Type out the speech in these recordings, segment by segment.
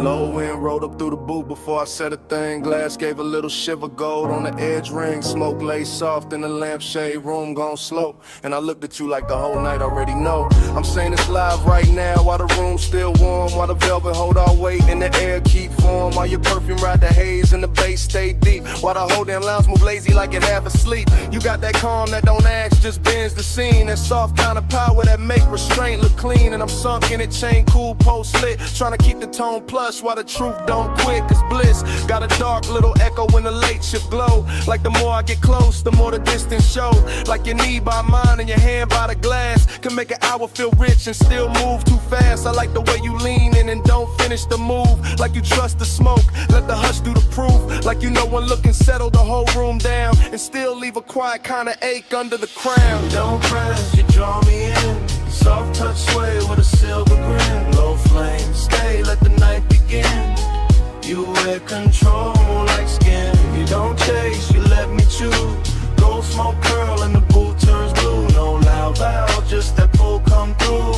Low wind rolled up through the booth before I said a thing. Glass gave a little shiver, gold on the edge ring. Smoke lay soft in the lampshade room, gone slow. And I looked at you like the whole night already know. I'm saying this live right now while the room's still warm, while the velvet hold our weight and the air keep warm, while your perfume ride the haze and the bass stay deep, while the whole damn lounge move lazy like it half asleep. You got that calm that don't ask, just bends the scene. That soft kind of power that make restraint look clean. And I'm sunk in it, chain cool, post lit, trying to keep the tone plush while the truth don't quit. Cause bliss got a dark little echo when the late shift glow. Like the more I get close, the more the distance show. Like your knee by mine and your hand by the glass can make an hour feel rich and still move too fast. I like the way you lean in and don't finish the move. Like you trust the smoke, let the hush do the proof. Like you know one look and settle the whole room down and still leave a quiet kind of ache under the crown. Don't press, you draw me in. Soft touch sway with a silver grin. Low flame, stay, let the night begin. You wear control like skin. You don't chase, you let me choose. Gold smoke curl and the booth turns blue. No loud loud, just that pull come through.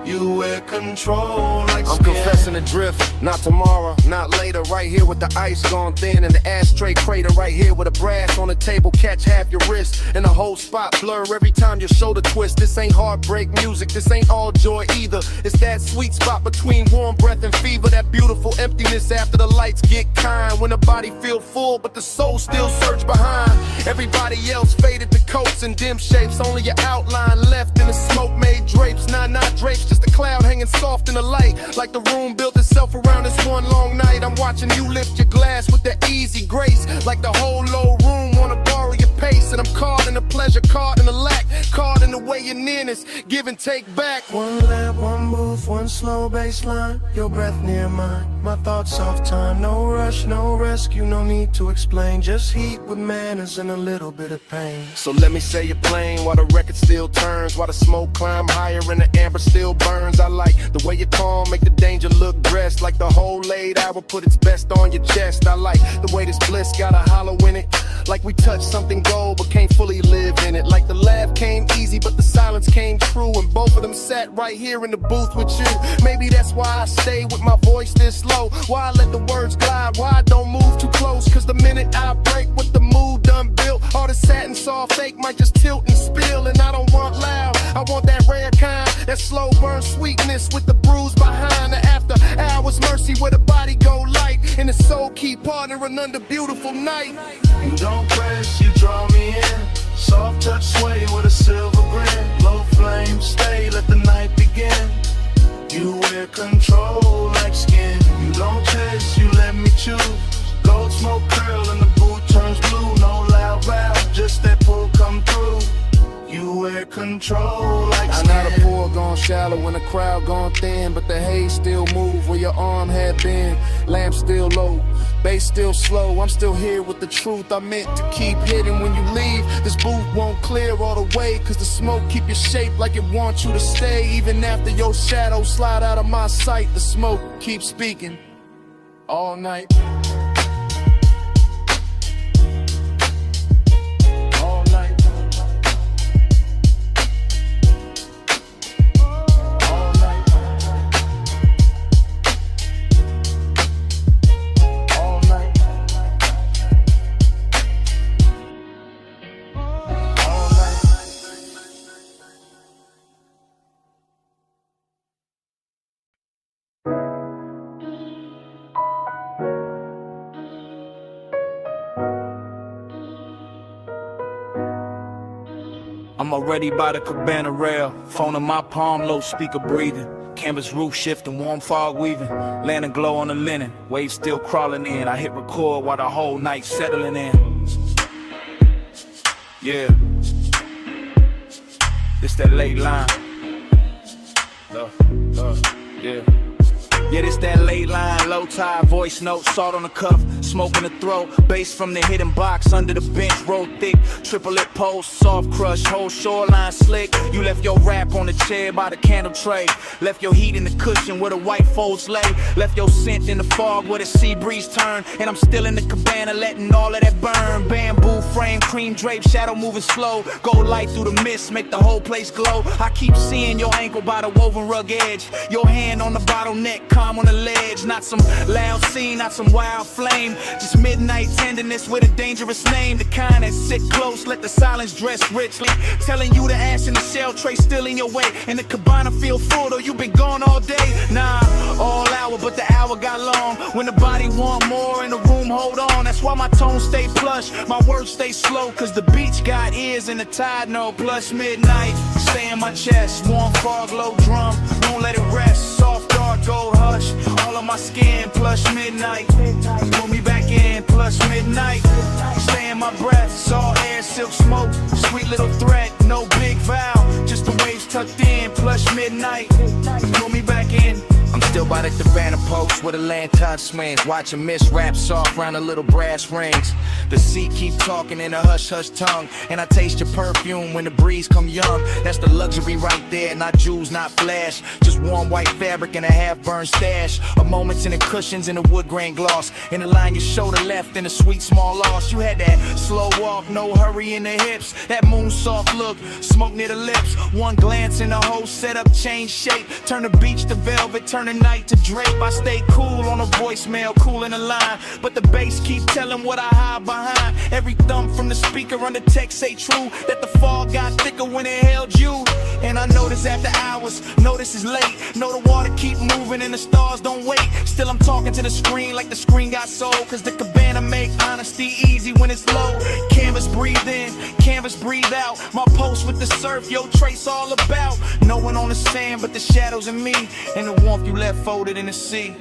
You wear control like I'm skin. confessing the drift, not tomorrow, not later. Right here with the ice gone thin and the ashtray crater. Right here with a brass on the table, catch half your wrist. And the whole spot blur every time your shoulder twist. This ain't heartbreak music, this ain't all joy either. It's that sweet spot between warm breath and fever. That beautiful emptiness after the lights get kind. When the body feel full but the soul still search behind. Everybody else faded to coats and dim shapes. Only your outline left in the smoke made drapes. Not drapes, just a cloud hanging soft in the light. Like the room built itself around this one long night. I'm watching you lift your glass with that easy grace. Like the whole low room wanna borrow your pace. And I'm caught in the pleasure, caught in the lack, caught in the way your nearness, give and take back. One lap, one move, one slow baseline. Your breath near mine, my thoughts off time. No rush, no rescue, no need to explain. Just heat with manners and a little bit of pain. So let me say you're playing while the record still turns, while the smoke climb higher and the amber still burns. I like the way you calm, make the danger look dressed. Like the whole laid hour put its best on your chest. I like the way this bliss got a hollow in it. Like we touched something gold but can't fully live in it. Like the laugh came easy but the silence came true. And both of them sat right here in the booth with you. Maybe that's why I stay with my voice this low. Why I let the words glide, why I don't move too close. Cause the minute I break with the mood done built, all the satin soft fake might just tilt and spill. And I don't want loud, I want that rare kind. That slow burn sweetness with the bruise behind. The after hours mercy where the body go light and the soul keep partnering under beautiful night. You don't press, you draw me in. Soft touch sway with a silver grin. Low flame, stay, let the night begin. You wear control like skin. You don't chase, you let me choose. Gold smoke curl and the boot turns blue. No loud valve, just that pull come through. You wear control like skin. I know the pool gone shallow when the crowd gone thin, but the haze still move where your arm had been. Lamp still low, bass still slow. I'm still here with the truth I meant to keep hidden. When you leave, this booth won't clear all the way, cause the smoke keep your shape like it wants you to stay. Even after your shadow slide out of my sight, the smoke keeps speaking all night. I'm already by the cabana rail, phone in my palm, low speaker breathing. Canvas roof shifting, warm fog weaving, lantern glow on the linen, waves still crawling in. I hit record while the whole night settling in. Yeah, this that late line. Yeah. Yeah, this that late line, low tide, voice note, salt on the cuff, smoke in the throat, bass from the hidden box, under the bench, roll thick, triple lip post, soft crush, whole shoreline slick. You left your rap on the chair by the candle tray, left your heat in the cushion where the white folds lay, left your scent in the fog where the sea breeze turn, and I'm still in the cabana letting all of that burn. Bamboo frame, cream drape, shadow moving slow. Gold light through the mist, make the whole place glow. I keep seeing your ankle by the woven rug edge. Your hand on the bottleneck, calm on the ledge. Not some loud scene, not some wild flame. Just midnight tenderness with a dangerous name. The kind that sit close, let the silence dress richly. Telling you the ash in the shell tray still in your way. And the cabana feel full, though you been gone all day. Nah, all hour, but the hour got long. When the body want more and the room hold on. That's why my tone stay plush, my words stay slow. Cause the beach got ears and the tide know. Plus midnight, stay in my chest. Warm fog, low drum, won't let it rest. Soft dark, gold hush, all on my skin. Plush midnight, pull me back in. Plush midnight, stay in my breath. Salt air, silk smoke, sweet little threat. No big vow, just the waves tucked in. Plush midnight, pull me back in. I'm still by the cabana post where the lantern swings. Watching mist wrap soft round the little brass rings. The sea keep talking in a hush-hush tongue. And I taste your perfume when the breeze come young. That's the luxury right there, not jewels, not flash. Just warm white fabric and a half-burned stash. A moments in the cushions and the wood grain gloss. In the line your shoulder left in a sweet small loss. You had that slow walk, no hurry in the hips. That moon soft look, smoke near the lips. One glance and the whole setup change shape. Turn the beach to velvet, turn the night to drape. I stay cool on a voicemail, cool in the line. But the bass keep telling what I hide behind. Every thump from the speaker on the text say true. That the fog got thicker when it held you. And I notice after hours, notice it's late. Know the water keep moving and the stars don't wait. Still I'm talking to the screen like the screen got soul. Cause the cabana make honesty easy when it's low. Canvas breathe in, canvas breathe out. My post with the surf, yo trace all about. No one on the sand but the shadows in me. And the warmth you left folded in the sea.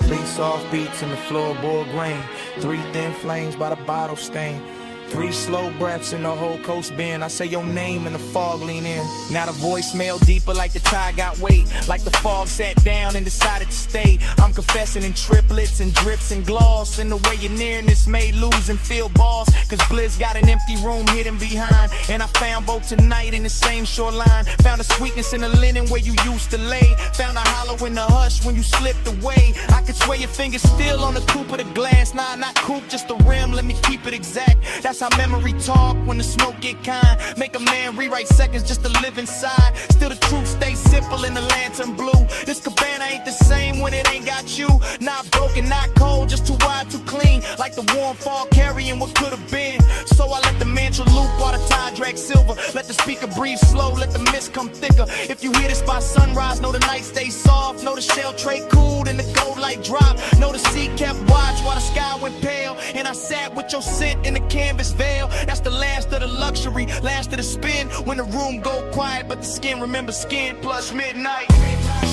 3 soft beats in the floorboard grain. 3 thin flames by the bottle stain. 3 slow breaths in the whole coast bend. I say your name and the fog lean in. Now the voicemail deeper like the tide got weight. Like the fog sat down and decided to stay. I'm confessing in triplets and drips and gloss. And the way you're nearness made lose and feel balls. Cause Blizz got an empty room hidden behind. And I found both tonight in the same shoreline. Found a sweetness in the linen where you used to lay. Found a hollow in the hush when you slipped away. I could swear your fingers still on the coupe of the glass. Nah, not coupe, just the rim, let me keep it exact. That's how memory talk when the smoke get kind. Make a man rewrite seconds just to live inside. Still the truth stays simple in the lantern blue. This cabana ain't the same when it ain't got you. Not broken, not cold, just too wide, too clean. Like the warm fall carrying what could have been. So I let the mantra loop while the tide drag silver. Let the speaker breathe slow, let the mist come thicker. If you hear this by sunrise, know the night stays soft. Know the shell tray cooled and the gold light dropped. Know the sea kept watch while the sky went pale. And I sat with your scent in the canvas veil. That's the last of the luxury, last of the spin. When the room go quiet, but the skin remember skin. Plus midnight,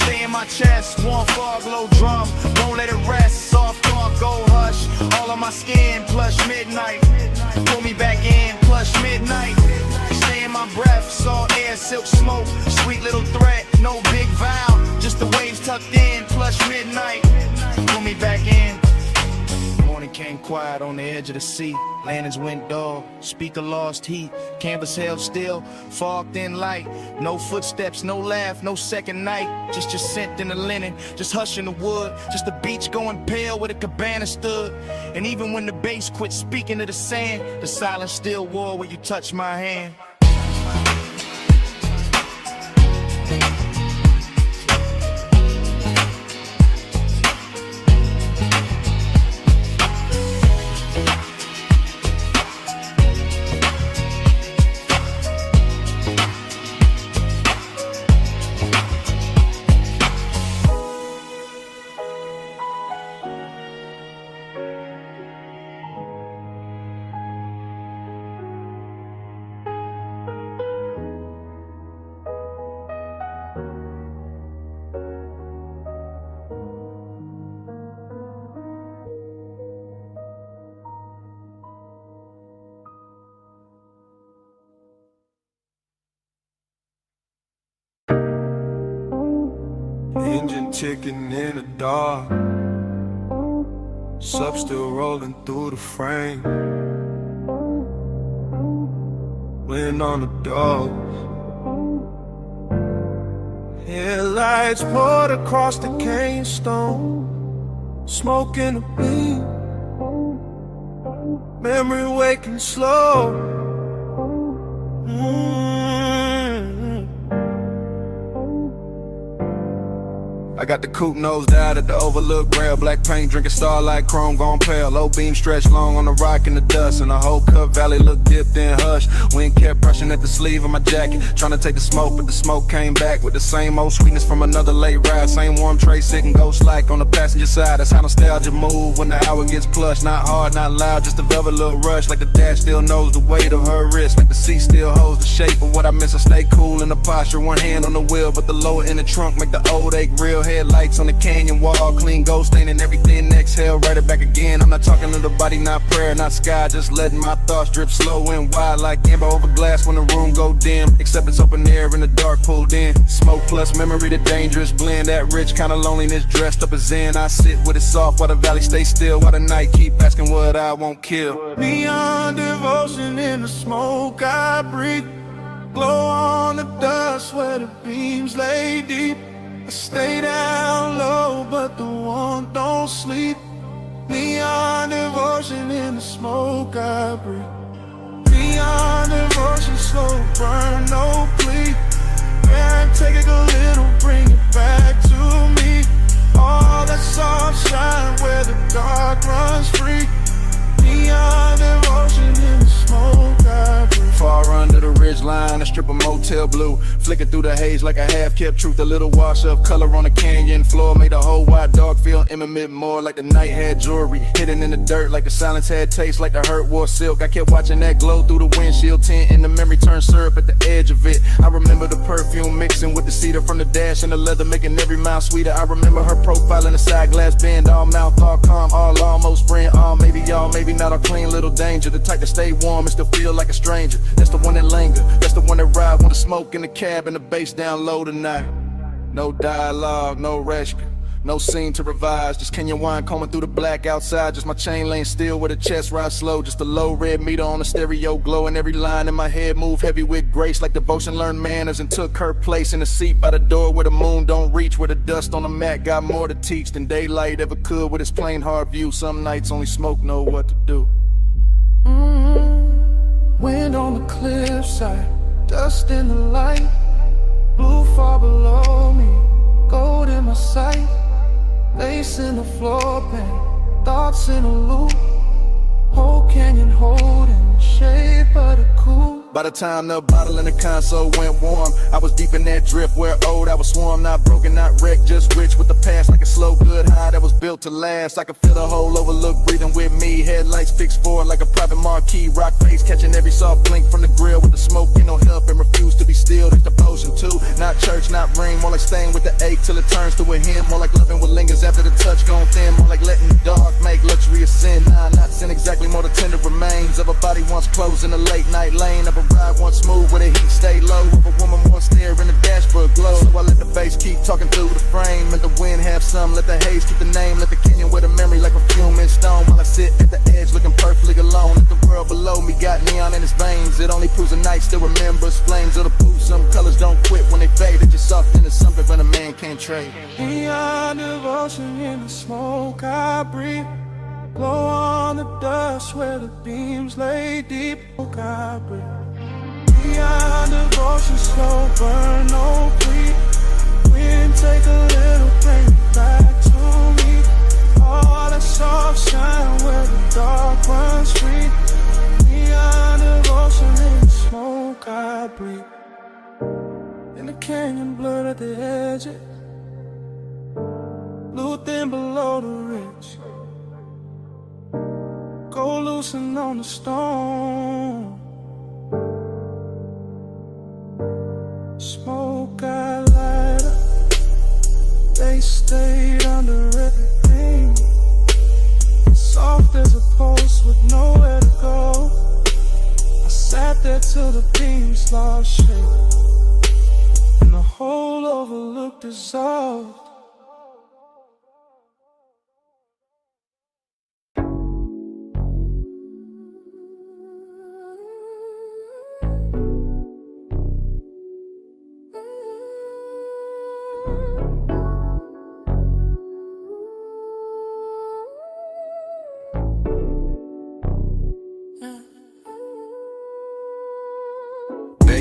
stay in my chest. Warm fog, low drum, won't let it rest. Soft dark, gold hush, all on my skin. Plus midnight, pull me back in. Plus midnight, stay in my breath. Salt air, silk smoke, sweet little threat. No big vow, just the waves tucked in. Plus midnight, pull me back in. Morning came quiet on the edge of the sea. Lanterns went dull, speaker lost heat. Canvas held still, fog thin light. No footsteps, no laugh, no second night. Just your scent in the linen, just hush in the wood. Just the beach going pale where the cabana stood. And even when the bass quit speaking to the sand, the silence still war where you touch my hand. Engine ticking in the dark. Sub still rolling through the frame. Wind on the doors. Headlights poured across the cane stone. Smoke in the beam. memory waking slow. I got the coupe nosed out at the Overlook Rail. Black paint, drinking starlight, chrome gone pale. Low beam stretched long on the rock in the dust. And the whole Cup Valley looked dipped in hush. Wind kept brushing at the sleeve of my jacket, trying to take the smoke, but the smoke came back with the same old sweetness from another late ride. Same warm tray sitting ghost like on the passenger side. That's how nostalgia move when the hour gets plush. Not hard, not loud, just a velvet little rush. Like the dash still knows the weight of her wrist. Like the seat still holds the shape of what I miss. I stay cool in the posture, one hand on the wheel, but the lower in the trunk make the old ache real. Headlights on the canyon wall, clean gold staining everything. Exhale, write it back again. I'm not talking to the body, not prayer, not sky. Just letting my thoughts drip slow and wide like amber over glass when the room go dim. Except it's open air in the dark pulled in. Smoke plus memory, the dangerous blend. That rich kind of loneliness dressed up as zen. I sit with it soft while the valley stays still, while the night keep asking what I won't kill. Neon devotion in the smoke I breathe. Glow on the dust where the beams lay deep. I stay down low, but the warmth don't sleep. Neon devotion in the smoke I breathe. Neon devotion, slow burn, no plea. Man, take it a little, bring it back to me. All that soft shine where the dark runs free. Neon devotion in the smoke I breathe. Far under the ridge line, a strip of motel blue, flicking through the haze like a half-kept truth. A little wash of color on the canyon floor made the whole wide dog feel intimate, more like the night had jewelry hidden in the dirt, like the silence had taste, like the hurt wore silk. I kept watching that glow through the windshield tint, and the memory turned syrup at the edge of it. I remember the perfume mixing with the cedar from the dash and the leather, making every mile sweeter. I remember her profile in the side glass bend, all mouth, all calm, all almost friend, all maybe y'all, maybe not, all clean little danger. The type to stay warm and still feel like a stranger. That's the one that linger, that's the one that ride when the smoke in the cab and the bass down low tonight. No dialogue, no rescue, no scene to revise. Just Kenyan wine combing through the black outside. Just my chain lane still with a chest ride slow. Just a low red meter on the stereo glow, and every line in my head move heavy with grace, like devotion learned manners and took her place in the seat by the door where the moon don't reach, where the dust on the mat got more to teach than daylight ever could with its plain hard view. Some nights only smoke know what to do. Wind on the cliffside, dust in the light, blue far below me, gold in my sight, lace in the floor pan, thoughts in a loop, whole canyon holding the shape of the coupe. By the time the bottle in the console went warm, I was deep in that drift where old I was swarm, not broken, not wrecked, just rich with the past, like a slow good high that was built to last. I could feel the whole overlook breathing with me, headlights fixed forward like a private marquee, rock face catching every soft blink from the grill with the smoke in no help and refuse to be still. That's devotion too, not church, not ring, more like staying with the ache till it turns to a hymn, more like loving what lingers after the touch gone thin, more like letting the dark make luxury a sin. Nah, not sin exactly, more the tender remains of a body once closed in a late night lane, of a ride once smooth where the heat stay low, of a woman once there in the dashboard glow. So I let the bass keep talking through the frame, and the wind have some, let the haze keep the name, let the canyon wear the memory like a fuming stone, while I sit at the edge looking perfectly alone. If the world below me got neon in its veins, it only proves the night still remembers flames of the pool. Some colors don't quit when they fade, it's just something to something when a man can't trade. Neon devotion in the smoke I breathe, glow on the dust where the beams lay deep. Smoke I breathe. Neon devotion, slow burn, no plea. Wind take a little, bring it back to me. All that soft shine where the dark runs free. Neon devotion in the smoke I breathe. In the canyon blurred at the edges, blue thin below the ridge, go loosen on the stone. Smoke I light up, they stayed under everything. Soft as a post with nowhere to go. I sat there till the beams lost shape, and the whole overlook dissolved.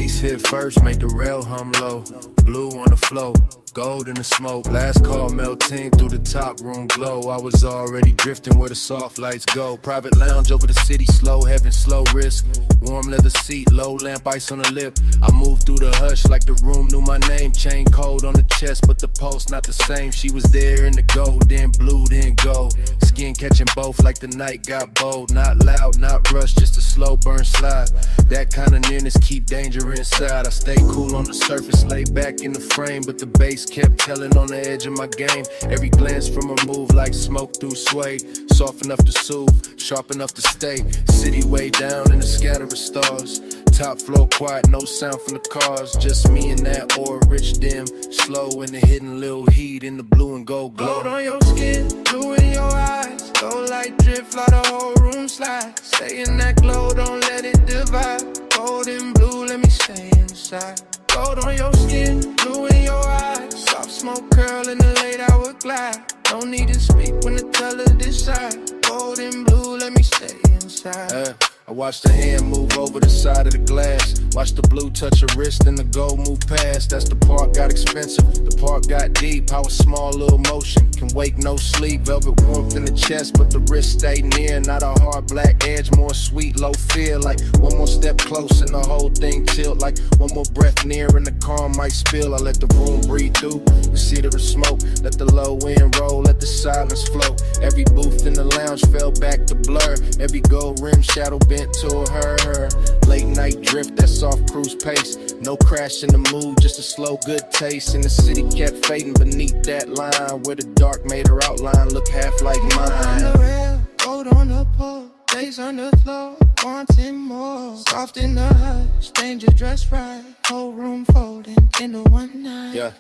bass hit first, make the rail hum low. Blue on the flow, gold in the smoke. Last call melting through the top room glow. I was already drifting where the soft lights go. Private lounge over the city, slow heaven, slow risk. Warm leather seat, low lamp, ice on the lip. I moved through the hush like the room knew my name. Chain cold on the chest, but the pulse not the same. She was there in the gold, then blue, then gold. Skin catching both like the night got bold. Not loud, not rushed, just a slow burn slide. That kind of nearness keep danger inside. I stay cool on the surface, lay back in the frame, but the bass kept telling on the edge of my game. Every glance from a move like smoke through suede. Soft enough to soothe, sharp enough to stay. City way down in the scatter of stars. Top floor quiet, no sound from the cars. Just me and that oil rich dim. Slow in the hidden little heat in the blue and gold glow. Gold on your skin, blue in your eyes. Gold light drip, fly the whole room slide. Stay in that glow, don't let it divide. Gold and blue, let me stay inside. Gold on your skin, blue in your eyes. Soft smoke curl in the late hour glide. No need to speak when the colors decide. Gold and blue, let me stay inside. I watched the hand move over the side of the glass. Watch the blue touch her wrist and the gold move past. That's the part got expensive, the part got deep. How a small little motion can wake no sleep. Velvet warmth in the chest, but the wrist stay near. Not a hard black edge, more sweet, low fear. Like one more step close and the whole thing tilt. Like one more breath near and the car might spill. I let the room breathe through, the seat of the smoke. Let the low end roll, let the silence flow. Every booth in the lounge fell back to blur. Every gold rim shadow bent to her. Late night drift, that soft cruise pace. No crash in the mood, just a slow good taste. And the city kept fading beneath that line, where the dark made her outline look half like On the mine. rail, gold on the pole, lace on the floor, wanting more. Soft in the hush, danger dressed right. Whole room folding into one night. Yeah.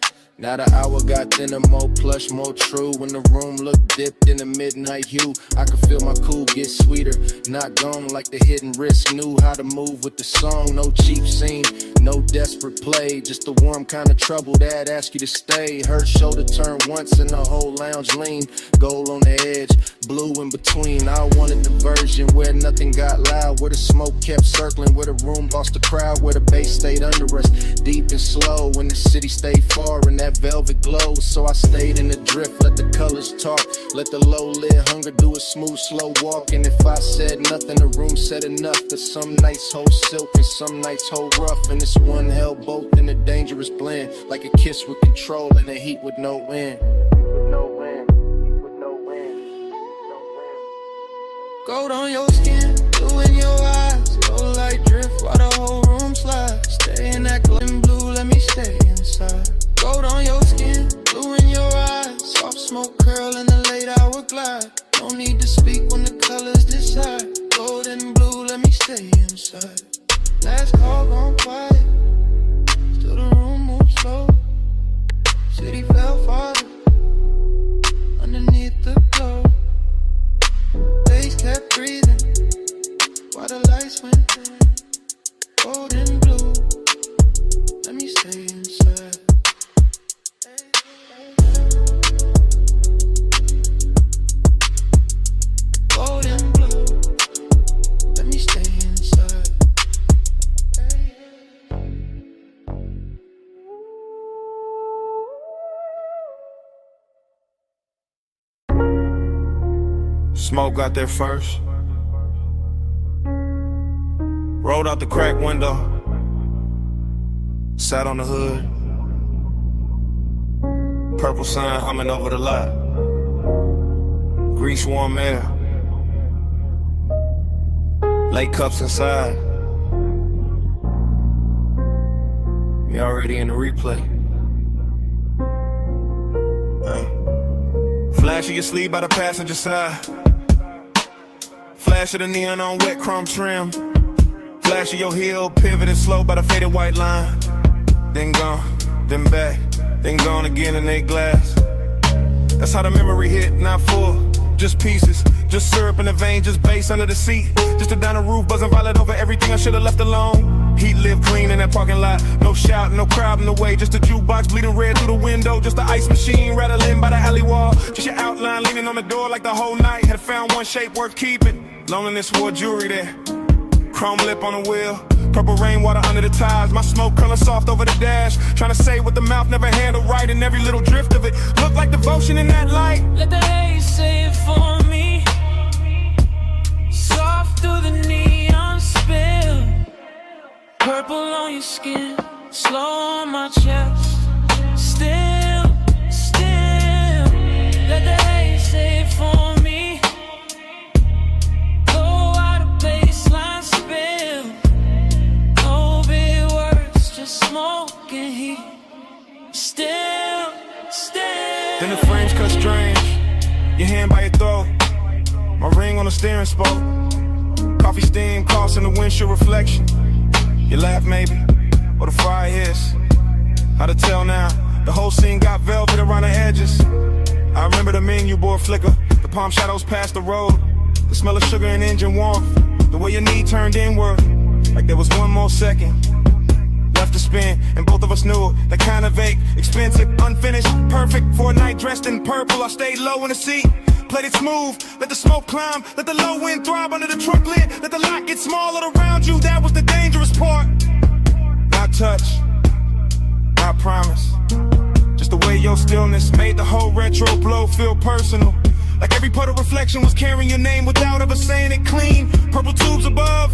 Now the hour got thinner, more plush, more true. When the room looked dipped in the midnight hue, I could feel my cool get sweeter. Not gone like the hidden risk. Knew how to move with the song. No cheap scene, no desperate play. Just the warm kind of trouble that ask you to stay. Her shoulder turn once and the whole lounge lean. Gold on the edge, blue in between. I wanted the version where nothing got loud, where the smoke kept circling, where the room lost the crowd, where the bass stayed under us, deep and slow. When the city stayed far and that velvet glow, so I stayed in the drift, let the colors talk, let the low lid hunger do a smooth slow walk. And if I said nothing, the room said enough. That some nights hold silk and some nights hold rough, and this one held both in a dangerous blend, like a kiss with control and a heat with no end. Gold on your skin, blue in your eyes. Gold light drift while the whole room slides. Stay in that glowing blue, let me stay inside. Gold on your skin, blue in your eyes. Soft smoke curl in the late hour glide. No need to speak when the colors decide. Gold and blue, let me stay inside. Last call gone quiet, still the room moves slow. City fell farther underneath the glow. Bass kept breathing while the lights went dim. Gold and blue, let me stay inside. Gold and blue, let me stay inside. Smoke got there first. Rolled out the crack window. Sat on the hood. Purple sun humming over the lot. Grease warm air. Late cups inside. We already in the replay. Flash of your sleeve by the passenger side. Flash of the neon on wet chrome trim. Flash of your heel pivoting slow by the faded white line. Then gone, then back, then gone again in they glass. That's how the memory hit, not full, just pieces. Just syrup in the vein, just bass under the seat. Just a down the roof, buzzing violet over everything I should've left alone. Heat lived clean in that parking lot. No shout, no crowd in the way. Just a jukebox bleeding red through the window. Just the ice machine rattling by the alley wall. Just your outline leaning on the door like the whole night had found one shape worth keeping. Loneliness wore jewelry there. Chrome lip on the wheel, purple rainwater under the tires. My smoke curling soft over the dash, trying to say what the mouth never handled right, and every little drift of it looked like devotion in that light. Let the haze say it for me. Soft through the neon spill. Purple on your skin, slow on my chest. Still, let the haze say it for me. Go out of baseline spill. No big words, just smoke and heat. Still. Then the frames cut strange, your hand by your throat, my ring on the steering spoke. Coffee steam crossing the windshield reflection. You laugh maybe, or the fire hits. How to tell now, the whole scene got velvet around the edges. I remember the menu board flicker, the palm shadows past the road, the smell of sugar and engine warmth, the way your knee turned inward, like there was one more second left to spin, and both of us knew it. That kind of vague, expensive, unfinished, perfect for a night dressed in purple. I stayed low in the seat, played it smooth, let the smoke climb, let the low wind throb under the trunk lid, let the lot get smaller around you. That was the dangerous part. Not touch, not promise, just the way your stillness made the whole retro blow feel personal. Like every puddle reflection was carrying your name without ever saying it clean. Purple tubes above,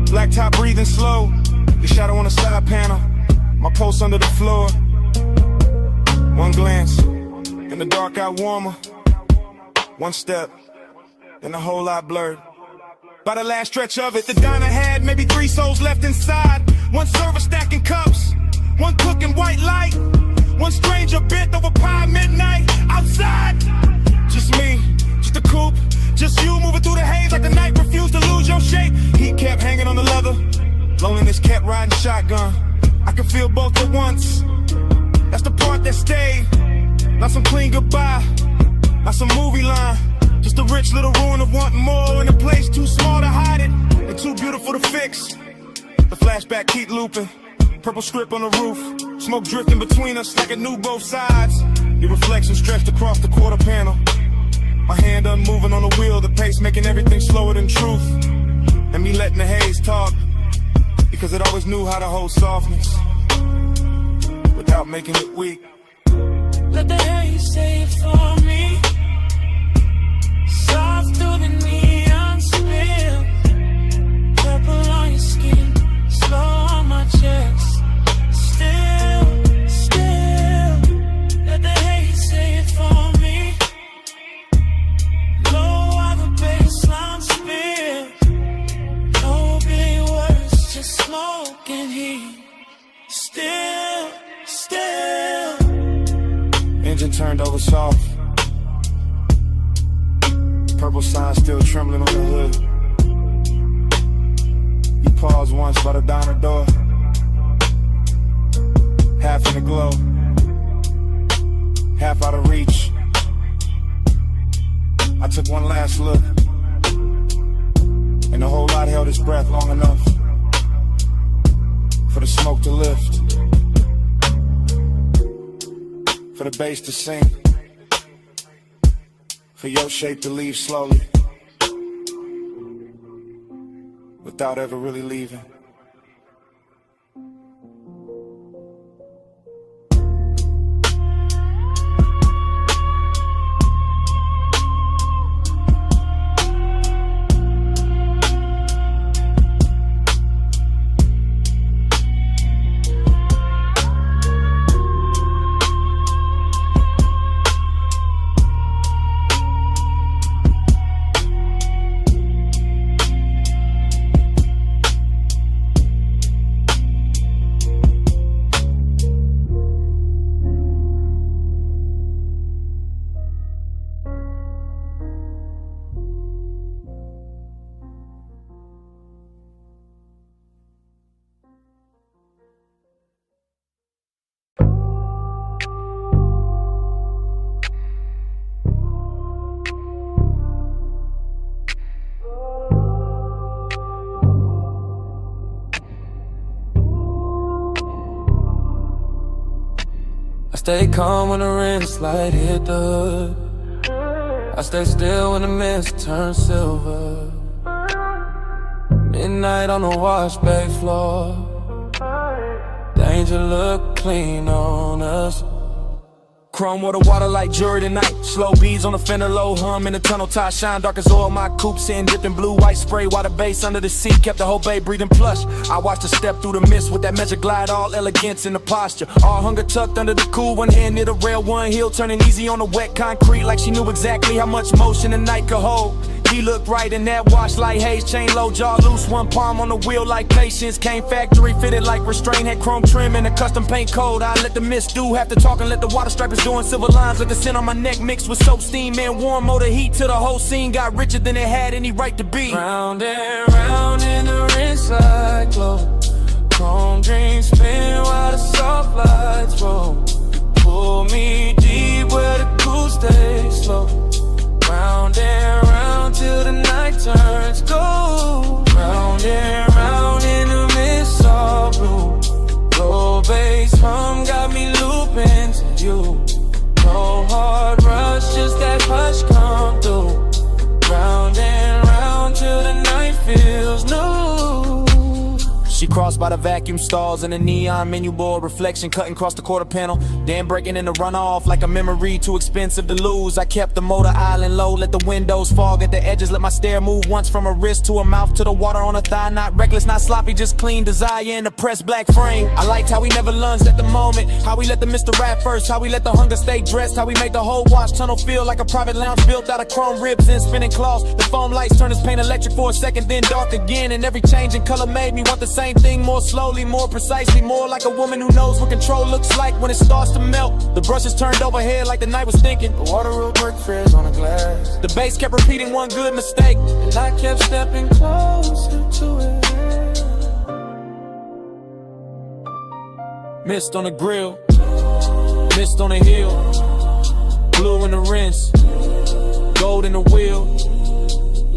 black top breathing slow. Your shadow on the side panel, my pulse under the floor. One glance, and the dark got warmer. One step, then a whole lot blurred. By the last stretch of it, the diner had maybe 3 souls left inside. One server stacking cups, one cooking white light, one stranger bent over pie midnight outside. Just me, just a coupe, just you moving through the haze like the night refused to lose your shape. Heat kept hanging on the leather, loneliness kept riding shotgun. I could feel both at once, that's the part that stayed. Not some clean goodbye, not some movie line, just a rich little ruin of wanting more in a place too small to hide it and too beautiful to fix. The flashback keep looping, purple script on the roof, smoke drifting between us like it knew both sides. Your reflection stretched across the quarter panel, my hand unmoving on the wheel, the pace making everything slower than truth. And me letting the haze talk, because it always knew how to hold softness without making it weak. Let the haze say it for me. Soft through the neon spill. Purple on your skin, slow on my chest. Still, let the haze say it for me. Low on the baseline spill. No big words, just smoke and heat. Still. Engine turned over soft, purple sign still trembling on the hood. You paused once by the diner door, half in the glow, half out of reach. I took one last look, and the whole lot held its breath long enough for the smoke to lift, for the bass to sink, for your shape to leave slowly, without ever really leaving. Stay calm when the wrist light hit the hood. I stay still when the mist turns silver. Midnight on the wash bay floor. Danger look clean on us. Chrome water like jury tonight. Slow beats on the fender, low hum in the tunnel tie. Shine dark as oil, my coupe sitting dipped in blue, white spray. Water base under the seat, kept the whole bay breathing plush. I watched her step through the mist with that measure glide, all elegance in the posture. All hunger tucked under the cool, one hand near the rail, one heel turning easy on the wet concrete, like she knew exactly how much motion the night could hold. He looked right in that wash like haze, chain low, jaw loose, one palm on the wheel like patience. Came factory fitted like restraint, had chrome trim and a custom paint code. I let the mist do half the talking, let the water stripers doing silver lines. Let the scent on my neck mixed with soap, steam, and warm motor heat till the whole scene got richer than it had any right to be. Round and round in the rinse like glow. Chrome dreams spin while the soft lights roll. Pull me deep where the cool stays slow. Round and round till the night turns gold. Round and round in the mist all blue. Low bass hum got me looping to you. No hard rush, just that hush come through. Round and round till the night feels new. She crossed by the vacuum stalls and the neon menu board reflection cutting across the quarter panel. Then breaking in the runoff like a memory too expensive to lose. I kept the motor island low, let the windows fog at the edges, let my stare move once from her wrist to her mouth to the water on her thigh. Not reckless, not sloppy, just clean desire in the pressed black frame. I liked how we never lunged at the moment, how we let the Mr. Rap first, how we let the hunger stay dressed, how we made the whole wash tunnel feel like a private lounge built out of chrome ribs and spinning cloths. The foam lights turned his paint electric for a second, then dark again, and every change in color made me want the same thing, more slowly, more precisely, more like a woman who knows what control looks like when it starts to melt. The brushes turned overhead like the night was thinking. The water will break frizz on the glass. The bass kept repeating one good mistake, And I kept stepping closer to it. mist on the grill, mist on the hill, blue in the rinse, gold in the wheel,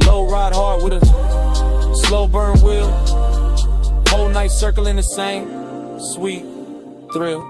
low ride hard with a slow burn wheel. Whole night circling the same sweet thrill.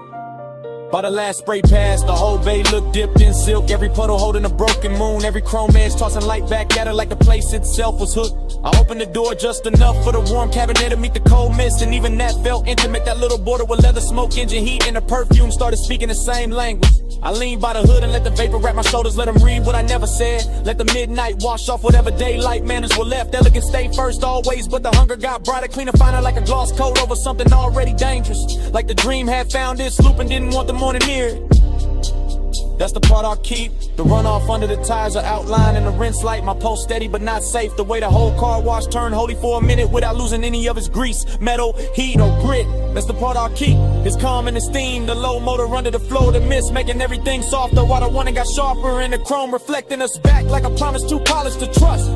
By the last spray pass, the whole bay looked dipped in silk. Every puddle holding a broken moon, every chrome edge tossing light back at her like the place itself was hooked. I opened the door just enough for the warm cabinet to meet the cold mist, and even that felt intimate. That little border with leather smoke, engine heat, and the perfume started speaking the same language. I leaned by the hood and let the vapor wrap my shoulders, let them read what I never said. Let the midnight wash off whatever daylight manners were left. Elegant stay first always, but the hunger got brighter, cleaner, finer, like a gloss coat over something already dangerous. Like the dream had found its loop and didn't want the morning near. That's the part I'll keep. The runoff under the tires are outlined in the rinse light. My pulse steady but not safe. The way the whole car wash turned holy for a minute without losing any of its grease, metal, heat, or grit. That's the part I'll keep. It's calm and esteemed. The low motor under the flow of the mist, making everything softer while the one got sharper. And the chrome reflecting us back like a promise too polished to trust.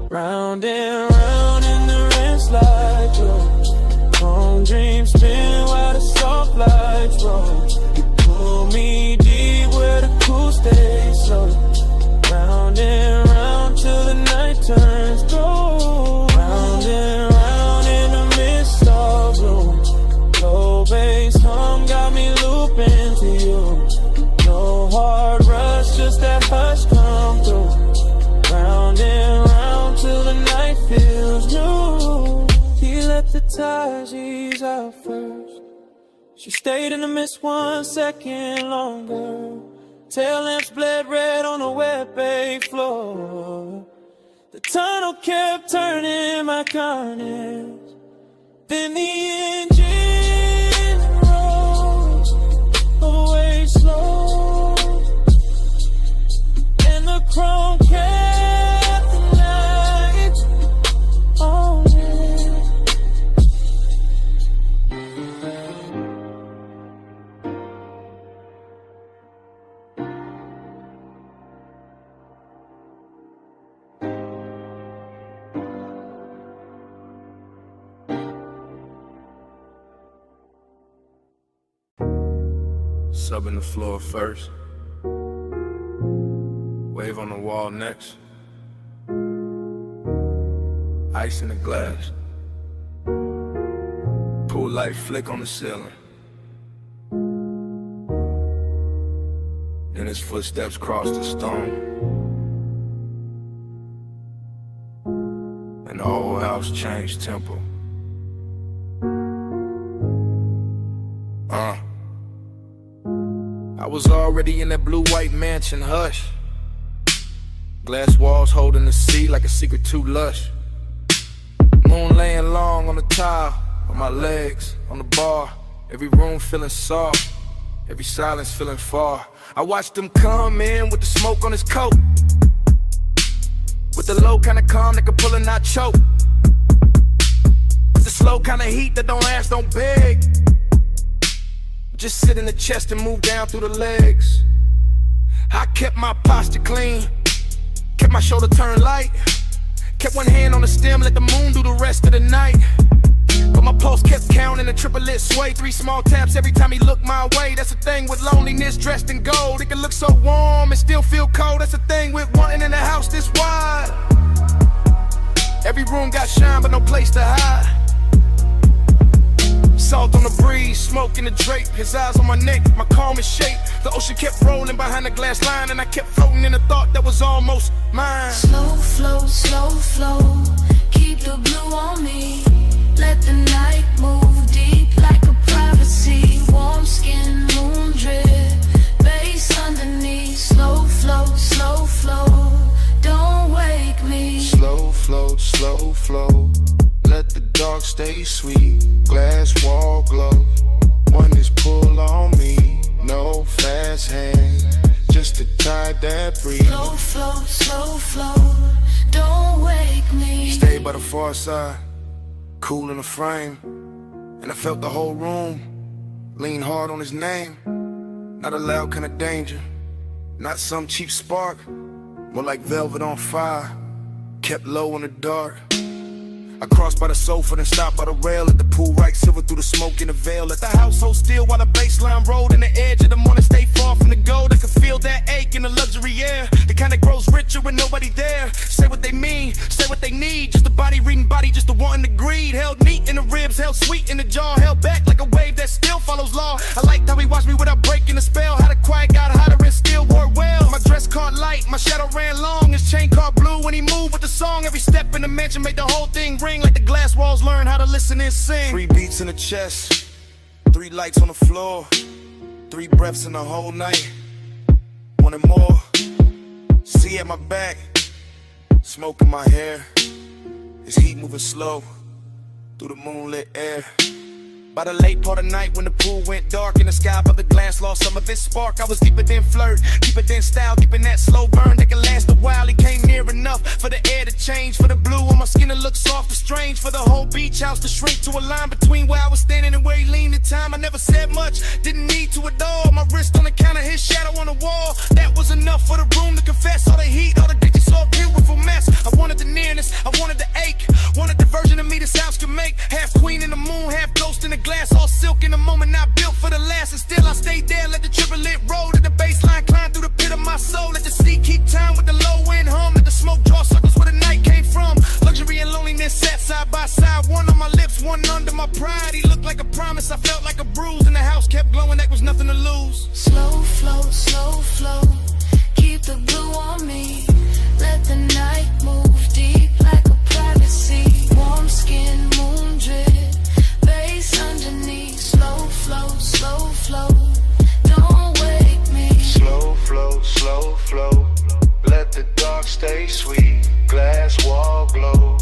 Round and round in the rinse like glow. Chrome dreams spin while the soft lights roll. You pull me deep where the cool stays slow. Round and round till the night turns gold. Round and round in the mist all blue. Low bass hum got me looping to you. No hard rush, just that hush come through. Round and round till the night feels new. He let the tires ease out first. She stayed in the mist 1 second longer. Tail lamps bled red on the wet bay floor. The tunnel kept turning my carnage. Then the engine rose away slow, and the chrome kept the night on it. Subbing the floor first, wave on the wall next, ice in the glass, pool light flick on the ceiling. Then his footsteps cross the stone, and the whole house changed tempo. I was already in that blue-white mansion, hush. Glass walls holding the sea like a secret too lush. Moon laying long on the tile, on my legs, on the bar. Every room feeling soft, every silence feeling far. I watched him come in with the smoke on his coat, with the low kind of calm that could pull and not choke, with the slow kind of heat that don't ask, don't beg. Just sit in the chest and move down through the legs. I kept my posture clean, kept my shoulder turned light, kept one hand on the stem, let the moon do the rest of the night. But my pulse kept counting, a triplet sway, 3 small taps every time he looked my way. That's the thing with loneliness dressed in gold. It can look so warm and still feel cold. That's the thing with wanting in a house this wide. Every room got shine but no place to hide. Salt on the breeze, smoke in the drape. His eyes on my neck, my calmest shape. The ocean kept rolling behind the glass line, and I kept floating in a thought that was almost mine. Slow flow, keep the blue on me. Let the night move deep like a privacy. Warm skin, moon drip, bass underneath. Slow flow, don't wake me. Slow flow, let the dark stay sweet. Glass wall glow, one is pull on me. No fast hand, just to tie that breeze. Slow flow, don't wake me. Stay by the far side, cool in the frame, and I felt the whole room lean hard on his name. Not a loud kind of danger, not some cheap spark, more like velvet on fire, kept low in the dark. I crossed by the sofa, then stopped by the rail at the pool, right silver through the smoke in the veil. Let the house hold still while the baseline rolled, and the edge of the morning stay far from the gold. I could feel that ache in the luxury air, the kind that grows richer with nobody there. Say what they mean, say what they need, just a body reading body, just a wanting to greed. Held neat in the ribs, held sweet in the jaw, held back like a wave that still follows law. I liked how he watched me without breaking the spell, how the quiet got hotter and still wore well. My dress caught light, my shadow ran long, his chain caught blue when he moved with the song. Every step in the mansion made the whole thing ring like the glass walls learn how to listen and sing. 3 beats in the chest, 3 lights on the floor, 3 breaths in the whole night. Wanted more. See at my back, smoke in my hair, his heat moving slow through the moonlit air. By the late part of night when the pool went dark and the sky above the glass lost some of its spark, I was deeper than flirt, deeper than style, keeping that slow burn that can last a while. He came near enough for the air to change, for the blue on my skin to look soft and strange, for the whole beach house to shrink to a line between where I was standing and where he leaned in time. I never said much, didn't need to at all. My wrist on the counter, his shadow on the wall, that was enough for the room to confess. All the heat, all the ditches, saw a beautiful mess. I wanted the nearness, I wanted the ache, wanted the version of me this house could make. Half queen in the moon, half ghost in the glass, all silk in the moment, not built for the last. And still I stayed there, let the triplet roll, to the baseline climb through the pit of my soul. Let the sea keep time with the low end hum, let the smoke draw circles where the night came from. Luxury and loneliness sat side by side, one on my lips, one under my pride. He looked like a promise, I felt like a bruise, and the house kept glowing, there was nothing to lose. Slow flow, keep the blue on me. Let the night move deep like a privacy. Warm skin, moon drip, bass underneath. Slow flow, don't wake me. Slow flow, let the dark stay sweet. Glass wall glow,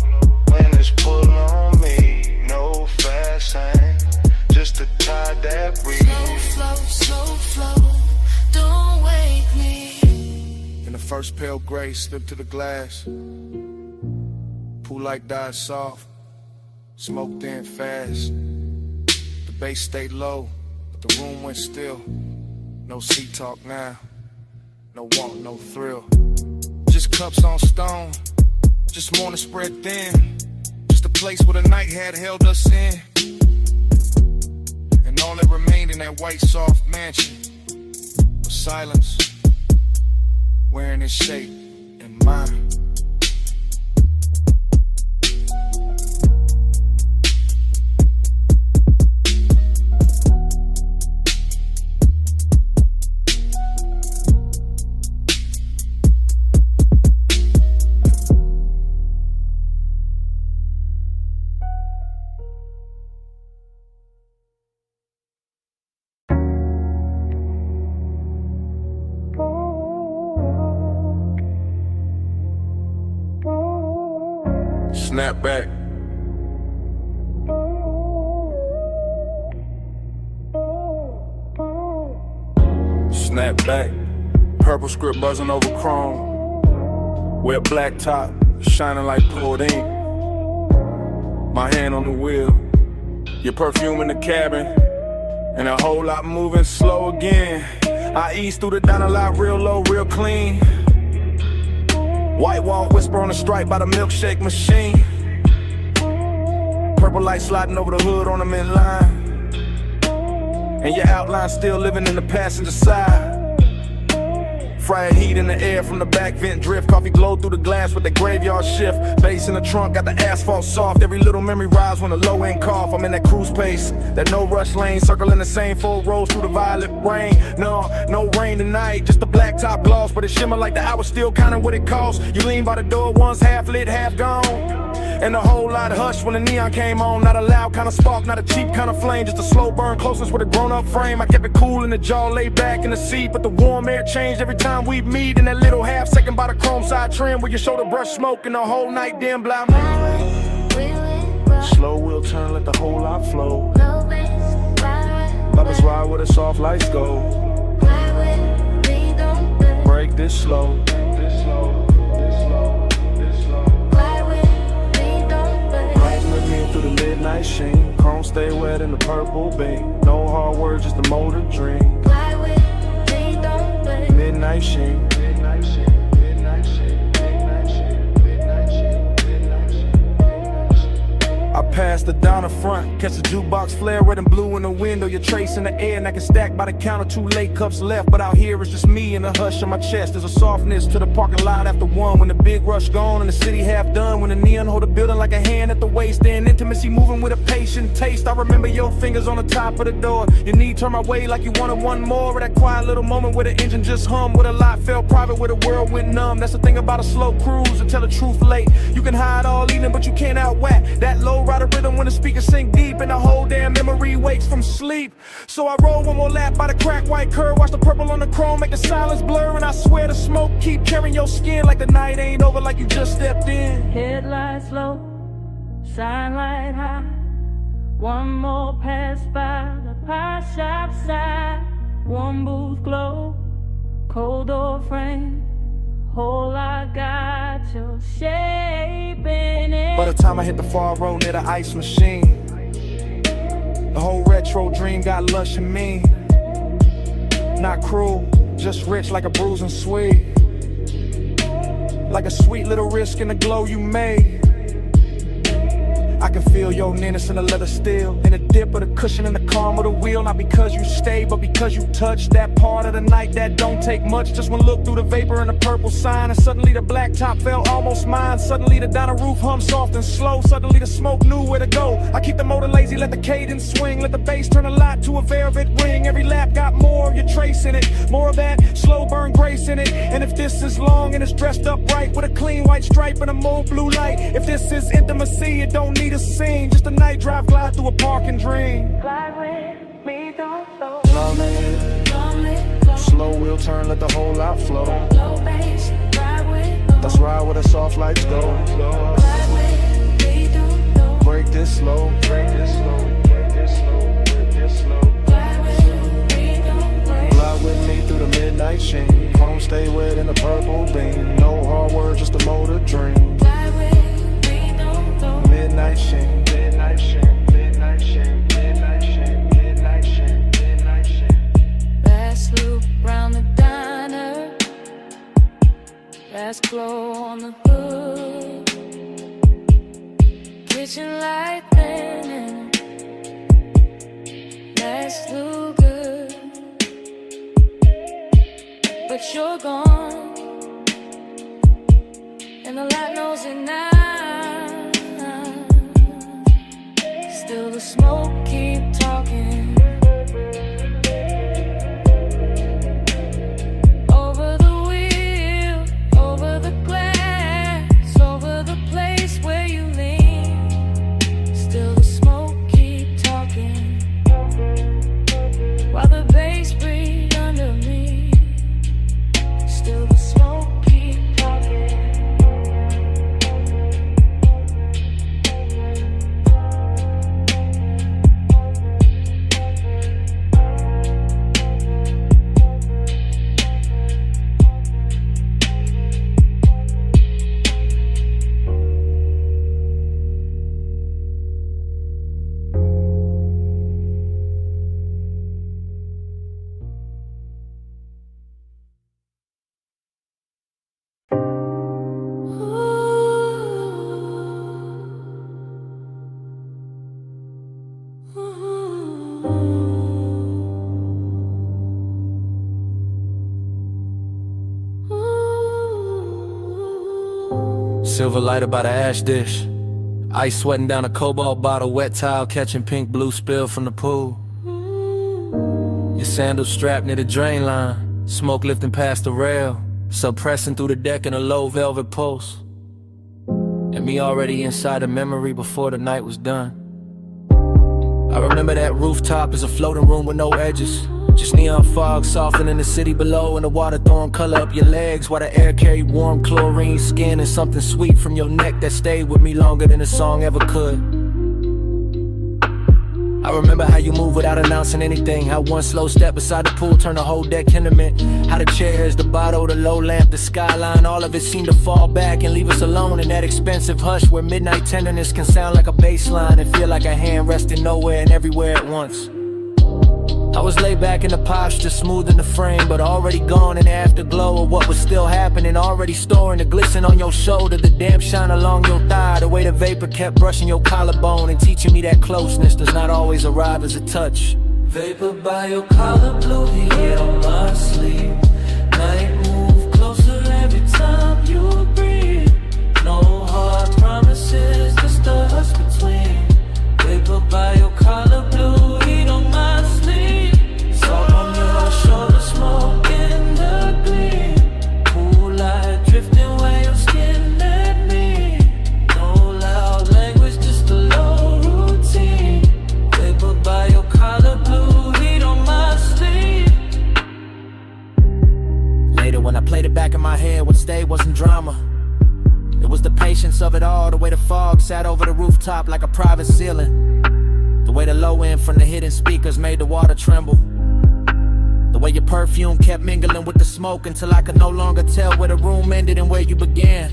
when it's pull on me. No fast hand, just to tie that breeze. Slow flow, don't wake me. In the first pale gray, slipped to the glass. Pool light died soft, smoke thin fast. The bass stayed low, but the room went still. No sea talk now, no want, no thrill. Just cups on stone, just morning spread thin. Just a place where the night had held us in. And all that remained in that white soft mansion was silence, wearing its shape in mine. Snap back. Snap back. Purple script buzzing over chrome. Wet black top, shining like poured ink. My hand on the wheel. Your perfume in the cabin. And a whole lot moving slow again. I ease through the diner lot real low, real clean. White wall whisper on the stripe by the milkshake machine. Purple light sliding over the hood on the midline. And your outline still living in the passenger side. Fried heat in the air from the back vent drift. Coffee glow through the glass with the graveyard shift. Bass in the trunk, got the asphalt soft. Every little memory rise when the low end cough. I'm in that cruise pace, that no rush lane. Circling the same 4 rows through the violet rain. No rain tonight, just the black top gloss. But it shimmer like the hour still counting what it costs. You lean by the door once, half lit, half gone. And a whole lot hush when the neon came on. Not a loud kind of spark, not a cheap kind of flame. Just a slow burn, closeness with a grown-up frame. I kept it cool in the jaw, laid back in the seat. But the warm air changed every time we meet. In that little half second by the chrome side trim, where your shoulder brush smoke and the whole night dim blind. Slow wheel turn, let the whole lot flow. Lovers ride where the soft lights go. Break this slow. Through the midnight sheen, chrome stay wet in the purple beam. No hard words, just the motor dream. Midnight sheen. Midnight sheen. Midnight sheen. Midnight sheen. Midnight sheen. Midnight sheen. I pass the downer front, catch the jukebox flare, red and blue in the window. Your trace in the air, and I can stack by the counter. 2 late cups left, but out here it's just me and the hush on my chest. There's a softness to the parking lot after 1. When the big rush gone and the city half done. When the neon hold the building like a hand at the waist. And intimacy moving with a patient taste. I remember your fingers on the top of the door. Your knee turned my way like you wanted one more. Of that quiet little moment where the engine just hummed. Where the lot felt private, where the world went numb. That's the thing about a slow cruise, to tell the truth late. You can hide all evening, but you can't outwhack that low rider rhythm when the speakers sink deep. And the whole damn memory wakes from sleep. So I roll one more lap by the cracked white curve. Watch the purple on the chrome make the silence blur. And I swear the smoke keep carrying your skin like the night ain't over, like you just stepped in. Headlights low, shine light high. One more pass by the pie shop side. One booth glow, cold door frame. Whole lot got your shape in it. By the time I hit the far road near the ice machine, the whole retro dream got lush and mean. Not cruel, just rich like a bruising sweet. Like a sweet little risk in the glow you made. I can feel your nearness in the leather steel, in the dip of the cushion and the calm of the wheel. Not because you stay, but because you touched that part of the night that don't take much. Just one look through the vapor and the purple sign, and suddenly the black top felt almost mine. Suddenly the diner roof hummed soft and slow. Suddenly the smoke knew where to go. I keep the motor lazy, let the cadence swing. Let the bass turn a lot to a velvet ring. Every lap got more of your trace in it, more of that slow burn grace in it. And if this is long and it's dressed up right, with a clean white stripe and a mauve blue light. If this is intimacy, it don't need a scene, just a night drive, glide through a park and dream. Fly with me, don't slow. Slow wheel turn, let the whole lot flow. Low bass, ride with. Let's ride where the soft lights go. Fly with me, don't slow. Break this slow, break this slow, break this slow, break this slow. Fly with me, don't break. Fly with me through the midnight sheen. Chrome stay wet in the purple beam. No hard words, just a motor dream. Fly with me, don't slow. Midnight sheen, midnight sheen, midnight sheen, midnight sheen, midnight sheen, midnight sheen. Last loop round the diner. Last glow on the hood. Kitchen light thinning. Last look good. But you're gone. And the light knows it now. Still the smoke keep talking. Over the wheel, over the glass, over the place where you lean. Still the smoke Silver lighter by the ash dish. Ice sweating down a cobalt bottle. Wet towel catching pink blue spill from the pool. Your sandals strapped near the drain line. Smoke lifting past the rail. Suppressing through the deck in a low velvet pulse. And me already inside a memory before the night was done. I remember that rooftop as a floating room with no edges. Just neon fog softening the city below, and the water throwing color up your legs while the air carried warm chlorine skin and something sweet from your neck that stayed with me longer than a song ever could. I remember how you move without announcing anything. How one slow step beside the pool turned the whole deck intimate. How the chairs, the bottle, the low lamp, the skyline, all of it seemed to fall back and leave us alone in that expensive hush where midnight tenderness can sound like a bass line and feel like a hand resting nowhere and everywhere at once. I was laid back in the posture, smoothing the frame, but already gone in the afterglow of what was still happening. Already storing the glisten on your shoulder, the damp shine along your thigh, the way the vapor kept brushing your collarbone and teaching me that closeness does not always arrive as a touch. Vapor by your collar, blue heat on my sleeve. Night move closer every time you breathe. No hard promises, just a hush between. Vapor by your collar, blue heat on my sleeve. Salt on your shoulder, smoke in the gleam. Cool light drifting where your skin met me. No loud language, just a low routine. Vapor by your collar, blue heat on my sleeve. Later when I played it back in my head, what stayed wasn't drama. It was the patience of it all, the way the fog sat over the rooftop like a private ceiling. The way the low end from the hidden speakers made the water tremble. The way your perfume kept mingling with the smoke until I could no longer tell where the room ended and where you began.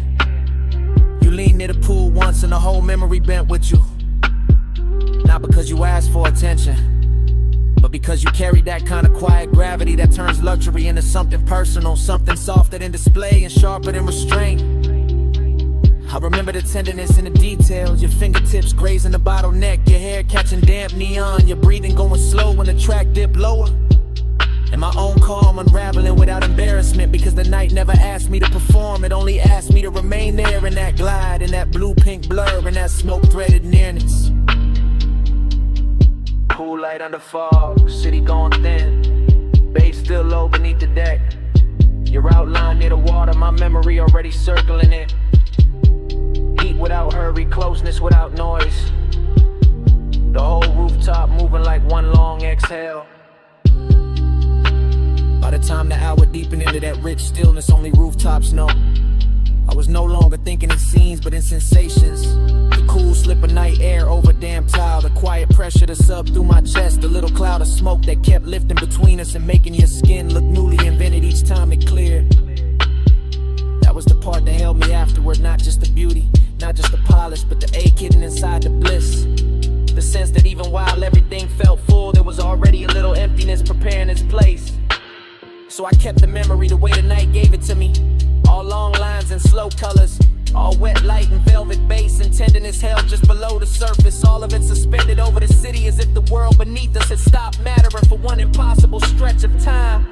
You leaned near the pool once and the whole memory bent with you. Not because you asked for attention, but because you carried that kind of quiet gravity that turns luxury into something personal, something softer than display and sharper than restraint. I remember the tenderness in the details, your fingertips grazing the bottleneck, your hair catching damp neon, your breathing going slow when the track dipped lower. And my own calm unraveling without embarrassment, because the night never asked me to perform, it only asked me to remain there in that glide, in that blue-pink blur, in that smoke-threaded nearness. Cool light under fog, city going thin, bass still low beneath the deck. Your outline near the water, my memory already circling it. Heat without hurry, closeness without noise. The whole rooftop moving like one long exhale. By the time the hour deepened into that rich stillness only rooftops know, I was no longer thinking in scenes but in sensations. The cool slip of night air over damp tile, the quiet pressure to sub through my chest, the little cloud of smoke that kept lifting between us and making your skin look newly invented each time it cleared. That was the part that held me afterward, not just the beauty, not just the polish, but the ache hidden inside the bliss. The sense that even while everything felt full, there was already a little emptiness preparing its place. So I kept the memory the way the night gave it to me. All long lines and slow colors, all wet light and velvet bass and tenderness held just below the surface. All of it suspended over the city as if the world beneath us had stopped mattering for one impossible stretch of time.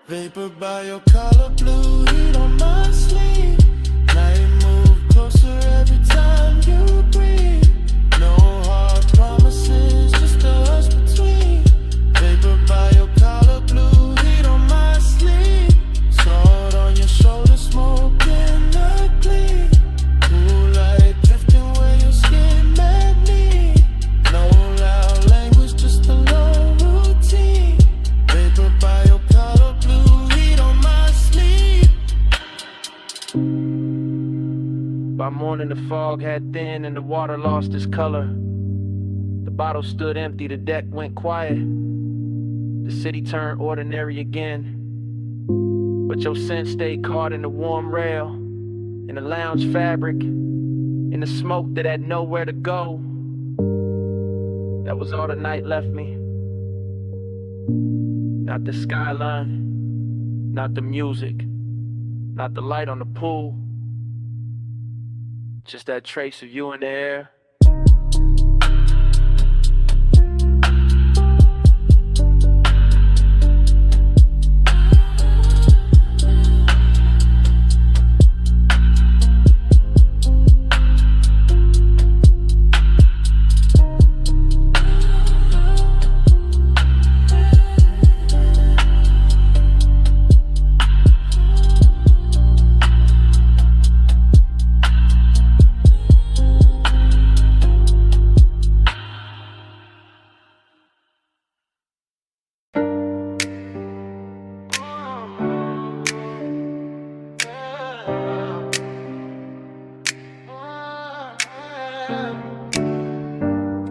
Vapor by your collar, blue heat on my sleeve. Night move closer every time you breathe. No hard promises, just a hush between. Vapor by your collar, blue heat on my sleeve. Sword on your shoulder, smoke in the gleam. Cool light drifting where your skin met me. No loud language, just a low routine. Vapor by your collar, blue heat on my sleeve. By morning the fog had thinned and the water lost its color. The bottle stood empty, the deck went quiet. The city turned ordinary again. But your scent stayed caught in the warm rail, in the lounge fabric, in the smoke that had nowhere to go. That was all the night left me. Not the skyline, not the music, not the light on the pool. Just that trace of you in the air.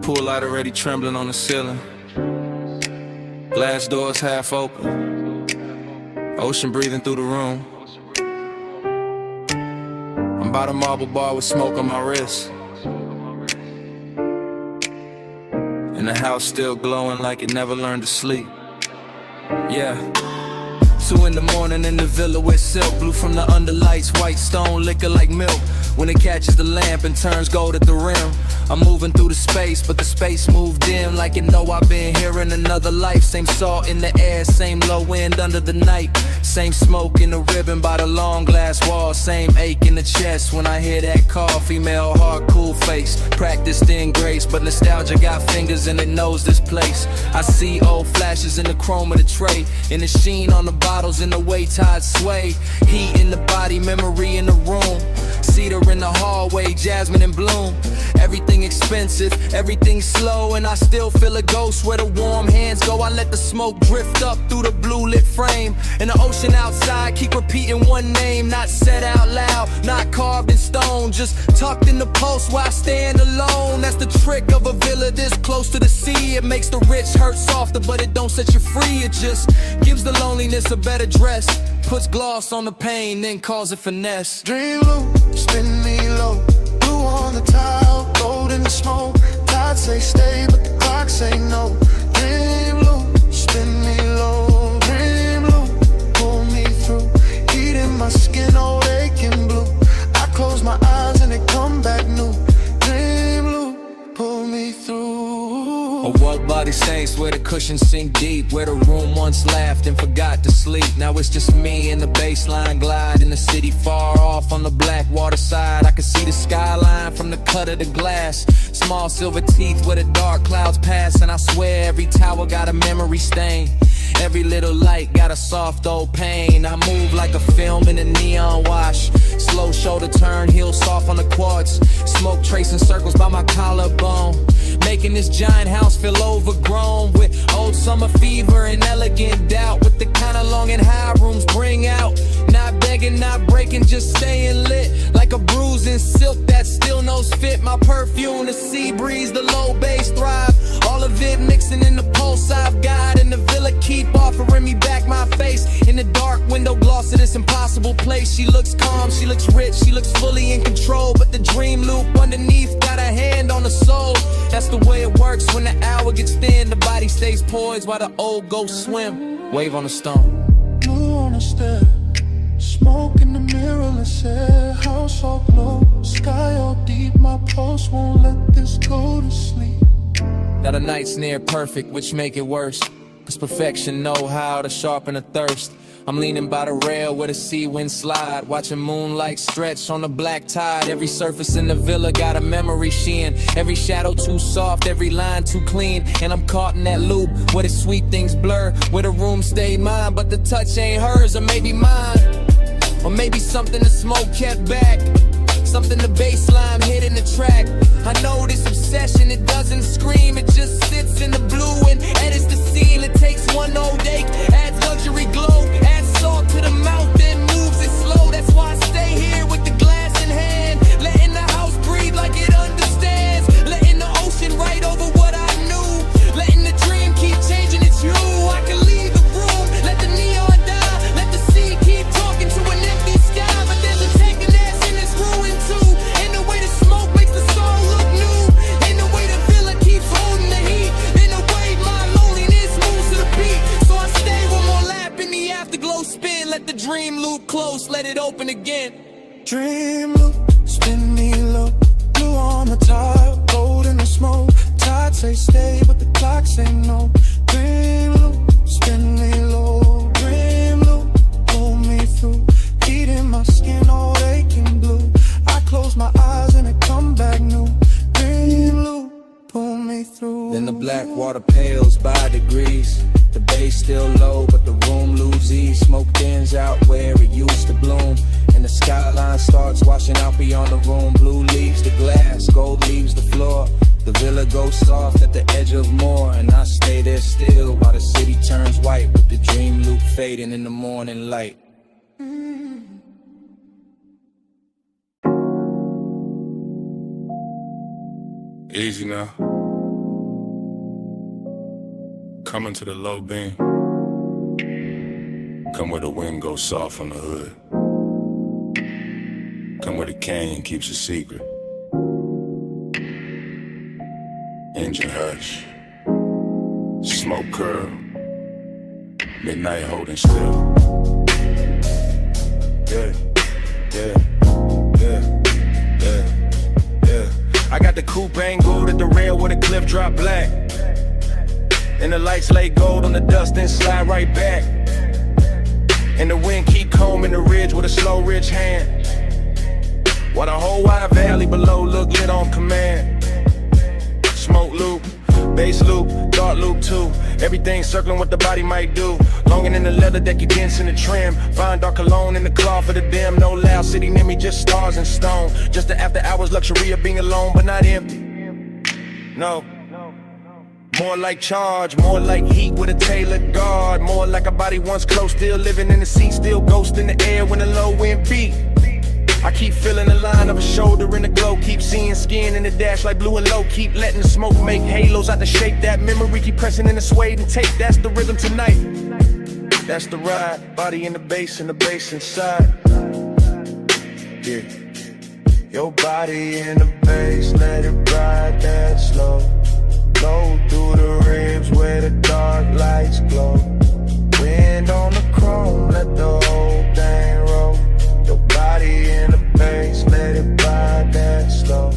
Pool light already trembling on the ceiling. Glass doors half open. Ocean breathing through the room. I'm by the marble bar with smoke on my wrist. And the house still glowing like it never learned to sleep. Yeah. 2 in the morning in the villa with silk, blue from the underlights, white stone liquor like milk. When it catches the lamp and turns gold at the rim, I'm moving through the space, but the space moved dim, like it know I've been here in another life. Same salt in the air, same low wind under the night, same smoke in the ribbon by the long glass wall, same ache in the chest when I hear that call. Female heart, cool face, practiced in grace, but nostalgia got fingers and it knows this place. I see old flashes in the chrome of the tray, in the sheen on the bottles, in the way tides sway. Heat in the body, memory in the room, cedar in the hallway, jasmine in bloom. Everything expensive, everything slow, and I still feel a ghost where the warm hands go. I let the smoke drift up through the blue lit frame, and the ocean outside keep repeating one name, not said out loud, not carved in stone, just tucked in the pulse where I stand alone. That's the trick of a villa this close to the sea. It makes the rich hurt softer, but it don't set you free. It just gives the loneliness a better dress, puts gloss on the pain, then calls it finesse. Dream low, spin me low, blue on the tile, gold in the smoke. Tide say stay, but the clock say no. Dream low, spin me low, dream low, pull me through. Heat in my skin, old aching blue. I close my eyes and it come back new. Dream low, pull me through. A what body saints where the cushions sink deep, where the room once laughed and forgot to sleep. Now it's just me and the baseline glide in the city far off on the black water side. I can see the skyline from the cut of the glass, small silver teeth where the dark clouds pass. And I swear every tower got a memory stain, every little light got a soft old pain. I move like a film in a neon wash, slow shoulder turn, heel soft on the quartz, smoke tracing circles by my collarbone, making this giant house feel overgrown with old summer fever and elegant doubt, with the kind of long and high rooms bring out. Not begging, not breaking, just staying lit, like a bruise in silk that still knows fit. My perfume, the sea breeze, the low bass thrive, all of it mixing in the pulse I've got. And the villa keep offering me back my face in the dark window gloss of this impossible place. She looks calm, she looks rich, she looks fully in control, but the dream loop underneath got a hand on the soul. That's the way it works when the hour gets thin, the body stays poised while the old ghosts swim. Wave on the stone. Blue on the step, smoke in the mirrorless air, house all glow, sky all deep. My pulse won't let this go to sleep. Now the night's near perfect, which make it worse, cause perfection know how to sharpen a thirst. I'm leaning by the rail where the sea wind slide, watching moonlight stretch on the black tide. Every surface in the villa got a memory sheen, every shadow too soft, every line too clean. And I'm caught in that loop where the sweet things blur, where the room stayed mine, but the touch ain't hers. Or maybe mine, or maybe something the smoke kept back, something the baseline hit in the track. I know this obsession, it doesn't scream, it just sits in the blue and edits the scene. It takes one old ache, adds luxury glow, adds salt to the mouth, then moves it slow. That's why I stay here with the glass in hand, letting the house breathe like it understands, letting the ocean write over what I knew, letting the dream keep changing its hue. I can leave the room, let the neon die, let the sea keep talking to an empty sky. But there's a taking ass in this ruin too, in the way the smoke makes the soul look new, in the way the villa keeps holding the heat, in the way my loneliness moves to the beat. So I stay one more lap in the afterglow spin, let the dream loop close, let it open again. Dream loop, spin me low, blue on the tile, gold in the smoke. Tide say stay, but the clock say no. Dream loop, spin me low, dream loop, pull me through. Heat in my skin, all aching blue. I close my eyes and it come back new. Dream loop, pull me through. Then the black water pales by degrees, the bass still low, but the room loses ease. Smoke thins out where it used to bloom, and the skyline starts washing out beyond the room. Blue leaves the glass, gold leaves the floor. The villa goes soft at the edge of more, and I stay there still while the city turns white, with the dream loop fading in the morning light. Easy now. Coming to the low beam. Come where the wind goes soft on the hood. Come where the canyon keeps a secret. Engine hush. Smoke curl. Midnight holding still. Yeah, yeah, yeah, yeah, yeah. I got the coupe angled at the rail where the cliff drop black. And the lights lay gold on the dust, then slide right back. And the wind keep combing the ridge with a slow rich hand. While the whole wide valley below look lit on command. Smoke loop, bass loop, dark loop too. Everything circling what the body might do. Longing in the leather that you dance in the trim. Fine dark cologne in the cloth for the dim. No loud city near me, just stars and stone. Just the after hours luxury of being alone but not empty. No. More like charge, more like heat with a tailored guard. More like a body once close, still living in the seat, still ghost in the air when the low wind beat. I keep feeling the line of a shoulder in the glow. Keep seeing skin in the dash like blue and low. Keep letting the smoke make halos out the shape. That memory keep pressing in the suede and tape. That's the rhythm tonight. That's the ride. Body in the bass and the bass inside. Yeah. Your body in the bass, let it ride that slow. Go through the ribs where the dark lights glow. Wind on the chrome, let the whole thing roll. Your body in the bass, let it ride that slow.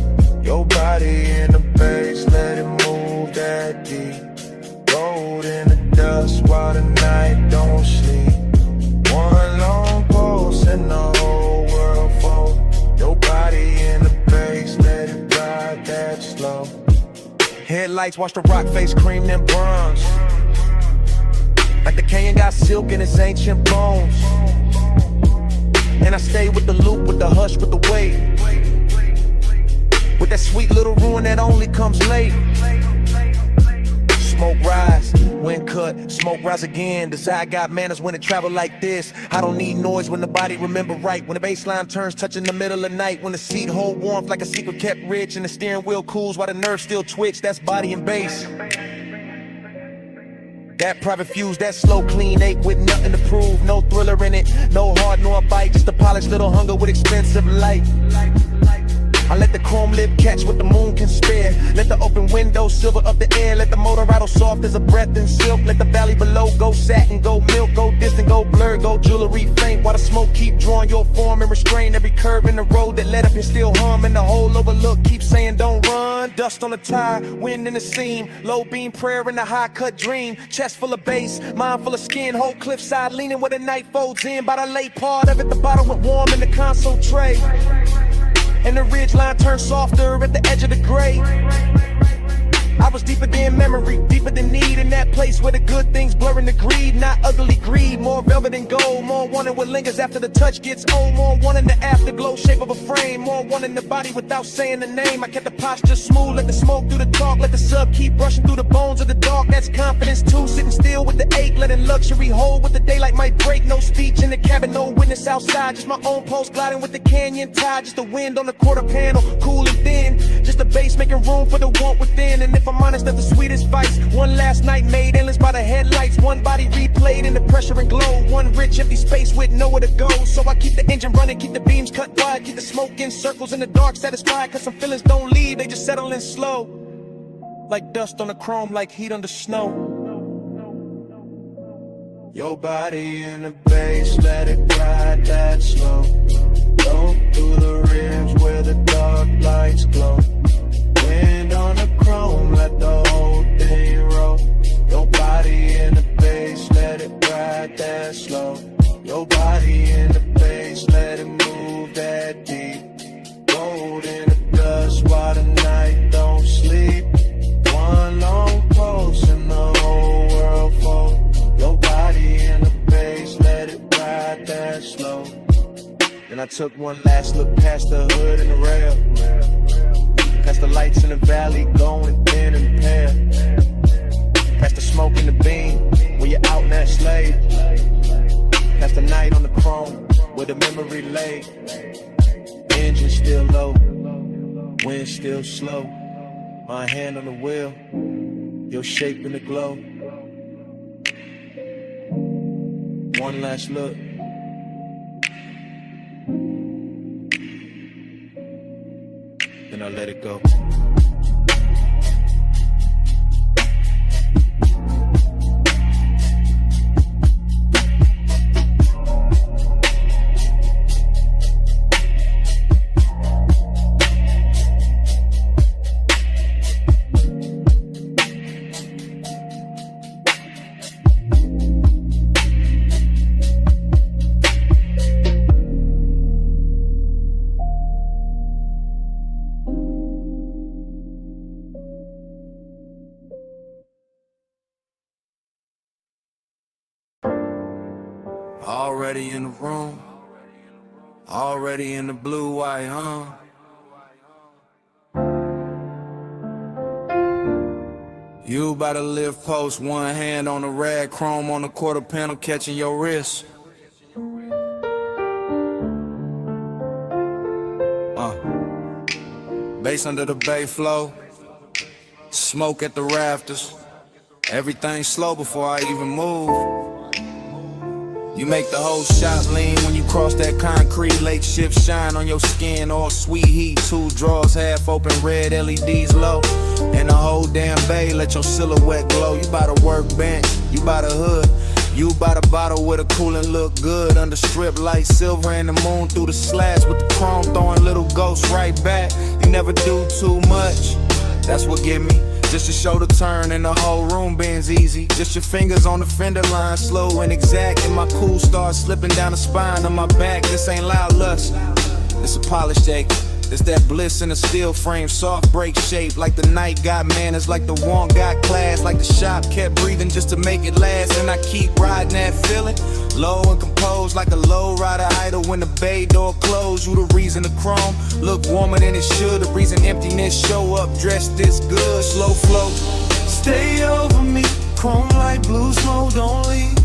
Your body in the bass, let it move that deep. Gold in the dust while the night don't sleep. One long pulse and the whole world fold. Your body in the bass, let it ride that slow. Headlights watch the rock face cream them bronze. Like the canyon got silk in its ancient bones. And I stay with the loop, with the hush, with the wave. With that sweet little ruin that only comes late. Smoke rise, wind cut, smoke rise again. Desire got manners when it travel like this. I don't need noise when the body remember right. When the bass line turns touching the middle of night. When the seat hold warmth like a secret kept rich. And the steering wheel cools while the nerves still twitch. That's body and bass. That private fuse, that slow clean ache with nothing to prove. No thriller in it, no hard nor bite. Just a polished little hunger with expensive light. I let the chrome lip catch what the moon can spare. Let the open window silver up the air. Let the motor rattle soft as a breath in silk. Let the valley below go satin, go milk, go distant, go blurred, go jewelry faint. While the smoke keep drawing your form and restrain every curve in the road that led up and still hum. And the whole overlook keep saying don't run. Dust on the tire, wind in the seam. Low beam prayer in the high cut dream. Chest full of bass, mind full of skin. Whole cliffside leaning where the night folds in. By the late part of it, the bottle went warm in the console tray. And the ridge line turned softer at the edge of the grave. I was deeper than memory, deeper than need. In that place where the good things blurring the greed. Not ugly greed, more velvet and gold. More wanting what lingers after the touch gets old. More wanting the afterglow shape of a frame. More wanting the body without saying the name. I kept the posture smooth, let the smoke do the talk. Let the sub keep brushing through the bones of the dark. That's confidence too, sitting still with the ache. Letting luxury hold with the daylight might break. No speech in the cabin, no witness outside. Just my own pulse gliding with the canyon tide. Just the wind on the quarter panel, cool and thin. Just the bass making room for the want within. And if I'm honest, that's the sweetest vice. One last night made endless by the headlights. One body replayed in the pressure and glow. One rich empty space with nowhere to go. So I keep the engine running, keep the beams cut wide. Keep the smoke in circles in the dark satisfied. Cause some feelings don't leave, they just settle in slow. Like dust on the chrome, like heat under snow. Your body in the bass, let it ride that slow. Go through the ribs where the dark lights glow. Wind on the chrome, let the whole thing roll. Your body in the bass, let it ride that slow. Your body in the bass, let it move that deep. Gold in the dust while the night don't sleep. One long pulse and the whole world fold. Your body in the bass, let it ride that slow. Then I took one last look past the hood and the rail. Past the lights in the valley going thin and pale. Past the smoke in the beam when you're out in that slave. Past the night on the chrome where the memory lay. Engine still low, wind still slow. My hand on the wheel, your shape in the glow. One last look. Then I let it go. Already in the room, already in the blue white, You about to live post, one hand on the rag, chrome on the quarter panel, catching your wrist. Bass under the bay flow, smoke at the rafters. Everything slow before I even move. You make the whole shot lean when you cross that concrete. Lake shift shine on your skin, all sweet heat. Two drawers half open, red LEDs low. And the whole damn bay let your silhouette glow. You by the workbench, you by the hood, you by the bottle with a coolin' look good. Under strip light, silver and the moon through the slats with the chrome throwing little ghosts right back. You never do too much, that's what get me. Just to show the turn and the whole room bends easy. Just your fingers on the fender line, slow and exact. And my cool starts slipping down the spine of my back. This ain't loud lust, it's a polished shake. It's that bliss in a steel frame, soft break shape. Like the night got manners, like the want got class. Like the shop kept breathing just to make it last. And I keep riding that feeling, low and composed. Like a low rider idle when the bay door closed. You the reason the chrome look warmer than it should. The reason emptiness show up dressed this good. Slow flow, Stay over me, chrome like blue smoke, don't leave.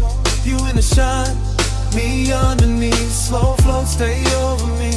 You in the shine, me underneath. Slow flow, stay over me.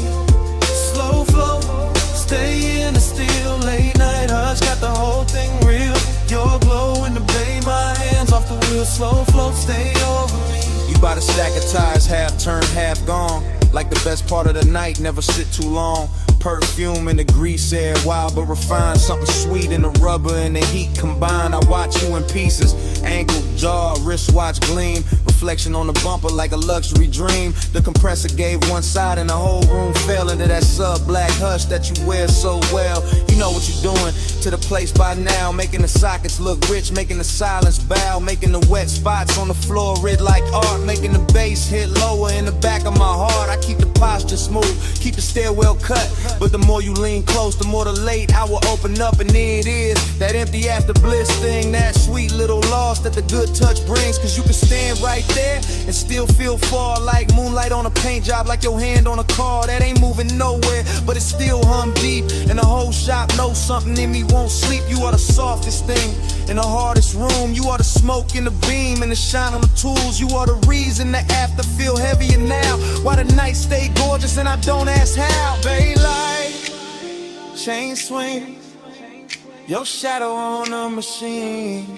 Slow flow, stay in the still. Late night hush, got the whole thing real. Your glow in the bay, my hands off the wheel. Slow flow, stay over me. you by the stack of tires, half turned, half gone. Like the best part of the night, never sit too long. Perfume in the grease air, wild but refined. Something sweet in the rubber and the heat combined. I watch you in pieces, ankle, jaw, wristwatch gleam. Reflection on the bumper like a luxury dream. The compressor gave one side and the whole room fell into that sub-black hush that you wear so well. You know what you're doing to the place by now. Making the sockets look rich, making the silence bow. Making the wet spots on the floor red like art. Making the bass hit lower in the back of my heart. I keep the posture smooth, keep the stairwell cut. But the more you lean close, the more the late I will open up. And there it is, that empty after bliss thing. That sweet little loss that the good touch brings. Cause you can stand right there and still feel far. Like moonlight on a paint job, like your hand on a car that ain't moving nowhere, but it still hum deep. And the whole shop knows something in me won't sleep. You are the softest thing in the hardest room. You are the smoke in the beam and the shine on the tools. You are the reason the after feel heavier now. Why the night stay gorgeous and I don't ask how. Baylight, chain swing, your shadow on a machine.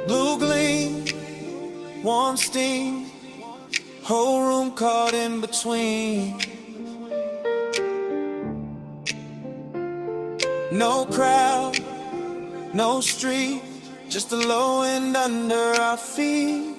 Blue gleam, warm steam, whole room caught in between. No crowd, no street, just the low end under our feet.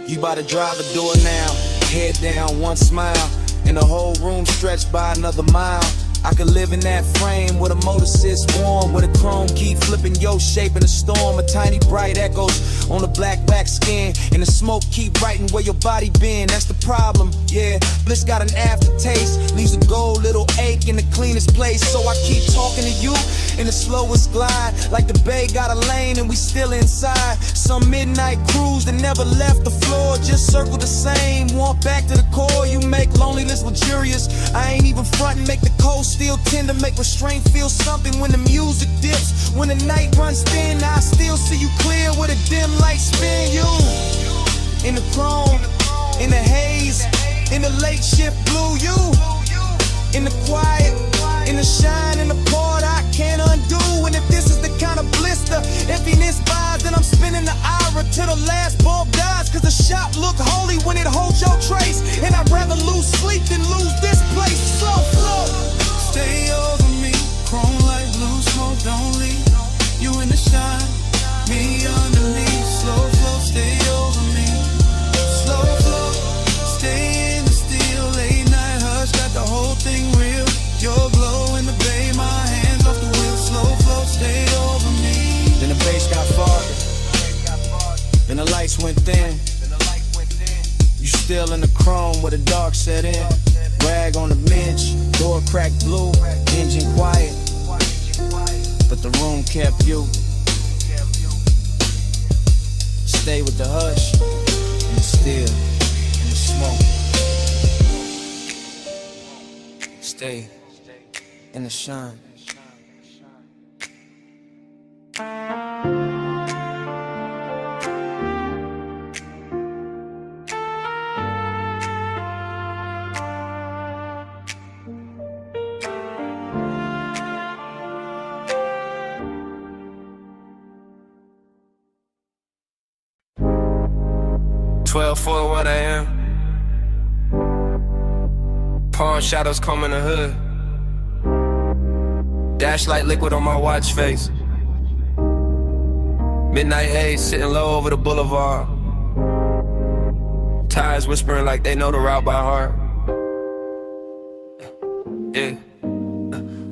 You bout to drive the door now, head down, one smile, and the whole room stretched by another mile. I could live in that frame where the motor sits warm, where the chrome keep flipping your shape in a storm. A tiny bright echoes on the black back skin, and the smoke keep writing where your body been. That's the problem, yeah. Bliss got an aftertaste, leaves a gold little ache in the cleanest place. So I keep talking to you in the slowest glide, like the bay got a lane and we still inside. Some midnight cruise that never left the floor, just circle the same. Want back to the core, you make loneliness luxurious. I ain't even frontin', make the cold still tender, make restraint feel something when the music dips. When the night runs thin, I still see you clear with a dim light spin. You in the chrome, in the haze, in the late shift blue. You in the quiet, in the shine, in the part I can't undo. And if this is the last bulb dies, cause the shop look holy when it holds your trace. And I'd rather lose sleep than lose this place. Slow flow, stay over me. Chrome like blue smoke, don't leave. You in the shine, me underneath. Slow flow, stay over me. Slow flow, stay in the steel. Late night hush, got the whole thing real. Your glow in the bay, my hands off the wheel. Slow flow, stay over me. Then the bass got farther, then the lights went thin. You still in the chrome where the dark set in. Rag on the bench, door cracked blue, engine quiet, but the room kept you. Stay with the hush, and the still, and the smoke. Stay in the shine. For what I am. Pawn shadows comb in the hood. Dash like liquid on my watch face. Midnight haze sitting low over the boulevard. Tires whispering like they know the route by heart. Yeah.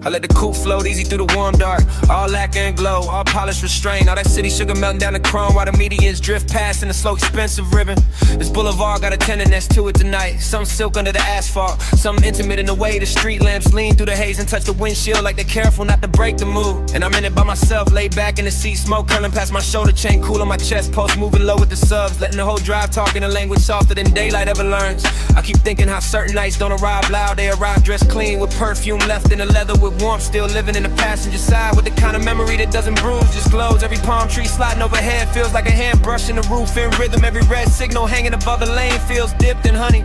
I let the coupe float easy through the warm dark. All lacquer and glow, all polished restraint. All that city sugar melting down the chrome while the medians drift past in the slow expensive ribbon. This boulevard got a tenderness to it tonight. Some silk under the asphalt, some intimate in the way the street lamps lean through the haze and touch the windshield like they're careful not to break the mood. And I'm in it by myself, laid back in the seat, smoke curling past my shoulder chain, cool on my chest post, moving low with the subs, letting the whole drive talk in a language softer than daylight ever learns. I keep thinking how certain nights don't arrive loud, they arrive dressed clean with perfume left in the leather with warmth, still living in the passenger side with the kind of memory that doesn't bruise, just glows. Every palm tree sliding overhead feels like a hand brushing the roof in rhythm. Every red signal hanging above the lane feels dipped in honey.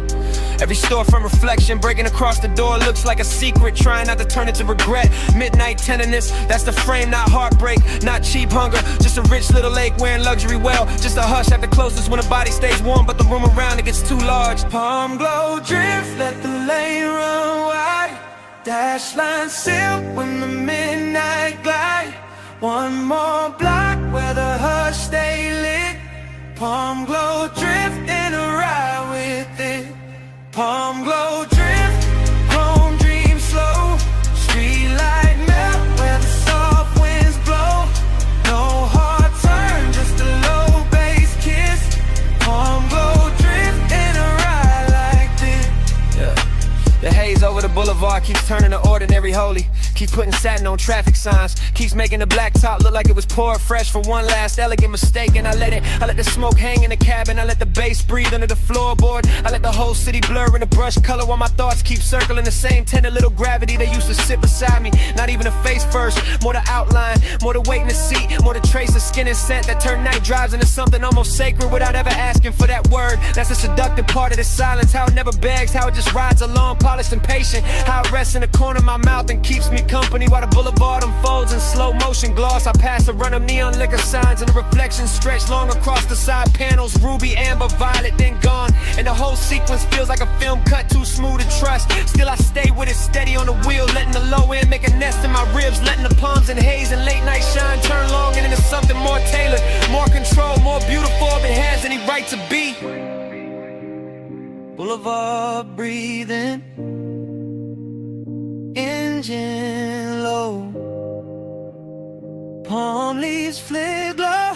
Every store from reflection breaking across the door looks like a secret, trying not to turn it to regret. Midnight tenderness, that's the frame, not heartbreak, not cheap hunger, just a rich little lake wearing luxury well, just a hush at the closest when the body stays warm but the room around it gets too large. Palm glow drift, let the lane run wide. Dash line silk when the midnight glide. One more block where the hush stay lit. Palm glow drift in a ride with it. Palm glow drift, chrome dream slow. Street light melt where the soft winds blow. No hard turn, just a low bass kiss. Palm glow drift in a ride like this. Yeah. The haze over the boulevard keeps turning to ordinary holy. Keeps putting satin on traffic signs. Keeps making the black top look like it was poured fresh for one last elegant mistake. And I let the smoke hang in the cabin. I let the bass breathe under the floorboard. I let the whole city blur in the brush color while my thoughts keep circling the same tender little gravity they used to sit beside me. Not even a face first, more the outline, more the weight in the seat, more the trace of skin and scent that turn night drives into something almost sacred without ever asking for that word. That's the seductive part of the silence, how it never begs, how it just rides along, polished and patient. How it rests in the corner of my mouth and keeps me company while the boulevard unfolds in slow motion gloss. I pass a run of neon liquor signs and the reflections stretch long across the side panels. Ruby, amber, violet, then gone. And the whole sequence feels like a film cut too smooth to trust. Still I stay with it steady on the wheel, letting the low end make a nest in my ribs, letting the palms and haze and late night shine turn long and into something more tailored, more controlled, more beautiful than it has any right to be. Boulevard breathing, engine low. Palm leaves flick glow,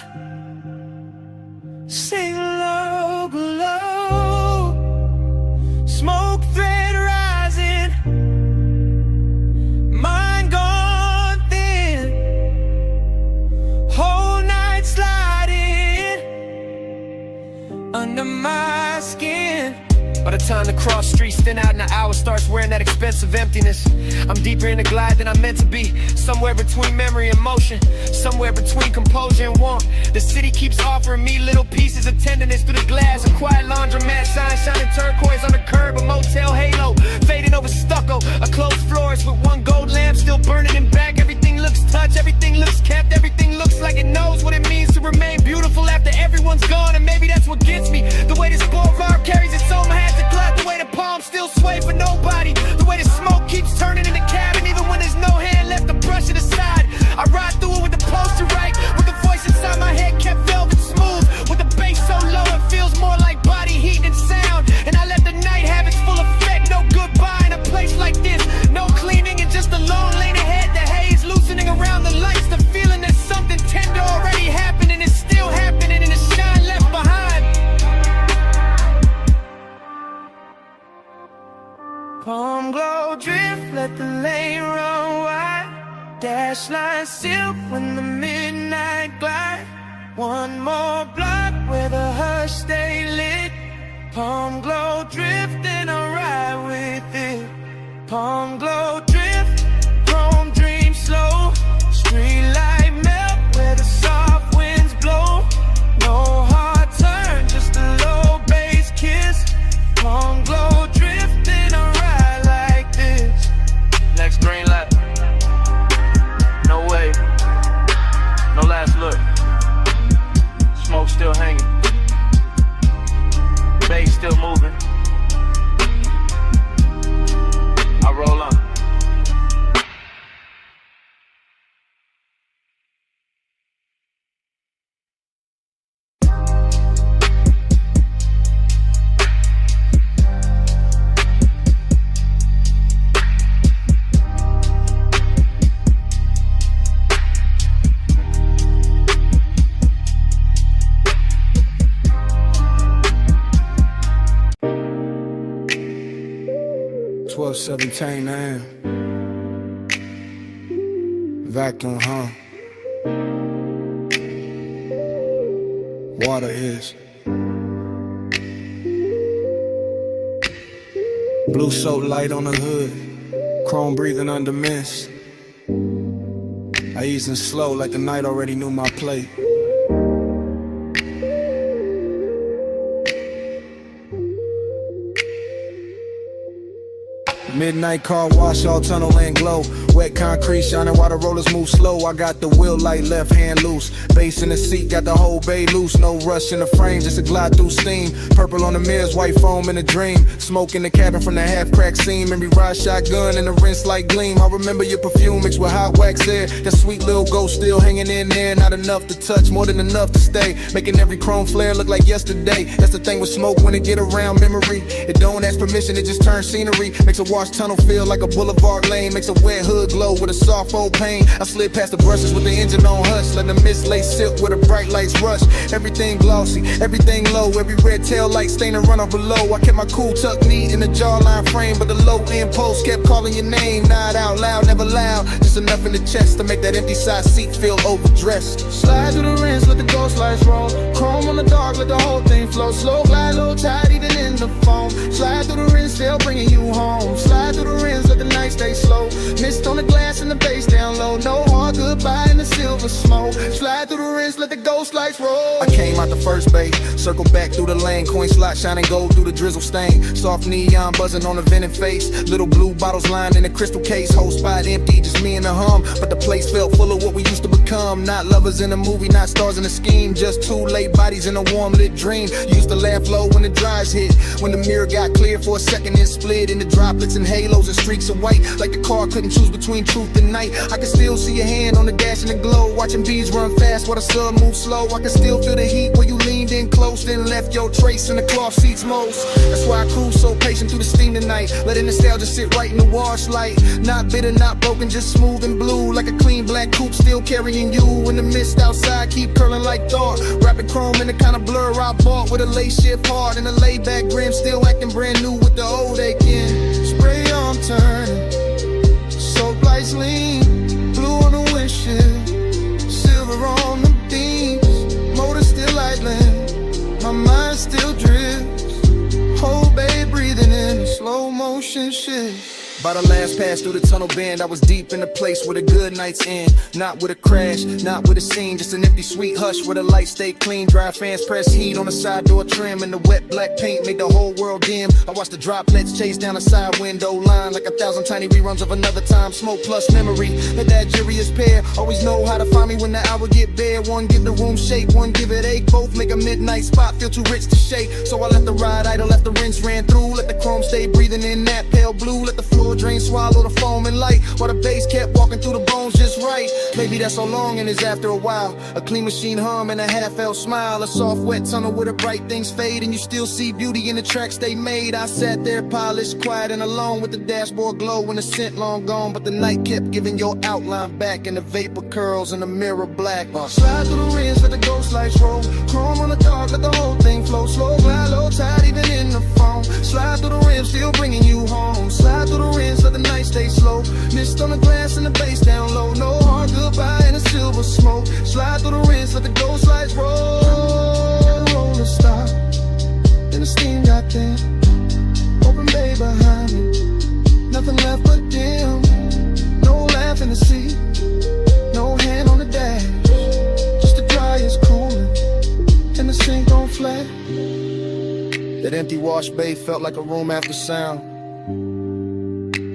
sing low glow. Smoke thread rising, mind gone thin. Whole night sliding under my skin. By the time the cross streets thin out and the hour starts wearing that expensive emptiness, I'm deeper in the glide than I'm meant to be. Somewhere between memory and motion, somewhere between composure and warmth. The city keeps offering me little pieces of tenderness through the glass. A quiet laundromat sign shining turquoise on the curb. A motel halo fading over stucco. A closed florist with one gold lamp still burning in back. Everything looks touched, everything looks kept, everything looks like it knows what it means to remain beautiful after everyone's gone. Palm glow drift, let the lane run wide. Dash line silk when the midnight glide. One more block where the hush stay lit. Palm glow drift and I ride with it. Palm glow drift, chrome dream slow. Street light melt where the soft winds blow. No hard turn, just a low bass kiss. Palm glow drift and I ride like this. Next green light. No way. No last look. Smoke still hanging. Bass still moving. I roll on. $12:17 a.m. Vacuum, huh? Water is blue soap light on the hood, chrome breathing under mist. I easing slow like the night already knew my plate. Midnight car wash, all tunnel and glow. Wet concrete shining while the rollers move slow. I got the wheel light, left hand loose. Bass in the seat, got the whole bay loose. No rush in the frame, just a glide through steam. Purple on the mirrors, white foam in a dream. Smoke in the cabin from the half-cracked seam. Memory ride shotgun and the rinse like gleam. I remember your perfume mixed with hot wax air. That sweet little ghost still hanging in there. Not enough to touch, more than enough to stay. Making every chrome flare look like yesterday. That's the thing with smoke when it get around memory. It don't ask permission, it just turns scenery. Makes a wash tunnel feel like a boulevard lane. Makes a wet hood glow with a soft old pain. I slid past the brushes with the engine on hush. Let the mist lay silk where the bright lights rush. Everything glossy, everything low. Every red tail light stain and run off below. I kept my cool tucked neat in the jawline frame, but the low end post kept calling your name. Not out loud, never loud. Just enough in the chest to make that empty side seat feel overdressed. Slide through the rinse, let the ghost lights roll. Chrome on the dark, let the whole thing flow. Slow glide, low tide, even in the foam. Slide through the rinse, still bringing you home. Slide through the rinse, let the night stay slow. Mist on the glass and the bass down low. No hard goodbye in the silver smoke. Slide through the rinse, let the ghost lights roll. I came out the first base, circle back through the lane. Coin slot shining gold through the drizzle stain. Soft neon buzzing on the vented face. Little blue bottles lined in a crystal case. Whole spot empty, just me and the hum. But the place felt full of what we used to become. Not lovers in a movie, not stars in a scheme. Just two late bodies in a warm lit dream. Used to laugh low when the dries hit. When the mirror got clear for a second and split into droplets and halos and streaks of white. Like the car couldn't choose between truth and night. I can still see your hand on the dash and the glow. Watching bees run fast while the sun moves slow. I can still feel the heat where you leaned in close. Then left your trace in the cloth seats most. That's why I cruise so patient through the steam tonight. Letting nostalgia sit right in the wash light. Not bitter, not broken, just smooth and blue. Like a clean black coupe still carrying you. In the mist outside keep curling like thought. Wrapping chrome in the kind of blur I bought. With a lace shift hard and a laid back grim. Still acting brand new with the old aching. Spray on turning, soap lights lean. Blue on the windshield, silver on the beams. Motor still idling, my mind still drifts. Whole bay breathing in a slow motion shift. By the last pass through the tunnel bend, I was deep in the place where the good nights end. Not with a crash, not with a scene, just an empty sweet hush where the lights stay clean. Dry fans press heat on the side door trim, and the wet black paint made the whole world dim. I watched the droplets chase down the side window line like 1,000 tiny reruns of another time. Smoke plus memory, that jury's pair. Always know how to find me when the hour get bare. One give the room shape, one give it ache. Both make a midnight spot feel too rich to shake. So I left the ride idle, left the rinse ran through. Let the chrome stay breathing in that pale blue. Let the floor drain, swallow the foam and light. While the bass kept walking through the bones, just just right. Maybe that's so long and it's after a while. A clean machine hum and a half-felt smile. A soft wet tunnel where the bright things fade and you still see beauty in the tracks they made. I sat there polished, quiet and alone with the dashboard glow and the scent long gone. But the night kept giving your outline back and the vapor curls and the mirror black. Slide through the rims, let the ghost lights roll. Chrome on the dark, let the whole thing flow. Slow, glide, low tide, even in the phone. Slide through the rims, still bringing you home. Slide through the rims, let the night stay slow. Mist on the glass and the bass down low. No hard goodbye and a silver smoke. Slide through the rims, let the ghost lights roll. Roll and stop. Then the steam got thin. Open bay behind me. Nothing left but dim. No laugh in the seat. No hand on the dash. Just the dryer's cooling. And the sink on flat. That empty wash bay felt like a room after sound.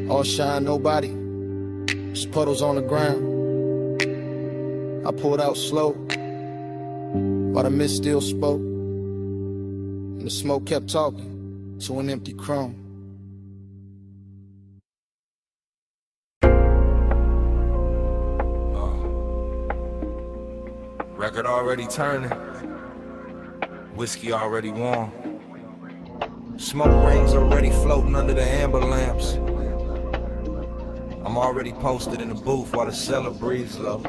All shine, nobody. Just puddles on the ground. I pulled out slow, while the mist still spoke, and the smoke kept talking to an empty chrome. Record already turning, whiskey already warm, smoke rings already floating under the amber lamps. I'm already posted in the booth while the cellar breathes low.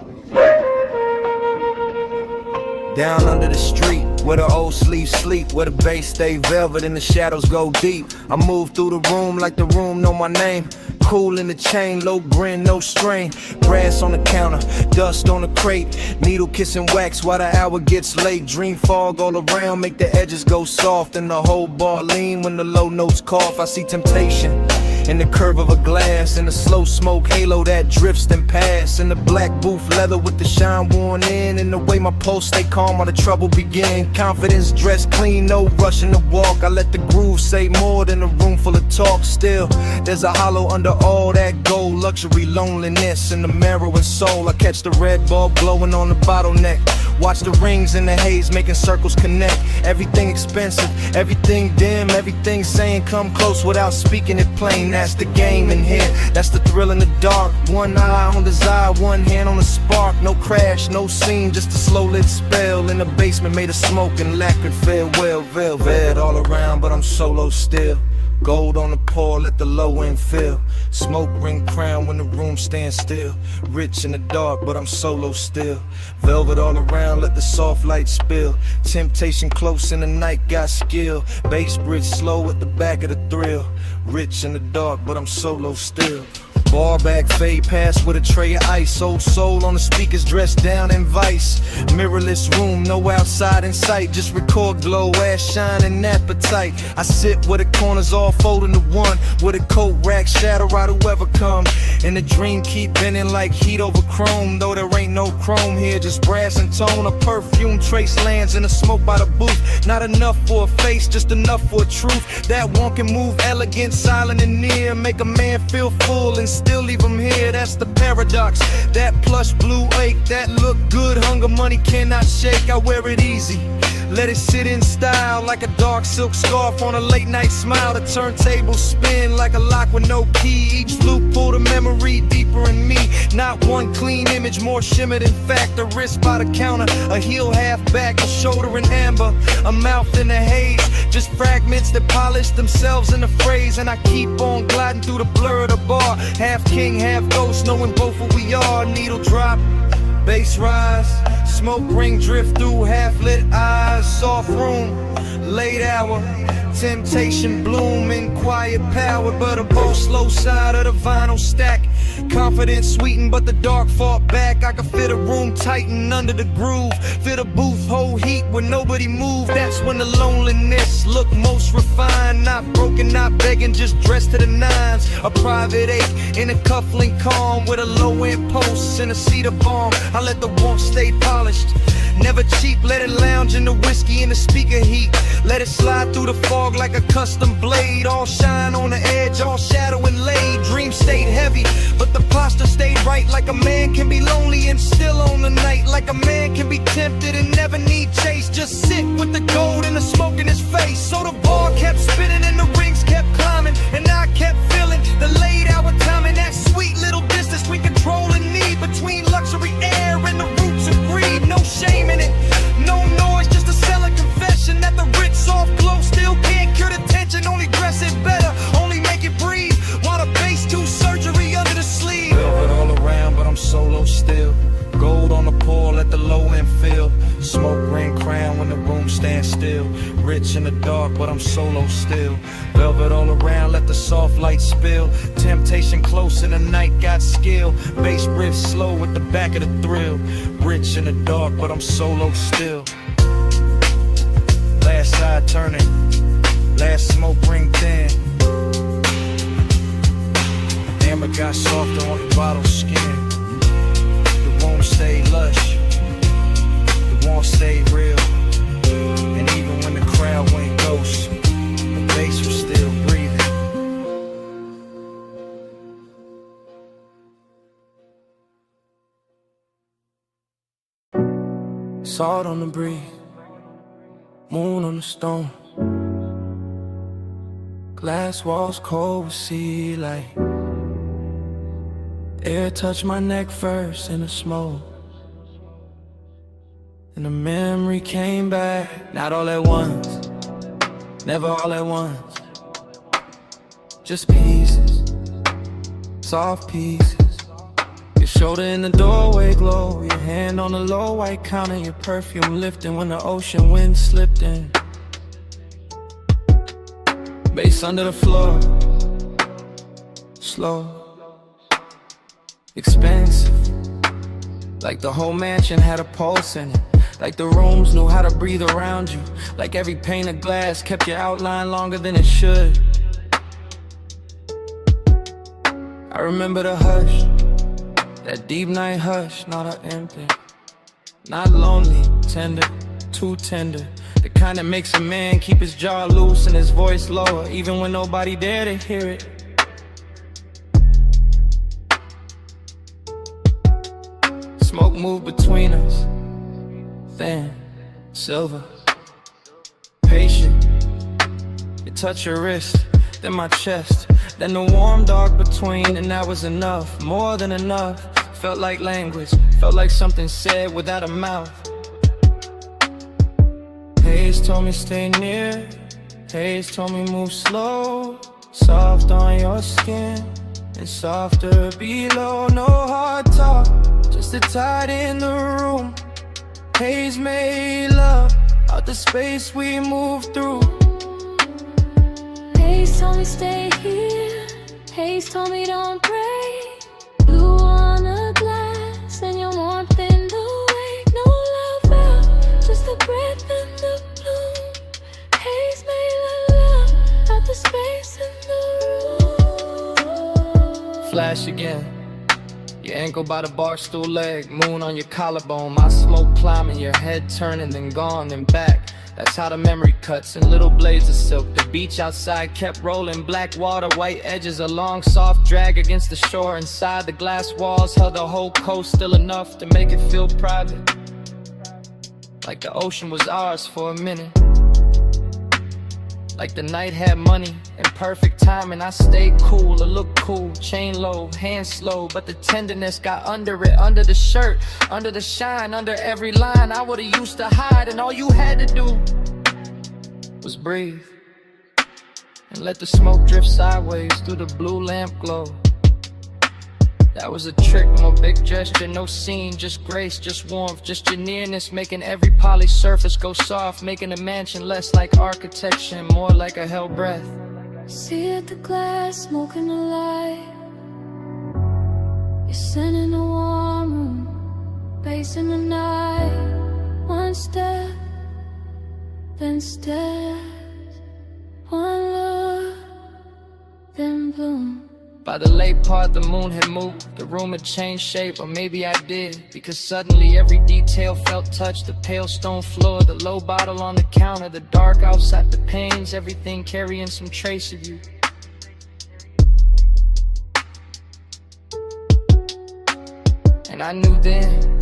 Down under the street, where the old sleeves sleep, where the bass stay velvet and the shadows go deep. I move through the room like the room know my name. Cool in the chain, low grin, no strain. Brass on the counter, dust on the crate. Needle kissing wax while the hour gets late. Dream fog all around, make the edges go soft. And the whole bar lean when the low notes cough. I see temptation in the curve of a glass, in the slow smoke halo that drifts then pass, in the black booth leather with the shine worn in, and the way my pulse stay calm while the trouble begin. Confidence dressed clean, no rushing to walk. I let the groove say more than a room full of talk. Still, there's a hollow under all that gold. Luxury, loneliness, and the marrow and soul. I catch the red bulb glowing on the bottleneck. Watch the rings in the haze making circles connect. Everything expensive, everything dim, everything saying come close without speaking it plain. That's the game in here, that's the thrill in the dark. One eye on desire, one hand on the spark. No crash, no scene, just a slow lit spell. In the basement made of smoke and lacquered farewell. Velvet all around, but I'm solo still. Gold on the pour, let the low end fill. Smoke ring crown when the room stands still. Rich in the dark, but I'm solo still. Velvet all around, let the soft light spill. Temptation close in the night, got skill. Bass bridge slow at the back of the thrill. Rich in the dark, but I'm solo still. Bar back, fade past with a tray of ice. Old soul on the speakers, dressed down in vice. Mirrorless room, no outside in sight. Just record glow, ass shine and appetite. I sit where the corners all fold into one, with a coat rack, shadow out whoever come. And the dream keep bending like heat over chrome. Though there ain't no chrome here, just brass and tone. A perfume trace lands in the smoke by the booth. Not enough for a face, just enough for a truth. That one can move elegant, silent and near. Make a man feel full and still leave him here. That's the paradox. That plush blue ache, that look good, hunger money cannot shake. I wear it easy, let it sit in style, like a dark silk scarf on a late night smile. The turntable spin like a lock with no key. Each loop pull the memory deeper in me. Not one clean image, more shimmer than fact. A wrist by the counter, a heel half back, a shoulder in amber, a mouth in the haze. Just fragments that polish themselves in the phrase. And I keep on gliding through the blur of the bar. Half king, half ghost, knowing both what we are. Needle drop, bass rise, smoke ring drift through half-lit eyes. Soft room, late hour, temptation bloom in quiet power. But a bow slow side of the vinyl stack. Confidence sweetened, but the dark fought back. I could fit a room tighten under the groove. Fit a booth, hold heat when nobody moved. That's when the loneliness look most refined. Not broken, not begging, just dressed to the nines. A private ache in a cufflink calm, with a low-end post and a cedar bomb. I let the warmth stay polished, never cheap. Let it lounge in the whiskey and the speaker heat. Let it slide through the fog like a custom blade. All shine on the edge, all shadow and laid. Dream stayed heavy, but the posture stayed right. Like a man can be lonely and still on the night. Like a man can be tempted and never need chase. Just sit with the gold and the smoke in his face. So the ball kept spinning and the rings kept climbing, and I kept feeling the late hour time and that sweet little distance we control and need between let the low end fill. Smoke ring crown when the room stands still. Rich in the dark, but I'm solo still. Velvet all around, let the soft light spill. Temptation close in the night, got skill. Bass riff slow with the back of the thrill. Rich in the dark, but I'm solo still. Last side turning, last smoke ring thin. Amber got softer on the bottle skin. The room stayed lush, the warmth stayed real. And even when the crowd went ghost, the bass was still breathing. Salt on the breeze, moon on the stone. Glass walls cold with sea light. Air touched my neck first in the smoke, and the memory came back. Not all at once, never all at once. Just pieces, soft pieces. Your shoulder in the doorway glow, your hand on the low white counter, your perfume lifting when the ocean wind slipped in. Bass under the floor, slow, expensive. Like the whole mansion had a pulse in it. Like the rooms knew how to breathe around you. Like every pane of glass kept your outline longer than it should. I remember the hush, that deep night hush, not an empty. Not lonely, tender, too tender. The kind that makes a man keep his jaw loose and his voice lower, even when nobody there to hear it. Smoke moved between us, thin, silver, patient. It touched your wrist, then my chest, then the warm dark between, and that was enough, more than enough. Felt like language, felt like something said without a mouth. Haze told me stay near, Haze told me move slow. Soft on your skin, and softer below. No hard talk, just a tide in the room. Haze made love out the space we moved through. Haze told me stay here. Haze told me don't break. Blue on a glass and your warmth in the wake. No love out, just the breath and the bloom. Haze made love out the space in the room. Flash again, your ankle by the bar stool leg, moon on your collarbone, my smoke climbing, your head turning, then gone, then back. That's how the memory cuts in little blades of silk. The beach outside kept rolling, black water, white edges, a long soft drag against the shore. Inside the glass walls held the whole coast, still enough to make it feel private, like the ocean was ours for a minute. Like the night had money and perfect timing. I stayed cool, or looked cool, chain low, hand slow, but the tenderness got under it, under the shirt, under the shine, under every line. I would've used to hide, and all you had to do was breathe and let the smoke drift sideways through the blue lamp glow. That was a trick, no big gesture, no scene, just grace, just warmth, just your nearness, making every polished surface go soft, making a mansion less like architecture and more like a hell breath. See at the glass, smoking the light. You're sitting in a warm room, bass in the night. One step, then steps. One look, then bloom. By the late part, the moon had moved, the room had changed shape, or maybe I did, because suddenly every detail felt touched. The pale stone floor, the low bottle on the counter, the dark outside the panes, everything carrying some trace of you. And I knew then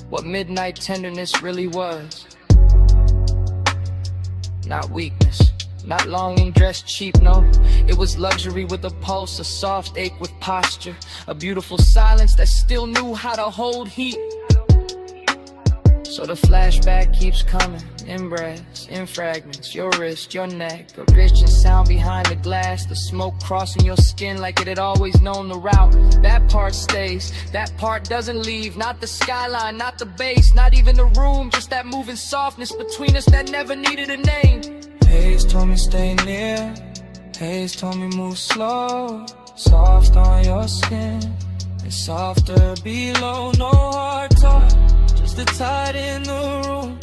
what midnight tenderness really was. Not weakness, not longing dressed cheap, no. It was luxury with a pulse, a soft ache with posture, a beautiful silence that still knew how to hold heat. So So the flashback keeps coming, in breaths, in fragments. Your wrist, your neck, a rich and sound behind the glass. The smoke crossing your skin like it had always known the route. That part stays, that part doesn't leave. Not the skyline, not the bass, not even the room. Just that moving softness between us that never needed a name. Haze told me stay near, Haze told me move slow. Soft on your skin, and softer below. No hard talk, just the tide in the room.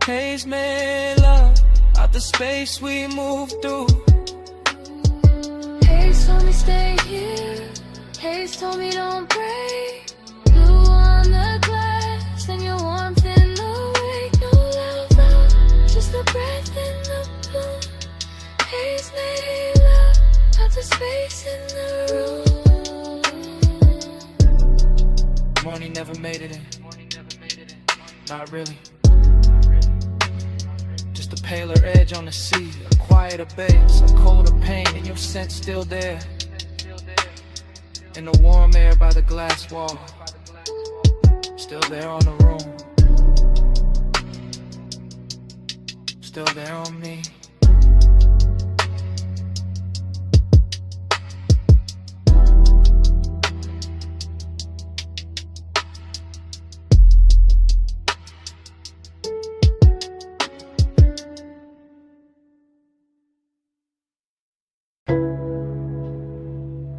Haze made love out the space we move through. Haze told me stay here, Haze told me don't break. Blue on the glass and your warmth in the wake. No loud love, just the breath in the bloom. Haze made love out the space in the room. Morning never made it in, not really. Just a paler edge on the sea, a quieter bass, a colder pain, and your scent still there. In the warm air by the glass wall, still there on the room, still there on me.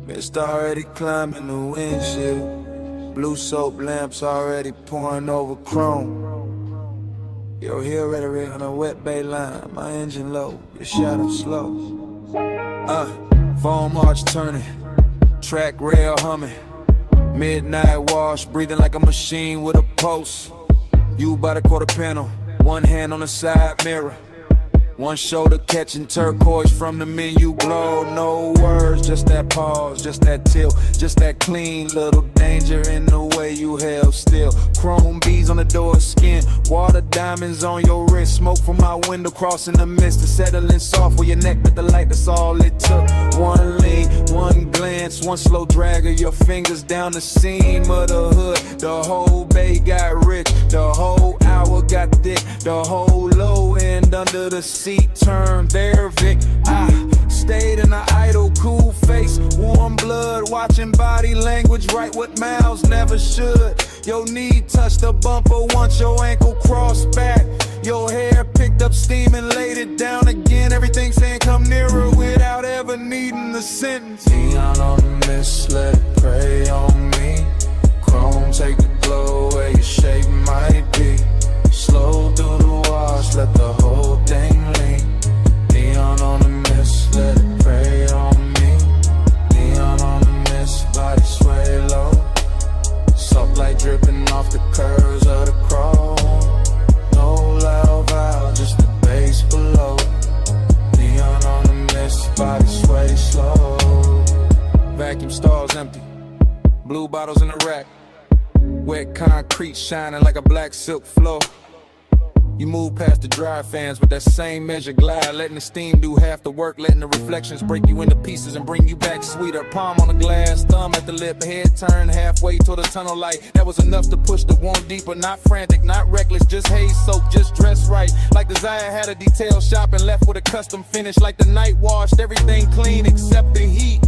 Mist already climbing the windshield. Blue soap lamps already pouring over chrome. Your heel rhetoric on a wet bay line. My engine low, your shadow slow. Foam arch turning, track rail humming. Midnight wash, breathing like a machine with a pulse. You by the quarter panel, one hand on the side mirror. One shoulder catching turquoise from the menu glow. No words, just that pause, just that tilt, just that clean little danger in the way you held still. Chrome beads on the door skin, water diamonds on your wrist. Smoke from my window crossing the mist to settling soft where your neck with the light, that's all it took. One lean, one glance, one slow drag of your fingers down the seam of the hood. The whole bay got rich, the whole hour got thick, the whole low end under the seat turned there, Vic. I stayed in an idle, cool face, warm blood, watching body language, write what mouths never should. Your knee touched the bumper once your ankle crossed back. Your hair picked up steam and laid it down again. Everything saying come nearer without ever needing the sentence. Neon on the mist, let it prey on me. Chrome, take the glow where your shape might be. Slow through the wash, let the whole thing lean. Neon on the mist, let it prey on me. Neon on the mist, body sway low. Soft light dripping off the curves of the chrome. No loud valve, just the bass below. Neon on the mist, body sway slow. Vacuum stalls empty, blue bottles in the rack. Wet concrete shining like a black silk floor. You move past the dry fans with that same measure glide, letting the steam do half the work, letting the reflections break you into pieces and bring you back sweeter. Palm on the glass, thumb at the lip, head turned halfway toward the tunnel light. That was enough to push the wound deeper, not frantic, not reckless, just haze soaked, just dressed right. Like Desire had a detail shop and left with a custom finish. Like the night washed everything clean except the heat.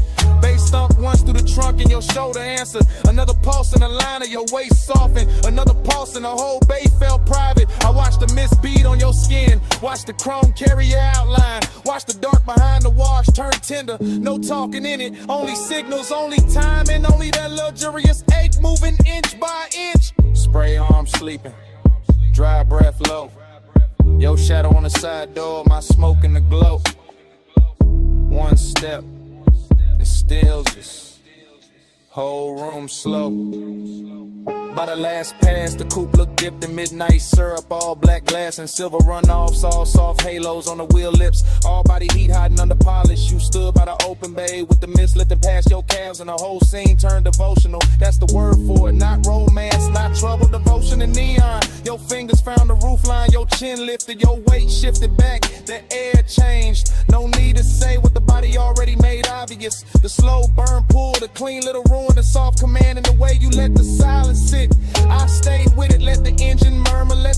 Bass thump once through the trunk and your shoulder answered. Another pulse in the line of your waist softened. Another pulse and the whole bay felt private. I watched the mist bead on your skin. Watch the chrome carry your outline. Watch the dark behind the wash turn tender. No talking in it. Only signals, only time, and only that luxurious ache moving inch by inch. Spray arm sleeping. Dry breath low. Your shadow on the side door. My smoke in the glow. One step. It stills us, whole room slow. By the last pass, the coupe looked dipped in midnight syrup. All black glass and silver runoffs, all soft halos on the wheel lips. All body heat hiding under polish. You stood by the open bay with the mist lifting past your calves, and the whole scene turned devotional. That's the word for it, not romance, not trouble, devotion and neon. Your fingers found the roof line, your chin lifted, your weight shifted back. The air changed, no need to say what the body already made obvious. The slow burn pull, the clean little ruin, the soft command, and the way you let the silence sit. I stayed with it, let the engine murmur, let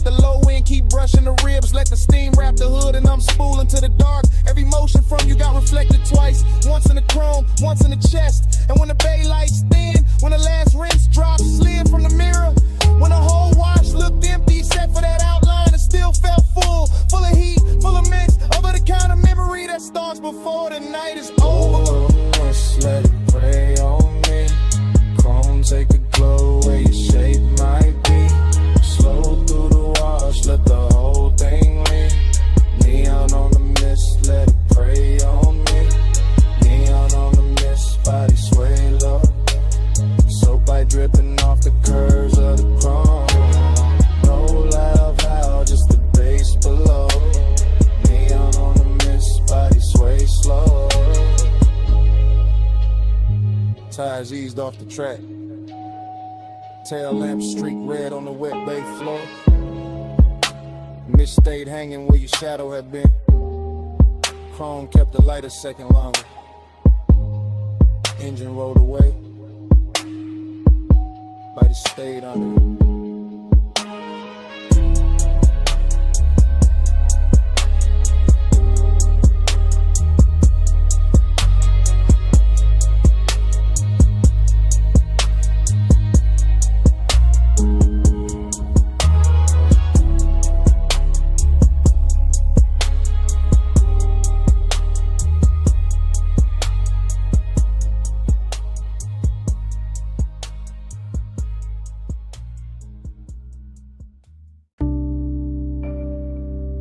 Tires eased off the track. Tail lamp streak red on the wet bay floor. Mist stayed hanging where your shadow had been. Chrome kept the light a second longer. Engine rolled away. Light stayed under.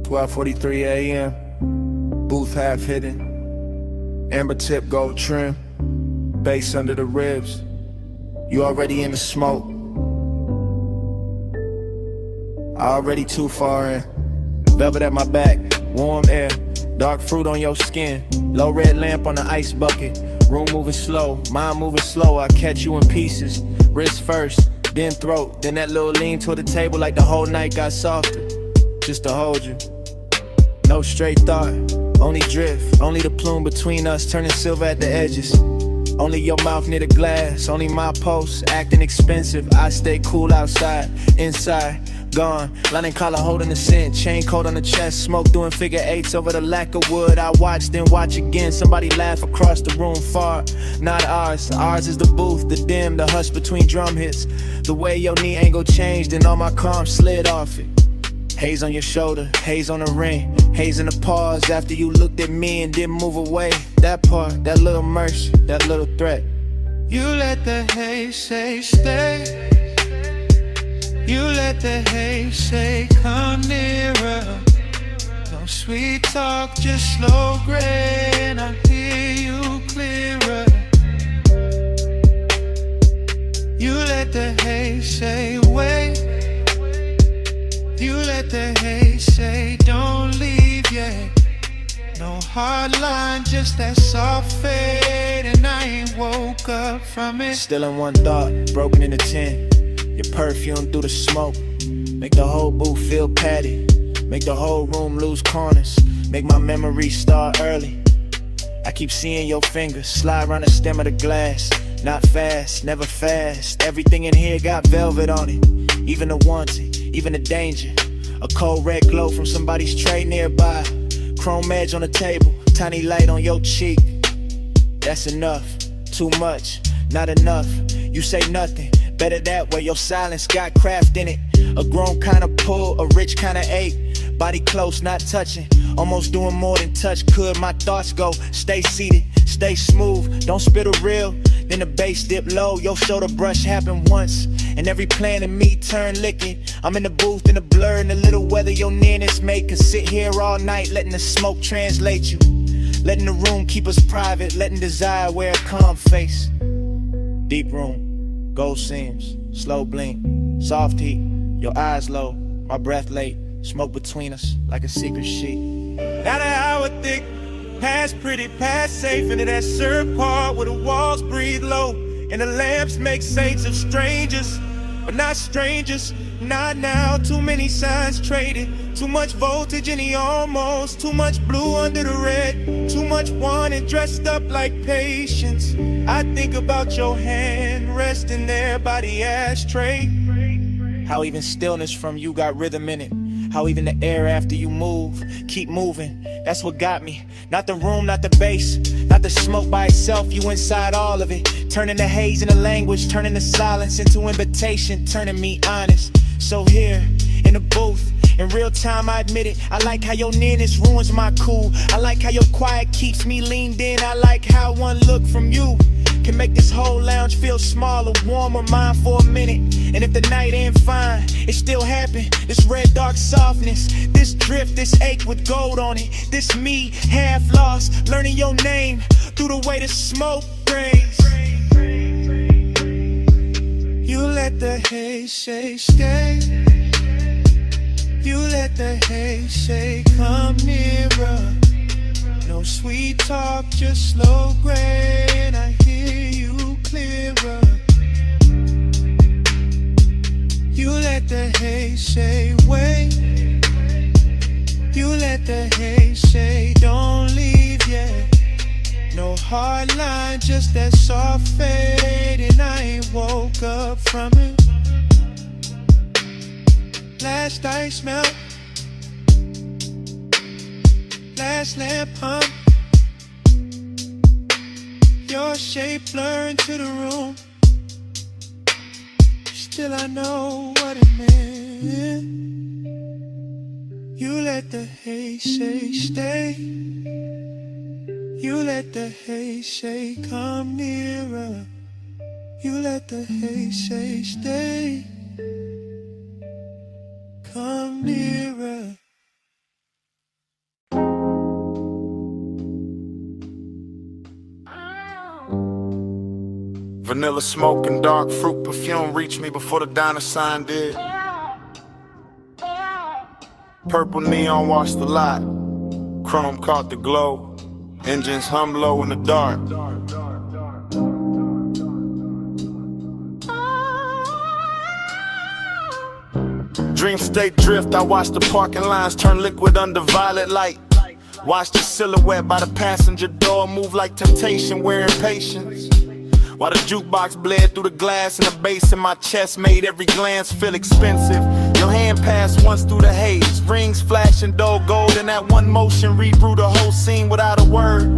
12:43 a.m. Booth half hidden. Amber tip gold trim. Bass under the ribs. You already in the smoke. I already too far in. Velvet at my back. Warm air. Dark fruit on your skin. Low red lamp on the ice bucket. Room moving slow. Mind moving slow. I catch you in pieces. Wrist first. Then throat. Then that little lean toward the table like the whole night got softer. Just to hold you. No straight thought, only drift. Only the plume between us turning silver at the edges. Only your mouth near the glass. Only my pulse acting expensive. I stay cool outside, inside, gone. Line collar holding the scent. Chain coat on the chest. Smoke doing figure eights over the lack of wood. I watch, then watch again. Somebody laugh across the room far. Not ours. Ours is the booth, the dim, the hush between drum hits. The way your knee angle changed and all my calm slid off it. Haze on your shoulder, haze on the ring. Haze in the pause after you looked at me and didn't move away. That part, that little mercy, that little threat. You let the haze say stay. You let the haze say come nearer. No sweet talk, just slow grain. I hear you clearer. You let the haze say wait. You let the haze say don't leave yet. No hard line, just that soft fade. And I ain't woke up from it. Still in one thought, broken into 10. Your perfume through the smoke. Make the whole booth feel padded. Make the whole room lose corners. Make my memory start early. I keep seeing your fingers slide around the stem of the glass. Not fast, never fast. Everything in here got velvet on it. Even the wanted, even the danger. A cold red glow from somebody's tray nearby. Chrome edge on the table, tiny light on your cheek. That's enough, too much, not enough. You say nothing, better that way. Your silence got craft in it. A grown kind of pull, a rich kind of ache. Body close, not touching. Almost doing more than touch could. My thoughts go, stay seated, stay smooth. Don't spit a reel, then the bass dip low. Your shoulder brush happened once, and every plan in me turned liquid. I'm in the booth in the blur, and the little weather your nearness make us sit here all night, letting the smoke translate you. Letting the room keep us private, letting desire wear a calm face. Deep room, gold seams, slow blink, soft heat, your eyes low, my breath late. Smoke between us like a secret sheet. Not an hour thick, past pretty, past safe. Into that syrup part where the walls breathe low. And the lamps make saints of strangers, but not strangers. Not now, too many signs traded. Too much voltage in the almost. Too much blue under the red. Too much wanted dressed up like patience. I think about your hand resting there by the ashtray. How even stillness from you got rhythm in it. How even the air after you move, keep moving. That's what got me. Not the room, not the bass, not the smoke by itself. You inside all of it. Turning the haze into language, turning the silence into invitation, turning me honest. So here, in the booth, in real time I admit it. I like how your nearness ruins my cool. I like how your quiet keeps me leaned in. I like how one look from you can make this whole lounge feel smaller, warmer, mine for a minute. And if the night ain't fine, it still happened. This red dark softness, this drift, this ache with gold on it. This me, half lost, learning your name through the way the smoke rains. You let the haze say stay. You let the haze say come nearer. No sweet talk, just slow grain. I hear you clear. let the hate say wait. You let the hate say don't leave yet. No hard line, just that soft fade, and I ain't woke up from it. Last ice melt, last lamp hum. Your shape blur into the room. Still I know what it meant. You let the hate say stay. You let the hate say come nearer. You let the hate say stay. Come nearer. Vanilla smoke and dark fruit perfume reached me before the diner sign did. Purple neon washed the lot. Chrome caught the glow. Engines hum low in the dark. Dream state drift, I watched the parking lines turn liquid under violet light. Watched the silhouette by the passenger door move like temptation, wearing patience. While the jukebox bled through the glass and the bass in my chest made every glance feel expensive. Your hand passed once through the haze, rings flashing dull gold, and that one motion rebrew the whole scene without a word.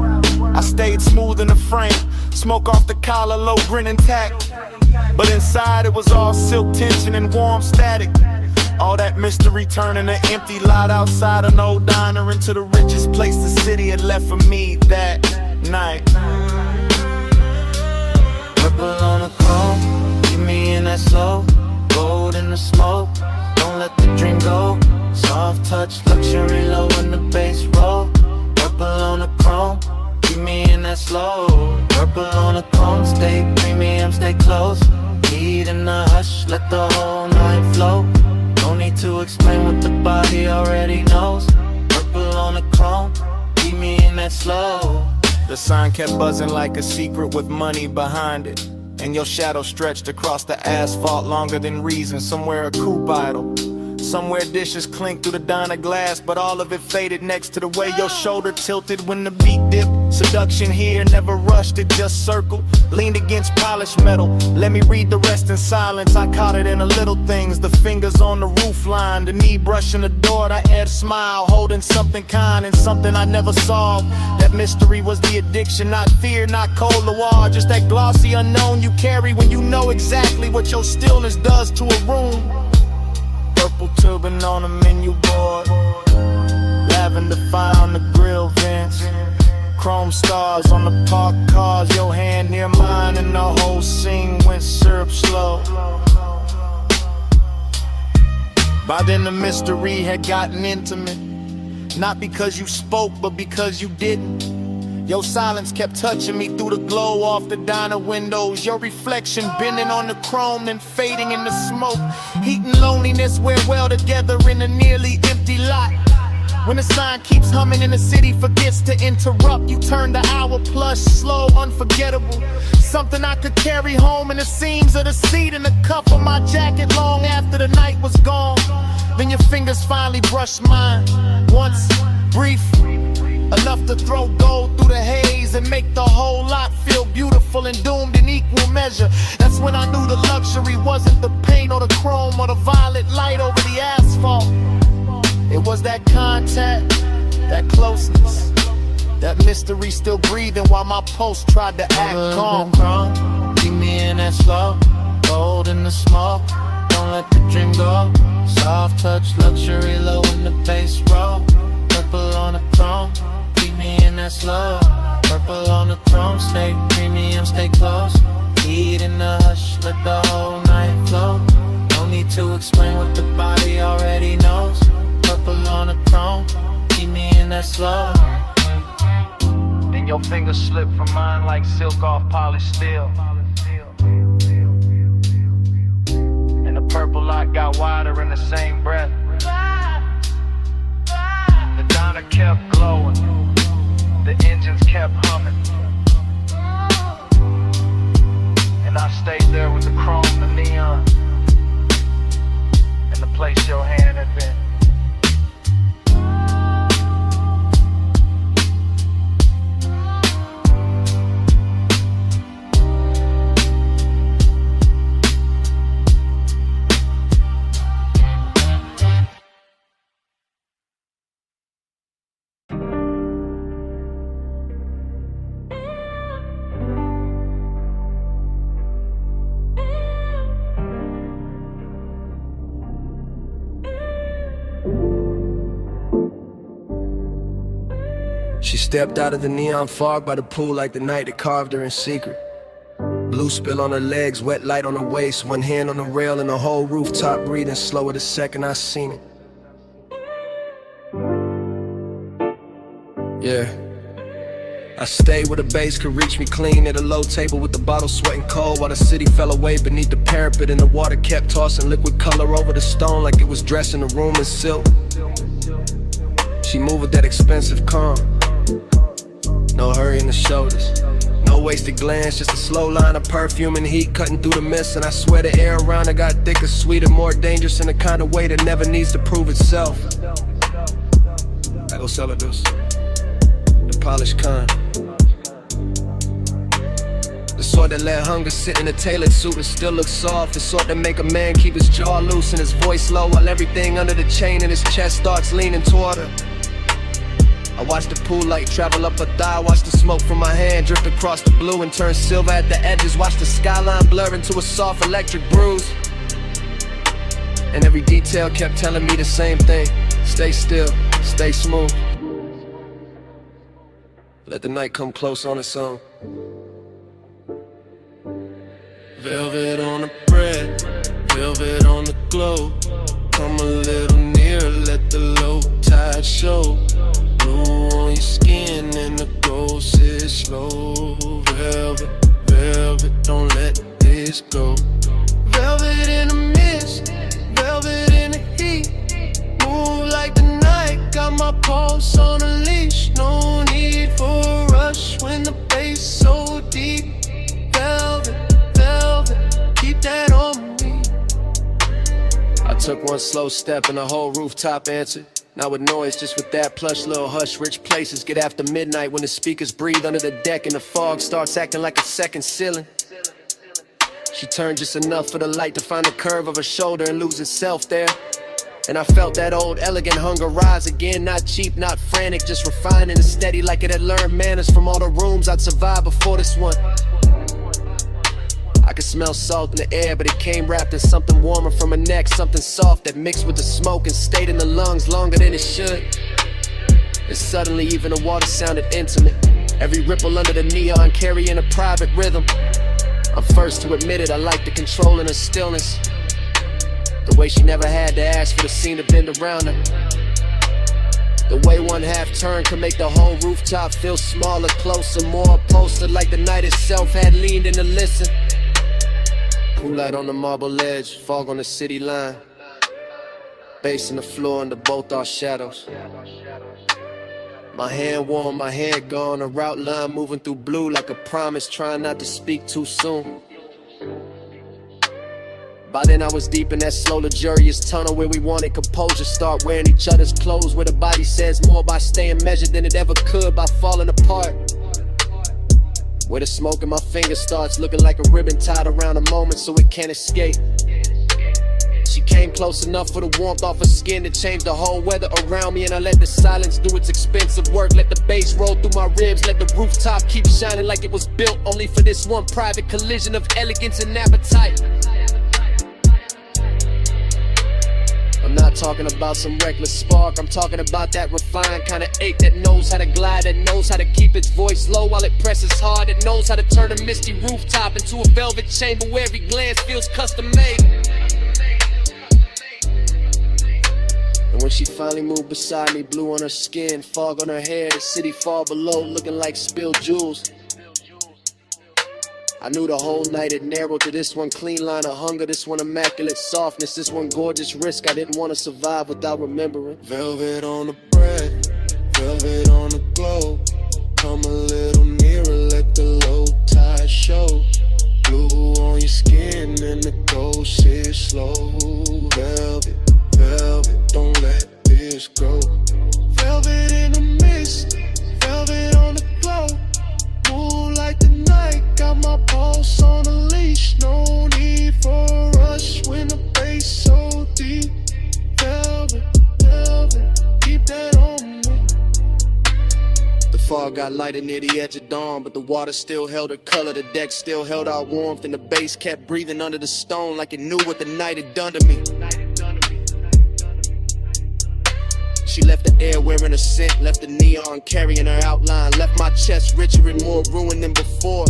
I stayed smooth in the frame, smoke off the collar, low grin intact. But inside it was all silk tension and warm static. All that mystery turning an empty lot outside an old diner into the richest place the city had left for me that night. Purple on the chrome, keep me in that slow. Gold in the smoke, don't let the dream go. Soft touch, luxury low in the bass roll. Purple on the chrome, keep me in that slow. Purple on the chrome, stay premium, stay close. Heat in the hush, let the whole night flow. No need to explain what the body already knows. Purple on the chrome, keep me in that slow. The sign kept buzzing like a secret with money behind it. And your shadow stretched across the asphalt longer than reason. Somewhere a coupe idle, somewhere dishes clink through the diner glass, but all of it faded next to the way your shoulder tilted when the beat dipped. Seduction here, never rushed, it just circled. Leaned against polished metal, let me read the rest in silence. I caught it in the little things, the fingers on the roof line, the knee brushing the door, the head smile, holding something kind and something I never solved. That mystery was the addiction, not fear, not cold war, just that glossy unknown you carry when you know exactly what your stillness does to a room. Purple turban on the menu board, lavender fire on the grill vents, chrome stars on the parked cars, your hand near mine, and the whole scene went syrup slow. By then the mystery had gotten intimate, not because you spoke, but because you didn't. Your silence kept touching me through the glow off the diner windows. Your reflection bending on the chrome, then fading in the smoke. Heat and loneliness wear well together in a nearly empty lot. When the sign keeps humming and the city forgets to interrupt, you turn the hour plus slow, unforgettable. Something I could carry home in the seams of the seat in the cuff of my jacket long after the night was gone. Then your fingers finally brushed mine, once, brief, enough to throw gold through the haze and make the whole lot feel beautiful and doomed in equal measure. That's when I knew the luxury wasn't the paint or the chrome or the violet light over the asphalt. It was that contact, that closeness, that mystery still breathing while my pulse tried to act calm. Keep me in that slow, gold in the smoke, don't let the dream go. Soft touch, luxury low in the bass roll. Purple on the chrome, keep me in that slow. Purple on the chrome, stay premium, stay close. Heat in the hush, let the whole night flow. No need to explain what the body already knows. Purple on the chrome, keep me in that slow. Then your fingers slip from mine like silk off polished steel. And the purple light got wider in the same breath. The diner kept glowing, the engines kept humming, and I stayed there with the chrome, the neon. Place your hand in that vent. She stepped out of the neon fog by the pool like the night that carved her in secret. Blue spill on her legs, wet light on her waist, one hand on the rail and the whole rooftop breathing slower the second I seen it. Yeah. I stayed where the bass could reach me clean at a low table with the bottle sweating cold while the city fell away beneath the parapet and the water kept tossing liquid color over the stone like it was dressing the room in silk. She moved with that expensive calm. No hurry in the shoulders, no wasted glance, just a slow line of perfume and heat cutting through the mist. And I swear the air around her got thicker, sweeter, more dangerous in the kind of way that never needs to prove itself. I go sell her this, the polished kind, the sort that let hunger sit in a tailored suit and still look soft. The sort that make a man keep his jaw loose and his voice low while everything under the chain in his chest starts leaning toward her. I watch the pool light travel up her thigh, watch the smoke from my hand drift across the blue and turn silver at the edges, watch the skyline blur into a soft electric bruise. And every detail kept telling me the same thing: stay still, stay smooth, let the night come close on its own. Velvet on the bread, velvet on the glow. Come a little nearer, let the low tide show. Blue on your skin and the gold sits slow. Velvet, velvet, don't let this go. Velvet in the mist, velvet in the heat. Move like the night, got my pulse on a leash. No need for a rush when the bass so deep. Velvet, velvet, keep that on me. I took one slow step and the whole rooftop answered. Not with noise, just with that plush little hush. Rich places get after midnight when the speakers breathe under the deck and the fog starts acting like a second ceiling. She turned just enough for the light to find the curve of her shoulder and lose itself there. And I felt that old elegant hunger rise again. Not cheap, not frantic, just refined and steady, like it had learned manners from all the rooms I'd survived before this one. I could smell salt in the air, but it came wrapped in something warmer from her neck, something soft that mixed with the smoke and stayed in the lungs longer than it should. And suddenly even the water sounded intimate, every ripple under the neon carrying a private rhythm. I'm first to admit it, I like the control in her stillness, the way she never had to ask for the scene to bend around her. The way one half turn could make the whole rooftop feel smaller, closer, more upholstered, like the night itself had leaned in to listen. Pool light on the marble ledge, fog on the city line, bass in the floor under both our shadows. My hand warm, my head gone, a route line moving through blue like a promise, trying not to speak too soon. By then I was deep in that slow luxurious tunnel where we wanted composure, start wearing each other's clothes, where the body says more by staying measured than it ever could by falling apart. Where the smoke in my fingers starts looking like a ribbon tied around a moment so it can't escape. She came close enough for the warmth off her skin to change the whole weather around me, and I let the silence do its expensive work. Let the bass roll through my ribs, let the rooftop keep shining like it was built only for this one private collision of elegance and appetite. I'm not talking about some reckless spark, I'm talking about that refined kind of ache that knows how to glide, that knows how to keep its voice low while it presses hard, that knows how to turn a misty rooftop into a velvet chamber where every glance feels custom made. And when she finally moved beside me, blue on her skin, fog on her hair, the city far below looking like spilled jewels, I knew the whole night it narrowed to this one clean line of hunger, this one immaculate softness, this one gorgeous risk I didn't want to survive without remembering. Velvet on the bread, velvet on the glow. Come a little nearer, let the low tide show. Blue on your skin and the gold sit slow. Velvet, let's go. Velvet in the mist, velvet on the glow. Moonlight the night, got my pulse on a leash. No need for a rush when the bass so deep. Velvet, velvet, keep that on me. The fog got lighter near the edge of dawn, but the water still held her color. The deck still held our warmth, and the bass kept breathing under the stone like it knew what the night had done to me. She left the air wearing a scent, left the neon carrying her outline, left my chest richer and more ruined than before.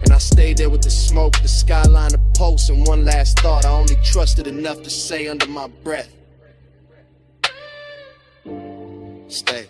And I stayed there with the smoke, the skyline, the pulse, and one last thought I only trusted enough to say under my breath. Stay.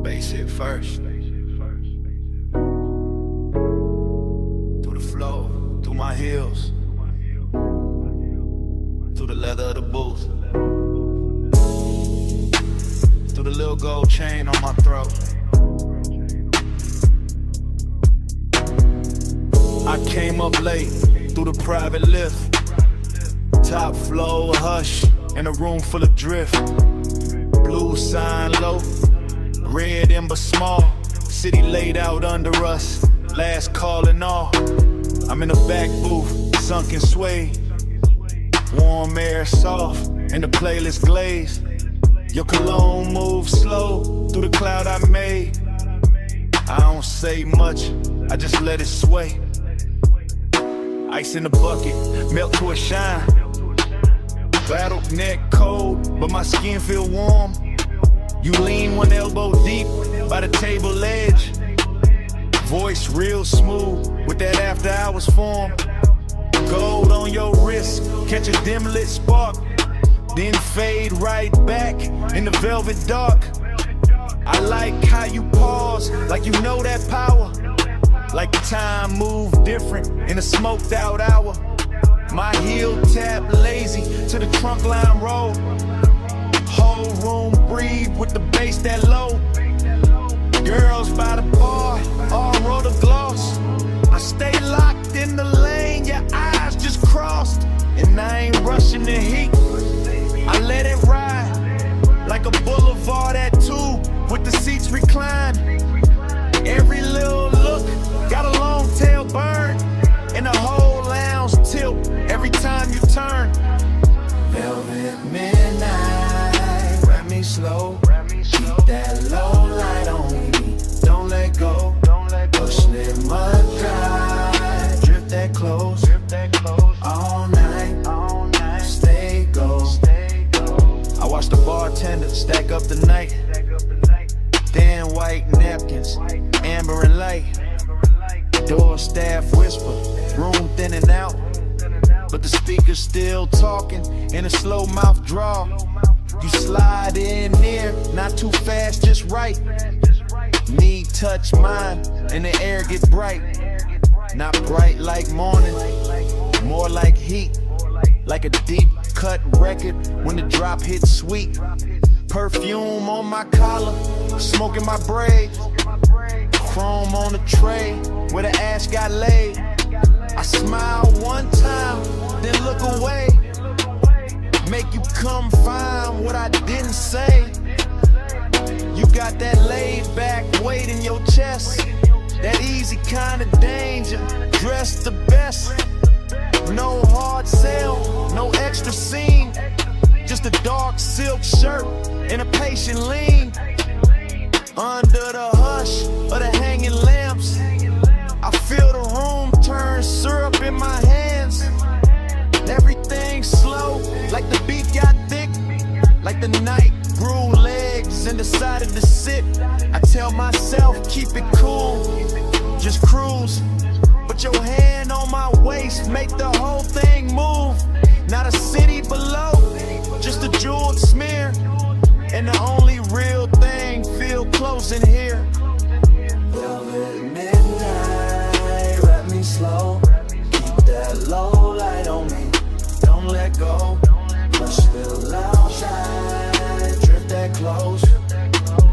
Bass hit first. Through the flow, through my heels, through the leather of the booth, through the little gold chain on my throat. I came up late through the private lift, top floor, hush, in a room full of drift. Blue sign low, red ember small, city laid out under us, last call and all. I'm in the back booth, sunken suede, warm air soft, and the playlist glazed. Your cologne moves slow through the cloud I made. I don't say much, I just let it sway. Ice in the bucket, melt to a shine. Battle neck cold, but my skin feel warm. You lean one elbow deep by the table edge. Voice real smooth with that after hours form. Gold on your wrist, catch a dim lit spark, then fade right back in the velvet dark. I like how you pause, like you know that power. Like the time moved different in a smoked out hour. My heel tap lazy to the trunk line roll. Whole room breathe with the bass that low. Girls by the bar, all roll the gloss. I stay locked in the lane, your eyes just crossed. And I ain't rushing the heat, I let it ride. Like a boulevard at 2, with the seats reclined. Every little look, got a long tail burn. And the whole lounge tilt every time you turn. Velvet midnight, wrap me slow. Keep that low light on me, don't let go. Push it mud dry, drip that close. All night, stay go. I watch the bartender stack up the night. Thin white napkins, amber and light. Door staff whisper, room thinning out. But the speaker's still talking in a slow mouth draw. You slide in near, not too fast, just right. Knee touch mine, and the air get bright. Not bright like morning, more like heat. Like a deep cut record when the drop hits sweet. Perfume on my collar, smoking my braid. Chrome on the tray where the ash got laid. I smile one time, then look away. Make you come find what I didn't say. You got that laid back weight in your chest. That easy kind of danger, dressed the best. No hard sell, no extra scene. Just a dark silk shirt and a patient lean. Under the hush of the hanging lamps, I feel the room turn syrup in my hands. Everything slow, like the beat got thick. Like the night grew legs and decided to sit. I tell myself, keep it cool, just cruise. Put your hand on my waist, make the whole thing move. Not a city below, just a jeweled smear. And the only real thing feel close in here. Velvet midnight, wrap me slow. Keep that low light on me, don't let go. Brush the outside, drift that close.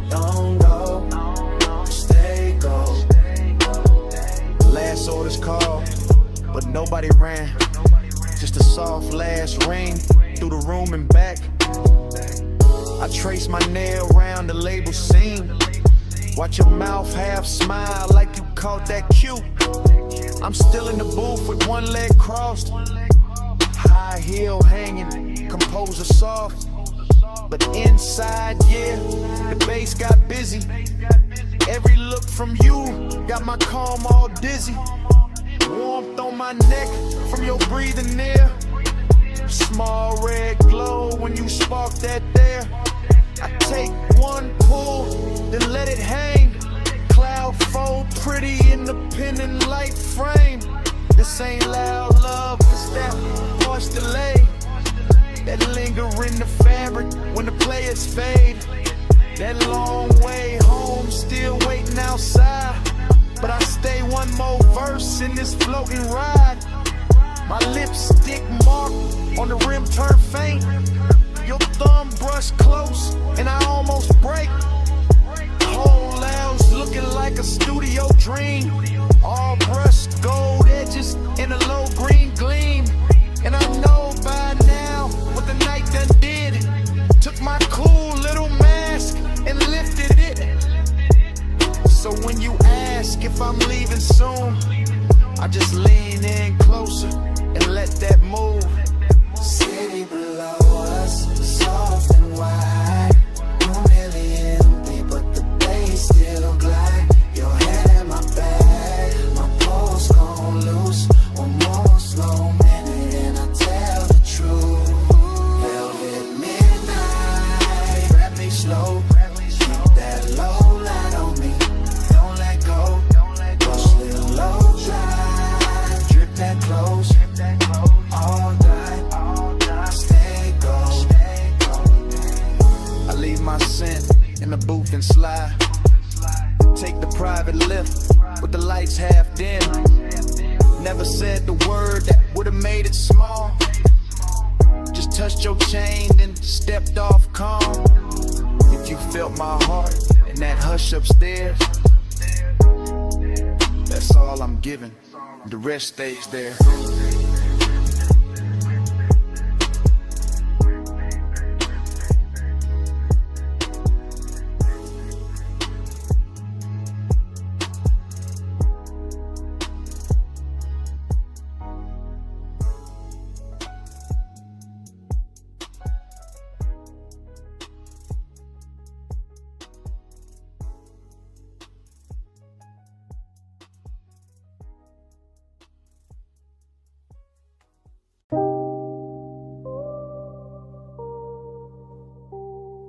Don't go, stay gold. Last orders called, but nobody ran. Just a soft last ring through the room and back. I trace my nail around the label seam. Watch your mouth half smile like you caught that cue. I'm still in the booth with one leg crossed, high heel hanging, composer soft. But inside, yeah, the bass got busy. Every look from you got my calm all dizzy. Warmth on my neck from your breathing near. Small red glow when you spark that there. I take one pull, then let it hang. Cloud fold pretty in the pendant light frame. This ain't loud love, it's that harsh delay. That linger in the fabric when the players fade. That long way home, still waiting outside. But I stay one more verse in this floating ride. My lipstick mark on the rim turn faint. Your thumb brush close and I almost break. Whole lounge looking like a studio dream. All brushed gold edges in a low green gleam. And I know by now what the night done did. Took my cool little mask and lifted it. So when you ask if I'm leaving soon, I just lean in closer and let that move. City below us, soft and wide. Room nearly empty, but the bass still glide. Your head in my bag, my pulse gon' loose. One more slow minute and I tell the truth. Velvet midnight, wrap me slow. Keep that low light on me, don't let go. Brush little low dry, drip that close. All night, stay gold. I leave my scent in the booth and slide. Take the private lift with the lights half dim. Never said the word that would've made it small. Just touched your chain, then stepped off calm. If you felt my heart in that hush upstairs, that's all I'm giving. The rest stays there.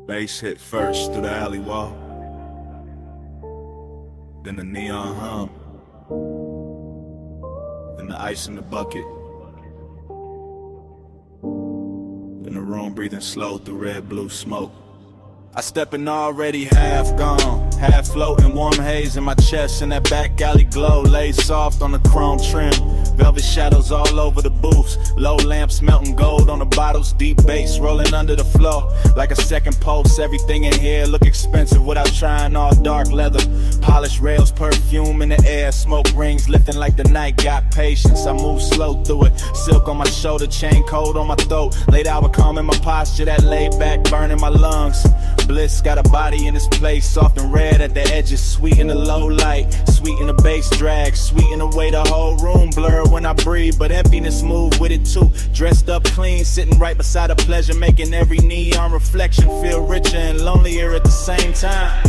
Bass hit first through the alley wall, then the neon hum, then the ice in the bucket, then the room breathing slow through red blue smoke. I steppin' already half gone, half floating, warm haze in my chest, and that back alley glow laid soft on the chrome trim. Velvet shadows all over the booths, low lamps melting gold on the bottles, deep bass rolling under the floor like a second pulse. Everything in here look expensive without trying, all dark leather, polished rails, perfume in the air, smoke rings lifting like the night got patience. I move slow through it, silk on my shoulder, chain cold on my throat, late hour calm in my posture, that laid back burning my lungs. Bliss got a body in this place, soft and red at the edges, sweet in the low light, sweet in the bass drag, sweet in the way the whole room blur when I breathe, but emptiness move with it too. Dressed up clean, sitting right beside a pleasure, making every neon reflection feel richer and lonelier at the same time.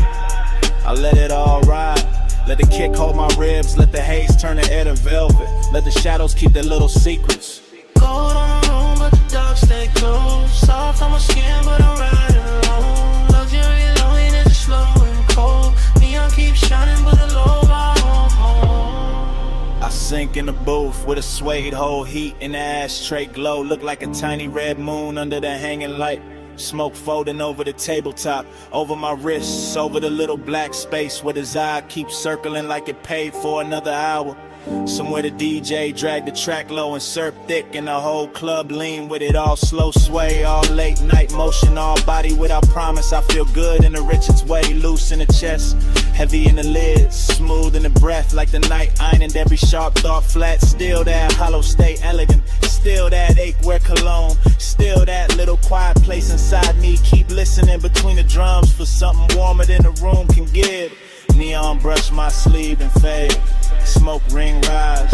I let it all ride, let the kick hold my ribs, let the haze turn the air to velvet, let the shadows keep their little secrets. Cold on the room, but the dark stay close. Soft on my skin, but I'm riding alone. zinc in the booth with a suede hole, heat in the ashtray glow. Look like a tiny red moon under the hanging light. Smoke folding over the tabletop, over my wrists, over the little black space where his eye keeps circling like it paid for another hour. Somewhere the DJ dragged the track low and surf thick, and the whole club lean with it, all slow sway, all late night motion, all body without promise. I feel good in the Richards way, loose in the chest, heavy in the lids, smooth in the breath, like the night ironed every sharp thought flat. Still that hollow stay elegant, still that ache wear cologne, still that little quiet place inside me. Keep listening between the drums for something warmer than the room can give. Neon brush my sleeve and fade, smoke ring rise,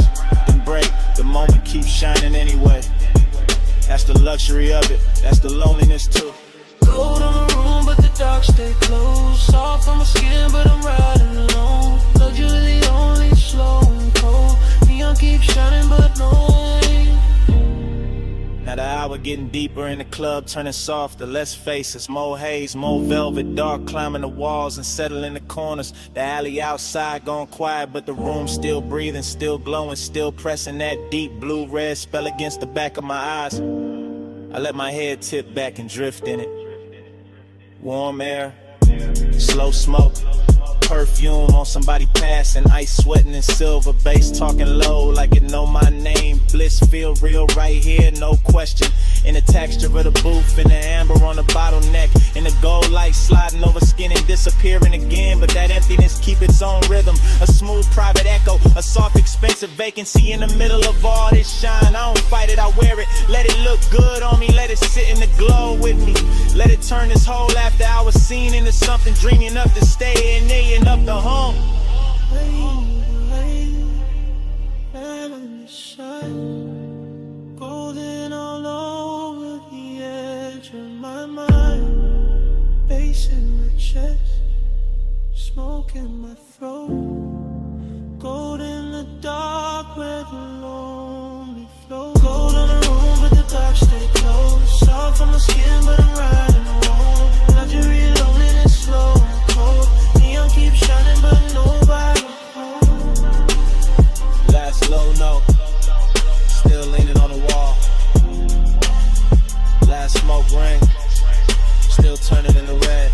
then break. The moment keeps shining anyway. That's the luxury of it, that's the loneliness too. Gold on the room, but the dark stay close. Soft on my skin, but I'm riding alone. Luxury only, slow and cold. Neon keeps shining, but no rain. Now the hour getting deeper in the club, turning softer, less faces, more haze, more velvet, dark climbing the walls and settling the corners. The alley outside gone quiet, but the room still breathing, still glowing, still pressing that deep blue-red spell against the back of my eyes. I let my head tip back and drift in it. Warm air, slow smoke, perfume on somebody passing, ice sweating in silver, bass talking low like it know my name. Bliss feel real right here, no question. In the texture of the booth, in the amber on the bottleneck, in the gold light sliding over skin and disappearing again. But that emptiness keep its own rhythm, a smooth private echo, a soft expensive vacancy in the middle of all this shine. I don't fight it, I wear it, let it look good on me, let it sit in the glow with me. Let it turn this whole after hour scene into something dreamy enough to stay in there and up the home. Golden all over the edge of my mind, bass in my chest, smoke in my throat. Gold in the dark where the lonely flow. Gold on the room, but the dark stay close. Soft on my skin, but I'm riding alone. Luxury loneliness, slow and cold. Neon keeps shining, but nobody home. Last low note, still leaning on the wall. Last smoke ring, still turning in the red.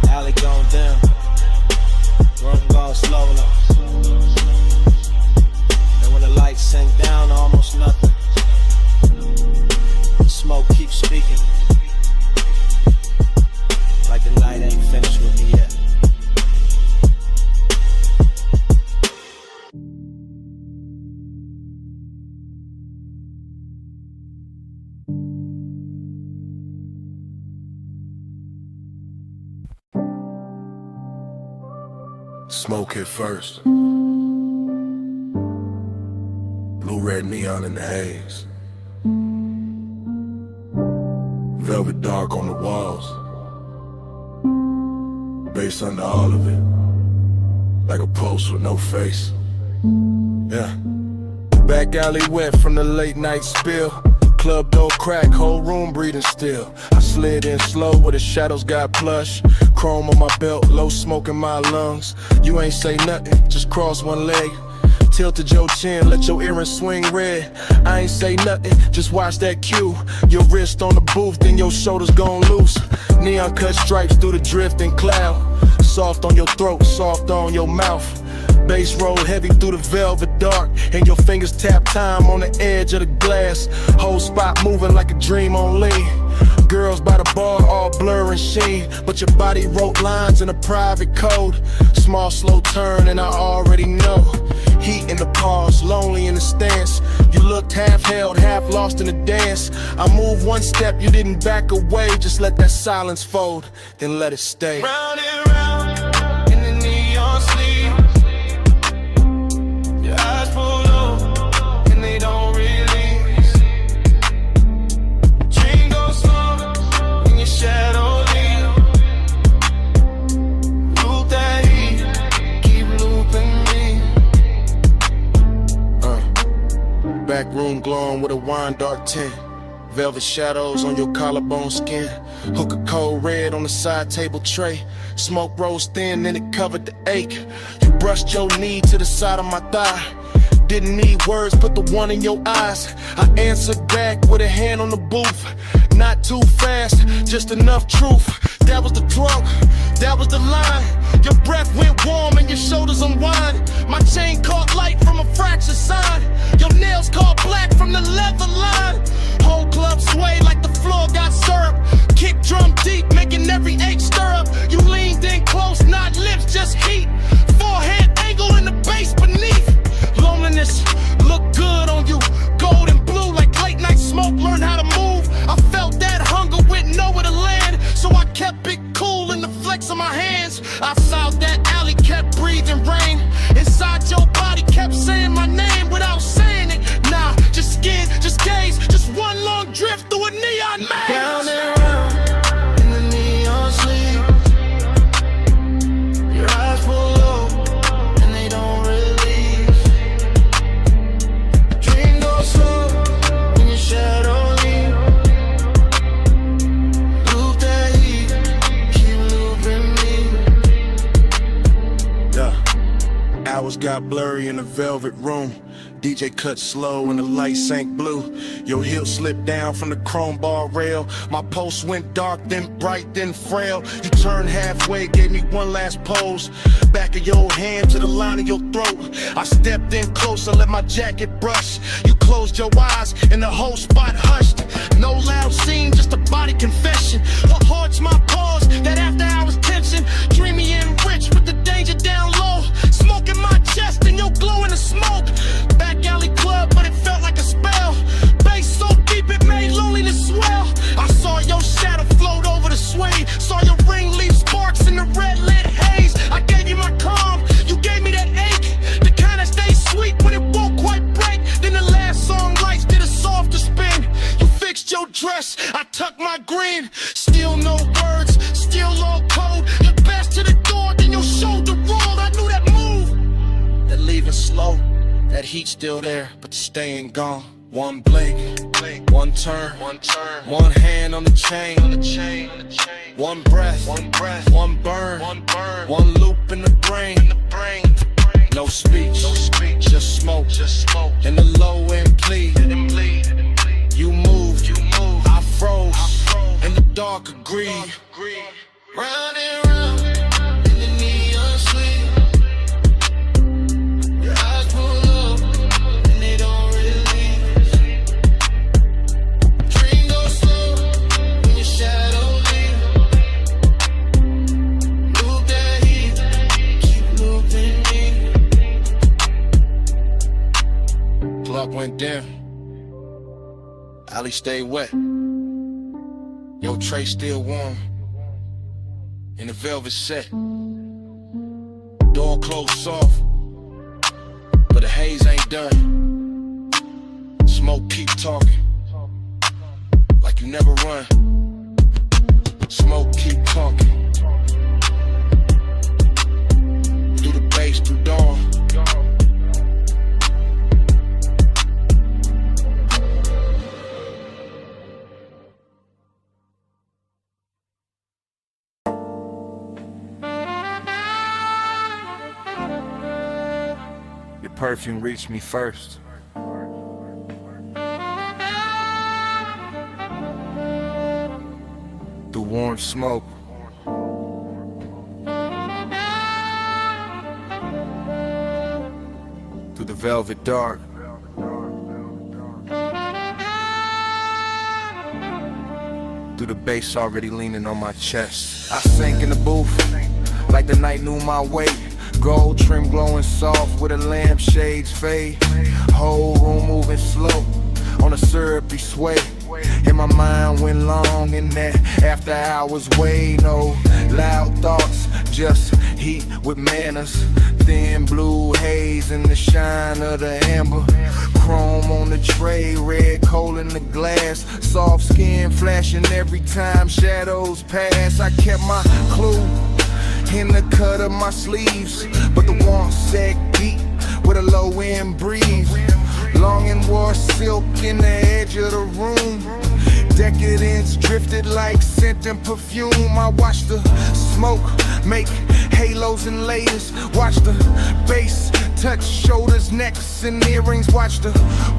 Alley gone dim, room gone slow enough. And when the lights sink down to almost nothing, the smoke keeps speaking, like the night ain't finished with me yet. Smoke hit first. Blue-red neon in the haze. Velvet dark on the walls. Bass under all of it. Like a post with no face. Yeah. Back alley wet from the late night spill. Club door crack, whole room breathing still. I slid in slow where the shadows got plush. Chrome on my belt, low smoke in my lungs. You ain't say nothing, just cross one leg. Tilted your chin, let your earrings swing red. I ain't say nothing, just watch that cue. Your wrist on the booth, then your shoulders gon' loose. Neon cut stripes through the drifting cloud. Soft on your throat, soft on your mouth. Bass roll heavy through the velvet dark, and your fingers tap time on the edge of the glass. Whole spot moving like a dream on lean. Girls by the bar all blur and sheen, but your body wrote lines in a private code. Small slow turn and I already know. Heat in the pause, lonely in the stance. You looked half held, half lost in the dance. I moved one step, you didn't back away. Just let that silence fold, then let it stay. Round and round in the neon sleep. Your eyes pull low and they don't release. Dream goes slow and your shadow leave. Loop that heat, keep looping me. Back room glowing with a wine dark tint. Velvet shadows on your collarbone skin. Hook of cold red on the side table tray. Smoke rose thin and it covered the ache. You brushed your knee to the side of my thigh. Didn't need words, put the one in your eyes. I answered back with a hand on the booth. Not too fast, just enough truth. That was the throat, that was the line. Your breath went warm and your shoulders unwind. My chain caught light from a fractured sign. Your nails caught black from the leather line. Whole club sway like the floor got syrup. Kick drum deep, making every ache stir up. You leaned in close, not lips, just heat. Forehead angle in the bass beneath. Loneliness looked good on you. Gold and blue like late night smoke. Learn how to move. I felt that hunger with nowhere to land. So I kept it cool in the flex of my hands. Outside that alley kept breathing rain. Inside your body kept saying my name without saying it. Nah, just skin, just gaze. Just one long drift through a neon maze. Round and round in the neon sleep. Your eyes pull low and they don't release. Dream goes slow when your shadow leaves. Loop that heat, keep looping me. Yeah. Hours got blurry in the velvet room. DJ cut slow and the light sank blue. Your heel slipped down from the chrome bar rail. My pulse went dark, then bright, then frail. You turned halfway, gave me one last pose. Back of your hand to the line of your throat. I stepped in closer, let my jacket brush. You closed your eyes and the whole spot hushed. No loud scene, just a body confession. What haunts my pause, that after hours tension. Dreamy and rich with the danger down low. Smoke in my chest and your glow in the smoke. Back alley club, but it felt like a spell. Bass so deep it made loneliness swell. I saw your shadow float over the sway. Saw your ring leave sparks in the red lit haze. I gave you my calm, you gave me that ache. The kind that stays sweet when it won't quite break. Then the last song lights did a softer spin. You fixed your dress, I tucked my green. Still no words, still low code. Your best to the door, then your shoulder rolled. I knew that move, that leaving slow. That heat still there, but the staying gone. One blink, one turn, one hand on the chain, one breath, one burn, one loop in the brain. No speech, just smoke, and the low end plead. You moved, I froze, and the dark agreed. Round and round in the neon sleep. Your eyes pull up and they don't release. Dream goes slow when your shadow leaves. Loop that heat, keep looping me. Clock went down, alley stayed wet. Your tray still warm in the velvet set. Door closed soft, but the haze ain't done. Smoke keep talking, like you never run. Smoke keep talking, through the bass, through dawn. Your perfume reached me first. Through warm smoke. Through the velvet dark. Through the bass already leaning on my chest. I sank in the booth, like the night knew my weight. Gold trim glowing soft with a lampshade's fade. Whole room moving slow on a syrupy sway. And my mind went long in that after hours way. No loud thoughts, just heat with manners. Thin blue haze in the shine of the amber. Chrome on the tray, red coal in the glass. Soft skin flashing every time shadows pass. I kept my clue in the cut of my sleeves, but the warmth sagged deep with a low end breeze. Long and wore silk in the edge of the room. Decadence drifted like scent and perfume. I watched the smoke make halos and layers. Watch the bass touch shoulders, necks, and earrings. Watch the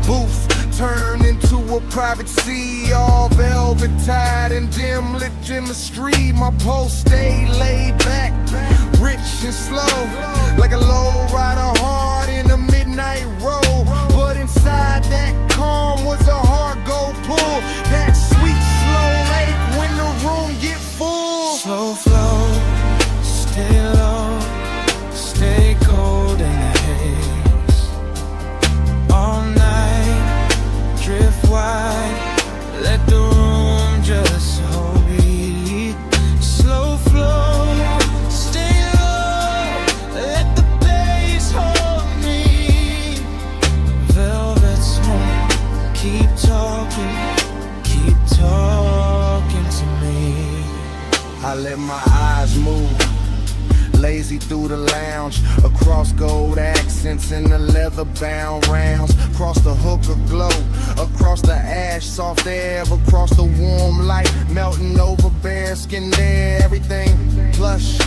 booth turn into a private sea, all velvet tied and dim lit chemistry. My pulse stayed laid back, rich and slow, like a low rider hard in a midnight roll. But inside that calm was a hard gold pull, that sweet slow lake when the room get full. Slow flow, stay low, stay cold in the haze. All night, drift wide, let the room just hold me. Slow flow, stay low, let the bass hold me. Velvet smoke, keep talking to me. I let my eyes move, lazy through the lounge, across gold accents and the leather-bound rounds, across the hookah glow, across the ash, soft air, across the warm light, melting over bare skin there. Everything plush,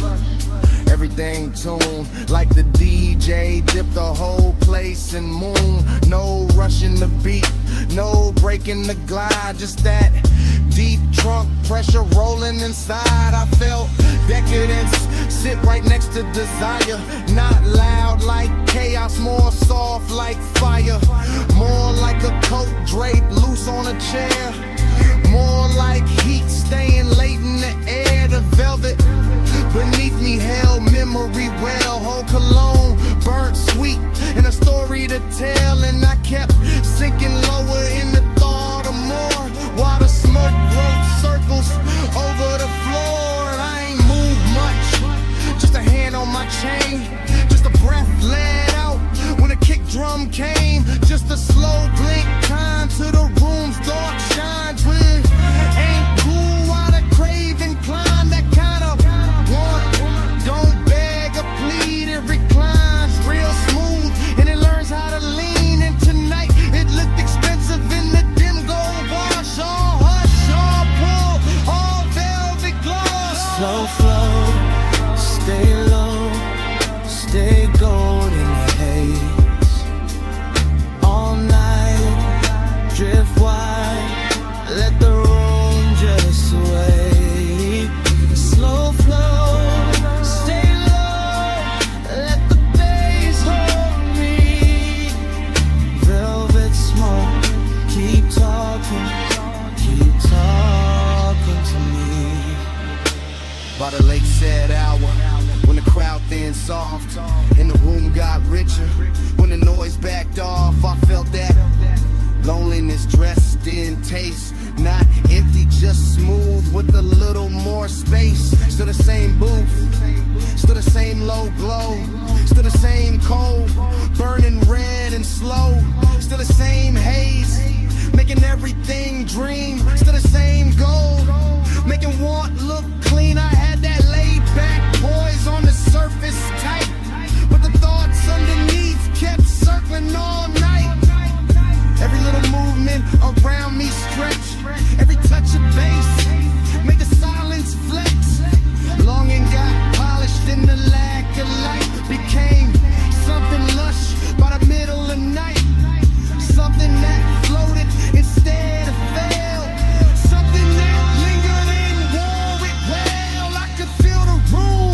everything tuned, like the DJ dipped the whole place in moon. No rushing the beat, no breaking the glide, just that deep trunk pressure rolling inside. I felt decadence sit right next to desire, not loud like chaos, more soft like fire, more like a coat draped loose on a chair, more like heat staying late in the air. The velvet beneath me held memory well, whole cologne burnt sweet and a story to tell, and I kept sinking lower in the thought of more, while the smoke wrote circles over the floor. And I ain't moved much, just a hand on my chain, just a breath let out when a kick drum came, just a slow blink time to the room's dark shines. When ain't cool while the craving climb, that kind of want, don't beg or plead, it reclines real smooth and it learns how to lean. And tonight it looked expensive in the dim gold wash, all hush, all pull, all velvet gloss. Slow flow, stay low, stay gold in the haze. All night, drift wide, let the room just sway. Slow flow, stay low, let the bass hold me. Velvet smoke, keep talking to me. By the lake said hour, when the crowd thinned soft and the room got richer, when the noise backed off, I felt that loneliness dressed in taste, not empty, just smooth with a little more space. Still the same booth, still the same low glow, still the same cold, burning red and slow, still the same haze, making everything dream, still the same gold, making want look clean. I had that laid back poise on the surface tight, but the thoughts underneath kept circling all night. Every little movement around me stretched, every touch of bass made the silence flex. Longing got polished in the lack of light, became something lush by the middle of night, something that floated instead of fell, something that lingered and wore it well. I could feel the room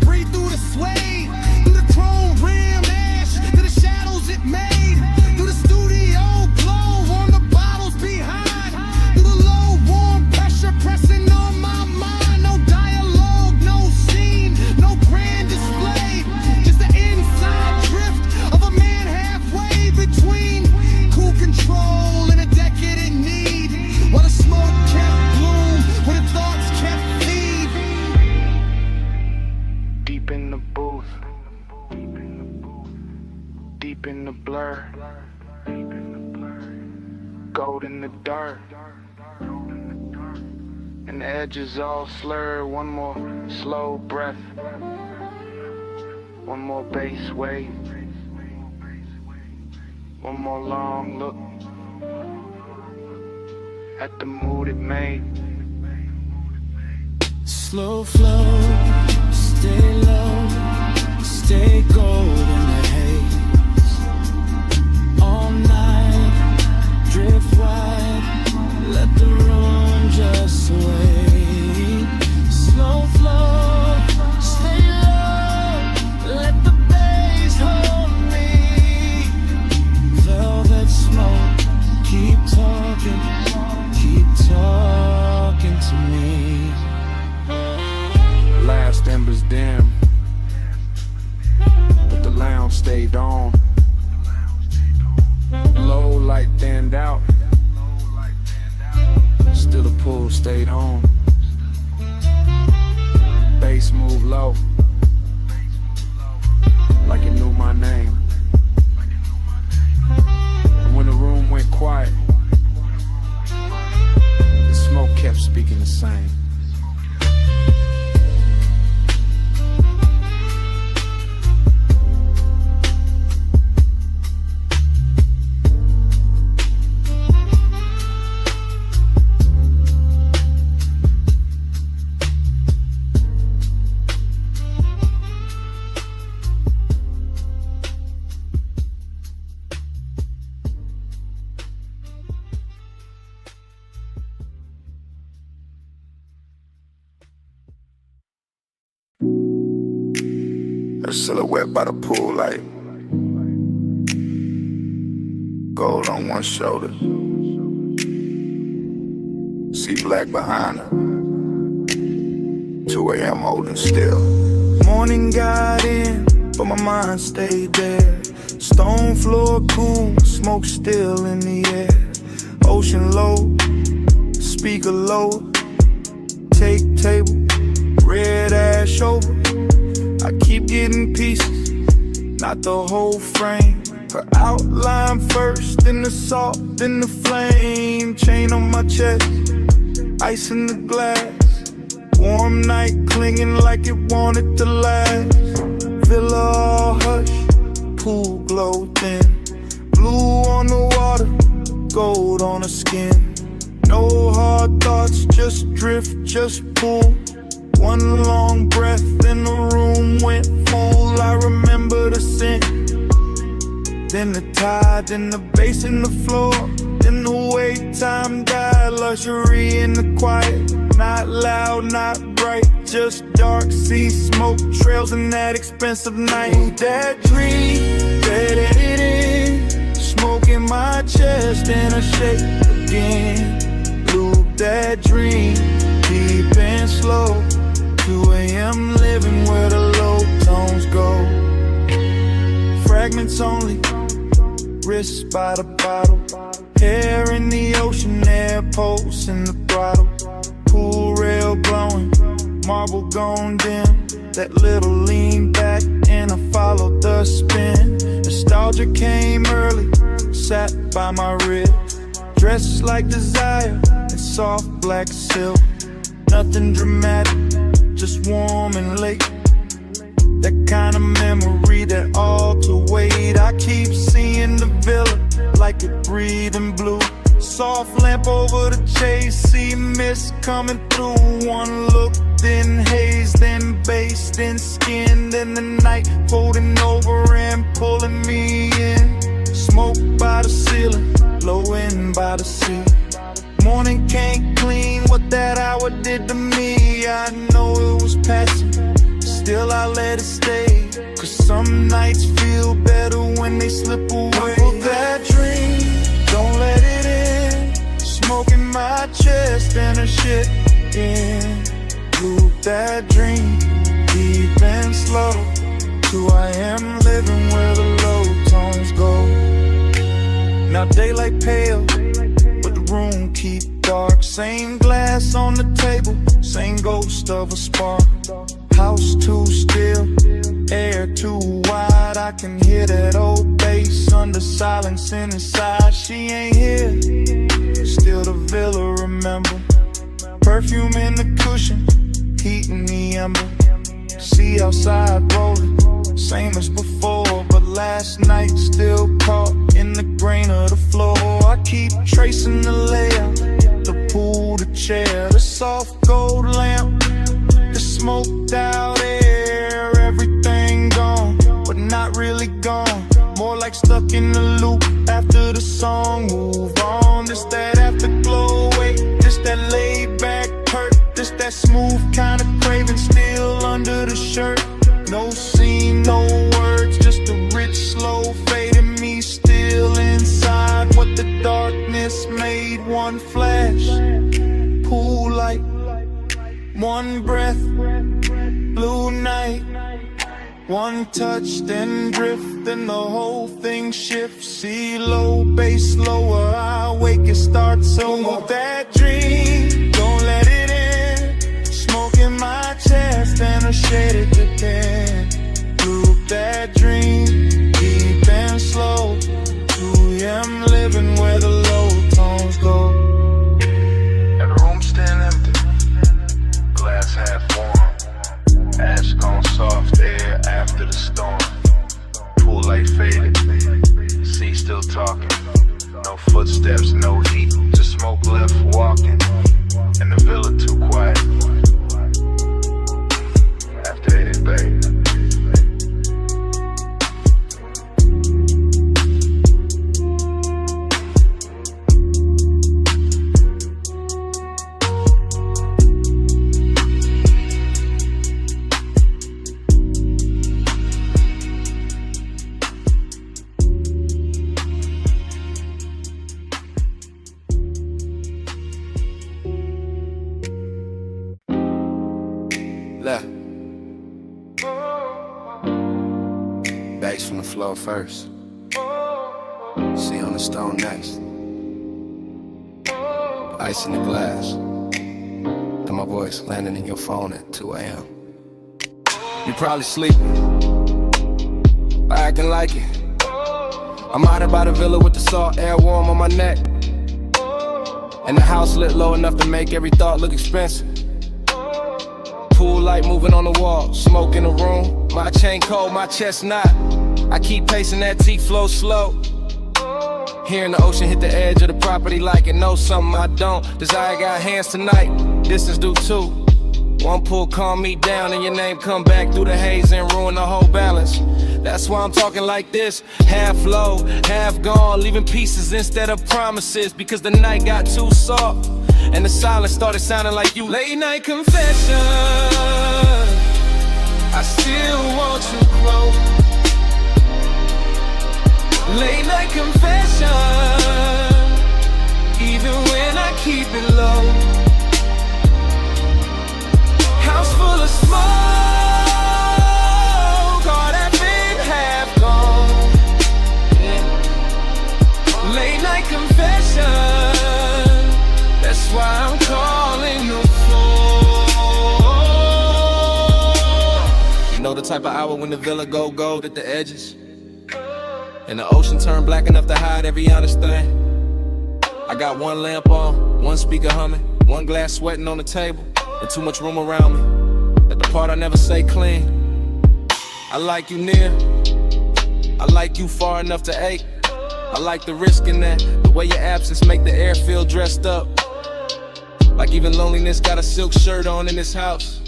breathe through the sway, through the chrome rim ash, through the shadows it made, through the studio glow on the bottles behind, through the low warm pressure pressing on my mind. No dialogue, no scene, no grand display, just the inside drift of a man halfway between cool control and a decadent need, while the smoke kept bloom, while the thoughts kept feed. Deep in the booth, deep in the blur, gold in the dirt, and the edges all slur. One more slow breath, one more bass wave, one more long look at the mood it made. Slow flow, stay low, stay gold in the haze. All night, drift wide, let the room just sway. Slow flow, stay low, let the bass hold me. Velvet smoke, keep talking to me. Last embers dim, but the lounge stayed on. Low light thinned out, still the pool stayed on. Bass moved low, like it knew my name. And when the room went quiet, the smoke kept speaking the same. Her silhouette by the pool light, gold on one shoulder, see black behind her. 2 a.m. holding still. Morning got in, but my mind stayed there. Stone floor cool, smoke still in the air. Ocean low, speaker low, take table, red ash over. I keep getting pieces, not the whole frame. Her outline first, then the salt, then the flame. Chain on my chest, ice in the glass. Warm night clinging like it wanted to last. Villa all hush, pool glow thin. Blue on the water, gold on her skin. No hard thoughts, just drift, just pull. One long breath and the room went full. I remember the scent, then the tide, then the bass in the floor, then the way time died. Luxury in the quiet, not loud, not bright, just dark sea smoke trails in that expensive night. That dream, let it in, smoke in my chest and I shake again. Loop that dream, deep and slow. 2 a.m. living where the low tones go. Fragments only, wrists by the bottle. Hair in the ocean, air pulse in the throttle. Pool rail blowing, marble gone dim. That little lean back and I followed the spin. Nostalgia came early, sat by my rib. Dressed like desire in soft black silk. Nothing dramatic, just warm and late. That kind of memory that all to wait. I keep seeing the villa like it breathing blue. Soft lamp over the chase, see mist coming through. One look, then haze, then bass, then skin, then the night folding over and pulling me in. Smoke by the ceiling, blowing by the sea. Morning can't clean what that hour did to me. I know it was passing, still I let it stay. Cause some nights feel better when they slip away. For that dream, don't let it in. Smoke in my chest and a shit in. Loop that dream, deep and slow. 2 a.m. living where the low tones go. Now daylight pale, but the room keep dark. Same glass on the table, same ghost of a spark. House too still, air too wide. I can hear that old bass under silence inside. She ain't here, still the villa remember. Perfume in the cushion, heat in the ember. See outside rolling, same as before. But last night still caught in the grain of the floor. I keep tracing the layout, the chair, the soft gold lamp, the smoked out air, everything gone, but not really gone. More like stuck in the loop after the song move on. This that afterglow, wait, this that laid back hurt, this that smooth kind of craving still under the shirt. No scene, no words, just a rich slow fade in me still inside what the darkness made. One flash, pool light, one breath, blue night. One touch, then drift, then the whole thing shifts. See low, bass lower, I wake, it starts over. That dream, don't let it in. Smoke in my chest and a shaded depend. Loop that dream, deep and slow. 2 a.m. living where the low tones go. And the room still empty, glass half warm. Ash gone soft air after the storm. Pool light faded, sea still talking. No footsteps, no heat, just smoke left walking. And the villa too quiet after 80 babe. Left. Bass from the floor first. See on the stone next. Ice in the glass. And my voice landing in your phone at 2 a.m. You probably sleeping, or acting like it. I'm out by the villa with the salt air warm on my neck. And the house lit low enough to make every thought look expensive. Pool light moving on the wall, smoke in the room. My chain cold, my chest not. I keep pacing that T-flow slow. Hearing the ocean hit the edge of the property like it knows something I don't. Desire got hands tonight, distance do too. One pull calm me down and your name come back through the haze and ruin the whole balance. That's why I'm talking like this, half low, half gone, leaving pieces instead of promises. Because the night got too soft and the silence started sounding like you. Late night confession, I still want you close. Late night confession, even when I keep it low. House full of smoke, all that been half gone. Yeah. Late night confession, that's why I'm calling your phone. You know the type of hour when the villa go gold at the edges, and the ocean turn black enough to hide every honest thing. I got one lamp on, one speaker humming, one glass sweating on the table, and too much room around me. That the part I never say clean. I like you near, I like you far enough to ache. I like the risk in that, the way your absence make the air feel dressed up. Like even loneliness got a silk shirt on in this house.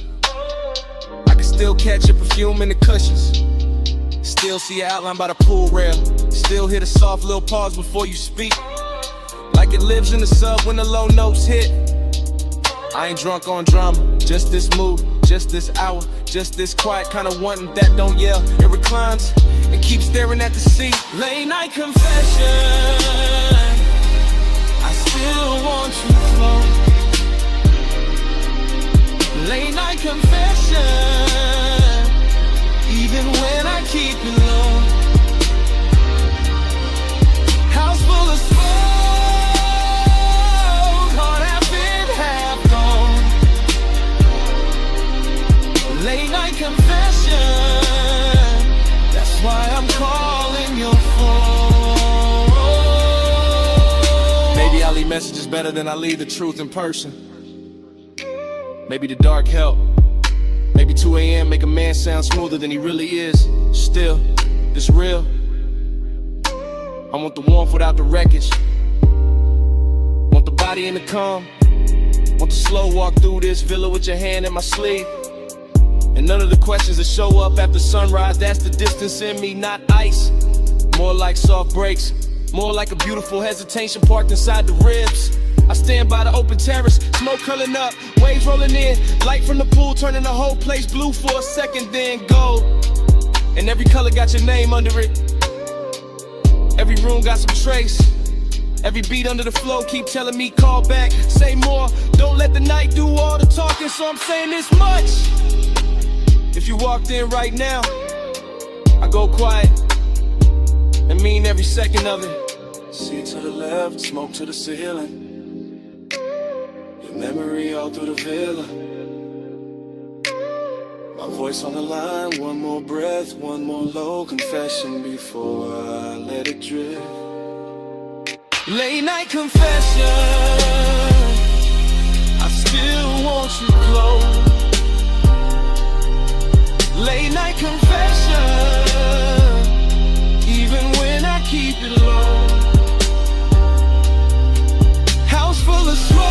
I can still catch your perfume in the cushions. Still see your outline by the pool rail. Still hear the soft little pause before you speak. Like it lives in the sub when the low notes hit. I ain't drunk on drama, just this mood, just this hour, just this quiet kind of wanting that don't yell. It reclines and keeps staring at the sea. Late night confession, I still want you close. Late night confession, even when I keep it low. House full of smoke, heart half in, half gone. Late night confession, that's why I'm calling your phone. Maybe I leave messages better than I leave the truth in person. Maybe the dark help. Maybe 2 a.m. make a man sound smoother than he really is. Still, it's real. I want the warmth without the wreckage. Want the body in the calm. Want to slow walk through this villa with your hand in my sleeve. And none of the questions that show up after sunrise, that's the distance in me, not ice. More like soft breaks, more like a beautiful hesitation parked inside the ribs. I stand by the open terrace, smoke curling up, waves rolling in, light from the pool turning the whole place blue for a second, then gold. And every color got your name under it. Every room got some trace. Every beat under the flow keep telling me call back, say more. Don't let the night do all the talking, so I'm saying this much. If you walked in right now, I go quiet and mean every second of it. See to the left, smoke to the ceiling. Your memory all through the villa. My voice on the line, one more breath, one more low confession before I let it drift. Late night confession, I still want you close. Late night confession, even when I keep it low. House full of smoke,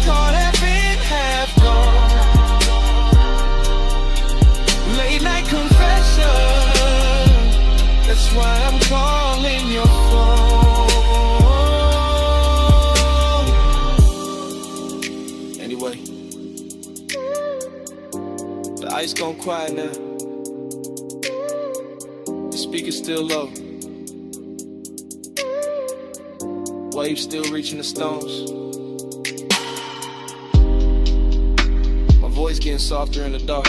heart half in, half gone. Late night confession, that's why I'm calling your phone. Anyway, the ice gone quiet now. The speaker's still low. Waves still reaching the stones. My voice getting softer in the dark.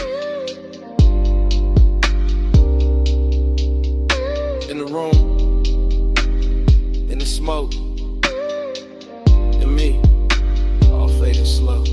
In the room, in the smoke, and me, all fading slow.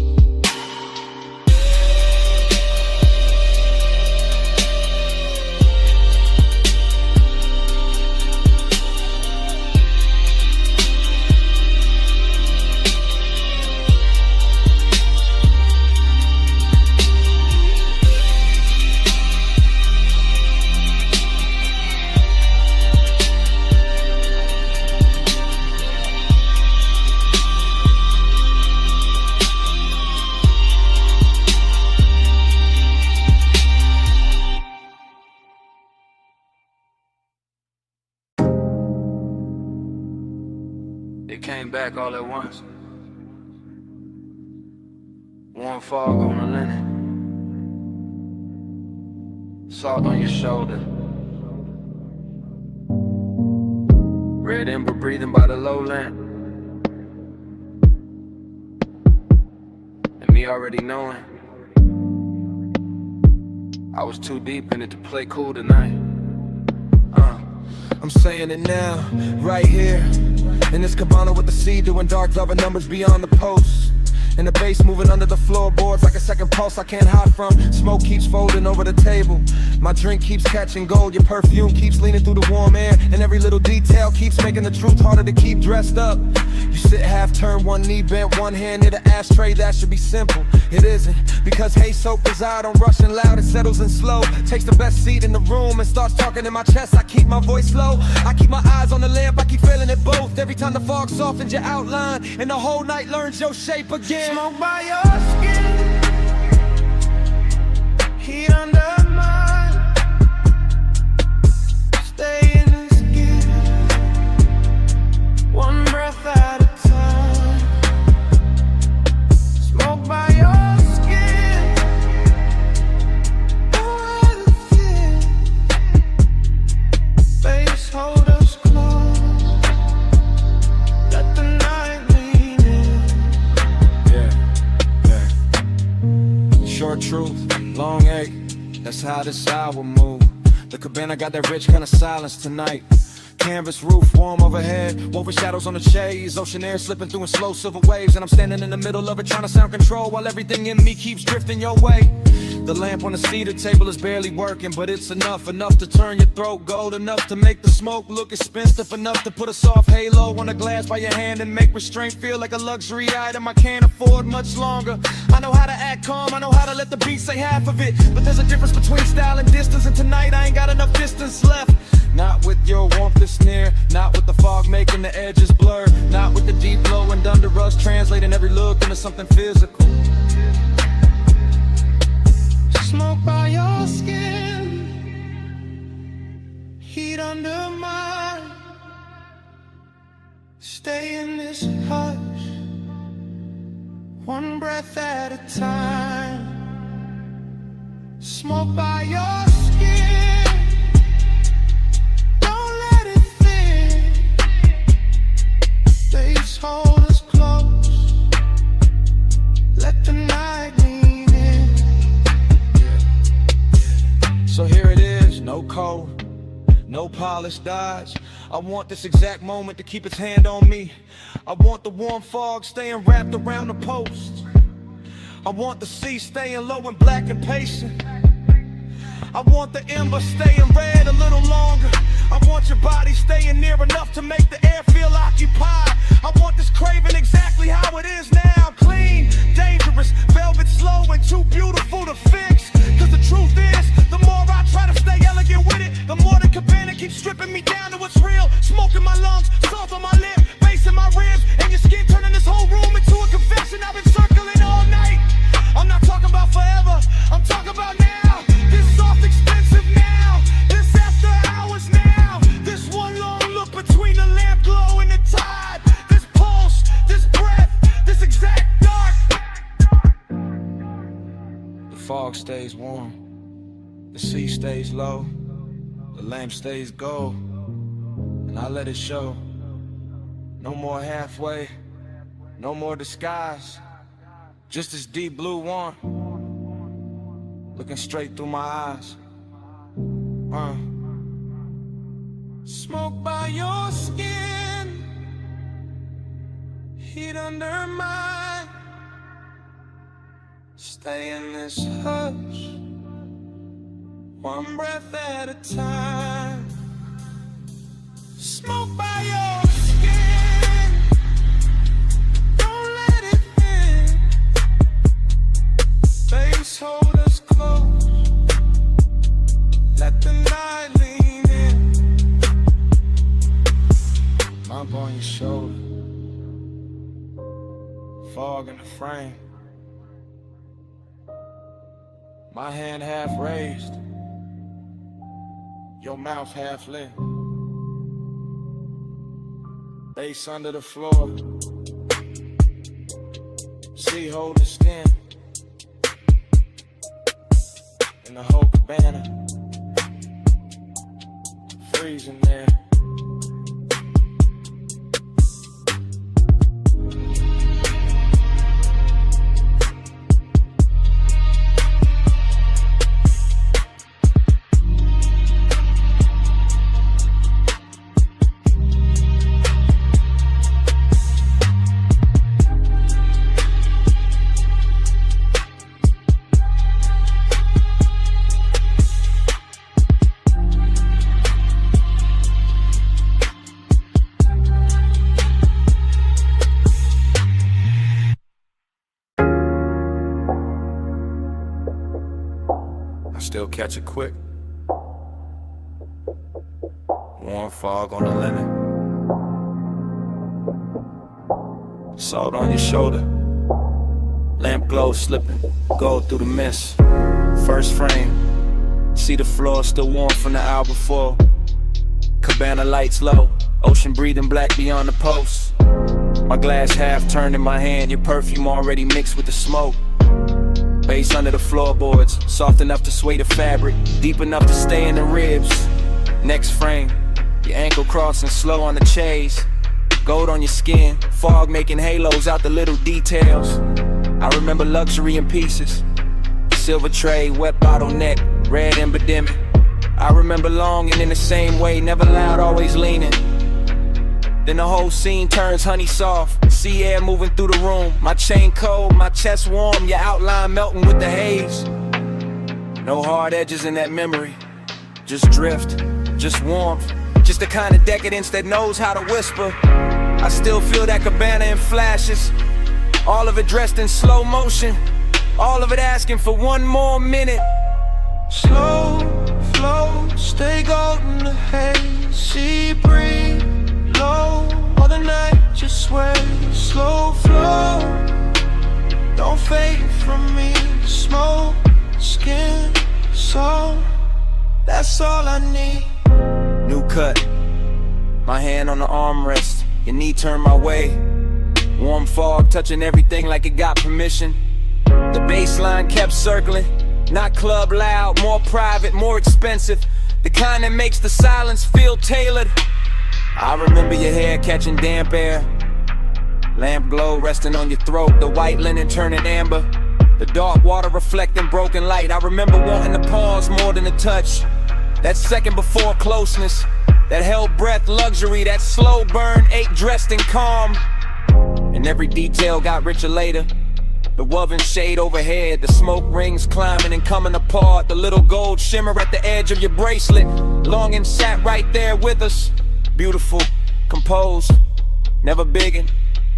It came back all at once. Warm fog on the linen, salt on your shoulder, red ember breathing by the low lamp, and me already knowing I was too deep in it to play cool tonight. I'm saying it now, right here in this cabana with the sea, doing dark loving numbers beyond the post. And the bass moving under the floorboards like a second pulse I can't hide from. Smoke keeps folding over the table. My drink keeps catching gold. Your perfume keeps leaning through the warm air. And every little detail keeps making the truth harder to keep dressed up. You sit half turned, one knee bent, one hand near the ashtray. That should be simple. It isn't, because haze soaked I don't rush and loud, it settles in slow. Takes the best seat in the room and starts talking in my chest. I keep my voice low, I keep my eyes on the lamp, I keep feeling it both. Every time the fog softens your outline and the whole night learns your shape again. Smoke by your skin, heat under mine. Stay in the skin, one breath at a time. Smoke by your skin, no other skin. Face hold us close, let the night lean in. Short truth, long ache, that's how this hour move. The cabana got that rich kind of silence tonight. Canvas roof, warm overhead, woven shadows on the shades, ocean air slipping through in slow silver waves. And I'm standing in the middle of it trying to sound control while everything in me keeps drifting your way. The lamp on the cedar table is barely working, but it's enough to turn your throat gold, enough to make the smoke look expensive, enough to put a soft halo on the glass by your hand and make restraint feel like a luxury item I can't afford much longer. I know how to act calm, I know how to let the beat say half of it, but there's a difference between style and distance, and tonight I ain't got enough distance left. Not with your warmth that's near, not with the fog making the edges blur, not with the deep low and under us trans to something physical. Smoke by your skin, heat under mine. Stay in this hush, one breath at a time. Smoke by your skin, don't let it thin. Face hold us close, let the night lean in. So here it is, no code, no polished dodge. I want this exact moment to keep its hand on me. I want the warm fog staying wrapped around the post. I want the sea staying low and black and patient. I want the ember staying red a little longer. I want your body staying near enough to make the air feel occupied. I want this craving exactly how it is now. Clean, dangerous, velvet slow and too beautiful to fix. Cause the truth is, the more I try to stay elegant with it, the more the cabana keeps stripping me down to what's real. Smoke in my lungs, salt on my lip, bass in my ribs, and your skin turning this whole room into a confession. I've been circling all night. I'm not talking about forever, I'm talking about now. This soft expensive now, this after hours now. This one long look between the lamp glow and the tide. This pulse, this breath, this exact dark. The fog stays warm, the sea stays low, the lamp stays gold, and I let it show. No more halfway, no more disguise, just this deep blue one, looking straight through my eyes. Smoke by your skin, heat under mine. Stay in this hush, one breath at a time. Smoke by your skin, don't let it in. Face hold us close, let the night lean in. Mop on your shoulder, fog in the frame. My hand half raised, your mouth half lit. Bass under the floor, sea hold the skin. In the whole cabana, freezing there. Still catch it quick. Warm fog on the linen. Salt on your shoulder. Lamp glow slipping, gold through the mist. First frame. See the floor still warm from the hour before. Cabana lights low. Ocean breathing black beyond the post. My glass half turned in my hand. Your perfume already mixed with the smoke. Bass under the floorboards, soft enough to sway the fabric, deep enough to stay in the ribs. Next frame, your ankle crossing slow on the chase. Gold on your skin, fog making halos out the little details. I remember luxury in pieces. Silver tray, wet bottleneck, red embodiment. I remember longing in the same way, never loud, always leaning. Then the whole scene turns honey soft. Sea air moving through the room. My chain cold, my chest warm. Your outline melting with the haze. No hard edges in that memory. Just drift, just warmth. Just the kind of decadence that knows how to whisper. I still feel that cabana in flashes. All of it dressed in slow motion. All of it asking for one more minute. Slow flow, stay golden the haze. Sea breeze low, all the night just sway. Slow flow, fade from me. Smoke, skin, soul, that's all I need. New cut, my hand on the armrest, your knee turned my way. Warm fog touching everything like it got permission. The baseline kept circling, not club loud, more private, more expensive. The kind that makes the silence feel tailored. I remember your hair catching damp air, lamp glow resting on your throat, the white linen turning amber, the dark water reflecting broken light. I remember wanting to pause more than a touch, that second before closeness, that held breath luxury, that slow burn ache dressed in calm. And every detail got richer later. The woven shade overhead, the smoke rings climbing and coming apart, the little gold shimmer at the edge of your bracelet. Longing sat right there with us, beautiful, composed, never biggin',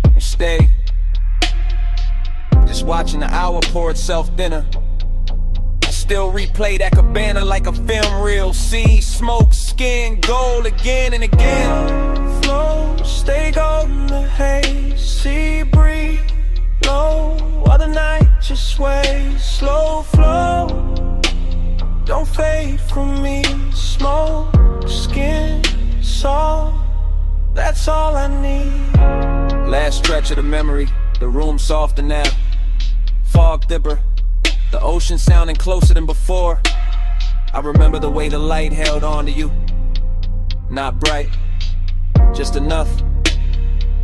and stay. Just watching the hour pour itself thinner. I still replay that cabana like a film reel. See smoke, skin, gold again and again. Flow, stay golden, the haze, sea breeze, low, while the night just sways. Slow flow, don't fade from me. Smoke, skin, soul, that's all I need. Last stretch of the memory, the room softer now. Fog dipper, the ocean sounding closer than before. I remember the way the light held on to you. Not bright, just enough,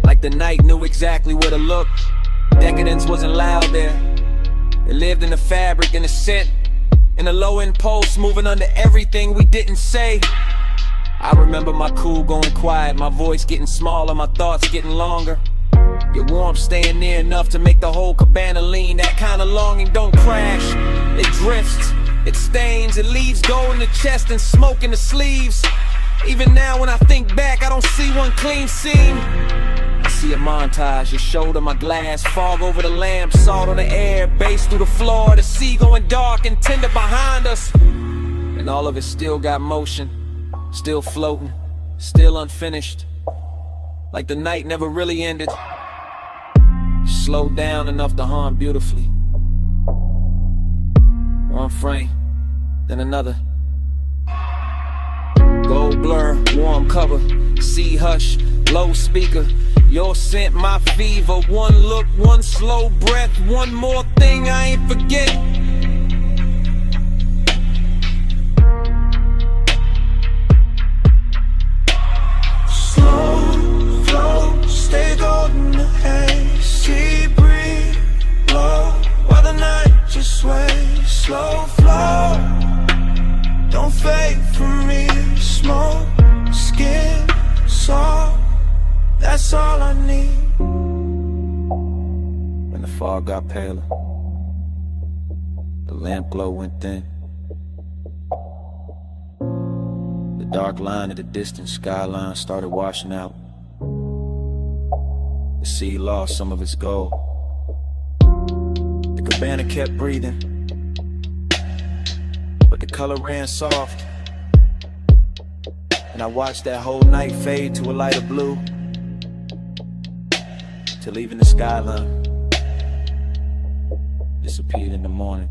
like the night knew exactly where to look. Decadence wasn't loud there. It lived in the fabric and the scent, in the low impulse moving under everything we didn't say. I remember my cool going quiet, my voice getting smaller, my thoughts getting longer. Your warmth staying near enough to make the whole cabana lean. That kind of longing don't crash, it drifts, it stains, it leaves gold in the chest and smoke in the sleeves. Even now when I think back, I don't see one clean seam. I see a montage, your shoulder, my glass, fog over the lamp, salt on the air, bass through the floor, the sea going dark and tender behind us. And all of it still got motion, still floating, still unfinished, like the night never really ended. Slowed down enough to hum beautifully. One frame, then another. Gold blur, warm cover, sea hush, low speaker. Your scent, my fever. One look, one slow breath, one more thing I ain't forget. Slow flow, stay golden, the haze, sea breeze, low, while the night just sways. Slow flow, don't fade from me. Smoke, skin, soul, that's all I need. When the fog got paler, the lamp glow went thin. The dark line of the distant skyline started washing out. The sea lost some of its gold. The cabana kept breathing, but the color ran soft. And I watched that whole night fade to a lighter blue, till even the skyline disappeared in the morning.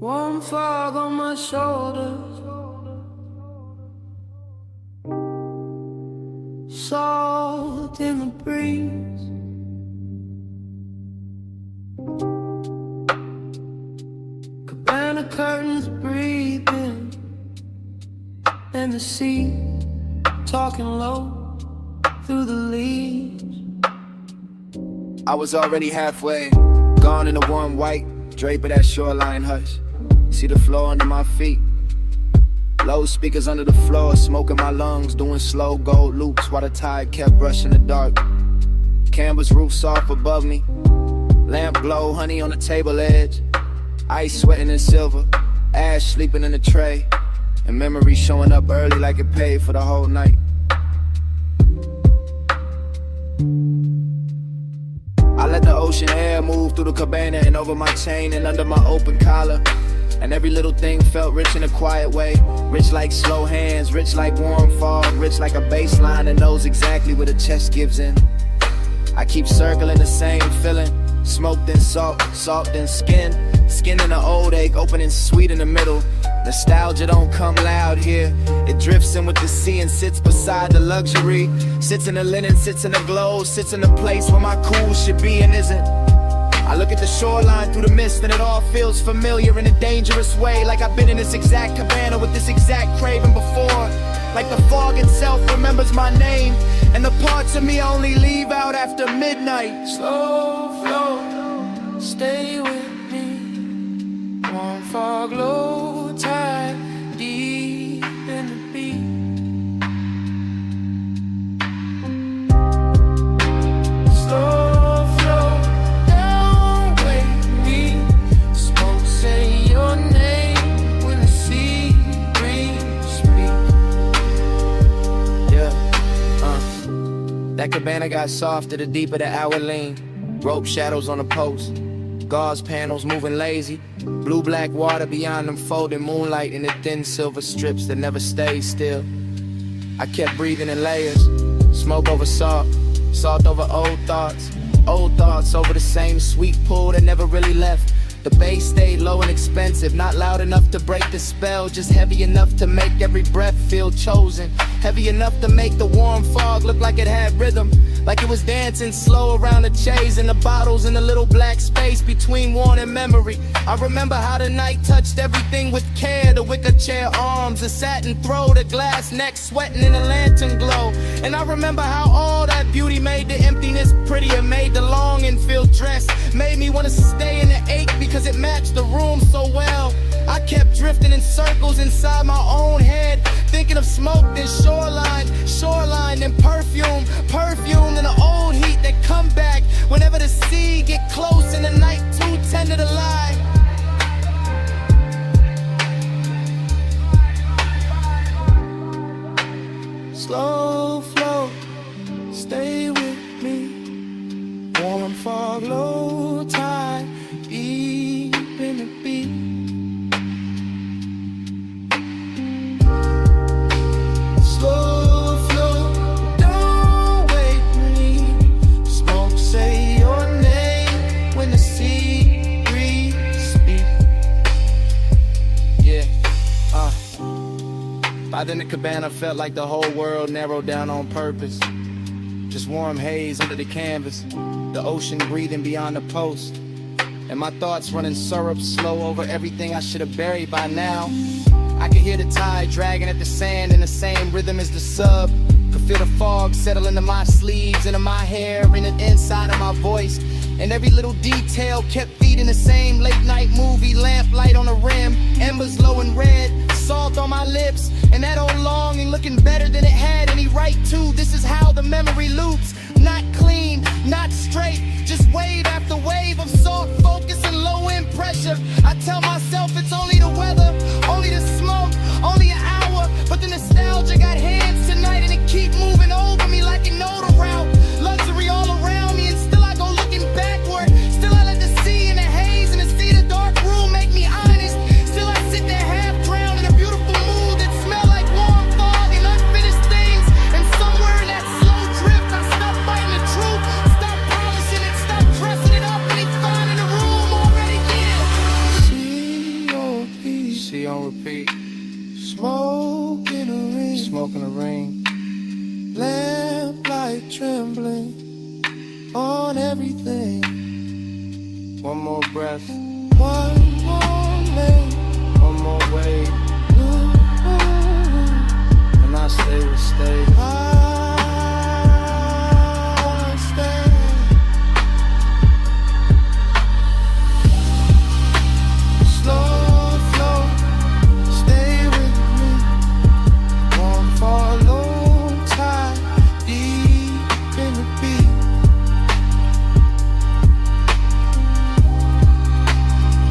Warm fog on my shoulders, salt in the breeze. Cabana curtains breathing, and the sea talking low through the leaves. I was already halfway, gone in the warm white drape of that shoreline hush. See the floor under my feet, loudspeakers under the floor, smoke in my lungs, doing slow gold loops while the tide kept brushing the dark. Canvas roof soft above me, lamp glow, honey on the table edge, ice sweating in silver, ash sleeping in the tray, and memories showing up early like it paid for the whole night. I let the ocean air move through the cabana and over my chain and under my open collar. And every little thing felt rich in a quiet way. Rich like slow hands, rich like warm fog, rich like a bass line that knows exactly where the chest gives in. I keep circling the same feeling. Smoke then salt, salt then skin. Skin in an old ache, opening sweet in the middle. Nostalgia don't come loud here. It drifts in with the sea and sits beside the luxury. Sits in the linen, sits in the glow, sits in the place where my cool should be and isn't. I look at the shoreline through the mist and it all feels familiar in a dangerous way. Like I've been in this exact cabana with this exact craving before. Like the fog itself remembers my name, and the parts of me I only leave out after midnight. Slow flow, stay with me. Warm fog, low tide, deep in the beat. Slow flow, don't wake me. Smoke, say your name when the sea breeze speak. That cabana got softer the deeper the hour lean. Rope shadows on the post, gauze panels moving lazy. Blue-black water beyond them folding moonlight in the thin silver strips that never stayed still. I kept breathing in layers, smoke over salt, salt over old thoughts over the same sweet pool that never really left. The bass stayed low and expensive, not loud enough to break the spell, just heavy enough to make every breath feel chosen. Heavy enough to make the warm fog look like it had rhythm, like it was dancing slow around the chase and the bottles in the little black space between worn and memory. I remember how the night touched everything with care, the wicker chair arms, the satin throw, the glass neck sweating in the lantern glow. And I remember how all that beauty made the emptiness prettier, made the longing feel dressed, made me want to stay in the ache because it matched the room so well. I kept drifting in circles inside my own head, thinking of smoke, then shoreline, then perfume, then the old heat that come back whenever the sea get close and the night too tender to lie. Slow flow, stay with me. Warm fog, low tide, deep in the beat. Slow flow, don't wake me. Smoke, say your name when the sea breeze speak. By then the cabana felt like the whole world narrowed down on purpose. Just warm haze under the canvas, the ocean breathing beyond the post, and my thoughts running syrup slow over everything I should have buried by now. I could hear the tide dragging at the sand in the same rhythm as the sub. Could feel the fog settle into my sleeves, into my hair, in the inside of my voice. And every little detail kept feeding the same late night movie. Lamplight on the rim, embers low and red, salt on my lips, and that old longing looking better than it had any right to. This is how the memory loops. Not clean, not straight, just wave after wave of soft focus and low end pressure. I tell myself it's only the weather, only the smoke, only an hour, but the nostalgia got hands tonight and it keep moving over me like it know the route. Luxury all around me and still I go looking backward. Still I let the sea and the haze and the sea the dark room make me honest. Still I sit there half drowned in a beautiful mood that smell like warm fog and unfinished things. And somewhere in that slow drift I stop fighting the truth, stop polishing it, stop dressing it up, and it's fine in the room already. Yeah. C on repeat. Smoke in a ring. Smoke in a ring. Lamplight trembling on everything. One more breath. One more lane. One more wave. And I say we'll stay. I stay. Slow flow, stay with me. Warm for low tide, deep in the beat.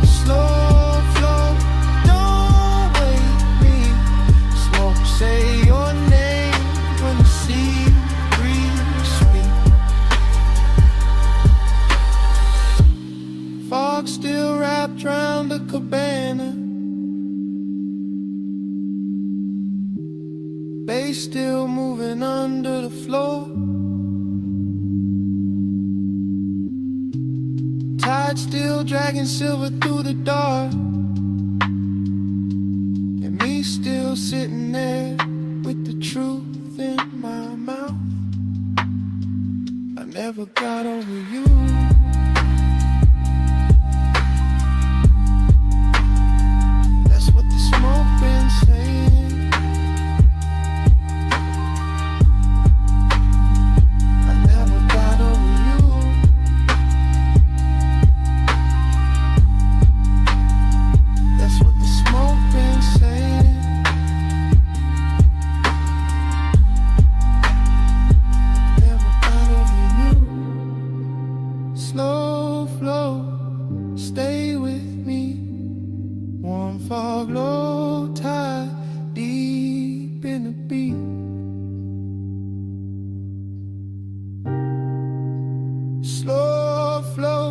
Slow flow, don't wake me. Smoke, say your name when the sea breeze speak. Fog still wrapped round the cabana. They still moving under the floor. Tide still dragging silver through the dark. And me still sitting there with the truth in my mouth. I never got over you. That's what the smoke been saying. I never got over you. That's what the smoke been saying. Never got over you. Slow flow, stay with me. Warm fog, low tide, deep in the beat. Slow flow,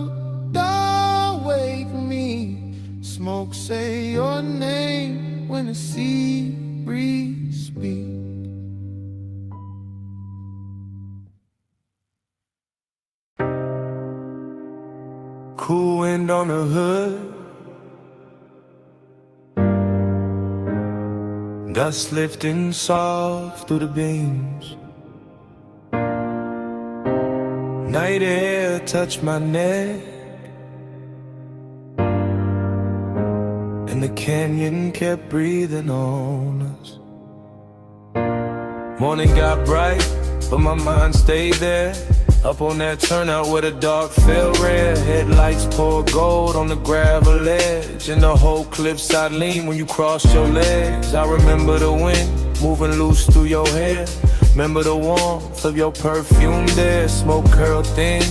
don't wake me. Smoke, say your name when the sea breeze speaks. Cool wind on the hood, dust lifting soft through the beams. Night air touched my neck, and the canyon kept breathing on us. Morning got bright, but my mind stayed there. Up on that turnout where the dark fell red. Headlights pour gold on the gravel edge, and the whole cliffside lean when you cross your legs. I remember the wind moving loose through your hair. Remember the warmth of your perfume there. Smoke curled thin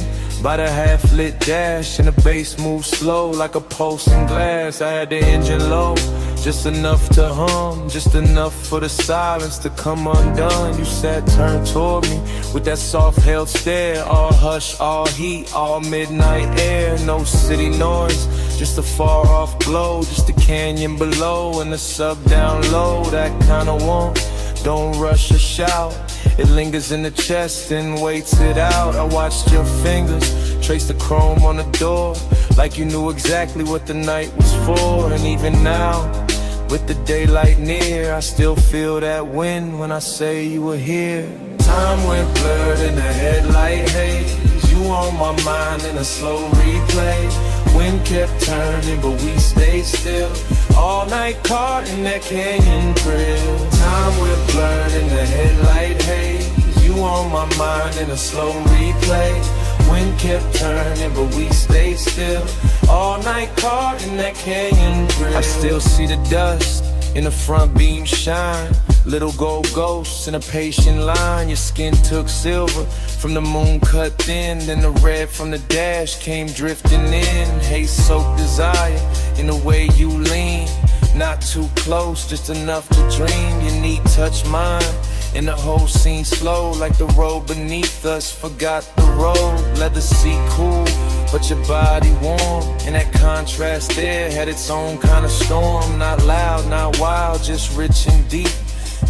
by the half-lit dash, and the bass moved slow like a pulsing glass. I had the engine low, just enough to hum, just enough for the silence to come undone. You sat turned toward me with that soft held stare. All hush, all heat, all midnight air. No city noise, just a far off glow. Just the canyon below and the sub down low. That kind of warmth, don't rush or shout. It lingers in the chest and waits it out. I watched your fingers trace the chrome on the door, like you knew exactly what the night was for. And even now, with the daylight near, I still feel that wind when I say you were here. Time went blurred in the headlight haze. You on my mind in a slow replay. Wind kept turning, but we stayed still. All night caught in that canyon thrill. Time went blurred in the headlight haze. You on my mind in a slow replay. Wind kept turning, but we stayed still. All night caught in that canyon thrill. I still see the dust in the front beam shine. Little gold ghosts in a patient line. Your skin took silver from the moon cut thin. Then the red from the dash came drifting in. Haze-soaked desire in the way you lean. Not too close, just enough to dream. Your knee touched mine, and the whole scene slow, like the road beneath us forgot the road. Let the seat cool, but your body warm. And that contrast there had its own kind of storm. Not loud, not wild, just rich and deep.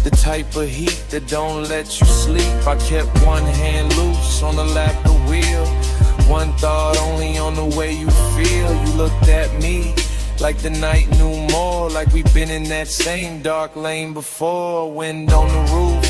The type of heat that don't let you sleep. I kept one hand loose on the lap of the wheel. One thought only on the way you feel. You looked at me like the night knew more. Like we've been in that same dark lane before. Wind on the roof,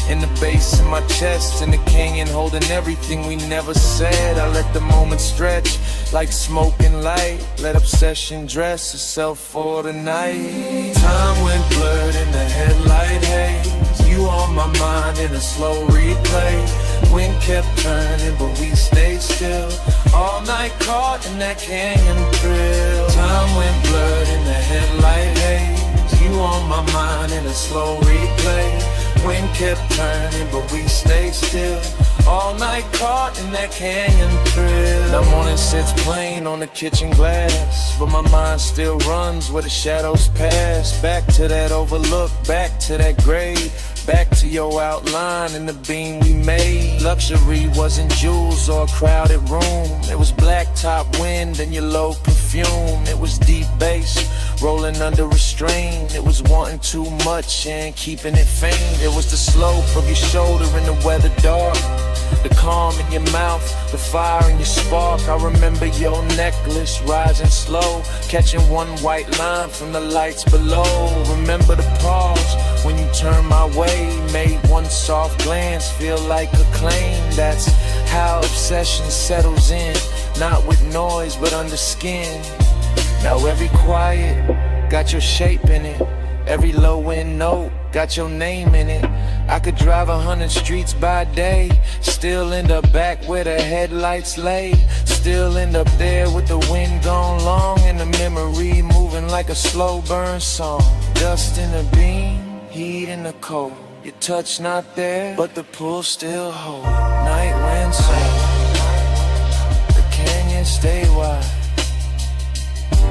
and the bass in my chest, and the canyon holding everything we never said. I let the moment stretch like smoke and light. Let obsession dress itself for the night. Time went blurred in the headlight haze. You on my mind in a slow replay. Wind kept turning, but we stayed still. All night caught in that canyon thrill. Time went blurred in the headlight haze. You on my mind in a slow replay. Wind kept turning, but we stayed still. All night caught in that canyon thrill. The morning sits plain on the kitchen glass, but my mind still runs where the shadows pass. Back to that overlook, back to that grave. Back to your outline and the beam we made. Luxury wasn't jewels or a crowded room. It was blacktop wind and your low perfume. It was deep bass rolling under restraint. It was wanting too much and keeping it faint. It was the slope of your shoulder in the weather dark, the calm in your mouth, the fire in your spark. I remember your necklace rising slow, catching one white line from the lights below. Remember the pause when you turned my way, made one soft glance feel like a claim. That's how obsession settles in, not with noise but under skin. Now every quiet got your shape in it, every low end note got your name in it. I could drive 100 streets by day, still end up back where the headlights lay, still end up there with the wind gone long and the memory moving like a slow burn song. Dust in the beam, heat in the cold, your touch not there but the pull still hold. Night wind sing, the canyon stay wide,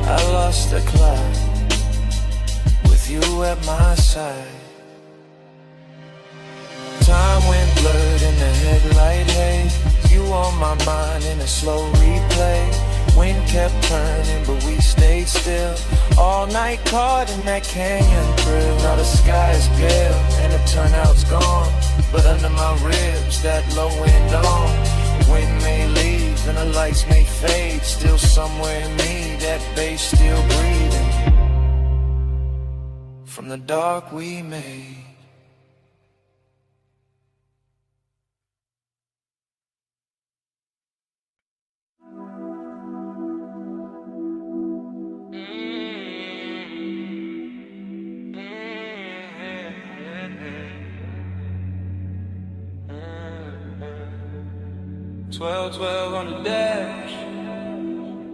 I lost the cloud with you at my side. Time went blurred in the headlight haze, you on my mind in a slow replay. Wind kept turning but we stayed still, all night caught in that canyon thrill. Now the sky is pale and the turnout's gone, but under my ribs that low wind on. Wind may leave and the lights may fade, still somewhere in me that bass still breathing from the dark we made. Twelve on the dash,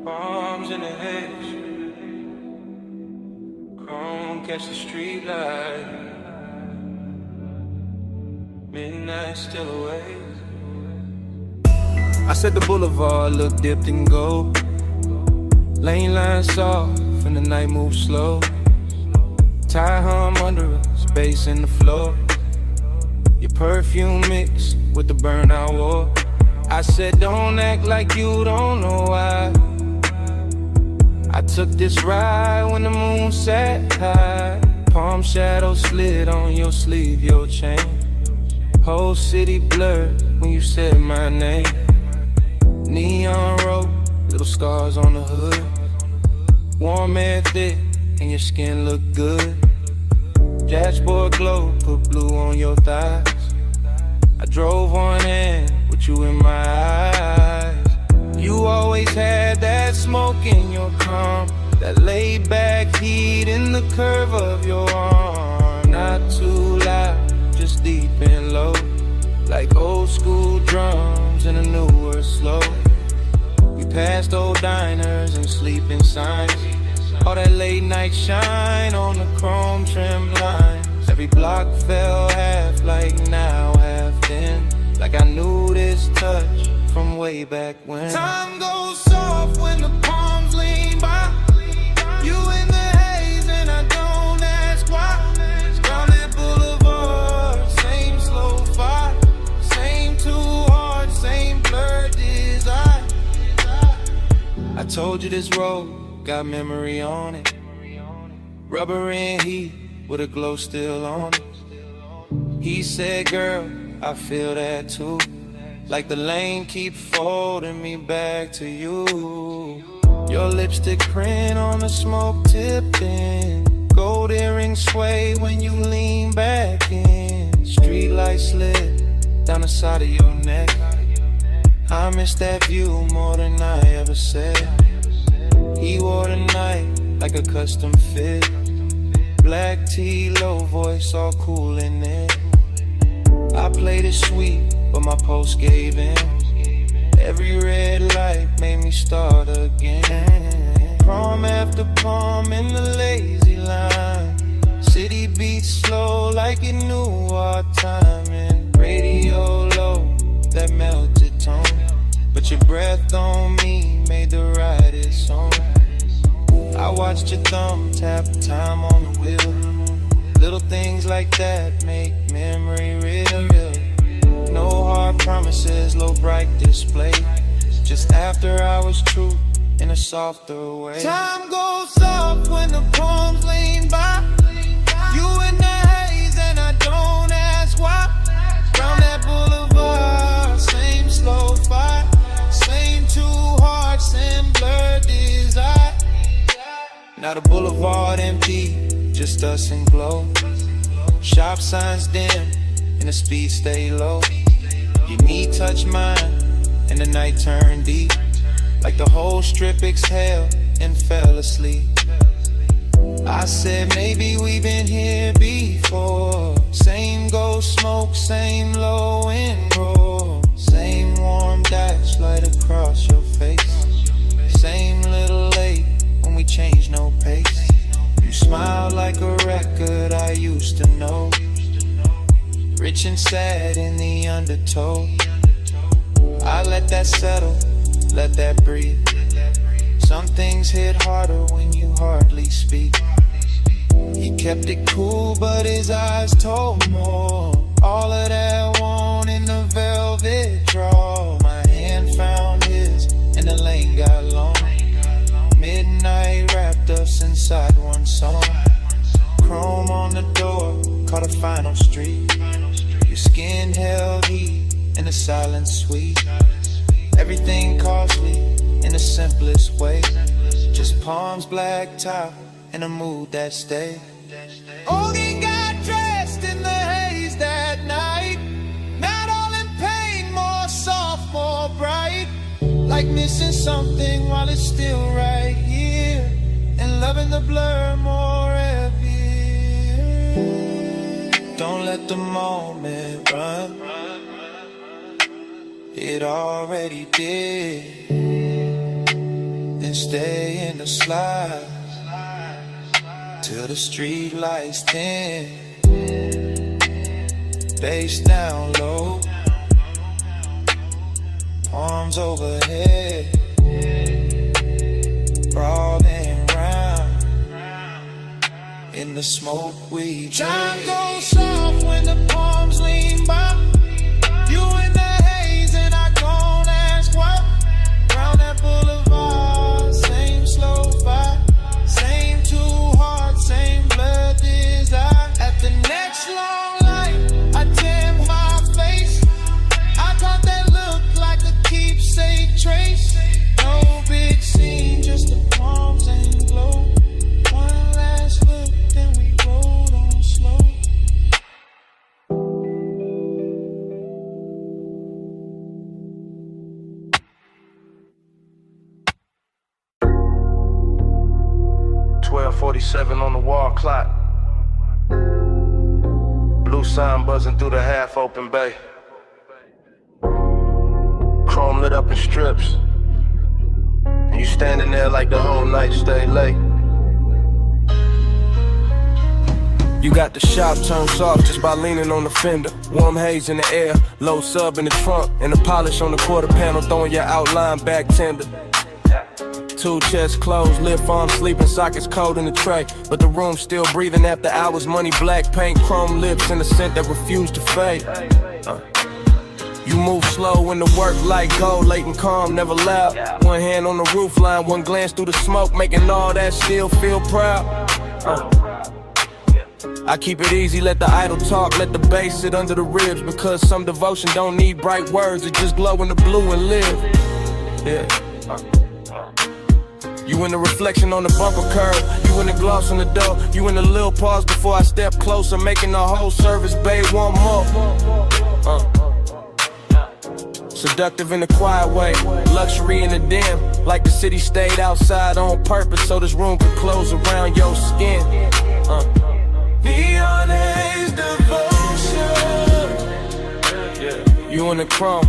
bombs in the hedge, chrome catch the street light, midnight still away. I said the boulevard looked dipped in gold, lane lines soft and the night moves slow. Tie hum under us, bass in the floor, your perfume mixed with the burnout war. I said don't act like you don't know why I took this ride when the moon sat high. Palm shadow slid on your sleeve, your chain, whole city blurred when you said my name. Neon road, little scars on the hood, warm air thick and your skin look good. Dashboard glow, put blue on your thighs. I drove on in with you in my eyes. You always had that smoke in your calm, that laid back heat in the curve of your arm. Not too loud, just deep and low, like old school drums in a newer slow. We passed old diners and sleeping signs, all that late night shine on the chrome trim lines. Every block fell half like now, half then, like I knew this touch from way back when. Time goes soft when the palms lean by, you in the haze and I don't ask why. Down that boulevard, same slow fire, same too hard, same blurred desire. I told you this road got memory on it, rubber and heat with a glow still on it. He said, girl, I feel that too, like the lane keep folding me back to you. Your lipstick print on the smoke tipped in, gold earrings sway when you lean back in. Street light slid down the side of your neck, I miss that view more than I ever said. He wore the night like a custom fit, black tee, low voice, all cool in it. I played it sweet, but my post gave in. Every red light made me start again. Prom after prom in the lazy line, city beats slow like it knew our timing. Radio low, that melted tone, but your breath on me made the rightest song. I watched your thumb tap time on the wheel, little things like that make memory real. No hard promises, low bright display, just after hours truth in a softer way. Time goes soft when the palms lean by. You in the haze and I don't ask why. Round that boulevard, same slow fight, same two hearts and blurred desire. Now the boulevard empty, just us and glow. Shop signs dim and the speed stay low. Your knee touch mine and the night turned deep, like the whole strip exhaled and fell asleep. I said maybe we've been here before. Same ghost smoke, same low end roll, same warm dash light across your face, same little late when we change no pace. You smile like a record I used to know, rich and sad in the undertow. I let that settle, let that breathe. Some things hit harder when you hardly speak. He kept it cool, but his eyes told more. All of that want in the velvet draw. My hand found his, and the lane got long. Midnight wrapped us inside one song. Chrome on the door, caught a final street. Your skin held heat, and the silence sweet. Everything costly in the simplest way. Just palms, black top, and a mood that stayed. Ogie got dressed in the haze that night. Not all in pain, more soft, more bright. Like missing something while it's still right here, and loving the blur more heavy. Don't let the moment run, it already did. Then stay in the slide till the street lights dim. Bass down low, arms overhead, rolling round in the smoke we drink. Time goes soft when the palms lean by. You in the haze and I don't ask why. Round that boulevard, same slow fight, same two hearts, same blood desire. At the next long light, I tan my face. I thought that looked like a keepsake trace. No big scene, just the palms and glow. One last look, then we rolled on slow. .47 on the wall clock. Blue sign buzzing through the half-open bay. Chrome lit up in strips, and you standing there like the whole night stay late. You got the shop turned soft just by leaning on the fender. Warm haze in the air, low sub in the trunk, and the polish on the quarter panel throwing your outline back tender. Two chests closed, lip arms sleeping, sockets cold in the tray, but the room still breathing after hours. Money, black paint, chrome lips, and a scent that refused to fade. You move slow when the work like gold, late and calm, never loud. One hand on the roof line, one glance through the smoke, making all that still feel proud. I keep it easy, let the idle talk, let the bass sit under the ribs, because some devotion don't need bright words, it just glow in the blue and live. Yeah. You in the reflection on the bumper curb, you in the gloss on the door, you in the little pause before I step closer, making the whole service bay one more. Seductive in a quiet way, luxury in the dim, like the city stayed outside on purpose so this room could close around your skin. Neon haze devotion. Yeah. You in the chrome,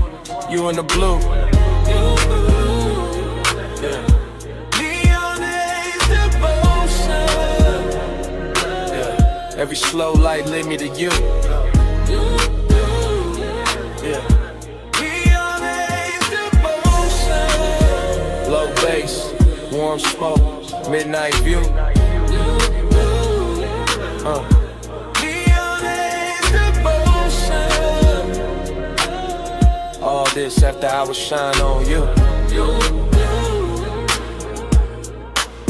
you in the blue. Yeah. Every slow light led me to you. Yeah. Low bass, warm smoke, midnight view. All this after I was shine on you.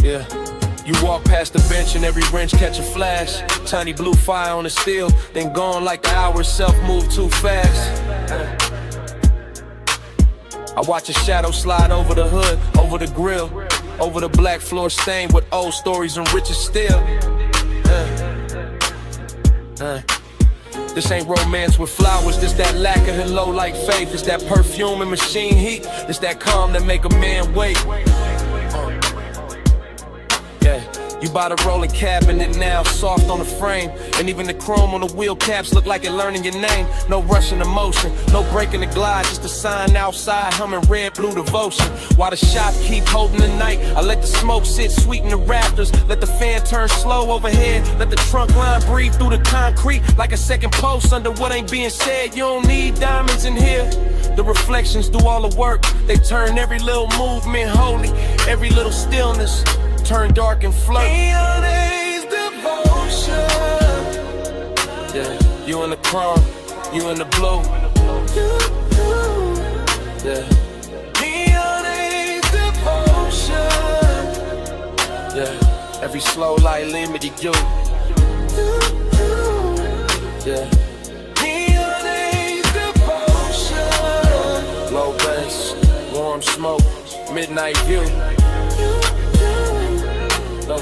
Yeah. You walk past the bench and every wrench catch a flash. Tiny blue fire on the steel, then gone like the hour itself move too fast. I watch a shadow slide over the hood, over the grill, over the black floor stained with old stories and riches still. This ain't romance with flowers, this that lack of hello like faith. This that perfume and machine heat, this that calm that make a man wait. Yeah, you bought a rolling cabinet now, soft on the frame. And even the chrome on the wheel caps look like it learning your name. No rushing emotion, no breaking the glide, just a sign outside humming red blue devotion. While the shop keep holding the night, I let the smoke sit sweet in the rafters. Let the fan turn slow overhead, let the trunk line breathe through the concrete like a second post under what ain't being said. You don't need diamonds in here. The reflections do all the work, they turn every little movement holy, every little stillness turn dark and flirt. Yeah, you in the chrome, you in the blue. Yeah. Yeah, every slow light lead me to you. Yeah. Low bass, warm smoke, midnight view. Low.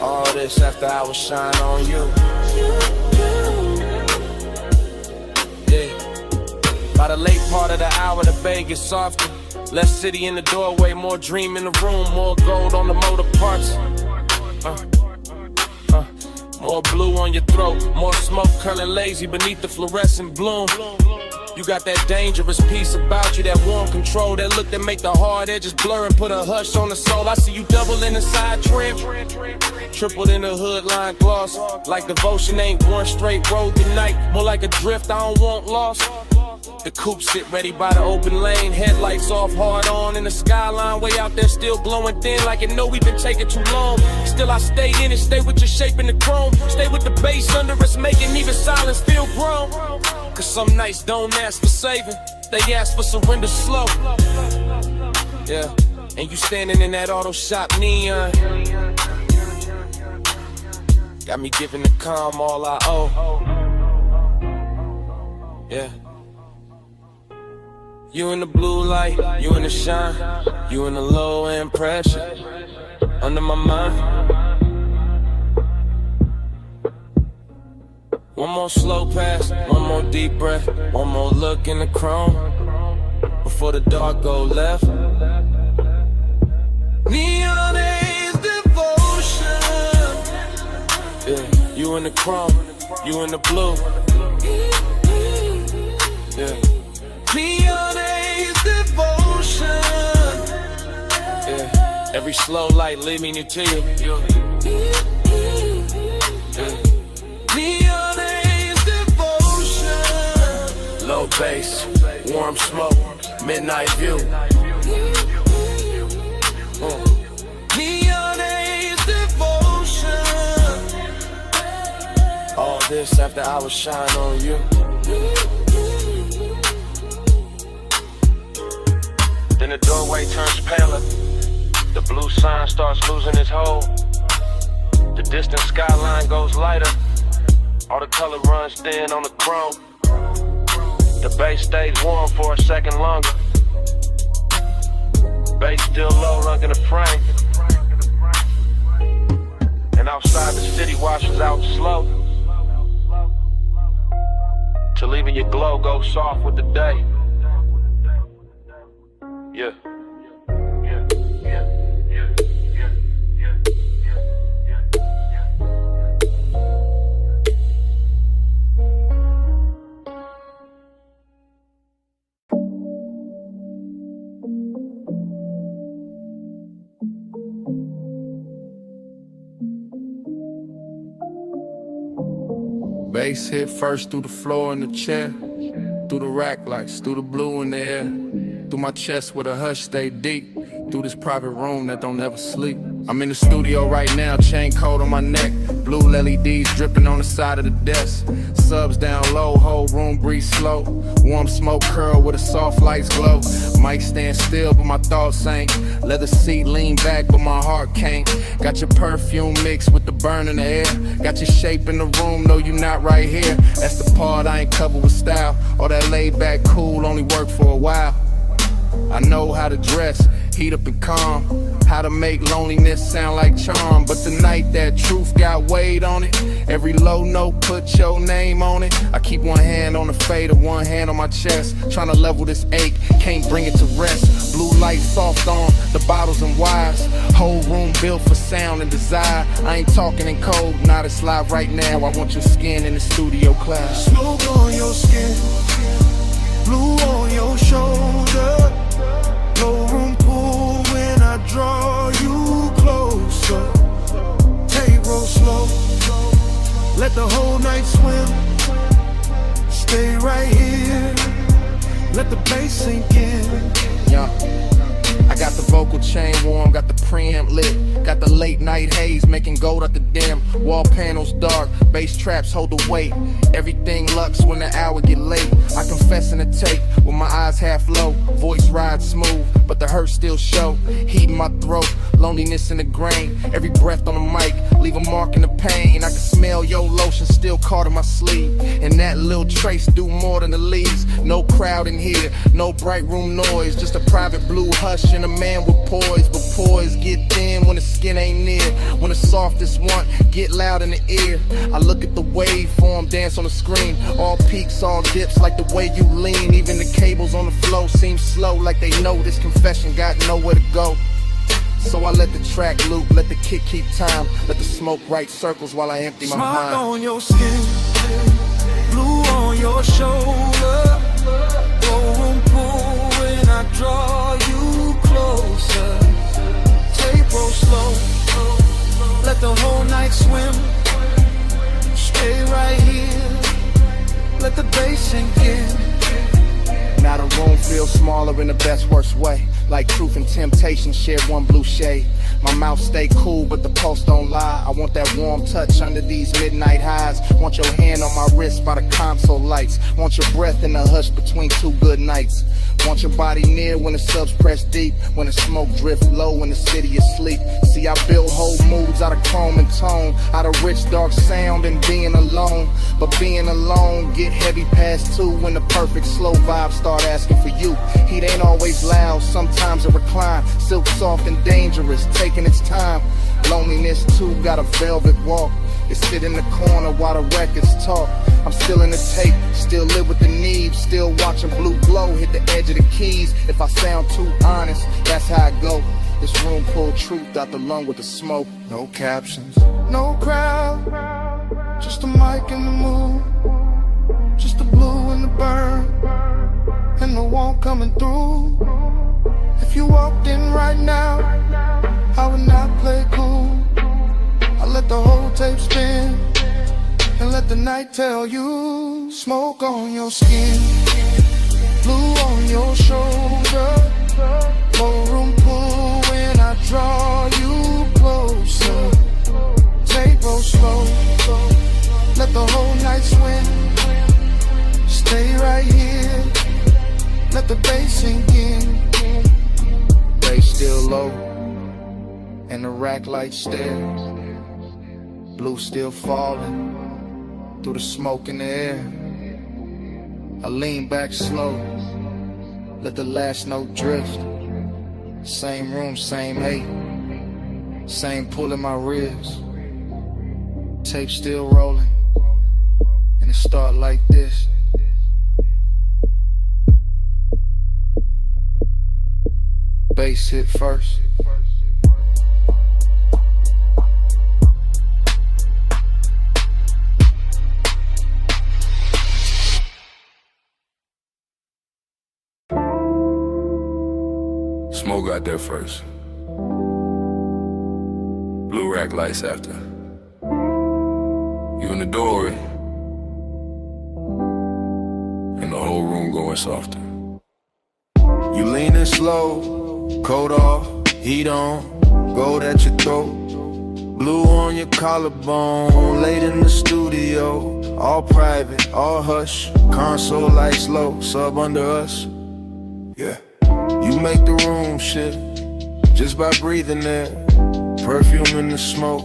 All this after I was shine on you. Yeah. By the late part of the hour, the bay gets softer. Less city in the doorway, more dream in the room, more gold on the motor parts. More blue on your throat, more smoke curling lazy beneath the fluorescent bloom. You got that dangerous piece about you, that warm control, that look that make the hard edges blur and put a hush on the soul. I see you double in the side trim, tripled in the hood line gloss. Like devotion ain't one straight road tonight, more like a drift I don't want lost. The coupe sit ready by the open lane, headlights off, hard on in the skyline, way out there still glowing thin like it know we've been taking too long. Still I stay in it, stay with your shape in the chrome, stay with the bass under us, making even silence feel grown. Cause some nights don't ask for saving, they ask for surrender slow. Yeah, and you standing in that auto shop neon, got me giving the calm all I owe. Yeah. You in the blue light, you in the shine, you in the low end pressure, under my mind. One more slow pass, one more deep breath, one more look in the chrome, before the dark go left. Neon is devotion. Yeah, you in the chrome, you in the blue. Yeah. Neon is devotion. Yeah, every slow light lead me to you. Yeah. Neon is devotion. Low bass, warm smoke, midnight view. Neon is devotion. All this after I was shine on you. Then the doorway turns paler, the blue sign starts losing its hold. The distant skyline goes lighter, all the color runs thin on the chrome. The bass stays warm for a second longer. Bass still low, rung in the frame. And outside the city washes out slow, till even your glow goes soft with the day. Yeah. Bass hit first through the floor and the chair, through the rack lights, through the blue in the air, through my chest where the hush stay deep, through this private room that don't ever sleep. I'm in the studio right now, chain coat on my neck, blue LEDs dripping on the side of the desk. Subs down low, whole room breathe slow. Warm smoke curl with a soft lights glow. Mic stand still, but my thoughts ain't. Leather seat lean back, but my heart can't. Got your perfume mixed with the burn in the air. Got your shape in the room, no you not right here. That's the part I ain't covered with style. All that laid back cool only work for a while. I know how to dress, heat up and calm. How to make loneliness sound like charm. But tonight that truth got weight on it. Every low note put your name on it. I keep one hand on the fader, one hand on my chest. Tryna level this ache, can't bring it to rest. Blue light soft on the bottles and wires. Whole room built for sound and desire. I ain't talking in code, not it's live right now. I want your skin in the studio class. Smoke on your skin, blue on your shoulder. No room pull when I draw you closer. Take roll slow, let the whole night swim. Stay right here, let the bass sink in. Yeah. I got the vocal chain warm, got the preamp lit. Got the late night haze making gold out the dim. Wall panels dark, bass traps hold the weight. Everything lux when the hour get late. I confess in the tape with my eyes half low. Voice rides smooth, but the hurt still show. Heat in my throat, loneliness in the grain. Every breath on the mic, leave a mark in the pain. I can smell your lotion still caught in my sleeve. And that little trace do more than the leaves. No crowd in here, no bright room noise. Just a private blue hush and a man with poise. But poise get thin when the skin ain't near. When the softest want get loud in the ear. I look at the waveform dance on the screen. All peaks, all dips like the way you lean. Even the cables on the flow seem slow, like they know this confession got nowhere to go. So I let the track loop, let the kick keep time. Let the smoke write circles while I empty my mind. Smoke on your skin, blue on your shoulder. No room pull when I draw you closer. Take roll slow, let the whole night swim. Stay right here, let the bass sink in. Now the room feels smaller in the best worst way. Like truth and temptation share one blue shade. My mouth stay cool but the pulse don't lie. I want that warm touch under these midnight highs. Want your hand on my wrist by the console lights. Want your breath in the hush between two good nights. Want your body near when the subs press deep. When the smoke drift low when the city is asleep. See I build whole moods out of chrome and tone. Out of rich dark sound and being alone. But being alone get heavy past 2. When the perfect slow vibe start asking for you. Heat ain't always loud, sometimes it recline. Silk soft and dangerous, taking its time. Loneliness too got a velvet walk. It sit in the corner while the records talk. I'm still in the tape, still live with the need. Still watching blue glow hit the edge of the keys. If I sound too honest, that's how I go. This room pull truth out the lung with the smoke. No captions, no crowd, just a mic in the mood. Just the blue and the burn, and the warmth coming through. If you walked in right now, I would not play cool. I let the whole tape spin and let the night tell you. Smoke on your skin, blue on your shoulder. No room pull when I draw you closer. Take roll slow, let the whole night swim. Stay right here, let the bass sink in. Bass still low, and the rack light stare. Blue still falling through the smoke in the air. I lean back slow, let the last note drift. Same room, same hate, same pull in my ribs. Tape still rolling, and it start like this. Bass hit first. Smoke got there first. Blue rack lights after. You in the doorway, and the whole room going softer. You leaning slow, coat off, heat on. gold at your throat, blue on your collarbone. Late in the studio, all private, all hush. Console lights low, sub under us. Yeah, you make the room shift just by breathing air. Perfume in the smoke,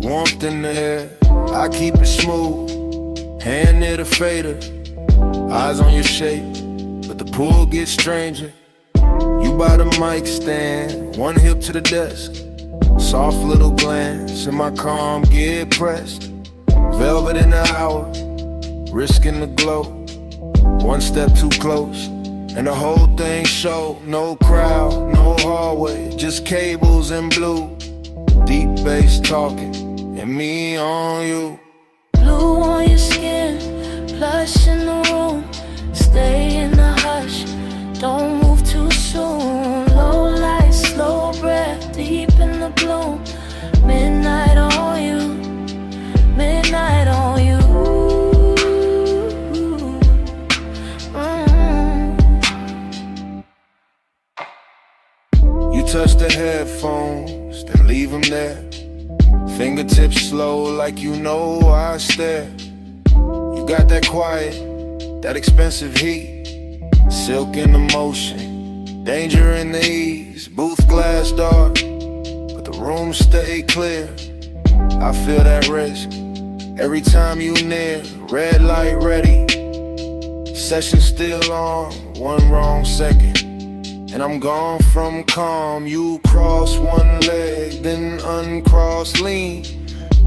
warmth in the air. I keep it smooth, hand near the fader. Eyes on your shape, but the pool gets stranger. You by the mic stand, one hip to the desk. Soft little glance, in my calm get pressed. Velvet in the hour, risking the glow. One step too close, and the whole thing show. No crowd, no hallway, just cables and blue. Deep bass talking, and me on you. Blue on your skin, plush in the room. Stay in the hush, don't move too soon. Low light, slow breath, deep in the bloom. Midnight on you, midnight on you. You touch the headphones, then leave them there. Fingertips slow like you know I stare. You got that quiet, that expensive heat. Silk in the motion, danger in the ease. Booth glass dark, but the room stay clear. I feel that risk every time you near. Red light ready, session still on. One wrong second, and I'm gone from calm. You cross one leg, then uncross lean.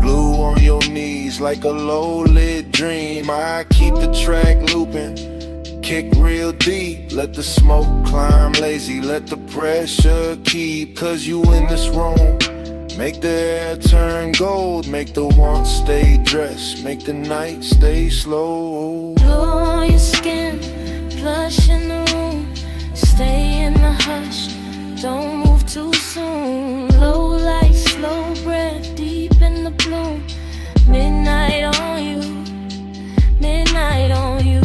Blue on your knees like a low-lit dream. I keep the track looping, kick real deep. Let the smoke climb lazy, let the pressure keep. Cause you in this room, make the air turn gold. Make the want stay dressed, make the night stay slow. Blue on your skin, plush in the room. Stay in the hush, don't move too soon. Low light, slow breath, deep in the bloom. Midnight on you, midnight on you.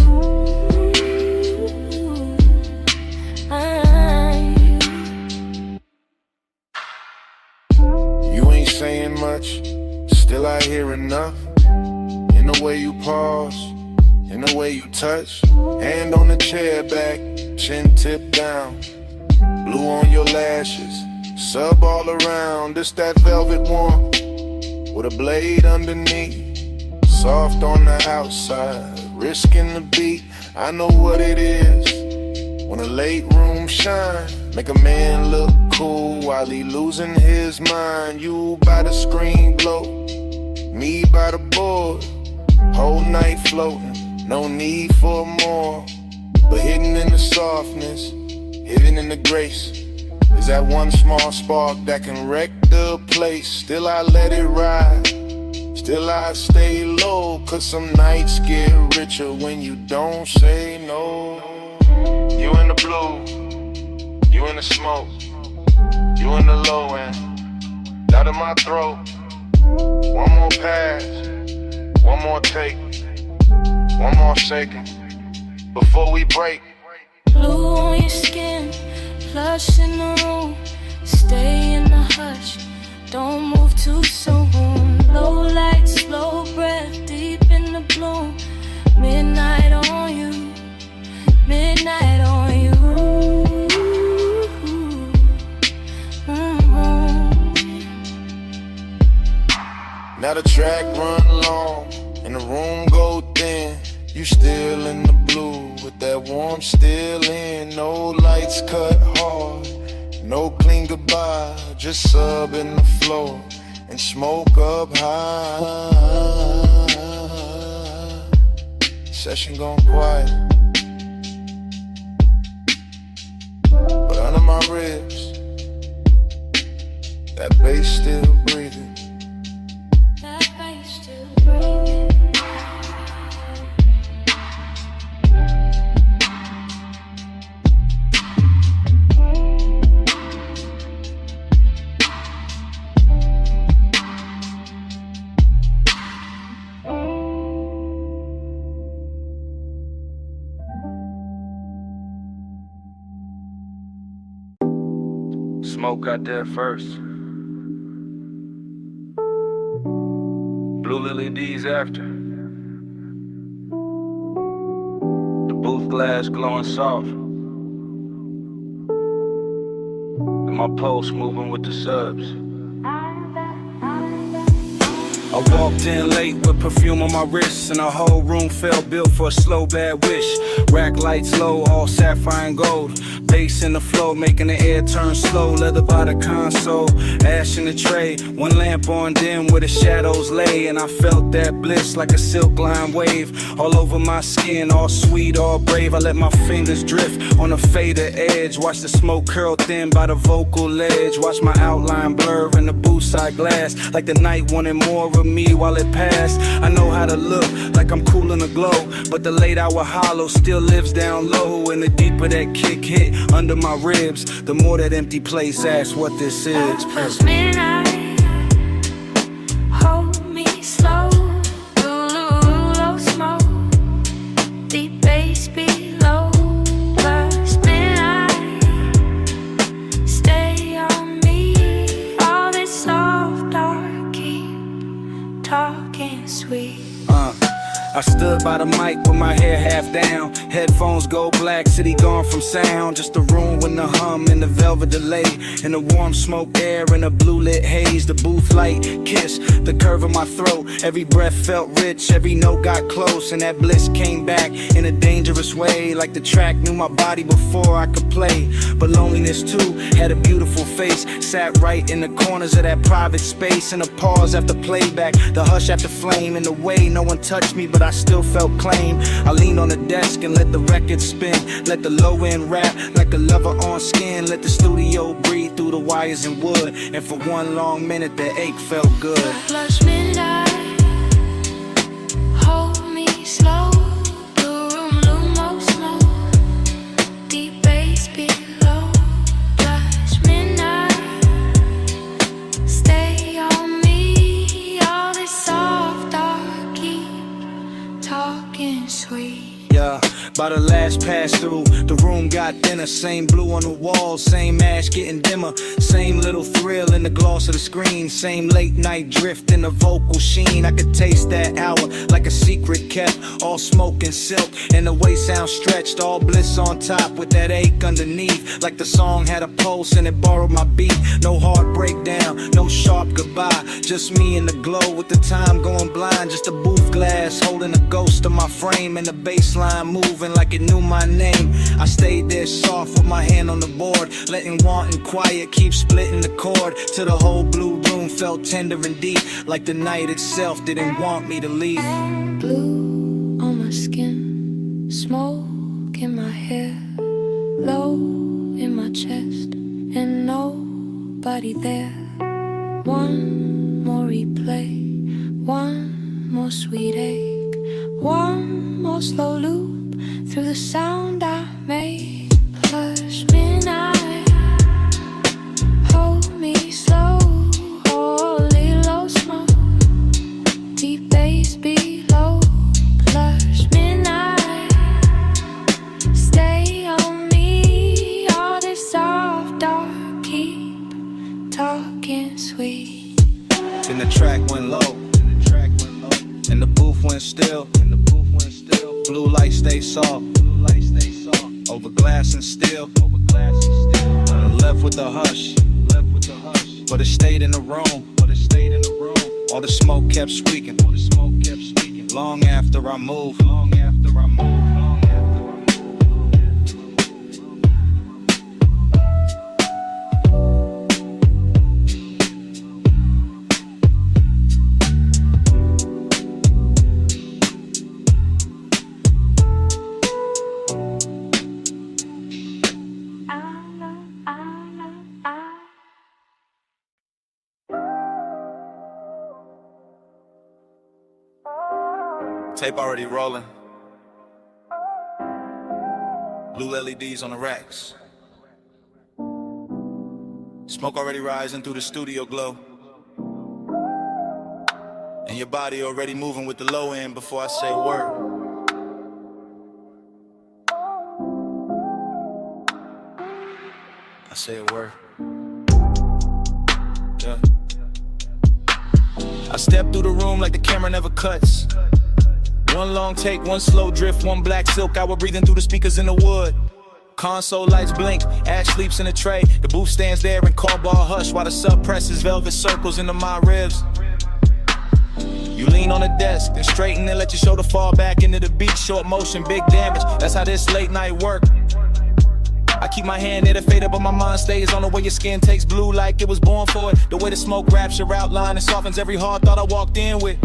You ain't saying much, still I hear enough. In the way you pause, in the way you touch. Hand on the chair back, chin tip down. Blue on your lashes, sub all around. This that velvet warmth with a blade underneath. Soft on the outside, risking the beat. I know what it is when a late room shine. Make a man look cool while he losing his mind. You by the screen glow, me by the board. Whole night floating, no need for more. But hidden in the softness, hidden in the grace, is that one small spark that can wreck the place. Still I let it ride, still I stay low. Cause some nights get richer when you don't say no. You in the blue, you in the smoke, you in the low end, out of my throat. One more pass, one more take, one more second before we break. Blue on your skin, plush in the room. Stay in the hush, don't move too soon. Low light, slow breath, deep in the bloom. Midnight on you, midnight on you. Now the track run long and the room go thin. You still in the blue with that warmth still in. No lights cut hard, no clean goodbye. Just sub in the floor and smoke up high. Session gone quiet, but under my ribs, that bass still breathing. That bass still breathing. Smoke got there first. Blue Lily D's after. The booth glass glowing soft. And my pulse moving with the subs. I walked in late with perfume on my wrist, and the whole room felt built for a slow bad wish. Rack lights low, all sapphire and gold. Bass in the flow, making the air turn slow. Leather by the console, ash in the tray. One lamp on dim where the shadows lay, and I felt that bliss like a silk line wave. All over my skin, all sweet, all brave. I let my fingers drift on a faded edge. Watch the smoke curl thin by the vocal ledge. Watch my outline blur in the booth side glass, like the night wanted more of me while it passed. I know how to look like I'm cool in the glow, but the late hour hollow still lives down low. And the deeper that kick hit under my ribs, the more that empty place asks what this is. Past midnight, hold me slow. Low smoke, deep bass below. Past midnight, stay on me. All this soft dark, keep talking sweet. I stood by the mic with my hair half down. Headphones go black, city gone from sound. Just a room with the hum and the velvet delay, and the warm smoke air and the blue lit haze. The booth light kiss the curve of my throat. Every breath felt rich, every note got close, and that bliss came back in a dangerous way. Like the track knew my body before I could play. But loneliness too had a beautiful face. Sat right in the corners of that private space. And a pause after playback, the hush after flame. In the way no one touched me, but I still felt claim. I leaned on the desk and let the record spin. Let the low end rap like a lover on skin. Let the studio breathe through the wires and wood. And for one long minute the ache felt good. Plus midnight, hold me slow. The room lumo smoke, deep bass below. Plus midnight, stay on me. All this soft dark, keep talking sweet. Yeah, by the last pass through, the room got thinner. Same blue on the walls, same ash getting dimmer. Same little thrill in the gloss of the screen. Same late night drift in the vocal sheen. I could taste that hour like a secret kept. All smoke and silk, and the way sound stretched. All bliss on top with that ache underneath. Like the song had a pulse and it borrowed my beat. No heart breakdown, no sharp goodbye. Just me in the glow with the time going blind. Just a booth glass holding a ghost of my frame. And the baseline moving like it knew my name. I stayed there soft with my hand on the board, letting want and quiet keep splitting the chord. Till the whole blue room felt tender and deep, like the night itself didn't want me to leave. Blue on my skin, smoke in my hair, low in my chest, and nobody there. One more replay, one more sweet ache, one more slow loop through the sound I made. Plus midnight, hold me slow. Holy low smoke, deep bass below. Plus midnight, stay on me. All this soft dark, keep talking sweet. Then the track went low, and the booth went still. Blue light stay soft, over glass and steel. Left with the hush, but it stayed in the room. All the smoke kept speaking, long after I moved. Tape already rolling. Blue LEDs on the racks. Smoke already rising through the studio glow. And your body already moving with the low end before I say a word. I say a word. Yeah. I step through the room like the camera never cuts. One long take, one slow drift, one black silk hour breathing through the speakers in the wood. Console lights blink, Ash sleeps in a tray. The booth stands there in call ball hush while the sub presses velvet circles into my ribs. You lean on the desk, then straighten and let your shoulder fall back into the beat. Short motion, big damage, that's how this late night work. I keep my hand near the fader, but my mind stays on the way your skin takes blue like it was born for it. The way the smoke wraps your outline and softens every hard thought I walked in with.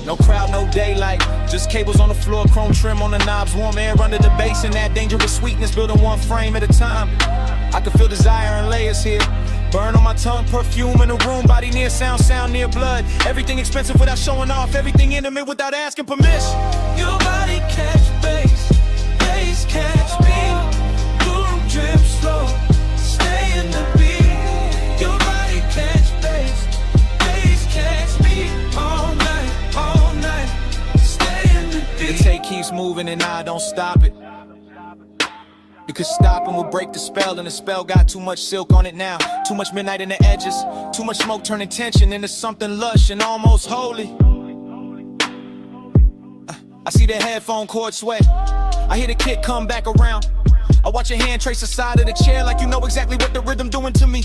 No crowd, no daylight, just cables on the floor, chrome trim on the knobs, warm air under the bass, and that dangerous sweetness building one frame at a time. I can feel desire and layers here. Burn on my tongue, perfume in the room, body near sound, sound near blood. Everything expensive without showing off, everything intimate without asking permission. Your body catch bass, bass catch me. Blue room drip slow, stay in the beat. Your body catch bass, bass catch me. All night, stay in the beat. The tape keeps moving and I don't stop it. Because stopping will break the spell, and the spell got too much silk on it now. Too much midnight in the edges, too much smoke turning tension into something lush and almost holy. I see the headphone cord sway, I hear the kick come back around. I watch your hand trace the side of the chair like you know exactly what the rhythm doing to me.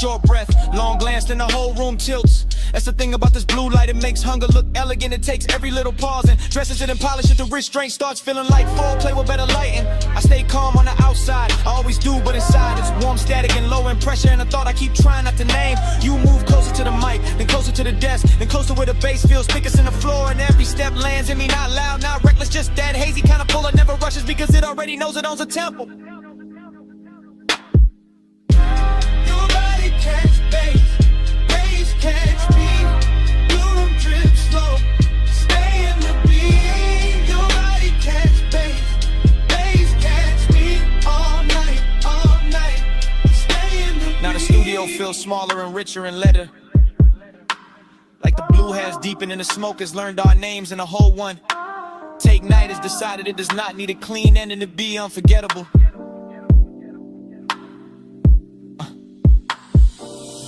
Short breath, long glance, then the whole room tilts. That's the thing about this blue light, it makes hunger look elegant. It takes every little pause and dresses it and polishes it. The restraint starts feeling like foreplay with better lighting. I stay calm on the outside, I always do, but inside it's warm, static, and low in pressure. And a thought I keep trying not to name. You move closer to the mic, then closer to the desk, then closer where the bass feels thickest in the floor. And every step lands in me, not loud, not reckless, just that hazy kind of pull that never rushes because it already knows it owns a tempo. Catch bass catch me. Blue room drip slow, stay in the beat. Your body catch bass catch me. All night, stay in the beat. Now the studio feels smaller and richer and letter. Like the blue has deepened and the smoke has learned our names and the whole one. Take Night has decided it does not need a clean ending to be unforgettable.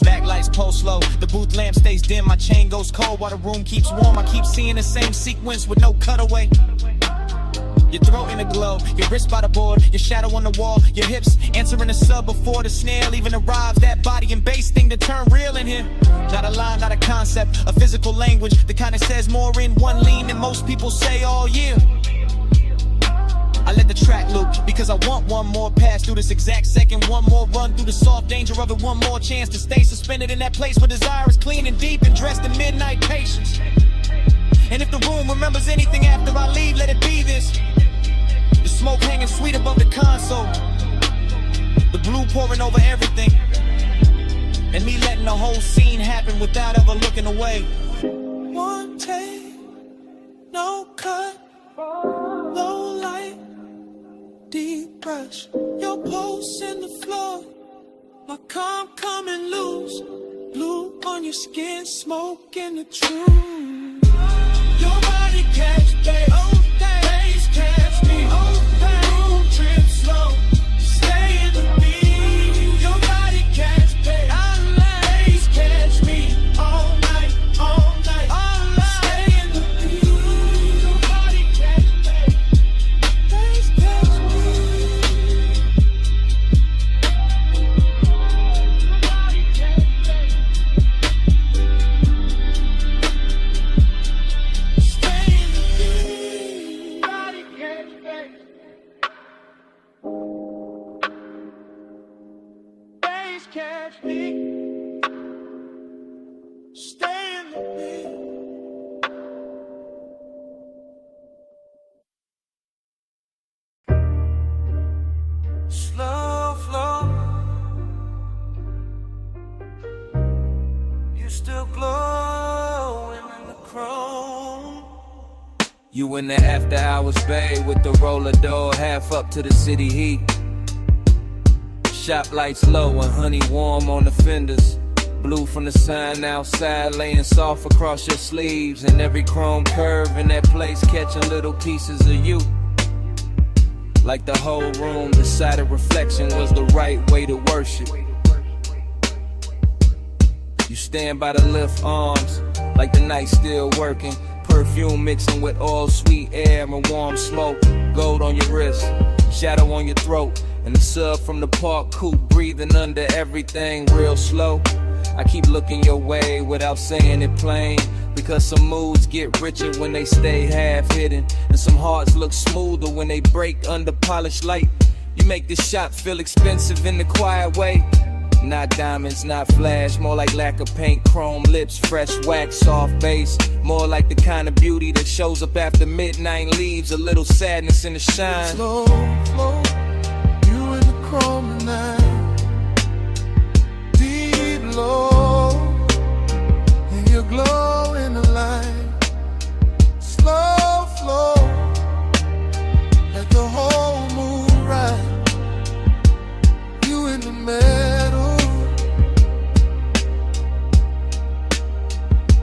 Backlights pulse low, the booth lamp stays dim, my chain goes cold while the room keeps warm. I keep seeing the same sequence with no cutaway. Your throat in a glow, your wrist by the board, your shadow on the wall, your hips answering the sub before the snare even arrives. That body and bass thing to turn real in here. Not a line, not a concept, a physical language that kind of says more in one lean than most people say all year. I let the track loop because I want one more pass through this exact second, one more run through the soft danger of it, one more chance to stay suspended in that place where desire is clean and deep and dressed in midnight patience. And if the room remembers anything after I leave, let it be this. The smoke hanging sweet above the console, the blue pouring over everything, and me letting the whole scene happen without ever looking away. One take, no cut, low light, deep brush. Your pulse in the floor, my calm coming loose. Blue on your skin, smoke in the truth. Your body catch bass catch me. Room trip slow, stay in the beat. Your body catch bass catch me. All night, stay in the beat. Your body catch bass catch me. Catch me, stay in the beat. Slow flow, you still glowing in the chrome. You in the after hours bay with the roller door half up to the city heat. Shop lights low and honey warm on the fenders. Blue from the sun outside laying soft across your sleeves. And every chrome curve in that place catching little pieces of you. Like the whole room decided reflection was the right way to worship. You stand by the lift arms, like the night's still working. Perfume mixing with all sweet air and warm smoke. Gold on your wrist, shadow on your throat, and the sub from the park coupe breathing under everything real slow. I keep looking your way without saying it plain, because some moods get richer when they stay half hidden, and some hearts look smoother when they break under polished light. You make this shop feel expensive in the quiet way. Not diamonds, not flash, more like lack of paint, chrome lips, fresh wax, soft bass. More like the kind of beauty that shows up after midnight and leaves a little sadness in the shine. Slow, slow, you in the chrome tonight. Deep low, and you glow in the light. Slow flow, let the whole moon ride. You in the middle,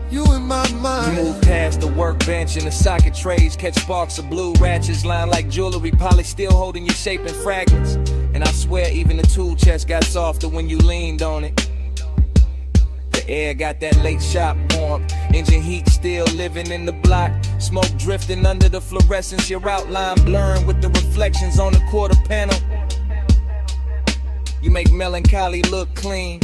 you in my mind. You move past the workbench and the socket trays, catch sparks of blue ratchets lined like jewelry, polished, still holding your shape in fragments. And I swear even the tool chest got softer when you leaned on it. The air got that late shop warmth, engine heat still living in the block. Smoke drifting under the fluorescence, your outline blurring with the reflections on the quarter panel. You make melancholy look clean,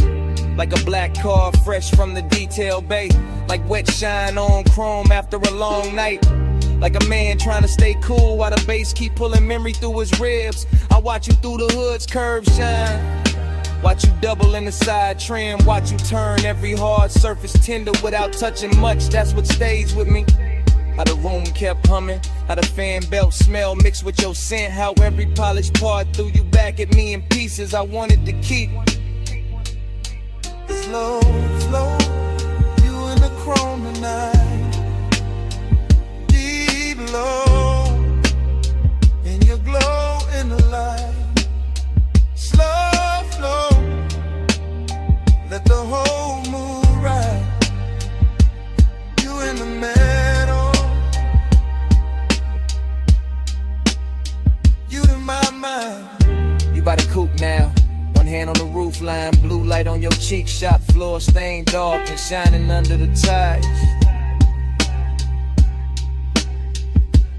like a black car fresh from the detail bay. Like wet shine on chrome after a long night. Like a man trying to stay cool while the bass keep pulling memory through his ribs. I watch you through the hood's curve shine. Watch you double in the side trim. Watch you turn every hard surface tender without touching much. That's what stays with me. How the room kept humming, how the fan belt smell mixed with your scent. How every polished part threw you back at me in pieces I wanted to keep. Slow, slow, you in the chrome tonight. Deep low, and you glow in the light. Slow flow, let the whole moon ride. You in the middle, you in my mind. You by the coupe now, one hand on the roof line, blue light on your cheek, shop floor stained dark and shining under the ties.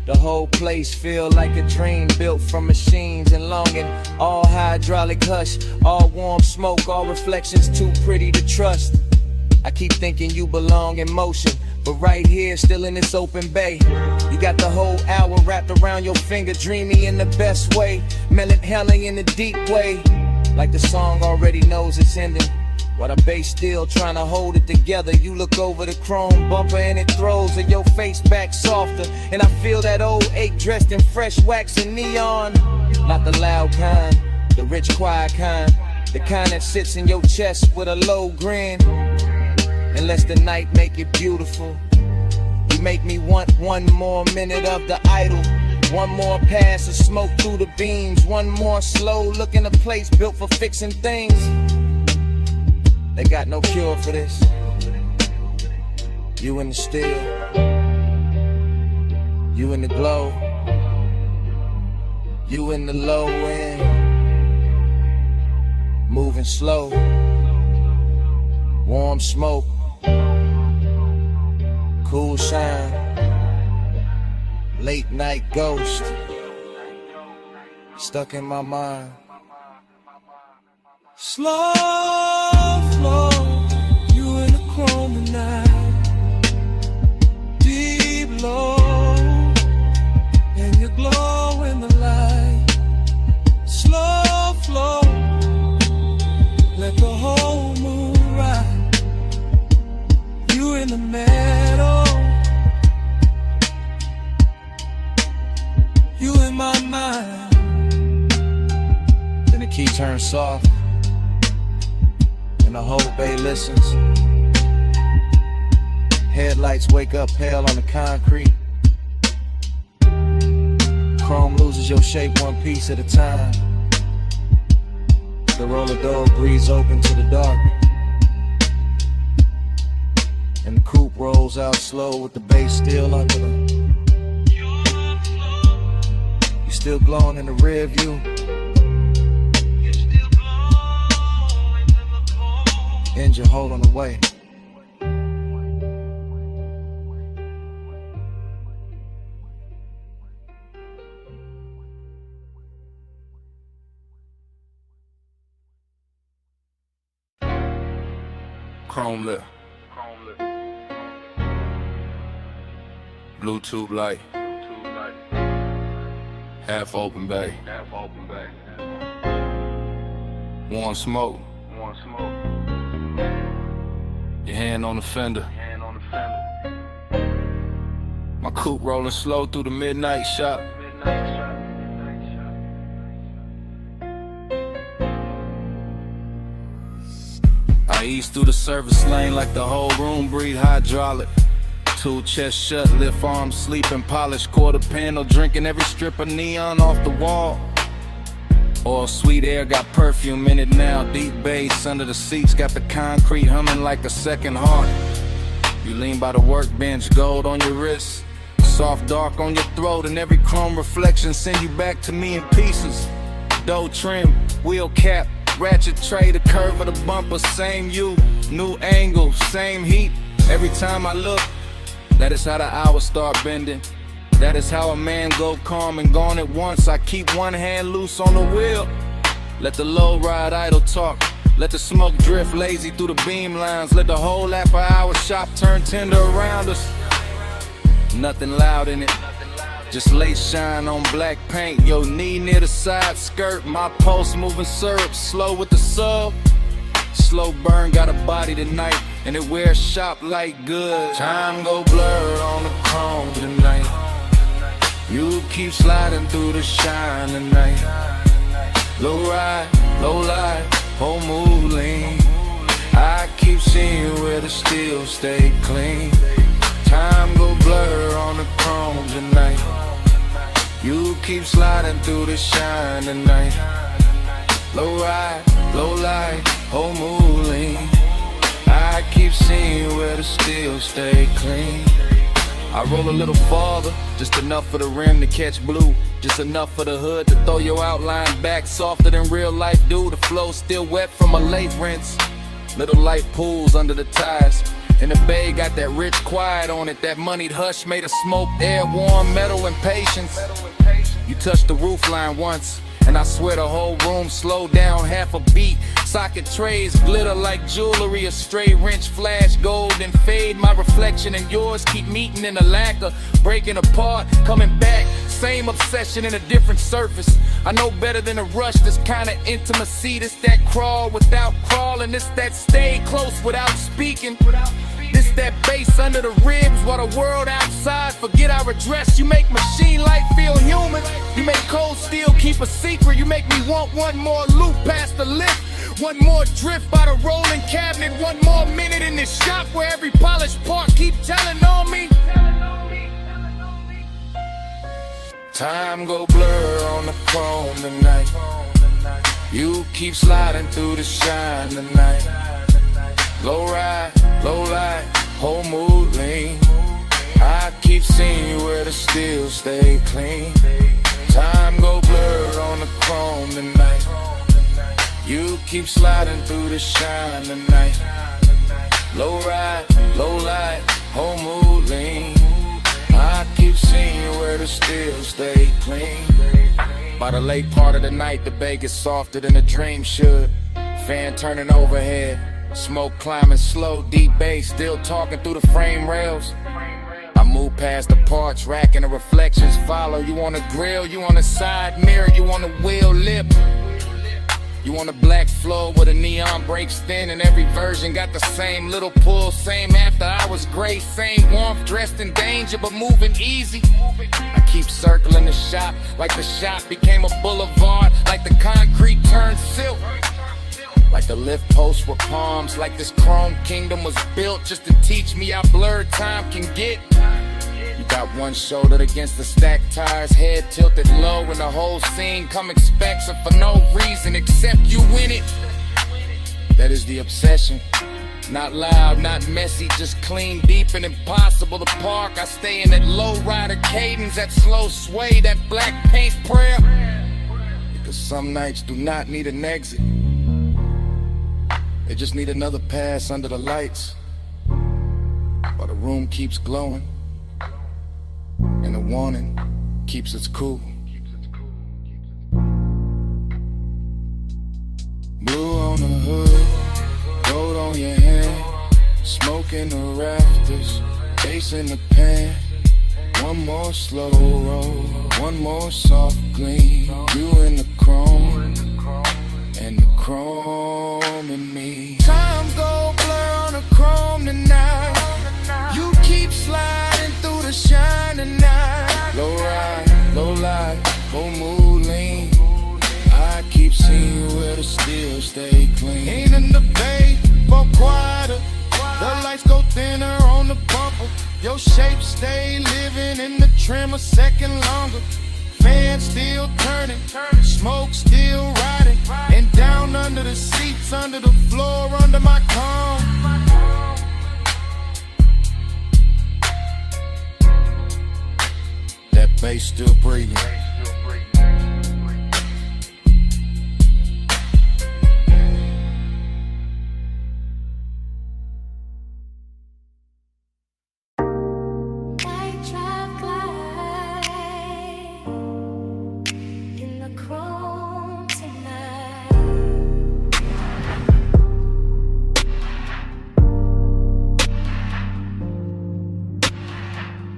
The whole place feel like a dream built from machines and longing. All hydraulic hush, all warm smoke, all reflections too pretty to trust. I keep thinking you belong in motion, but right here, still in this open bay. You got the whole hour wrapped around your finger, dreamy in the best way, melancholy in the deep way. Like the song already knows it's ending, while the bass still trying to hold it together. You look over the chrome bumper and it throws your face back softer, and I feel that old ache dressed in fresh wax and neon. Not the loud kind, the rich quiet kind, the kind that sits in your chest with a low grin. And lets the night make it beautiful. You make me want one more minute of the idol, one more pass of smoke through the beams, one more slow look in a place built for fixing things. They got no cure for this. You in the still, you in the glow, you in the low end, moving slow, warm smoke, cool shine, late night ghost, stuck in my mind. Slow flow, you in the chrome tonight. Deep low, and you glow in the light. Slow flow, let the whole moon ride. You in the middle, you in my mind. Then the key turns soft, and the whole bay listens. Headlights wake up pale on the concrete. Chrome loses your shape one piece at a time. The roller door breathes open to the dark, and the coupe rolls out slow with the bass still under them. You still glowing in the rear view. Engine hold on the way. Chrome lip. Bluetooth light. Half open bay. Warm smoke. Your hand on the fender. My coupe rolling slow through the midnight shop. I ease through the service lane like the whole room breathe hydraulic. Two chest shut, lift arms, sleeping, polished quarter panel, drinking every strip of neon off the wall. All sweet air got perfume in it now, deep bass under the seats, got the concrete humming like a second heart. You lean by the workbench, gold on your wrist, soft dark on your throat, and every chrome reflection send you back to me in pieces. Dough trim, wheel cap, ratchet tray, the curve of the bumper, same you, new angle, same heat. Every time I look, that is how the hours start bending. That is how a man go calm and gone at once. I keep one hand loose on the wheel. Let the low ride idle talk. Let the smoke drift lazy through the beam lines. Let the whole after-hour shop turn tender around us. Nothing loud in it, just late shine on black paint. Your knee near the side skirt. My pulse moving syrup, slow with the sub. Slow burn, got a body tonight, and it wears shop like good. Time go blurred on the chrome tonight. You keep sliding through the shine tonight. Low ride, low light, whole mood lean. I keep seeing where the steel stay clean. Time go blur on the chrome tonight. You keep sliding through the shine tonight. Low ride, low light, whole mood lean. I keep seeing where the steel stay clean. I roll a little farther, just enough for the rim to catch blue. Just enough for the hood to throw your outline back softer than real life do. The flow still wet from a late rinse. Little light pools under the tires. And the bay got that rich quiet on it. That moneyed hush made of smoked air, warm metal and patience. You touched the roof line once, and I swear the whole room slowed down half a beat. Socket trays glitter like jewelry, a stray wrench flash gold and fade. My reflection and yours keep meeting in a lacquer, breaking apart, coming back. Same obsession in a different surface. I know better than a rush, this kind of intimacy. This that crawl without crawling, this that stay close without speaking. This that bass under the ribs while the world outside forget our address. You make machine life feel human. You make cold steel keep a secret. You make me want one more loop past the lift. One more drift by the rolling cabinet. One more minute in this shop where every polished part keep telling on me. Time go blur on the chrome tonight. You keep sliding through the shine tonight. Low ride, low light, whole mood lean. I keep seeing you where the steel stay clean. Time go blur on the chrome tonight. You keep sliding through the shine tonight. Low ride, low light, whole mood lean. I keep seeing you where the steel stay clean. By the late part of the night, the bay gets softer than a dream should. Fan turning overhead, smoke climbing slow, deep bass still talking through the frame rails. I move past the parts rack and the reflections follow. You on the grill, you on the side mirror, you on the wheel lip. You on the black floor where the neon breaks thin, and every version got the same little pull, same after hours grace, same warmth, dressed in danger but moving easy. I keep circling the shop like the shop became a boulevard, like the concrete turned silk. Like the lift posts were palms, like this chrome kingdom was built just to teach me how blurred time can get. You got one shoulder against the stacked tires, head tilted low, and the whole scene come expecting for no reason except you win it. That is the obsession. Not loud, not messy, just clean, deep, and impossible to park. I stay in that low rider cadence, that slow sway, that black paint prayer. Because some nights do not need an exit. They just need another pass under the lights while the room keeps glowing and the warning keeps us cool. Blue on the hood, gold on your hand. Smoke in the rafters, bass in the pan. One more slow roll, one more soft gleam. You in the chrome, and the chrome in me. Time go blur on the chrome tonight. You keep sliding through the shining night. Low ride, low light, whole mood lean. I keep seeing you where the steel stay clean. Ain't in the bay, but quieter. The lights go thinner on the bumper. Your shape stay living in the trim a second longer. Fan still turning, smoke still riding. And down under the seats, under the floor, under my comb. That bass still breathing.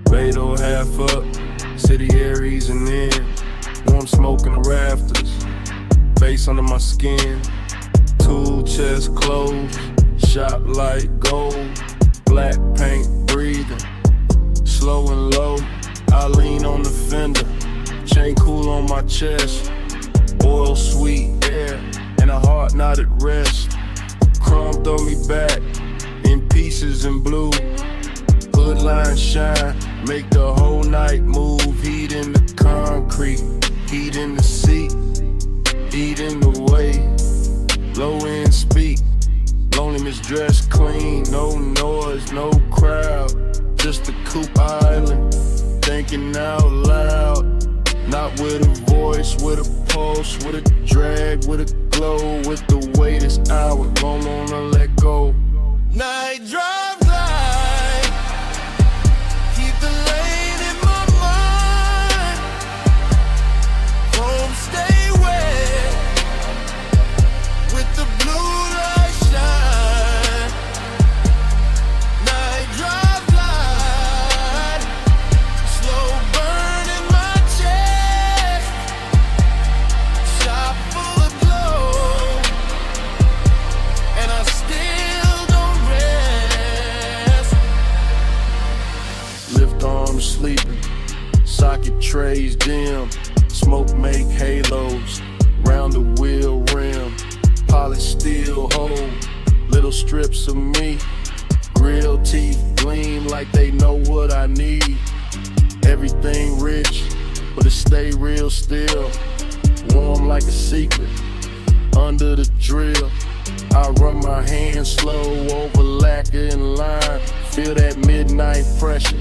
Beto half up, city Aries and in. Warm smoke in the rafters, face under my skin. Tool chest closed, shop light gold. Black paint breathing, slow and low. I lean on the fender, chain cool on my chest. Oil sweet air, and a heart not at rest. Chrome throw me back, in pieces in blue. Hood line shine, make the whole night move. Heat in the concrete, heat in the seat, heat in the way. Low end speak, loneliness dressed clean. No noise, no crowd, just a coupe island. Thinking out loud, not with a voice, with a pulse, with a drag, with a glow. With the weight this hour, don't wanna let go. Night drive light, keep the lane in my mind. Home stay wet, with the blue light shine. Night drive light, slow burn in my chest. Shop full of glow, and I still don't rest. Lift arms sleeping, socket trays dim. Smoke make halos, round the wheel rim. Polished steel hold, little strips of me. Grill teeth gleam like they know what I need. Everything rich, but it stay real still. Warm like a secret, under the drill. I run my hands slow over lacquer and lime. Feel that midnight pressure,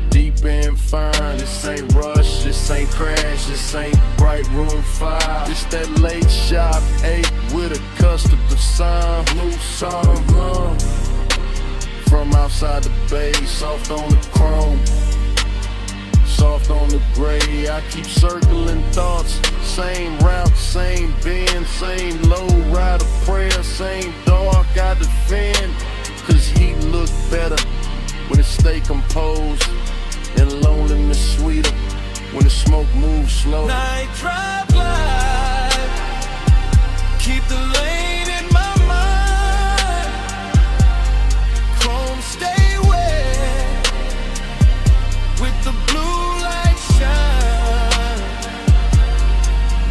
deep and fine. This ain't rush, this ain't crash, this ain't bright room 5. This that late shop 8 with a custom design. Blue song, from outside the bay, soft on the chrome, soft on the gray. I keep circling thoughts, same route, same bend, same low rider prayer, same dark I defend. Cause he look better when it stay composed, and loneliness sweeter when the smoke moves slow. Night drive light, keep the lane in my mind. Chrome stay wet, with the blue light shine.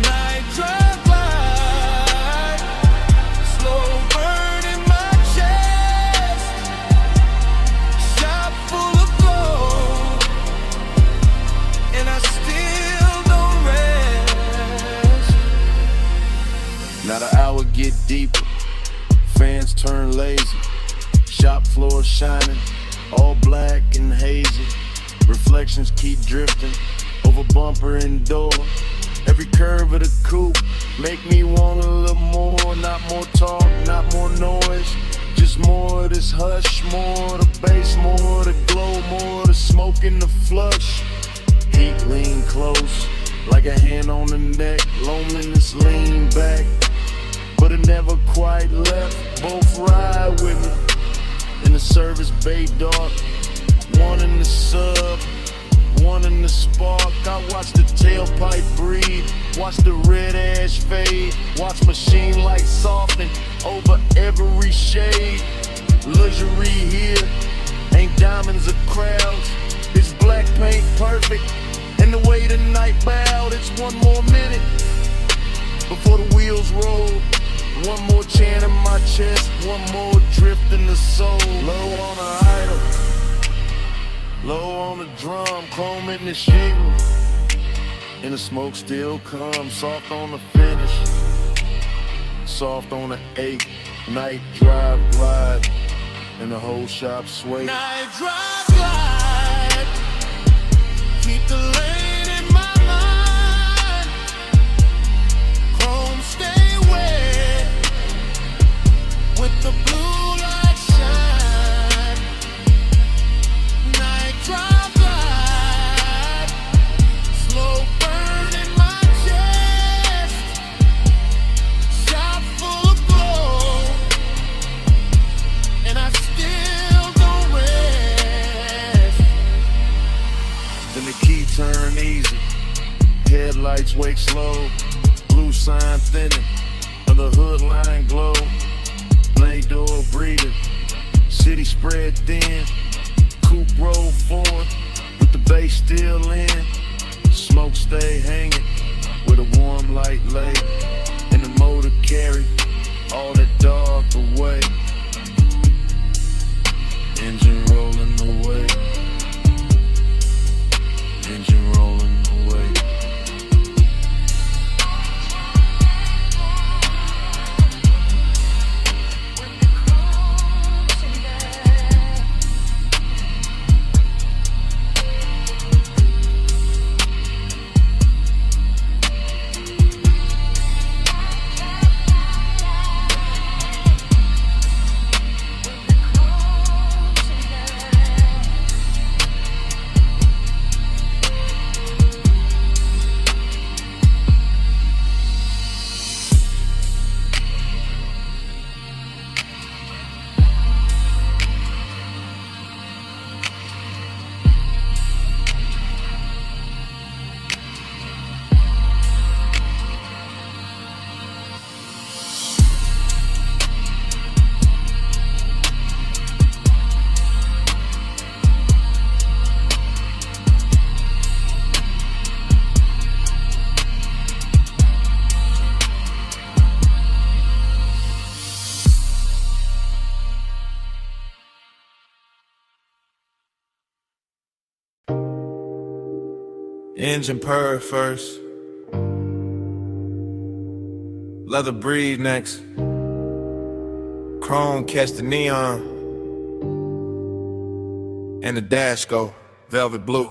Night drive light, slow burn in my chest. Shop full of glow, and I still don't rest. Now the hour get deeper, fans turn lazy. Shop floor shining, all black and hazy. Reflections keep drifting over bumper and door. Every curve of the coupe make me want a little more. Not more talk, not more noise, just more of this hush. More of the bass, more of the glow, more of the smoke in the flush. Heat lean close, like a hand on the neck. Loneliness lean back, but it never quite left. Both ride with me in the service bay dark. One in the sub, one in the spark. I watch the tailpipe breathe, watch the red ash fade, watch machine lights soften over every shade. Luxury here, ain't diamonds or crowds. It's black paint perfect, and the way the night bowed. It's one more minute before the wheels roll. One more chant in my chest, one more drift in the soul. Low on the idol, low on the drum, chrome in the shingle, and the smoke still comes. Soft on the finish, soft on the 8. Night drive glide, and the whole shop sway. Night drive glide, keep the lane in my mind. Chrome stay wet, with the blue light shine. Night drive glide, slow burn in my chest. Shop full of glow, and I still don't rest. Then the key turn easy, headlights wake slow. Blue sign thinning, of the hood line glow. Blade door breathing, city spread thin. Coupe roll forward, with the bass still in. Smoke stay hanging, with a warm light lay. And the motor carry all that dark away. Engine rolling away, engine rolling away. Engine purr first, leather breathe next, chrome catch the neon, and the dash go velvet blue.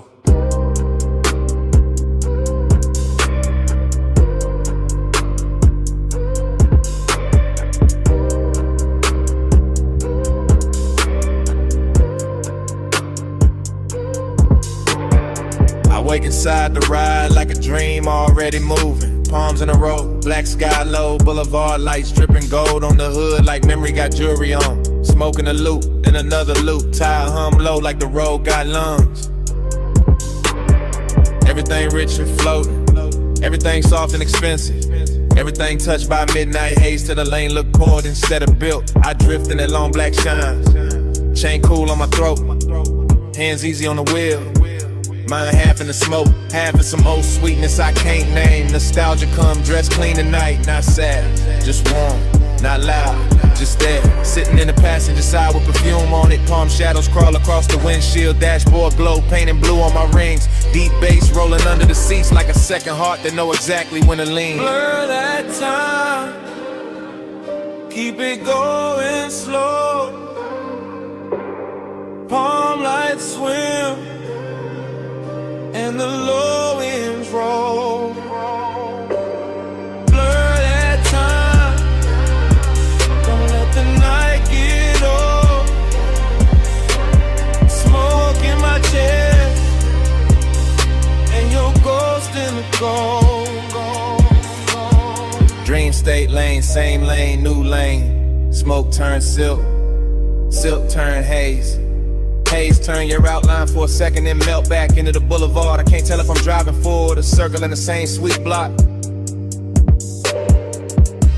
Wake inside the ride like a dream already moving. Palms in a row, black sky low, boulevard lights dripping gold on the hood like memory got jewelry on. Smoking a loop and another loop, tire hum low like the road got lungs. Everything rich and floating, everything soft and expensive. Everything touched by midnight haze till the lane look poured instead of built. I drift in that long black shine, chain cool on my throat, hands easy on the wheel. Mine half in the smoke, half in some old sweetness I can't name. Nostalgia come dressed clean tonight, not sad, just warm, not loud, just there. Sitting in the passenger side with perfume on it. Palm shadows crawl across the windshield. Dashboard glow, painting blue on my rings. Deep bass rolling under the seats like a second heart that know exactly when to lean. Blur that time, keep it going slow. Palm lights swim, and the low winds roll. Blur that time, don't let the night get old. Smoke in my chest, and your ghost in the gold. Dream state lane, same lane, new lane. Smoke turns silk, Silk turn haze. Haze turn your outline for a second, then melt back into the boulevard. I can't tell if I'm driving forward or circling the same sweet block.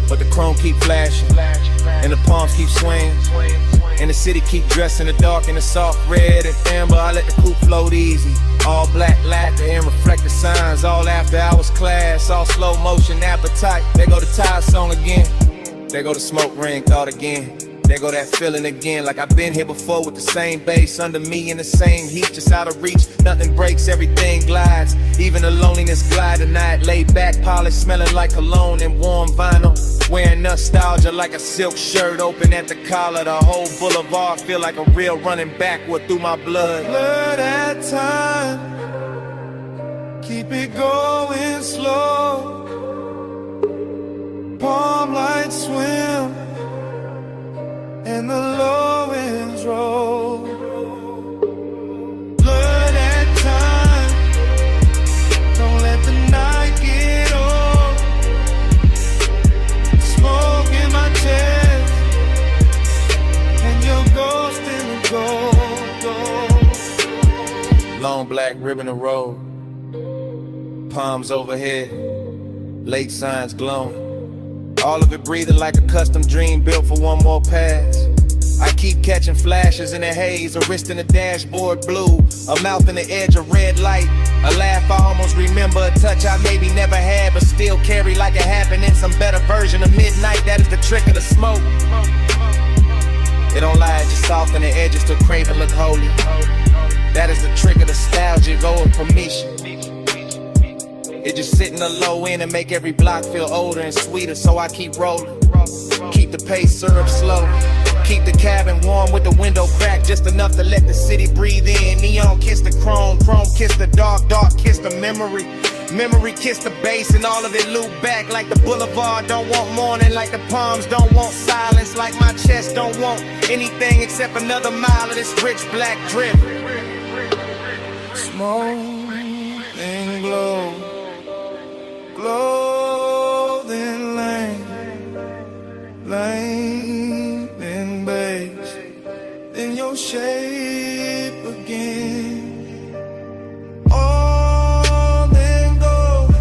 But the chrome keep flashing, and the palms keep swaying, and the city keep dressed in the dark in the soft red and amber. I let the coupe float easy. All black lacquer and reflective signs. All after hours class, all slow motion appetite. There go the Tide song again. There go the smoke ring thought again. There go that feeling again, like I've been here before with the same bass under me in the same heat, just out of reach. Nothing breaks, everything glides. Even the loneliness glide tonight. Laid back, polished, smelling like cologne and warm vinyl. Wearing nostalgia like a silk shirt, open at the collar. The whole boulevard feel like a real running backward through my blood. Blur that time, keep it going slow. Palm lights swim and the low winds roll. Blur that time, don't let the night get old. Smoke in my chest, and your ghost in the gold. Long black ribbon of road, palms overhead, lake signs glowing. All of it breathing like a custom dream built for one more pass. I keep catching flashes in the haze, a wrist in the dashboard blue, a mouth in the edge of red light, a laugh I almost remember, a touch I maybe never had but still carry like it happened in some better version of midnight. That is the trick of the smoke. It don't lie, it just soften the edges to crave and look holy. That is the trick of nostalgia, go with permission. It just sit in the low end and make every block feel older and sweeter, so I keep rolling. Keep the pace syrup slow. Keep the cabin warm with the window cracked just enough to let the city breathe in. Neon kiss the chrome, chrome kiss the dark, dark kiss the memory. Memory kiss the bass and all of it loop back like the boulevard don't want morning, like the palms don't want silence, like my chest don't want anything except another mile of this rich black drip. Smoke and glow, clothing lane, lane and base, then your shape again. All then gold,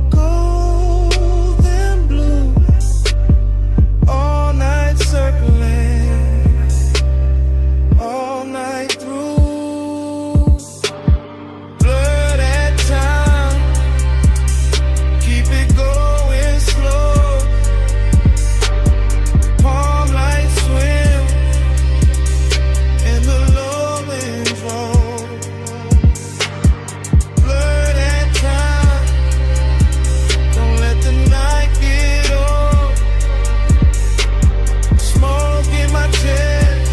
gold and blue, all night circling, all night through. Blur that time, keep it going slow. Palm lights swim and the low winds roll. Blur that time, don't let the night get old. Smoke in my chest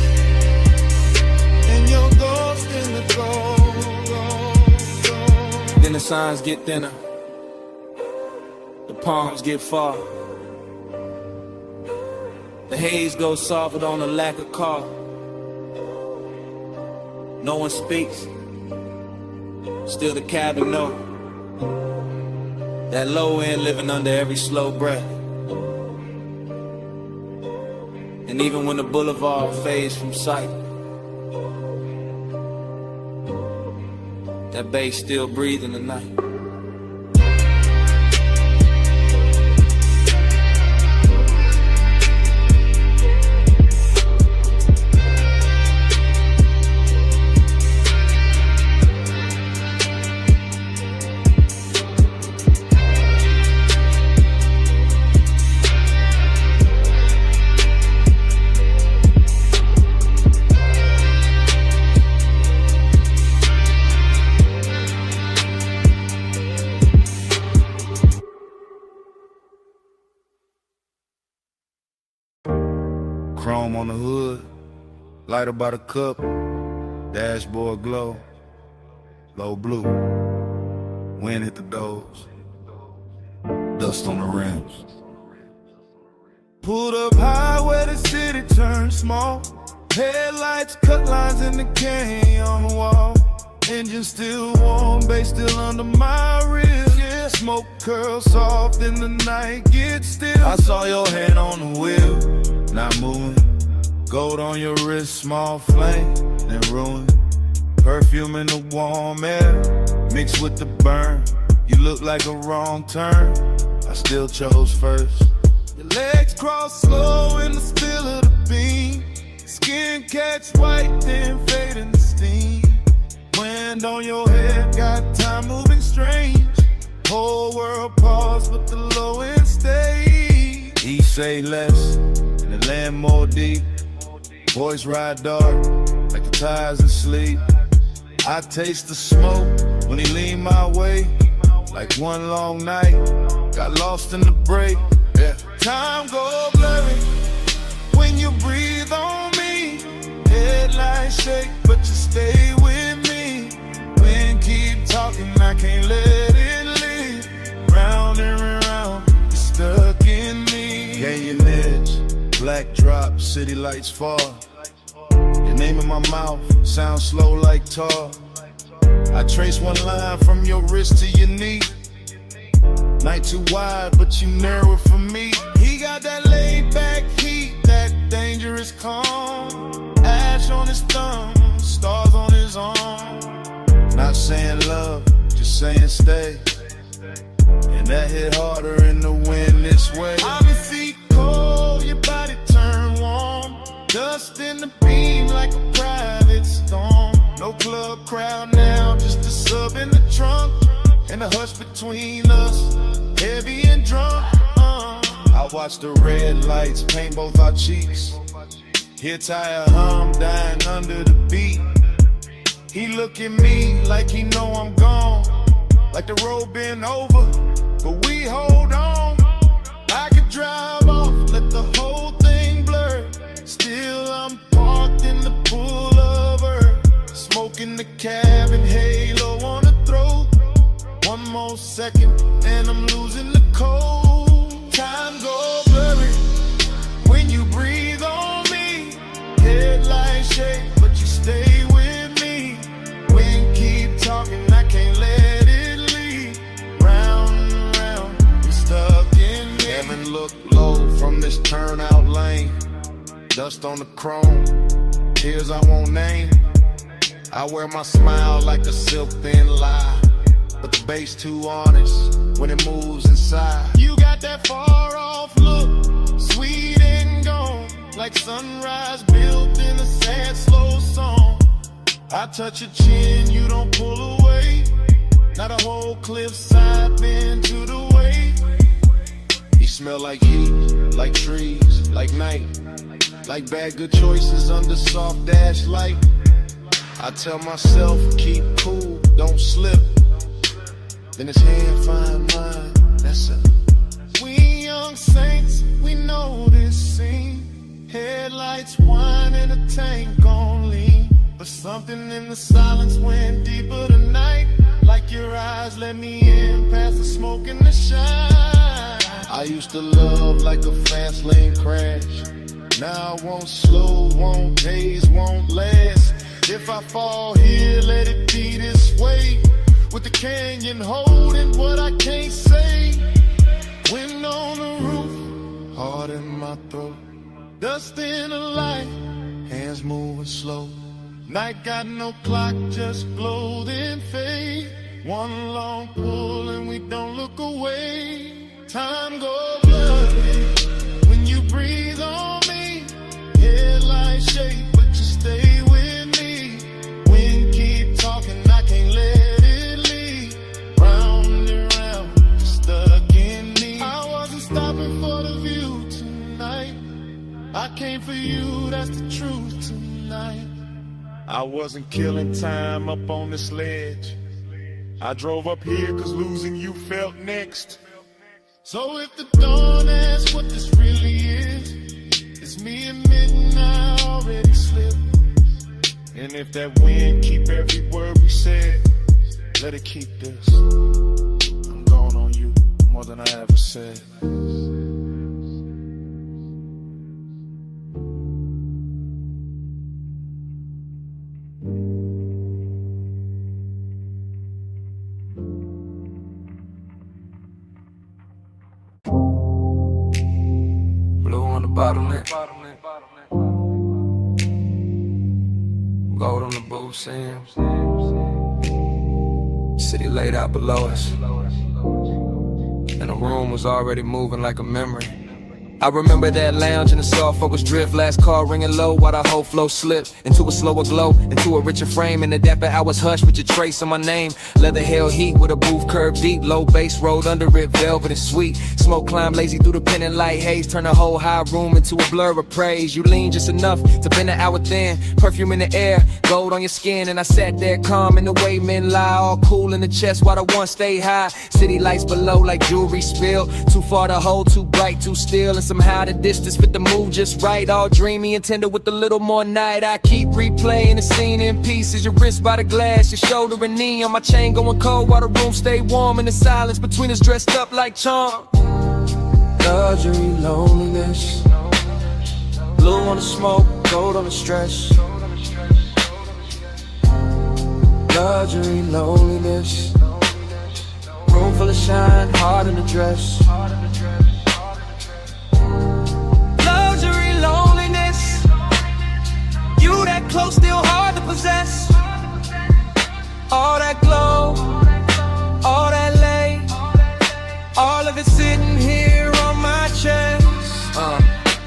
and your ghost in the gold. Then the signs get thinner, the palms get far. The haze goes soft on a lack of car. No one speaks, still the cabin know. That low end living under every slow breath. And even when the boulevard fades from sight, that bass still breathing the night. Chrome on the hood, lighter by the cup, dashboard glow, low blue, wind hit the doors, dust on the rims. Pulled up high where the city turned small. Headlights cut lines in the canyon wall. Engine still warm, bass still under my ribs. Yeah, smoke curls soft in the night, get still. I saw your hand on the wheel, not moving. Gold on your wrist, small flame, then ruin. Perfume in the warm air, mixed with the burn. You look like a wrong turn, I still chose first. Your legs cross slow in the spill of the beam. Skin catch white, then fade in the steam. Wind on your head, got time moving strange. Whole world pause, but the low end stay. He say less, and the land more deep. Boys ride dark, like the tires in sleep. I taste the smoke when he lean my way. Like one long night, got lost in the break. Yeah. Time go blurry when you breathe on me. Headlights shake, but you stay with me. Wind keep talking, I can't let it leave. Round and round, you're stuck in me. Canyon edge, black drop, city lights fall. Your name in my mouth, sound slow like tar. I trace one line from your wrist to your knee. Night too wide, but you narrow it for me. He got that laid back heat, that dangerous calm. Ash on his thumb, stars on his arm. Not saying love, just saying stay. And that hit harder in the wind this way. I'm your feet cold, your body turn warm. Dust in the beam like a private storm. No club crowd now, just a sub in the trunk. And the hush between us, heavy and drunk. I watch the red lights paint both our cheeks. Hear tire hum dying under the beat. He look at me like he know I'm gone. Like the road been over, but we hold on. I could drive off, let the whole thing blur. Still I'm parked in the pullover. Smoking the cabin, halo on the throat. One more second and I'm losing the cold. Time go blurry when you breathe on me. Headlights shake, but you stay with me. Wind keep talking, I can't let it leave. Round and round, you're stuck in me. Heaven look low from this turnout lane. Dust on the chrome, tears I won't name. I wear my smile like a silk thin lie, but the bass too honest when it moves inside. You got that far off look, sweet and gone, like sunrise built in a sad slow song. I touch your chin, you don't pull away. Not a whole cliffside bend to the way. You smell like heat, like trees, like night, like bad good choices under soft dash light. I tell myself, keep cool, don't slip. Then his hand find mine, that's it. We young saints, we know this scene. Headlights whine and a tank on lean. But something in the silence went deeper tonight. Like your eyes let me in past the smoke and the shine. I used to love like a fast lane crash. Now I won't slow, won't haze, won't last. If I fall here, let it be this way. With the canyon holding what I can't say. Wind on the roof, heart in my throat. Dust in the light, hands moving slow. Night got no clock, just glow then fade. One long pull and we don't look away. Time goes blurry when you breathe on me. Headlights shake, but you stay with me. Wind keep talking, I can't let it leave. Round and round, you're stuck in me. I wasn't stopping for the view tonight. I came for you, that's the truth tonight. I wasn't killing time up on this ledge. I drove up here cause losing you felt next. So if the dawn asks what this really is, it's me admitting I already slipped. And if that wind keep every word we said, let it keep this. I'm going on you more than I ever said. Blue on the bottleneck. gold on the booth seams. City laid out below us, and the room was already moving like a memory. I remember that lounge in the soft focus drift, last call ringing low while the whole flow slipped into a slower glow, into a richer frame. In the dapper hours hush with your trace on my name. Leather held heat with a booth curved deep, low bass rolled under it, velvet and sweet. Smoke climbed lazy through the pendant light haze, turn the whole high room into a blur of praise. You lean just enough to bend the hour thin, perfume in the air, gold on your skin. And I sat there calm in the way men lie, all cool in the chest while the one stay high. City lights below like jewelry spilled, too far to hold, too bright, too still. And somehow the distance fit the mood just right, all dreamy and tender with a little more night. I keep replaying the scene in pieces, your wrist by the glass, your shoulder and knee on my chain going cold while the room stay warm. And the silence between us dressed up like charm. Luxury, loneliness, blue on the smoke, gold on the stress. Luxury, loneliness, room full of shine, heart in the dress. Luxury, loneliness, you that close, still hard to possess. All that glow, all that lay, all of it sitting here on my chest.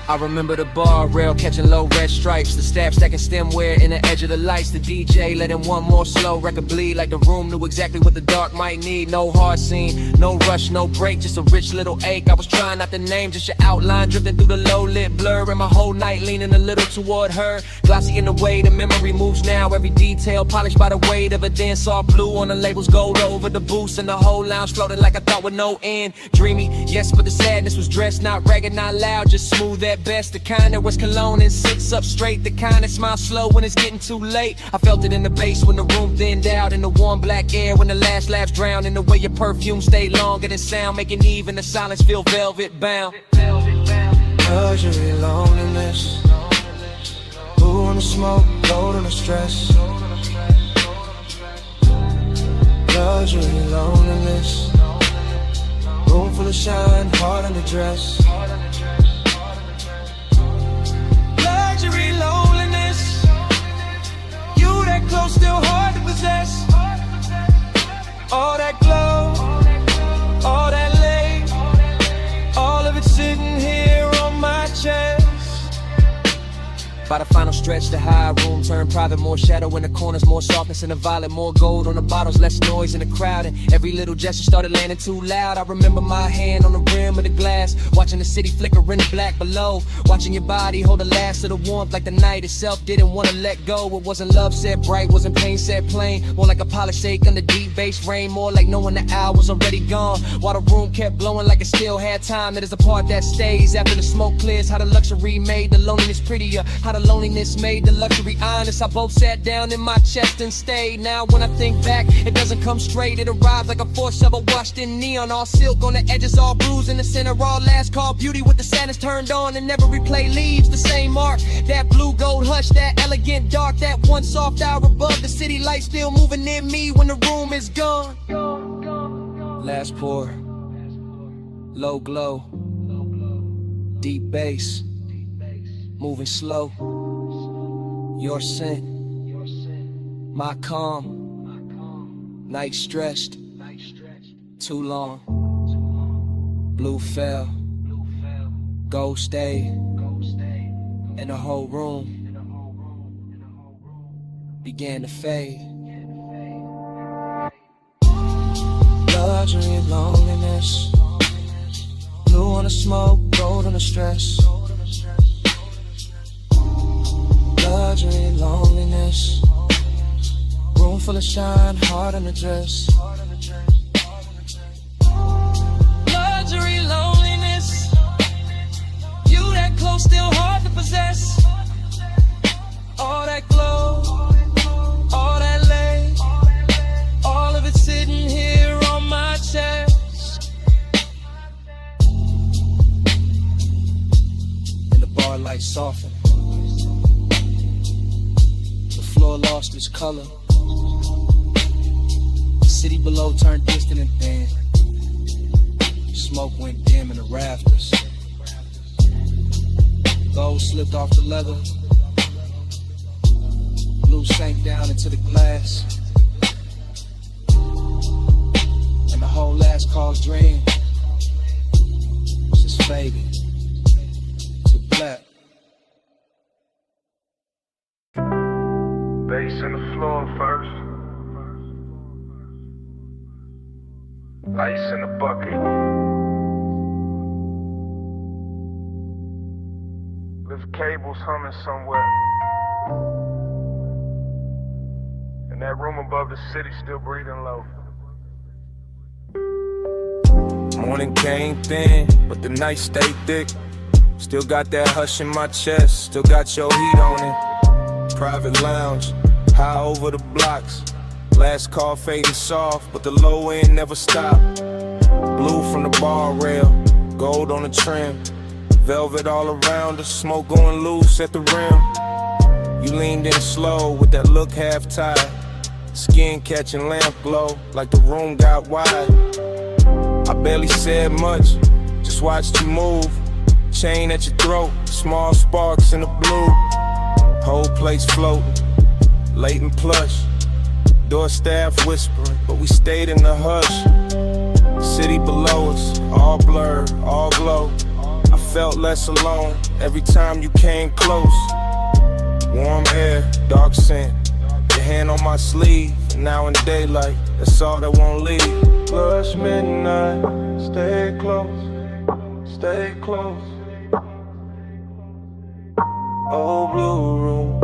I remember the bar rail catching low red stripes, the staff stacking stemware in the edge of the lights, the DJ letting one more slow record bleed like the room knew exactly what the dark might need. No hard scene, no rush, no break, just a rich little ache. I was trying not to name, just your outline drifting through the low lit blur, and my whole night leaning a little toward her. Glossy in the way the memory moves now, every detail polished by the weight of a dance all blue on the labels, gold over the boost, and the whole lounge floating like I thought with no end. Dreamy, yes, but the sadness was dressed, not ragged, not loud, just smooth at best. The kind that was cologne and sits up straight, the kind that smiles slow when it's getting too late. I felt it in the bass when the room thinned out, in the warm black air when the last laughs drowned, in the way your perfume stayed longer than sound, making even the silence feel velvet bound. Luxury, loneliness, blue on the smoke, gold on the stress. Luxury, loneliness, room full of shine, heart in the dress. Luxury, loneliness, you that close, still hard to possess. All that glow, all that lay, all of it sitting here on my chest. By the final stretch, the high room turned private, more shadow in the corners, more softness in the violet, more gold on the bottles, less noise in the crowd, and every little gesture started landing too loud. I remember my hand on the rim of the glass, watching the city flicker in the black below, watching your body hold the last of the warmth like the night itself didn't want to let go. It wasn't love set bright, wasn't pain set plain, more like a polished shake under deep bass rain, more like knowing the hour was already gone, while the room kept blowing like it still had time. That is the part that stays after the smoke clears, how the luxury made the loneliness prettier, how the loneliness made the luxury honest. I both sat down in my chest and stayed. Now when I think back, it doesn't come straight. It arrives like a force shovel washed in neon, all silk on the edges, all bruised in the center, all last call beauty with the sadness turned on, and every replay leaves the same mark. That blue gold hush, that elegant dark, that one soft hour above the city light still moving near me when the room is gone. Last pour, low glow, deep bass, moving slow. Your scent, my calm, night stretched, too long. Blue fell, gold stayed, and the whole room began to fade. Luxury, loneliness, blue on the smoke, gold on the stress. Luxury, loneliness, room full of shine, heart in the dress. Luxury, loneliness, you that close, still hard to possess. All that glow, all that lay, all of it sitting here on my chest. And the bar light softened, floor lost its color. The city below turned distant and thin. Smoke went dim in the rafters. Gold slipped off the leather. blue sank down into the glass, and the whole last call's dream was just fading to black. Bass in the floor first. Ice in the bucket. Lift cables humming somewhere. And that room above the city still breathing low. Morning came thin, but the night stayed thick. Still got that hush in my chest, still got your heat on it. Private lounge, high over the blocks. Last call fading soft, but the low end never stopped. Blue from the bar rail, gold on the trim. Velvet all around us, smoke going loose at the rim. You leaned in slow with that look half tied. Skin catching lamp glow like the room got wide. I barely said much, just watched you move. Chain at your throat, small sparks in the blue. Whole place floating, late and plush. Door staff whispering, but we stayed in the hush. City below us, all blurred, all glow. I felt less alone every time you came close. Warm air, dark scent, your hand on my sleeve. Now in daylight, that's all that won't leave. Plus midnight, stay close, stay close. Old blue room,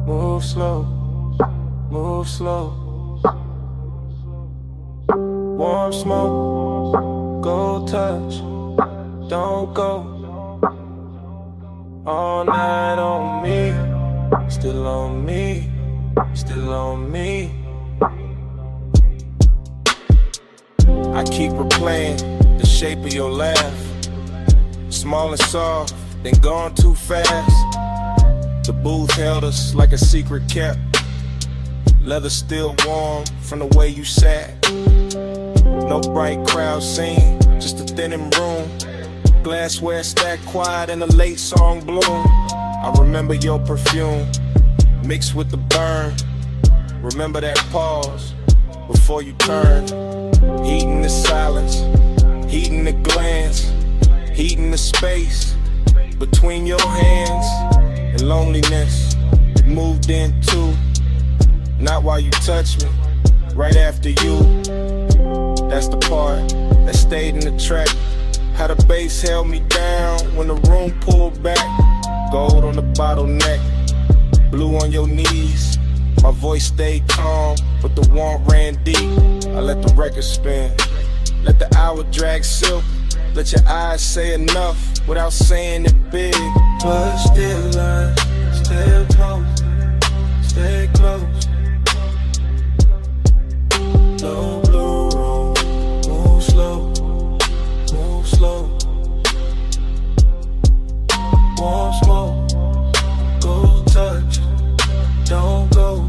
move slow, move slow. Warm smoke, go touch, don't go. All night on me, still on me, still on me. I keep replaying the shape of your laugh. Small and soft, then gone too fast. The booth held us like a secret kept. Leather still warm from the way you sat. No bright crowd scene, just a thinning room. Glassware stacked quiet in the late song bloom. I remember your perfume mixed with the burn. Remember that pause before you turned. Heating the silence, heating the glance, heating the space between your hands. And loneliness moved in too. Not while you touch me, right after you. That's the part that stayed in the track. How the bass held me down when the room pulled back. Gold on the bottleneck, blue on your knees. My voice stayed calm, but the warmth ran deep. I let the record spin, let the hour drag silk. Let your eyes say enough without saying it big. But still I stay close, stay close. No blue room, move slow, move slow. Warm smoke, go touch, don't go.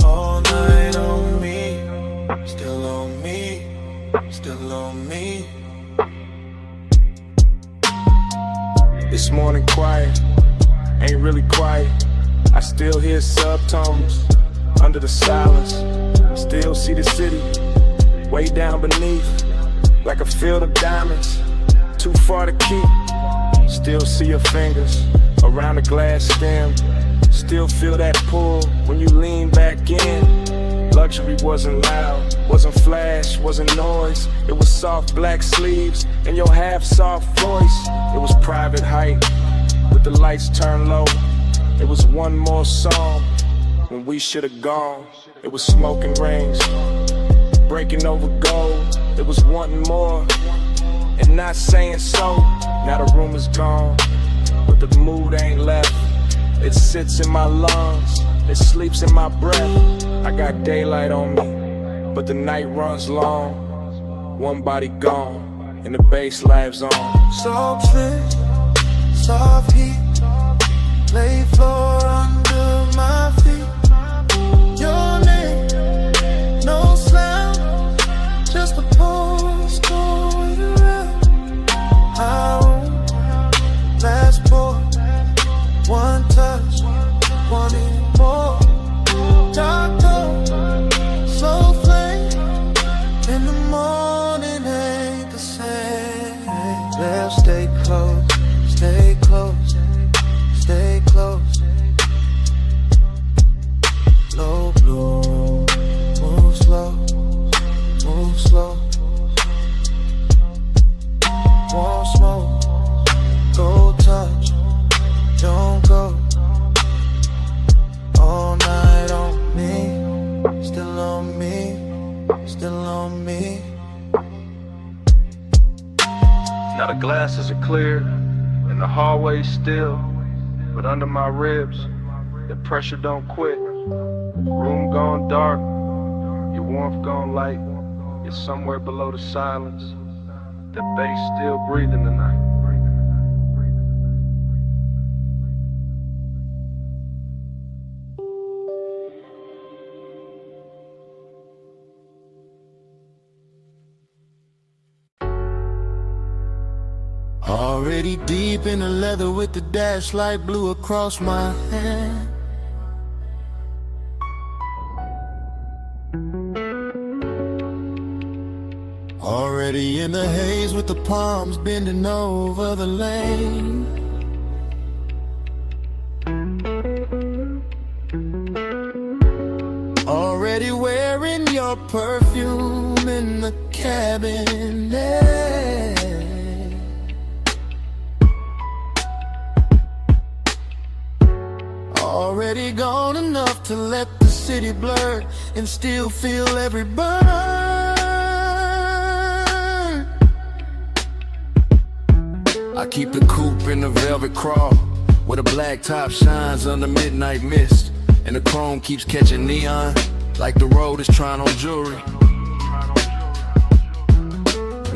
All night on me, still on me, still on me. This morning quiet, ain't really quiet. I still hear subtones under the silence. Still see the city way down beneath, like a field of diamonds, too far to keep. Still see your fingers around the glass stem. Still feel that pull when you lean back in. Luxury wasn't loud, wasn't flash, wasn't noise. It was soft black sleeves and your half-soft voice. It was private height with the lights turned low. It was one more song when we should have gone. It was smoking rings, breaking over gold. It was wanting more and not saying so. Now the room is gone, but the mood ain't left. It sits in my lungs, it sleeps in my breath. I got daylight on me, but the night runs long. One body gone, and the bass lives on. Soft fit, soft heat, lay floor under my feet. Your name, no sound, just a pulse going around. Our last pour, one touch, one in And the hallway's still, but under my ribs, the pressure don't quit. Room gone dark, your warmth gone light. You're somewhere below the silence. The bass still breathing tonight. Already deep in the leather with the dash light blue across my hand. Already in the haze with the palms bending over the lane. Already wearing your perfume in the cabinet. Already gone enough to let the city blur and still feel every burn. I keep the coupe in the velvet crawl, where the black top shines under midnight mist, and the chrome keeps catching neon like the road is trying on jewelry.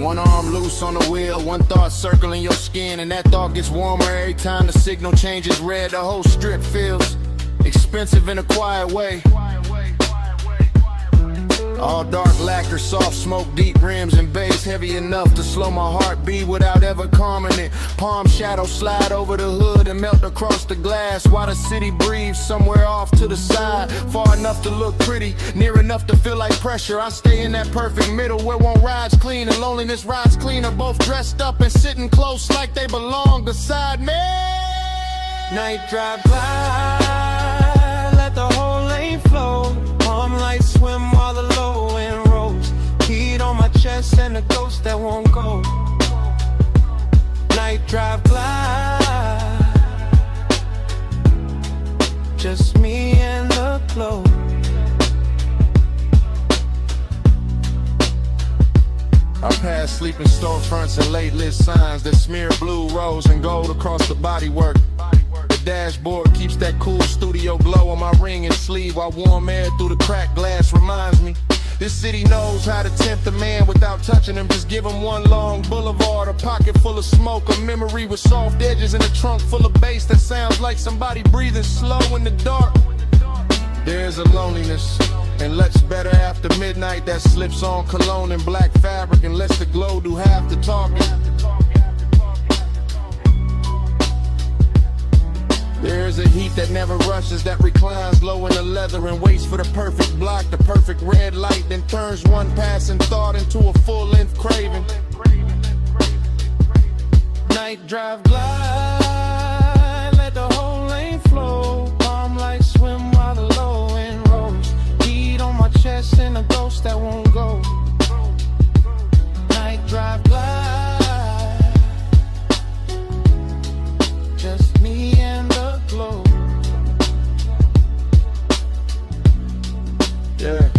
One arm loose on the wheel, one thought circling your skin, and that thought gets warmer every time the signal changes red. The whole strip feels expensive in a quiet way. All dark lacquer, soft smoke, deep rims and bass, heavy enough to slow my heartbeat without ever calming it. Palm shadows slide over the hood and melt across the glass, while the city breathes somewhere off to the side, far enough to look pretty, near enough to feel like pressure. I stay in that perfect middle where one ride's clean and loneliness rides cleaner, both dressed up and sitting close like they belong beside me. Night drive glide, let the whole lane flow. Palm lights swim while the low end rolls. Heat on my chest and a ghost that won't go. Night drive glide, just me and the glow. I pass sleeping storefronts and late lit signs that smear blue, rose, and gold across the bodywork. The dashboard keeps that cool studio glow on my ring and sleeve, while warm air through the cracked glass reminds me this city knows how to tempt a man without touching him. Just give him one long boulevard, a pocket full of smoke, a memory with soft edges, and a trunk full of bass that sounds like somebody breathing slow in the dark. There's a loneliness and looks better after midnight that slips on cologne and black fabric and lets the glow do half the talking. There's a heat that never rushes, that reclines low in the leather and waits for the perfect block, the perfect red light, then turns one passing thought into a full-length craving. Night drive glide, let the whole lane flow. Palm lights swim while the low end rolls. Heat on my chest and a ghost that won't go. Night drive glide, just me and the glow. Yeah.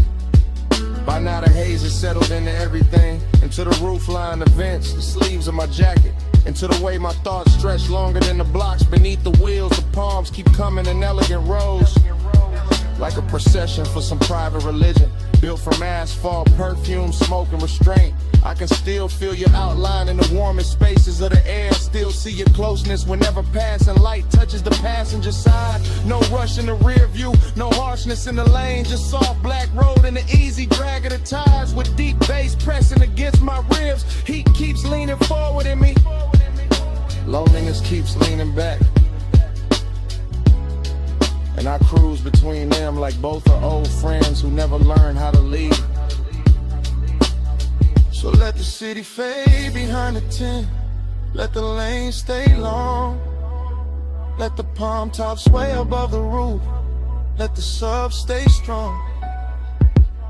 By now the haze is settled into everything, into the roofline, the vents, the sleeves of my jacket, into the way my thoughts stretch longer than the blocks beneath the wheels. The palms keep coming in elegant rows, like a procession for some private religion, built from asphalt, perfume, smoke, and restraint. I can still feel your outline in the warmest spaces of the air, still see your closeness whenever passing light touches the passenger side. No rush in the rear view, no harshness in the lane, just soft black road and the easy drag of the tires with deep bass pressing against my ribs. Heat keeps leaning forward in me, loneliness keeps leaning back, and I cruise between them like both are old friends who never learned how to leave. So let the city fade behind the tent, let the lane stay long, let the palm tops sway above the roof, let the sub stay strong,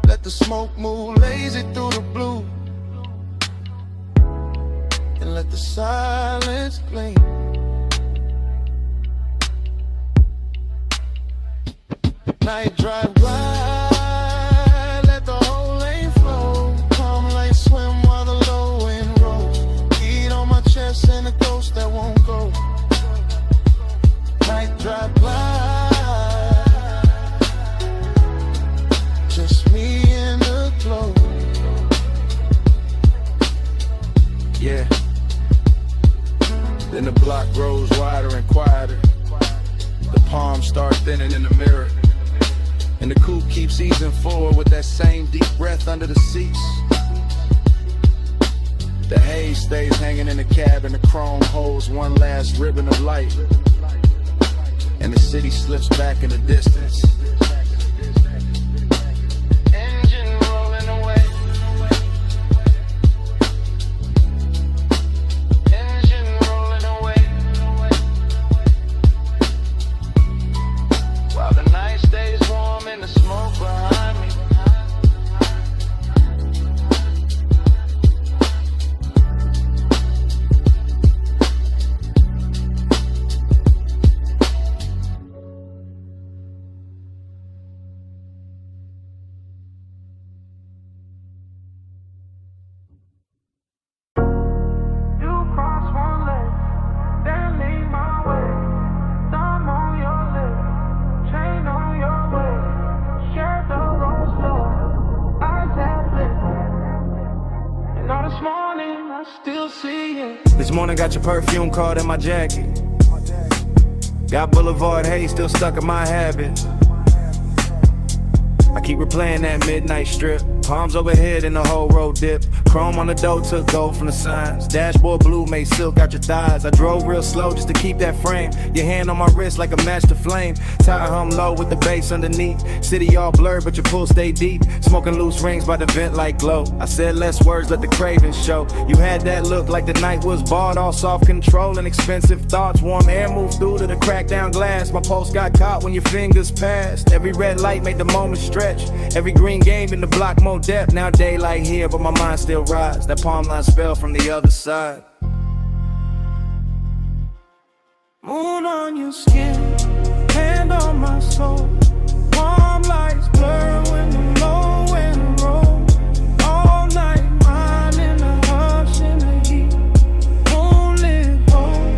let the smoke move lazy through the blue, and let the silence gleam. Night drive glide, let the whole lane flow. Palm lights swim while the low end rolls. Heat on my chest and a ghost that won't go. grows wider and quieter. The palms start thinning in the mirror. And the coupe keeps easing forward with that same deep breath under the seats. The haze stays hanging in the cab and the chrome holds one last ribbon of light. And the city slips back in the distance. Engine rolling away. Engine rolling away. While the night stays warm and the smoke behind me. This morning got your perfume card in my jacket. Got Boulevard haze still stuck in my habit. I keep replaying that midnight strip. Palms overhead and the whole road dip. Chrome on the door took gold from the signs. Dashboard blue made silk out your thighs. I drove real slow just to keep that frame. Your hand on my wrist like a match to flame. Tire hum low with the bass underneath. City all blurred but your pool stay deep. Smoking loose rings by the vent like glow. I said less words, let the cravings show. You had that look like the night was barred. All soft control and expensive thoughts. Warm air moved through to the cracked down glass. My pulse got caught when your fingers passed. Every red light made the moment stretch. Every green game in the block more depth. Now daylight here but my mind still rides. That palm line spell from the other side. Moon on your skin, hand on my soul. Warm lights blur when the low wind rolls. All night, mine in the hush in the heat. Moonlit hole,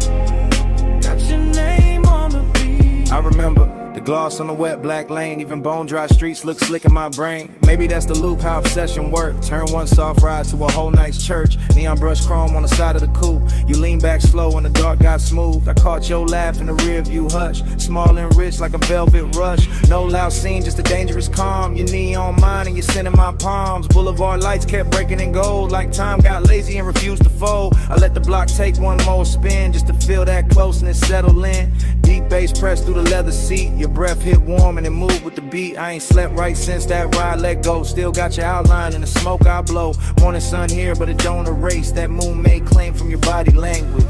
got your name on the beat. I remember the gloss on the wet black lane. Even bone dry streets look slick in my brain. Maybe that's the loop, how obsession works. Turn one soft ride to a whole night's church. Neon brush chrome on the side of the coupe. You lean back slow when the dark got smooth. I caught your laugh in the rear view hush. Small and rich like a velvet rush. No loud scene, just a dangerous calm. Your knee on mine and you're sending my palms. Boulevard lights kept breaking in gold. Like time got lazy and refused to fold. I let the block take one more spin just to feel that closeness settle in. Deep bass pressed through the leather seat. Your breath hit warm and it moved with the beat. I ain't slept right since that ride let go. Still got your outline in the smoke I blow. Morning sun here but it don't erase that moon made claim from your body language.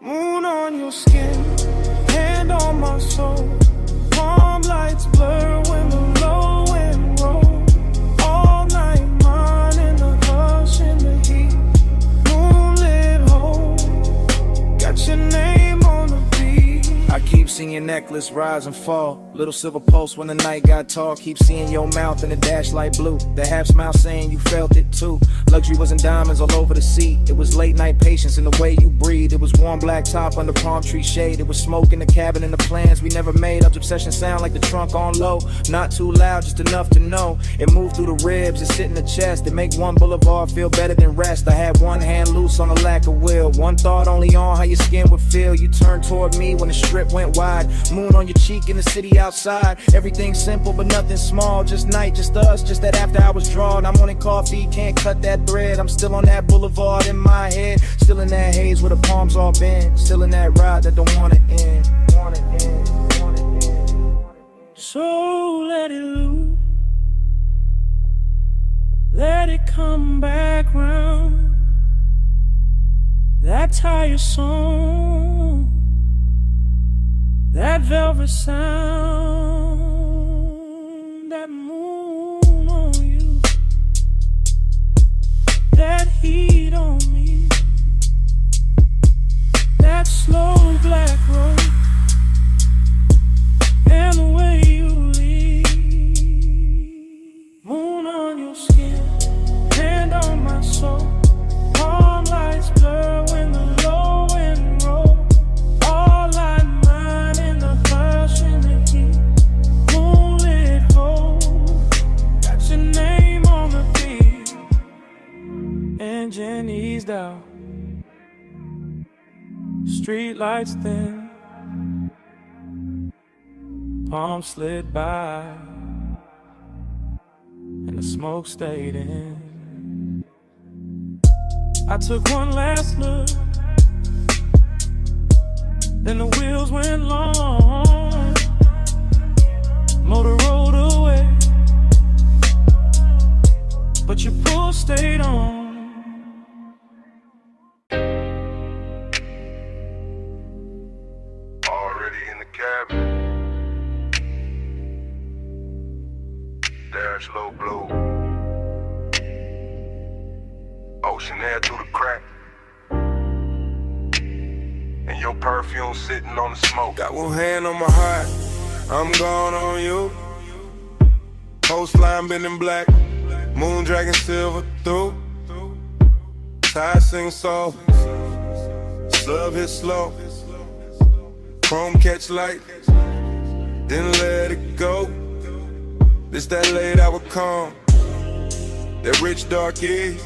Moon on your skin, hand on my soul. Palm lights blur when the low wind rolls. All night, mine in the hush in the heat. Moonlit hole, got your name on the beat. I keep seeing your necklace rise and fall. Little silver pulse when the night got tall. Keep seeing your mouth in the dash light blue. The half smile saying you felt it too. Luxury was in diamonds all over the seat. It was late night patience in the way you breathe. It was warm black top under palm tree shade. It was smoke in the cabin and the plans we never made. Obsession sound like the trunk on low. Not too loud, just enough to know. It moved through the ribs, it sit in the chest. It make one boulevard feel better than rest. I had one hand loose on the lack of will. One thought only on how your skin would feel. You turned toward me when the strip went wide. Moon on your cheek in the city outside. Everything simple but nothing small. Just night, just us, just that after hours drawn. I'm wanting coffee, can't cut that thread. I'm still on that boulevard in my head. Still in that haze where the palms all bend. Still in that ride that don't wanna end. So let it loose, let it come back round. That tire song, that velvet sound, that moon on you, that heat on me, that slow black road, and the way you leave. Moon on your skin, hand on my soul. Palm lights blur when the low wind rolls. All like mine in the hush in the heat. engine eased out, street lights thin, palm slid by, and the smoke stayed in. I took one last look, then the wheels went long, motor rolled away, but your pull stayed on. Already in the cabin. Dash low blue. Ocean air through the crack. And your perfume sitting on the smoke. Got one hand on my heart, I'm gone on you. Coastline bending black, moon dragging silver through. Tide sing soft, sub hit slow. Chrome catch light, then let it go. This that late hour calm, that rich dark is.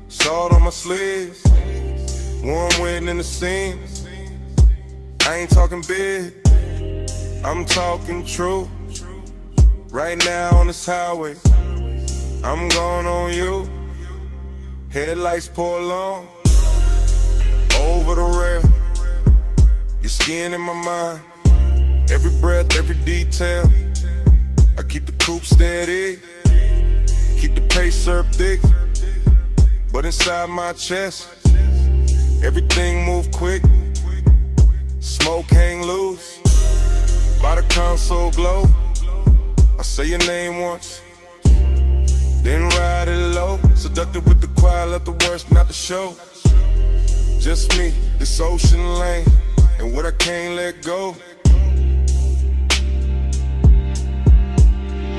Salt on my sleeves, warm wind in the seams. I ain't talking big, I'm talking true. Right now on this highway, I'm going on you. Headlights pour along, over the rail. Your skin in my mind, every breath, every detail. I keep the coupe steady, keep the pace up thick. But inside my chest, everything move quick. Smoke hang loose, by the console glow. I say your name once, then ride it low. Seductive with the choir, let the worst not the show. Just me, this ocean lane, and what I can't let go.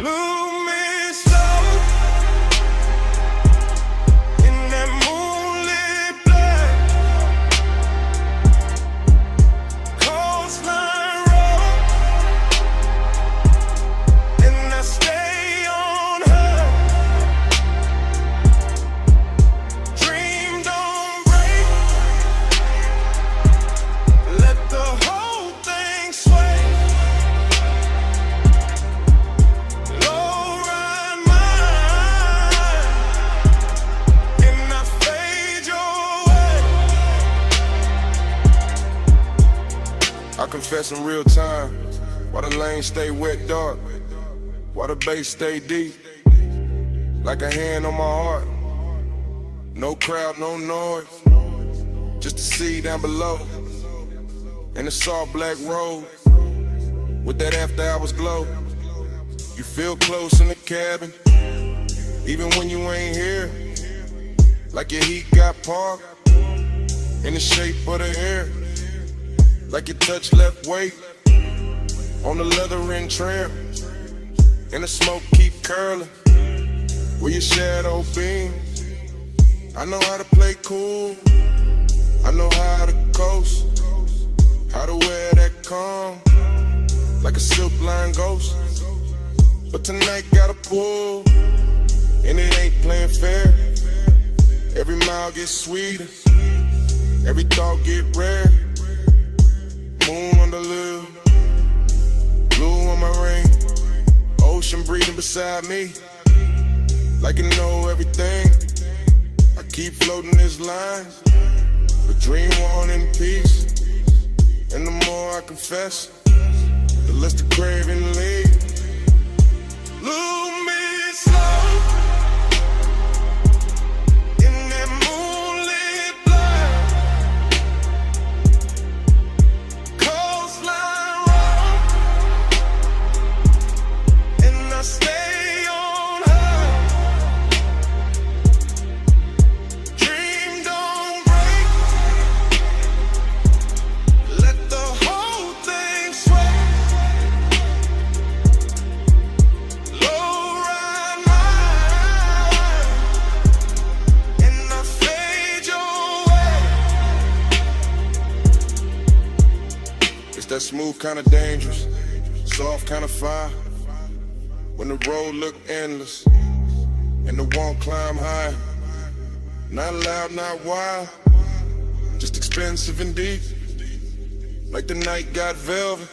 Look me slow in that moonlit black. Coastline road, and I stay on her. Dream don't break, let the whole thing sway. Low ride mine, and I fade your way. I confess in real time, why the lane stay wet dark, why the bass stay deep, like a hand on my heart. No crowd, no noise, just the sea down below, and the soft black road, with that after hours glow. You feel close in the cabin, even when you ain't here, like your heat got parked, in the shape of the air, like your touch left weight, on the leather and trim, and the smoke keep curling, where your shadow beams. I know how to play cool, I know how to coast, how to wear that calm, like a silk line ghost. But tonight gotta pull, and it ain't playing fair. Every mile gets sweeter, every thought get rare. Moon on the lip, blue on my ring, ocean breathing beside me, like you know everything. I keep floating this line, but dream on in peace. And the more I confess, the less the craving leaves. Lose me slow in that moonlit black. Coastline road, and I stay on her. Dream don't break, let the whole thing sway. Low ride mine, and I fade your way. It's that smooth kind of dangerous, soft kind of fire. When the road look endless, and the won't climb high. Not loud, not wild, just expensive and deep. Like the night got velvet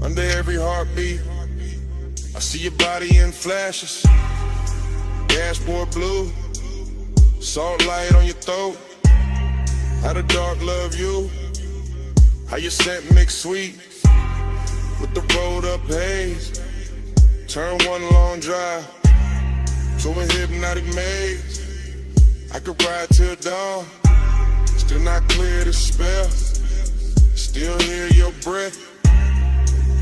under every heartbeat. I see your body in flashes, dashboard blue, salt light on your throat. How the dark love you, how your scent mix sweet with the rolled up haze. Turn one long drive to a hypnotic maze. I could ride till dawn, still not clear the spell. Still hear your breath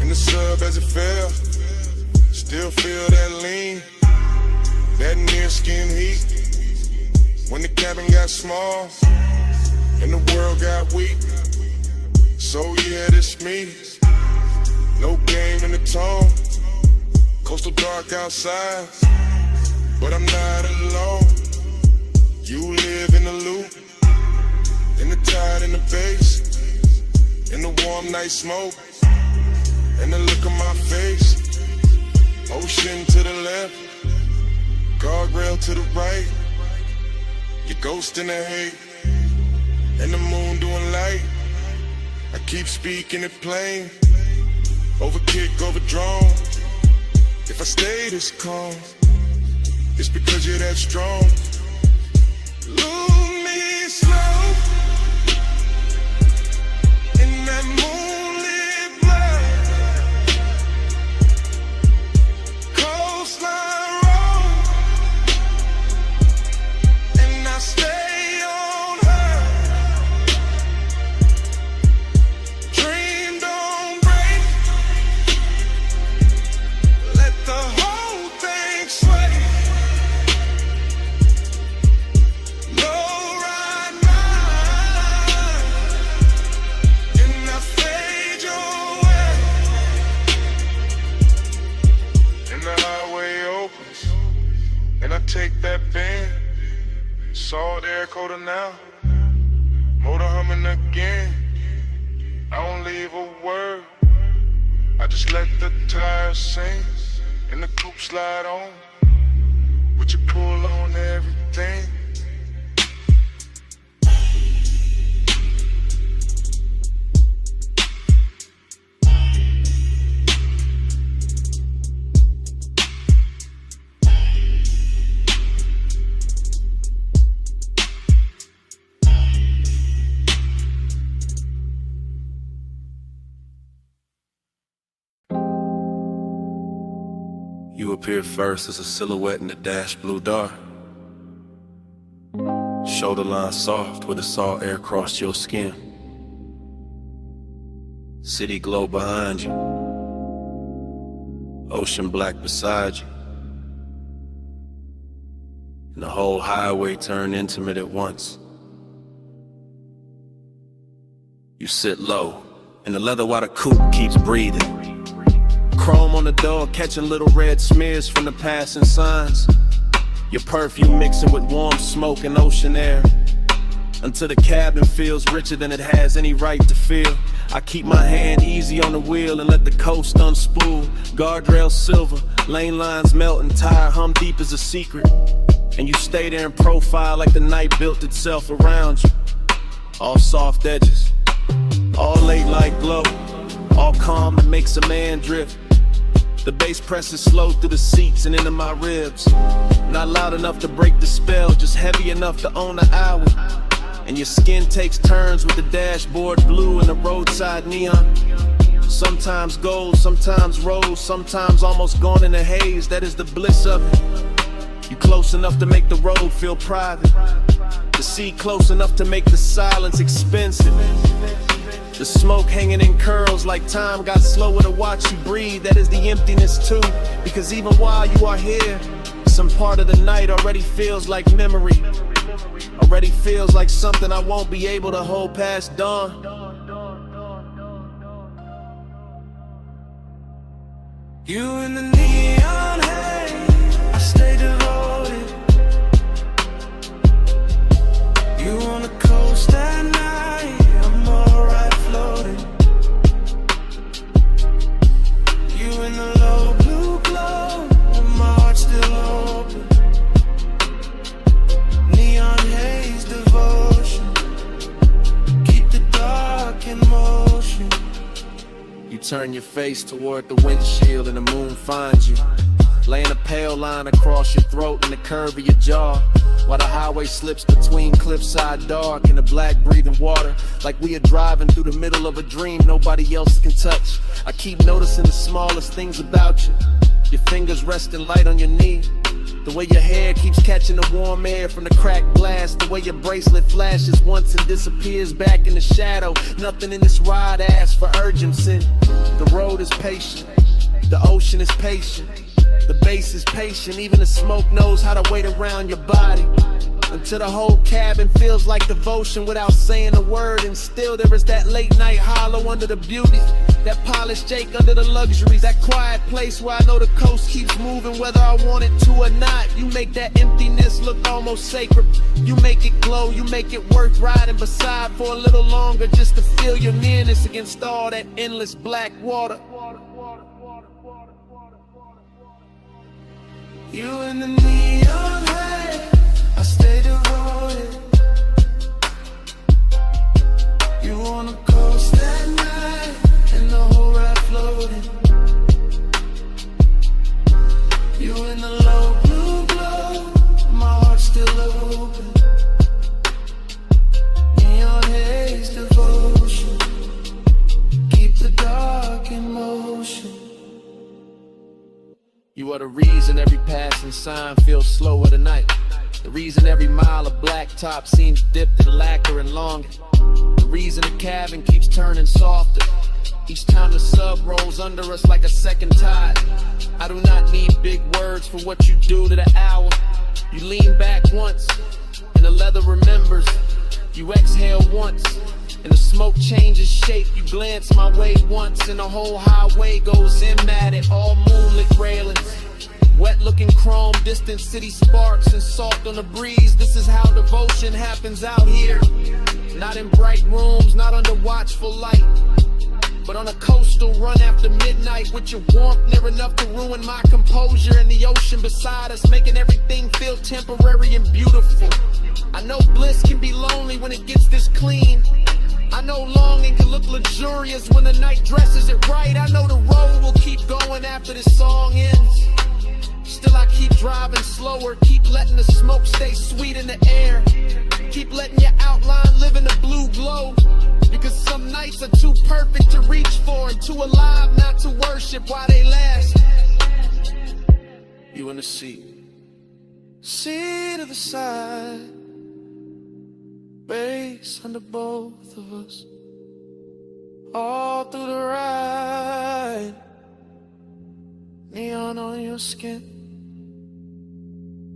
in the sub as it fell. Still feel that lean, that near skin heat. When the cabin got small and the world got weak. So yeah, this me. No game in the tone. Coastal dark outside, but I'm not alone. You live in the loop, in the tide, in the bass, in the warm night smoke, and the look on my face. Ocean to the left, guardrail to the right. Your ghost in the hate, and the moon doing light. I keep speaking it plain, over kick, over drone. If I stay this calm, it's because you're that strong. Lose me slow in that moonlit light. Coastline road, and I stay on her. Dream don't break, let the whole thing sway. Low ride mine, and I fade your way. And the highway opens, and I take that bend. Salt air colder now, motor humming again. I don't leave a word, I just let the tires sing, and the coupe slide on, with you pull on everything. You appear first as a silhouette in the dash blue dark. Shoulder line soft where the salt air crossed your skin. City glow behind you, ocean black beside you, and the whole highway turned intimate at once. You sit low, and the leather water coupe keeps breathing. Chrome on the door, catching little red smears from the passing signs. Your perfume mixing with warm smoke and ocean air, until the cabin feels richer than it has any right to feel. I keep my hand easy on the wheel and let the coast unspool. Guardrail silver, lane lines melt and tire hum deep as a secret. And you stay there in profile like the night built itself around you. All soft edges, all late light glow, all calm that makes a man drift. The bass presses slow through the seats and into my ribs. Not loud enough to break the spell, just heavy enough to own the hour. And your skin takes turns with the dashboard blue and the roadside neon. Sometimes gold, sometimes rose, sometimes almost gone in a haze. That is the bliss of it. You close enough to make the road feel private, the sea close enough to make the silence expensive. The smoke hanging in curls like time got slower to watch you breathe. That is the emptiness too, because even while you are here, some part of the night already feels like memory. Already feels like something I won't be able to hold past dawn. You in the neon haze, I stay devoted. You on the coast at night, I'm alright floating. You in the low blue glow, and my heart's still open. Neon turn your face toward the windshield and the moon finds you. Laying a pale line across your throat and the curve of your jaw, while the highway slips between cliffside dark and the black breathing water, like we are driving through the middle of a dream nobody else can touch. I keep noticing the smallest things about you. Your fingers resting light on your knee, the way your hair keeps catching the warm air from the cracked glass, the way your bracelet flashes once and disappears back in the shadow. Nothing in this ride asks for urgency. The road is patient, the ocean is patient, the bass is patient, even the smoke knows how to wait around your body, until the whole cabin feels like devotion without saying a word. And still there is that late night hollow under the beauty, that polished Jake under the luxuries, that quiet place where I know the coast keeps moving whether I want it to or not. You make that emptiness look almost sacred. You make it glow, you make it worth riding beside for a little longer, just to feel your nearness against all that endless black water. You in the neon light, I stay devoted. You on the coast at night, and the whole ride floating. You in the low blue glow, my heart's still open. Neon haze devotion, keep the dark in motion. You are the reason every passing sign feels slower tonight. The reason every mile of blacktop seems dipped in lacquer and longer. The reason the cabin keeps turning softer each time the sub rolls under us like a second tide. I do not need big words for what you do to the hour. You lean back once, and the leather remembers. You exhale once, and the smoke changes shape. You glance my way once, and the whole highway goes in at it. All moonlit railings, wet looking chrome, distant city sparks and salt on the breeze. This is how devotion happens out here. Not in bright rooms, not under watchful light, but on a coastal run after midnight, with your warmth near enough to ruin my composure, and the ocean beside us making everything feel temporary and beautiful. I know bliss can be lonely when it gets this clean. I know longing can look luxurious when the night dresses it right. I know the road will keep going after this song ends. Still I keep driving slower, keep letting the smoke stay sweet in the air, keep letting your outline live in the blue glow, because some nights are too perfect to reach for and too alive not to worship while they last. You in the seat Seat of the side, base under both of us, all through the ride. Neon on your skin,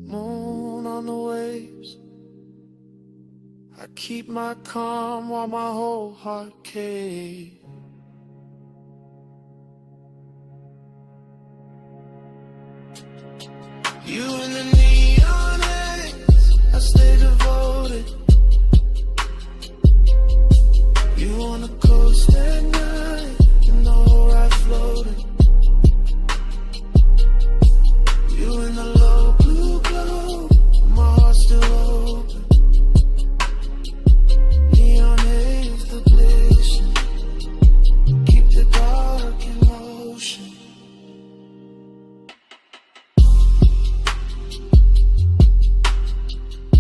moon on the waves. I keep my calm while my whole heart caves. You in the neon haze, I stay devoted. You on the coast at night, and the whole ride floating. You in the low blue glow, my heart's still open. Neon haze the blazing, keep the dark in motion.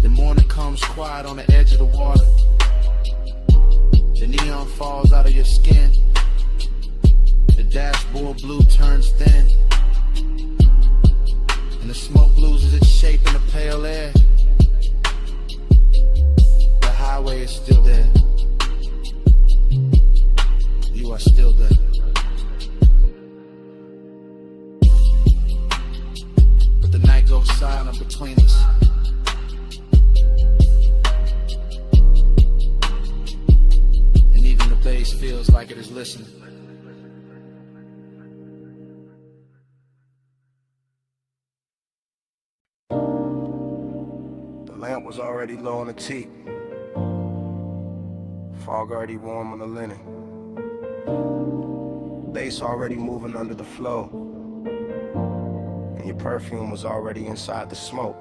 The morning comes quiet on the edge of the water. The neon falls out of your skin. The dashboard blue turns thin, and the smoke loses its shape in the pale air. The highway is still there. You are still there. But the night goes silent between us. And even the bass feels like it is listening. The lamp was already low on the teak. Fog already warm on the linen. Bass already moving under the flow. And your perfume was already inside the smoke.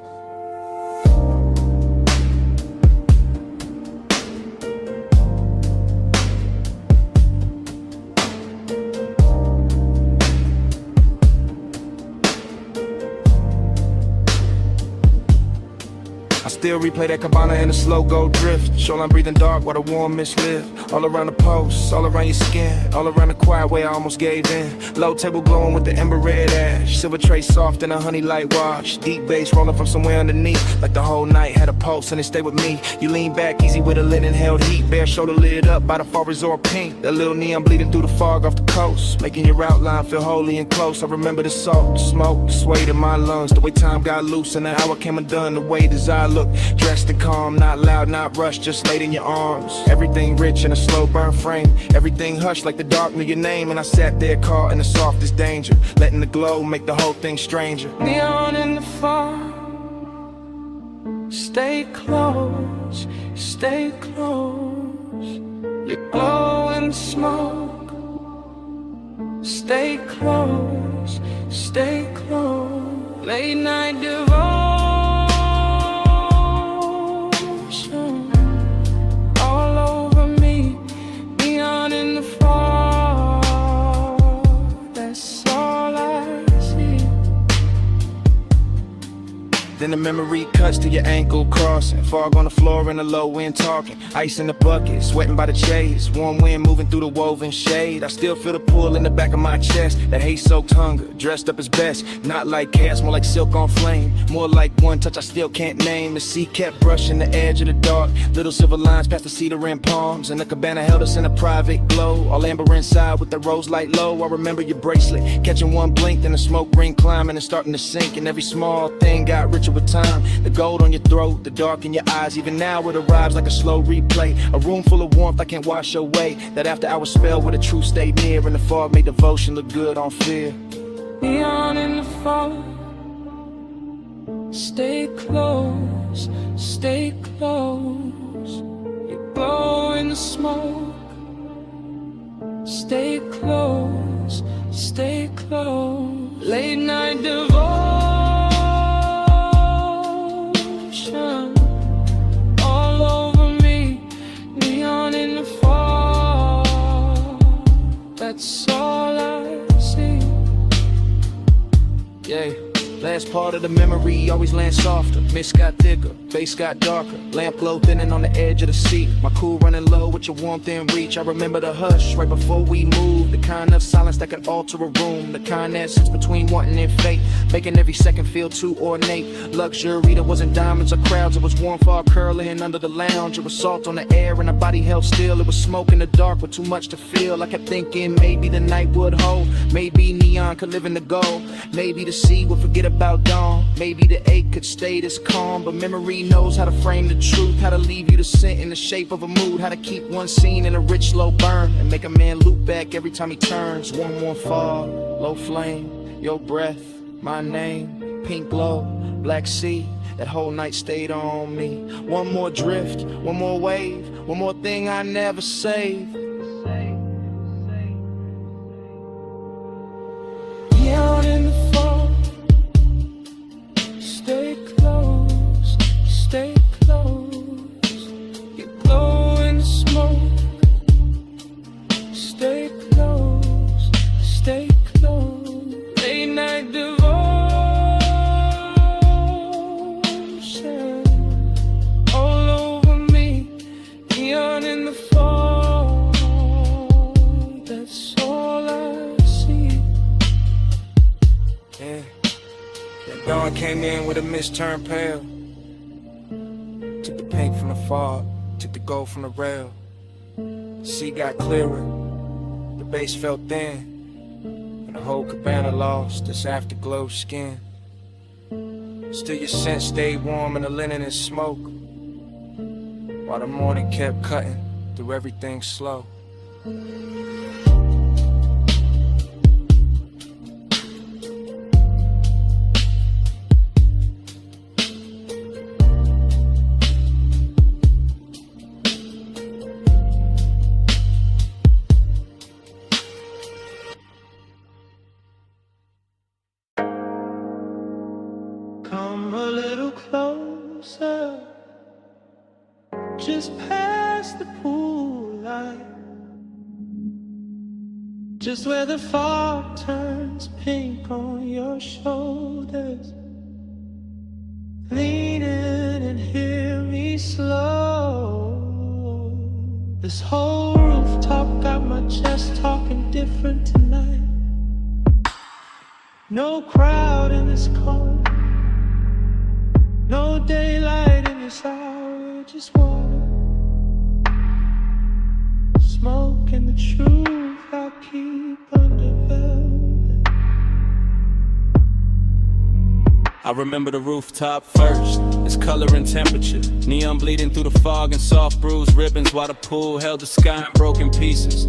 I still replay that cabana in a slow go drift. Shoreline breathing dark while the warm mist live. All around the post, all around your skin, all around the quiet way I almost gave in. Low table glowing with the ember red ash. Silver tray soft in a honey light wash. Deep bass rolling from somewhere underneath. Like the whole night had a pulse and it stayed with me. You lean back easy with a linen held heat. Bare shoulder lit up by the far resort pink. That little neon bleeding through the fog off the coast, making your outline feel holy and close. I remember the salt, the smoke, the sway in my lungs. The way time got loose and the hour came undone. The way desire looked, dressed and calm. Not loud, not rushed, just laid in your arms. Everything rich in a slow burn frame. Everything hushed like the dark knew your name. And I sat there caught in the softest danger, letting the glow make the whole thing stranger. Neon in the fog, stay close, stay close. You glow in the smoke, stay close, stay close. Late night devotion all over me. Neon in the fog, that's all I see. Then the memory cuts to your ankle crossing. Fog on the floor in the low wind talking. Ice in the bucket, sweating by the chase. Warm wind moving through the woven shade. I still feel the pull in the back of my chest. That hate-soaked hunger, dressed up as best. Not like chaos, more like silk on flame. More like one touch I still can't name. The sea kept brushing the edge of the dark. Little silver lines past the cedar and palms. And the cabana held us in a private glow. All amber inside with the rose light low. I remember your bracelet, catching one blink. Then the smoke ring climbing and starting to sink. And every small thing got richer with time. The gold on your throat, the dark in your eyes. Even now it arrives like a slow replay. A room full of warmth I can't wash away. That after hour spell where the truth stayed near. And the fog made devotion look good on fear. Neon in the fog, stay close, stay close. You glow in the smoke, stay close, stay close. Late night devotion all over me. Neon in the fog, that's all I see. Yeah, last part of the memory always lands softer. Mist got thicker, bass got darker. Lamp glow thinning on the edge of the seat. My cool running low with your warmth in reach. I remember the hush right before we moved. The kind of silence that can alter a room. The kind that sits between wanting and fate, making every second feel too ornate. Luxury that wasn't diamonds or crowds. It was warm fog curling under the lounge. It was salt on the air and our body held still. It was smoke in the dark with too much to feel. I kept thinking maybe the night would hold. Maybe neon could live in the gold. Maybe the sea would forget about dawn. Maybe the ache could stay this calm. But memory knows how to frame the truth. How to leave you the scent in the shape of a mood. How to keep one scene in a rich slow burn. And make a man loop back every time he turns. One more fog, low flame, your breath, my name. Pink glow, black sea. That whole night stayed on me. One more drift, one more wave. One more thing I never saved. Neon in the fog, stay close, stay close. You glow in the smoke, stay close, stay close. Late night devotion all over me. Neon in the fog, that's all I see. Yeah, that dawn came in with a mist turned pale. Took the pink from the fog, took the gold from the rail. The sea got clearer, the bass felt thin, and the whole cabana lost its afterglow skin. Still your scent stayed warm in the linen and smoke, while the morning kept cutting through everything slow. Come a little closer, just past the pool light, just where the fog turns pink on your shoulders, leaning and This whole rooftop got my chest talking different tonight. No crowd in this corner, no daylight in this hour, just water, smoke and the truth I keep under velvet. I remember the rooftop first, its color and temperature, neon bleeding through the fog and soft bruised ribbons, while the pool held the sky in broken pieces,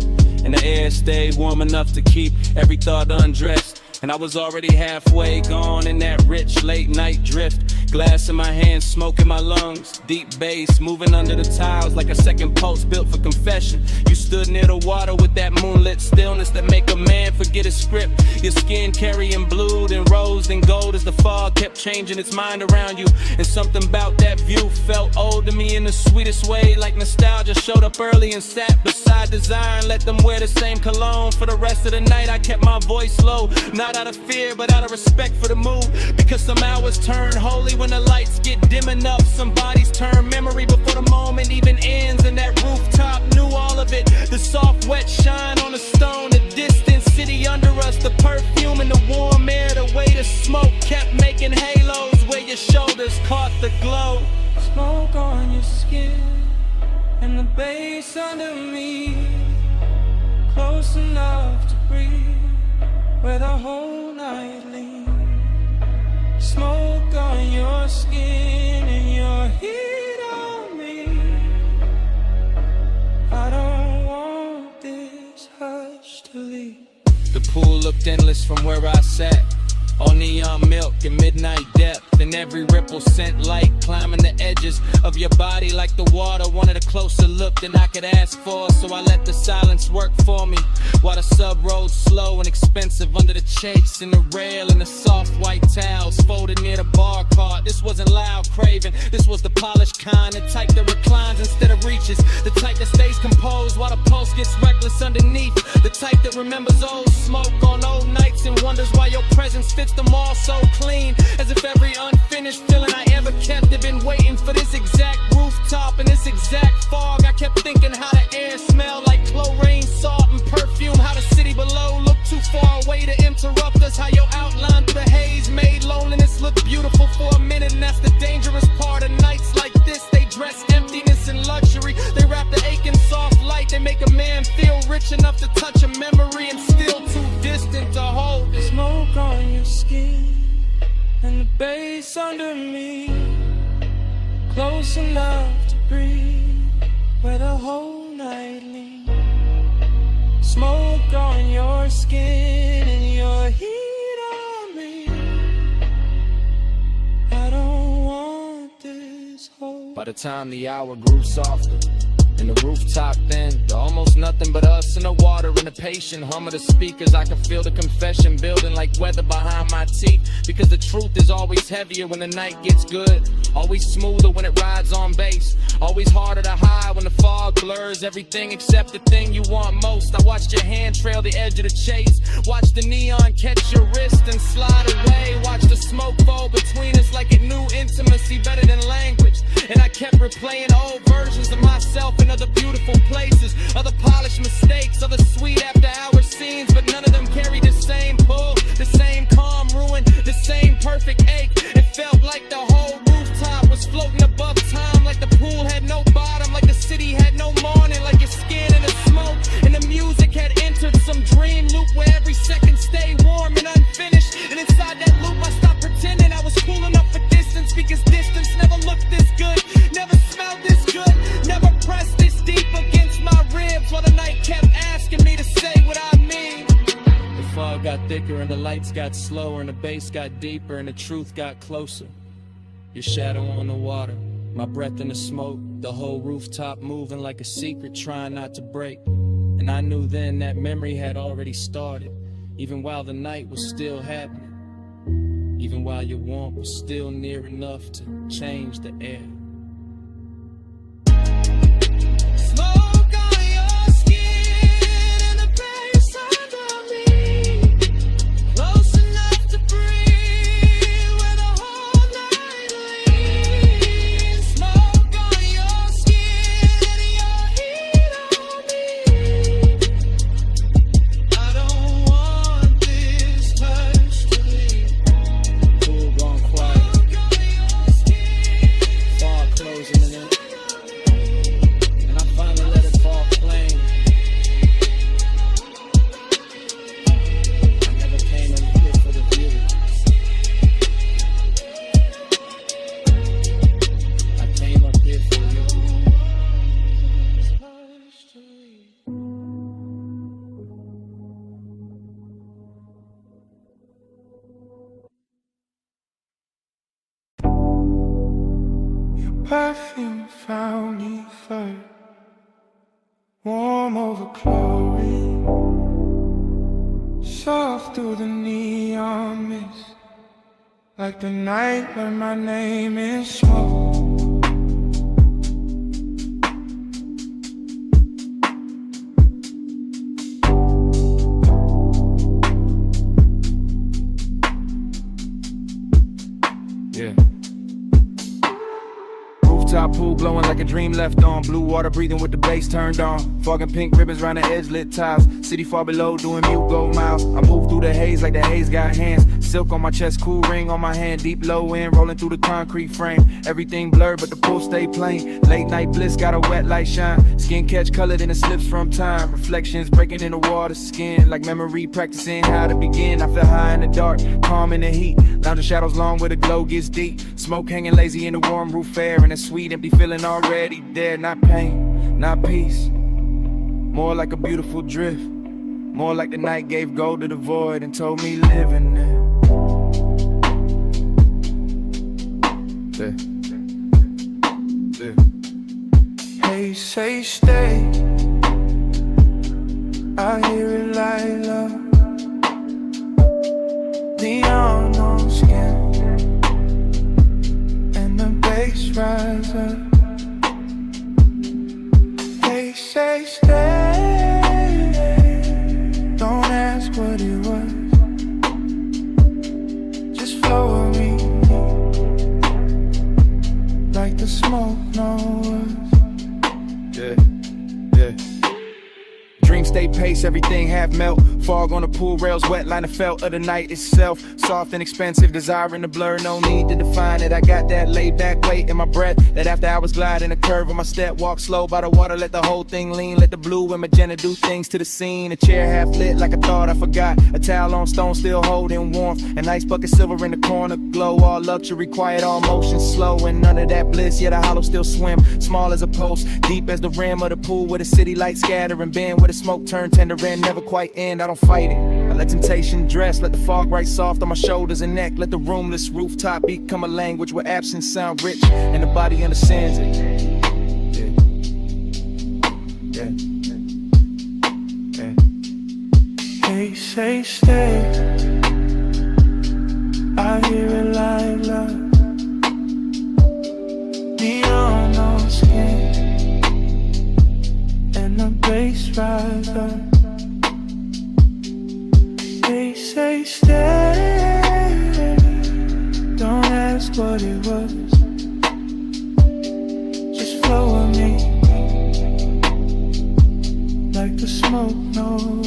and the air stayed warm enough to keep every thought undressed. And I was already halfway gone in that rich late night drift. Glass in my hands, smoke in my lungs, deep bass moving under the tiles like a second pulse built for confession. You stood near the water with that moonlit stillness that make a man forget his script. Your skin carrying blue, then rose, then gold as the fog kept changing its mind around you. And something about that view felt old to me in the sweetest way, like nostalgia showed up early and sat beside desire and let them wear the same cologne. For the rest of the night I kept my voice low, not out of fear but out of respect for the mood, because some hours turn holy when the lights get dim enough. Some bodies turn memory before the moment even ends, and that rooftop knew all of it. The soft wet shine on the stone, the distant city under us, the perfume and the warm air, the way the smoke kept making halos where your shoulders caught the glow. Smoke on your skin and the bass under me, close enough to breathe where the whole night leans. Smoke on your skin and your heat on me. I don't want this hush to leave. The pool looked endless from where I sat, all neon milk and midnight depth, and every ripple sent light climbing the edges of your body like the water wanted a closer look than I could ask for. So I let the silence work for me while the sub rolled slow and expensive under the chase and the rail and the soft white towels folded near the bar cart. This wasn't loud craving, this was the polished kind, the type that reclines instead of reaches, the type that stays composed while the pulse gets reckless underneath, the type that remembers old smoke on old nights and wonders why your presence fits them all so clean, as if every unfinished feeling I ever kept had been waiting for this exact rooftop and this exact fog. I kept thinking how the air smelled like chlorine, salt and perfume, how the city below looked too far away to interrupt us, how your outline through the haze made loneliness look beautiful for a minute. And that's the dangerous part of nights like this, they dress emptiness and luxury, they wrap the aching soft light, they make a man feel rich enough to touch a memory and still too distant to hold it. Smoke on your skin and the bass under me, close enough to breathe where the whole night leans. Smoke on your skin and your heat on me. I don't want this whole. By the time the hour grew softer and the rooftop then, almost nothing but us and the water and the patient hum of the speakers. I can feel the confession building like weather behind my teeth, because the truth is always heavier when the night gets good, always smoother when it rides on bass, always harder to hide when the fog blurs everything except the thing you want most. I watched your hand trail the edge of the chase, watch the neon catch your wrist and slide away, watch the smoke fall between us like it knew intimacy better than language, and I kept replaying old versions of myself in other beautiful places, other polished mistakes, other sweet after hour scenes, but none of them carried the same pull, the same calm ruin, the same perfect ache. It felt like the whole rooftop was floating above time, like the pool had no bottom, like the city had no morning, like your skin in the smoke, and the music had entered some dream loop where every second stayed warm and unfinished, and inside that loop I stopped pretending I was cool enough for distance, because distance never looked this good, never smelled this good, never pressed this deep against my ribs, while the night kept asking me to say what I mean. The fog got thicker and the lights got slower and the bass got deeper and the truth got closer. Your shadow on the water, my breath in the smoke, the whole rooftop moving like a secret trying not to break. And I knew then that memory had already started, even while the night was still happening, even while your warmth was still near enough to change the air. Perfume found me first, warm over chlorine, soft through the neon mist, like the night when my name is smoke. Rooftop pool glowing like a dream left on. Blue water breathing with the bass turned on. Fogging pink ribbons round the edge, lit tiles. City far below doing mute gold miles. I move through the haze like the haze got hands. Silk on my chest, cool ring on my hand. Deep low end, rolling through the concrete frame. Everything blurred but the pool stay plain. Late night bliss, got a wet light shine. Skin catch colored in the slips from time. Reflections breaking in the water skin. Like memory practicing how to begin. I feel high in the dark, calm in the heat. Lounge shadows long where the glow gets deep. Smoke hanging lazy in the warm roof air. And a sweet empty feeling already there. Not pain, not peace. More like a beautiful drift. More like the night gave gold to the void and told me live in it. Hey, say stay. I hear it like love. Neon on skin, and the bass rise up. They say stay. Don't ask what it was. Just flow with me, like the smoke knows. Dream stay pace, everything half melt. Fog on the pool rails, wet line of felt of the night itself. Soft and expensive, desire in the blur, no need to define it. I got that laid back weight in my breath, that after hours glide in a curve of my step. Walk slow by the water, let the whole thing lean. Let the blue and magenta do things to the scene. A chair half lit like I thought I forgot. A towel on stone still holding warmth. An ice bucket silver in the corner glow. All luxury, quiet, all motion slow. And none of that bliss, yet a hollow still swim. Small as a post, deep as the rim of the pool. Where the city lights scatter and bend. Where the smoke turn tender and never quite end. I don't fight it, I let temptation dress. Let the fog right soft on my shoulders and neck. Let the roomless rooftop become a language where absence sound rich and the body understands it. They say stay. I hear it like love. Neon on skin, and the bass rise up. They say stay. Don't ask what it was. Just flow with me, like the smoke knows.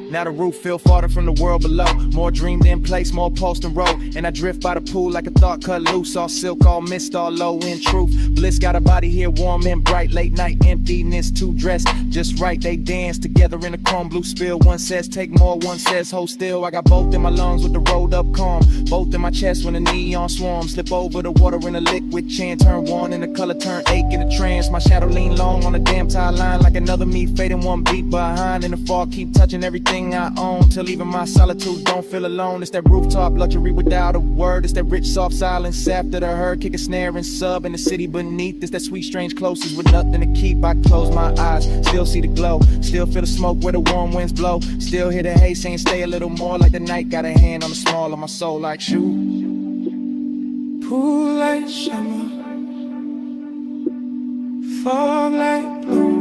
Now the roof feel farther from the world below. More dreamed in place, more pulse than road. And I drift by the pool like a thought cut loose. All silk, all mist, all low in truth. Bliss got a body here warm and bright. Late night emptiness, two dressed just right. They dance together in a chrome blue spill. One says take more, one says hold still. I got both in my lungs with the rolled up calm. Both in my chest when the neon swarm. Slip over the water in a liquid chant. Turn one and the color turn ache in a trance. My shadow lean long on a damn tie line. Like another me fading one beat behind. And the fall keep touching everything I own, till even my solitude don't feel alone. It's that rooftop luxury without a word. It's that rich soft silence after the herd. Kick a snare and sub in the city beneath. It's that sweet strange closeness with nothing to keep. I close my eyes, still see the glow. Still feel the smoke where the warm winds blow. Still hear the haze saying stay a little more. Like the night got a hand on the small of my soul like shoot. Pool like summer, fog like blue.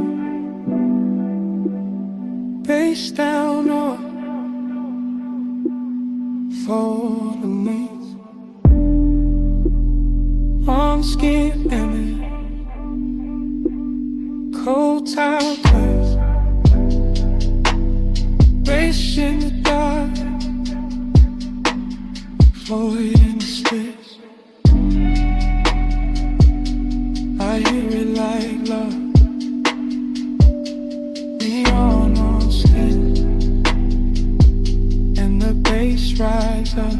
Face down or for the knees. Warm skin and cold towel place. Race in the dark, floating in the space. I hear it like love. Neon on skin, and the bass rise up.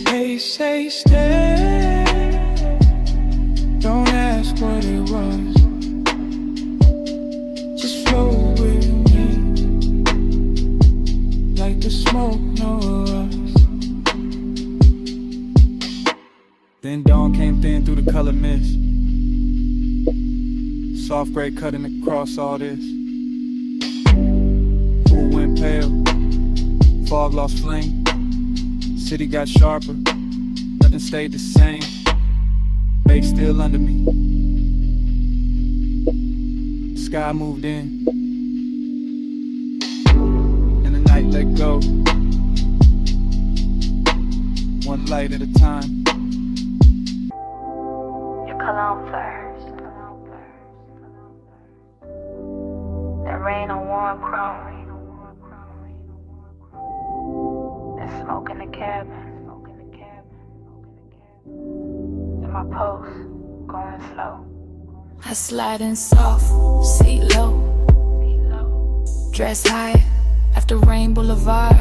They say stay. Don't ask what it was. Just flow with me, like the smoke knows. color mist. Soft gray cutting across all this. Pool went pale, fog lost flame. City got sharper, nothing stayed the same. Bay still under me. Sky moved in, and the night let go. One light at a time. Your cologne first. That rain on warm chrome. That smoke in the cabin. And my pulse going slow. I slide in soft, seat low. Dress high after Rain Boulevard.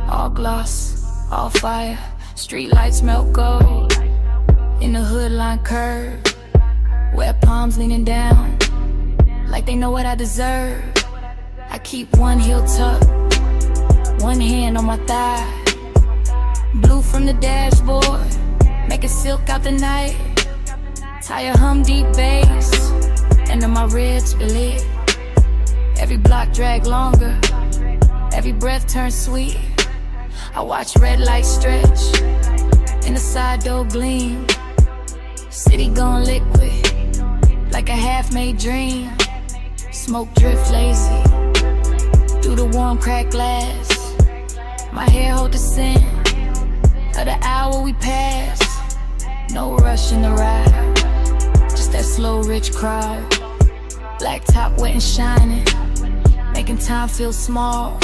All gloss, all fire. Street lights melt gold. In the hood line curve. Wet palms leaning down, like they know what I deserve. I keep one heel tucked, one hand on my thigh. Blue from the dashboard, making silk out the night. Tire hum deep bass, and then my ribs lit. Every block drag longer, every breath turns sweet. I watch red lights stretch, and the side door gleam. City gone liquid, like a half-made dream. Smoke drift lazy, through the warm cracked glass. My hair hold the scent of the hour we pass. No rush in the ride, just that slow rich crowd. Black top wet and shining, making time feel small.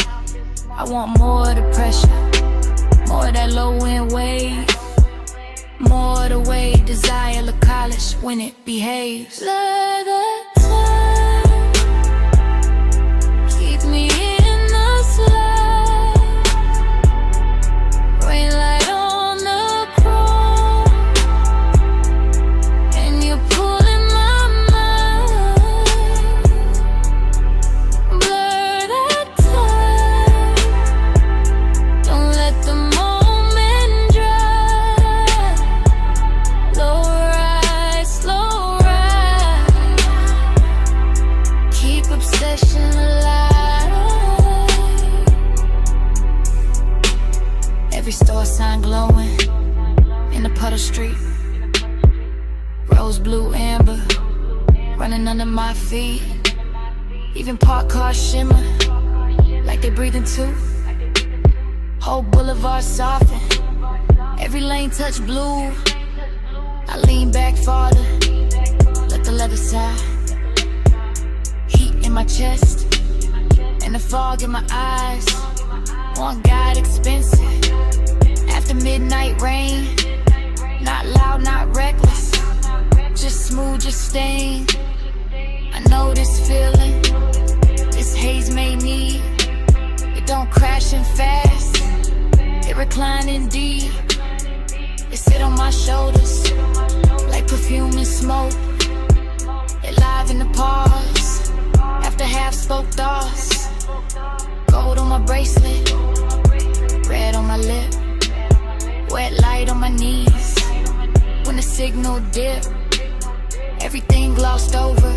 I want more of the pressure, more of that low end wave. More of the way desire look college when it behaves. Let the time keep me in the slide. Rain light on the chrome, and you're pulling my mind. Blur that time, don't let the moment dry. Slow ride, slow ride. Keep obsession alive. Every store sign glowing in the puddle street. Rose, blue, amber, running under my feet. Even parked cars shimmer like they breathing too. Whole boulevard soften, every lane touch blue. I lean back farther, let the leather side. Heat in my chest, and the fog in my eyes. One guide expensive, after midnight rain. Not loud, not reckless, just smooth, just staying. I know this feeling, this haze may need. It don't crash in fast, it reclining deep. It sit on my shoulders, like perfume and smoke. It live in the pause, after half spoke thoughts. Gold on my bracelet, red on my lip. Wet light on my knees, when the signal dip. Everything glossed over,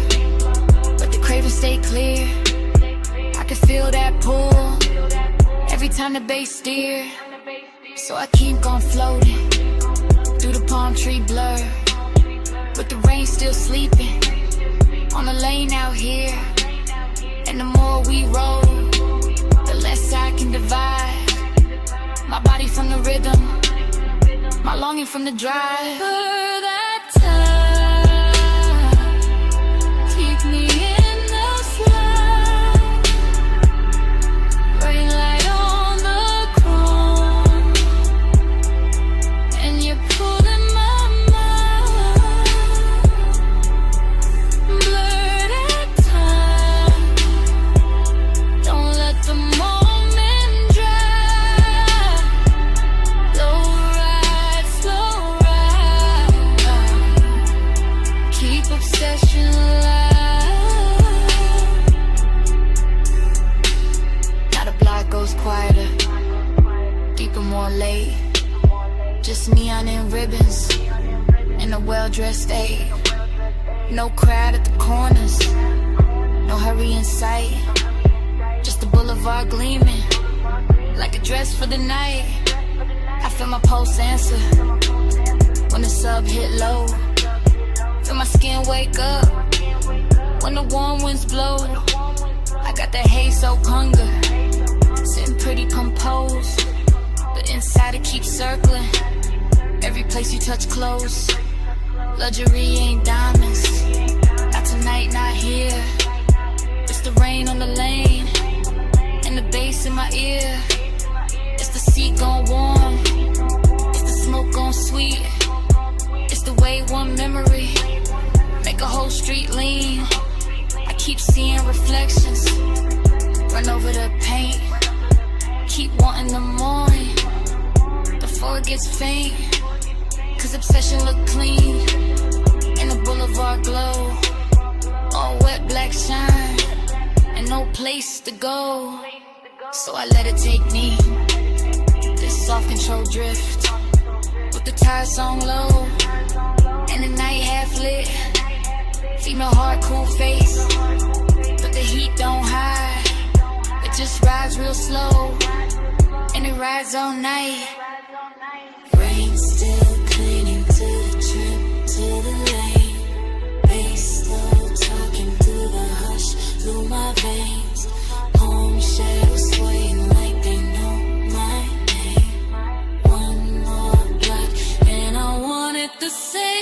but the craving stay clear. I can feel that pull, every time the bass steer. So I keep on floating, through the palm tree blur, with the rain still sleeping, on the lane out here. And the more we roll, the less I can divide. My body from the rhythm, my longing from the drive. For that time, keep me in the slide. Rain light on the chrome, and you're pulling my mind. Blur that time, don't let the moment dry. Slow ride, slow ride. Keep obsession alive. Now the block goes quieter, deeper, more late. Just neon and ribbons, in a well-dressed state. No crowd at the corners, no hurry in sight. Just the boulevard gleaming, like a dress for the night. I feel my pulse answer when the sub hit low. Feel my skin wake up when the warm winds blow. I got that haze-soaked hunger, sitting pretty composed, but inside it keeps circling. Every place you touch close. Luxury ain't diamonds, not tonight, not here. It's the rain on the lane, and the bass in my ear. It's the seat gone warm, it's the smoke gone sweet. It's the way one memory make a whole street lean. I keep seeing reflections, run over the paint. Keep wanting the morning before it gets faint. Cause obsession look clean in the boulevard glow. All wet black shine and no place to go. So I let it take me, this soft control drift, with the tires on low and the night half lit. Female heart, cool face, but the heat don't hide. It just rides real slow and it rides all night. Rain still clinging to the trip, to the lane. Bass slow, talking through the hush, through my veins. Home shadows swaying like they know my name. One more block and I want it to say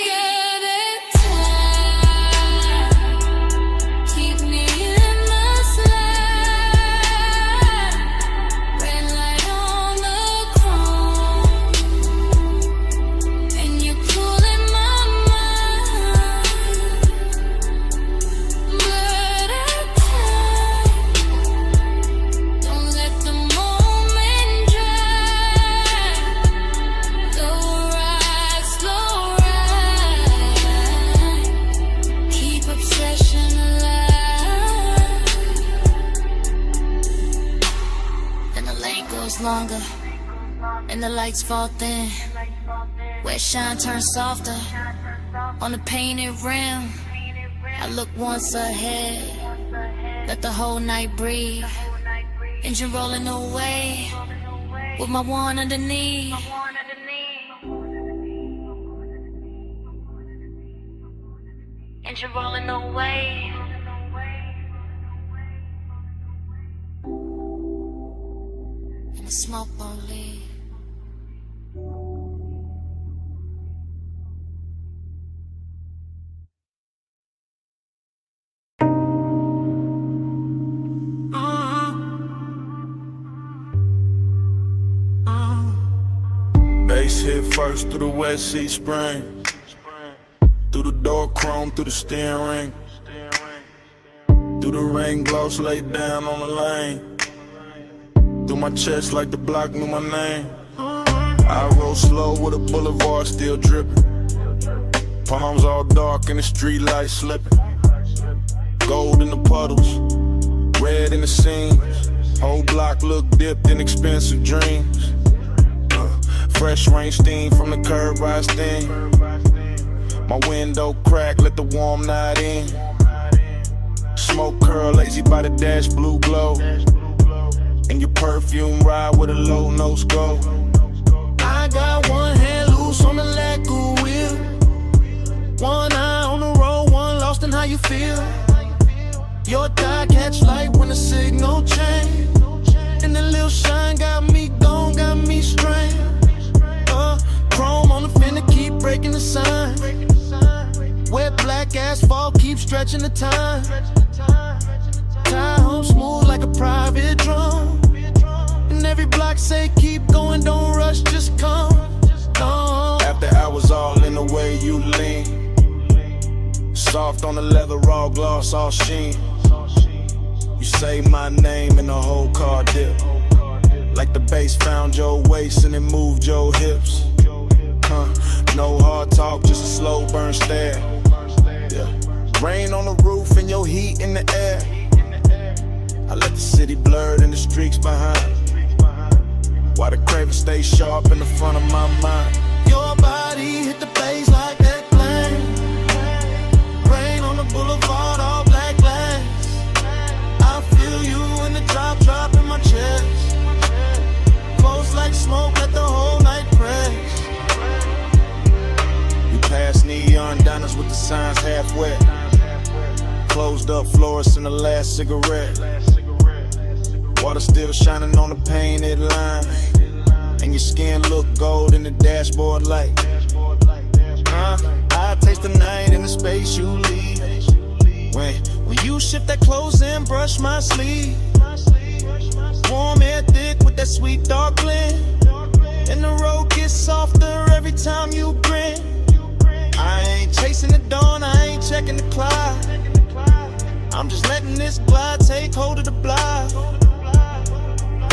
longer, and the lights fall thin. Where shine turns softer on the painted rim. I look once ahead, let the whole night breathe. Engine rolling away with my one underneath. Engine rolling away. And the smoke won't leave. Bass hit first through the West Sea Spring. Through the door chrome, through the steering ring. Through the rain gloss laid down on the lane. Through my chest like the block knew my name. I roll slow with a boulevard still dripping. Palms all dark and the street lights slipping. Gold in the puddles, red in the seams. Whole block look dipped in expensive dreams. Fresh rain steam from the curb rise steam. My window crack, let the warm night in. Smoke curl, lazy by the dash, blue glow. And your perfume ride with a low nose go. I got one hand loose on the lacquer wheel. One eye on the road, one lost in how you feel. Your die catch light when the signal change. And the little shine got me gone, got me strained. Chrome on the fender, keep breaking the sign. Wet black asphalt, keep stretching the time. Tie home smooth like a private drum. And every block say keep going, don't rush, just come. After hours all in the way you lean. Soft on the leather, raw gloss, all sheen. You say my name and the whole car dip. Like the bass found your waist and it moved your hips. No hard talk, just a slow burn stare. Yeah. Rain on the roof and your heat in the air. I let the city blurred and the streaks behind. While the craven stay sharp in the front of my mind. Your body hit the bass like that. Rosed up florist in the last cigarette. Water still shining on the painted line. And your skin look gold in the dashboard light. I taste the night in the space you leave. When you shift that clothes and brush my sleeve. Warm air thick with that sweet dark blend. And the road gets softer every time you grin. I ain't chasing the dawn, I ain't checking the clock. I'm just letting this glide take hold of the block.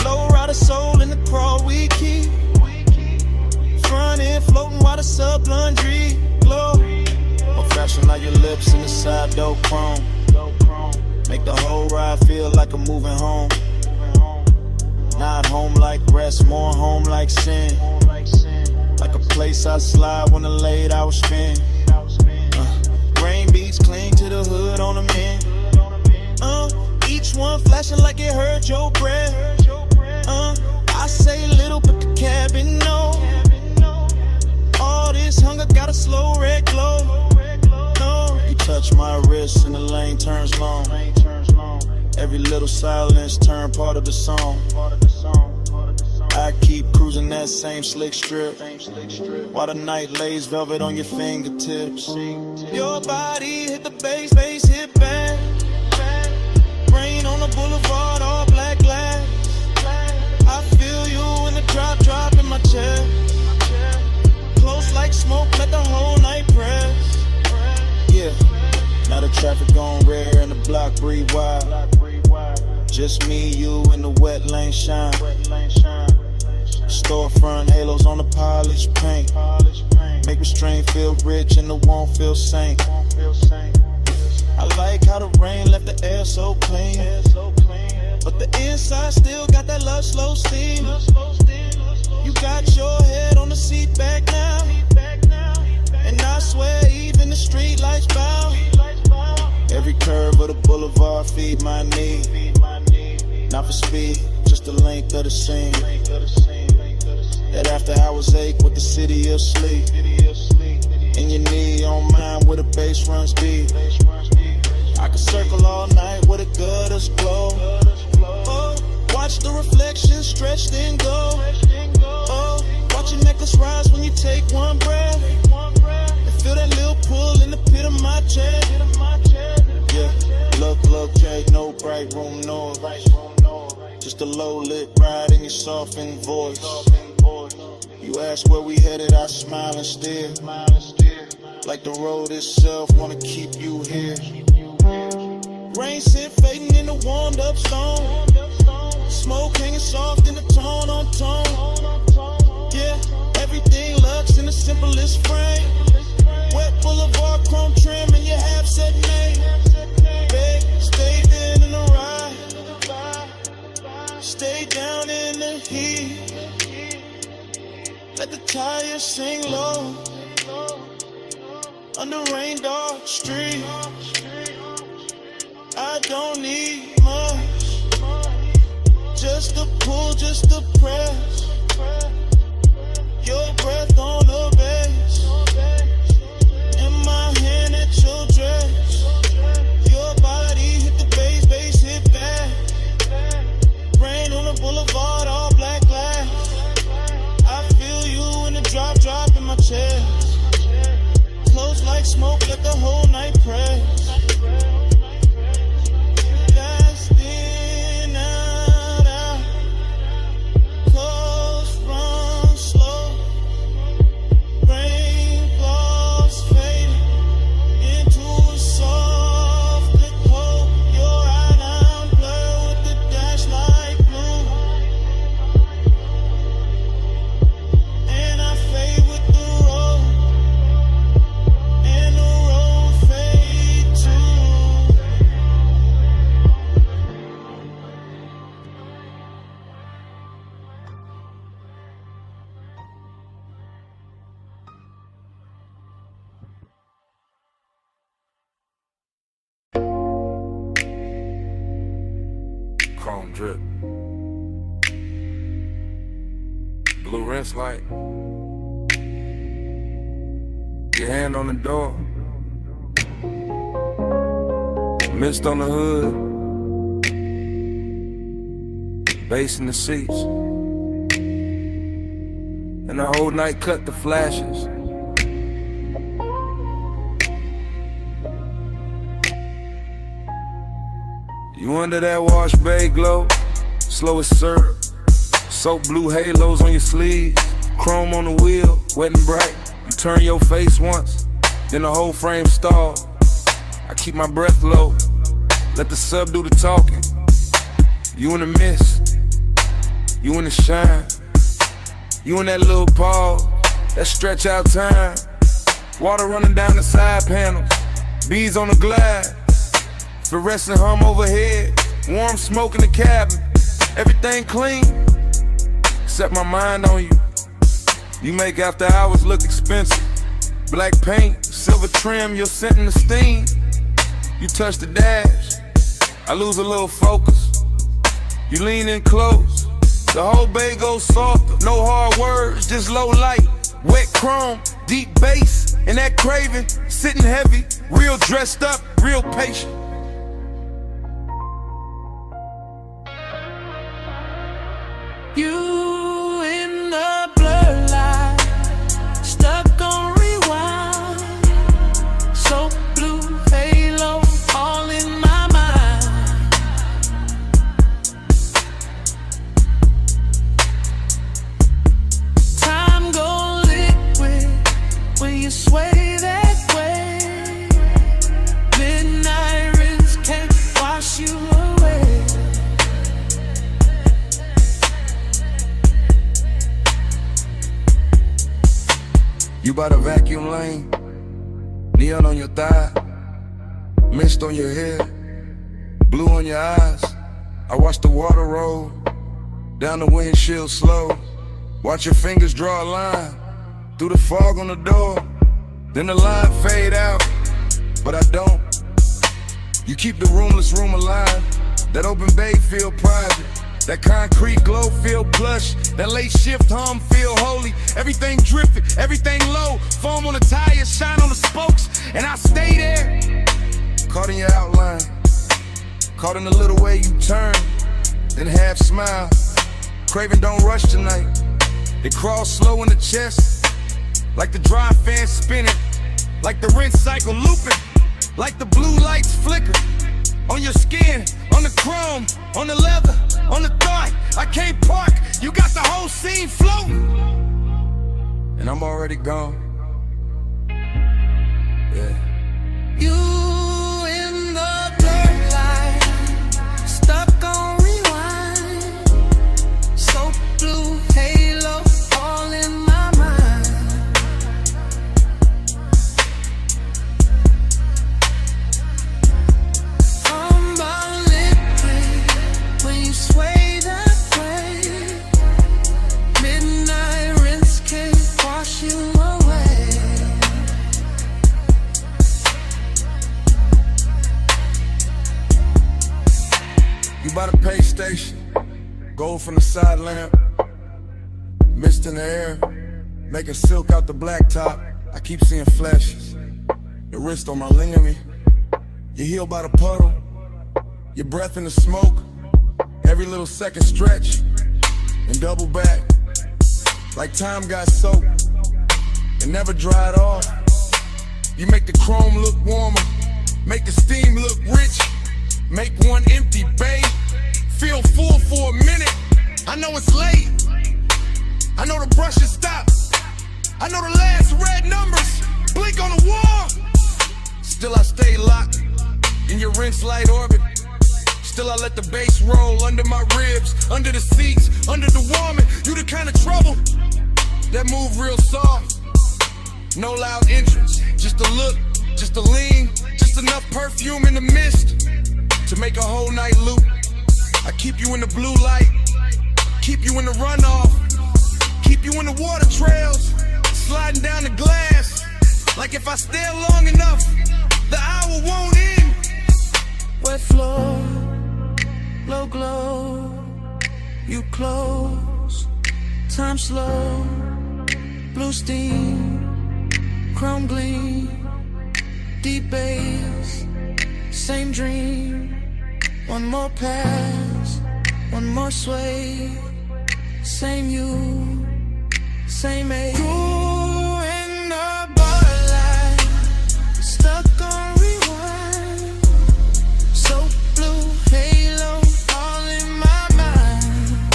Low rider soul in the crawl we keep. Front end floating while the sub laundry glow. More fashion like your lips in the side door chrome. Make the whole ride feel like I'm moving home. Not home like rest, more home like sin. Like a place I slide when the late hours spend. Rain beats cling to the hood on the men. Each one flashing like it hurt your breath. I say little but the cabin know. All this hunger got a slow red glow. No. You touch my wrist and the lane turns long. Every little silence turn part of the song. I keep cruising that same slick strip while the night lays velvet on your fingertips. Your body hit the bass, bass hit back. Rain on the boulevard, all black glass. I feel you in the drop in my chest. Close like smoke, let the whole night press. Yeah, now the traffic on red and the block breathe wide. Just me, you, and the wet lane shine. Storefront halos on the polished paint. Make restraint feel rich and the won't feel sank. I like how the rain left the air so clean. But the inside still got that love slow steam. You got your head on the seat back now. And I swear even the street lights bow. Every curve of the boulevard feed my need. Not for speed, just the length of the scene. That after hours ache with the city of sleep. And your knee on mine where the bass runs deep. I could circle all night with a gutters glow. Oh, watch the reflection stretch then go. Oh, watch your necklace rise when you take one breath. And feel that little pull in the pit of my chest. Yeah, look, Jake, no bright room noise. Just a low lit ride in your softened voice. You ask where we headed, I smile and stare. Like the road itself, wanna keep you here. Rain scent fading in the warmed up stone. Smoke hanging soft in the tone on tone. Yeah, everything looks in the simplest frame. Wet boulevard chrome trim and your half set name. Babe, stay in the ride. Stay down in the heat. Let the tires sing low. Under rain dark street. I don't need much. Just a pull, just a press. Your breath on the bass. In my hand at your dress. Your body hit the bass, bass hit back. Rain on the boulevard, all black glass. I feel you in the drop in my chest. Close like smoke, let the whole night press. Fast in, out. Close, run slow. Raindrops fading into a soft glow. Your outline blur with the dash light blue. And I fade with the road. And the road fade too. Chrome drip. Blue rinse light. Your hand on the door. Mist on the hood, bass in the seats, and the whole night cut the flashes. You under that wash bay glow, slow as syrup, soap blue halos on your sleeves, chrome on the wheel, wet and bright. You turn your face once, then the whole frame stall. I keep my breath low, let the sub do the talking. You in the mist, you in the shine, you in that little pause, that stretch out time. Water running down the side panels, bees on the glass, fluorescent hum overhead, warm smoke in the cabin. Everything clean, except my mind on you. You make after hours look expensive. Black paint, silver trim, you're scenting the steam. You touch the dash, I lose a little focus. You lean in close, the whole bay goes softer. No hard words, just low light, wet chrome, deep bass, and that craving, sitting heavy, real dressed up, real patient. You in the blur light, stuck on rewind, so blue halo all in my mind. Time go liquid when you sway that way. Midnight rinse can't wash you away. You by the vacuum lane, neon on your thigh, mist on your hair, blue on your eyes. I watch the water roll down the windshield slow. Watch your fingers draw a line through the fog on the door. Then the line fade out, but I don't. You keep the roomless room alive. That open bay feel private. That concrete glow feel plush. That late shift hum feel holy. Everything drifting, everything low. Foam on the tires, shine on the spokes, and I stay there. Caught in your outline, caught in the little way you turn, then half smile. Craving don't rush tonight. It crawls slow in the chest, like the dry fan spinning, like the rinse cycle looping, like the blue lights flicker. On your skin, on the chrome, on the leather, on the thought. I can't park, you got the whole scene floating, and I'm already gone. Yeah. You in the blur light, stuck on rewind, so blue halo all in my mind. I'm about liquid when you sway that way. Midnight rinse can't wash you away. You by the pay station, gold from the side lamp, mist in the air, making silk out the blacktop. I keep seeing flashes, your wrist on my ligament, your heel by the puddle, your breath in the smoke, every little second stretch, and double back, like time got soaked, and never dried off. You make the chrome look warmer, make the steam look rich, make one empty bay feel full for a minute. I know it's late, I know the brushes stop, I know the last red numbers blink on the wall. Still I stay locked in your rinse light orbit. Still I let the bass roll under my ribs, under the seats, under the warming. You the kind of trouble that move real soft. No loud entrance, just a look, just a lean, just enough perfume in the mist to make a whole night loop. I keep you in the blue light, keep you in the runoff, keep you in the water trails, sliding down the glass. Like if I stare long enough, the hour won't end. Wet floor, low glow, you close, time slow, blue steam, chrome gleam, deep bass, Same dream, one more pass, one more sway. Same you, same age. Grew in the borderline, stuck on rewind. So blue halo, all in my mind.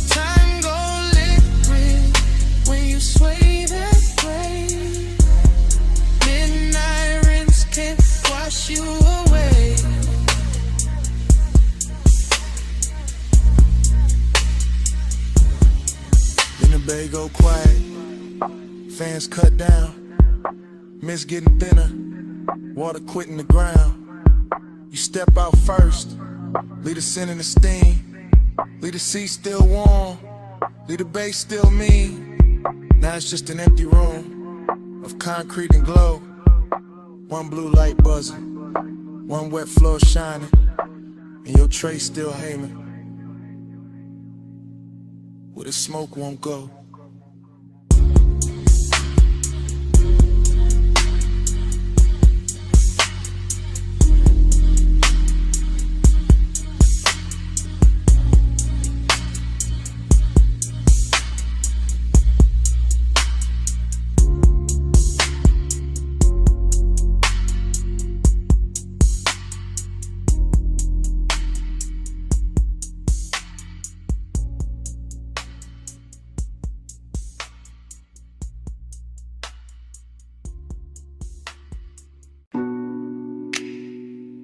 Time go liquid when you sway that way. Midnight rinse can't wash you away. Then the bay go quiet, fans cut down, mist getting thinner, water quitting the ground. You step out first, leave the scent and the steam, leave the seat still warm, leave the bay still mean. Now it's just an empty room of concrete and glow. One blue light buzzing, one wet floor shining, and your tray still hanging where the smoke won't go.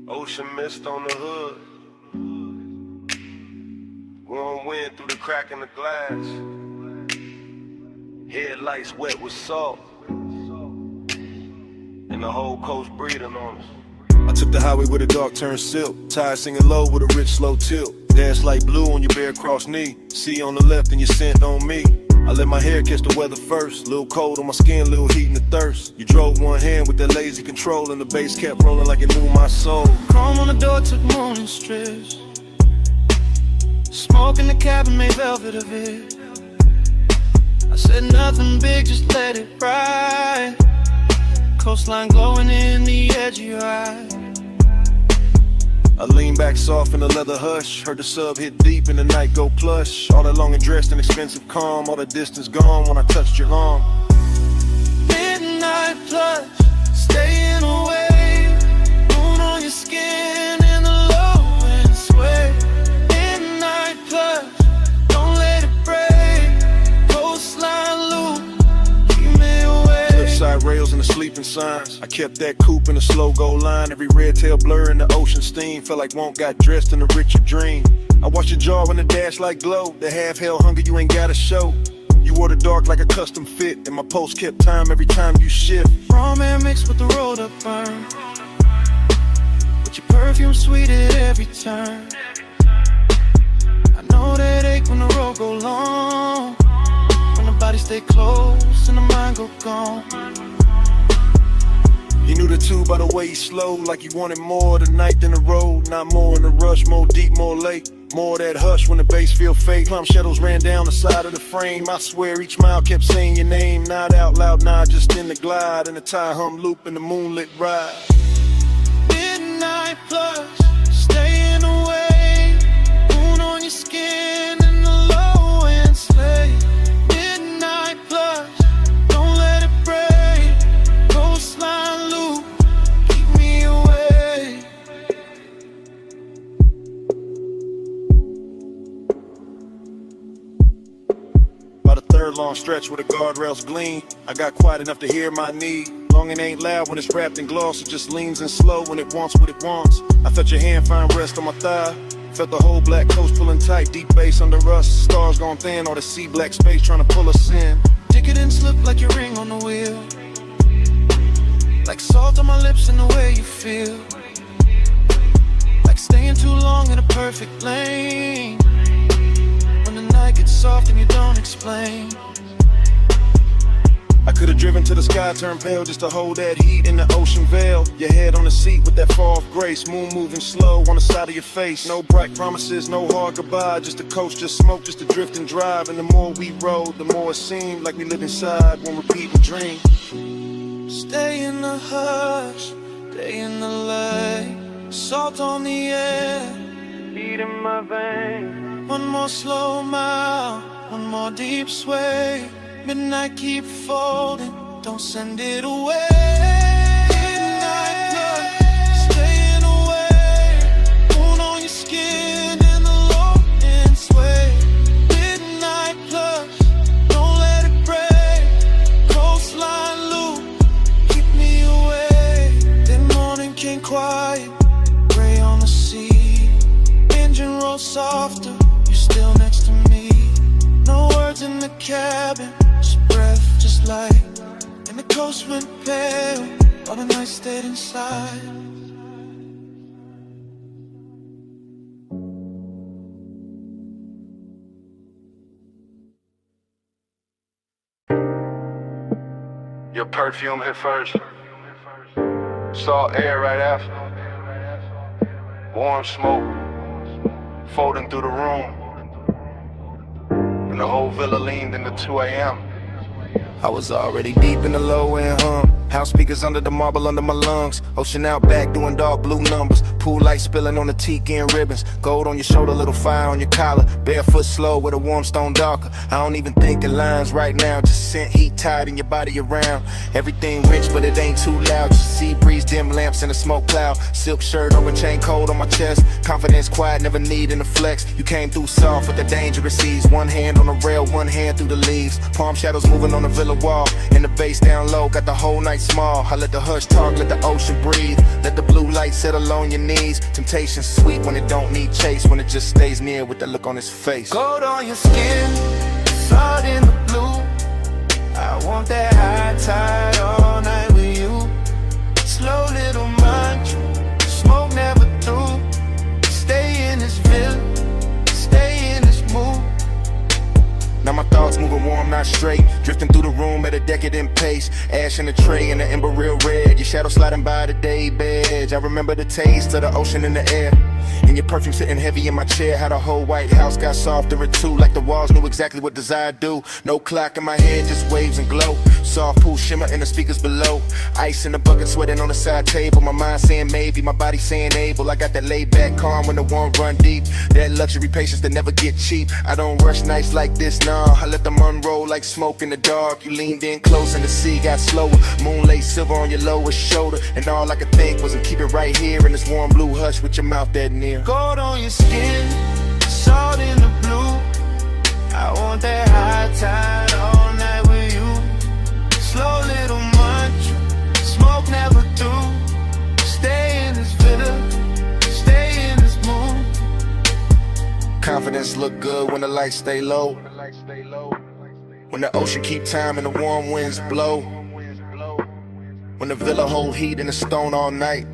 Ocean mist on the hood. Warm wind through the crack in the glass. Headlights wet with salt. And the whole coast breathing on us. I took the highway where the dark turned silk. Tires singing low with a rich slow tilt. Dance like blue on your bare cross knee. See on the left and your scent on me. I let my hair catch the weather first. Little cold on my skin, little heat in the thirst. You drove one hand with that lazy control, and the bass kept rolling like it knew my soul. Chrome on the door took morning strips. Smoke in the cabin made velvet of it. I said nothing big, just let it ride. Coastline glowing in the edge of your eye. I lean back soft in the leather hush. Heard the sub hit deep and the night go plush. All that long and dressed in expensive calm. All the distance gone when I touched your arm. Midnight plush, staying away. Moon on your skin in the low and sway. Midnight plush, don't let it break. Coastline loop, keep me away. Cliffside rails and the sleeping signs. I kept that coupe in a slow go line. Every red tail blur in the ocean steam. Felt like Won't got dressed in a richer dream. I watched your jaw in the dash like glow. The half hell hunger you ain't gotta show. You wore the dark like a custom fit, and my post kept time every time you shift. Raw man mixed with the rolled up burn. With your perfume sweet at every turn. I know that ache when the road go long. When the body stay close and the mind go gone. He knew the two by the way he slowed, like he wanted more tonight than the road. Not more in the rush, more deep, more late. More of that hush when the bass feel fake. Plum shadows ran down the side of the frame. I swear each mile kept saying your name. Not out loud, nah, just in the glide. In the tie hum loop in the moonlit ride. Midnight plush, staying away. Moon on your skin in the low and slay. Midnight plush, don't let it break. Coastline loop, keep me away. About a third long stretch where the guardrails gleam. I got quiet enough to hear my need. Long and ain't loud when it's wrapped in gloss. It just leans in slow when it wants what it wants. I felt your hand find rest on my thigh. Felt the whole black coast pulling tight. Deep bass under us. Stars gone thin. All the sea black space trying to pull us in. Decadence look like your ring on the wheel. Like salt on my lips and the way you feel. Like staying too long in a perfect lane. When the night gets soft and you don't explain. I could've driven to the sky, turned pale just to hold that heat in the ocean veil. Your head on the seat with that fall of grace, moon moving slow on the side of your face. No bright promises, no hard goodbye, just a coast, just smoke, just to drift and drive. And the more we rode, the more it seemed like we lived inside one repeating dream. Stay in the hush, stay in the light, salt on the air, beat in my veins. One more slow mile, one more deep sway. Midnight keep folding, don't send it away. Midnight blood, staying away. Moon on your skin and the low end sway. Midnight plus, don't let it break. Coastline loop, keep me away. Then morning came quiet, gray on the sea. Engine roll softer, you're still next to me. No words in the cabin, just breath, just light. And the coast went pale, while the night stayed inside. Your perfume hit first. Saw air right after. Warm smoke folding through the room. And the whole villa leaned into 2 a.m. I was already deep in the low end hum. House speakers under the marble under my lungs. Ocean out back doing dark blue numbers. Pool light spilling on the tiki and ribbons. Gold on your shoulder, little fire on your collar. Barefoot slow with a warm stone darker. I don't even think in lines right now. Just scent heat tied in your body around. Everything rich but it ain't too loud. Just sea breeze, dim lamps in a smoke cloud. Silk shirt over chain cold on my chest. Confidence quiet, never needing to flex. You came through soft with the dangerous ease. One hand on the rail, one hand through the leaves. Palm shadows moving on the villa wall. And the bass down low, got the whole night small. I let the hush talk, let the ocean breathe. Let the blue light settle on your knees. Temptation sweet when it don't need chase. When it just stays near with that look on his face. Gold on your skin, salt in the blue. I want that high tide all night with you. Slow little mantra, smoke never through. Stay in this villa, stay in this mood. Now my thoughts moving warm, not straight. Drifting through the room at a decadent pace. Ash in the tray and the ember real red. Your shadow sliding by the day bed. I remember the taste of the ocean in the air. And your perfume sitting heavy in my chair. How the whole White House got softer at 2. Like the walls knew exactly what desire do. No clock in my head, just waves and glow. Soft pool shimmer in the speakers below. Ice in the bucket sweating on the side table. My mind saying maybe, my body saying able. I got that laid back calm when the warm run deep. That luxury patience that never get cheap. I don't rush nights like this, nah. I let them unroll like smoke in the dark. You leaned in close and the sea got slower. Moonlight silver on your lowest shoulder. And all I could think was to keep it right here in this warm blue hush with your mouth that near. Gold on your skin, salt in the blue. I want that high tide all night with you. Slow little mantra, smoke never through. Stay in this villa, stay in this mood. Confidence look good when the lights stay low. When the ocean keep time and the warm winds blow. When the villa hold heat in the stone all night.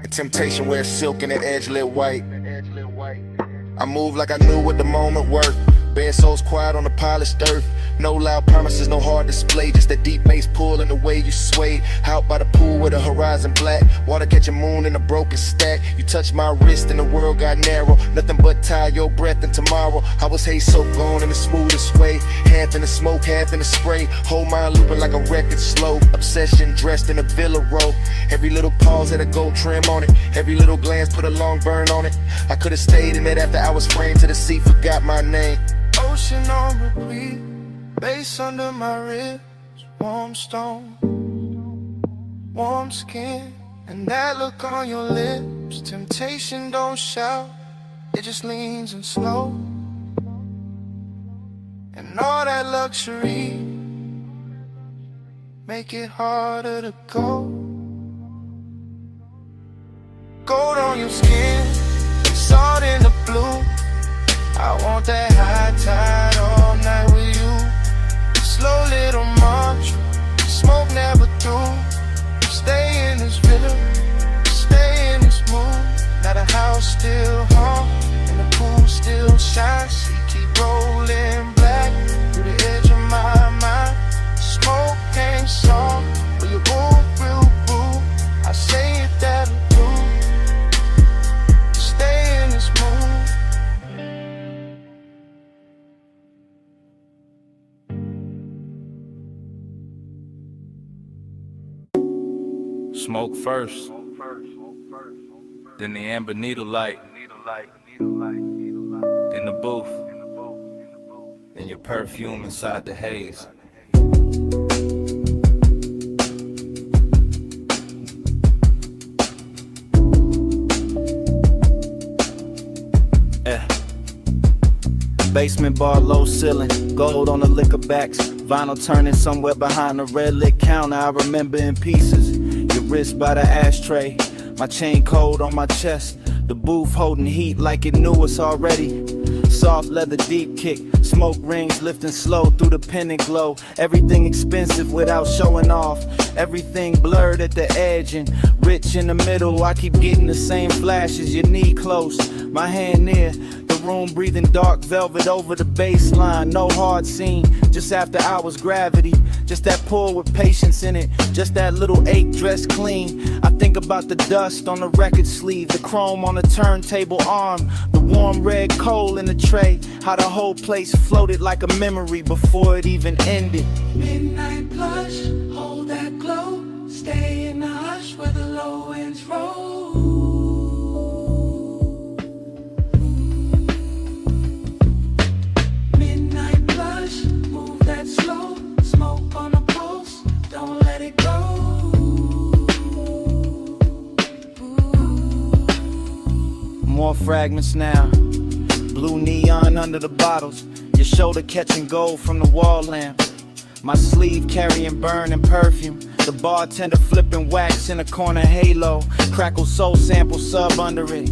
And temptation wears silk and the edge lit white. I move like I knew what the moment worth. Bare souls quiet on the polished earth. No loud promises, no hard display. Just that deep bass pull and the way you sway. Out by the pool with the horizon black. Water catching moon in a broken stack. You touch my wrist and the world got narrow. Nothing but tie your breath and tomorrow. I was hay soaked on in the smoothest way. Half in the smoke, half in the spray. Whole mind looping like a record slow. Obsession dressed in a villa robe. Every little pause had a gold trim on it. Every little glance put a long burn on it. I could've stayed in it after I was framed to the sea. Forgot my name. Ocean on repeat, bass under my ribs, warm stone, warm skin, and that look on your lips. Temptation don't shout, it just leans and slow. And all that luxury make it harder to go. Gold on your skin, salt in the blue. I want that high tide all night with you. Slow little mantra, smoke never through. Stay in this villa, stay in this mood. Now the house still hum, and the pool still shines. She keep rolling black through the edge of my mind. Smoke first, then the amber needle light, then the booth, then your perfume inside the haze. Basement bar, low ceiling, gold on the liquor backs, vinyl turning somewhere behind the red lit counter. I remember in pieces, your wrist by the ashtray, my chain cold on my chest, the booth holding heat like it knew us already. Soft leather deep kick, smoke rings lifting slow through the pendant glow. Everything expensive without showing off, everything blurred at the edge and rich in the middle. I keep getting the same flashes, your knee close, my hand near the room, breathing dark velvet over the baseline. No hard scene, just after hours gravity, just that pull with patience in it, just that little ache dressed clean. I think about the dust on the record sleeve, the chrome on the turntable arm, the warm red coal in the tray, how the whole place floated like a memory before it even ended. Midnight plush, hold that glow, stay in the hush where the low winds roll. Midnight plush, move that slow, smoke on the pulse, don't let it go. More fragments now, blue neon under the bottles, your shoulder catching gold from the wall lamp, my sleeve carrying burning perfume, the bartender flipping wax in a corner halo, crackle soul sample sub under it.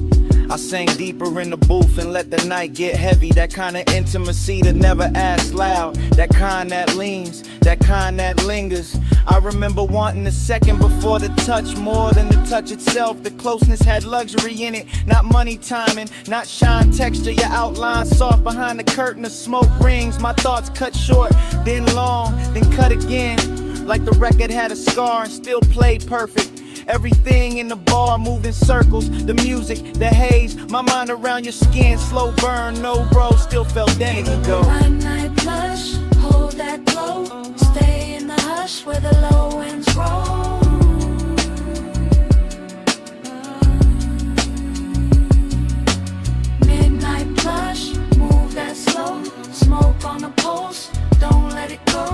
I sang deeper in the booth and let the night get heavy. That kind of intimacy that never asks loud, that kind that leans, that kind that lingers. I remember wanting the second before the touch more than the touch itself. The closeness had luxury in it, not money timing, not shine texture. Your outline soft behind the curtain of smoke rings. My thoughts cut short, then long, then cut again, like the record had a scar and still played perfect. Everything in the bar moved in circles, the music, the haze, my mind around your skin, slow burn, no bro, still felt then ago. Midnight plush, hold that glow, stay in the hush where the low winds roll. Midnight plush, move that slow, smoke on the pulse, don't let it go.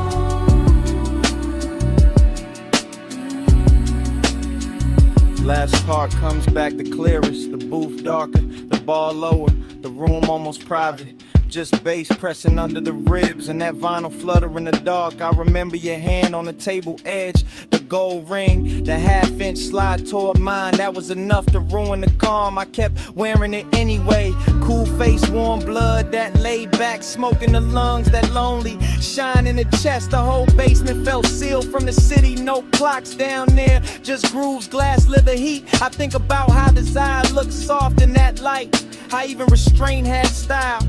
Last part comes back the clearest, the booth darker, the bar lower, the room almost private. Just bass pressing under the ribs and that vinyl flutter in the dark. I remember your hand on the table edge, the gold ring, the half-inch slide toward mine. That was enough to ruin the calm. I kept wearing it anyway. Cool face, warm blood, that laid back, smoke in the lungs, that lonely shine in the chest. The whole basement felt sealed from the city. No clocks down there, just grooves, glass, leather heat. I think about how desire looked soft in that light, how even restraint had style.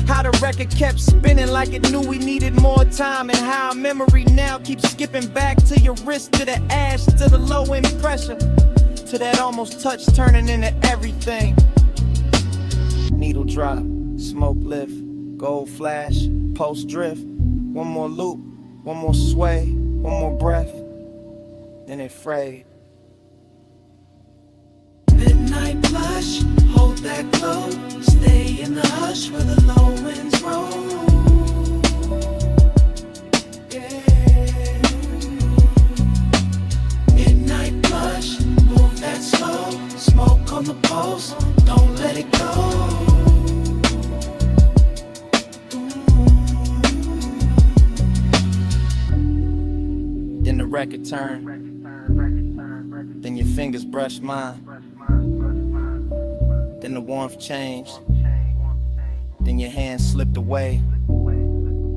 How the record kept spinning like it knew we needed more time, and how memory now keeps skipping back to your wrist, to the ash, to the low end pressure, to that almost touch turning into everything. Needle drop, smoke lift, gold flash, pulse drift. One more loop, one more sway, one more breath, then it frayed. Midnight plush, hold that glow, stay in the hush where the low winds roll. Yeah. Midnight plush, move that slow, smoke on the pulse, don't let it go. Then the record turned, then your fingers brushed mine. Then the warmth changed, then your hand slipped away.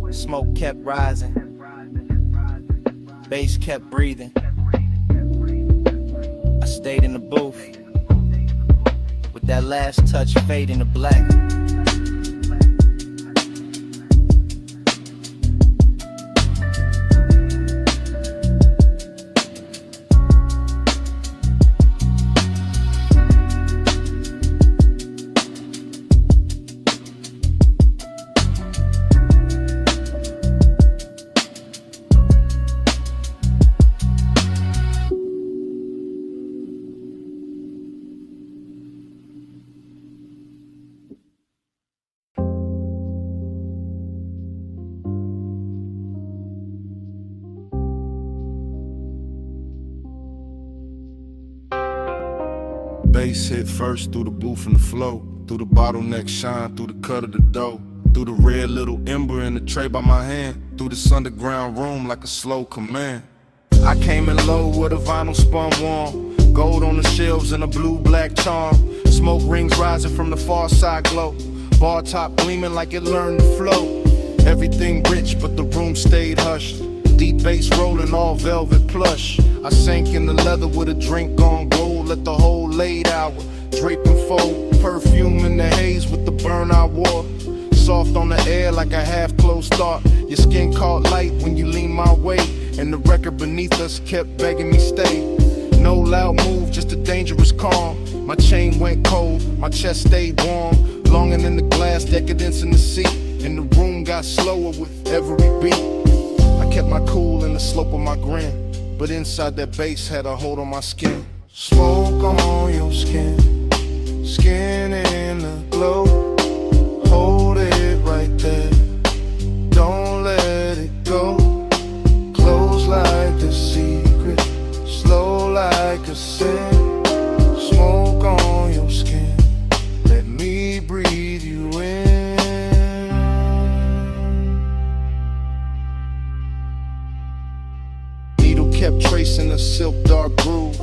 Smoke kept rising, bass kept breathing. I stayed in the booth, with that last touch fading to black. bass hit first through the booth and the flow, through the bottleneck shine, through the cut of the dough, through the red little ember in the tray by my hand, through this underground room like a slow command. I came in low with a vinyl spun warm, gold on the shelves and a blue-black charm. Smoke rings rising from the far side glow, bar top gleaming like it learned to flow. Everything rich but the room stayed hushed, deep bass rolling all velvet plush. I sank in the leather with a drink on gold, let the whole late hour drape and fold. Perfume in the haze with the burn I wore, soft on the air like a half-closed thought. Your skin caught light when you leaned my way, and the record beneath us kept begging me stay. No loud move, just a dangerous calm. My chain went cold, my chest stayed warm, longing in the glass, decadence in the seat, and the room got slower with every beat. I kept my cool in the slope of my grin, but inside that bass had a hold on my skin. Smoke on your skin, skin in the glow. Hold it right there, don't let it go. Close like a secret, slow like a sin. Smoke on your skin, let me breathe you in. Needle kept tracing a silk dark groove.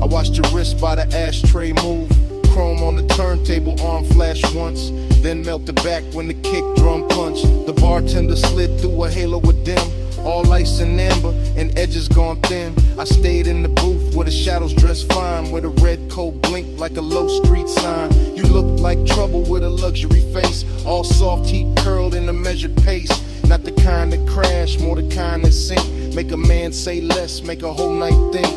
I watched your wrist by the ashtray move. Chrome on the turntable, arm flash once, then melted back when the kick drum punched. The bartender slid through a halo of dim, all ice and amber, and edges gone thin. I stayed in the booth where the shadows dressed fine, where the red coat blinked like a low street sign. You looked like trouble with a luxury face, all soft heat curled in a measured pace. Not the kind that crash, more the kind that sink. Make a man say less, make a whole night think.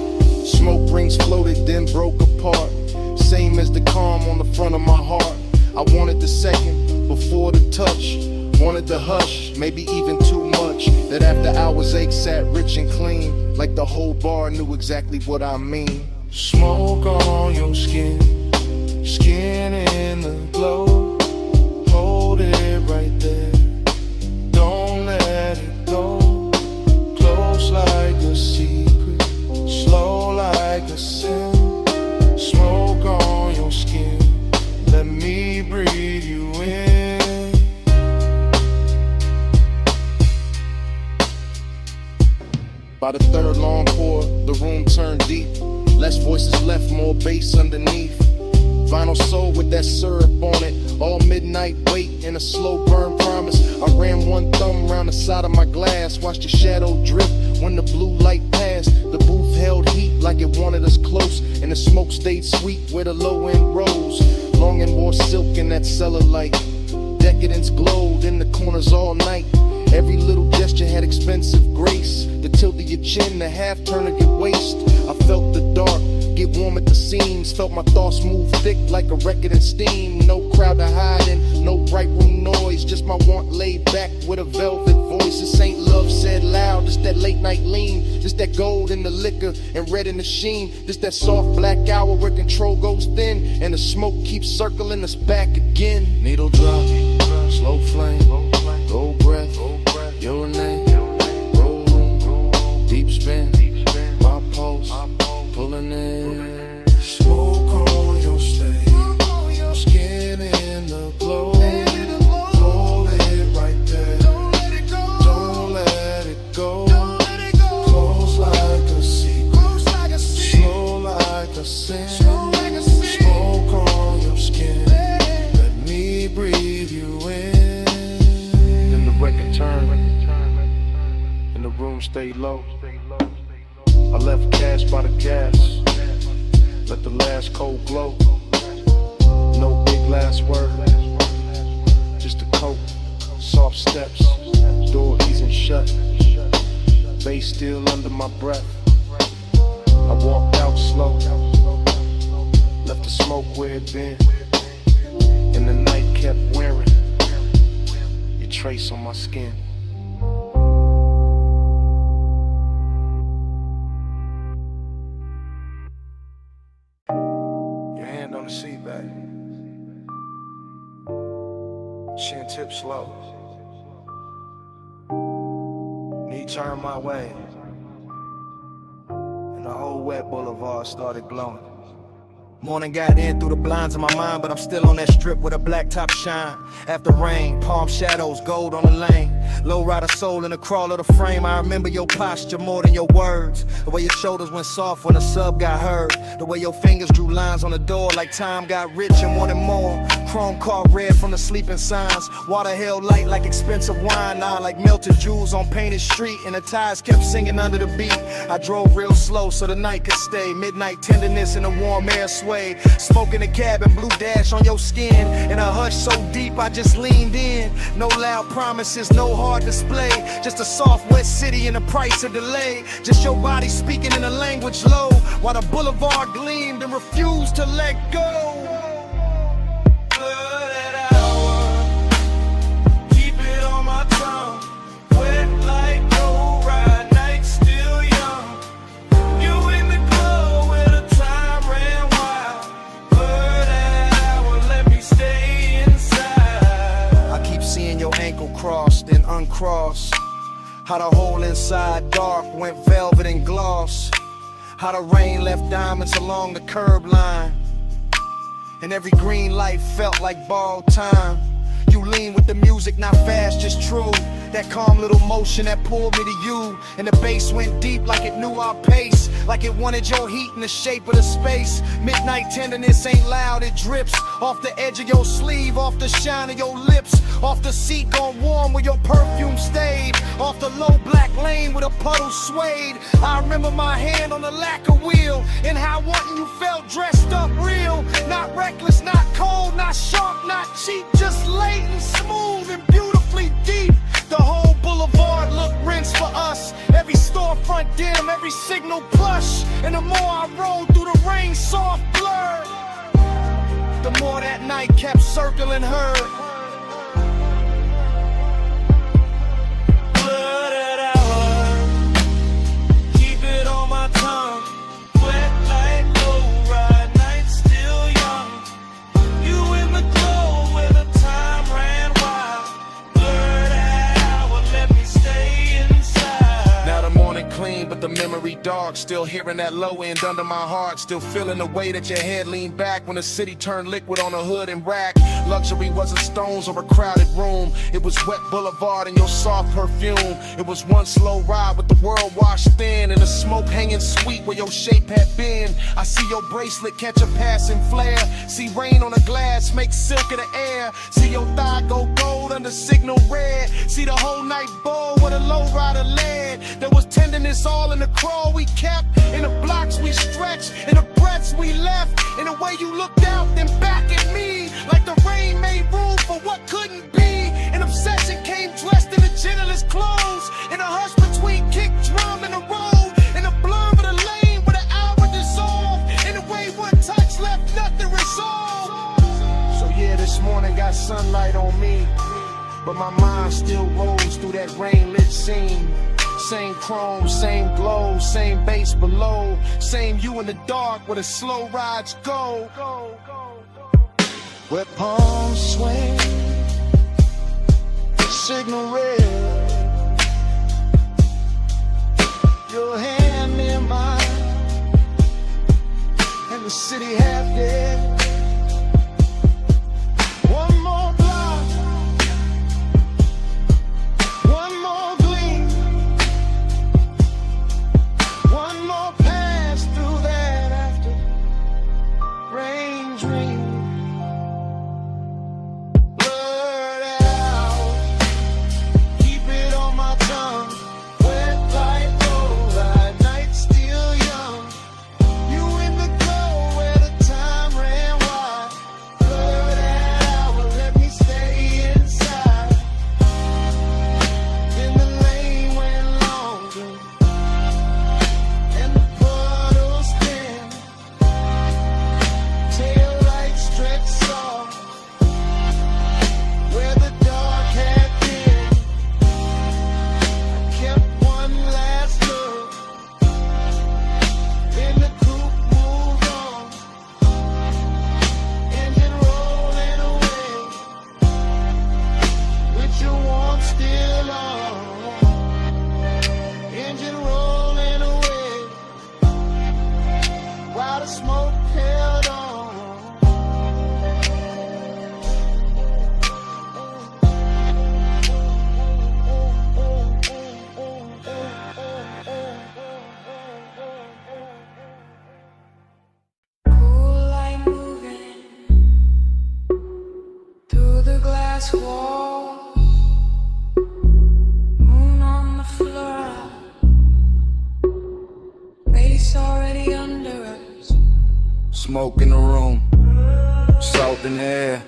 Smoke rings floated, then broke apart, same as the calm on the front of my heart. I wanted the second before the touch, wanted the hush, maybe even too much. That after hours ache sat rich and clean, like the whole bar knew exactly what I mean. Smoke on your skin, skin in the glow. Hold it right there, don't let it go. Close like a secret, slow like a sin. Smoke on your skin, let me breathe you in. By the third long pour, the room turned deep. Less voices left, more bass underneath. Vinyl soul with that syrup on it, all midnight wait and a slow burn promise. I ran one thumb around the side of my glass, watched the shadow drift when the blue light passed. The booth held heat like it wanted us close, and the smoke stayed sweet where the low end rose. Long and more silk in that cellar light, decadence glowed in the corners all night. Every little gesture had expensive grace, the tilt of your chin, the half turn of your waist. I felt the dark get warm at the seams, felt my thoughts move thick like a record in steam. No crowd to hide in, no bright room noise, just my want laid back with a velvet voice. This ain't love said loud, just that late night lean, just that gold in the liquor and red in the sheen, just that soft black hour where control goes thin and the smoke keeps circling us back again. Needle drop, slow flame, gold breath, your name, roll room, deep spin, my pulse, pulling in. Smoke on your stage, skin in the glow. Hold it right there, don't let it go. Close like a secret, slow like a sin. Smoke on your skin, let me breathe you in. Then the record turned, and the room stayed low. I left cash by the gas, let the last cold glow. No big last word, just a coat, soft steps, door easing shut, bass still under my breath. I walked out slow, left the smoke where it been, and the night kept wearing your trace on my skin. On the seat back, chin tip slow, knee turned my way, and the whole wet boulevard started glowing. Morning got in through the blinds of my mind, but I'm still on that strip with a black top shine. After rain, palm shadows, gold on the lane. Low rider soul in the crawl of the frame. I remember your posture more than your words. The way your shoulders went soft when a sub got heard. The way your fingers drew lines on the door like time got rich and wanted more. Chrome car red from the sleeping signs. Water held light like expensive wine. Now like melted jewels on painted street. And the tires kept singing under the beat. I drove real slow so the night could stay. Midnight tenderness in the warm air sway. Smoke in the cabin, blue dash on your skin. In a hush so deep I just leaned in. No loud promises, no hard display. Just a soft wet city and the price of delay. Just your body speaking in a language low. While the boulevard gleamed and refused to let go. Crossed and uncrossed. How the hole inside dark went velvet and gloss. How the rain left diamonds along the curb line. And every green light felt like borrowed time. You lean with the music, not fast, just true. That calm little motion that pulled me to you. And the bass went deep like it knew our pace. Like it wanted your heat in the shape of the space. Midnight tenderness ain't loud, it drips off the edge of your sleeve, off the shine of your lips, off the seat gone warm where your perfume stayed, off the low black lane with a puddle swayed. I remember my hand on the lacquer wheel, and how wanting you felt dressed up real. Not reckless, not cold, not sharp, not cheap, just latent, smooth, and beautifully deep. The whole boulevard looked rinsed for us. Every storefront dim, every signal plush. And the more I rode through the rain, soft blur, the more that night kept circling her. Blooded hour, keep it on my tongue. Wet like low ride, night still young. You in the glow where the time ran wild. Clean, but the memory dark. Still hearing that low end under my heart. Still feeling the way that your head leaned back when the city turned liquid on a hood and rack. Luxury wasn't stones or a crowded room. It was wet boulevard and your soft perfume. It was one slow ride with the world washed thin and the smoke hanging sweet where your shape had been. I see your bracelet catch a passing flare. See rain on the glass make silk of the air. See your thigh go gold under signal red. See the whole night bowl where the low rider led. There was tenderness all in the crawl we kept, in the blocks we stretched, in the breaths we left, in the way you looked out then back at me, like the rain made room for what couldn't be. An obsession came dressed in the gentlest clothes, in a hush between kick, drum, and the road, in the blur of the lane where the hour dissolved, in the way one touch left nothing resolved. So yeah, this morning got sunlight on me, but my mind still rolls through that rain-lit scene. Same chrome, same glow, same bass below. Same you in the dark where the slow rides go. Where palms swing, signal red. Your hand in mine, and the city half dead. One more block, one more gleam, one more pass through that after rain dream. Blurred out, keep it on my tongue. Wet like gold, our night still young. You in the glow where the time ran wide. Blurred out, let me stay inside. In the lane went longer, and the puddles thin. Tail lights stretched soft where the dark had been. I kept one last look, then the coupe moved on. Engine rolling away with your warmth still on. Engine rolling away while the smoke held on. smoke in the room, salt in the air,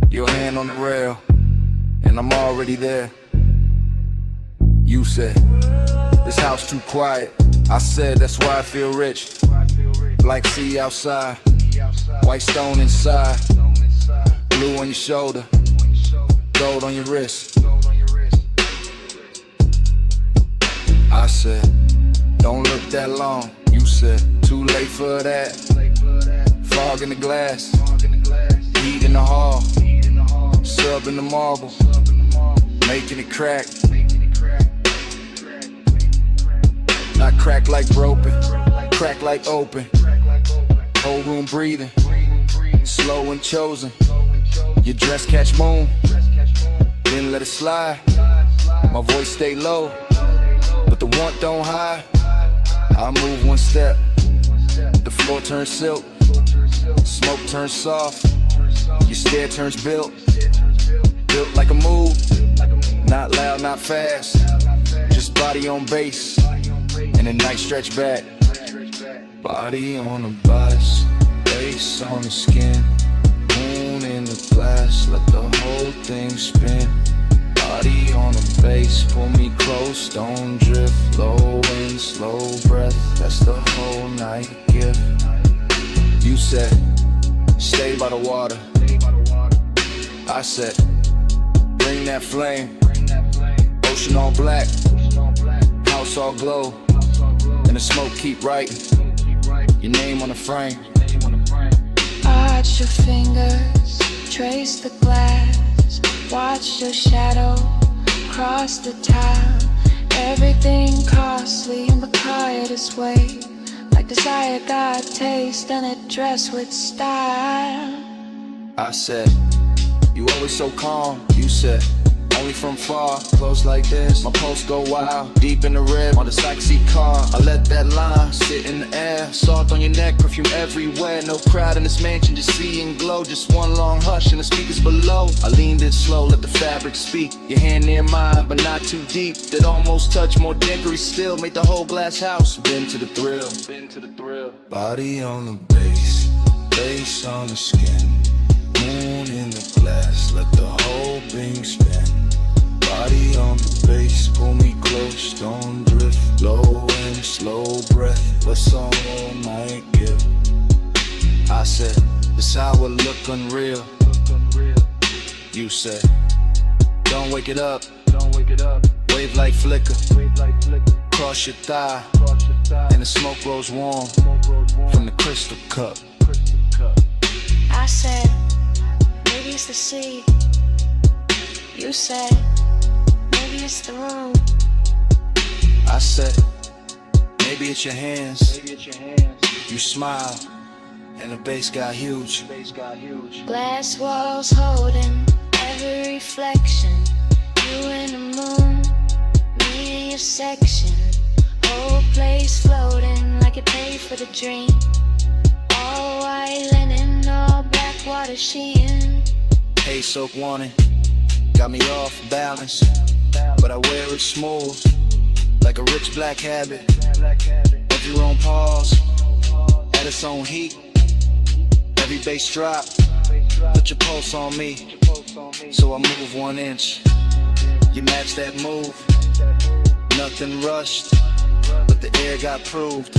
your hand on the rail, and I'm already there. You said, this house too quiet. I said, that's why I feel rich. Like sea outside, white stone inside, blue on your shoulder, gold on your wrist. I said, don't look that long. You said, too late for that. Fog in the glass, heat in the hall, sub in the marble, making it crack. Not crack like broken, crack like open. Whole room breathing, slow and chosen. Your dress catch moon, then let it slide. My voice stay low, but the want don't hide. I move one step, the floor turns silk, smoke turns soft, your stare turns built like a move, not loud, not fast, just body on base, and a nice stretch back. Body on the bus, face on the skin, moon in the glass, let the whole thing spin. Body on the base, pull me close, don't drift. Low wind, slow breath, that's the whole night gift. You said, stay by the water. I said, bring that flame. Ocean all black, house all glow, and the smoke keep writing your name on the frame. Arch your fingers, trace the glass. Watch your shadow cross the town. Everything costly in the quietest way. Like desire got taste and it dressed with style. I said, you always so calm. You said, only from far, close like this. My pulse go wild, deep in the red on the sexy car. I let that line sit in the air. Salt on your neck, perfume everywhere. No crowd in this mansion, just see and glow. Just one long hush and the speakers below. I leaned in slow, let the fabric speak. Your hand near mine, but not too deep. That almost touch, more debris still. Made the whole glass house bend to the thrill. Body on the base, face on the skin, moon in the glass, let the whole thing spin. Body on the base, pull me close, don't drift. Low and slow breath, let's all night give. I said, this hour look unreal. You said, don't wake it up. Wave like flicker, cross your thigh, and the smoke rolls warm from the crystal cup. I said, maybe it's the sea. You said, maybe it's the room. I said, maybe it's your hands. You smile, and the bass got huge. Glass walls holding every reflection. You and the moon, me in your section. Whole place floating like it paid for the dream. All white linen, all black water sheen. Hey, soak warning, got me off balance, but I wear it smooth, like a rich black habit. Every room pause, at its own heat. Every bass drop, put your pulse on me, so I move 1 inch. You match that move, nothing rushed, but the air got proved.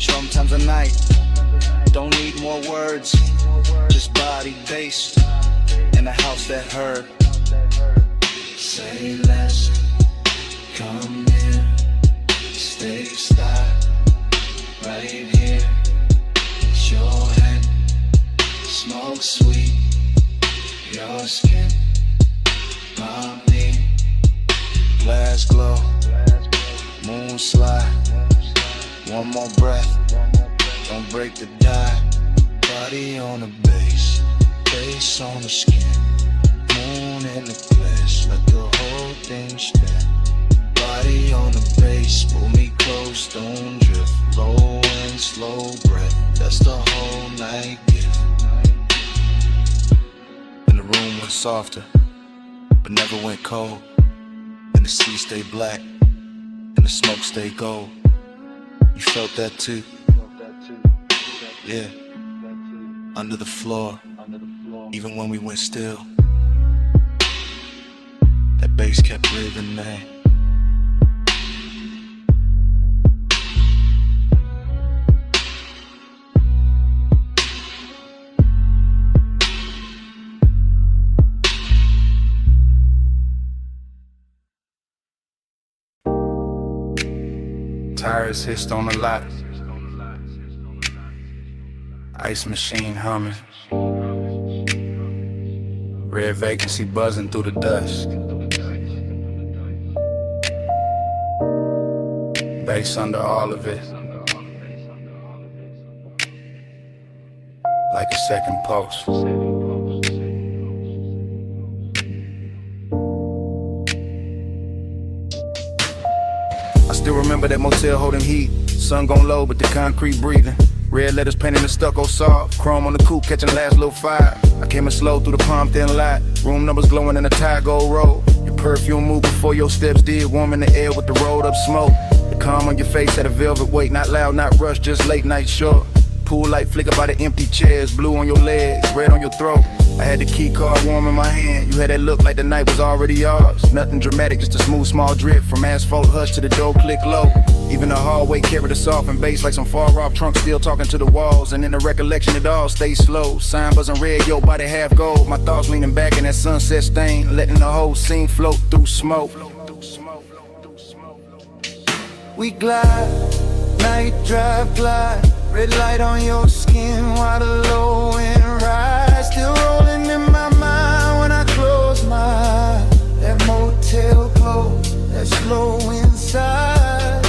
Sometimes a night, don't need more words, just body based in a house that heard. Say less, come near, stay style, right here. It's your hand, smoke sweet, your skin, my knee. Glass glow, moon slide, one more breath, don't break the die. Body on the base, face on the skin, moon in the glass, let the whole thing spin. Body on the base, pull me close, don't drift. Low and slow breath, that's the whole night gift. And the room went softer, but never went cold. And the sea stayed black, and the smoke stayed gold. You felt that too? Yeah. under the floor, even when we went still. That bass kept breathing, man. Tires hissed on the lot. Ice machine humming. Red vacancy buzzing through the dust. Bass under all of it. Like a second pulse. I still remember that motel holding heat. Sun gon' low, but the concrete breathing. Red letters painted in stucco soft. Chrome on the coupe, catching the last little fire. I came in slow through the palm thin light. Room numbers glowing in the tire gold road. Your perfume moved before your steps did. Warm in the air with the rolled up smoke. The calm on your face had a velvet weight. Not loud, not rushed, just late night short. Pool light flicker by the empty chairs. Blue on your legs, red on your throat. I had the key card warm in my hand. You had that look like the night was already yours. Nothing dramatic, just a smooth small drip. From asphalt hush to the door click low. Even the hallway carried a soft and bass like some far off trunk still talking to the walls. And in the recollection it all stays slow. Sign buzzing red, your body half gold. My thoughts leaning back in that sunset stain. Letting the whole scene float through smoke. We glide, night drive glide. Red light on your skin while the low end rise. Still rolling in my mind when I close my eyes. That motel close, that slow inside.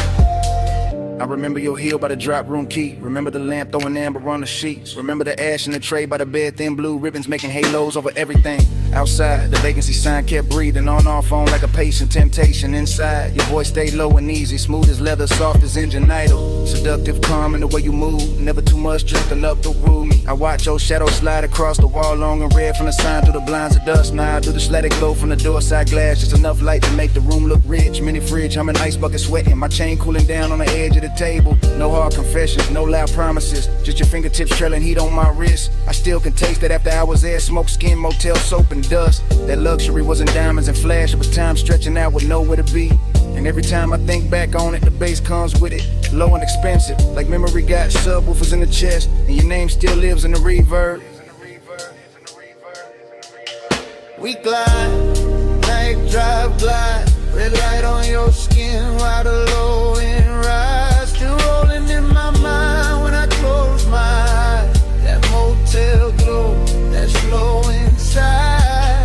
I remember your heel by the drop room key. Remember the lamp throwing amber on the sheets. Remember the ash in the tray by the bed, thin blue ribbons making halos over everything. Outside, the vacancy sign kept breathing. On our phone like a patient, temptation inside. Your voice stayed low and easy, smooth as leather, soft as engine idle. Seductive, calm in the way you move. Never too much, just enough to rule me. I watch your shadow slide across the wall, long and red from the sign through the blinds of dust. Now I do the static glow from the door side glass. Just enough light to make the room look rich. Mini fridge, I'm an ice bucket sweating. My chain cooling down on the edge of the table. No hard confessions, no loud promises. Just your fingertips trailing heat on my wrist. I still can taste it after hours there. Smoke, skin, motel, soap, and dust. That luxury wasn't diamonds and flash. It was time stretching out with nowhere to be. And every time I think back on it, the bass comes with it. Low and expensive, like memory got subwoofers in the chest. And your name still lives in the reverb. We glide, night drive glide. Red light on your skin while the low end rise. Still rolling in my mind when I close my eyes. That motel glow, that slow inside.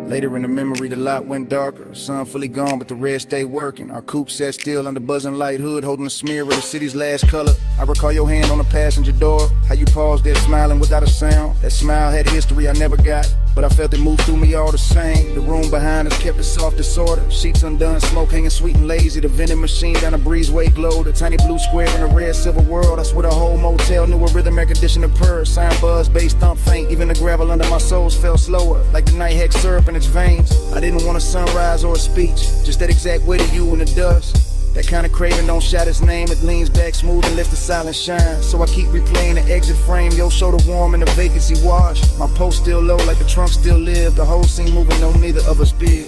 Later in the memory, the lot went darker. Sun fully gone, but the red stayed working. Our coupe sat still under buzzing light hood, holding a smear of the city's last color. I recall your hand on the passenger door, how you paused there smiling without a sound. That smile had history I never got, but I felt it move through me all the same. The room behind us kept it soft disorder. Sheets undone, smoke hanging sweet and lazy. The vending machine down the breezeway glowed. A tiny blue square in a red silver world. I swear the whole motel knew a rhythm air conditioner purr. Sign buzz, bass thump faint. Even the gravel under my soles fell slower, like the night had syrup in its veins. I didn't want a sunrise or a speech, just that exact way to you in the dust. That kind of craving don't shout its name. It leans back smooth and lets the silence shine. So I keep replaying the exit frame. Your shoulder warm and the vacancy wash. My post still low like the trunk still live. The whole scene moving, no neither of us big.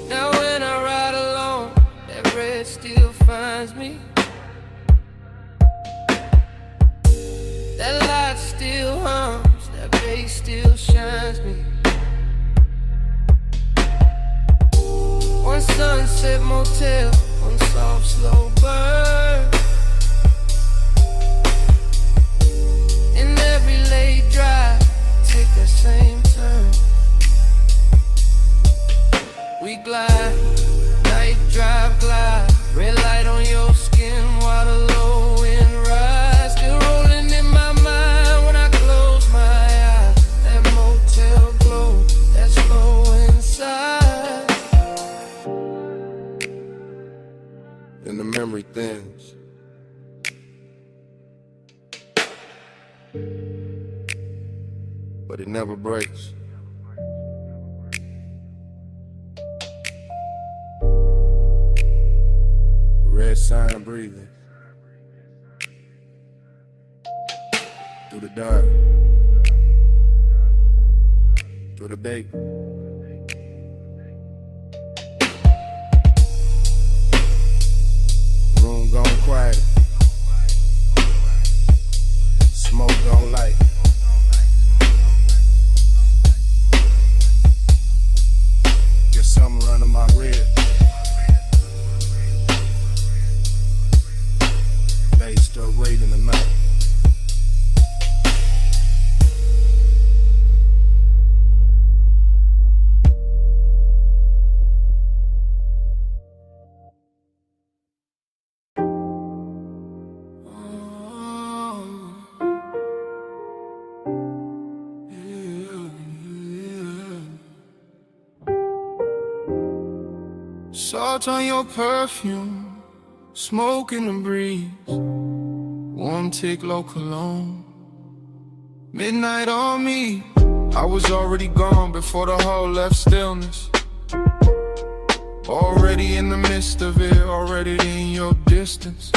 Now when I ride alone, that red still finds me. That light still hums, that bass still shines me. One sunset motel, one soft slow burn. In every late drive, take that same turn. We glide, night drive glide. Red light on your skin while the low end rise. Still rolling in my mind when I close my eyes. That motel glow, that slow inside. And the memory thins. But it never breaks. Red sign breathing through the dark. through the baby. Room gone quiet. Smoke gone light. Get something running my rib. Bass still raiding the night. Salt on your perfume, smoke in the breeze, warm tick low cologne. Midnight on me, I was already gone before the hall left stillness. Already in the midst of it, already in your distance.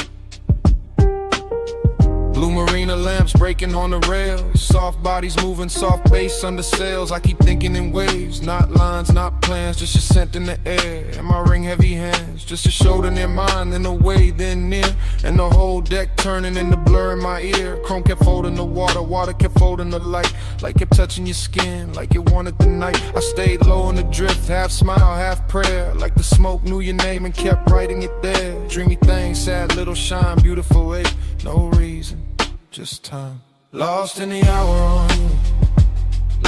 Blue marina lamps breaking on the rails, soft bodies moving, soft bass under sails. I keep thinking in waves, not lines, not plans, just your scent in the air. And my ring heavy hands, just a shoulder near mine, in a way then near. And the whole deck turning into blur in my ear. Chrome kept folding the water, water kept folding the light. Light kept touching your skin, like it wanted the night. I stayed low in the drift, half smile, half prayer. Like the smoke knew your name and kept writing it there. Dreamy thing, sad little shine, beautiful ache. No reason, just time. Lost in the hour on you,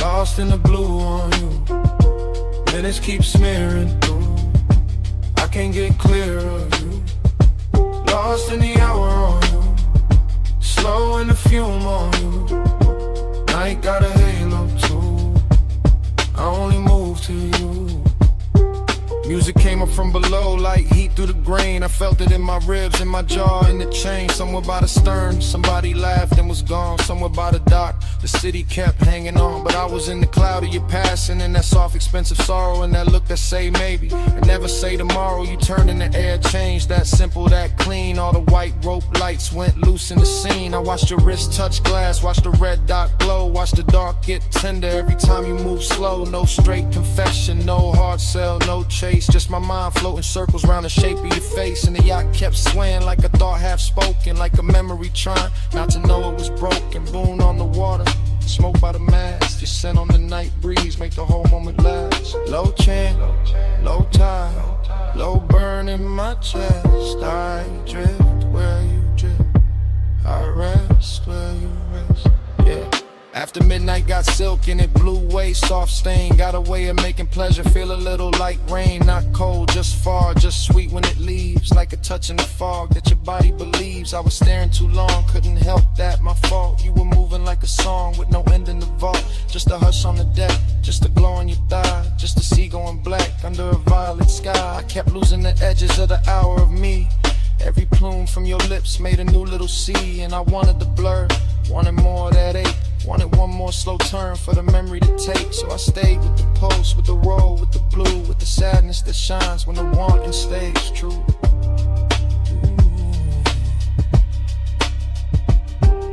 lost in the blue on you. Minutes keep smearing through, I can't get clear of you. Lost in the hour on you, slow in the fume on you. Night got a halo too, I only move to you. Music came up from below like heat through the grain. I felt it in my ribs, in my jaw, in the chain. Somewhere by the stern, somebody laughed and was gone. Somewhere by the dock, the city kept hanging on. But I was in the cloud of your passing, and that soft, expensive sorrow, and that look that say maybe, and never say tomorrow. You turned in the air, changed, that simple, that clean. All the white rope lights went loose in the scene. I watched your wrist touch glass, watched the red dot glow, watched the dark get tender every time you move slow. No straight confession, no hard sell, no chase. Just my mind floating circles round the shape of your face. And the yacht kept swaying like a thought half spoken, like a memory trying not to know it was broken. Boon on the water, smoke by the mast. Your scent on the night breeze make the whole moment last. Low chant, low tide, low burn in my chest. I drift where you drift, I rest where you rest. Yeah. After midnight got silk and it blew away, soft stain. Got a way of making pleasure feel a little like rain. Not cold, just far, just sweet when it leaves. Like a touch in the fog that your body believes. I was staring too long, couldn't help that, my fault. You were moving like a song with no end in the vault. Just a hush on the deck, just a glow on your thigh. Just a sea going black under a violet sky. I kept losing the edges of the hour of me. Every plume from your lips made a new little sea. And I wanted the blur, wanted more of that ache. Wanted one more slow turn for the memory to take. So I stayed with the pulse, with the roll, with the blue, with the sadness that shines when the wanting stays true.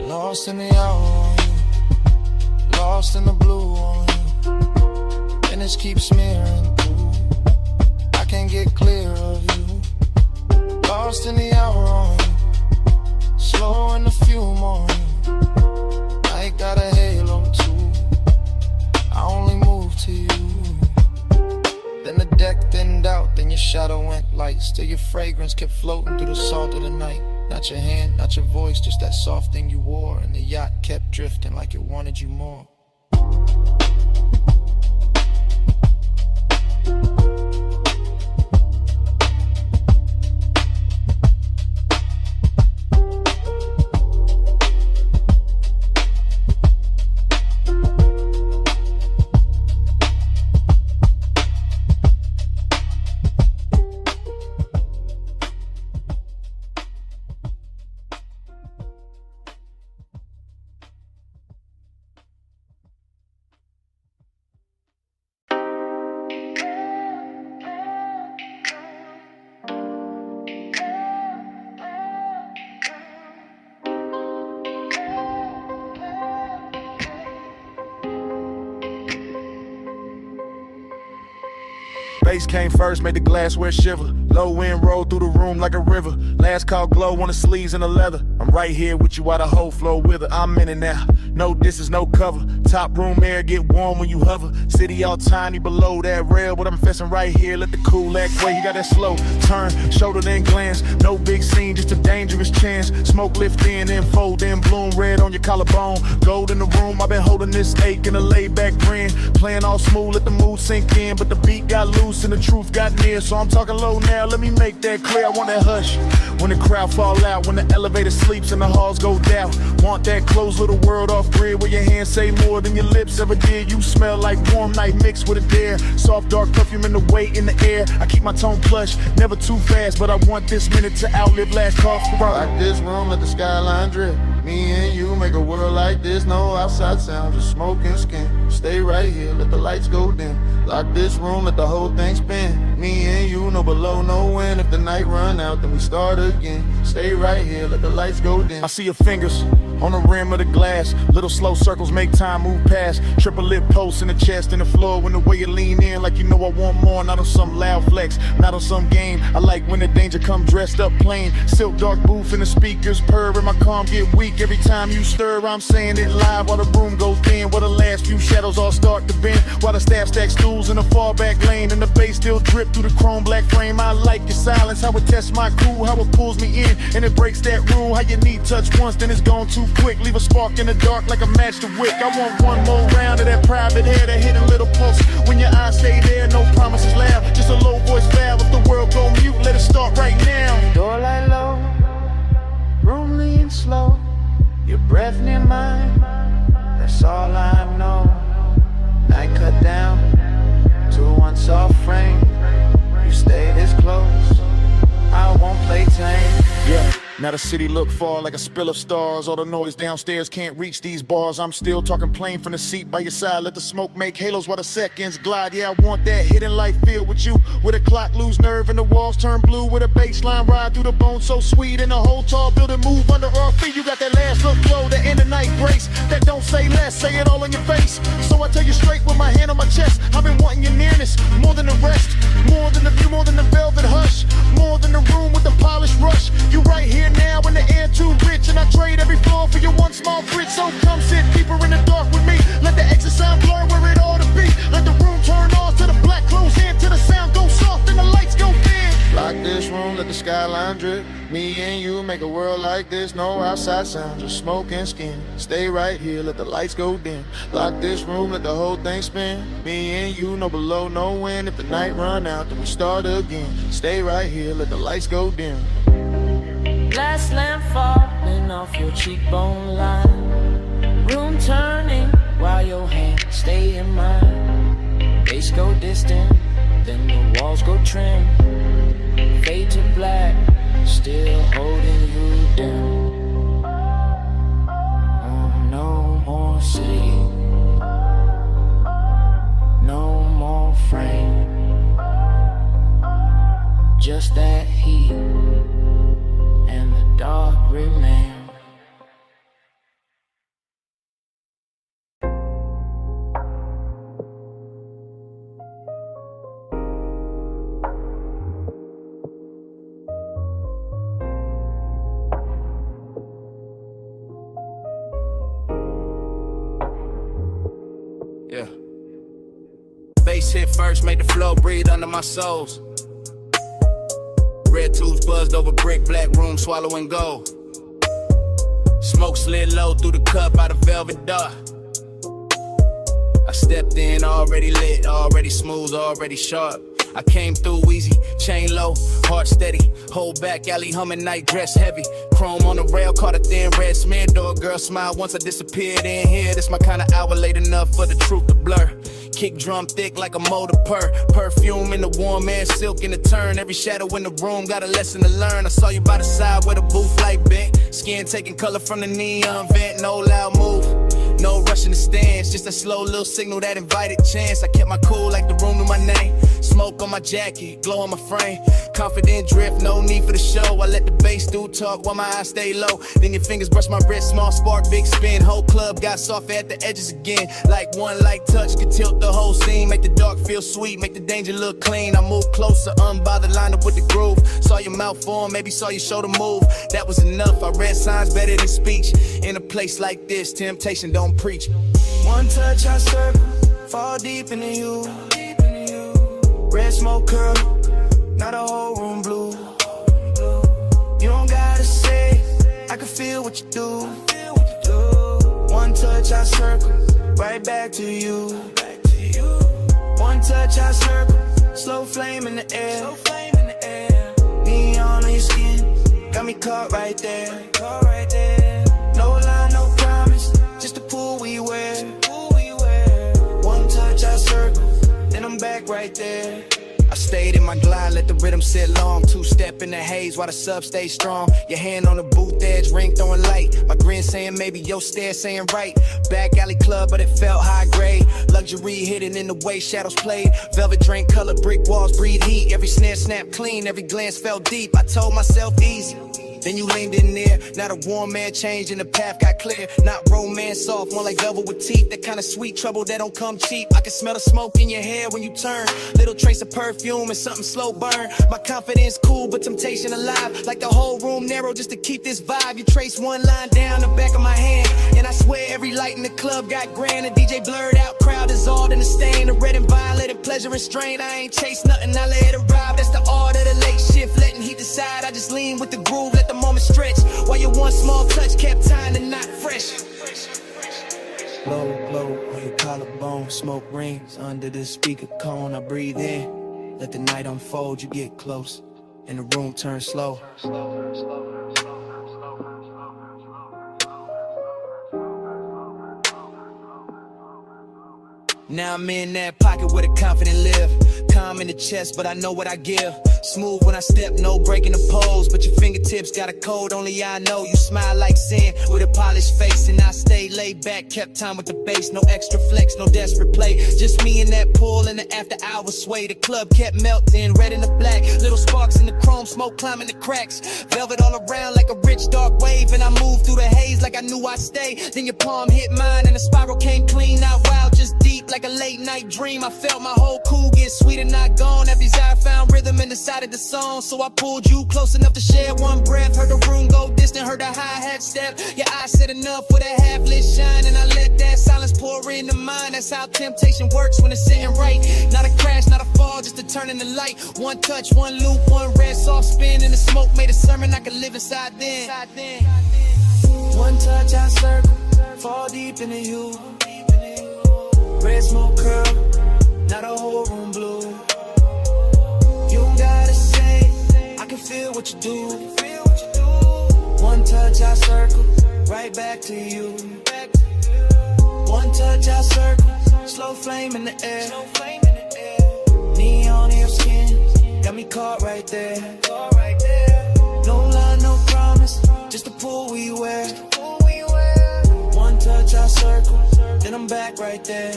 Lost in the hour on you, lost in the blue on you. Minutes keep smearing through, I can't get clear of you. Lost in the hour on you, slow in the fume on you. I got a halo too, I only move to you. Then the deck thinned out, then your shadow went light. Still your fragrance kept floating through the salt of the night. Not your hand, not your voice, just that soft thing you wore. And the yacht kept drifting like it wanted you more. Bass came first, made the glassware shiver. Low wind rolled through the room like a river. Last call glow on the sleeves and the leather. I'm right here with you while the whole flow with her. I'm in it now. No distance, no cover. Top room air get warm when you hover. City all tiny below that rail, but I'm fessing right here. Let the cool act way. You got that slow turn, shoulder then glance. No big scene, just a dangerous chance. Smoke lift in and fold in, bloom red on your collarbone. Gold in the room, I've been holding this ache in a laid back grin. Playing all smooth, let the mood sink in, but the beat got loose and the truth got near. So I'm talking low now, let me make that clear. I want that hush when the crowd fall out, when the elevator sleeps and the halls go down. Want that closed little world off grid where your hands say more than your lips ever did. You smell like warm night mixed with a dare. Soft dark perfume in the weight in the air. I keep my tone plush, never too fast, but I want this minute to outlive last call for rock. Like this room, let the skyline drip. Me and you make a world like this. No outside sound, just smoke and skin. Stay right here, let the lights go dim. Lock this room, let the whole thing spin. Me and you, no below, no wind. If the night run out, then we start again. Stay right here, let the lights go dim. I see your fingers on the rim of the glass. Little slow circles make time move past. Triple lip posts in the chest and the floor. When the way you lean in like you know I want more. Not on some loud flex, not on some game. I like when the danger come dressed up plain. Silk dark booth and the speakers purr and my calm get weak. Every time you stir, I'm saying it live while the room goes thin. While the last few shadows all start to bend. While the staff stack stools in the far back lane. And the bass still drip through the chrome black frame. I like your silence, how it tests my cool. How it pulls me in and it breaks that rule. How you need touch once, then it's gone too quick. Leave a spark in the dark like a match to wick. I want one more round of that private air, that hidden little pulse. When your eyes stay there, no promises loud. Just a low voice valve. If the world go mute, let it start right now. Door light low, room lean slow. Your breath near mine, that's all I know. Night cut down to one soft frame. You stay this close, I won't play tame. Yeah. Now the city look far like a spill of stars. All the noise downstairs can't reach these bars. I'm still talking plain from the seat by your side. Let the smoke make halos while the seconds glide. Yeah, I want that hidden light filled with you. Where the clock lose nerve and the walls turn blue. With a bass line ride through the bone so sweet. And the whole tall building move under our feet. You got that last look flow, that end of night grace. That don't say less, say it all in your face. So I tell you straight with my hand on my chest. I've been wanting your nearness, more than the rest. More than the view, more than the velvet hush. More than the room with the polished rush. You right here now in the air too rich. And I trade every floor for your one small bridge. So come sit deeper in the dark with me. Let the exit sound blur where it ought to be. Let the room turn off to the black close in. Till the sound go soft and the lights go dim. Lock this room, let the skyline drip. Me and you make a world like this. No outside sound, just smoke and skin. Stay right here, let the lights go dim. Lock this room, let the whole thing spin. Me and you, no below, no wind. If the night run out, then we start again. Stay right here, let the lights go dim. Glass lamp falling off your cheekbone line. Room turning while your hands stay in mine. Bass go distant, then the walls go trim. Fade to black, still holding you down. Oh, no more city, no more frame. Just that heat and the dark remain. Yeah. Bass hit first, made the flow breathe under my soles. Red tubes buzzed over brick, black room swallowing gold. Smoke slid low through the cup out of velvet dark. I stepped in already lit, already smooth, already sharp. I came through easy, chain low, heart steady. Hold back, alley humming, night dress heavy. Chrome on the rail, caught a thin red smear. Door girl smile once I disappeared in here. This my kind of hour, late enough for the truth to blur. Kick drum thick like a motor purr. Perfume in the warm air, silk in the turn. Every shadow in the room got a lesson to learn. I saw you by the side where the booth light bent. Skin taking color from the neon vent. No loud move, no rush in the stands. Just a slow little signal that invited chance. I kept my cool like the room knew my name. Smoke smoke on my jacket, glow on my frame. Confident drift, no need for the show. I let the bass do talk while my eyes stay low. Then your fingers brush my wrist, small spark, big spin. Whole club got soft at the edges again. Like one light touch could tilt the whole scene. Make the dark feel sweet, make the danger look clean. I move closer, unbothered, line up with the groove. Saw your mouth form, maybe saw your shoulder move. That was enough, I read signs better than speech. In a place like this, temptation don't preach. One touch, I circle, fall deep into you. Red smoke curl, now the whole room blue. You don't gotta say, I can feel what you do. One touch, I circle, right back to you. One touch, I circle, slow flame in the air. Neon on your skin, got me caught right there. No lie, no promise, just the pool we wear. One touch, I circle, then I'm back right there. I stayed in my glide, let the rhythm sit long. Two-step in the haze while the sub stay strong. Your hand on the booth edge, ring throwing light. My grin saying maybe, your stare saying right. Back alley club, but it felt high grade. Luxury hidden in the way shadows played. Velvet drink color, brick walls breathe heat. Every snare snapped clean, every glance felt deep. I told myself easy. Then you leaned in there, now the warm man changed and the path got clear. Not romance soft, more like velvet with teeth. That kind of sweet trouble that don't come cheap. I can smell the smoke in your hair when you turn. Little trace of perfume and something slow burn. My confidence cool, but temptation alive. Like the whole room narrow just to keep this vibe. You trace one line down the back of my hand, and I swear every light in the club got grand. The DJ blurred out, crowd dissolved in the stain. The red and violet and pleasure and strain. I ain't chase nothing, I let it arrive. That's the art of the late shift, letting heat decide. I just lean with the groove, let the moment stretch. While your one small touch kept time to not fresh. Blow, blow on your collarbone, smoke rings under the speaker cone. I breathe in, let the night unfold. You get close, and the room turns slow. Now I'm in that pocket where the confident live. Calm in the chest, but I know what I give. Smooth when I step, no breaking the pose. But your fingertips got a code, only I know. You smile like sin with a polished face, and I stay laid back, kept time with the bass. No extra flex, no desperate play. Just me and that pool in the after hours sway. The club kept melting, red and the black. Little sparks in the chrome, smoke climbing the cracks. Velvet all around like a rich dark wave, and I moved through the haze like I knew I'd stay. Then your palm hit mine, and the spiral came clean. Not wild, just deep like a late night dream. I felt my whole cool get sweet and not gone. Every desire found rhythm and decided the song. So I pulled you close enough to share one breath. Heard the room go distant, heard the hi-hat step. Your eyes said enough with a half-lit shine, and I let that silence pour into mine. That's how temptation works when it's sitting right. Not a crash, not a fall, just a turn in the light. One touch, one loop, one red soft spin, and the smoke made a sermon I could live inside then. One touch, I circle, fall deep into you. Red smoke curl, now the whole room blue. You don't gotta say, I can feel what you do. One touch, I circle, right back to you. One touch, I circle, slow flame in the air. Neon in your skin, got me caught right there. No lie, no promise, just the pool we wear. One touch, I circle, then I'm back right there.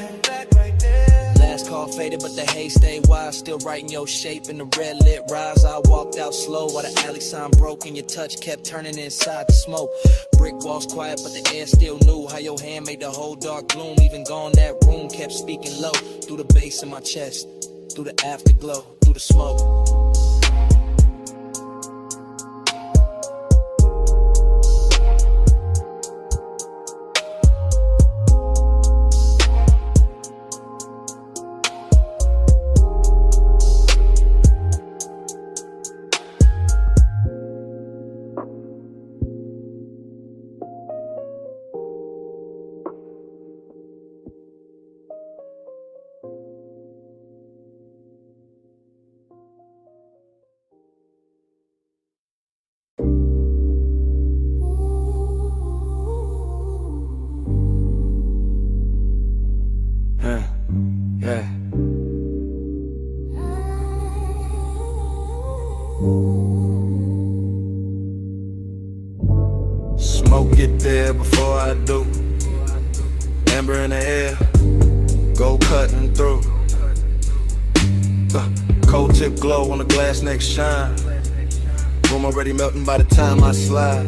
Last call faded, but the haze stayed wild. Still writing your shape in the red lit rise. I walked out slow while the alley sign broke, and your touch kept turning inside the smoke. Brick walls quiet, but the air still knew how your hand made the whole dark gloom. Even gone, that room kept speaking low. Through the bass in my chest, through the afterglow, through the smoke. Smoke get there before I do. Amber in the air, go cutting through. Cold tip glow on the glass neck shine. Room already melting by the time I slide.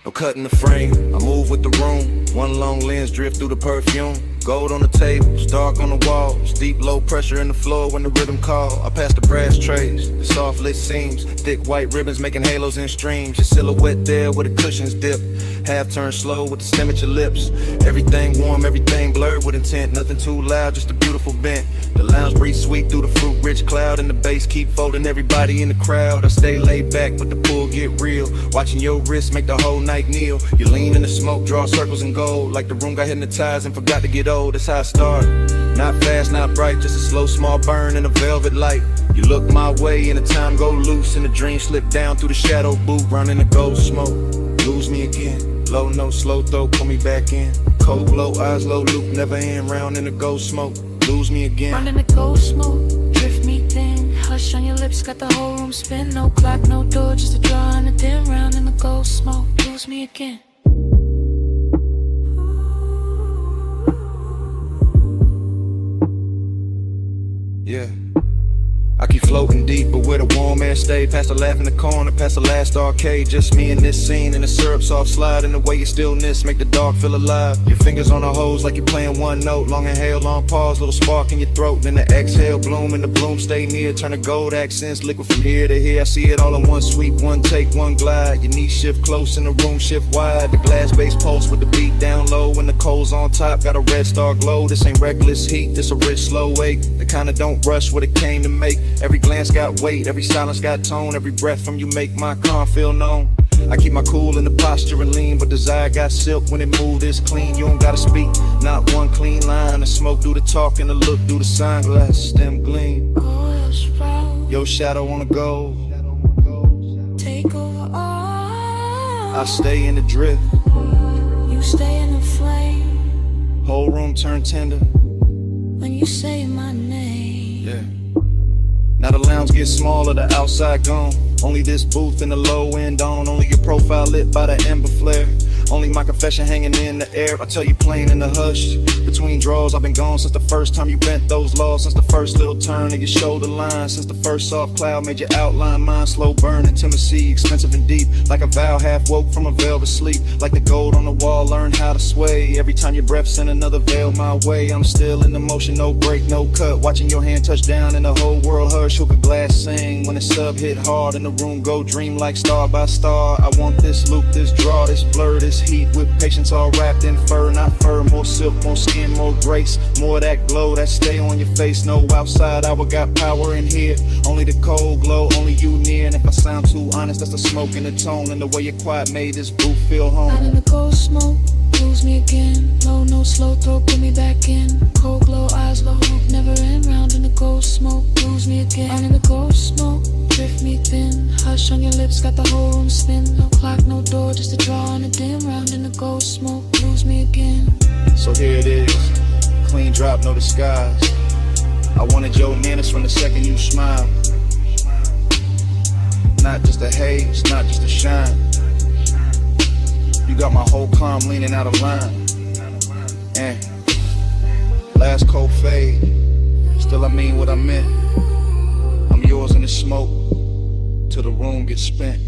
No cutting the frame, I move with the room. One long lens drift through the perfume. Gold on the tables, dark on the walls. Deep low pressure in the floor when the rhythm call. I pass the brass trays, the soft lit seams. Thick white ribbons making halos in streams. Your silhouette there where the cushions dip. Half turn slow with the stem at your lips. Everything warm, everything blurred with intent. Nothing too loud, just a beautiful bent. The lounge breeze sweep through the fruit rich cloud. And the bass keep folding everybody in the crowd. I stay laid back but the pull get real. Watching your wrist make the whole night kneel. You lean in the smoke, draw circles in gold. Like the room got hypnotized and forgot to get old. That's how I started. Not fast, not bright, just a slow small burn in a velvet light. You look my way and the time go loose. And the dream slip down through the shadow booth. Running the gold smoke, lose me again. Low note, slow throw, pull me back in. Cold glow, eyes low, loop, never end. Round in the gold smoke, lose me again. Running the gold smoke, drift me thin. Hush on your lips, got the whole room spin. No clock, no door, just a draw and a dim. Round in the gold smoke, lose me again. Yeah, I keep floating deep, but where the warm air stay. Past the laugh in the corner, past the last arcade. Just me and this scene, and the syrup soft slide. And the way your stillness make the dark feel alive. Your fingers on the hose like you're playing one note. Long inhale, long pause, little spark in your throat. Then the exhale, bloom, and the bloom stay near. Turn the gold accents, liquid from here to here. I see it all in one sweep, one take, one glide. Your knees shift close and the room shift wide. The glass base pulse with the beat down low. And the coals on top, got a red star glow. This ain't reckless heat, this a rich slow wake. The kind of don't rush what it came to make. Every glance got weight, every silence got tone. Every breath from you make my calm feel known. I keep my cool in the posture and lean, but desire got silk when it moved this clean. You don't gotta speak, not one clean line. The smoke do the talk and the look do the sunglass stem gleam. Your shadow on the gold, Take over all. I stay in the drift. You stay in the flame. Whole room turn tender When you say my name. Yeah. Now the lounge gets smaller, the outside gone. Only this booth and the low end on. Only your profile lit by the ember flare. Only my confession hanging in the air. I tell you plain in the hush. Between draws, I've been gone since the first time you bent those laws. Since the first little turn of your shoulder line. Since the first soft cloud made your outline mine. Slow burn, intimacy, expensive and deep. Like a vow half woke from a velvet sleep. Like the gold on the wall, learn how to sway. Every time your breath send another veil my way. I'm still in the motion, no break, no cut. Watching your hand touch down and the whole world hush. Hook a glass sing when the sub hit hard. And the room go dream like star by star. I want this loop, this draw, this blur, this heat. With patience all wrapped in fur, not fur. More silk, more skin, more grace. More of that glow that stay on your face. No outside hour, got power in here. Only the cold glow, only you near. And if I sound too honest, that's the smoke and the tone. And the way your quiet made this booth feel home. Out in the gold smoke, lose me again. Low, no slow throw, put me back in. Cold glow, eyes low, hope never end. Round in the gold smoke, lose me again. Out in the gold smoke, drift me thin. Hush on your lips, got the whole room spin. No clock, no door, just a draw on a dim. Round in the gold smoke, lose me again. So here it is, clean drop, no disguise. I wanted your manners from the second you smiled. Not just a haze, not just a shine. You got my whole calm leaning out of line. And last cold fade, still I mean what I meant. I'm yours in the smoke, till the room gets spent.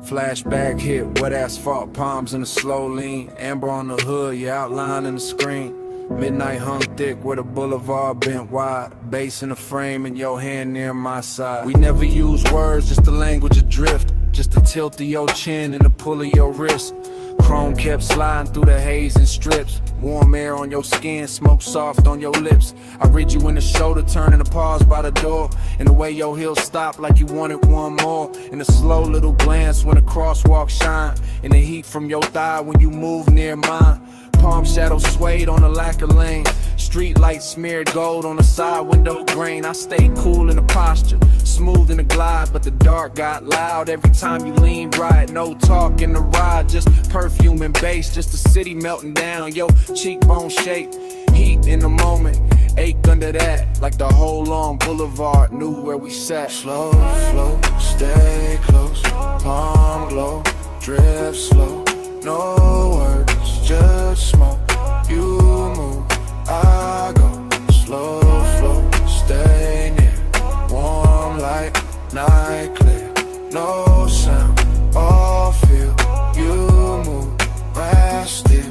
Flashback hit, wet asphalt, palms in a slow lean. Amber on the hood, your outline in the screen. Midnight hung thick where the boulevard bent wide. Bass in the frame and your hand near my side. We never use words, just the language of drift. Just the tilt of your chin and the pull of your wrist. Chrome kept sliding through the haze and strips. Warm air on your skin, smoke soft on your lips. I read you in the shoulder, turning the pause by the door. And the way your heels stop like you wanted one more. And a slow little glance when the crosswalk shine. And the heat from your thigh when you move near mine. Palm shadows swayed on the lacquer lane. Street lights smeared gold on the side window grain. I stayed cool in the posture, smooth in the glide, but the dark got loud every time you leaned right. No talk in the ride, just perfume and bass, just the city melting down. Yo, cheekbone shape, heat in the moment, ache under that, like the whole long boulevard knew where we sat. Slow flow, stay close, palm glow, drift slow, no words, just smoke. You move, I go, slow flow, stay near, warm light, night clear, no sound, all feel, you move, I still.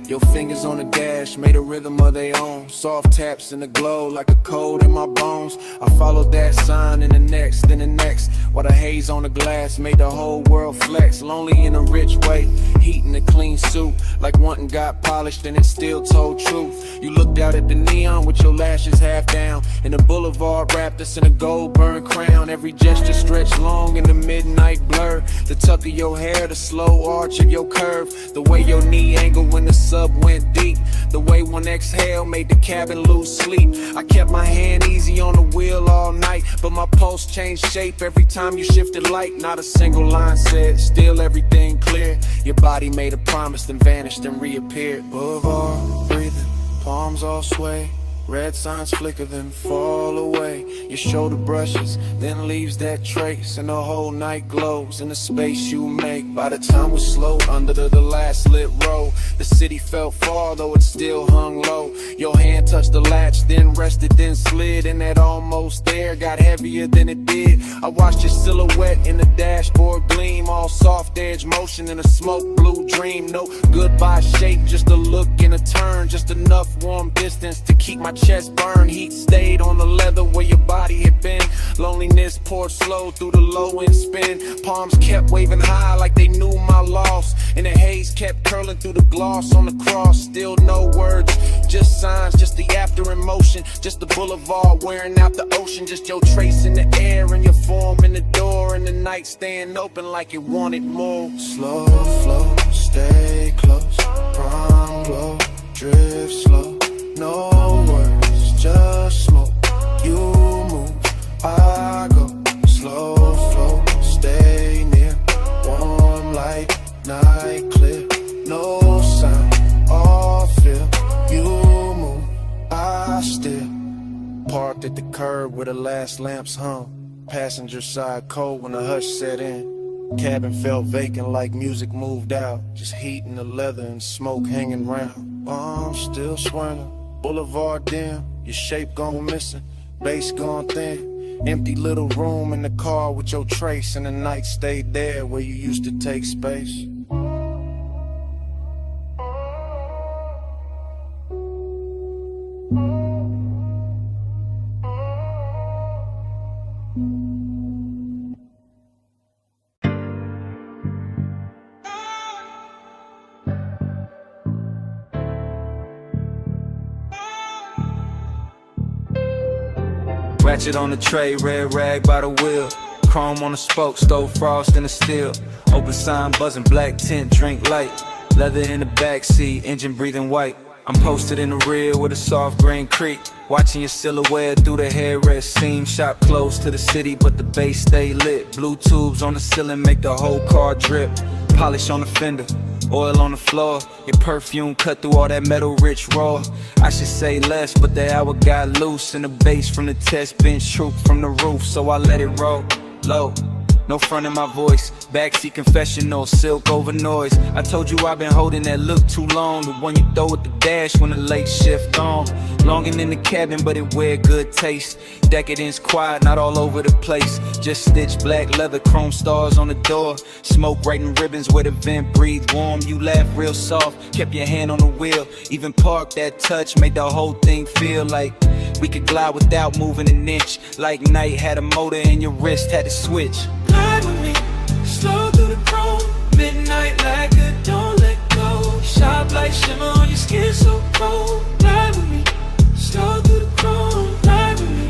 Your fingers on the dash made a rhythm of their own. Soft taps in the glow like a cold in my bones. I followed that sign in the next, then the next. While the haze on the glass made the whole world flex. Lonely in a rich way, heat in a clean suit. Like one got polished and it still told truth. You looked out at the neon with your lashes half down. And the boulevard wrapped us in a gold burned crown. Every gesture stretched long in the midnight blur. The tuck of your hair, the slow arch of your curve. The way your knee angle when the sub went deep. The way one exhale made the cabin lose sleep. I kept my hand easy on the wheel all night, but my pulse changed shape every time you shifted light. Not a single line said, still everything clear. Your body made a promise, then vanished and reappeared. Boulevard, breathing, palms all sway. Red signs flicker, then fall away. Your shoulder brushes, then leaves that trace. And the whole night glows in the space you make. By the time we slowed under the last lit row, the city felt far, though it still hung low. Your hand touched the latch, then rested, then slid. And that almost there got heavier than it did. I watched your silhouette in the dashboard gleam. All soft edge motion in a smoke blue dream. No goodbye shape, just a look and a turn. Just enough warm distance to keep my chest burned. Heat stayed on the leather where your body had been. Loneliness poured slow through the low end spin. Palms kept waving high like they knew my loss. And the haze kept curling through the gloss on the cross. Still no words, just signs, just the after emotion. Just the boulevard wearing out the ocean. Just your trace in the air and your form in the door. And the night staying open like it wanted more. Slow flow, stay close, prom glow, drift slow, no words, just smoke. You move, I go, slow flow, stay near, warm light, night clear, no sound, all feel. You move, I still. Parked at the curb where the last lamps hung. Passenger side cold when the hush set in. Cabin felt vacant like music moved out. Just heat in the leather and smoke hanging round. Bombs still swirling, boulevard dim. Your shape gone missing, bass gone thin. Empty little room in the car with your trace. And the night stayed there where you used to take space. Ratchet on the tray, red rag by the wheel. Chrome on the spoke, stove frost in the steel. Open sign buzzing, black tint, drink light. Leather in the backseat, engine breathing white. I'm posted in the rear with a soft green creek. Watching your silhouette through the headrest seam. Shop close to the city, but the base stay lit. Blue tubes on the ceiling make the whole car drip. Polish on the fender, oil on the floor. Your perfume cut through all that metal rich raw. I should say less, but the hour got loose. And the bass from the test bench trooped from the roof, so I let it roll low. no front in my voice. Backseat confessional, silk over noise. I told you I've been holding that look too long. The one you throw at the dash when the late shift on. Longing in the cabin, but it wear good taste. Decadence quiet, not all over the place. Just stitched black leather, chrome stars on the door. Smoke writing ribbons where the vent breathe warm. You laugh real soft, kept your hand on the wheel. Even parked that touch, made the whole thing feel like we could glide without moving an inch. Like night had a motor and your wrist had to switch. Glide with me, slow through the chrome. Midnight like a don't let go. Sharp light shimmer on your skin so cold. Glide with me, slow through the chrome. Glide with me,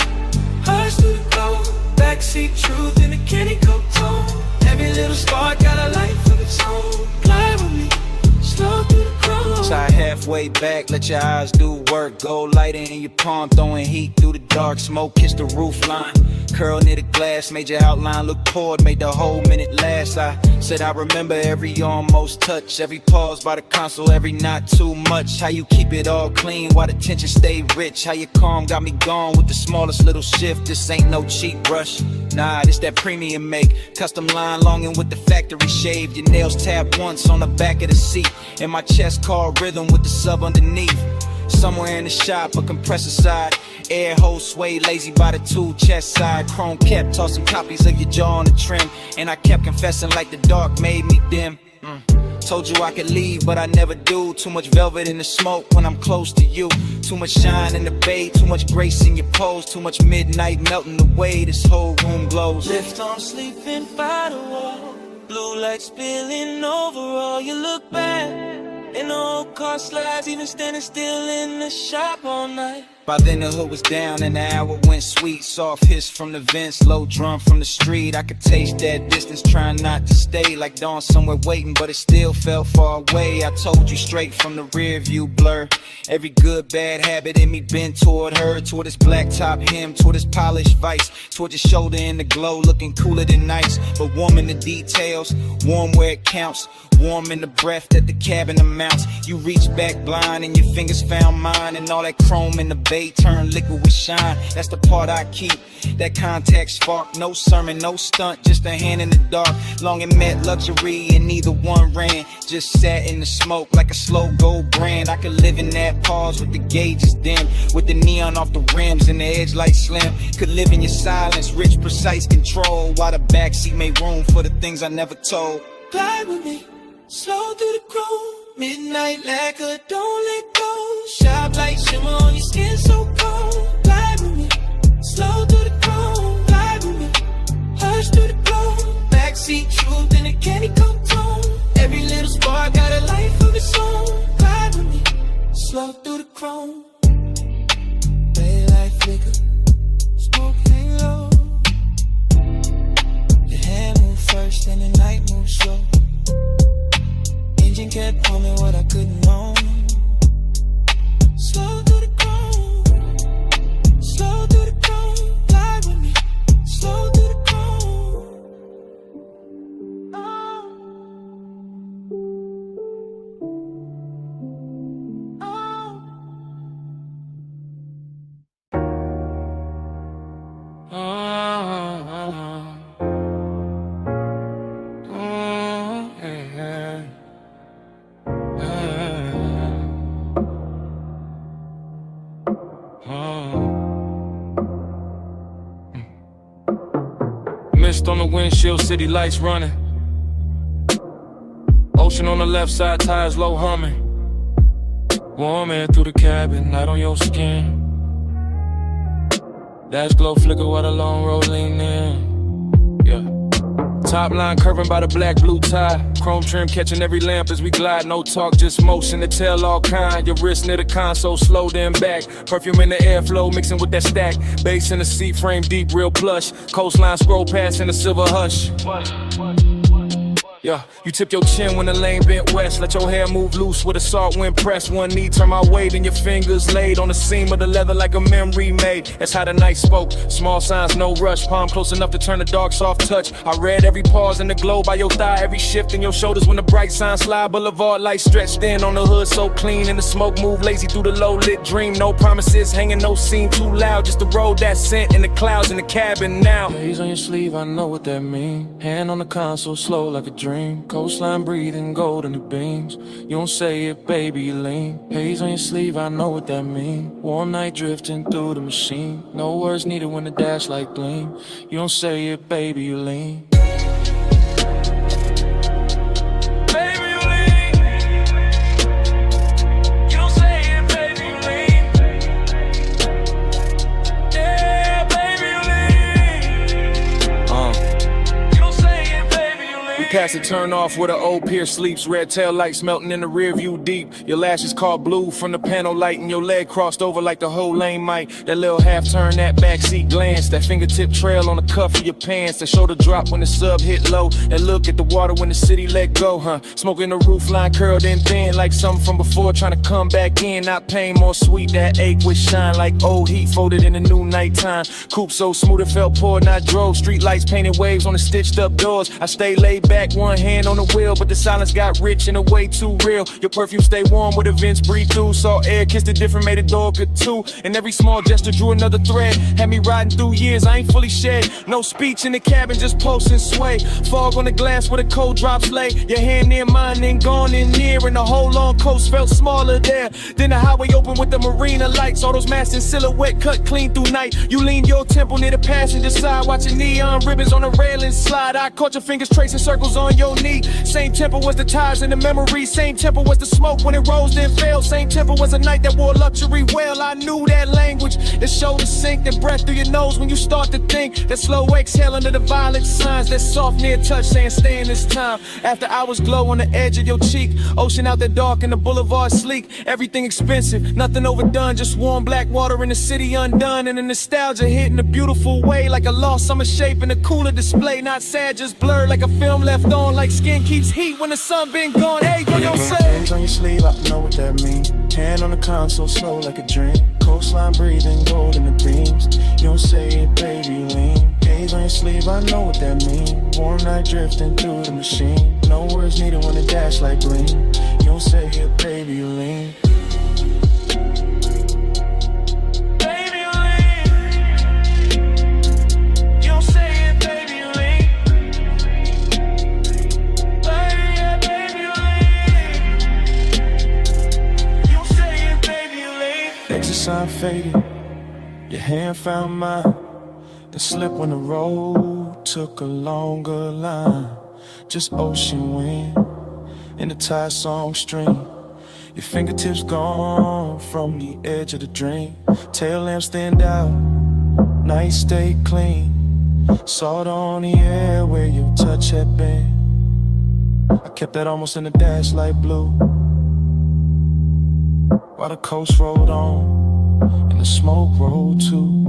hush through the glow. Backseat truth in a candy coat tone. Every little spark got a life of its own. Glide with me, slow through the chrome. Side halfway back, let your eyes do work. Gold lighting in your palm, throwing heat through the dark. Smoke kiss the roof line. Curl near the glass, made your outline look poured, made the whole minute last. I said I remember every almost touch, every pause by the console, every not too much. How you keep it all clean while the tension stay rich. How you calm got me gone with the smallest little shift. This ain't no cheap rush. Nah, this that premium make. Custom line longing with the factory shaved. Your nails tapped once on the back of the seat. And my chest called rhythm with the sub underneath. Somewhere in the shop, a compressor side. Air hole sway, lazy by the tool chest side. Chrome kept tossing copies of your jaw on the trim. And I kept confessing like the dark made me dim. Told you I could leave, but I never do. Too much velvet in the smoke when I'm close to you. Too much shine in the bay, too much grace in your pose. Too much midnight melting away, this whole room glows. Lift on sleeping by the wall. Blue light spilling over all. You look back and the old car slides, even standing still in the shop all night. By then the hood was down and the hour went sweet. Soft hiss from the vents, low drum from the street. I could taste that distance, trying not to stay. Like dawn somewhere waiting, but it still felt far away. I told you straight from the rear view blur. Every good bad habit in me bent toward her. Toward his black top hem, toward his polished vice. Toward your shoulder in the glow, looking cooler than nice. But warm in the details, warm where it counts. Warm in the breath that the cabin amounts. You reach back blind and your fingers found mine. And all that chrome in the bay turn liquid with shine. That's the part I keep, that contact spark. No sermon, no stunt, just a hand in the dark. Long and met luxury and neither one ran. Just sat in the smoke like a slow gold brand. I could live in that pause with the gauges dim, with the neon off the rims and the edge light slim. Could live in your silence, rich precise control, while the backseat made room for the things I never told. Glide with me, slow through the chrome. Midnight lacquer, don't let go. Sharp light shimmer on your skin so cold. Glide with me, slow through the chrome. Glide with me, hush through the glow. Backseat truth in a candy coat tone. Every little spark got a life of its own. Glide with me, slow through the chrome. Daylight flicker, smoke hang low. The hand move first and the night move slow. Engine kept humming what I couldn't own. Slow through the chrome, slow through the chrome. Glide with me, slow through the chrome. Mist on the windshield, city lights running. Ocean on the left side, tires low humming. Warm air through the cabin, light on your skin. Dash glow flicker while the long road lean in. Yeah. Top line curving by the black blue tie. Chrome trim catching every lamp as we glide. No talk, just motion to tell all kind. Your wrist near the console, slow then back. Perfume in the airflow mixing with that stack. Bass in the seat frame deep, real plush. Coastline scroll past in the silver hush. Yeah, you tip your chin when the lane bent west. Let your hair move loose with a salt wind press. One knee turn my way, then your fingers laid on the seam of the leather like a memory made. That's how the night spoke. Small signs, no rush. Palm close enough to turn a dark, soft touch. I read every pause in the glow by your thigh, every shift in your shoulders when the bright signs slide. Boulevard lights stretched in on the hood, so clean. And the smoke move lazy through the low lit dream. No promises, hanging no scene too loud. Just the road that sent in the clouds in the cabin now. Days on your sleeve, I know what that mean. Hand on the console, slow like a dream. Coastline breathing gold in the beams. You don't say it, baby, you lean. Haze on your sleeve, I know what that mean. Warm night drifting through the machine. No words needed when the dash light gleam. You don't say it, baby, you lean. Past the turn off where the old pier sleeps. Red tail lights melting in the rear view deep. Your lashes caught blue from the panel light, and your leg crossed over like the whole lane might. That little half turn, that backseat glance, that fingertip trail on the cuff of your pants, that shoulder drop when the sub hit low, that look at the water when the city let go, huh? Smoking the roof line curled in thin like something from before, trying to come back in. Not pain, more sweet, that ache with shine like old heat folded in the new nighttime. Coupe so smooth it felt poor, and I drove. Street lights painted waves on the stitched up doors. I stayed laid back, one hand on the wheel, but the silence got rich and a way too real. Your perfume stay warm with the vents breathe through. Saw air, kissed it different, made a door good too. And every small gesture drew another thread. Had me riding through years, I ain't fully shed. No speech in the cabin, just pulse and sway. Fog on the glass where the cold drops lay. Your hand near mine, then gone in near. And the whole long coast felt smaller there. Then the highway open with the marina lights. All those masts in silhouette cut clean through night. You leaned your temple near the passenger side, watching neon ribbons on the railing slide. I caught your fingers tracing circles on your knee. Same tempo was the tires in the memory. Same tempo was the smoke when it rose then fell. Same tempo was a night that wore luxury well. I knew that language. The shoulder sink, then breath through your nose when you start to think. That slow exhale under the violent signs. That soft near touch saying stay in this time. After hours glow on the edge of your cheek. Ocean out there dark and the boulevard sleek. Everything expensive, nothing overdone. Just warm black water in the city undone. And the nostalgia hit in a beautiful way. Like a lost summer shape in a cooler display. Not sad, just blurred like a film left on. Like skin keeps heat when the sun been gone. Hey, yo, yo, say. Hands on your sleeve, I know what that mean. Hand on the console, slow like a dream. Coastline breathing gold in the beams. You don't say it, baby, you lean. Haze on your sleeve, I know what that mean. Warm night drifting through the machine. No words needed when the dash light gleam. You don't say it, baby, you lean. Sign faded, your hand found mine. The slip when the road took a longer line. Just ocean wind in the Thai song stream. Your fingertips gone from the edge of the dream. Tail lamps stand out, night stay clean. Salt on the air where your touch had been. I kept that almost in the dash light blue. While the coast rolled on and the smoke rolled too.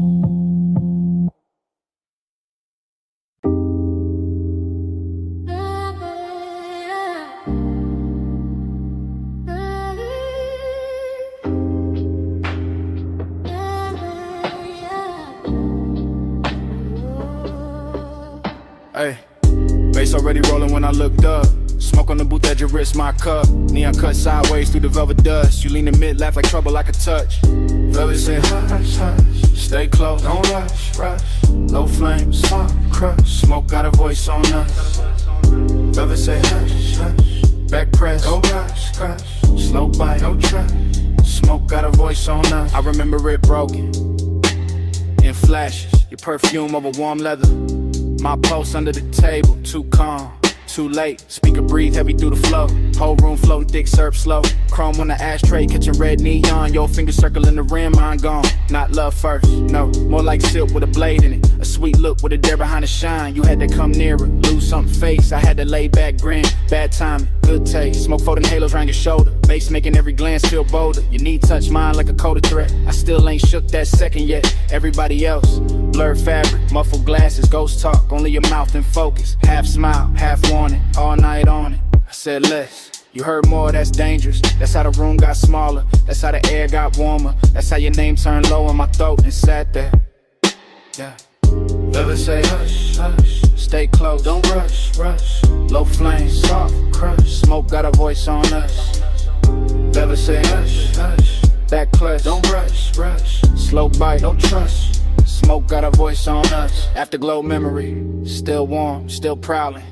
Hey, bass already rolling when I looked up. Smoke on the booth at your wrist, my cup. Neon cut sideways through the velvet dust. You lean in mid, laugh like trouble I could touch. Velvet said hush, hush, stay close, don't rush, rush. Low flames, soft crush, smoke got a voice on us. Velvet say hush, hush, back press, go rush, crush. Slow bite, no trap, smoke got a voice on us. I remember it broken, in flashes. Your perfume over warm leather. My pulse under the table, too calm. Too late, speaker breathe heavy through the flow. Whole room floating thick, serve slow. Chrome on the ashtray, catching red neon. Your finger circling the rim, mine gone. Not love first, no, more like silk with a blade in it. A sweet look with a dare behind the shine. You had to come nearer, lose something face. I had to lay back grin, bad timing, good taste. Smoke folding halos around your shoulder. Bass making every glance feel bolder. Your knee touch mine like a coded threat. I still ain't shook that second yet. Everybody else, blurred fabric, muffled glasses, ghost talk, only your mouth in focus. Half smile, half warning, all night on it. I said less. You heard more, that's dangerous. That's how the room got smaller. That's how the air got warmer. That's how your name turned low in my throat and sat there. Yeah. Never say hush, hush. Stay close, don't rush, rush. Low flame, soft crush. Smoke got a voice on us. Never say hush, hush. Back clutch, don't rush, rush. Slow bite, don't trust. Smoke got a voice on us. Afterglow memory, still warm, still prowling.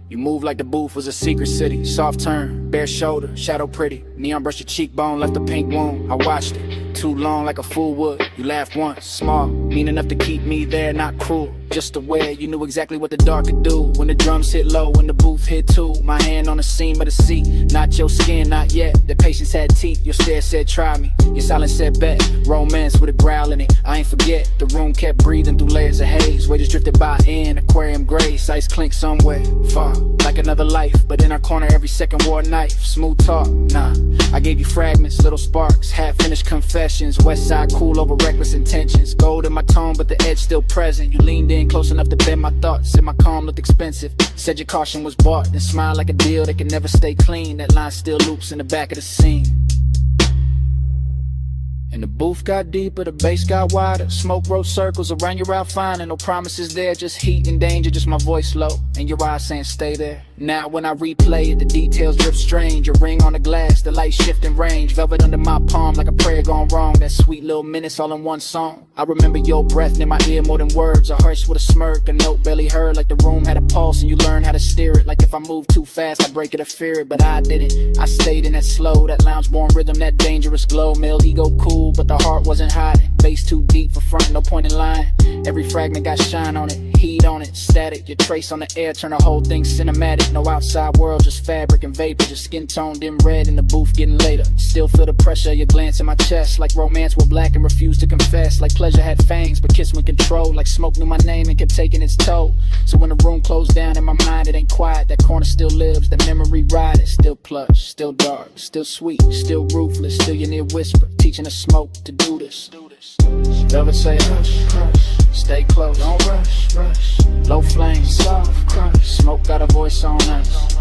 You move like the booth was a secret city. Soft turn, bare shoulder, shadow pretty. Neon brush your cheekbone, left a pink wound. I watched it, too long like a fool would. You laughed once, small, mean enough to keep me there, not cruel. Just aware, you knew exactly what the dark could do. When the drums hit low, when the booth hit too. My hand on the seam of the seat, not your skin, not yet. The patience had teeth, your stare said try me. Your silence said bet, romance with a growl in it. I ain't forget, the room kept breathing through layers of haze. Waiters drifted by in aquarium grace, ice clink somewhere far, like another life. But in our corner every second wore a knife. Smooth talk, nah, I gave you fragments, little sparks, half finished confessions. West side cool over reckless intentions. Gold in my tone but the edge still present. You leaned in close enough to bend my thoughts. Said my calm looked expensive. Said your caution was bought. Then smiled like a deal that can never stay clean. That line still loops in the back of the scene. And the booth got deeper, the bass got wider. Smoke wrote circles around your outfine. No promises there, just heat and danger. Just my voice low and your eyes saying stay there. Now when I replay it, the details drip strange. A ring on the glass, the light shifting range. Velvet under my palm like a prayer gone wrong. That sweet little minutes all in one song. I remember your breath in my ear more than words. A hush with a smirk, a note barely heard. Like the room had a pulse and you learned how to steer it. Like if I moved too fast, I'd break it or fear it. But I didn't, I stayed in that slow, that lounge-born rhythm, that dangerous glow. Male ego cool, but the heart wasn't hiding. Bass too deep for front, no point in lying. Every fragment got shine on it, heat on it, static. Your trace on the air, turn the whole thing cinematic. No outside world, just fabric and vapor. Just skin tone dim red in the booth getting later. Still feel the pressure, your glance in my chest. Like romance were black and refused to confess. Like pleasure had fangs, but kiss with control. Like smoke knew my name and kept taking its toll. So when the room closed down in my mind, it ain't quiet. That corner still lives, that memory ride. It's still plush, still dark, still sweet, still ruthless. Still your near whisper, teaching the smoke to do this. Never say hush, hush. Stay close, don't rush, rush. Low flame, soft crush. Smoke got a voice on us.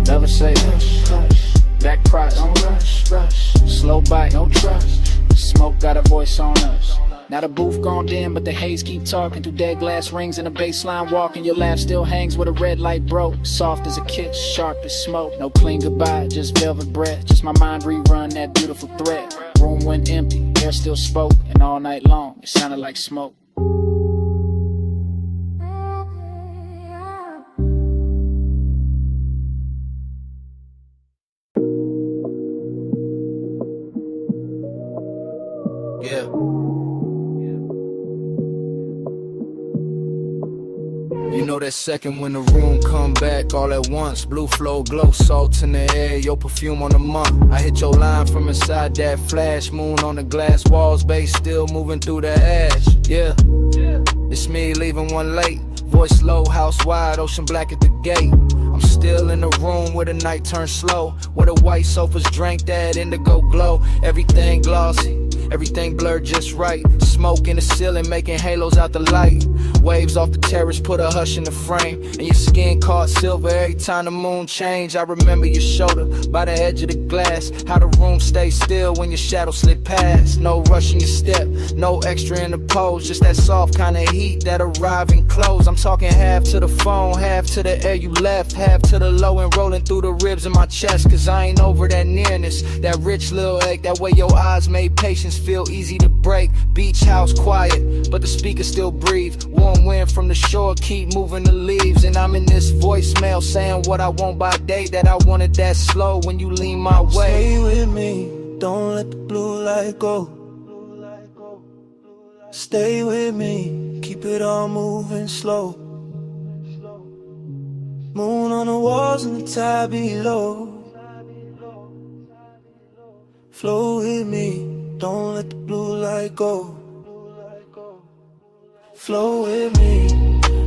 Never say hush, hush. Back cross, don't rush, rush. Slow bite, don't trust. Smoke got a voice on us. Now the booth gone dim, but the haze keep talking through dead glass rings and the baseline walking. Your laugh still hangs where the red light broke. Soft as a kiss, sharp as smoke. No clean goodbye, just velvet breath. Just my mind rerun that beautiful thread. Room went empty, air still spoke, and all night long it sounded like smoke. Yeah. You know that second when the room come back all at once. Blue flow, glow, salt in the air, your perfume on the month. I hit your line from inside that flash. Moon on the glass walls, bass still moving through the ash. Yeah, it's me leaving one late. Voice low, house wide, ocean black at the gate. I'm still in the room where the night turns slow, where the white sofas drank that indigo glow. Everything glossy, everything blurred just right. Smoke in the ceiling making halos out the light. Waves off the terrace put a hush in the frame, and your skin caught silver every time the moon changed. I remember your shoulder by the edge of the glass, how the room stayed still when your shadow slid past. No rush in your step, no extra in the pose, just that soft kind of heat that arrive and close. I'm talking half to the phone, half to the air you left, half to the low and rolling through the ribs in my chest. Cause I ain't over that nearness, that rich little ache, that way your eyes made patience feel easy to break. Beach house quiet, but the speakers still breathe. Warm wind from the shore keep moving the leaves. And I'm in this voicemail saying what I want by day, that I wanted that slow when you lean my way. Stay with me, don't let the blue light go. Stay with me, keep it all moving slow. Moon on the walls and the tide below. Flow with me, don't let the blue light go. Flow with me,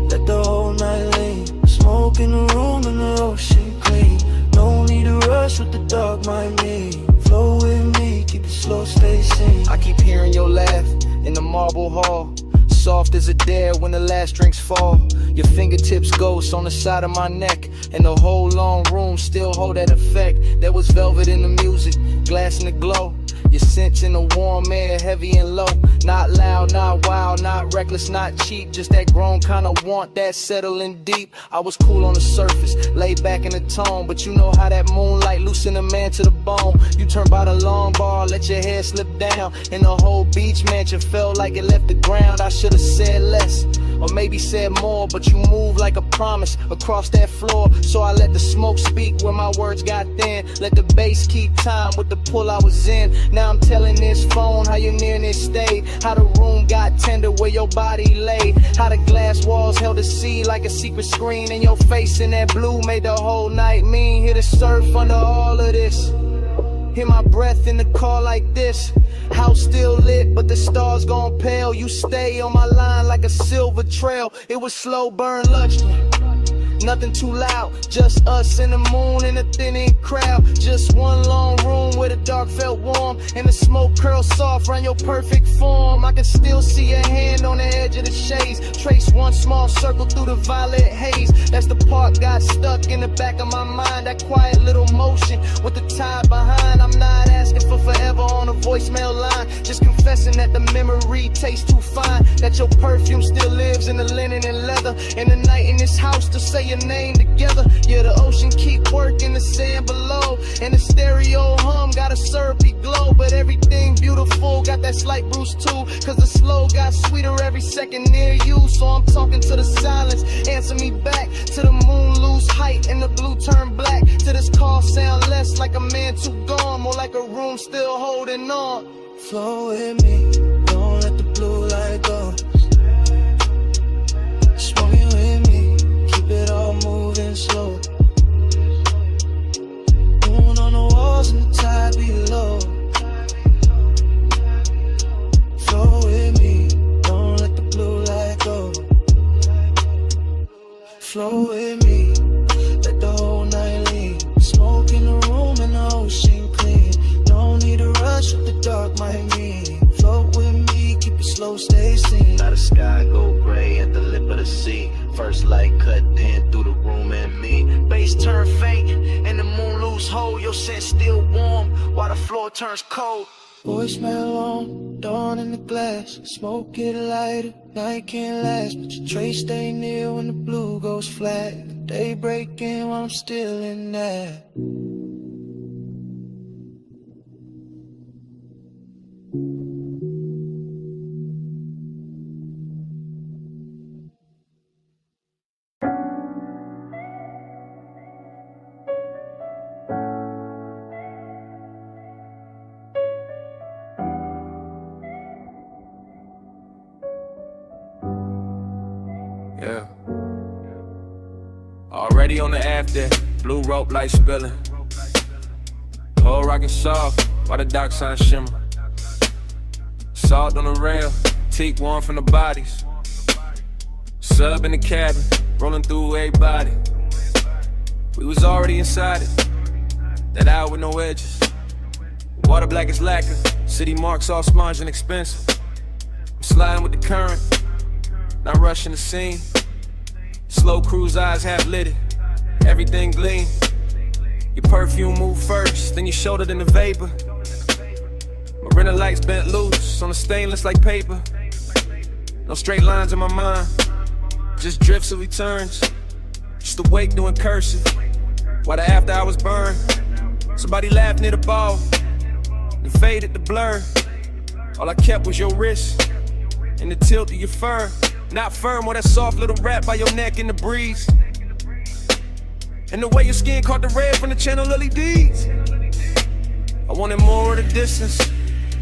let the whole night lean. Smoke in the room and the ocean clean. No need to rush. rush what the dark might mean. Flow with me, keep it slow, stay sane. I keep hearing your laugh in the marble hall, soft as a dare when the last drinks fall. Your fingertips ghost on the side of my neck, and the whole long room still hold that effect. There was velvet in the music, glass in the glow. Your scent in the warm air, heavy and low. Not loud, not wild, not reckless, not cheap. Just that grown kind of want that settling deep. I was cool on the surface, laid back in the tone, but you know how that moonlight loosen a man to the bone. You turn by the long bar, let your hair slip down, and the whole beach mansion felt like it left the ground. I should've said less, or maybe said more, but you move like a promise across that floor. So I let the smoke speak where my words got thin. Let the bass keep time with the pull I was in. Now I'm telling this phone how your nearness stayed, how the room got tender where your body lay, how the glass walls held the sea like a secret screen, and your face in that blue made the whole night mean. Hear the surf under all of this, hear my breath in the car like this. House still lit, but the stars gone pale. You stay on my line like a silver trail. It was slow burn lunchtime, nothing too loud, just us and the moon and a thinning crowd. Just one long room where the dark felt warm, and the smoke curled soft around your perfect form. I can still see your hand on the edge of the shades, trace one small circle through the violet haze. That's the part got stuck in the back of my mind, that quiet little motion with the tide behind. I'm not asking for forever on a voicemail line, just confessing that the memory tastes too fine, that your perfume still lives in the linen and leather, and the night in this house to say your name together. Yeah, the ocean keep working the sand below, and the stereo hum got a syrupy glow. But everything beautiful got that slight bruise too, cause the slow got sweeter every second near you. So I'm talking to the silence, answer me back. To the moon lose height and the blue turn black. To this call sound less like a man too gone, more like a room still holding on. Flow with me, don't let the blue light go. Smoking with me, keep it all moving slow. Moon on the walls and the tide below. Flow with me, don't let the blue light go. Flow with me, let the whole night leave. Smoke in the room and the ocean clean. No need to rush what the dark might mean. Float with me, keep it slow, stay seen. Now the sky go gray at the lip of the sea. First light cut in through the room and me. Bass turn faint and the moon lose hold. Your scent still warm while the floor turns cold. Voicemail on, dawn in the glass. Smoke it lighter, night can't last, but your trace stay near when the blue goes flat. The day breaking while I'm still in that. Yeah. Already on the after, blue rope light spilling. Whole rockin' soft, while the dock sign shimmer. Salt on the rail, teak warm from the bodies. Sub in the cabin, rolling through everybody. We was already inside it, that hour with no edges. Water black as lacquer, city marks all sponge and expensive. I'm sliding with the current, not rushing the scene. Slow cruise eyes half lit, everything gleam. Your perfume move first, then your shoulder, then the vapor. Marina lights bent loose on the stainless like paper. No straight lines in my mind, just drifts of returns. Just awake doing cursive, while the after hours burn. Somebody laughed near the ball, then faded the blur. All I kept was your wrist and the tilt of your fur. Not firm or that soft little wrap by your neck in the breeze. And the way your skin caught the red from the channel LEDs. I wanted more of the distance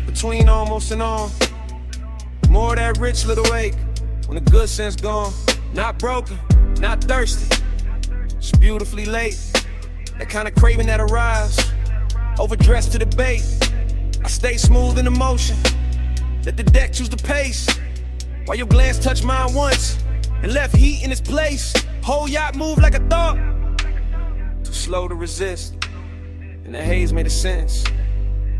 between almost and on. More of that rich little ache when the good sense gone. Not broken, not thirsty, just beautifully late. That kind of craving that arrives, overdressed to the bait. I stay smooth in the motion, let the deck choose the pace. While your glance touched mine once and left heat in its place. Whole yacht moved like a thought, too slow to resist. and the haze made a sense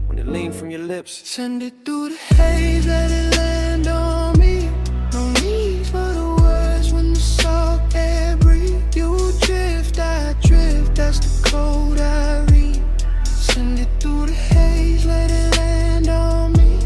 when it leaned from your lips. Send it through the haze, let it land on me. No need for the words when the salt air breathe. You drift, I drift, that's the code I read. Send it through the haze, let it land on me.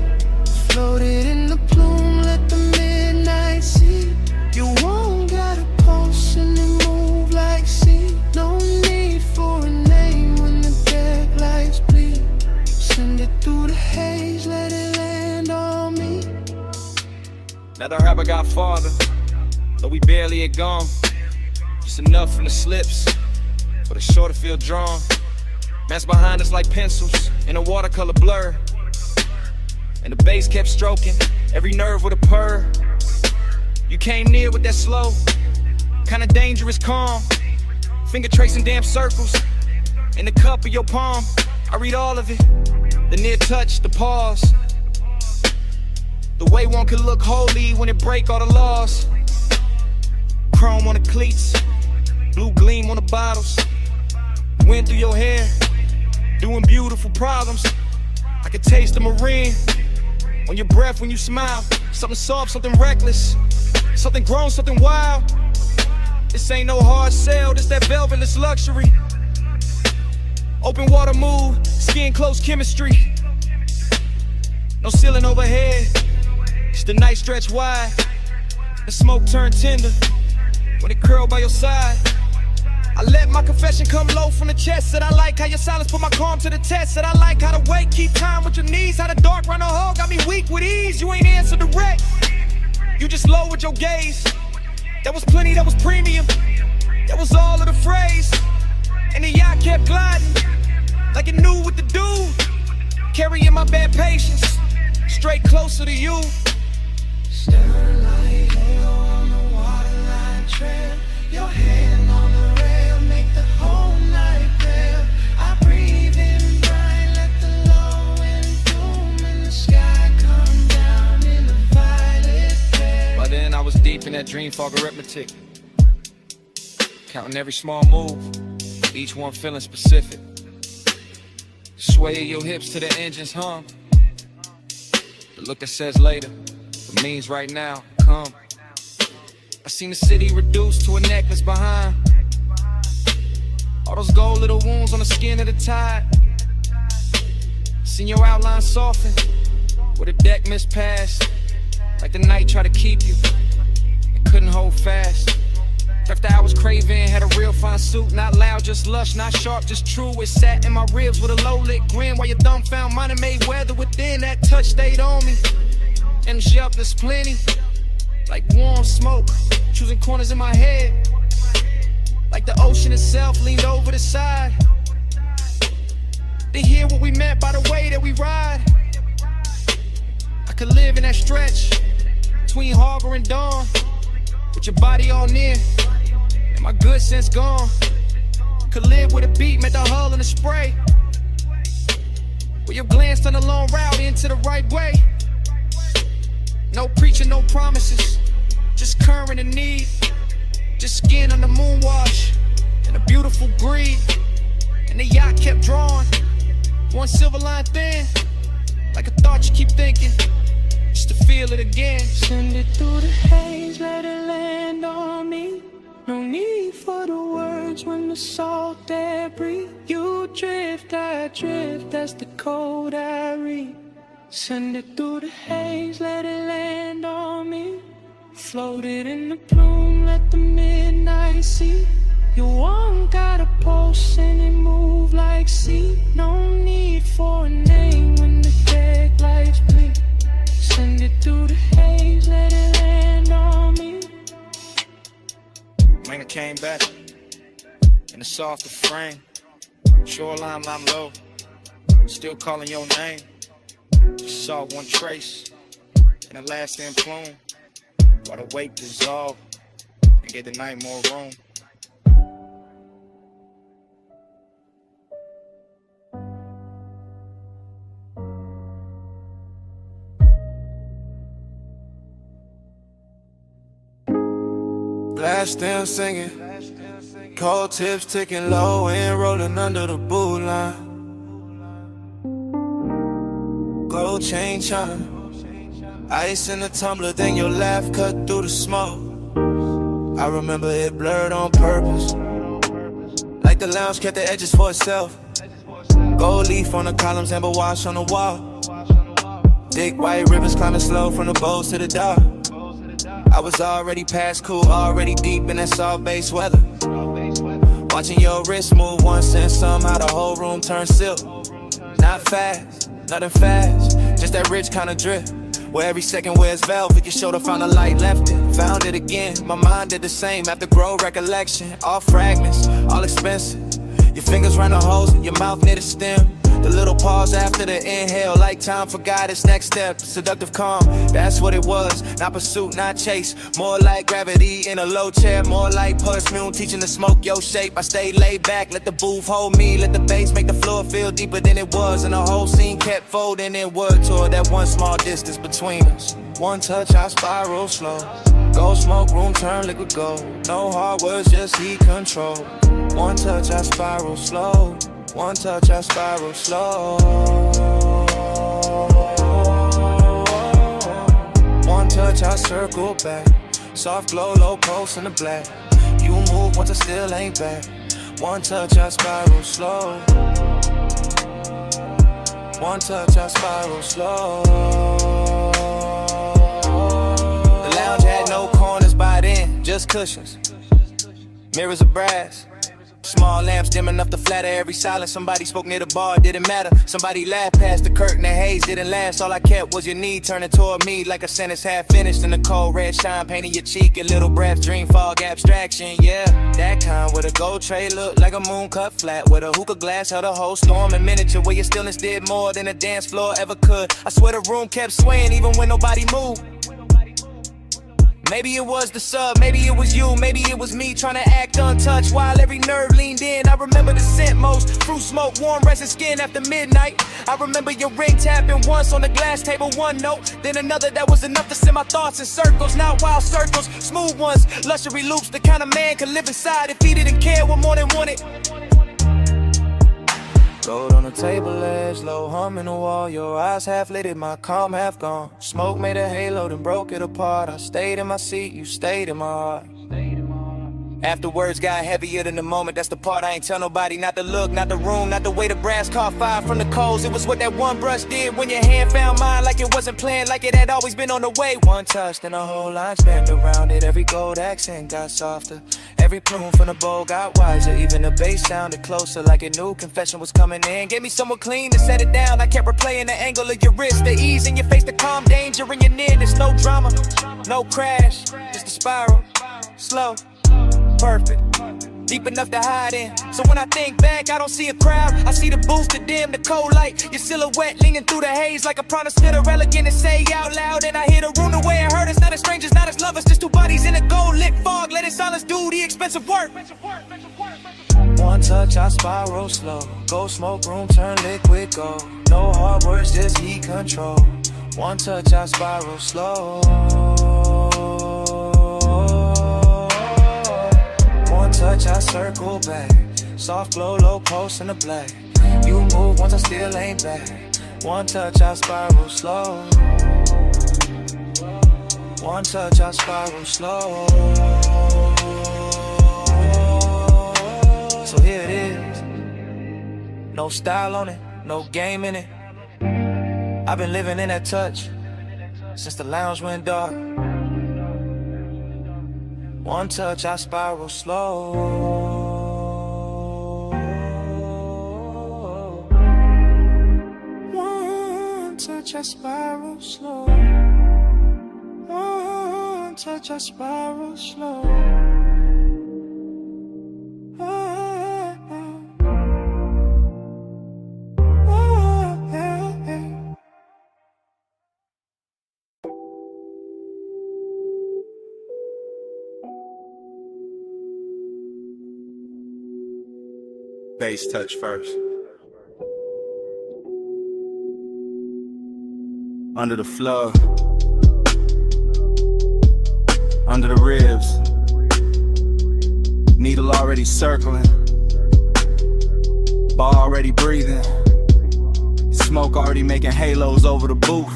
Floated in the plume, let the midnight see. You won't got a pulse and it move like sea. No need for a name when the dead lights bleed. Send it through the haze, let it land on me. Now the rapper got farther, though we barely had gone. Just enough from the slips for the shore to feel drawn. Man's behind us like pencils in a watercolor blur. And the bass kept stroking every nerve with a purr. You came near with that slow, kinda dangerous calm. Finger tracing damn circles in the cup of your palm. I read all of it, the near touch, the pause. The way one could look holy when it break all the laws. Chrome on the cleats, blue gleam on the bottles. Wind through your hair, doing beautiful problems. I could taste the marine on your breath when you smile. Something soft, something reckless, something grown, something wild. This ain't no hard sell, this that velvetless luxury. Open water move, skin close chemistry. No ceiling overhead, just the night stretch wide. The smoke turn tender when it curl by your side. I let my confession come low from the chest. Said I like how your silence put my calm to the test. Said I like how the weight keep time with your knees. How the dark run a hole got me weak with ease. You ain't answer direct, you just lowered your gaze. That was plenty, that was premium, that was all of the phrase. And the yacht kept gliding like it knew what to do. Carrying my bad patience straight closer to you. Stern light, halo on the waterline trail. Your hand on the rail, make the whole night pale. I breathe in brine, let the low end bloom. And the sky come down in a violet flare. By then I was deep in that dream fog arithmetic, counting every small move, each one feeling specific. Sway your hips to the engine's hum. The look that says later, but means right now, come. I seen the city reduced to a necklace behind. All those gold little wounds on the skin of the tide. Seen your outline soften, where the deck mispassed. Like the night tried to keep you, and couldn't hold fast. After I was craving, had a real fine suit. Not loud, just lush, not sharp, just true. It sat in my ribs with a low-lit grin. While your thumb found mine and made weather within. That touch stayed on me, and the shelf is plenty. Like warm smoke, choosing corners in my head. Like the ocean itself leaned over the side to hear what we meant by the way that we ride. I could live in that stretch between harbor and dawn, with your body all near and my good sense gone. Could live with a beat, met the hull and the spray, where your glance on the long route into the right way. No preaching, no promises, just current and need. Just skin on the moon wash and a beautiful greed. And the yacht kept drawing, one silver line thin, like a thought you keep thinking, just to feel it again. Send it through the haze, let it land on me. No need for the words when the salt air breathe. You drift, I drift, that's the code I read. Send it through the haze, let it land on me. Floated in the plume, let the midnight see. You won't got a pulse and it move like sea. No need for a name when the dead lights bleed. Send it through the haze, let it land on me. When I came back in a softer frame, shoreline I'm low, still calling your name. Just saw one trace in the lasting plume, while the wake dissolved and gave the night more room. Blast still singing, cold tips ticking low and rolling under the boot line. gold chain chime, ice in the tumbler, then your laugh cut through the smoke. I remember it blurred on purpose, like the lounge kept the edges for itself. Gold leaf on the columns, amber wash on the wall. Thick white rivers climbing slow from the bows to the dock. I was already past cool, already deep in that soft bass weather. Watching your wrist move once and somehow the whole room turned silk. Not fast, nothing fast, just that rich kind of drift. Where every second wears velvet, your shoulder found a light, left it, found it again. My mind did the same after grow recollection. All fragments, all expensive. Your fingers round the holes, your mouth near the stem. The little pause after the inhale, like time forgot its next step. Seductive calm, that's what it was. Not pursuit, not chase. More like gravity in a low chair. More like perfume, teaching to smoke your shape. I stayed laid back, let the booth hold me. Let the bass make the floor feel deeper than it was. And the whole scene kept folding inward toward that one small distance between us. One touch, I spiral slow. Gold smoke, room turn liquid gold. No hard words, just heat control. One touch, I spiral slow. One touch, I spiral slow. One touch, I circle back. Soft glow, low pulse in the black. You move once I still ain't back. One touch, I spiral slow. One touch, I spiral slow. The lounge had no corners by then, just cushions. Mirrors of brass. Small lamps dim enough to flatter every silence. Somebody spoke near the bar, it didn't matter. Somebody laughed past the curtain, the haze didn't last. All I kept was your knee turning toward me like a sentence half finished. And the cold red shine painting your cheek in little breaths, dream fog abstraction. Yeah, that kind where the gold tray looked like a moon cut flat, where the hookah glass held a whole storm in miniature, where your stillness did more than a dance floor ever could. I swear the room kept swaying even when nobody moved. Maybe it was the sub, maybe it was you, maybe it was me trying to act untouched while every nerve leaned in. I remember the scent most, fruit smoke, warm resting skin after midnight. I remember your ring tapping once on the glass table, one note, then another that was enough to send my thoughts in circles. Not wild circles, smooth ones, luxury loops, the kind of man could live inside if he didn't care what more than wanted. Gold on the table edge, low hum in the wall. Your eyes half lit, my calm half gone. Smoke made a halo, then broke it apart. I stayed in my seat, you stayed in my heart. After words got heavier than the moment, that's the part I ain't tell nobody. Not the look, not the room, not the way the brass caught fire from the coals. It was what that one brush did when your hand found mine, like it wasn't planned, like it had always been on the way. One touch, then the whole line spanned around it. Every gold accent got softer. Every plume from the bowl got wiser. Even the bass sounded closer, like a new confession was coming in. Gave me someone clean to set it down. I kept replaying the angle of your wrist, the ease in your face, the calm danger in your nearness. No drama, no crash, just a spiral, slow, perfect, deep enough to hide in. So when I think back, I don't see a crowd. I see the booth, the dim, the cold light. Your silhouette leaning through the haze like a promise to the elegant and say out loud. And I hear the room the way it hurt us. Not as strangers, not as lovers, just two bodies in a gold lit fog. Let it silence do the expensive work. One touch, I spiral slow. Gold smoke, room turn liquid gold. No hard words, just heat control. One touch, I spiral slow. One touch, I circle back. Soft glow, low pulse in the black. You move once I still ain't back. One touch, I spiral slow. One touch, I spiral slow. So here it is. No style on it, no game in it. I've been living in that touch since the lounge went dark. One touch, I spiral slow. One touch, I spiral slow. One touch, I spiral slow. Bass touch first. Under the floor, under the ribs, needle already circling, ball already breathing. Smoke already making halos over the booth.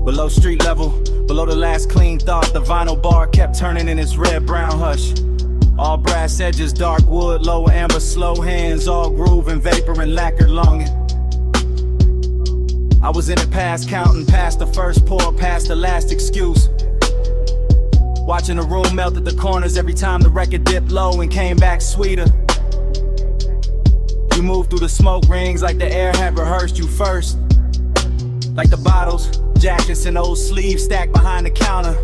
Below street level, below the last clean thought, the vinyl bar kept turning in its red-brown hush. All brass edges, dark wood, low amber, slow hands, all groove and vapor and lacquered longing. I was in it past counting, past the first pour, past the last excuse. Watching the room melt at the corners every time the record dipped low and came back sweeter. You moved through the smoke rings like the air had rehearsed you first. Like the bottles, jackets and old sleeves stacked behind the counter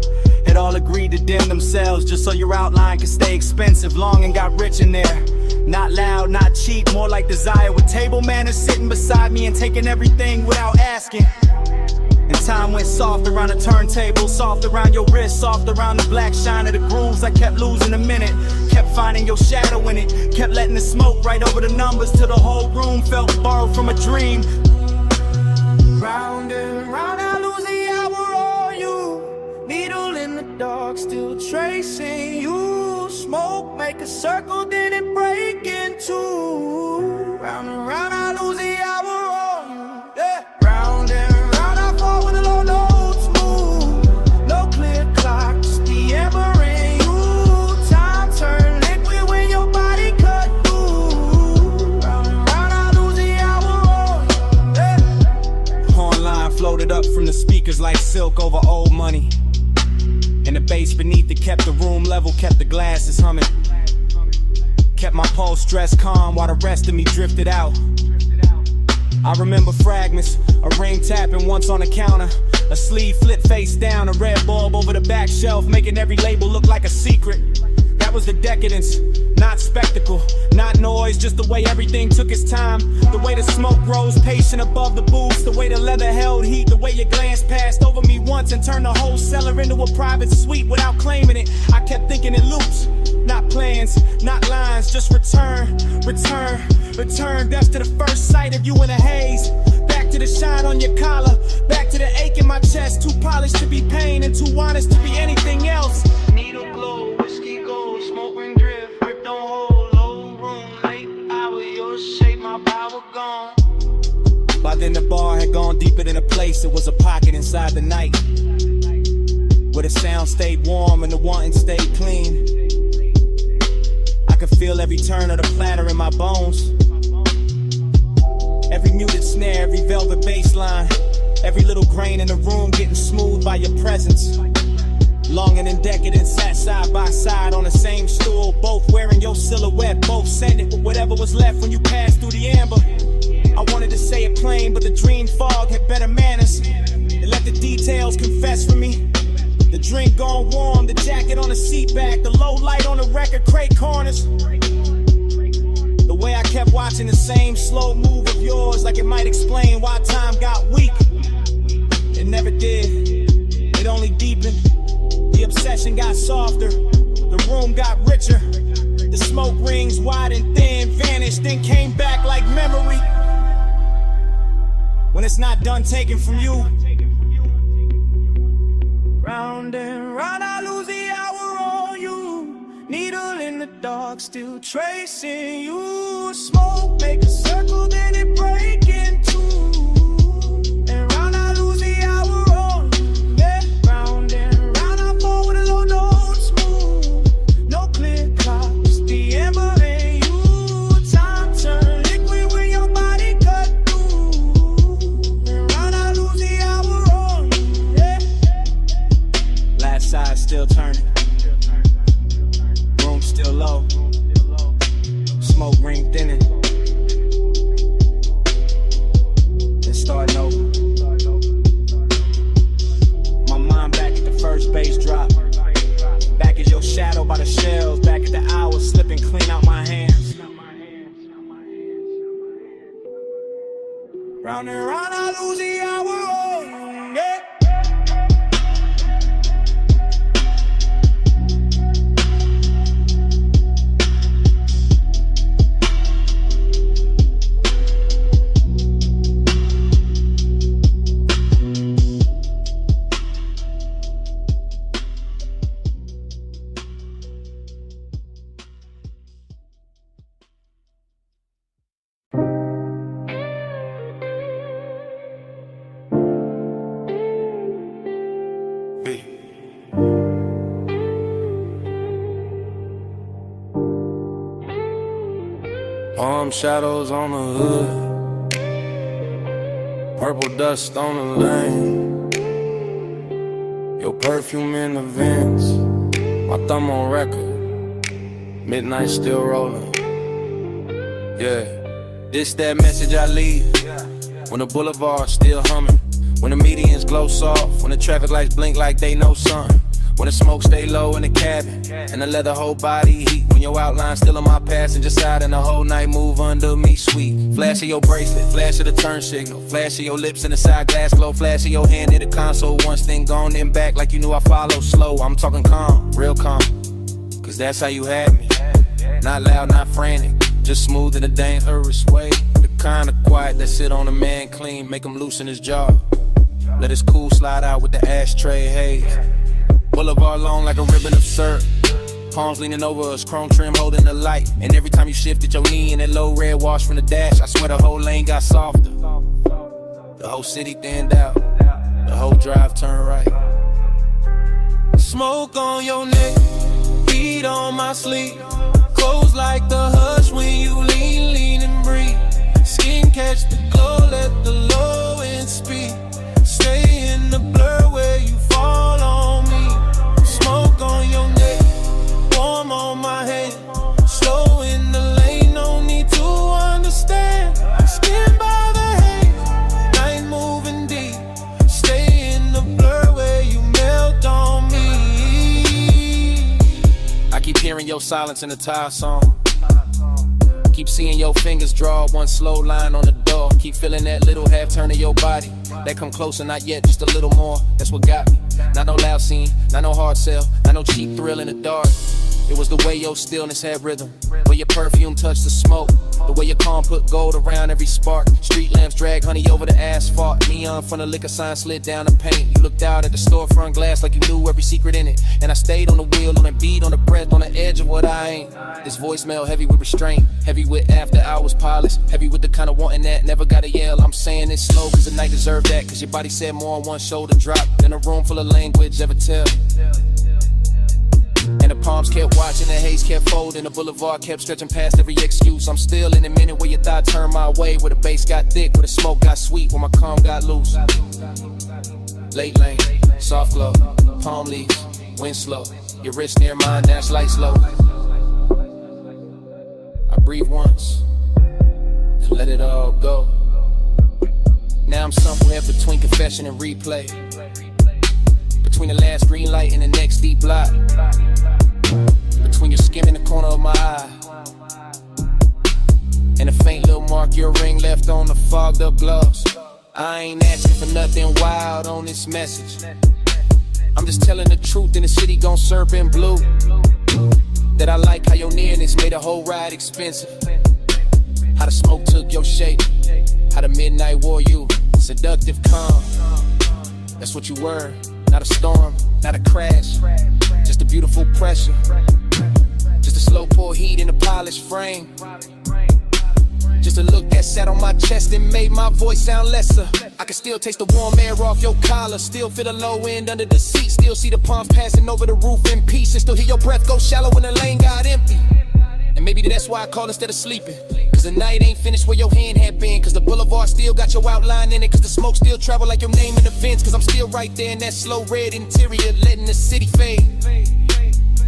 had all agreed to dim themselves just so your outline could stay expensive. Long and got rich in there. Not loud, not cheap, more like desire. With table manners sitting beside me and taking everything without asking. And time went soft around the turntable, soft around your wrist, soft around the black shine of the grooves. I kept losing a minute, kept finding your shadow in it, kept letting the smoke right over the numbers till the whole room felt borrowed from a dream. Round and round, I lose the hour on you. Needle in the dark, still tracing you. Smoke, make a circle, then it break in two. Round and round, I lose the hour on you. Yeah. Round and round, I fall when the low notes move. No clear clock, just the amber in you. Time turn liquid when your body cut through. Round and round, I lose the hour on you. Yeah. Horn line floated up from the speakers like silk over old money. And the bass beneath it kept the room level, kept the glasses humming. Kept my pulse dressed calm while the rest of me drifted out. I remember fragments, a ring tapping once on the counter, a sleeve flipped face down, a red bulb over the back shelf, making every label look like a secret. That was the decadence, not spectacle, not noise, just the way everything took its time. The way the smoke rose patient above the booths, the way the leather held heat, the way your glance passed over me once and turned the whole cellar into a private suite without claiming it. I kept thinking in loops, not plans, not lines, just return, return, return. That's to the first sight of you in a haze. Back to the shine on your collar, back to the ache in my chest. Too polished to be pain and too honest to be anything else. Needle glow, whiskey gold, smoke ring drift, grip don't hold, low room, late hour, your shape, my power gone. By then the bar had gone deeper than a place, it was a pocket inside the night, where the sound stayed warm and the wanting stayed clean. I could feel every turn of the platter in my bones, every muted snare, every velvet bass line, every little grain in the room getting smooth by your presence. Longing and decadent sat side by side on the same stool, both wearing your silhouette, both sending with whatever was left when you passed through the amber. I wanted to say it plain, but the dream fog had better manners. It let the details confess for me. The drink gone warm, the jacket on the seat back, the low light on the record crate corners. The way I kept watching the same slow move of yours, like it might explain why time got weak. It never did, it only deepened. The obsession got softer, the room got richer. The smoke rings wide and thin vanished, then came back like memory. When it's not done taken from you. Round and round, I lose the hour on you. Needle in the dark, still tracing you. Smoke, make a circle, then it break in two. And round, I lose the hour on you. Yeah. Round and round, I fall with a low notes move. No clear clock, just the amber in you. Time turn liquid when your body cut through. And round, I lose the hour on you. Yeah. Last side still turning, room still low, smoke ring thinning, then starting over. My mind back at the first bass drop, back as your shadow by the shelves, back at the hours slipping clean out my hands. Round and round, I lose the hour on you. Yeah. Palm shadows on the hood, purple dust on the lane, your perfume in the vents, my thumb on record, midnight still rolling. Yeah, this that message I leave, when the boulevard still humming, when the medians glow soft, when the traffic lights blink like they know something, when the smoke stay low in the cabin, and the leather whole body heat, when your outline still on my passenger side, and the whole night move under me sweet. Flash of your bracelet, flash of the turn signal, flash of your lips in the side glass glow, flash of your hand in the console, once thing gone then back like you knew I follow slow. I'm talking calm, real calm, cause that's how you had me. Not loud, not frantic, just smooth in a dangerous way. The kind of quiet that sit on a man clean, make him loosen his jaw. Let his cool slide out with the ashtray haze. Boulevard long like a ribbon of syrup. Palms leaning over us, chrome trim holding the light. And every time you shifted your knee in that low red wash from the dash, I swear the whole lane got softer. The whole city thinned out, the whole drive turned right. Smoke on your neck, heat on my sleeve. Close like the hush when you lean and breathe. Skin catch the glow, let the low end speed. Stay in the blur where you fall on me. Smoke on your neck, warm on my hand. Slow in the lane, no need to understand. Skin by the haze, night moving deep. Stay in the blur where you melt on me. I keep hearing your silence in the tire song. Keep seeing your fingers draw one slow line on the door. Keep feeling that little half turn of your body. That come closer, not yet, just a little more. That's what got me. Not no loud scene, not no hard sell, not no cheap thrill in the dark. It was the way your stillness had rhythm, where your perfume touched the smoke, the way your calm put gold around every spark. Street lamps drag honey over the asphalt. Neon from the liquor sign slid down the paint. You looked out at the storefront glass like you knew every secret in it. And I stayed on the wheel, on the beat, on the breath, on the edge of what I ain't. This voicemail heavy with restraint, heavy with after hours polish, heavy with the kind of wanting that never gotta yell. I'm saying it slow cause the night deserved that, cause your body said more on one shoulder drop than a room full of language ever tell. And the palms kept watching, the haze kept folding, the boulevard kept stretching past every excuse. I'm still in a minute where your thought turned my way, where the bass got thick, where the smoke got sweet, where my calm got loose. Late lane, soft glow, palm leaves, wind slow, your wrist near mine, dash light slow. I breathe once, and let it all go. Now I'm somewhere between confession and replay, between the last green light and the next deep block, between your skin in the corner of my eye and a faint little mark your ring left on the fogged up gloss. I ain't asking for nothing wild on this message. I'm just telling the truth in the city gon' serve in blue. That I like how your nearness made the whole ride expensive. How the smoke took your shape, how the midnight wore you. Seductive calm, that's what you were. Not a storm, not a crash, just a beautiful pressure. Just a slow pour heat in a polished frame. Just a look that sat on my chest and made my voice sound lesser. I can still taste the warm air off your collar, still feel the low end under the seat, still see the palms passing over the roof in peace, and still hear your breath go shallow when the lane got empty. And maybe that's why I call instead of sleeping, cause the night ain't finished where your hand had been, cause the boulevard still got your outline in it, cause the smoke still travel like your name in the vents, cause I'm still right there in that slow red interior, letting the city fade,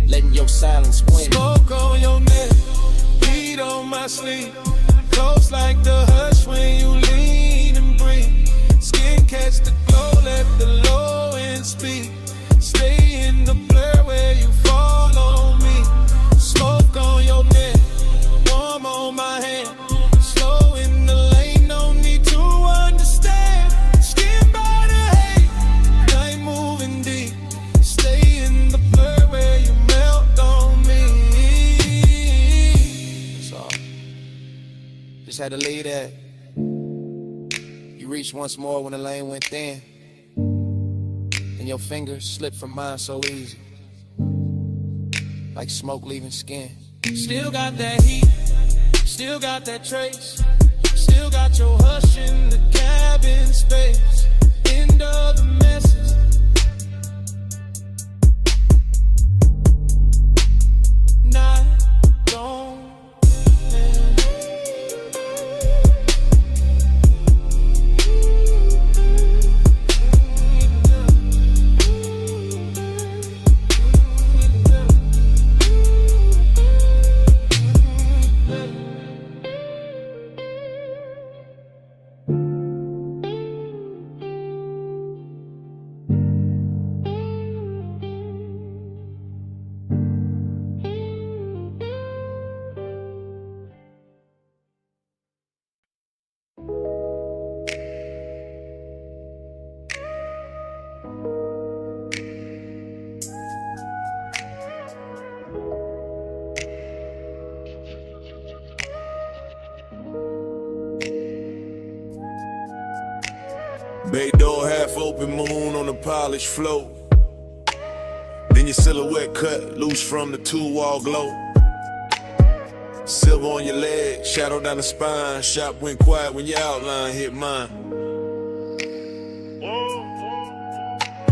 letting your silence win. Smoke on your neck, heat on my sleeve. Close like the hush when you lean and breathe. Skin catch the glow, let the low end speak. Stay in the blur where you fall on me. Smoke on your neck, warm on my hand. Slow in the lane, no need to understand. Skin by the haze, night moving deep. Stay in the blur where you melt on me. That's all. Just had to leave that. You reached once more when the lane went thin, and your fingers slipped from mine so easy, like smoke leaving skin. Still got that heat, still got that trace. Still got your hush in the cabin space. End of the message. Night gone. Bay door half open, moon on the polished floor. Then your silhouette cut loose from the two-wall glow. Silver on your leg, shadow down the spine. Shop went quiet when your outline hit mine.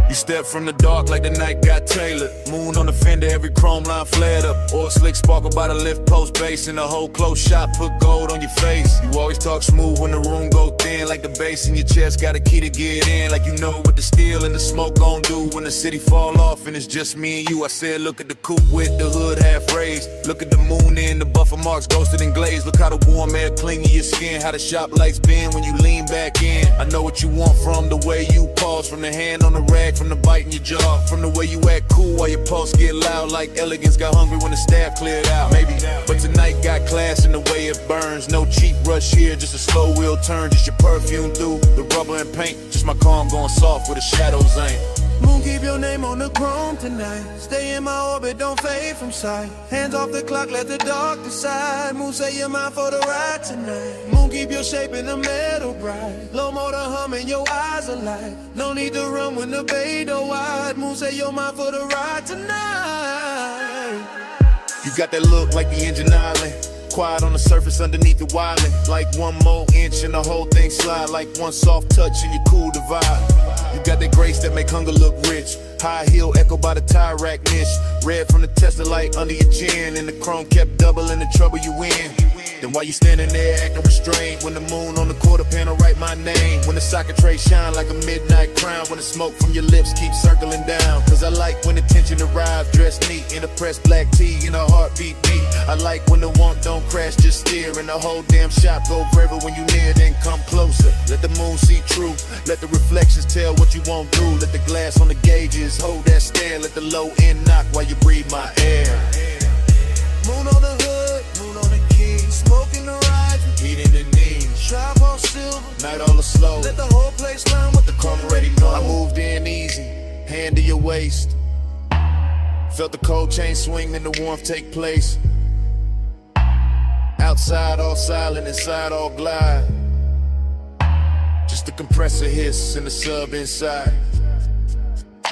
You step from the dark like the night got tailored. Moon on the fender, every chrome line flared up. Oil slick sparkle by the lift post base. In the whole close shot, put gold on your face. You always talk smooth when the room go thin. Like the bass in your chest, got a key to get in. Like you know what the steel and the smoke gon' do when the city fall off and it's just me and you. I said look at the coupe with the hood half raised. Look at the moon in the buffer marks ghosted and glazed. Look how the warm air cling to your skin. How the shop lights bend when you lean back in. I know what you want from the way you pause. From the hand on the rag, from the bite in your jaw. From the way you act cool while your pulse get loud. Like elegance got hungry when the staff cleared out. Maybe, but tonight got class in the way it burns. No cheap rush here, just a slow wheel turn. Just your perfume through the rubber and paint. Just my calm going soft where the shadows ain't. Moon, keep your name on the chrome tonight. Stay in my orbit, don't fade from sight. Hands off the clock, let the dark decide. Moon, say you're mine for the ride tonight. Moon, keep your shape in the metal bright. Low motor humming, your eyes alight. No need to run when the bay door wide. Moon, say you're mine for the ride tonight. You got that look like the engine island. Quiet on the surface underneath the wildin'. Like one more inch and the whole thing slide. Like one soft touch and you cool the vibe. You got that grace that make hunger look rich. High heel echo by the tire rack niche. Red from the Tesla light under your chin. And the chrome kept doubling the trouble you in. Then while you standing there acting restrained. When the moon on the quarter panel write my name. When the socket tray shine like a midnight crown. When the smoke from your lips keeps circling down. Cause I like when the tension arrives dressed neat. In a pressed black tee in a heartbeat beat. I like when the want don't crash, just steer. And the whole damn shop go forever when you near. Then come closer, let the moon see true. Let the reflections tell what you won't do. Let the glass on the gauges hold that stare. Let the low end knock while you breathe my air. Moon on the hood, moon on the key. Smoking the rides, heat in the knees. Trap on silver, night all the slow. Let the whole place learn what the come already know. I moved in easy, hand to your waist. Felt the cold chain swing and the warmth take place. Outside all silent, inside all glide. Just the compressor hiss and the sub inside.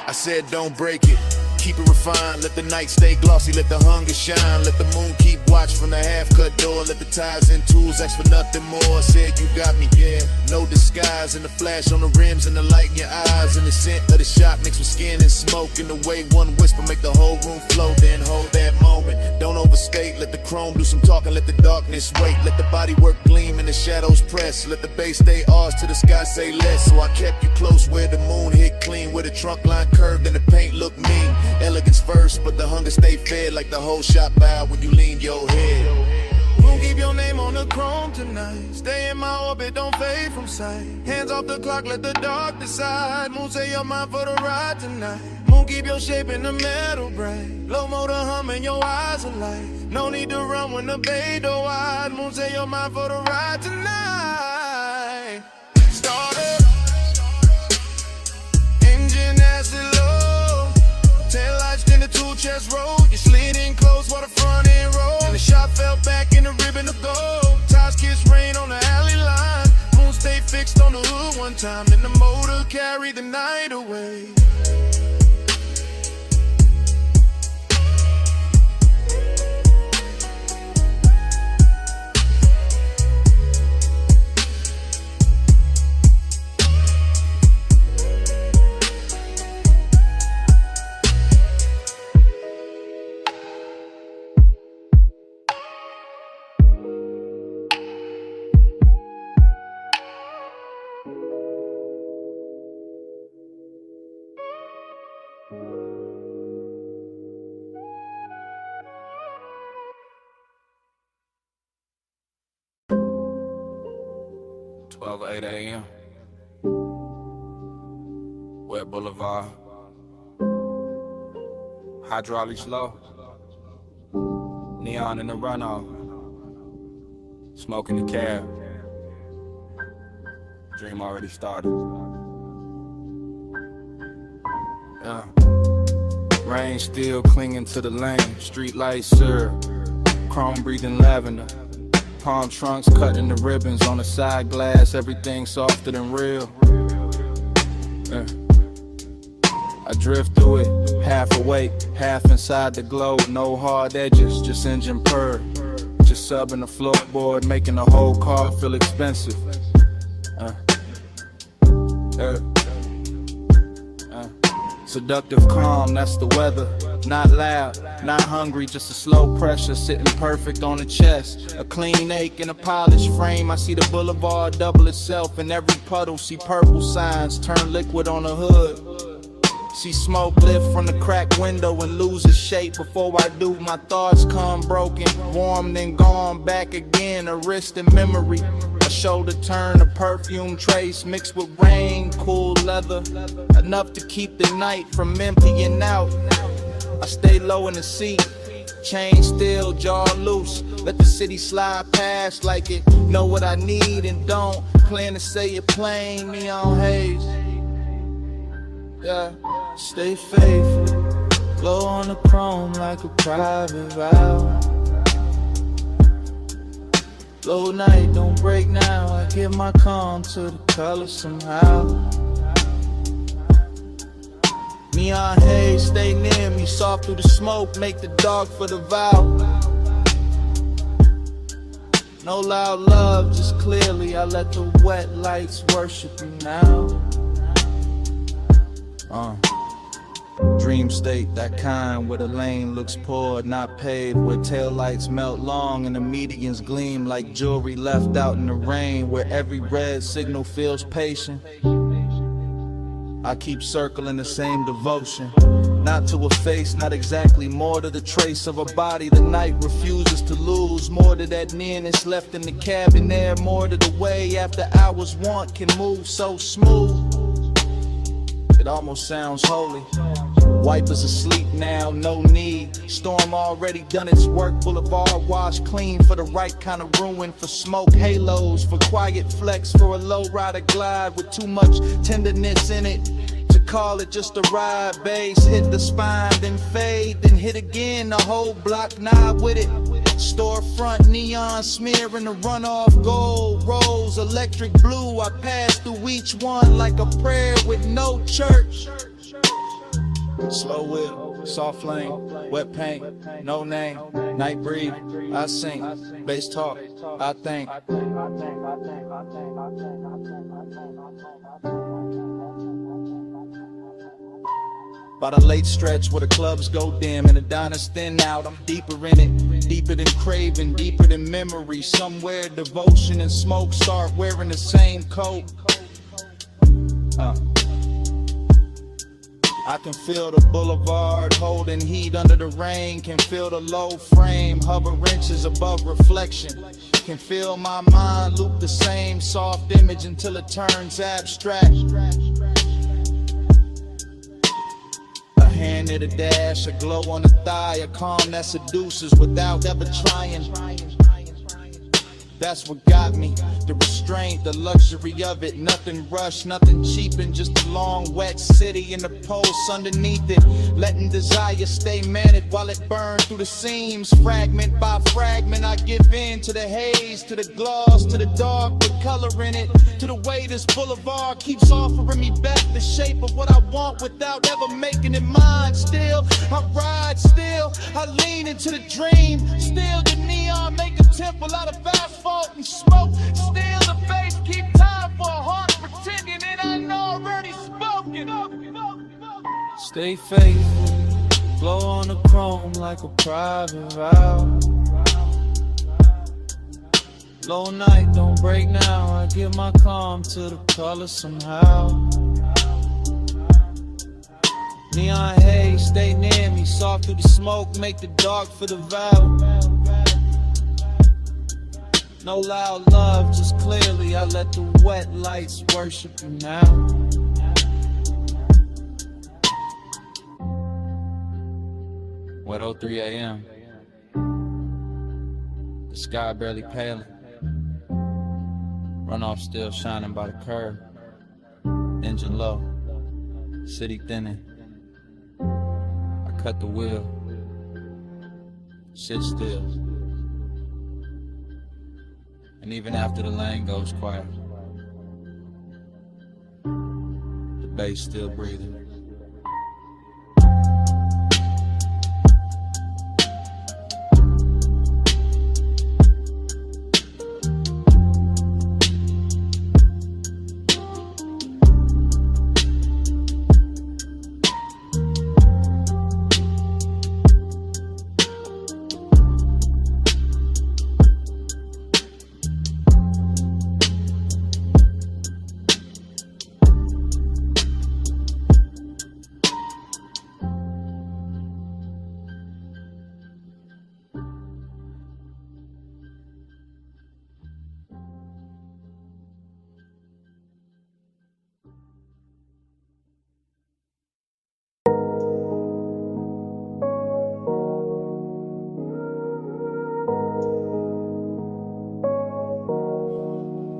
I said don't break it, keep it refined. Let the night stay glossy, let the hunger shine. Let the moon keep watch from the half-cut door. Let the ties and tools ask for nothing more. I said you got me, yeah, no disguise. And the flash on the rims and the light in your eyes. And the scent of the shop mixed with skin and smoke. And the way one whisper make the whole room flow. Then hold that moment, don't overstate. Let the chrome do some talking, let the darkness wait. Let the body work gleam and the shadows press. Let the bass stay ours till the sky say less. So I kept you close where the moon hit clean. Where the trunk line curved and the paint looked mean. Elegance first, but the hunger stay fed. Like the whole shop bowed when you lean your head. Moon, keep your name on the chrome tonight. Stay in my orbit, don't fade from sight. Hands off the clock, let the dark decide. Moon, say you're mine for the ride tonight. Moon, keep your shape in the metal bright. Low motor humming, your eyes alight. No need to run when the bay door wide. Moon, say you're mine for the ride tonight. Start up, engine acid low. Tail lights in the two chest roll. You slid in close while the front end roll. And the shot fell back in the ribbon of gold. Tires kiss rain on the alley line. Moon stay fixed on the hood one time. Then the motor carried the night away. Twelve 8 a.m. West Boulevard. Hydraulics low. Neon in the runoff. Smoking the cab. Dream already started. Yeah. Rain still clinging to the lane. Street lights syrup. Chrome breathing lavender. Palm trunks cutting the ribbons on the side glass. Everything softer than real. I drift through it, half awake, half inside the glow. No hard edges, just engine purr. Just subbing the floorboard, making the whole car feel expensive. Seductive calm, that's the weather. Not loud, not hungry, just a slow pressure sitting perfect on the chest. A clean ache in a polished frame. I see the boulevard double itself in every puddle. See purple signs turn liquid on the hood. See smoke lift from the cracked window and lose its shape. Before I do, my thoughts come broken, warm then gone back again. A wrist in memory, a shoulder turn, a perfume trace mixed with rain, cool leather, enough to keep the night from emptying out. I stay low in the seat, chain still, jaw loose. Let the city slide past like it know what I need and don't. Plan to say it plain, neon haze. Yeah, stay faithful, glow on the chrome like a private vow. Low night, don't break now. I give my calm to the color somehow. Neon haze, stay near me, soft through the smoke, make the dog for the vow. No loud love, just clearly I let the wet lights worship you now. Dream state, that kind where the lane looks poured, not paved, where taillights melt long and the medians gleam like jewelry left out in the rain, where every red signal feels patient. I keep circling the same devotion, not to a face, not exactly, more to the trace of a body the night refuses to lose, more to that nearness left in the cabin there, more to the way after hours want can move so smooth. It almost sounds holy. Wipers asleep now, no need. Storm already done its work. Boulevard washed clean for the right kind of ruin. For smoke halos, for quiet flex, for a low rider glide with too much tenderness in it. To call it just a ride, bass hit the spine, then fade, then hit again. The whole block nod with it. Storefront neon smearing the runoff gold rose, electric blue. I pass through each one like a prayer with no church. Slow whip, soft lane, wet paint, no name, night breathe, I sing, bass talk, I think. By the late stretch where the clubs go dim and the diners thin out, I'm deeper in it, deeper than craving, deeper than memory. Somewhere devotion and smoke start wearing the same coat. I can feel the boulevard holding heat under the rain. Can feel the low frame hover inches above reflection. Can feel my mind loop the same soft image until it turns abstract. A hand at a dash, a glow on the thigh, a calm that seduces without ever trying. That's what got me, the restraint, the luxury of it. Nothing rushed, nothing cheapened, just a long wet city and the pulse underneath it. Letting desire stay managed while it burns through the seams. Fragment by fragment I give in to the haze, to the gloss, to the dark with color in it. To the way this boulevard keeps offering me back the shape of what I want without ever making it mine. Still, I ride, still, I lean into the dream. Still the neon make a temple out of asphalt and smoke. Still the bass keep time for a heart pretending it ain't already spoken. Stay faithful, glow on the chrome like a private vow. Low night, don't break now. I give my calm to the color somehow. Neon haze, stay near me. Soft through the smoke, make the dark for the vow. No loud love, just clearly I let the wet lights worship you now. Wet 03 a.m. The sky barely paling. Runoff still shining by the curb. Engine low, city thinning. I cut the wheel, shit still. And even after the lane goes quiet, the bass still breathing.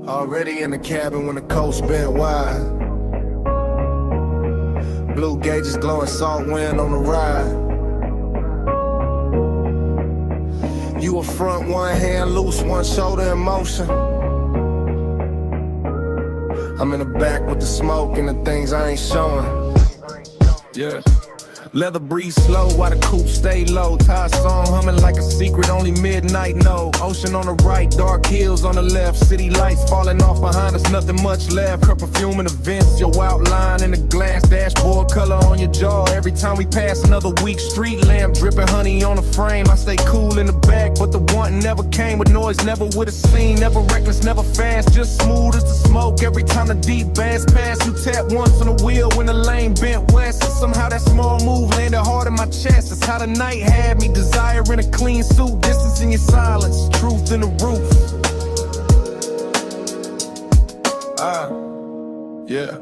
Already in the cabin when the coast bent wide. Blue gauges glowing, salt wind on the ride. You a front, one hand loose, one shoulder in motion. I'm in the back with the smoke and the things I ain't showing. Yeah. Leather breeze slow while the coupe stay low. Ty song humming like a secret, only midnight know. Ocean on the right, dark hills on the left. City lights falling off behind us, nothing much left. Her perfume in the vents, your outline in the glass. Dashboard color on your jaw. Every time we pass another week, street lamp dripping honey on the frame. I stay cool in the back, but the wanting never came with noise, never with a scene. Never reckless, never fast, just smooth as the smoke. Every time the deep bass pass, you tap once on the wheel when the lane bent west. And somehow that small move landed hard in my chest. That's how the night had me, desiring a clean suit. Distance in your silence, truth in the roof. Yeah.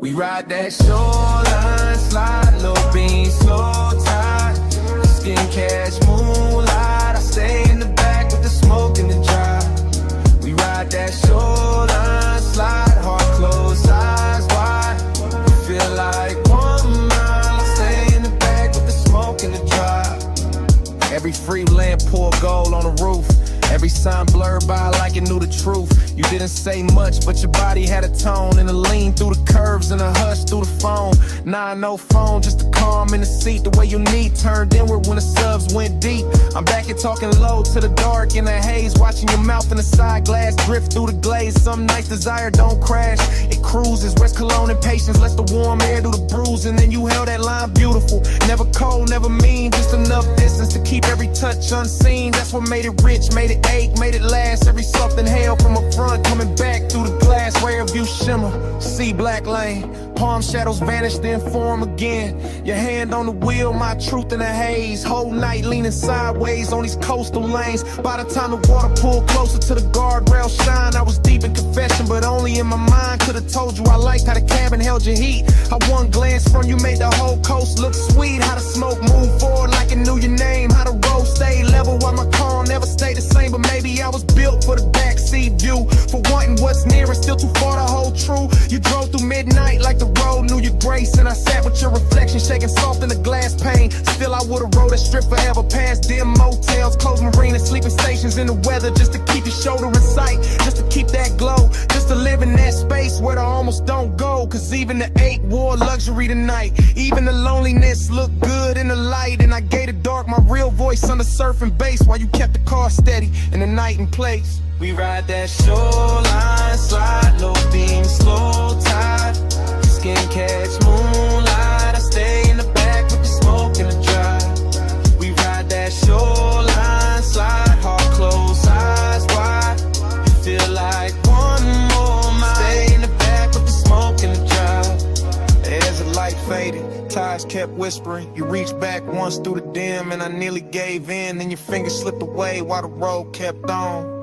We ride that shoreline, slide, low beam, slow tide. Skin cash, moonlight. I stay in the back with the smoke and the drive. We ride that shoreline, slide, heart closed, eyes wide. We feel like 1 mile. I stay in the back with the smoke and the drive. Every free lamp pour gold on the roof. Every sign blurred by like it knew the truth. You didn't say much, but your body had a tone. And a lean through the curves and a hush through the phone. Nah, no phone, just a calm in the seat. The way you need turned inward when the subs went deep. I'm back here talking low to the dark in the haze. Watching your mouth in the side glass drift through the glaze. Some nights desire don't crash, it cruises. West Cologne and patience lets the warm air do the bruising. Then you held that line beautiful. Never cold, never mean, just enough distance to keep every touch unseen. That's what made it rich, made it ache, made it last. Every soft inhale from a front, coming back through the glass. Rear view shimmer, see black lane. Palm shadows vanish, then form again. Your hand on the wheel, my truth in the haze. Whole night leaning sideways on these coastal lanes. By the time the water pulled closer to the guardrail shine, I was deep in confession, but only in my mind. Could've told you I liked how the cabin held your heat. How one glance from you made the whole coast look sweet. How the smoke moved forward like it knew your name. How the road stayed level while my car never stayed the same. But maybe I was built for the backseat view. For wanting what's near and still too far to hold true. You drove through midnight like the road knew your grace. And I sat with your reflection shaking soft in the glass pane. Still I would've rode that strip forever past dim motels, closed marinas, sleeping stations in the weather. Just to keep your shoulder in sight, just to keep that glow. Just to live in that space where the almost don't go. Cause even the ache wore luxury tonight. Even the loneliness looked good in the light. And I gave the dark my real voice on the surfing bass while you kept the car steady in the night and place. We ride that shoreline, slide, low beam, slow tide. Skin catch moonlight. I stay in the back with the smoke and the drive. We ride that shoreline, slide, heart closed, eyes wide. You feel like 1 more mile. Stay in the back with the smoke and the drive. As the light faded, ties kept whispering. You reached back once through the dim and I nearly gave in. Then your fingers slipped away while the road kept on.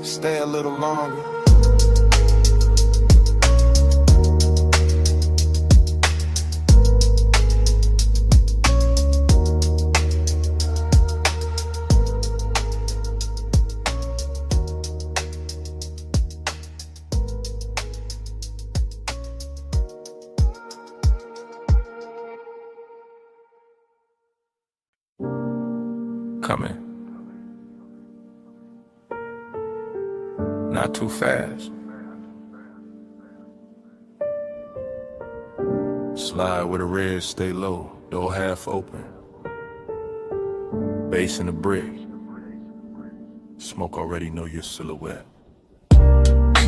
Stay a little longer. Coming. Not too fast. Slide with a red, stay low, door half open. Bass in the brick. Smoke already know your silhouette.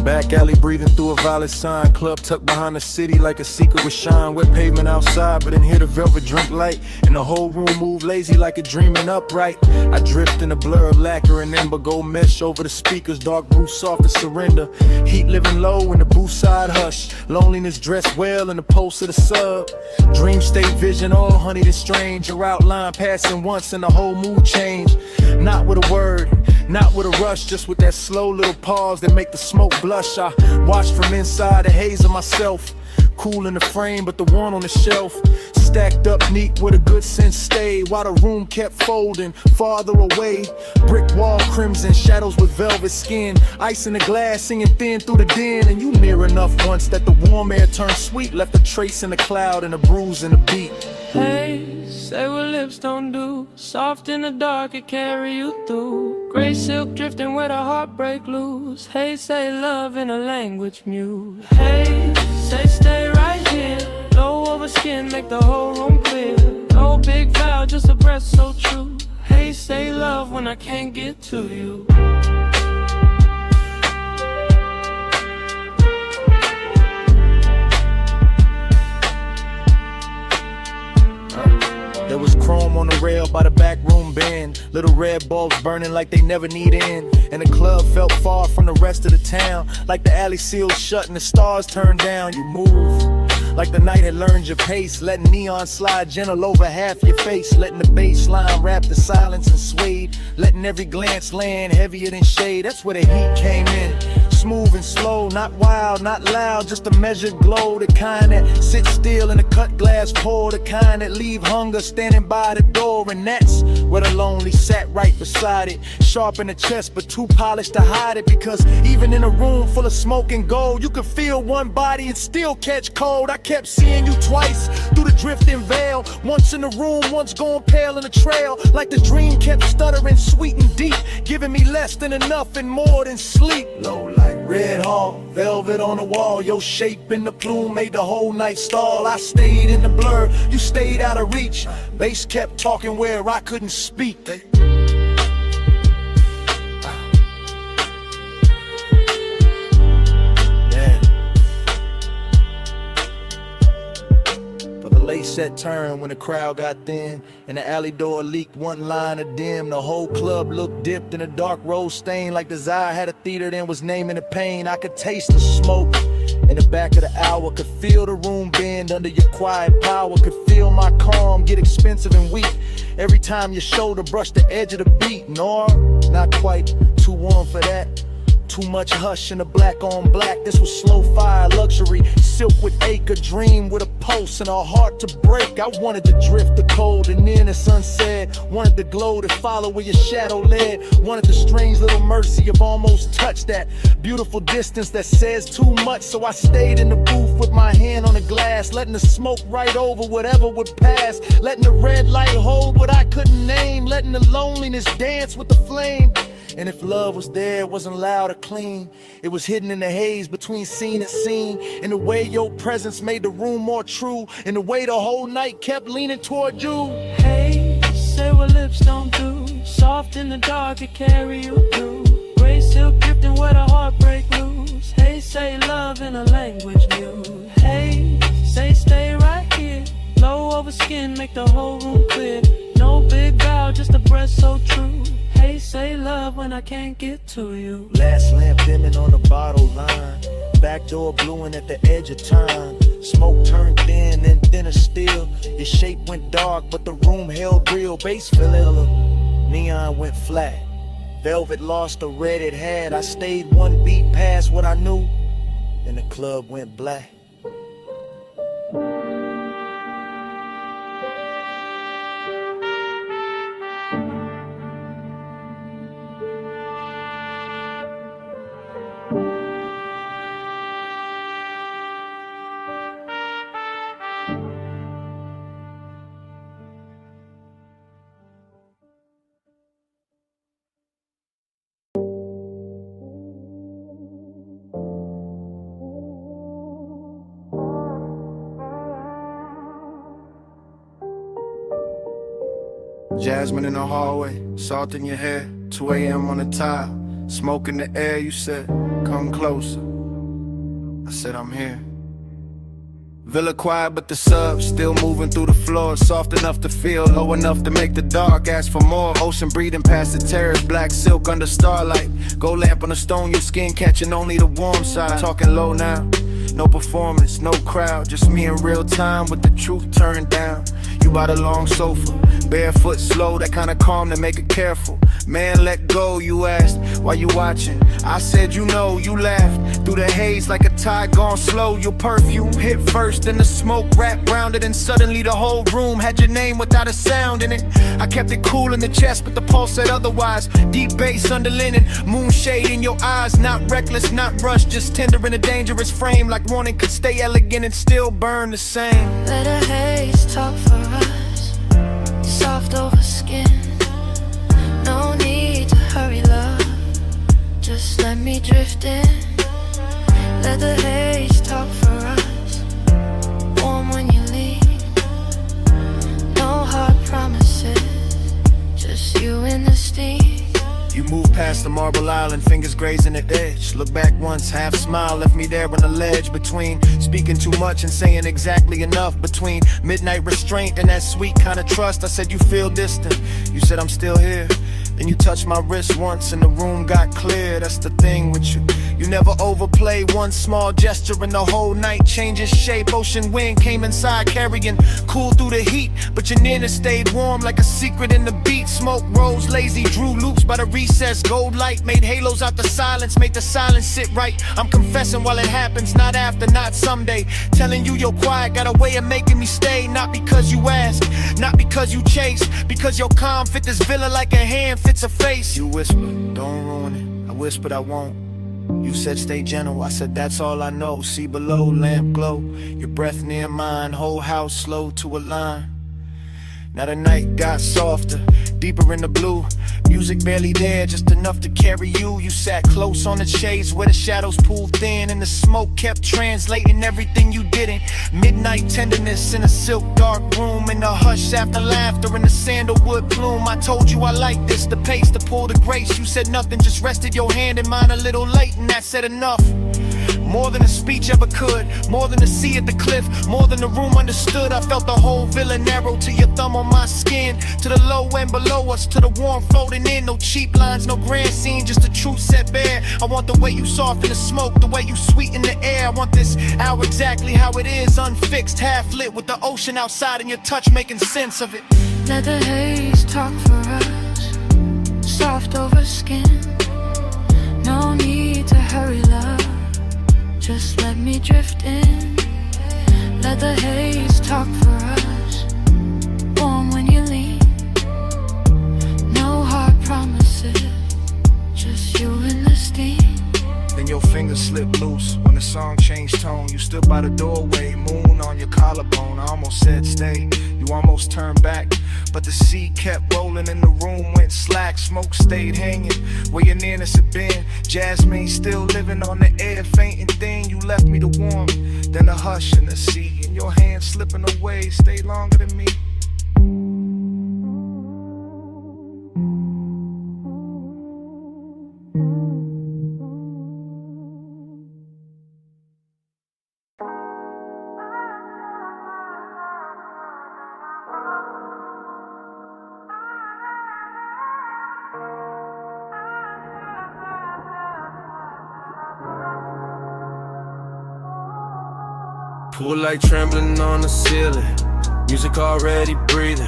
Back alley breathing through a violet sign. Club tucked behind the city like a secret with shine. Wet pavement outside, but in here the velvet drink light. And the whole room move lazy like a dreaming upright. I drift in a blur of lacquer and ember. Gold mesh over the speakers, dark blue soft to surrender. Heat living low in the booth side hush. Loneliness dressed well in the pulse of the sub. Dream state vision all honeyed and strange. Your outline passing once and the whole mood change. Not with a word, not with a rush, just with that slow little pause that make the smoke blush. I watch from inside the haze of myself. Cool in the frame, but the one on the shelf stacked up neat with a good sense stayed. While the room kept folding farther away. Brick wall crimson, shadows with velvet skin. Ice in the glass, singing thin through the den. And you near enough once that the warm air turned sweet. Left a trace in the cloud and a bruise in the beat. Hey, say what lips don't do. Soft in the dark, it carry you through. Gray silk drifting where the heartbreak loose. Hey, say love in a language mute. Hey, say stay right here. Low over skin, make the whole room clear. No big vow, just a breath so true. Hey, say love when I can't get to you. There was chrome on the rail by the back room bend. Little red bulbs burning like they never need end. And the club felt far from the rest of the town. Like the alley sealed shut and the stars turned down. You move like the night had learned your pace. Letting neon slide gentle over half your face. Letting the bass line wrap the silence and swayed. Letting every glance land heavier than shade. That's where the heat came in. Smooth and slow, not wild, not loud, just a measured glow. The kind that sits still in a cut glass pour. The kind that leave hunger standing by the door. And that's where the lonely sat right beside it. Sharp in the chest, but too polished to hide it. Because even in a room full of smoke and gold, you could feel one body and still catch cold. I kept seeing you twice through the drifting veil. Once in the room, once going pale in the trail. Like the dream kept stuttering sweet and deep, giving me less than enough and more than sleep. Low light. Red hall, velvet on the wall. Your shape in the plume made the whole night stall. I stayed in the blur, you stayed out of reach. Bass kept talking where I couldn't speak. Late set turn when the crowd got thin and the alley door leaked one line of dim. The whole club looked dipped in a dark rose stain, like Desire had a theater then was naming the pain. I could taste the smoke in the back of the hour, could feel the room bend under your quiet power, could feel my calm get expensive and weak every time your shoulder brushed the edge of the beat. No, not quite too warm for that. Too much hush in the black on black. This was slow fire luxury, silk with acre, dream with a pulse and a heart to break. I wanted to drift the cold and then the sunset. Wanted the glow to follow where your shadow led. Wanted the strange little mercy of almost touch, that beautiful distance that says too much. So I stayed in the booth with my hand on the glass, letting the smoke right over whatever would pass. Letting the red light hold what I couldn't name. Letting the loneliness dance with the flame. And if love was there, it wasn't loud or clean. It was hidden in the haze between scene and scene. In the way your presence made the room more true. In the way the whole night kept leaning toward you. Hey, say what lips don't do. Soft in the dark, it carry you through. Gray silk drifting where the heartbreak loose. Hey, say love in a language mute. Hey, say stay right here. Low over skin, make the whole room clear. No big vow, just a breath so true. Hey, say love when I can't get to you. Last lamp dimming on the bottle line. Back door bluing at the edge of time. Smoke turned thin and thinner still. Your shape went dark, but the room held real. Bass filling, neon went flat. Velvet lost the red it had. I stayed one beat past what I knew, and the club went black. Jasmine in the hallway, salt in your hair, 2 a.m. on the tile, smoke in the air. You said, come closer. I said, I'm here. Villa quiet, but the sub still moving through the floor. Soft enough to feel, low enough to make the dark ask for more. Ocean breathing past the terrace, black silk under starlight. Gold lamp on the stone, your skin catching only the warm side. Talking low now, no performance, no crowd, just me in real time with the truth turned down. You by the long sofa, barefoot slow, that kind of calm to make it careful. Man, let go, you asked, why you watching? I said, you know, you laughed through the haze like a tide gone slow. Your perfume hit first, then the smoke wrapped round it, and suddenly the whole room had your name without a sound in it. I kept it cool in the chest, but the pulse said otherwise. Deep bass under linen, moonshade in your eyes, not reckless, not rushed, just tender in a dangerous frame, like wanting could stay elegant and still burn the same. Let a haze talk for us, soft over skin. No need to hurry, love, just let me drift in. Let the haze talk for us, warm when you leave. No hard promises, just you and the steam. You move past the marble island, fingers grazing the edge. Look back once, half smile, left me there on the ledge. Between speaking too much and saying exactly enough. Between midnight restraint and that sweet kind of trust. I said, you feel distant, you said I'm still here. Then you touched my wrist once and the room got clear. That's the thing with you, you never overplay. One small gesture and the whole night changes shape. Ocean wind came inside carrying cool through the heat, but your nearness stayed warm like a secret in the beat. Smoke rose lazy, drew loops by the recess. Gold light made halos out the silence, made the silence sit right. I'm confessing while it happens, not after, not someday. Telling you you're quiet got a way of making me stay. Not because you ask, not because you chase, because your calm fit this villa like a hand fits a face. You whispered, don't ruin it. I whispered I won't. You said stay gentle, I said that's all I know. See below, lamp glow, your breath near mine, whole house slow to a line. Now the night got softer, deeper in the blue. Music barely there, just enough to carry you. You sat close on the shades where the shadows pulled thin, and the smoke kept translating everything you didn't. Midnight tenderness in a silk dark room, and the hush after laughter in the sandalwood plume. I told you I like this, the pace, the pull, the grace. You said nothing, just rested your hand in mine a little late, and that said enough. More than a speech ever could, more than a sea at the cliff, more than the room understood. I felt the whole villa narrow to your thumb on my skin, to the low end below us, to the warm floating in. No cheap lines, no grand scene, just the truth set bare. I want the way you soften the smoke, the way you sweeten the air. I want this hour exactly how it is, unfixed, half lit, with the ocean outside and your touch making sense of it. Let the haze talk for us, soft over skin. No need to hurry, love, just let me drift in. Let the haze talk for us, warm when you leave. No hard promises, just you and the steam. Then your fingers slipped loose when the song changed tone. You stood by the doorway, moon on your collarbone. I almost said stay, you almost turned back, but the sea kept rolling and the room went slack. Smoke stayed hanging where your nearness had been. Jasmine still living on the air, fainting thin. You left me the warmth, then the hush in the sea, and your hand slipping away stayed longer than me. Pool light trembling on the ceiling, music already breathing.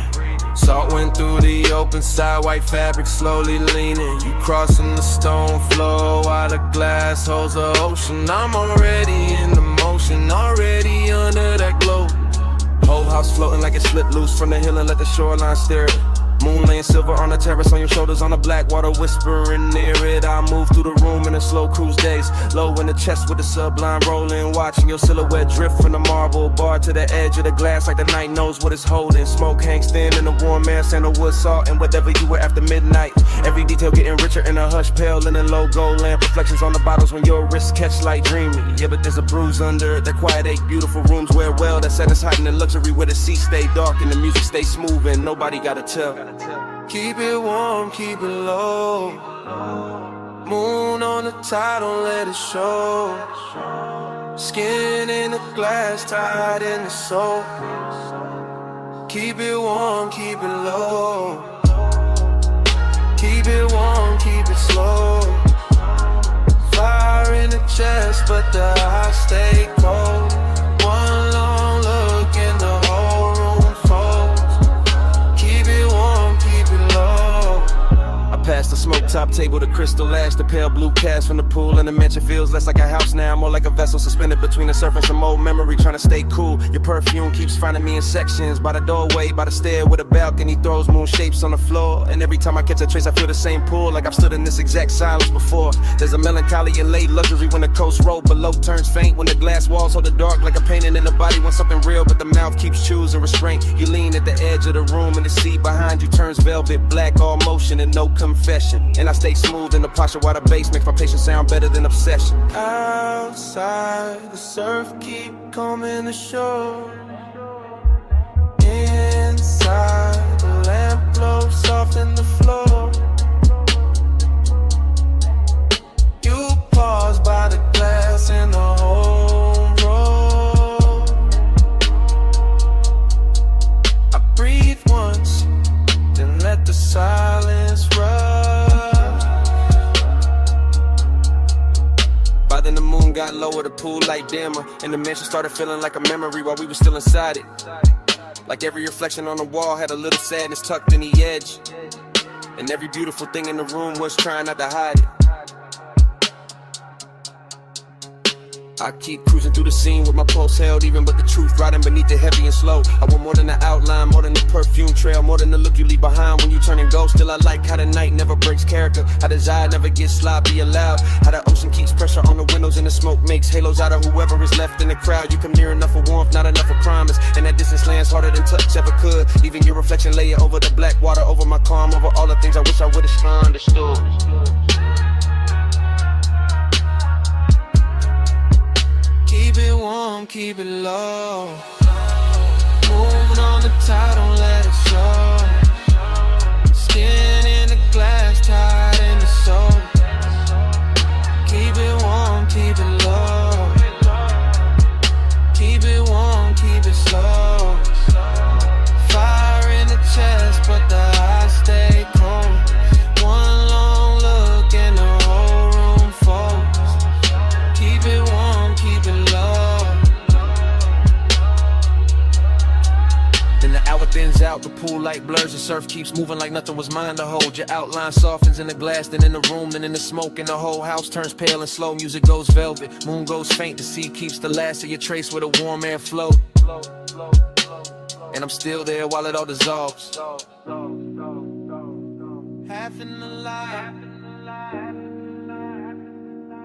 Salt went through the open side, white fabric slowly leaning. You crossing the stone floor while the glass holds the ocean. I'm already in the motion, already under that glow. Whole house floating like it slipped loose from the hill and let the shoreline stare it. Moon laying silver on the terrace, on your shoulders, on the black water whispering near it. I move through the room in a slow cruise days, low in the chest with the sublime rolling, watching your silhouette drift from the marble bar to the edge of the glass like the night knows what it's holding. Smoke hangs thin in the warm air, sandalwood salt and whatever you were after midnight. Every detail getting richer in a hush, pale in a low gold lamp, reflections on the bottles when your wrists catch light dreaming. Yeah, but there's a bruise under that quiet ache, beautiful rooms wear well, that set us hiding in luxury where the sea stay dark and the music stay smooth and nobody gotta tell. Keep it warm, keep it low. Moon on the tide, don't let it show. Skin in the glass, tied in the soul. Keep it warm, keep it low. Keep it warm, keep it slow. Fire in the chest, but the eyes stay cold. One long look and the whole room folds. Keep it warm, keep it low. I passed the smoke top table, the crystal ash, the pale blue cast from the pool, and the mansion feels less like a house now, more like a vessel suspended between the surf and some old memory, trying to stay cool. Your perfume keeps finding me in sections, by the doorway, by the stair with a balcony, throws moon shapes on the floor, and every time I catch a trace I feel the same pull, like I've stood in this exact silence before. There's a melancholy and late luxury when the coast road below turns faint, when the glass walls hold the dark like a painting in the body wants something real, but the mouth keeps choosing restraint. You lean at the edge of the room and the seat behind you turns velvet black, all motion and no confession, and I stay smooth in the posture while the bass makes my patience sound better than obsession. Outside, the surf keep coming ashore. Inside, the lamp glows soft in the floor. You pause by the glass in the home row. I breathe once, then let the silence rush. By then the moon got lower, the pool light dimmer, and the mansion started feeling like a memory while we were still inside it. Like every reflection on the wall had a little sadness tucked in the edge, and every beautiful thing in the room was trying not to hide it. I keep cruising through the scene with my pulse held even, but the truth riding beneath it heavy and slow. I want more than the outline, more than the perfume trail, more than the look you leave behind when you turn and go. Still I like how the night never breaks character, how desire never gets sloppy allowed, how the ocean keeps pressure on the windows and the smoke makes halos out of whoever is left in the crowd. You come near enough for warmth, not enough for promise, and that distance lands harder than touch ever could. Even your reflection lay over the black water, over my calm, over all the things I wish I would've understood. Keep it warm, keep it low. Moving on the tide, don't let it show. Skin in the glass, tied in the soul. Keep it warm, keep it low. Keep it warm, keep it slow. Fire in the chest, but the eyes stay cold. One long look and the whole room folds. Keep it warm, keep it low. Then the hour thins out, the pool light blurs, the surf keeps moving like nothing was mine to hold. Your outline softens in the glass, then in the room, then in the smoke, and the whole house turns pale and slow. Music goes velvet, moon goes faint, the sea keeps the last of your trace where the warm air flow. And I'm still there while it all dissolves. Half in the light,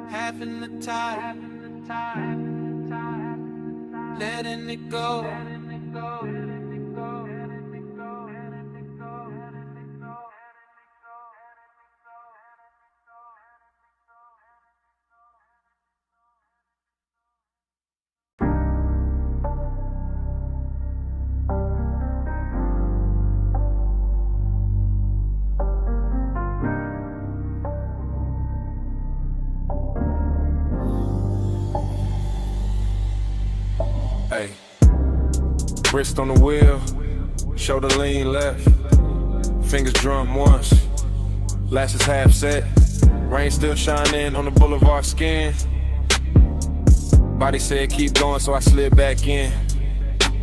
half in the tide, letting it go. Hey, wrist on the wheel, shoulder lean left, fingers drum once, lashes half set, rain still shining on the boulevard skin. Body said keep going, so I slid back in.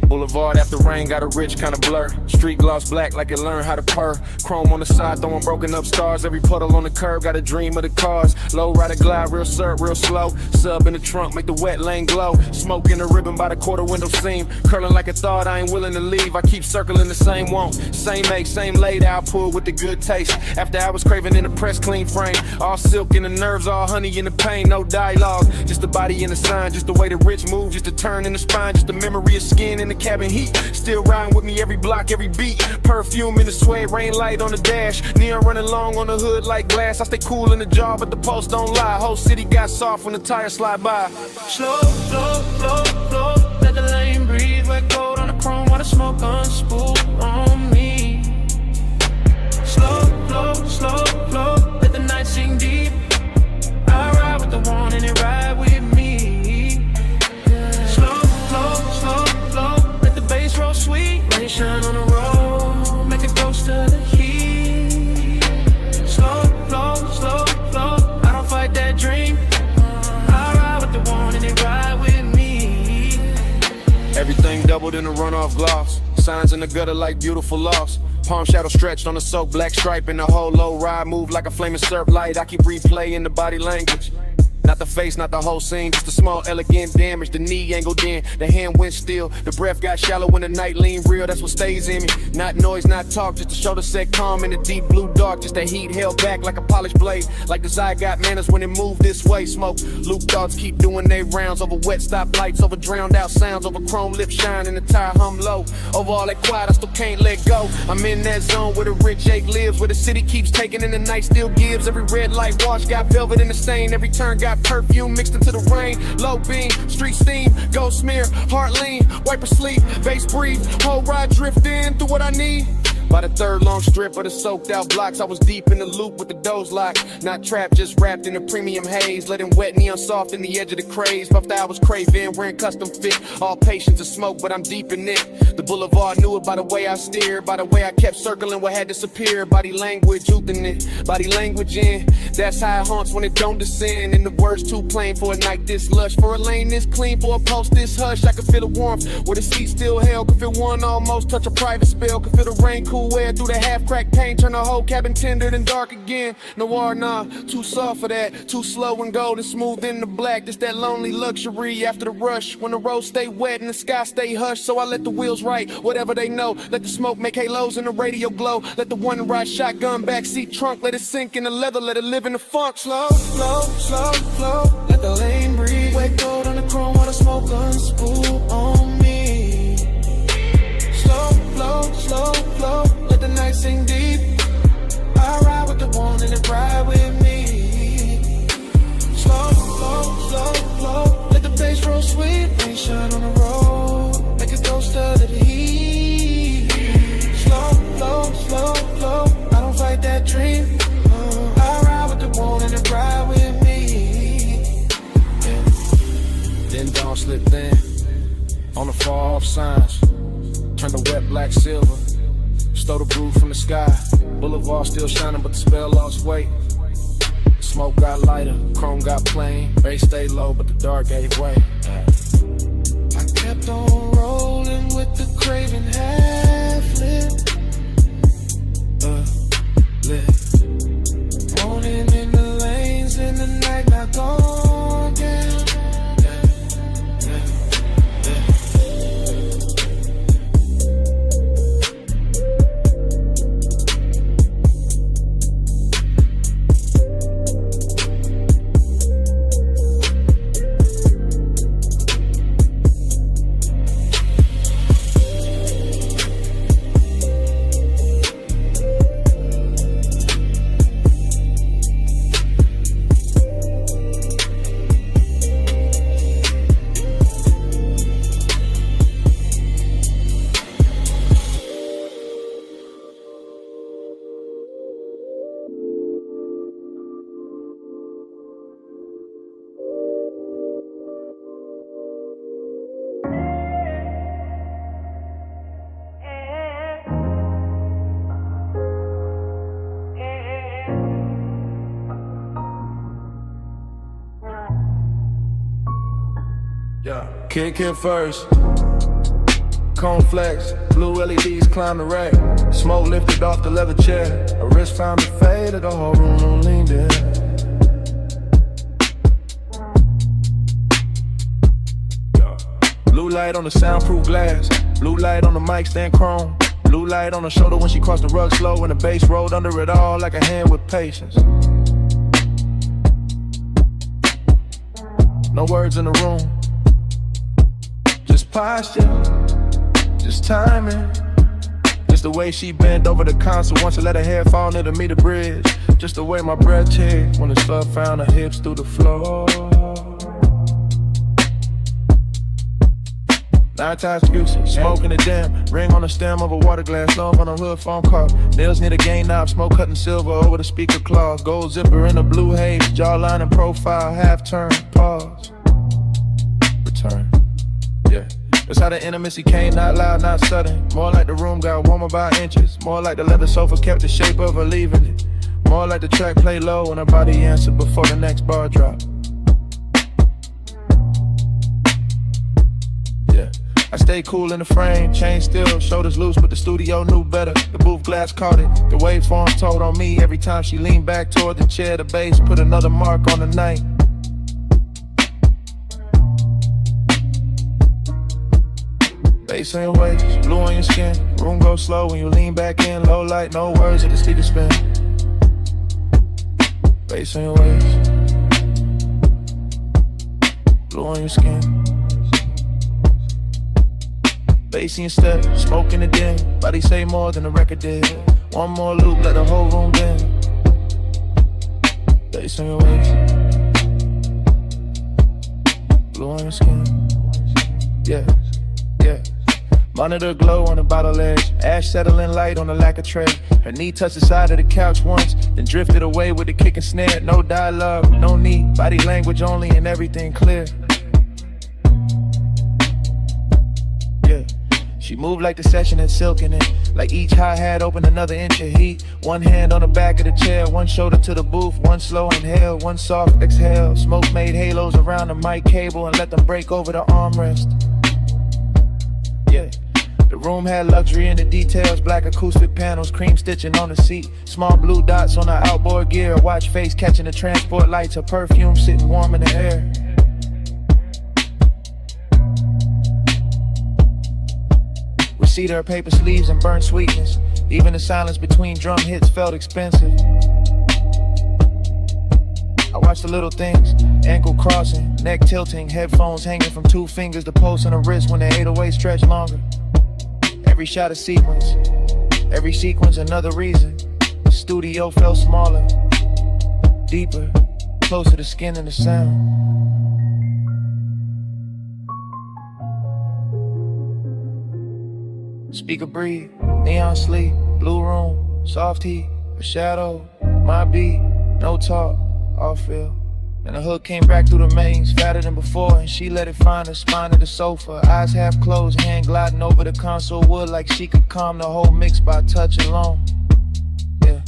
Boulevard after rain got a rich kind of blur. Street gloss black like it learned how to purr. Chrome on the side throwing broken up stars. Every puddle on the curb got a dream of the cars. Low rider glide real surf real slow. Sub in the trunk make the wet lane glow. Smoke in the ribbon by the quarter window seam. Curling like a thought I ain't willing to leave. I keep circling the same want. Same make, same laid out pull with the good taste. After I was craving in the press clean frame. All silk in the nerves, all honey in the pain. No dialogue, just the body and the sign. Just the way the rich move, just the turn in the spine. Just the memory of skin in the cabin heat. Still riding with me every block, every beat. Perfume in the suede, rain light on the dash. Neon running long on the hood like glass. I stay cool in the jar, but the pulse don't lie. Whole city got soft when the tires slide by. Slow, slow, slow, slow. Let the lane breathe. Wet gold on the chrome while the smoke unspool on me. gold in the runoff gloss. Signs in the gutter like beautiful loss. Palm shadow stretched on the soak, black stripe in the whole low ride. Move like a flaming syrup light. I keep replaying the body language. Not the face, not the whole scene, just a small elegant damage. The knee angled in, the hand went still. The breath got shallow when the night leaned real, that's what stays in me. Not noise, not talk, just to show the set calm in the deep blue dark. Just that heat held back like a polished blade. Like the Zai got manners when it moved this way. Smoke, Luke thoughts keep doing their rounds. Over wet stoplights, over drowned out sounds. Over chrome lip shine and the tire hum low. Over all that quiet, I still can't let go. I'm in that zone where the rich ache lives. Where the city keeps taking and the night still gives. Every red light wash got velvet in the stain. Every turn got perfume mixed into the rain. Low beam, street steam, gold smear, heart lean, wiper sleep, bass breathe, whole ride drift in through what I need. By the third long strip of the soaked out blocks, I was deep in the loop with the doze lock. Not trapped, just wrapped in a premium haze. Letting wet neon soft in the edge of the craze. Puffed I was craving, wearing custom fit. All patience and smoke, but I'm deep in it. The boulevard knew it by the way I steered. By the way I kept circling what had disappeared. Body language, youthing it. Body language in. That's how it haunts when it don't descend. And the words too plain for a night this lush. For a lane this clean, for a post this hush. I could feel the warmth where the seat still held. Could feel one almost touch a private spell. Could feel the rain cool air through the half-cracked paint, turn the whole cabin tendered and dark again. Noir, nah, too soft for that. Too slow and gold and smooth in the black. Just that lonely luxury after the rush. When the roads stay wet and the sky stay hushed. So I let the wheels write whatever they know. Let the smoke make halos and the radio glow. Let the one ride shotgun backseat trunk. Let it sink in the leather, let it live in the funk. Slow, slow, slow, slow. Let the lane breathe. Wet gold on the chrome while the smoke unspool on me. Slow, slow, slow, slow. Let the night sing deep. I ride with the one and it ride with me. Slow, slow, slow, slow. Let the bass roll sweet. Rain shine on the road. Make it go study the heat. Slow, slow, slow, slow. I don't fight that dream. I ride with the one and it ride with me. Yeah. Then dawn slipped in on the far off signs. Turn the wet black silver. Stole the brew from the sky. Boulevard still shining, but the spell lost weight. Smoke got lighter, chrome got plain. Bass stayed low, but the dark gave way. I kept on rolling with the craving half lit. Lit. Morning in the lanes, in the night not gone down. Kick it first. Cone flex, blue LEDs climb the rack. Smoke lifted off the leather chair. A wrist found the faded, the whole room leaned in. Blue light on the soundproof glass. Blue light on the mic stand chrome. Blue light on the shoulder when she crossed the rug slow. And the bass rolled under it all like a hand with patience. No words in the room. Just posture, just timing. Just the way she bent over the console once I let her hair fall near to meet the bridge. Just the way my breath checked when the stuff found her hips through the floor. 9 times excuses, smoking the jam. Ring on the stem of a water glass, love on a hood phone car. Nails near the gain knob, smoke cutting silver over the speaker cloth. Gold zipper in a blue haze, jawline and profile, half turn, pause. Return. Yeah, that's how the intimacy came, not loud, not sudden. More like the room got warmer by inches. More like the leather sofa kept the shape of her leaving it. More like the track play low and her body answered before the next bar drop. Yeah, I stay cool in the frame, chain still, shoulders loose, but the studio knew better. The booth glass caught it, the waveform told on me. Every time she leaned back toward the chair, the bass put another mark on the night. Bass on your waist, blue on your skin. Room goes slow when you lean back in. Low light, no words, at the speaker spin. Bass on your waist, blue on your skin. Bass in your step, smoke in the den. Body say more than the record did. One more loop, let the whole room bend. Bass on your waist, blue on your skin. Yeah, yeah. Monitor glow on the bottle edge. Ash settling light on the lacquer tray. Her knee touched the side of the couch once, then drifted away with the kick and snare. No dialogue, no need. Body language only and everything clear. Yeah. She moved like the session had silk in it. Like each hi-hat opened another inch of heat. One hand on the back of the chair, one shoulder to the booth. One slow inhale, one soft exhale. Smoke made halos around the mic cable and let them break over the armrest. Yeah. The room had luxury in the details, black acoustic panels, cream stitching on the seat, small blue dots on the outboard gear, watch face catching the transport lights, her perfume sitting warm in the air. Receipt her paper sleeves and burnt sweetness, even the silence between drum hits felt expensive. I watched the little things, ankle crossing, neck tilting, headphones hanging from 2 fingers, the pulse on the wrist when the 808 stretched longer. Every shot a sequence, every sequence another reason. The studio felt smaller, deeper, closer to skin and the sound. Speaker breathe, neon sleep, blue room, soft heat, a shadow, my beat, no talk, all feel. And the hook came back through the mains, fatter than before, and she let it find the spine of the sofa. Eyes half closed, hand gliding over the console wood like she could calm the whole mix by touch alone. Yeah,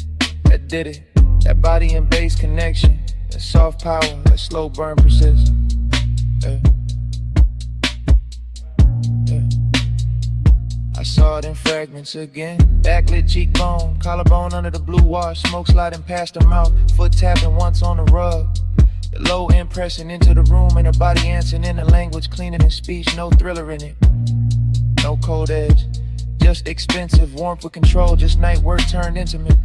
that did it. That body and bass connection, that soft power, that slow burn persist. Yeah. Yeah. I saw it in fragments again. Backlit cheekbone, collarbone under the blue wash, smoke sliding past her mouth, foot tapping once on the rug. The low end pressing into the room and her body answering in a language cleaner than speech, no thriller in it. No cold edge, just expensive warmth with control, just night work turned intimate.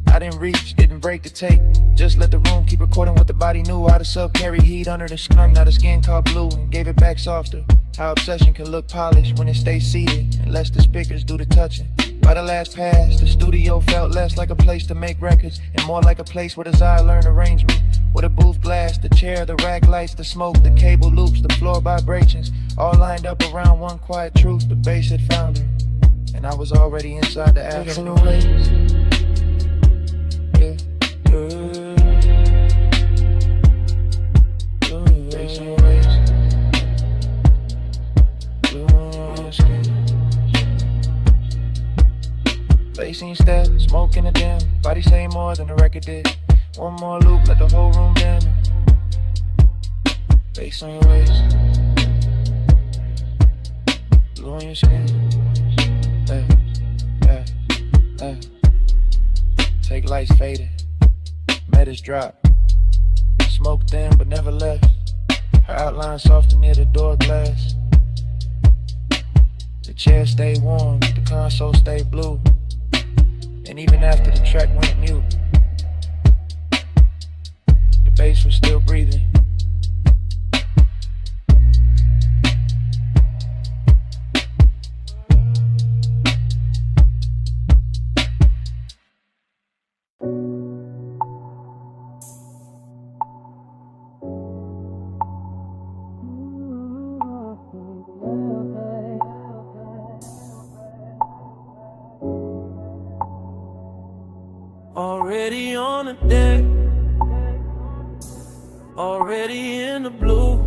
I didn't reach, didn't break the tape, just let the room keep recording what the body knew. How the sub carry heat under the skin, now the skin caught blue and gave it back softer. How obsession can look polished when it stays seated and lets the speakers do the touching. By the last pass, the studio felt less like a place to make records and more like a place where desire learned arrangement. With a booth glass, the chair, the rack lights, the smoke, the cable loops, the floor vibrations, all lined up around one quiet truth. The bass had found her, and I was already inside the afternoon. Yeah, bass on your waist, blue on your skin. Bass in your step, smoke in the dim, body say more than the record did. One more loop, let the whole room bend. Bass on your waist, blue on your skin. Hey, hey, hey. Take lights faded, metas drop. Smoke thin but never left. Her outline softer near the door glass. The chair stayed warm, the console stayed blue. And even after the track went mute, the bass was still breathing. Already on the deck, already in the blue.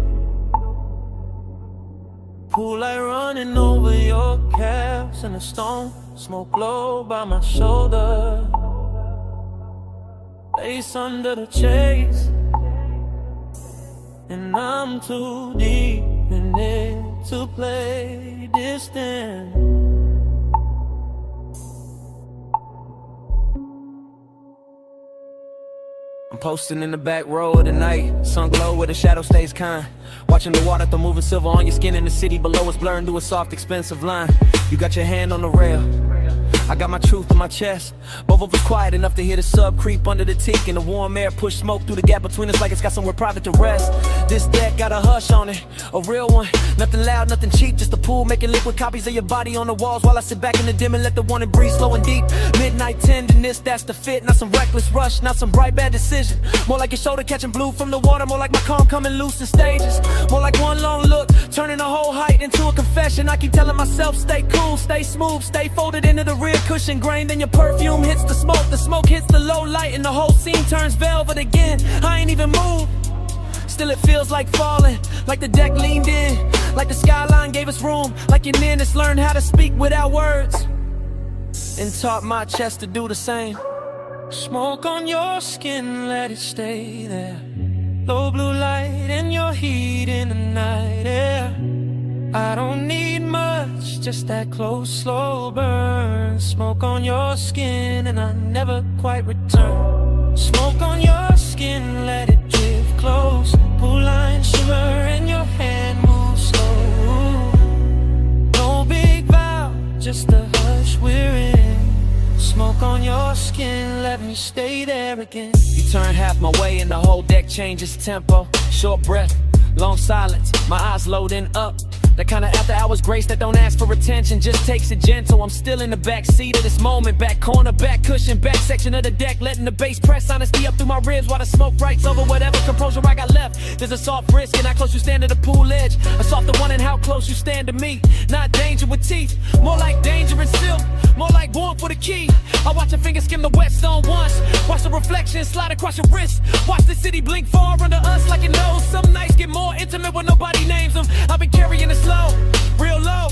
Pool light running over your calves and the stone. Smoke low by my shoulder. Lace under the chase, and I'm too deep in it to play distant. I'm posting in the back row of the night, sun glow where the shadow stays kind. Watching the water through moving silver on your skin, in the city below us blurring to a soft, expensive line. You got your hand on the rail, I got my truth in my chest. Both of us quiet enough to hear the sub creep under the teak, and the warm air push smoke through the gap between us like it's got somewhere private to rest. This deck got a hush on it, a real one. Nothing loud, nothing cheap, just a pool making liquid copies of your body on the walls, while I sit back in the dim and let the wanted breathe slow and deep. Midnight tenderness, that's the fit. Not some reckless rush, not some bright bad decision. More like your shoulder catching blue from the water, more like my calm coming loose in stages. More like one long look, turning a whole height into a confession. I keep telling myself, stay cool, stay smooth, stay folded into the rear cushion grain. Then your perfume hits the smoke hits the low light, and the whole scene turns velvet again. I ain't even moved, still it feels like falling, like the deck leaned in, like the skyline gave us room, like your nearness learned how to speak without words, and taught my chest to do the same. Smoke on your skin, let it stay there. Low blue light and your heat in the night air. I don't need much, just that close, slow burn. Smoke on your skin and I never quite return. Smoke on your skin, let it drift close. Blue line shimmer and your hand moves slow. No big vow, just the hush we're in. Smoke on your skin, let me stay there again. You turn half my way and the whole deck changes tempo. Short breath, long silence, my eyes loading up. That kind of after hours grace that don't ask for attention, just takes it gentle. I'm still in the back seat of this moment, back corner, back cushion, back section of the deck, letting the bass press honesty up through my ribs while the smoke writes over whatever composure I got left. There's a soft risk in how close you stand to the pool edge, a softer one in how close you stand to me. Not danger with teeth, more like danger and silk, more like warmth for the key. I watch your fingers skim the wet stone once, watch the reflection slide across your wrist, watch the city blink far under us like it knows. Some nights get more intimate when nobody names them. I've been carrying this low, real low,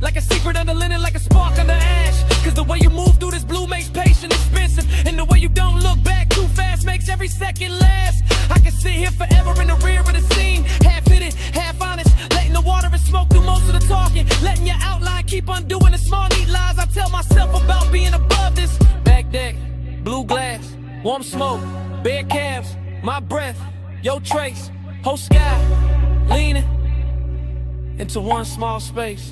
like a secret under linen, like a spark under ash. Cause the way you move through this blue makes patience expensive, and the way you don't look back too fast makes every second last. I can sit here forever in the rear of the scene, half hidden, half honest, letting the water and smoke do most of the talking, letting your outline keep undoing the small neat lies I tell myself about being above this. Back deck, blue glass, warm smoke, bare calves, my breath, your trace, whole sky, leaning into one small space.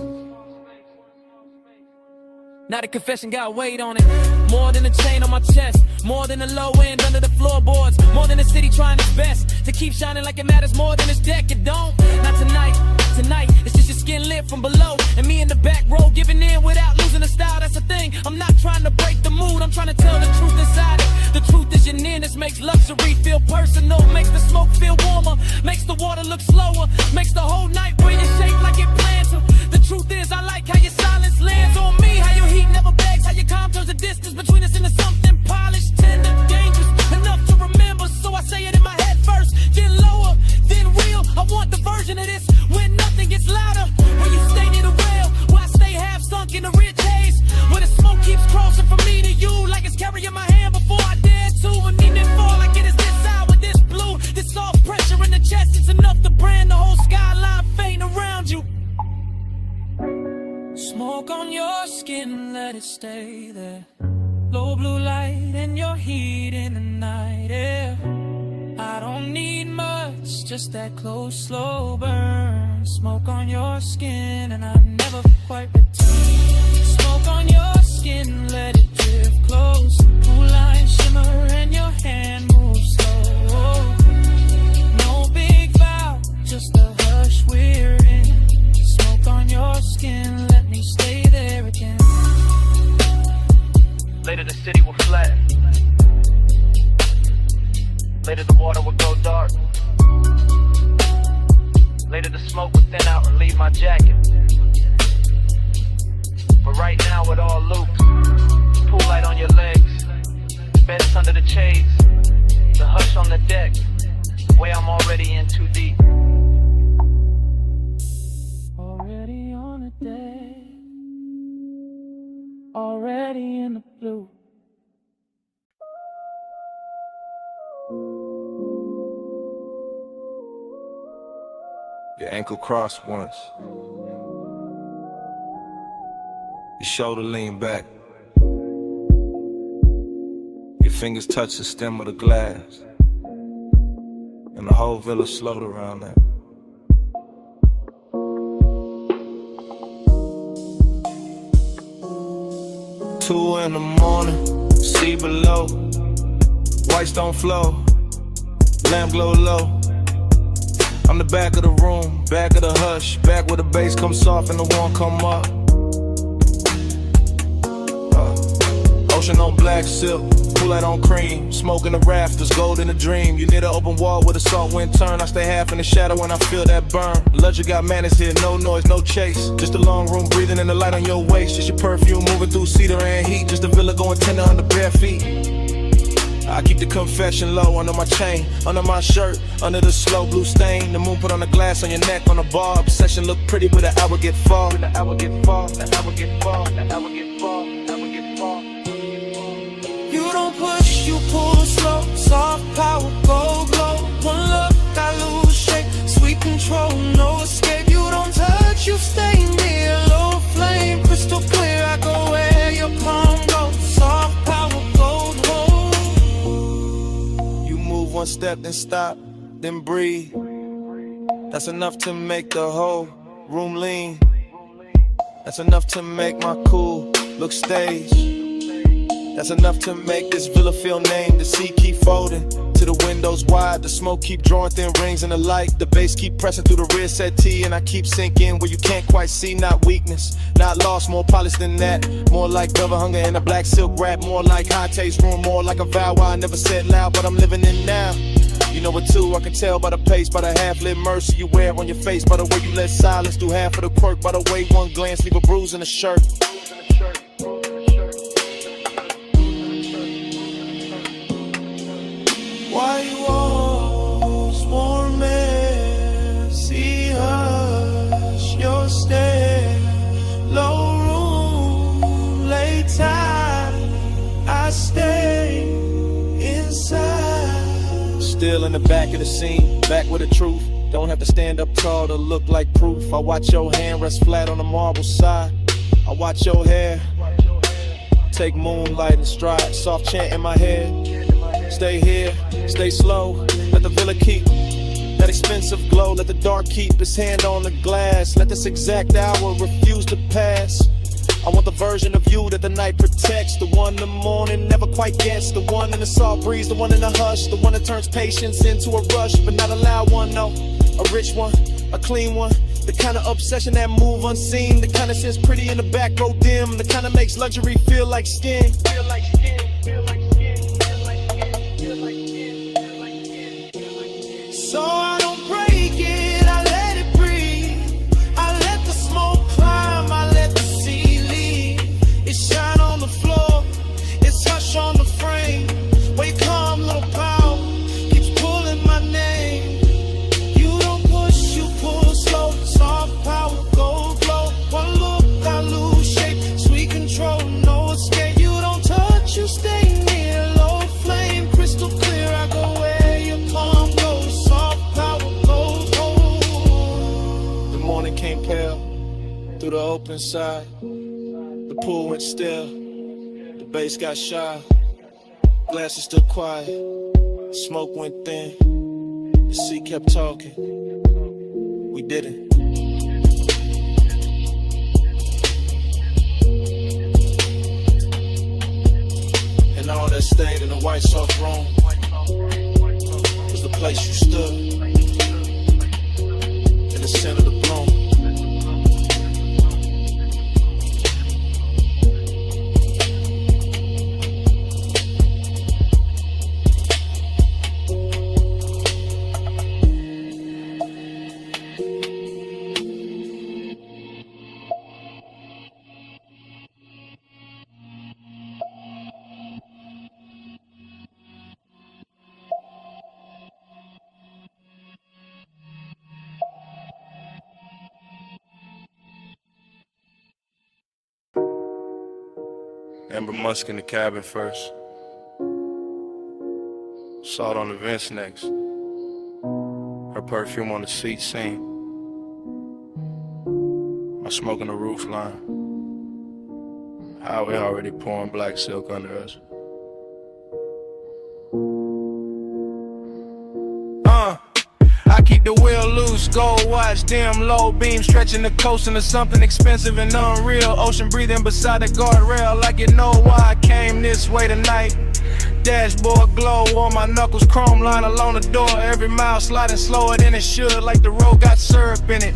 Now the confession got weight on it, more than a chain on my chest, more than a low end under the floorboards, more than the city trying its best to keep shining like it matters more than this deck. It don't, not tonight, tonight it's just your skin lit from below, and me in the back row giving in without losing the style. That's the thing, I'm not trying to break the mood, I'm trying to tell the truth inside it. The truth is your nearness makes luxury feel personal, makes the smoke feel warmer, makes the water look slower, makes the whole night where you shake like it planned to. The truth is I like how your silence lands on me, how your heat never begs, how your calm turns the distance between us into something polished, tender, dangerous, enough to remember. So I say it in my head first, then lower, then real. I want the version of this when nothing gets louder, where you stay near the rail, where I stay half sunk in the rich haze, where the smoke keeps crossing from me to you like it's carrying my hand before I dare to. And even fall like it is this hour, this blue, this soft pressure in the chest, it's enough to brand the whole skyline faint around you. Smoke on your skin, let it stay there. Low blue light and your heat in the night air. I don't need much, just that close, slow burn. Smoke on your skin and I never quite return. Smoke on your skin, let it drift close. Blue line shimmer and your hand moves slow. No big vow, just a hush we're in. Smoke on your skin, let me stay there again. Later the city will flat. Later the water will go dark. Later the smoke will thin out and leave my jacket. But right now it all loops. Pool light on your legs, beds under the shades, the hush on the deck, way I'm already in too deep. Already on the deck, already in the blue. Yeah. your ankle crossed once. Your shoulder lean back. Your fingers touch the stem of the glass. And the whole village slowed around that. Two in the morning, see below. Whites don't flow, lamp glow low. I'm the back of the room, back of the hush, back where the bass comes soft and the warm come up. Ocean on black silk, Kool-Aid on cream, smoke in the rafters, gold in a dream. You near the open wall where the salt wind turn. I stay half in the shadow when I feel that burn. Legend got manners here, no noise, no chase. Just a long room breathing in the light on your waist. Just your perfume moving through cedar and heat. Just a villa going tender under bare feet. I keep the confession low under my chain, under my shirt, under the slow blue stain. The moon put on the glass on your neck on the bar. Obsession look pretty, but the hour get far. The hour get far, the hour get far, the hour get far, the hour get far. You don't push, you pull slow. Soft power, go glow. One look, I lose shape. Sweet control, no escape. You don't touch, you stay near. Low flame, crystal clear. I go where your palm goes. Soft power, gold hold. You move one step, then stop, then breathe. That's enough to make the whole room lean. That's enough to make my cool look staged. That's enough to make this villa feel named. The sea keep folding to the windows wide. The smoke keep drawing thin rings in the light. The bass keep pressing through the rear settee. And I keep sinking where you can't quite see. Not weakness, not lost, more polished than that. More like velvet hunger and a black silk wrap. More like high taste room, more like a vow I never said loud, but I'm living in now. You know it too, I can tell by the pace, by the half-lit mercy you wear on your face, by the way you let silence do half of the quirk, by the way one glance leave a bruise in the shirt. Why you walls warm air? See hush your stare. Low room, late time. I stay inside. Still in the back of the scene, back with the truth. Don't have to stand up tall to look like proof. I watch your hand rest flat on the marble side. I watch your hair take moonlight and stride. Soft chant in my head. Stay here, stay slow. Let the villa keep that expensive glow. Let the dark keep its hand on the glass. Let this exact hour refuse to pass. I want the version of you that the night protects. The one the morning never quite gets. The one in the soft breeze, the one in the hush. The one that turns patience into a rush. But not a loud one, no. A rich one, a clean one. The kind of obsession that move unseen. The kind that sits pretty in the back row dim. The kind that makes luxury feel like skin. Feel like skin, feel like skin, feel like skin, feel like skin, feel like skin, feel like skin. So I don't break it, I let it breathe. I let the smoke climb, I let the sea leave. It shine on the floor, it's hush on the frame. Where you come, little power, keeps pulling my name. You don't push, you pull slow. Soft power, gold glow. One look, I lose shape. Sweet control, no escape. You don't touch, you stay near. Low flame, crystal clear. I go where your palm goes. Soft power, gold hold. The morning came pale through the open side. The pool went still. The bass got shy. Glasses stood quiet. Smoke went thin. The sea kept talking. We did it. And all that stayed in the white soft room was the place you stood in the center of the bloom. Amber Musk in the cabin first. Salt on the vents next. Her perfume on the seat seen. I smoke on the roof line. Highway already pouring black silk under us. I keep the wheel loose, gold watch, dim low beam, stretching the coast into something expensive and unreal. Ocean breathing beside the guardrail, like you know why I came this way tonight. Dashboard glow on my knuckles, chrome line along the door. Every mile sliding slower than it should, like the road got syrup in it.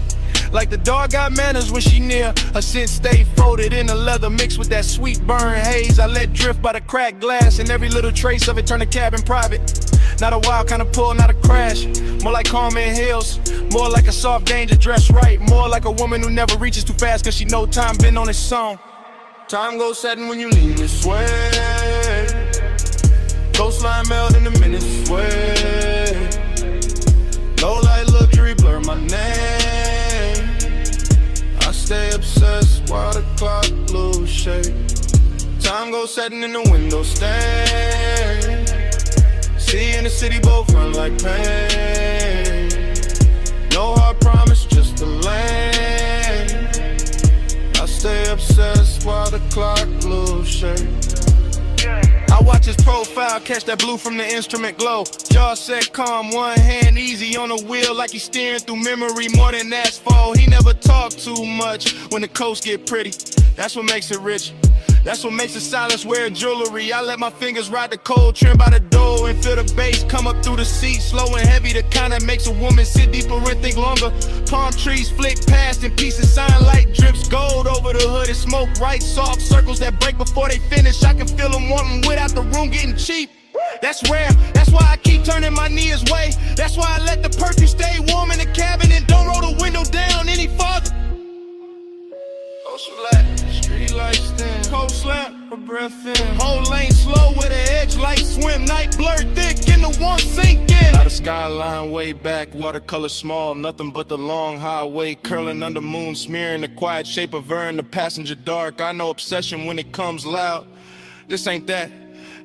Like the dog got manners when she near. Her scent stay folded in the leather, mixed with that sweet burn haze I let drift by the cracked glass, and every little trace of it turn the cabin private. Not a wild kind of pull, not a crash. More like Carmen Hills, more like a soft danger dressed right. More like a woman who never reaches too fast cause she know time been on its song. Time goes setting when you lean this way. Coastline melt in the minutes sway. Low light luxury blur my name. I stay obsessed while the clock lose shape. Time goes setting in the window stain. See in the city both run like pain. No hard promise, just a lane. I stay obsessed while the clock lose shape. I watch his profile, catch that blue from the instrument glow. Jaw set calm, one hand easy on the wheel, like he's steering through memory more than asphalt. He never talk too much when the coast get pretty. That's what makes it rich. That's what makes the silence wear jewelry. I let my fingers ride the cold trim by the door and feel the bass come up through the seat, slow and heavy. The kind that makes a woman sit deeper and think longer. Palm trees flick past and pieces, sunlight drips gold over the hood and smoke right. Soft circles that break before they finish. I can feel them wanting without the room getting cheap. That's rare, that's why I keep turning my knee his way. That's why I let the perfume stay warm in the cabin and don't roll the window down any farther. Coast flat, street lights dim, cold slap, a breath in. Whole lane slow with an edge like swim. Night blurred thick in the one sink in. Out of skyline way back, watercolor small. Nothing but the long highway curling under moon, smearing the quiet shape of her in the passenger dark. I know obsession when it comes loud. This ain't that.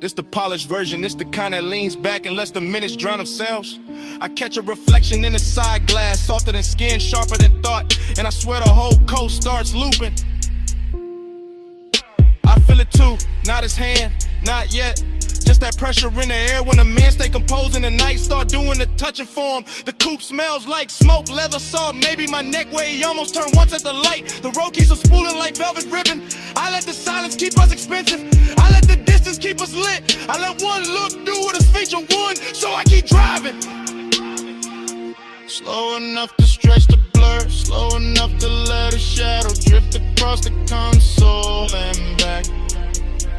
This the polished version, this the kind that leans back and lets the minutes drown themselves. I catch a reflection in the side glass, softer than skin, sharper than thought, and I swear the whole coast starts looping. I feel it too, not his hand, not yet. Just that pressure in the air when the men stay composed and the night start doing the touching for him. The coupe smells like smoke, leather salt, maybe my neck where he almost turned once at the light. The road keeps us spooling like velvet ribbon. I let the silence keep us expensive. I let the distance keep us lit. I let one look do what is feature one, so I keep driving. Slow enough to stretch the blur, slow enough to let a shadow drift across the console and back.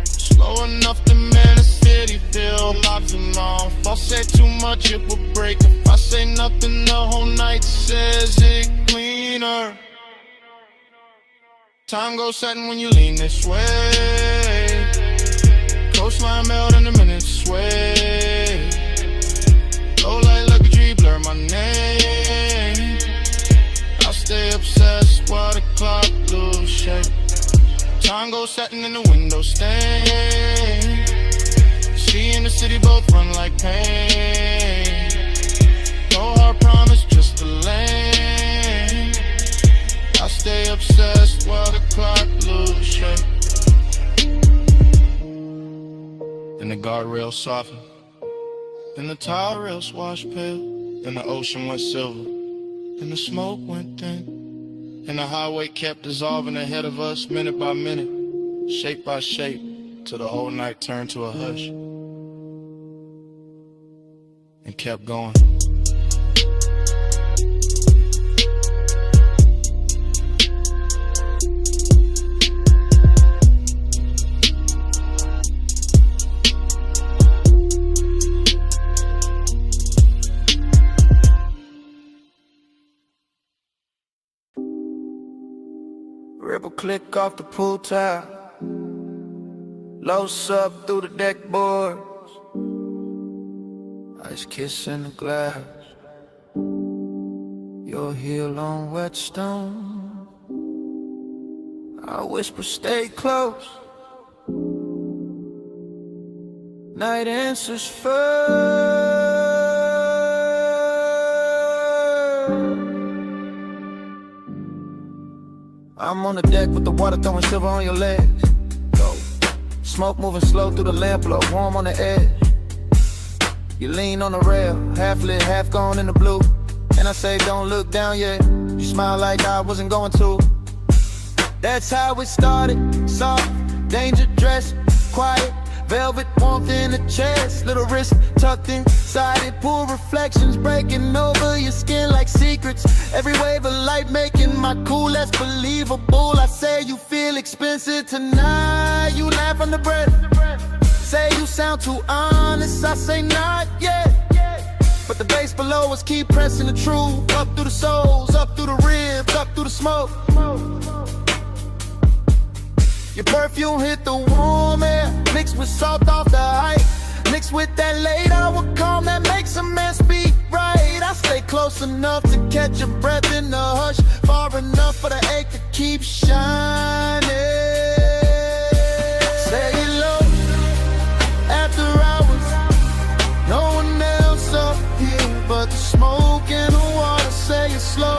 Slow enough to make the city feel alive and long. If I say too much, it will break. If I say nothing, the whole night says it cleaner. Time goes setting when you lean this way. Coastline melt in the minutes sway. Low light luxury blur my name. I stay obsessed while the clock lose shape. Time goes setting in the window stain. See in the city both run like pain. No hard promise, just a lane. I stay obsessed while the clock lose shape. Then the guardrails soften. Then the tall rails washed pale. Then the ocean went silver. Then the smoke went thin. And the highway kept dissolving ahead of us minute by minute, shape by shape, till the whole night turned to a hush and kept going. Ripple click off the pool tile. Low sub through the deck boards. Ice kiss in the glass. Your heel on wet stone. I whisper stay close. Night answers first. I'm on the deck with the water throwing silver on your legs. Go. Smoke moving slow through the lamp, low warm on the edge. You lean on the rail, half lit, half gone in the blue. And I say don't look down yet. You smile like I wasn't going to. That's how it started. Soft, danger dress, quiet, velvet warmth in the chest. Little wrist tucked inside it, pool reflections breaking over your skin like secrets. Every wave of light making my cool less believable. I say you feel expensive tonight. You laugh under breath. Say you sound too honest. I say not yet. But the bass below us keep pressing the truth. Up through the souls, up through the ribs, up through the smoke. Your perfume hit the warm air, mixed with salt off the height, mixed with that late hour calm that makes a man speak right. I stay close enough to catch your breath in the hush, far enough for the ache to keep shining. Say it low, after hours, no one else up here but the smoke and the water. Say it slow,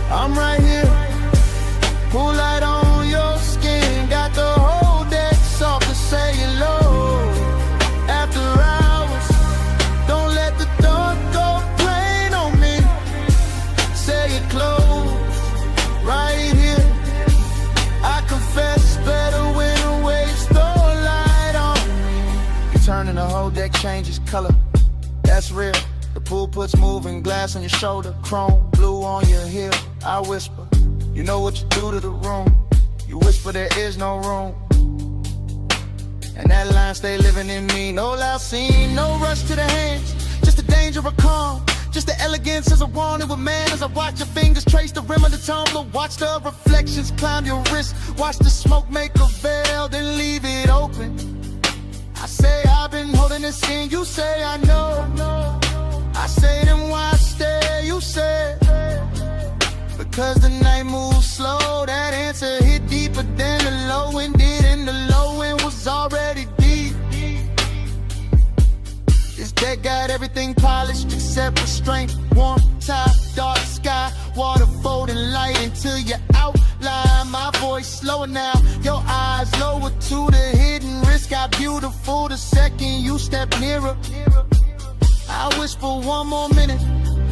I'm right here, pool light on your skin, got the whole deck soft to say it low. After hours, don't let the dark go plain on me. Say it close, right here. I confess better when the waves throw light on me. You turn and the whole deck changes color, that's real. The pool puts moving glass on your shoulder, chrome blue on your heel. I whisper, you know what you do to the room. You whisper there is no room. And that line stay living in me. No loud scene, no rush to the hands. Just the danger of calm. Just the elegance as I wanted with man. As I watch your fingers trace the rim of the tumbler. Watch the reflections climb your wrist. Watch the smoke make a veil, then leave it open. I say I've been holding this in. You say I know. I say then why stay? You say because the night moves slow. That answer hit deeper than the low end did, and the low end was already deep. This deck got everything polished except restraint. Warm top, dark sky, water folding light until you outline. My voice slower now, your eyes lower to the hidden risk. Got beautiful the second you step nearer. I whisper one more minute,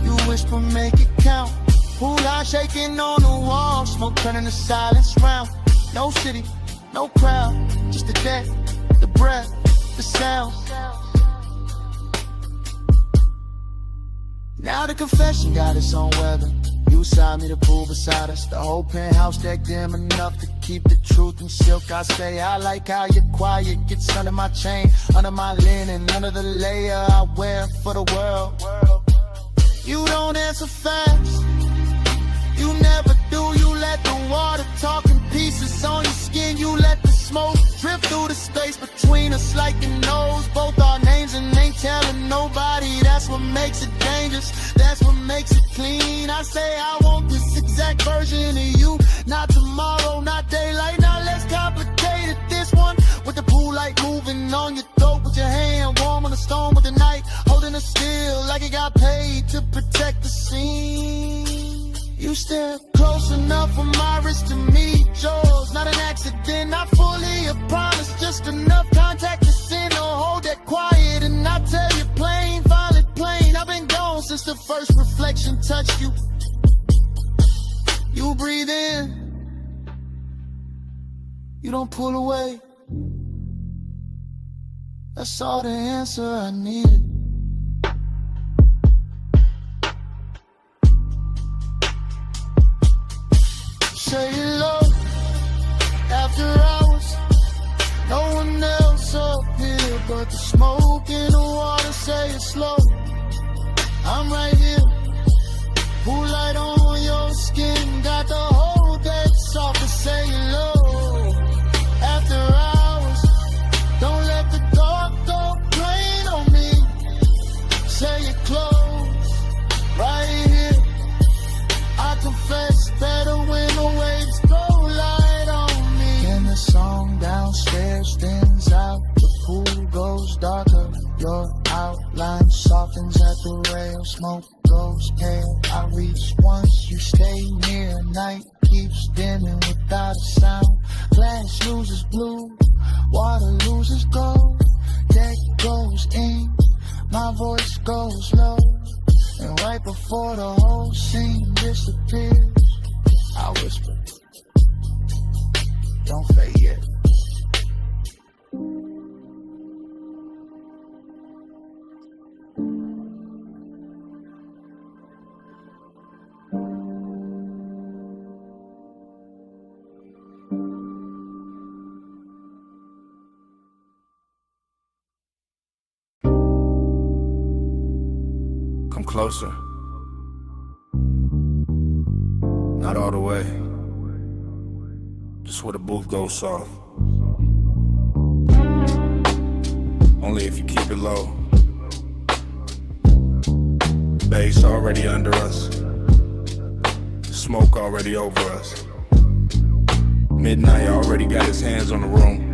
you whisper make it count. Pool light shaking on the wall, smoke turning to silence round. No city, no crowd, just the deck, the breath, the sound. Now the confession got its own weather. You side me, the pool beside us. The whole penthouse deck dim enough to keep the truth in silk. I say I like how you're quiet, gets under my chain, under my linen, under the layer I wear for the world. You don't answer fast, you never do. You let the water talk in pieces on your skin. You let the smoke drift through the space between us like it knows both our names and ain't telling nobody. That's what makes it dangerous, that's what makes it clean. I say I want this exact version of you, not tomorrow, not daylight. Now let's complicate it, this one with the pool light moving on your throat, with your hand warm on the stone with the night holding it still like it got paid to protect the scene. You step close enough for my wrist to meet yours. Not an accident, not fully a promise, just enough contact to send or hold that quiet. And I tell you plain, violet plain, I've been gone since the first reflection touched you. You breathe in, you don't pull away. That's all the answer I needed. Say it low, after hours, no one else up here but the smoke in the water. Say it slow, I'm right here, pool light on your skin, got the whole deck soft to say it low. After hours, don't let the dark go plain on me. Say it close, right here. I confess better when the waves throw light on me. And the song downstairs thins out, the pool goes darker, your outline softens at the rail, smoke goes pale. I reach once, you stay near, night keeps dimming without a sound. Glass loses blue, water loses gold. Deck goes in, my voice goes low. And right before the whole scene disappears, I whisper, don't fade yet. Come closer. Not all the way. Just where the booth goes soft. Only if you keep it low. Bass already under us. Smoke already over us. Midnight already got his hands on the room.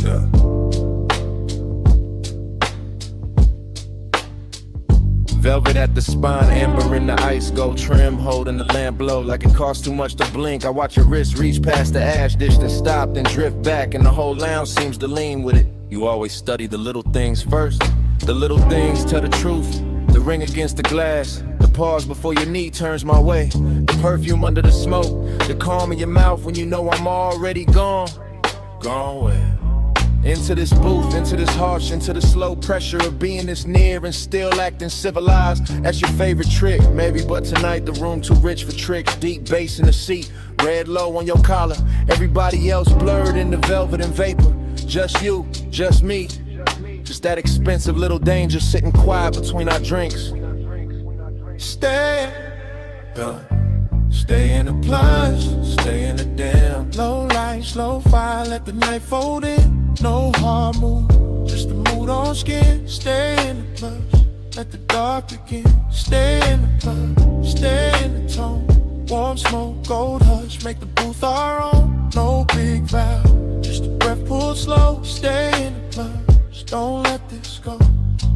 Yeah. Velvet at the spine, amber in the ice, gold trim, holding the lamp low like it costs too much to blink. I watch your wrist reach past the ash dish, then stop, then drift back, and the whole lounge seems to lean with it. You always study the little things first. The little things tell the truth. The ring against the glass, the pause before your knee turns my way. The perfume under the smoke, the calm in your mouth when you know I'm already gone. Gone where? Into this booth, into this harsh, into the slow pressure of being this near and still acting civilized. That's your favorite trick, maybe, but tonight the room too rich for tricks. Deep bass in the seat, red low on your collar. Everybody else blurred into velvet and vapor. Just you, just me. Just that expensive little danger sitting quiet between our drinks. Stay, stay in the plunge, stay in the damn. Low light, slow fire, let the night fold in. No hard move, just the mood on skin. Stay in the plush, let the dark begin. Stay in the plug, stay in the tone. Warm smoke, gold hush, make the booth our own. No big vow, just a breath pulled slow. Stay in the plush, don't let this go.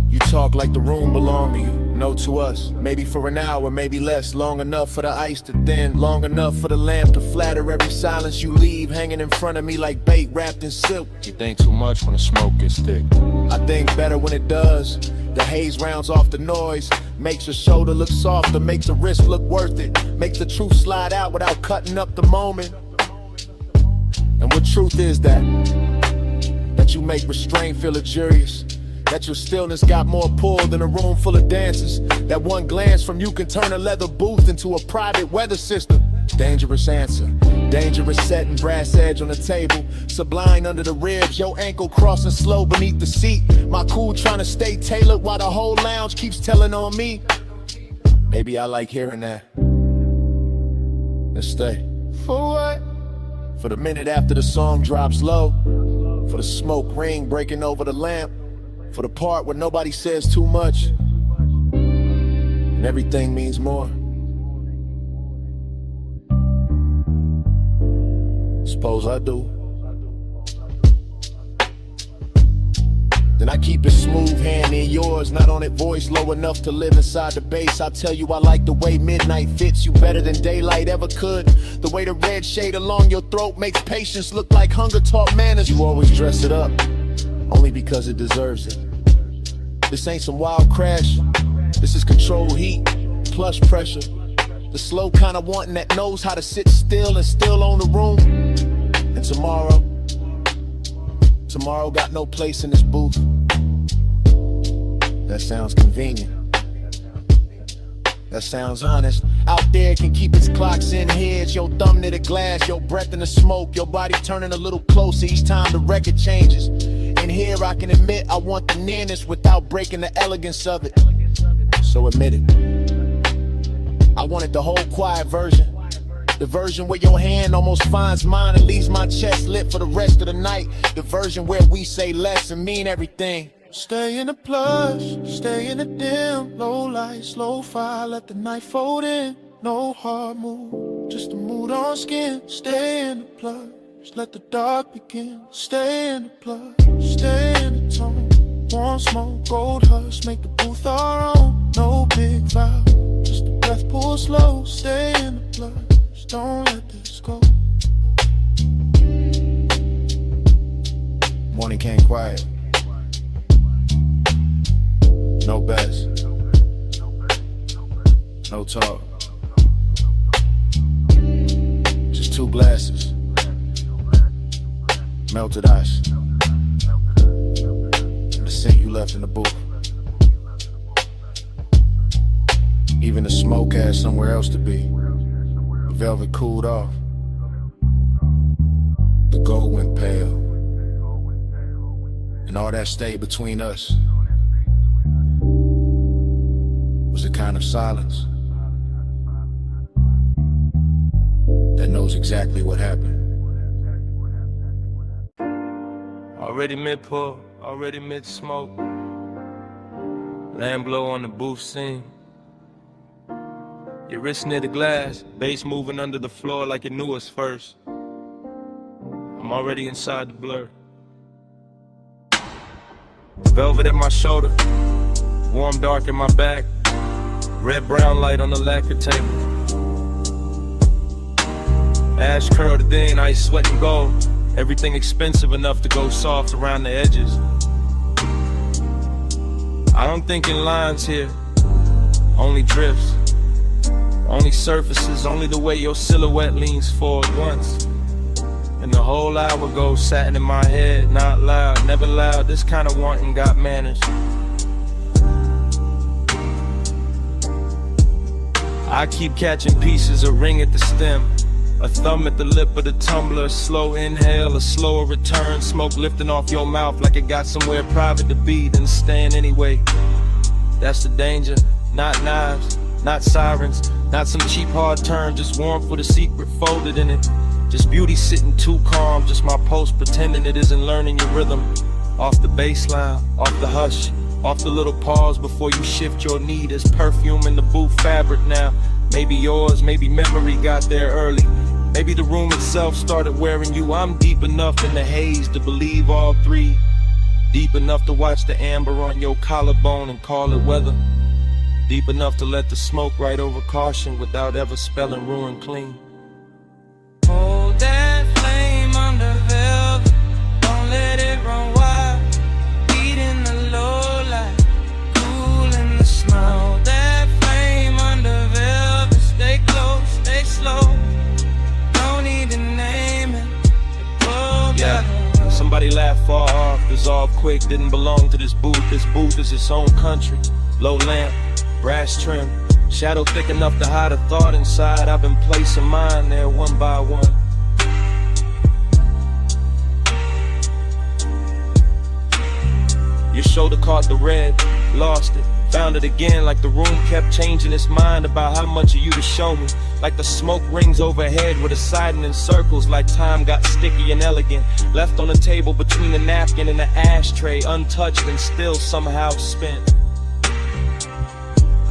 You talk like the room belonged to you, no to us. Maybe for an hour, maybe less. Long enough for the ice to thin, long enough for the lamp to flatter every silence you leave, hanging in front of me like bait wrapped in silk. You think too much when the smoke gets thick. I think better when it does. The haze rounds off the noise, makes your shoulder look softer, makes the wrist look worth it, makes the truth slide out without cutting up the moment. And what truth is that? That you make restraint feel luxurious. That your stillness got more pull than a room full of dancers. That one glance from you can turn a leather booth into a private weather system. Dangerous answer, dangerous setting, brass edge on the table. Sublime under the ribs, your ankle crossing slow beneath the seat. My cool trying to stay tailored while the whole lounge keeps telling on me. Maybe I like hearing that. Let's stay. For what? For the minute after the song drops low. For the smoke ring breaking over the lamp. For the part where nobody says too much and everything means more. Suppose I do. Then I keep it smooth, hand in yours, not on it, voice low enough to live inside the bass. I tell you I like the way midnight fits you better than daylight ever could. The way the red shade along your throat makes patience look like hunger taught manners. You always dress it up, only because it deserves it. This ain't some wild crash, this is controlled heat, plush pressure. The slow kind of wanting that knows how to sit still and still own the room. And tomorrow got no place in this booth. That sounds convenient. That sounds honest. Out there can keep its clocks in here. It's your thumb near the glass, your breath in the smoke, your body turning a little closer each time the record changes. In here I can admit I want the nearness without breaking the elegance of it. So admit it. I wanted the whole quiet version. The version where your hand almost finds mine and leaves my chest lit for the rest of the night. The version where we say less and mean everything. Stay in the plush, stay in the dim. Low light, slow fire, let the night fold in. No hard move, just a mood on skin. Stay in the plush, let the dark begin. Stay in the plush, stay in the tone. Warm smoke, gold hush, make the booth our own. No big vow, just a breath, pull slow. Stay in the blood, just don't let this go. Morning came quiet. No bets. No talk. Just 2 glasses. Melted ice. And the scent you left in the booth. Even the smoke had somewhere else to be. The velvet cooled off. The gold went pale. And all that stayed between us was a kind of silence that knows exactly what happened. Already mid-pull, already mid-smoke. Lamb blow on the booth scene. Your wrist near the glass, bass moving under the floor like it knew us first. I'm already inside the blur. Velvet at my shoulder, warm dark in my back. Red-brown light on the lacquer table. Ash curled in, ice sweat and gold. Everything expensive enough to go soft around the edges. I don't think in lines here, only drifts. Only surfaces, only the way your silhouette leans forward once. And the whole hour goes satin in my head, not loud, never loud. This kind of wanting got manners. I keep catching pieces, a ring at the stem, a thumb at the lip of the tumbler, a slow inhale, a slower return, smoke lifting off your mouth like it got somewhere private to be, then staying anyway. That's the danger, not knives, not sirens, not some cheap hard turn, just warmth with a secret folded in it. Just beauty sitting too calm, just my pulse pretending it isn't learning your rhythm. Off the baseline, off the hush, off the little pause before you shift your knee. There's perfume in the booth fabric now. Maybe yours, maybe memory got there early. Maybe the room itself started wearing you. I'm deep enough in the haze to believe all three. Deep enough to watch the amber on your collarbone and call it weather. Deep enough to let the smoke right over caution without ever spelling ruin clean. Hold that flame under velvet, don't let it run wild. Beat in the low light, cool in the snow. Hold that flame under velvet, stay close, stay slow. Don't need to name it. Yeah, somebody laughed far off, dissolved quick, didn't belong to this booth. This booth is its own country. Low lamp, brass trim, shadow thick enough to hide a thought inside. I've been placing mine there one by one. Your shoulder caught the red, lost it, found it again, like the room kept changing its mind about how much of you to show me. Like the smoke rings overhead with a siding in circles, like time got sticky and elegant. Left on the table between the napkin and the ashtray, untouched and still somehow spent.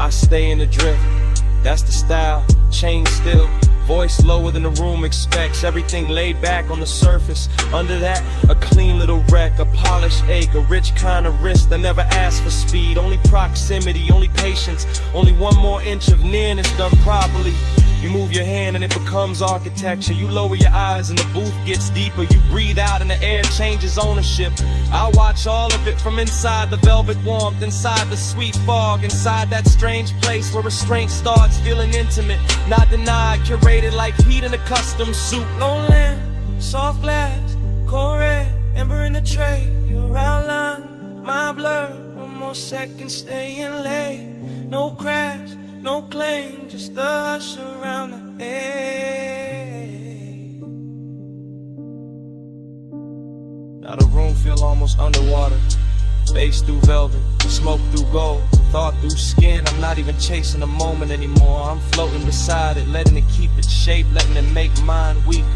I stay in the drift, that's the style, chain still, voice lower than the room expects, everything laid back on the surface. Under that, a clean little wreck, a polished ache, a rich kind of wrist that never asked for speed. Only proximity, only patience, only one more inch of nearness done properly. You move your hand and it becomes architecture. You lower your eyes and the booth gets deeper. You breathe out and the air changes ownership. I watch all of it from inside the velvet warmth, inside the sweet fog, inside that strange place where restraint starts feeling intimate, not denied, curated like heat in a custom suit. Low lamp, soft glass, cold red, ember in the tray. Your outline, my blur. One more second, staying late. No crash, no claim, just the hush around the edge. Now the room feel almost underwater. Bass through velvet, smoke through gold, thought through skin. I'm not even chasing the moment anymore. I'm floating beside it, letting it keep its shape, letting it make mine weaker.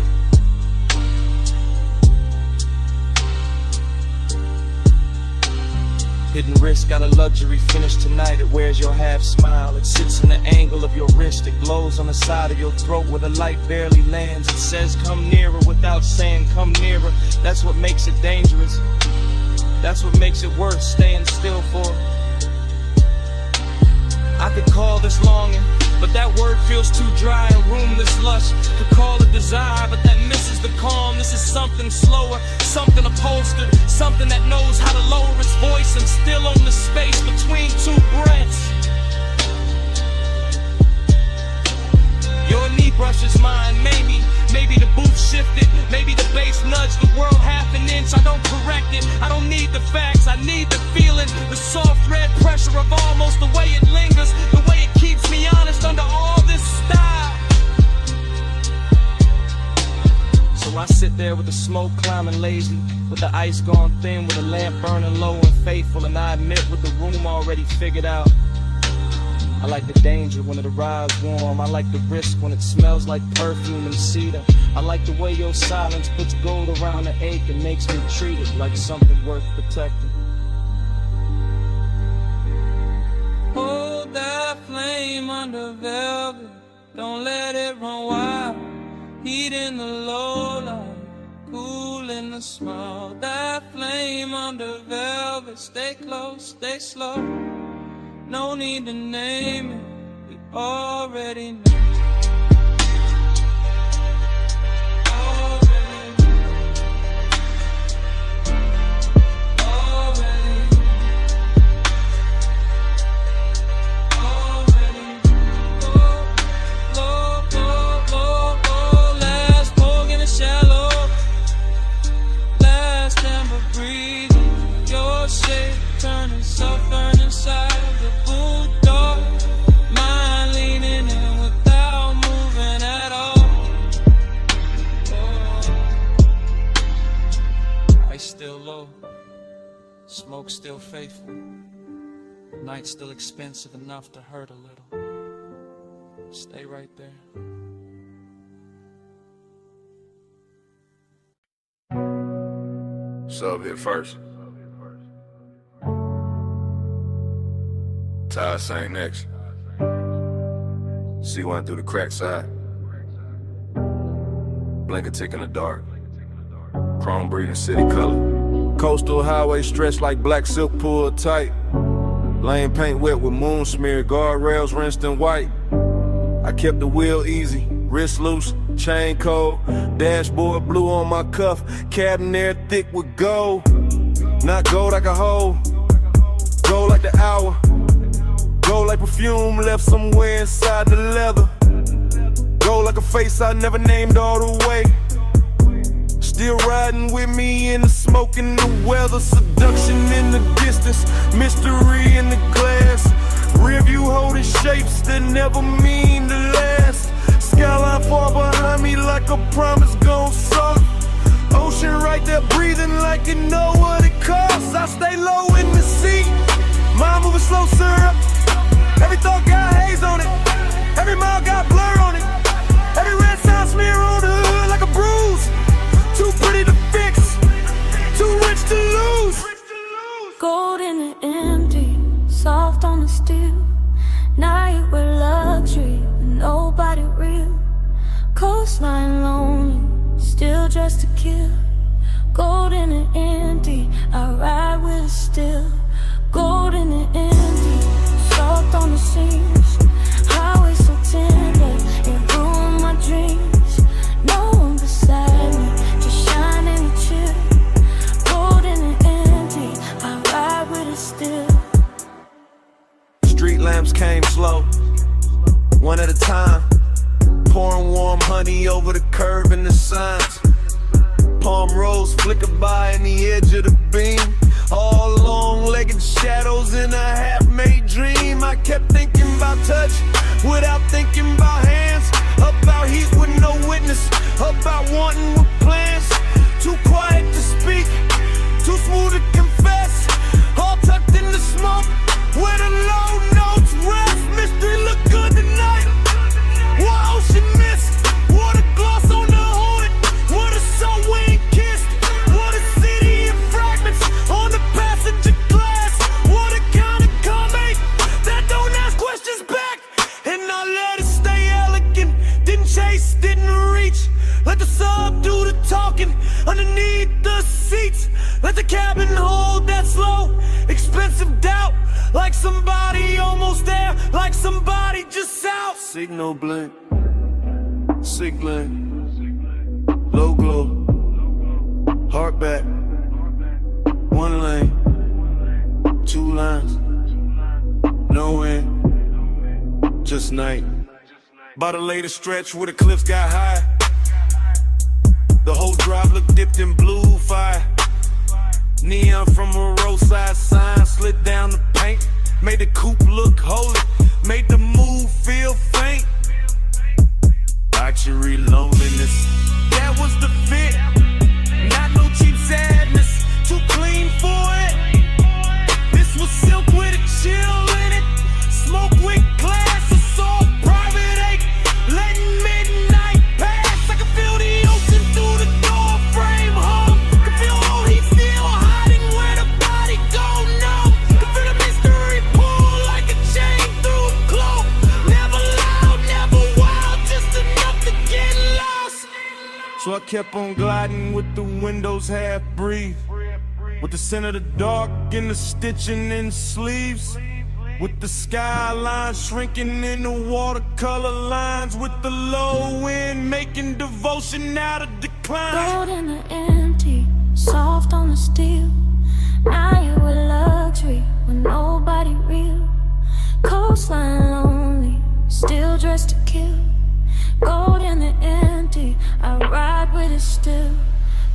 Hidden wrist got a luxury finish tonight. It wears your half smile. It sits in the angle of your wrist. It glows on the side of your throat where the light barely lands. It says come nearer without saying come nearer. That's what makes it dangerous. That's what makes it worth staying still for. I could call this longing, but that word feels too dry and roomless lust. Could call it desire, but that misses the calm. This is something slower, something upholstered, something that knows how to lower its voice and still own the space between two breaths. Your knee brushes mine, maybe the booth shifted, maybe the bass nudged the world half an inch. I don't correct it, I don't need the facts, I need the feeling, the soft red pressure of almost, the way it lingers, the way it keeps me honest under all this style. So I sit there with the smoke climbing lazy, with the ice gone thin, with the lamp burning low and faithful, and I admit with the room already figured out. I like the danger when it arrives warm. I like the risk when it smells like perfume and cedar. I like the way your silence puts gold around the ache and makes me treat it like something worth protecting. Hold that flame under velvet, don't let it run wild. Heat in the low light, cool in the smile. That flame under velvet, stay close, stay slow. No need to name it, we already know. Turning, suffering inside the bulldog. Mind leaning in without moving at all. Oh. Ice still low, smoke still faithful. Night still expensive enough to hurt a little. Stay right there. Sub hit first. Ty sang next. C1 through the crack side. Blanket tick in the dark. Chrome breathing city color. Coastal highway stretched like black silk pulled tight. Lane paint wet with moon smear. Guardrails rinsed in white. I kept the wheel easy, wrist loose, chain cold. Dashboard blue on my cuff. Cabin air thick with gold. Not gold I can hold. Gold like the hour. Gold like perfume left somewhere inside the leather. Gold like a face I never named all the way. Still riding with me in the smoke and the weather. Seduction in the distance, mystery in the glass. Rear view holding shapes that never mean to last. Skyline far behind me like a promise gone soft. Ocean right there breathing like you know what it costs. I stay low in the seat, mind moving slow syrup. Every thought got haze on it, every mile got blur on it. Every red sign smear on the hood like a bruise. Too pretty to fix, too rich to lose. Gold in the empty, soft on the steel. Night with luxury, nobody real. Coastline lonely, still just to kill. Gold in the empty, I ride with it still. Gold in the empty, soft on the seams. Highway so tender, it ruined my dreams. No one beside me, just shining and chill. Gold in the empty, I ride with it still. Street lamps came slow, one at a time. Pouring warm honey over the curb and the signs. Palm rose flicker by in the edge of the beam. All long-legged shadows in a half-made dream. I kept thinking about touch without thinking about hands. About heat with no witness, about wanting with plans. Too quiet to speak, too smooth to confess. All tucked in the smoke, where the low notes rest. Mystery look good tonight. What ocean mist, water gloss on the hood. What a soul we ain't kissed. What a city in fragments on the passenger glass. What a kind of comic that don't ask questions back. And I let it stay elegant. Didn't chase, didn't reach. Let the sub do the talking underneath the seats. Let the cabin hold that of doubt, like somebody almost there, like somebody just out. Signal blink, sig blink, low glow, heart back, one lane, two lines, no end, just night. By the latest stretch where the cliffs got high, the whole drive looked dipped in blue fire. Neon from a roadside sign slid down the paint, made the coupe look holy, made the move feel faint. Luxury loneliness, that was the fit. Not no cheap sadness, too clean for it. This was silk with a chill in it, smoke with class, assault, private ache, letting midnight pass. I can feel the ocean through the door frame, home. Can feel all heat still hiding where the body go, no. Can feel the mystery pull like a chain through a cloak. Never loud, never wild, just enough to get lost. So I kept on gliding with the windows half breathe, with the scent of the dark and the stitching in sleeves, with the skyline shrinking in the watercolor lines, with the low wind making devotion out of decline. Gold in the empty, soft on the steel. Now you with luxury with nobody real. Coastline lonely, still dressed to kill. Gold in the empty, I ride with it still.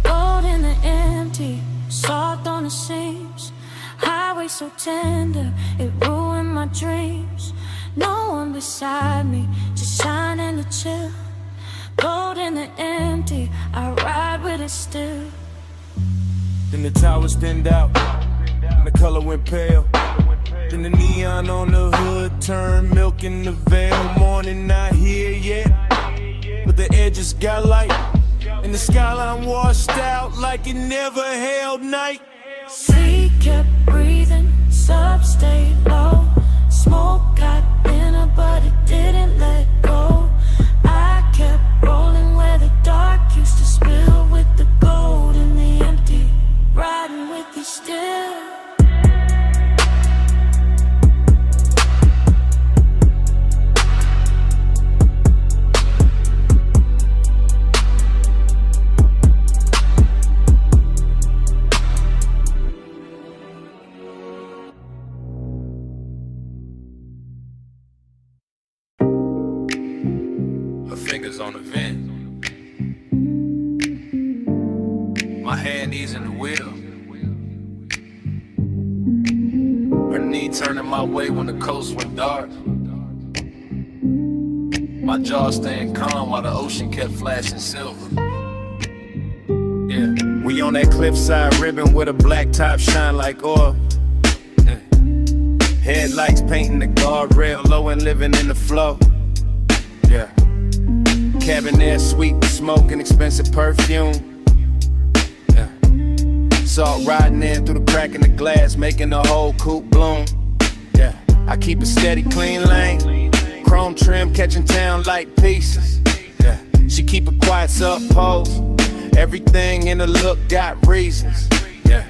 Gold in the empty, soft on the seams. Highway so tender, it ruined my dreams. No one beside me, just shining to chill. Gold in the empty, I ride with it still. Then the towers thinned out, and the color went pale. Then the neon on the hood turned milk in the veil. Morning not here yet, but the edges got light, and the skyline washed out like it never held night. Sea kept breathing, sub stayed low. Smoke got thinner, but it didn't let go. I kept rolling where the dark used to spill, with the gold in the empty, riding with you still. Fingers on the vent, my hand knees in the wheel, her knee turning my way when the coast went dark. My jaw staying calm while the ocean kept flashing silver. Yeah, we on that cliffside ribbon with a black top shine like oil. Yeah. Headlights painting the guardrail low and living in the flow. Yeah. Cabin air sweet with smoke and expensive perfume. Yeah. Salt riding in through the crack in the glass, making the whole coupe bloom. Yeah. I keep a steady, clean lane. Chrome trim catching town like pieces. Yeah. She keep a quiet suppose. Everything in the look got reasons. Yeah.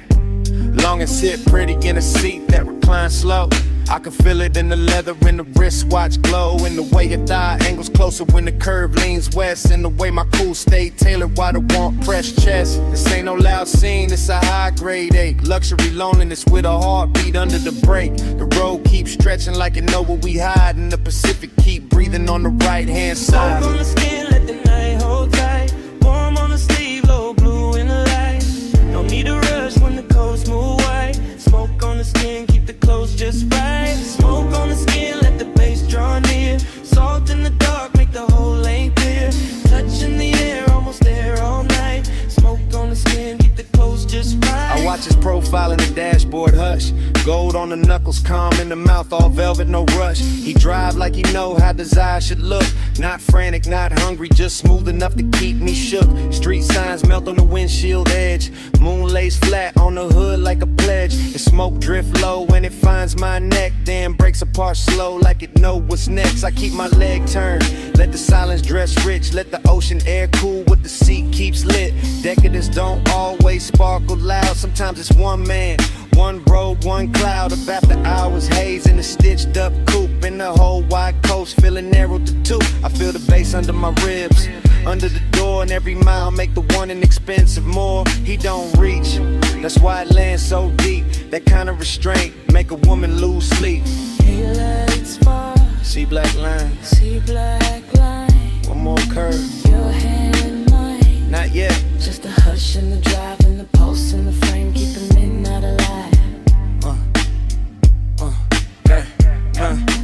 Long and sit pretty in a seat that reclines slow. I can feel it in the leather, in the wristwatch glow, in the way your thigh angles closer when the curve leans west, in the way my cool stayed tailored while the warmth pressed chest. This ain't no loud scene, it's a high grade ache. Luxury loneliness with a heartbeat under the brake. The road keeps stretching like it know where we hide, and the Pacific keep breathing on the right hand side. Soak on the skin, let the night hold tight. Warm on the sleeve, low blue in the light. No need to rush when the coast move white. Smoke on the skin, keep the clothes just right. Smoke on the skin, let the bass draw near. Salt in the dark, make the whole lane clear. Touch in the air, almost there all night. Smoke on the skin, keep the clothes just right. I watch his profile in the dashboard, hush. Gold on the knuckles, calm in the mouth, all velvet, no rush. He drive like he know how desire should look. Not frantic, not hungry, just smooth enough to keep me shook. Street signs melt on the windshield edge. Moon lays flat on the hood like a pledge. The smoke drift low when it finds my neck, then breaks apart slow like it know what's next. I keep my leg turned, let the silence dress rich. Let the ocean air cool what the seat keeps lit. Decadence don't always sparkle loud. sometimes it's one man, one road, one cloud of after hours haze in a stitched up coupe in the whole wide coast, feeling narrowed to two. I feel the bass under my ribs, under the door, and every mile make the one inexpensive more. He don't reach, that's why it lands so deep. That kind of restraint make a woman lose sleep. He lights far, See black lines, see black line. one more curve, Your hand in mine. not yet. Just a hush in the drive and the pulse in the frame, keeping midnight alive.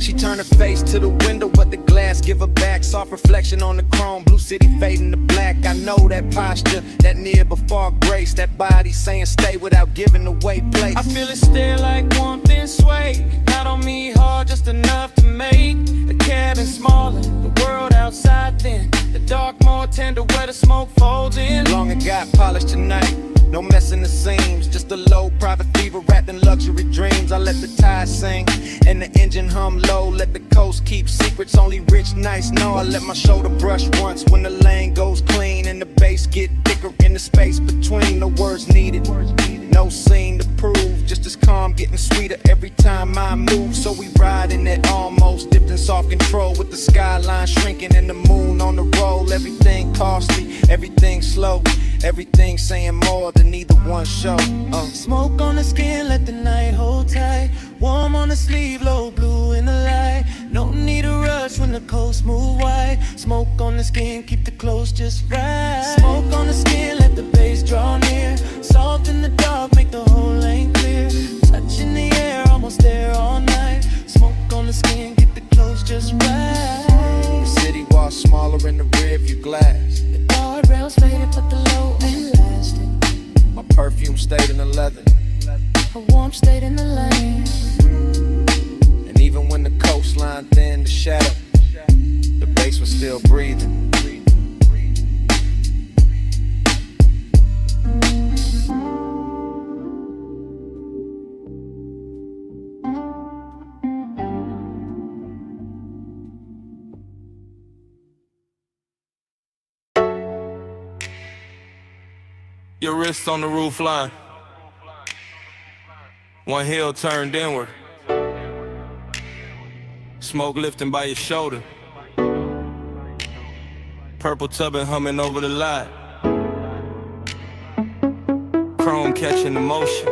She turned her face to the window, but the glass give her back. Soft reflection on the chrome, blue city fading to black. I know that posture, that near before grace, that body saying stay without giving away place. I feel it stare like warmth and sway. Not on me hard, just enough to make the cabin smaller, the world outside thin, the dark more tender where the smoke folds in. Long and got polished tonight, no messing the seams, just a low private fever wrapped in luxury dreams. I let the tide sing and the engine hum low, let the coast keep secrets only rich nights know. I let my shoulder brush once when the lane goes clean and the bass get thicker in the space between. No words needed, no scene to prove, just as calm getting sweeter every time I move. So we ride in that almost dipped in soft control with the skyline shrinking and the moon on the roll. Everything costly, everything slow, everything saying more than either one show. Smoke on the skin, let the night hold tight. Warm on the sleeve, low blue in the light. No need to rush when the coast move wide. Smoke on the skin, keep the clothes just right. Smoke on the skin, let the bass draw near. Salt in the dark, make the whole lane clear. Touch in the air, almost there all night. Smoke on the skin, keep the clothes just right. The city walls smaller in the rear view glass. The guardrails faded, but the low end lasted. My perfume stayed in the leather, A warmth stayed in the lane. and even when the coastline thinned to shadow, the bass was still breathing. Your wrist on the roof line, one heel turned inward, smoke lifting by your shoulder, purple tubbing humming over the lot, chrome catching the motion,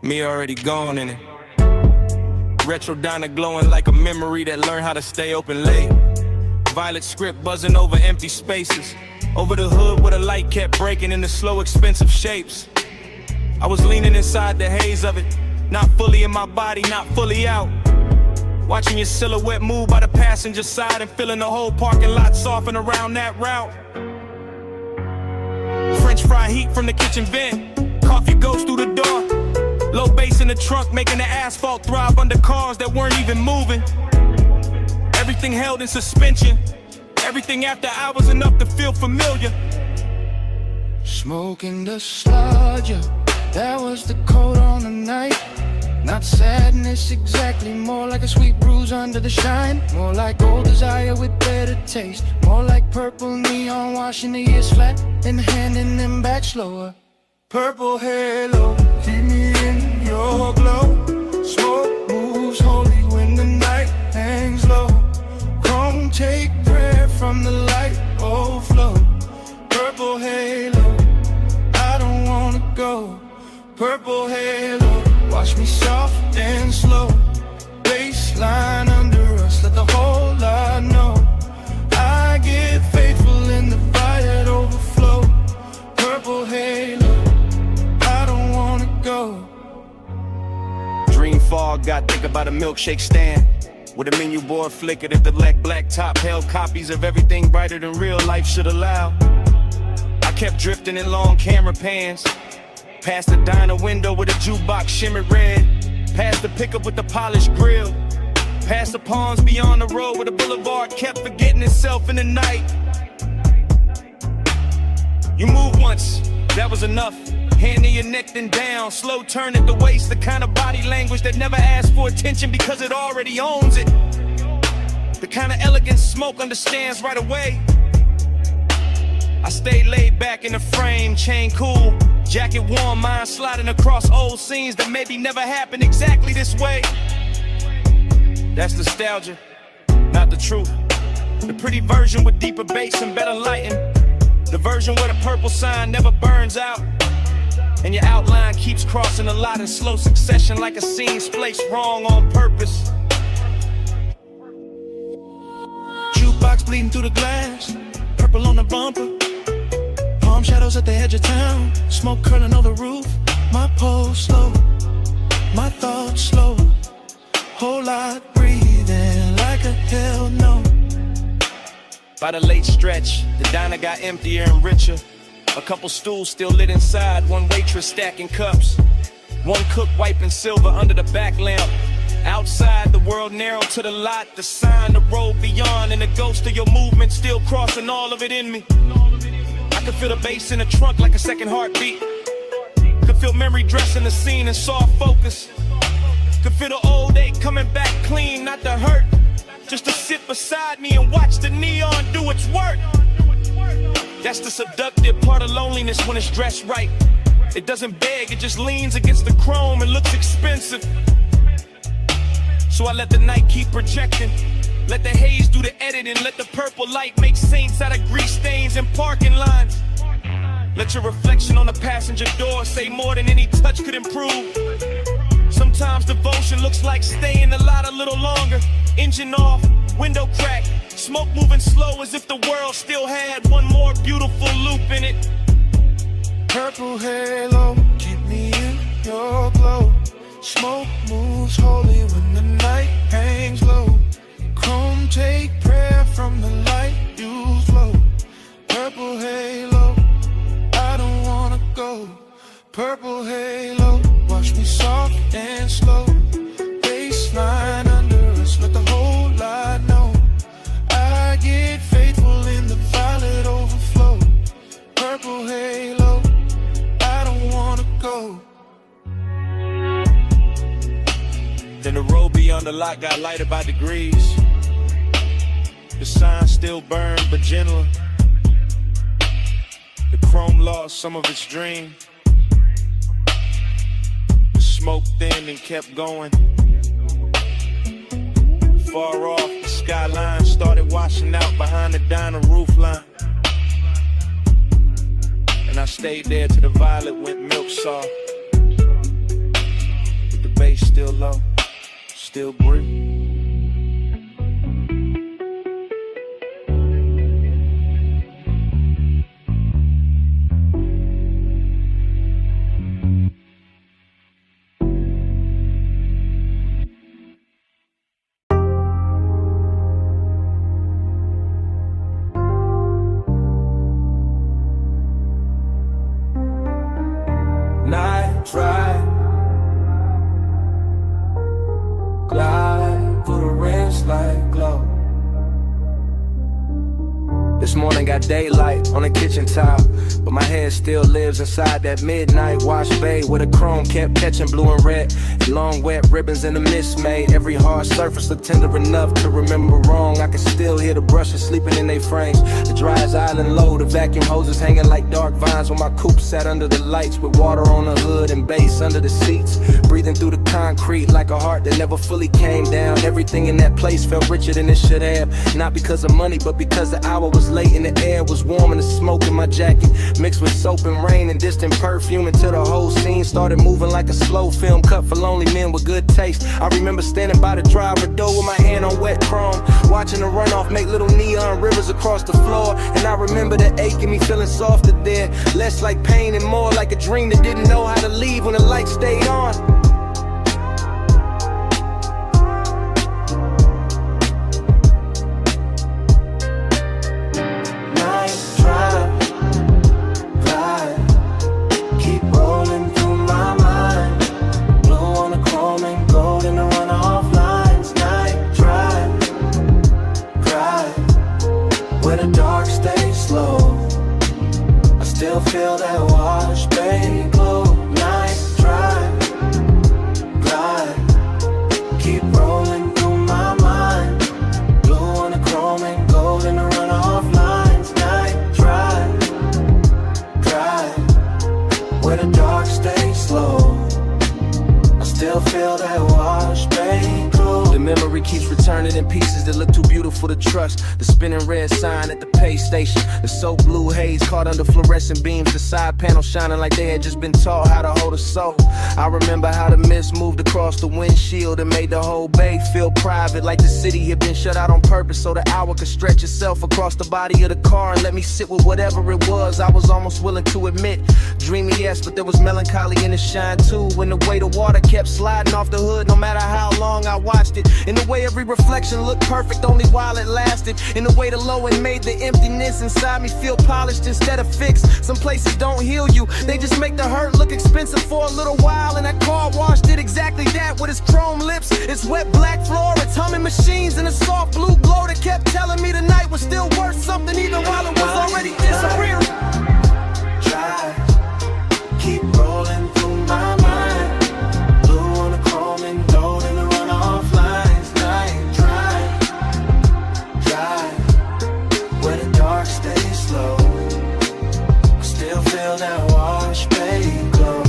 me already gone in it, retro diner glowing like a memory that learned how to stay open late, violet script buzzing over empty spaces, over the hood where the light kept breaking into slow expensive shapes. I was leaning inside the haze of it, not fully in my body, not fully out, watching your silhouette move by the passenger side and feeling the whole parking lot soften around that route. French fry heat from the kitchen vent, coffee goes through the door, low bass in the trunk making the asphalt throb under cars that weren't even moving. Everything held in suspension, everything after hours enough to feel familiar. Smoking the sludge, that was the coat on the night. Not sadness exactly, more like a sweet bruise under the shine. More like old desire with better taste. More like purple neon washing the years flat and handing them back slower. Purple halo, keep me in your glow. Smoke moves holy when the night hangs low. Come take prayer from the light overflow. Purple halo, I don't wanna go. Purple halo, watch me soft and slow. Baseline under us, let the whole lot know. I get faithful in the fire that overflow. Purple halo, I don't wanna go. Dream fog, got think about a milkshake stand with a menu board flickered if the black top held copies of everything brighter than real life should allow. I kept drifting in long camera pans, past the diner window with a jukebox shimmered red, past the pickup with the polished grill, past the palms beyond the road where the boulevard kept forgetting itself in the night. You moved once, that was enough. Hand to your neck then down, slow turn at the waist, the kind of body language that never asks for attention because it already owns it. The kind of elegance smoke understands right away. I stay laid back in the frame, chain cool, jacket warm, mind sliding across old scenes that maybe never happened exactly this way. That's nostalgia, not the truth. The pretty version with deeper bass and better lighting. The version where the purple sign never burns out, and your outline keeps crossing a lot in slow succession like a scene spliced wrong on purpose. Jukebox bleeding through the glass, purple on the bumper, palm shadows at the edge of town, smoke curling over the roof. My pulse slow, my thoughts slow, whole lot breathing like a hell no. By the late stretch, the diner got emptier and richer. A couple stools still lit inside, one waitress stacking cups, one cook wiping silver under the back lamp. Outside, the world narrowed to the lot, the sign, the road beyond, and the ghost of your movement still crossing all of it in me. I could feel the bass in the trunk like a second heartbeat. Could feel memory dressing the scene in soft focus. Could feel the old ache coming back clean, not the hurt. Just to sit beside me and watch the neon do its work. That's the seductive part of loneliness when it's dressed right. It doesn't beg, it just leans against the chrome and looks expensive. So I let the night keep projecting. Let the haze do the editing. Let the purple light make saints out of grease stains and parking lines. Let your reflection on the passenger door say more than any touch could improve. Sometimes devotion looks like staying a lot a little longer. Engine off, window crack, smoke moving slow as if the world still had one more beautiful loop in it. Purple halo, keep me in your glow. Smoke moves holy when the night hangs low. Chrome take prayer from the light you flow. Purple halo, I don't wanna go. Purple halo, watch me soft and slow. Baseline under us, let the whole lot know. I get faithful in the violet overflow. Purple halo, I don't wanna go. Then the road beyond the lot got lighter by degrees. The sign still burned, but gentler. The chrome lost some of its dream. The smoke thinned and kept going. Far off, the skyline started washing out behind the diner roof line. And I stayed there till the violet went milk soft. With the bass still low, still breathe. Night drive, glide through the rinse like glow. This morning got daylight on the kitchen tile, but my head still lives inside that midnight wash bay where the chrome kept catching blue and red, and long wet ribbons in the mist made every hard surface look tender enough to remember wrong. I can still hear the brushes sleeping in their frames, the dryer's island low, the vacuum hoses hanging like dark vines when my coupe sat under the lights with water on the hood and bass under the seats, breathing through the concrete like a heart that never fully came down. Everything in that place felt richer than it should have, not because of money but because the hour was late and the air was warm and the smoke in my jacket mixed with soap and rain and distant perfume until the whole scene started moving like a slow film cut for lonely men with good taste. I remember standing by the driver door with my hand on wet chrome, watching the runoff make little neon rivers across the floor, and I remember the ache in me feeling softer there, less like pain and more like a dream that didn't know how to leave when the light stayed on. Feel that wash bay glow. Night drive, where the dark stays slow. I still feel that wash, babe, glow. The memory keeps returning in pieces that look too beautiful to trust. The spinning red sign at the pay station, the soap blue haze caught under fluorescent beams, the side panel shining like they had just been taught how to hold a soul. I remember how the mist moved across the windshield and made the whole bay feel private, like the city had been shut out on purpose so the hour could stretch itself across the body of the car and let me sit with whatever it was. I was almost willing to admit, dreamy yes, but there was melancholy in the shine too, when the way the water kept sliding off the hood no matter how long I watched it, in the way every reflection looked perfect only while it lasted, in the way the low end made the emptiness inside me feel polished instead of fixed. Some places don't heal you, they just make the hurt look expensive for a little while, and that car wash did exactly that with its chrome lips, its wet black floor, its humming machines, and a soft blue glow that kept telling me the night was still worth something even while it was already disappearing. Drive, keep rolling through my mind. Blue on the chrome and gold in the runoff lines. Night drive, where the dark stays slow. I still feel that wash, babe, glow.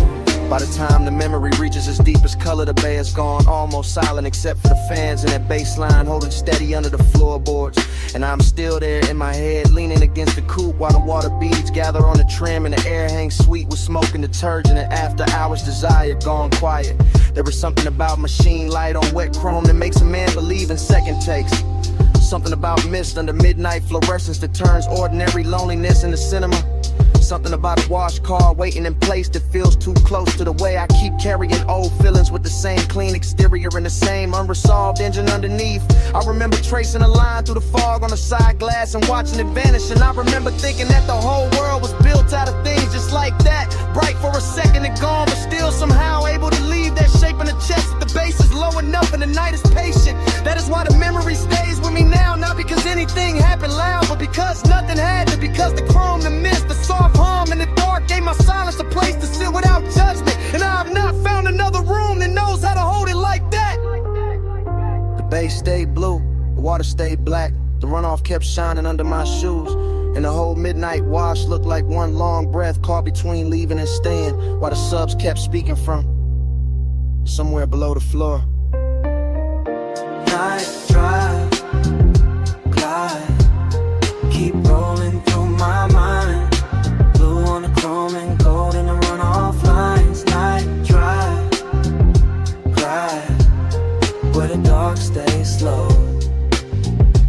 By the time the memory reaches its deepest color, the bay is gone, almost silent except for the fans and that bass line holding steady under the floorboards. And I'm still there in my head, leaning against the coupe while the water beads gather on the trim and the air hangs sweet with smoke and detergent, and after hours desire gone quiet. There was something about machine light on wet chrome that makes a man believe in second takes. Something about mist under midnight fluorescence that turns ordinary loneliness into cinema. Something about a wash car waiting in place that feels too close to the way I keep carrying old feelings with the same clean exterior and the same unresolved engine underneath. I remember tracing a line through the fog on the side glass and watching it vanish, and I remember thinking that the whole world was built out of things just like that, bright for a second and gone, but still somehow able to leave that shape in the chest if the bass is low enough and the night is patient. That is why the memory stays with me now, not because anything happened loud, but because nothing had to, because the chrome, the mist, the soft hum in the dark gave my silence a place to sit without judgment, and I have not found another room that knows how to hold it like that. The bay stayed blue, the water stayed black, the runoff kept shining under my shoes, and the whole midnight wash looked like one long breath caught between leaving and staying, while the subs kept speaking from somewhere below the floor. Night drive, glide, keep rolling through my mind. Blue on the chrome and gold in the runoff lines. Night drive, glide, where the dark stays slow.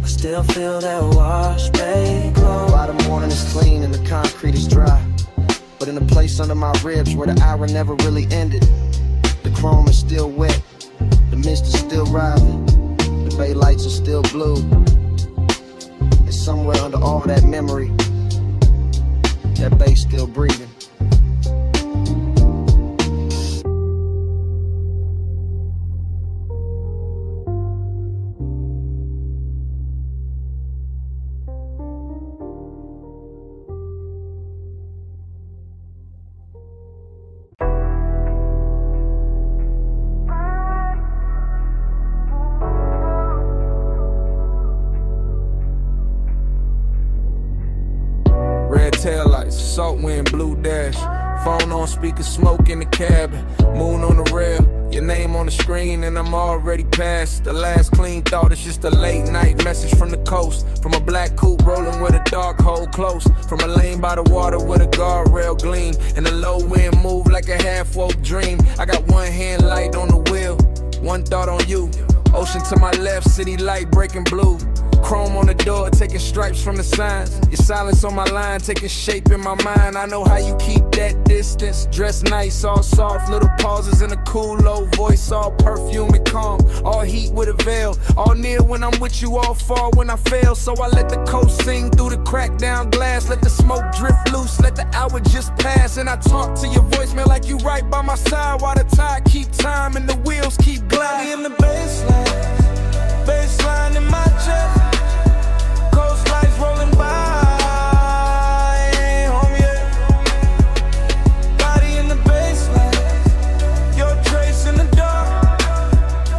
I still feel that wash, babe, glow. By the morning is clean and the concrete is dry, but in the place under my ribs where the hour never really ended, the chrome is still wet, the mist is still rising, the bay lights are still blue, and somewhere under all that memory, that bass still breathing. Taillights, salt wind, blue dash. Phone on speaker, smoke in the cabin. Moon on the rail, your name on the screen, and I'm already past. The last clean thought is just a late night message from the coast. From a black coupe rolling with a dark hole close. From a lane by the water with a guardrail gleam. And the low wind move like a half-woke dream. I got one hand light on the wheel, one thought on you. Ocean to my left, city light breaking blue. Chrome on the door, taking stripes from the signs. Your silence on my line, taking shape in my mind. I know how you keep that distance. Dress nice, all soft, little pauses in a cool, low voice. All perfume and calm, all heat with a veil. All near when I'm with you, all far when I fail. So I let the coast sing through the cracked down glass. Let the smoke drift loose, let the hour just pass. And I talk to your voicemail like you right by my side. While the tide keep time and the wheels keep gliding. In the baseline in my chest. Coast lights rolling by, ain't home yet. Body in the baseline, your trace in the dark.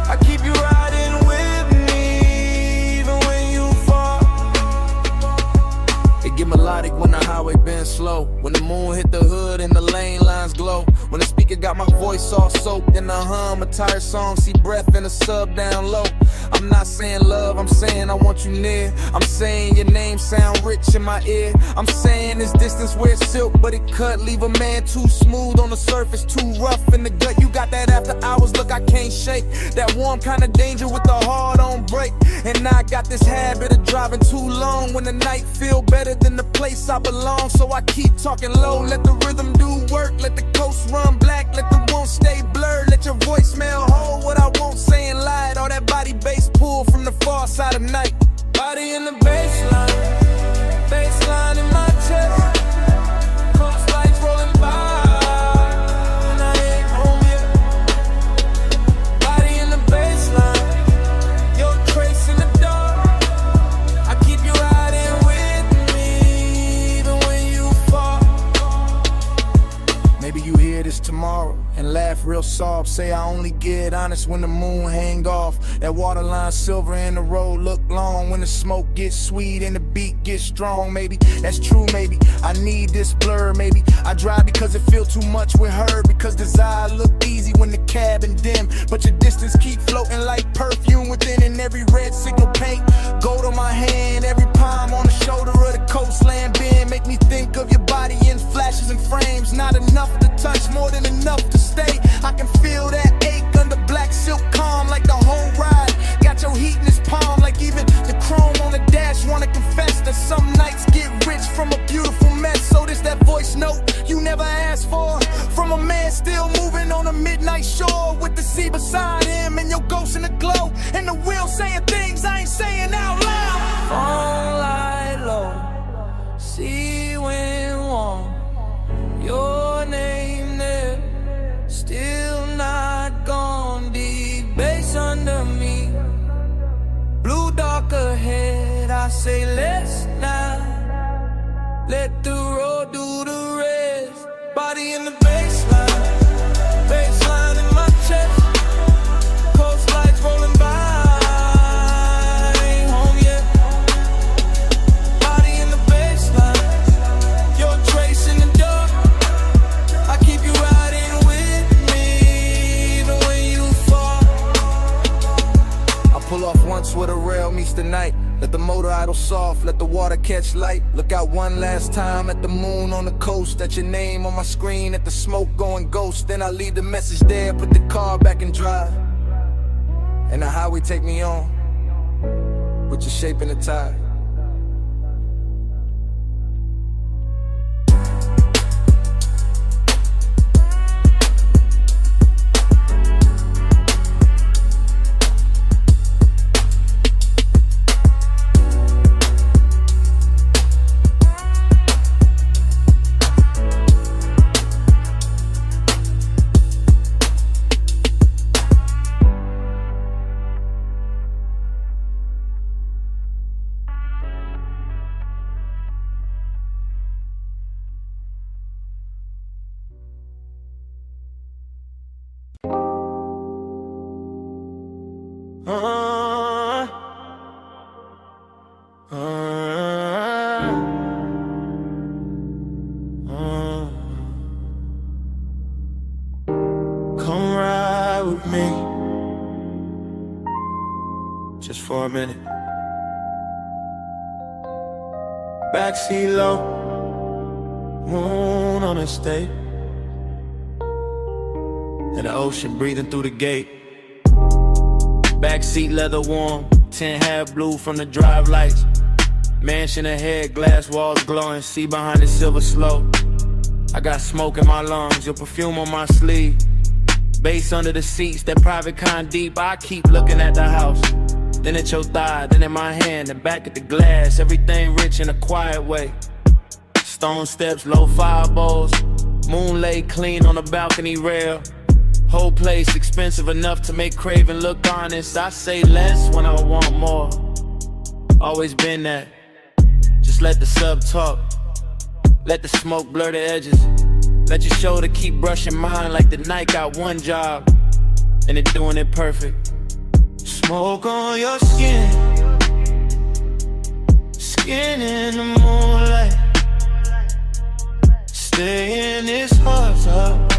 I keep you riding with me, even when you fall. It get melodic when the highway bends slow. When the moon hit the hood and the lane lines glow. voice all soaked in a hum, a tired song, see breath in a sub down low. I'm not saying love, I'm saying I want you near. I'm saying your name sound rich in my ear. I'm saying this distance where it's silk, but it cut. Leave a man too smooth on the surface, too rough in the gut. You got that after hours look I can't shake. That warm kind of danger with the heart on break. And I got this habit of driving too long when the night feel better than the place I belong. So I keep talking low, let the rhythm do work. Let the coast run black, let the won't stay blurred. Let your voicemail hold what I won't say and lie. All that body bass pull from the far side of night. Body in the baseline in my chest. Coast lights rolling by, and I ain't home yet. Body in the baseline, your trace in the dark. I keep you riding with me, even when you fall. Maybe you hear this tomorrow and laugh real soft. Say I only get honest when the moon hang off. That waterline silver and the road look long. When the smoke gets sweet and the beat gets strong. Maybe that's true, maybe I need this blur. Maybe I drive because it feel too much with her. Because desire look easy when the cabin dim, but your distance keep floating like perfume within. And every red signal paint gold on my hand. Every palm on the shoulder of the coastland bend. Make me think of your body in flashes and frames. Not enough to touch, more than enough to stay. I can feel that ache under black silk calm, like the whole ride got your heat in his palm. Like even the chrome on the dash wanna confess that some nights get rich from a beautiful mess. So this that voice note you never asked for, from a man still moving on a midnight shore, with the sea beside him and your ghost in the glow, and the wheel saying things I ain't saying out loud. Phone light low, sea wind warm, your name there, still not gone. Deep bass under me, blue dark ahead. I say let's not let the road do the rest. Body in the baseline in my chest. Coast lights rolling by, I ain't home yet. Body in the baseline, your trace in the dark. I keep you riding with me, even when you fall. I pull off once where the rail meets the night. Let the motor idle soft, let the water catch light. Look out one last time at the moon on the coast. At your name on my screen, at the smoke going ghost. Then I leave the message there, put the car back in drive. And the highway take me on, with your shape in the tide. Come ride with me, just for a minute. Backseat low, moon on the state, and the ocean breathing through the gate. Backseat leather warm, 10 half blue from the drive lights. Mansion ahead, glass walls glowing, see behind the silver slope. I got smoke in my lungs, your perfume on my sleeve. Bass under the seats, that private kind deep. I keep looking at the house, then at your thigh, then in my hand, and back at the glass. Everything rich in a quiet way. Stone steps, low fire bowls, moon lay clean on the balcony rail. Whole place expensive enough to make craving look honest. I say less when I want more. Always been that. Just let the sub talk, let the smoke blur the edges. Let your shoulder keep brushing mine like the night got one job, and it doing it perfect. Smoke on your skin, skin in the moonlight. Stay in this heart up,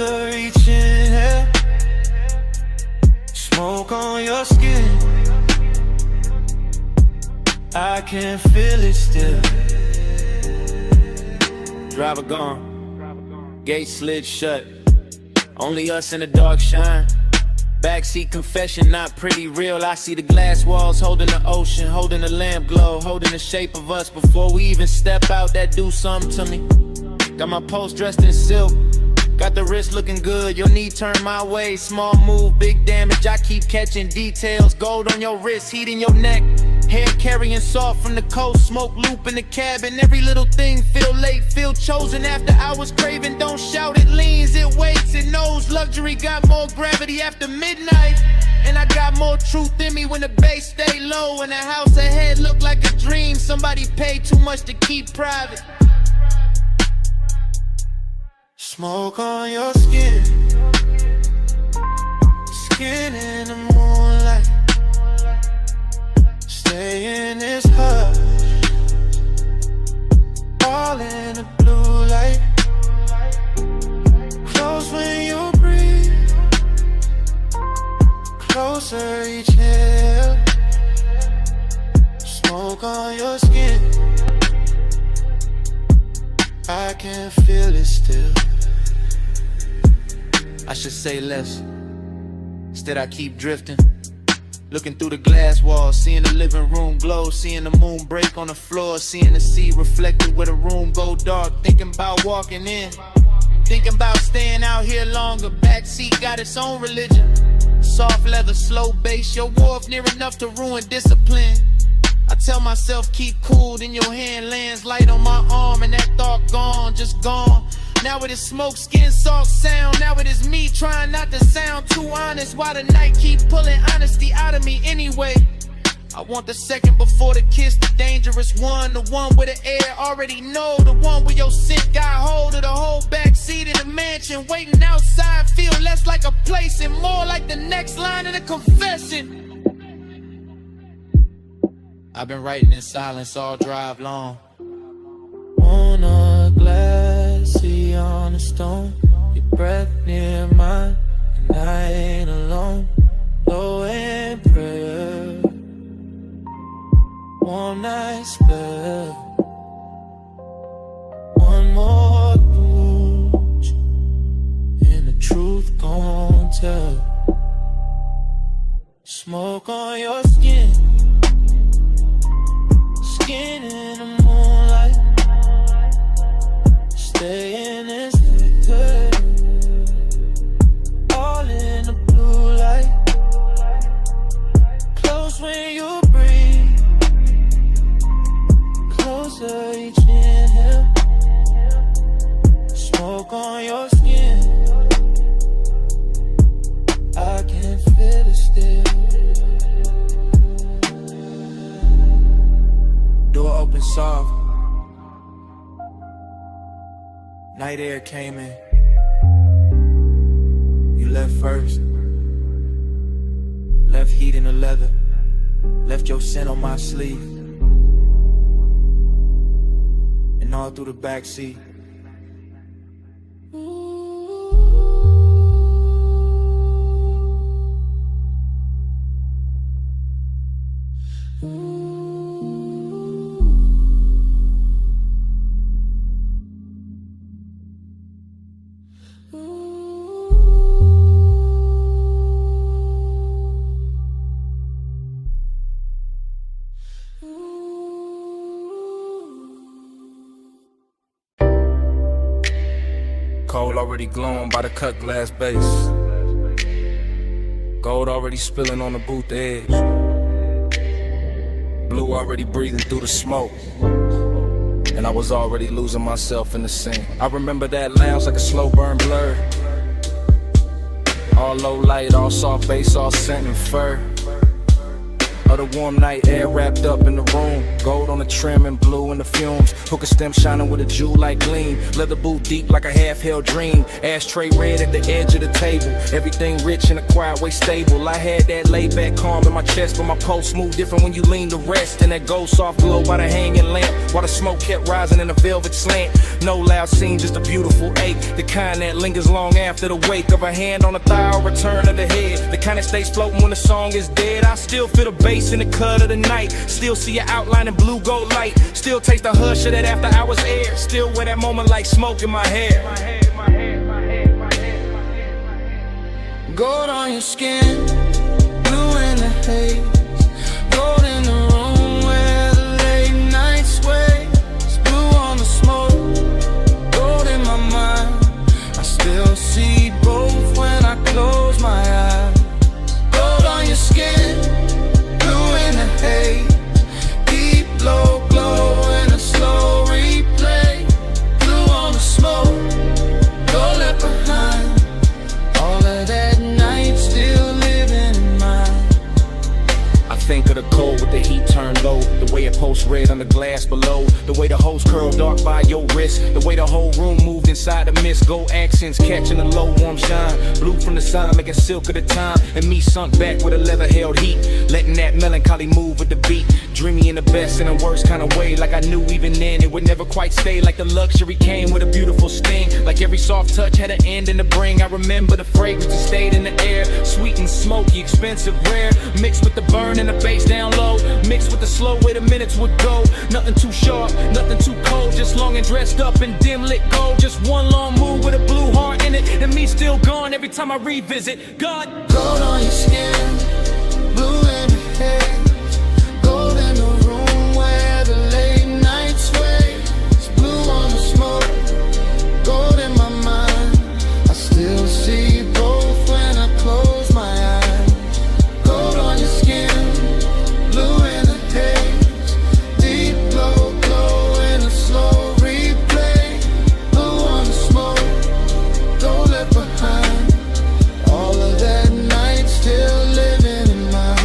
Closer reaching here. Smoke on your skin. I can feel it still. Driver gone, gate slid shut. Only us in the dark shine. Backseat confession, not pretty real. I see the glass walls holding the ocean, holding the lamp glow, holding the shape of us before we even step out. That do something to me. Got my post dressed in silk. Got the wrist looking good, your knee turned my way. Small move, big damage, I keep catching details. Gold on your wrist, heat in your neck. Hair carrying soft from the coast, smoke loop in the cabin. Every little thing feel late, feel chosen after hours craving. Don't shout, it leans, it waits, it knows. Luxury got more gravity after midnight. And I got more truth in me when the bass stay low. And the house ahead look like a dream. Somebody paid too much to keep private. Smoke on your skin. Skin in the moonlight. Stay in this hush. All in the blue light. Close when you breathe. Closer each here. Smoke on your skin. I can feel it still. I should say less. Instead I keep drifting. Looking through the glass walls, seeing the living room glow, seeing the moon break on the floor, seeing the sea reflected where the room go dark. Thinking about walking in, thinking about staying out here longer. Backseat got its own religion. Soft leather, slow bass, your wharf near enough to ruin discipline. I tell myself keep cool, then your hand lands light on my arm, and that thought gone, just gone. Now it is smoke, skin, salt, sound. Now it is me trying not to sound too honest. Why the night keep pulling honesty out of me anyway? I want the second before the kiss, the dangerous one. The one where the air already know. The one where your scent got hold of the whole backseat of the mansion. Waiting outside feel less like a place and more like the next line of the confession. I've been writing in silence all drive long. On a glassy on a stone, your breath near mine, and I ain't alone. Low in prayer, one night spell, one more touch, and the truth gon' tell. Smoke on your skin, skin in the moonlight. Stay in this picture. All in the blue light. Close when you breathe. Closer each inhale. Smoke on your skin. I can feel it still. Door open soft. Night air came in. You left first. Left heat in the leather. Left your scent on my sleeve. And all through the backseat. Cold already glowing by the cut glass base. Gold already spilling on the booth edge. Blue already breathing through the smoke. And I was already losing myself in the scene. I remember that lounge like a slow burn blur. All low light, all soft bass, all scent and fur. Of the warm night air wrapped up in the room. Gold on the trim and blue in the fumes. Hookah stem shining with a jewel-like gleam. Leather boot deep like a half-held dream. Ashtray red at the edge of the table. Everything rich in a quiet way stable. I had that laid-back calm in my chest, but my pulse smooth different when you lean to rest. And that gold soft glow by the hanging lamp, while the smoke kept rising in a velvet slant. No loud scene, just a beautiful ache. The kind that lingers long after the wake of a hand on the thigh or return of the head. The kind that stays floating when the song is dead. I still feel the bass in the cut of the night. Still see your outline in blue gold light. Still taste the hush of that after hours air. Still wear that moment like smoke in my hair. Gold on your skin, blue in the haze. Gold in the room where the late night sways. Blue on the smoke, gold in my mind. I still see both when I close my eyes. Gold on your skin, blue in the haze. Deep low glow in a slow replay. Blue on the smoke, gold left behind. All of that night still living in mine. I think of the cold with the heat turned low. The way it pulsed red on the glass below. The way the hose curled dark by your wrist. The way the whole room moved inside the mist. Gold accents catching the low warm shine. Blue from the sun making silk of the time. And me sunk back with a leather held heat. Letting that melancholy move with the beat. Dreamy in the best and the worst kind of way. Like I knew even then it would never quite stay. Like the luxury came with a beautiful sting. Like every soft touch had an end in the bring. I remember the fragrance that stayed in the air. Sweet and smoky, expensive, rare. Mixed with the burn and the bass down low. Mixed with the slow way the minutes would go. Nothing too sharp, nothing too cold. Just long and dressed up in dim lit gold. Just one long move with a blue heart in it. And me still gone every time I revisit. God. Gold on your skin, blue in the haze. Gold in the room where the late night sways. Blue on the smoke, gold in my mind. I still see both when I close my eyes. Gold on your skin, blue in the haze. Deep glow, glow in a slow replay. Blue on the smoke, gold left behind. All of that night still living in mine.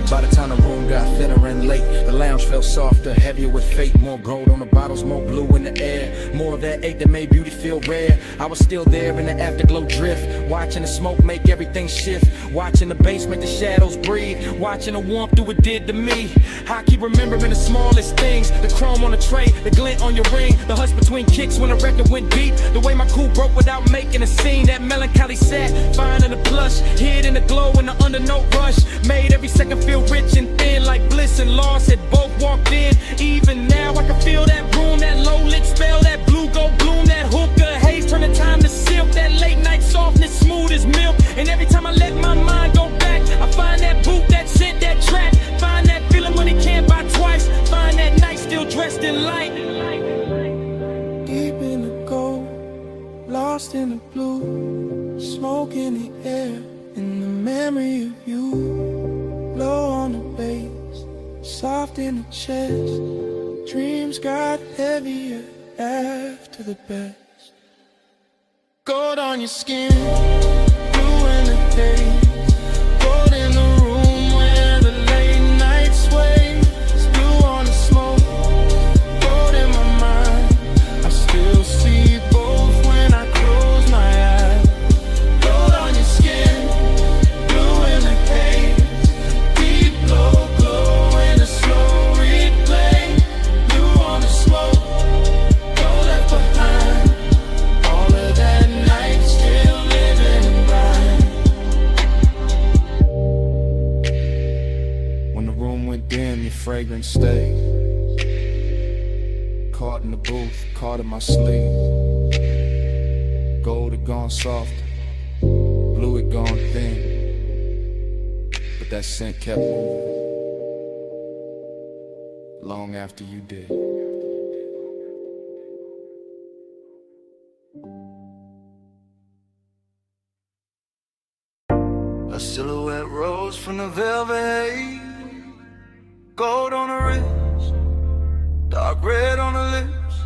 By the time the room got thinner and late, the lounge felt softer, heavier with fate. More gold on the bottles, more blue in the air. More of that ache that made beauty feel rare. I was still there in the afterglow drift, watching the smoke make everything shift. Watching the bass make the shadows breathe. Watching the warmth do what it did to me. I keep remembering the smallest things. The chrome on the tray, the glint on your ring. The hush between kicks when the record went deep. The way my cool broke without making a scene. That melancholy sat, fine in the plush. Hid in the glow in the undernote rush. Made every second feel rich and thin. Like bliss and loss had both walked in. Even now I can feel that room. That low lit spell. That blue gold bloom. That hookah haze turn the time to silk. That late night softness smooth as milk. And every time I let my mind go back, I find that boot, that scent, that track. Find that feeling money can't buy twice. Find that night still dressed in light. Deep in the gold, lost in the blue. Smoke in the air, in the memory of you. Low on the bass, soft in the chest. Dreams got heavier after the best. Gold on your skin, blue in the haze. Gold in the room where the late night sways. Blue on the smoke, gold in my mind. I still see both when I close my eyes. Gold on your skin, blue in the haze. Deep low glow in a slow replay. Blue on the smoke, gold left behind. All of that night still living in mine. When the room went dim, your fragrance stayed. Caught in the booth, caught in my sleeve. Gold had gone soft, blue had gone thin. But that scent kept moving, long after you did. A silhouette rose from the velvet haze. Gold on the wrist, dark red on the lips.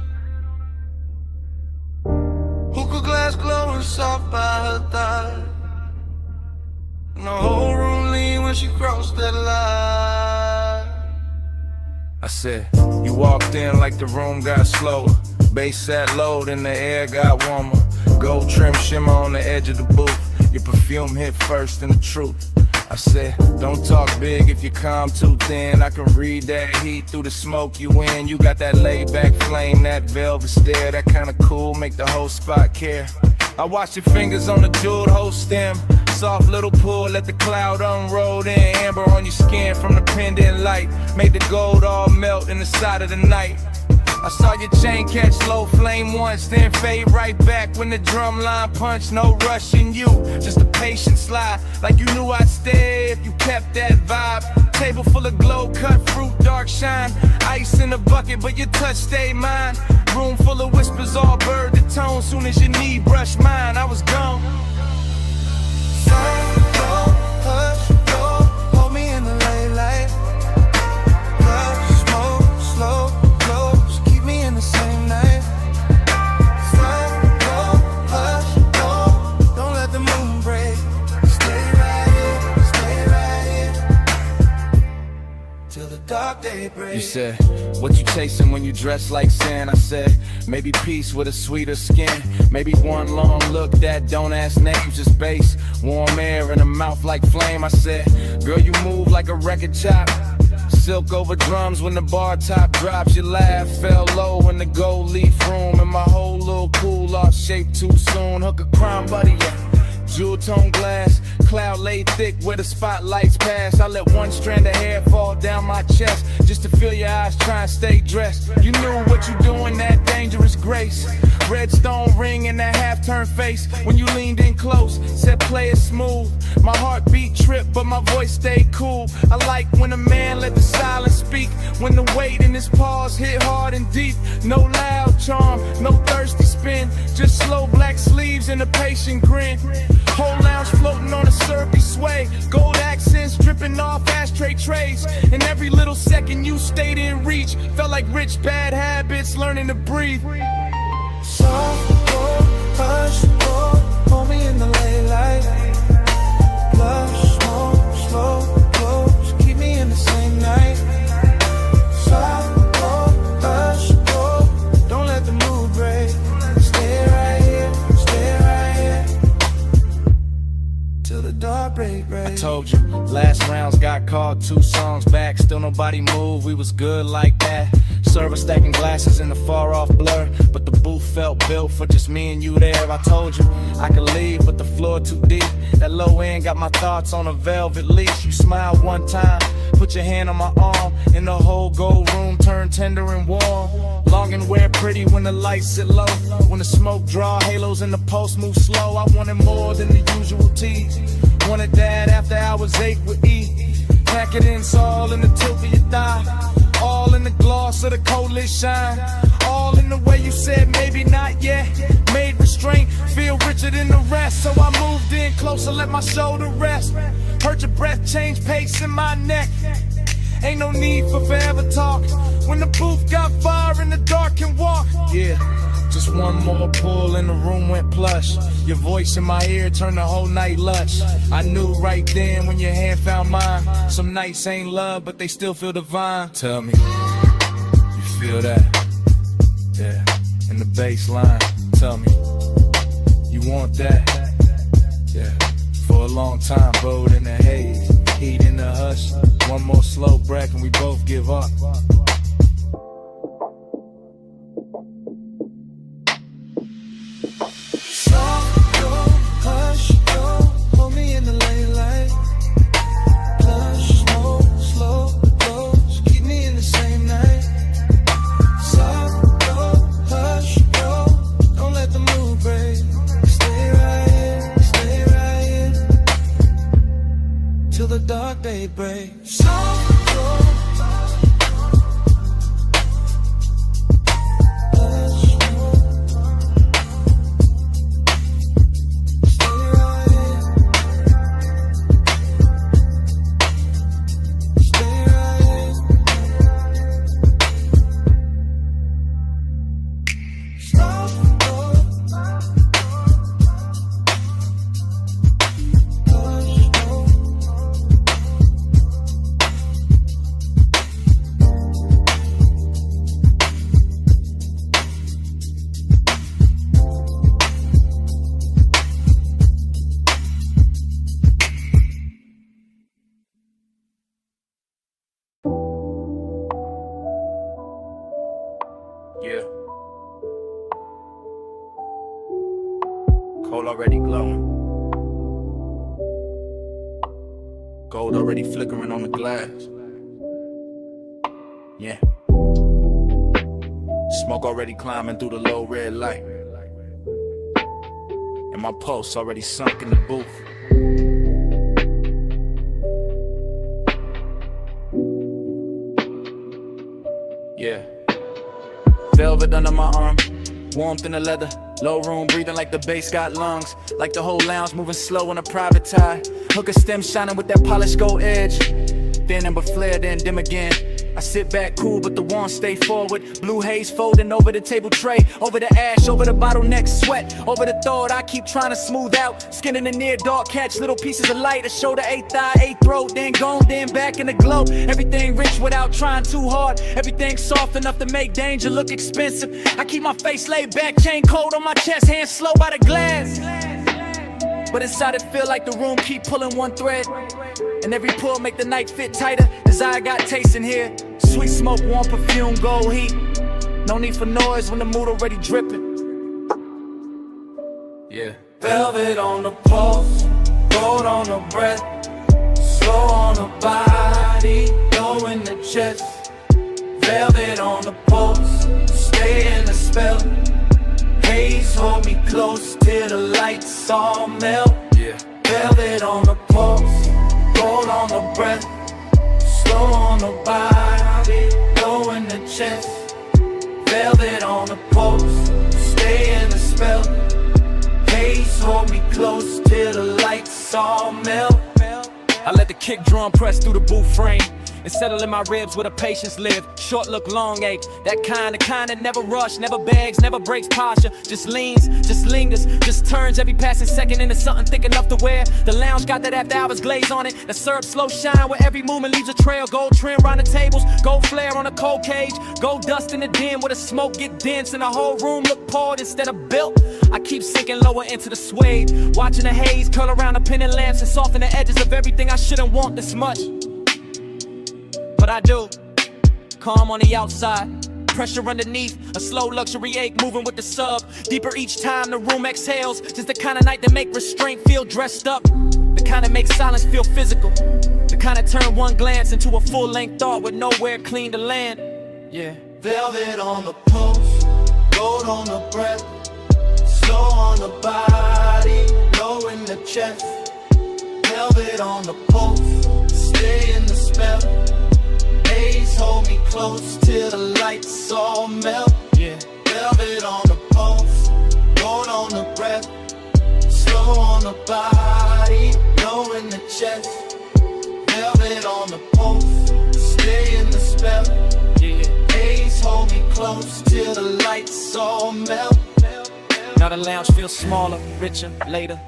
Hookah glass glowing soft by her thigh. And the whole room leaned when she crossed that line. I said, you walked in like the room got slower. Bass sat low, then the air got warmer. Gold trim shimmer on the edge of the booth. Your perfume hit first and the truth. I said, don't talk big if you calm too thin. I can read that heat through the smoke you in. You got that laid back flame, that velvet stare, that kinda cool, make the whole spot care. I watch your fingers on the jeweled whole stem. Soft little pull, let the cloud unroll in. Amber on your skin from the pendant light. Made the gold all melt in the side of the night. I saw your chain catch low flame once, then fade right back when the drum line punched. No rushing you, just a patient slide. Like you knew I'd stay if you kept that vibe. Table full of glow, cut fruit, dark shine. Ice in the bucket, but your touch stayed mine. Room full of whispers, all bird to tone. Soon as your knee brushed mine, I was gone. Hush, go, hold me in the late light. Love, smoke, slow. Same night. Slow, go, hush, go. Don't let the moon break. Stay right here till the dark day breaks. You said, what you chasing when you dress like sin? I said, maybe peace with a sweeter skin. Maybe one long look that don't ask names, just bass. Warm air in a mouth like flame. I said, girl, you move like a record chop. Silk over drums when the bar top drops. Your laugh fell low in the gold leaf room. And my whole little cool lost shape too soon. Hook a crime buddy, jewel tone glass. Cloud laid thick where the spotlights pass. I let one strand of hair fall down my chest just to feel your eyes try and stay dressed. You knew what you doing, that dangerous grace. Red stone ring in that half-turned face. When you leaned in close, said play it smooth. My heartbeat tripped, but my voice stayed cool. I like when a man let the silence speak. When the weight in his pause hit hard and deep. No loud charm, no thirsty spin. Just slow black sleeves and a patient grin. Whole lounge floating on a syrupy sway. Gold accents dripping off ashtray trays. And every little second you stayed in reach. Felt like rich bad habits learning to breathe. Soft, go, hush, go, hold me in the late light. Blush, smoke, slow, close, keep me in the same night. Soft, go, hush, go, don't let the mood break. Stay right here, till the dark break. I told you, last rounds got called 2 songs back. Still nobody moved, we was good like that. Server stacking glasses in the far off blur, but the booth felt built for just me and you there. I told you I could leave, but the floor too deep. That low end got my thoughts on a velvet leash. You smiled one time, put your hand on my arm, and the whole gold room turned tender and warm. Long and wear pretty when the lights sit low. When the smoke draw halos and the pulse move slow. I wanted more than the usual tease. Wanted that after hours 8 with E. Pack it in, it's all in the tilt of your thigh. All in the gloss of the coldest shine. All in the way you said maybe not yet. Made restraint feel richer than the rest. So I moved in closer, let my shoulder rest. Heard your breath change pace in my neck. Ain't no need for forever talk. When the booth got fire and the dark can walk. Yeah, just one more pull and the room went plush. Your voice in my ear turned the whole night lush. I knew right then when your hand found mine. Some nights ain't love, but they still feel divine. Tell me, you feel that? Yeah, in the bass line. Tell me, you want that? Yeah, for a long time, bowed in the haze, heat in the hush. One more slow breath and we both give up. The dark day breaks. gold already glowing. Gold already flickering on the glass. Yeah. Smoke already climbing through the low red light. And my pulse already sunk in the booth. Yeah. Velvet under my arm, warmth in the leather. Low room breathing like the bass got lungs. Like the whole lounge moving slow on a private tie. Hooker stem shining with that polished gold edge. Thin and but flare, then dim again. I sit back cool, but the warmth stay forward. Blue haze folding over the table tray. Over the ash, over the bottleneck sweat. Over the thought I keep trying to smooth out. Skin in the near dark, catch little pieces of light. A shoulder, eighth thigh, eighth throat. Then gone, then back in the glow. Everything rich without trying too hard. Everything soft enough to make danger look expensive. I keep my face laid back, chain cold on my chest. Hands slow by the glass. But inside it feel like the room keep pulling one thread. And every pull make the night fit tighter. Desire got taste in here. Sweet smoke, warm perfume, gold heat. No need for noise when the mood already dripping. Yeah. Velvet on the pulse, gold on the breath, slow on the body, low in the chest. Velvet on the pulse, stay in the spell. Haze hold me close till the lights all melt. Yeah. Velvet on the pulse, gold on the breath, slow on the body, low in the chest. Velvet on the pulse, stay in the spell. Haze hold me close till the lights all melt. I let the kick drum press through the booth frame and settle in my ribs where the patience live. Short look, long ache. That kind that never rush, never begs, never breaks posture. Just leans, just lingers, just turns every passing second into something thick enough to wear. The lounge got that after hours glaze on it. The syrup slow shine where every movement leaves a trail. Gold trim round the tables, gold flare on a cold cage. Gold dust in the den where the smoke get dense and the whole room look poured instead of built. I keep sinking lower into the suede, watching the haze curl around the pendant lamps and soften the edges of everything I shouldn't want this much. But I do. Calm on the outside, pressure underneath, a slow luxury ache moving with the sub. Deeper each time the room exhales, just the kind of night that make restraint feel dressed up. The kind that makes silence feel physical. The kind that turn one glance into a full-length thought with nowhere clean to land. Yeah. Velvet on the pulse, gold on the breath, slow on the body, low in the chest. Velvet on the pulse, stay in the spell. Haze hold me close till the lights all melt. Yeah. Velvet on the pulse, gold on the breath, slow on the body, low in the chest. Velvet on the pulse, stay in the spell. Yeah. Haze hold me close till the lights all melt. Now the lounge feels smaller, richer, later.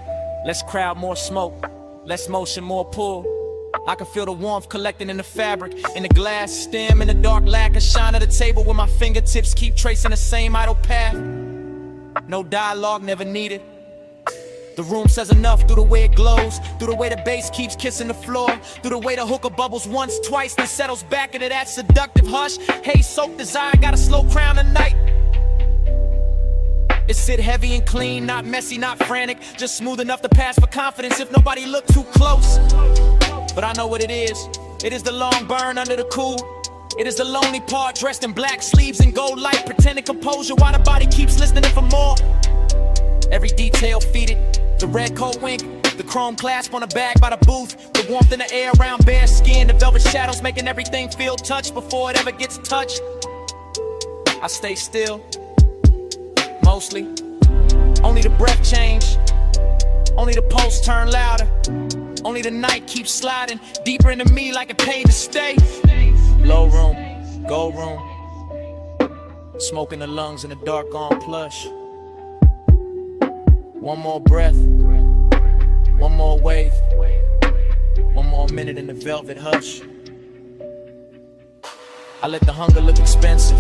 Less crowd, more smoke. Less motion, more pull. I can feel the warmth collecting in the fabric, in the glass stem, in the dark lacquer shine of the table where my fingertips keep tracing the same idle path. No dialogue, never needed. The room says enough through the way it glows, through the way the bass keeps kissing the floor, through the way the hookah bubbles once, twice, then settles back into that seductive hush. Haze soaked desire, got a slow crown tonight. It sit heavy and clean, not messy, not frantic, just smooth enough to pass for confidence if nobody look too close. But I know what it is. It is the long burn under the cool. It is the lonely part dressed in black sleeves and gold light, pretending composure while the body keeps listening for more. Every detail feeded, the red coat wink, the chrome clasp on the bag by the booth, the warmth in the air around bare skin, the velvet shadows making everything feel touched before it ever gets touched. I stay still, mostly. Only the breath change, only the pulse turn louder. Only the night keeps sliding deeper into me like it paid to stay. Low room, gold room, smoke in the lungs in the dark on plush. One more breath, one more wave, one more minute in the velvet hush. I let the hunger look expensive.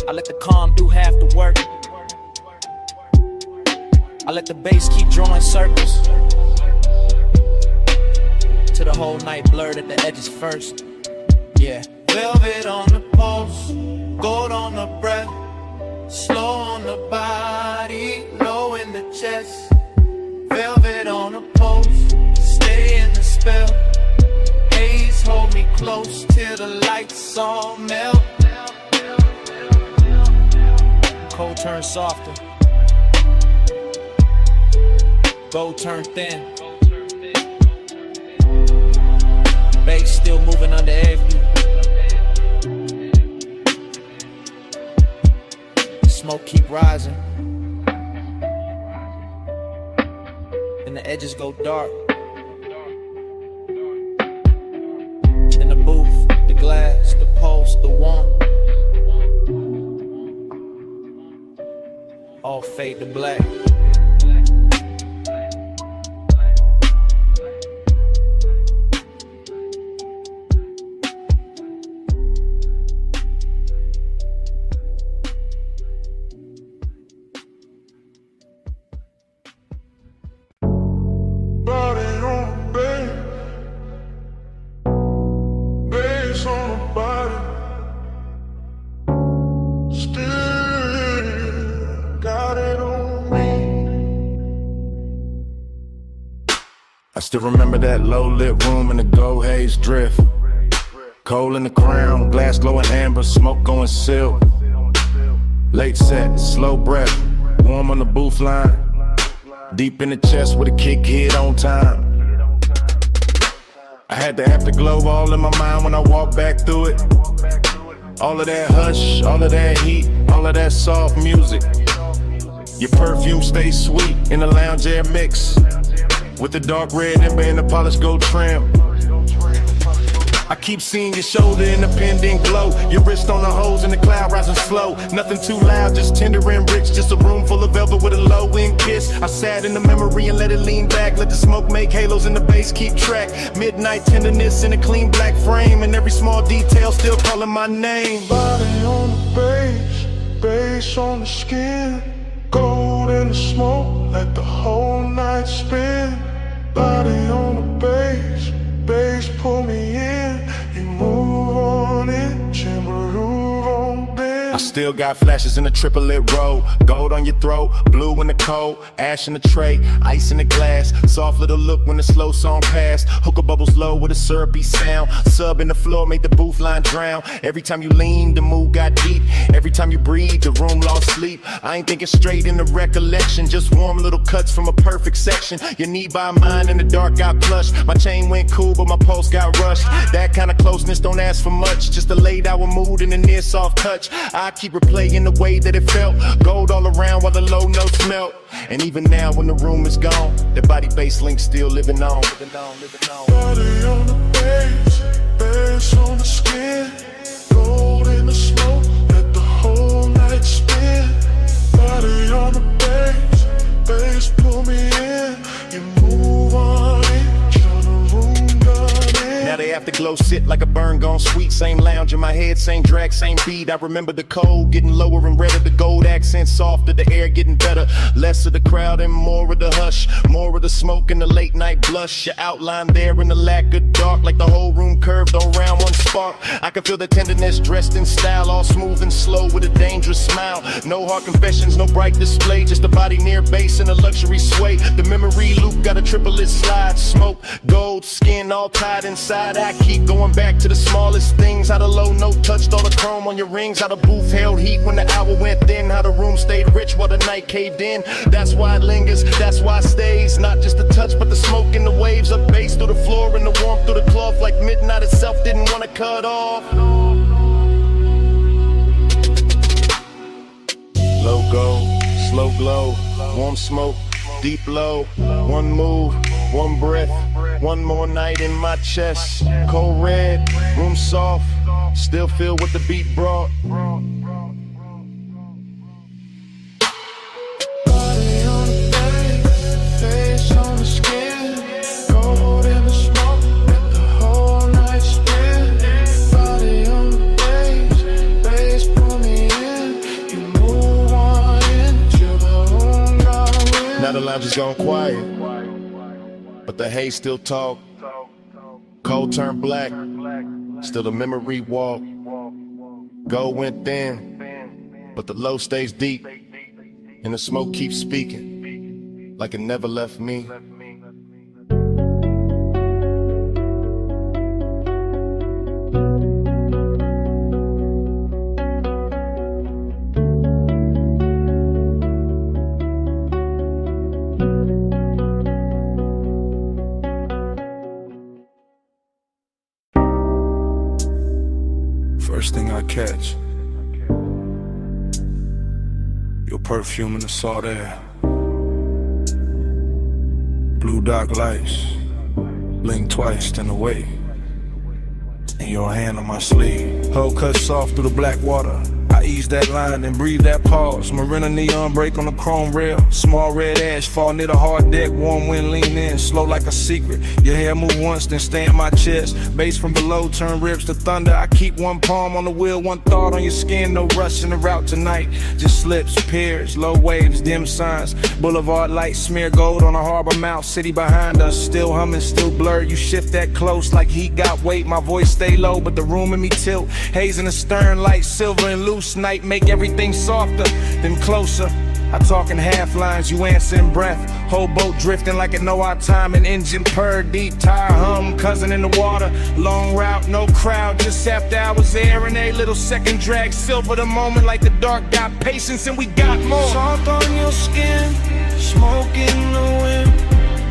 I let the calm do half the work. I let the bass keep drawing circles till the whole night blurred at the edges first. Yeah. Velvet on the pulse, gold on the breath, slow on the body, chest, velvet on a post, stay in the spell. Haze hold me close till the lights all melt. Cold turn softer, gold turn thin. Bass still moving under every. Smoke keep rising, and the edges go dark. In the booth, the glass, the pulse, the want, all fade to black. Body on the bed, bass on the body. Still got it on me. I still remember that low lit room in the gold haze drift. Coal in the crown, glass glowing amber, smoke going silk. Late set, slow breath, warm on the booth line. Deep in the chest with a kick hit on time. I had the afterglow all in my mind when I walked back through it. All of that hush, all of that heat, all of that soft music. Your perfume stays sweet in the lounge air mix, with the dark red ember and the polished gold trim. I keep seeing your shoulder in the pendant glow, your wrist on the hose and the cloud rising slow. Nothing too loud, just tender and rich, just a room full of velvet with a low-end kiss. I sat in the memory and let it lean back, let the smoke make halos and the bass keep track. Midnight tenderness in a clean black frame, and every small detail still calling my name. Body on the bass, bass on the skin. Gold in the smoke, let the whole night spin. Body on the bass, bass pull me in. You move on it, timber on bend. I still got flashes in the triplet row. Gold on your throat, blue in the cold, ash in the tray, ice in the glass. Soft little look when the slow song passed. Hookah bubbles low with a syrupy sound. Sub in the floor made the booth line drown. Every time you leaned, the mood got deep. Every time you breathed, the room lost sleep. I ain't thinking straight in the recollection, just warm little cuts from a perfect section. Your knee by mine in the dark got plush. My chain went cool, but my pulse got rushed. That kind of closeness don't ask for much, just a laid hour mood and a near soft touch. I keep replaying the way that it felt. Gold all around while the low notes melt. And even now when the room is gone, the body bass link still living on. Body on the bass, bass on the skin. Gold in the smoke, let the whole night spin. Body on the bass, bass pull me in. You move on it, turn the room gun in. Now the afterglow sit like a burn gone sweet. Same lounge in my head, same drag, same beat. I remember the cold getting lower and redder, the gold accent softer, the air getting better. Less of the crowd and more of the hush, more of the smoke and the late night blush. Your outline there in the lack of dark, like the whole room curved around one spark. I can feel the tenderness dressed in style, all smooth and slow with a dangerous smile. No hard confessions, no bright display, just a body near base and a luxury sway. The memory loop got a triplet slide, smoke, gold, skin all tied inside. I keep going back to the smallest things, how the low note touched all the chrome on your rings, how the booth held heat when the hour went thin, how the room stayed rich while the night caved in. That's why it lingers, that's why it stays. Not just the touch, but the smoke and the waves up bass through the floor and the warmth through the cloth, like midnight itself didn't want to cut off. Low gold, slow glow, warm smoke, deep low. One move, one breath, one more night in my chest. Cold red, room soft, still feel what the beat brought. Body on the bass, face on the skin. Gold in the smoke, let the whole night spin. Body on the bass, bass pull me in. You move on into the room got in. Now the lounge is gone quiet, but the haze still talk. Cold turned black, still the memory walk. Gold went thin, but the low stays deep, and the smoke keeps speaking. like it never left me. First thing I catch, your perfume in the salt air. Blue dark lights, blink twice, then away. And your hand on my sleeve, hull cut soft through the black water. I ease that line and breathe that pause. Marina neon break on the chrome rail. Small red ash fall near the hard deck. Warm wind lean in, slow like a secret. Your hair move once, then stay in my chest. Bass from below turn ribs to thunder. I keep one palm on the wheel, one thought on your skin. No rush in the route tonight. Just slips, piers, low waves, dim signs. Boulevard lights smear gold on a harbor mouth. City behind us, still humming, still blurred. You shift that close like heat got weight. My voice stay low, but the room in me tilt. Haze in the stern, light silver and loose. Night make everything softer, then closer. I talk in half lines, you answer in breath. Whole boat drifting like it know our time. An engine purr, deep tire hum, cousin in the water. Long route, no crowd, just after hours there. And a little second drag, silver the moment like the dark. Got patience and we got more. Soft on your skin, smoke in the wind.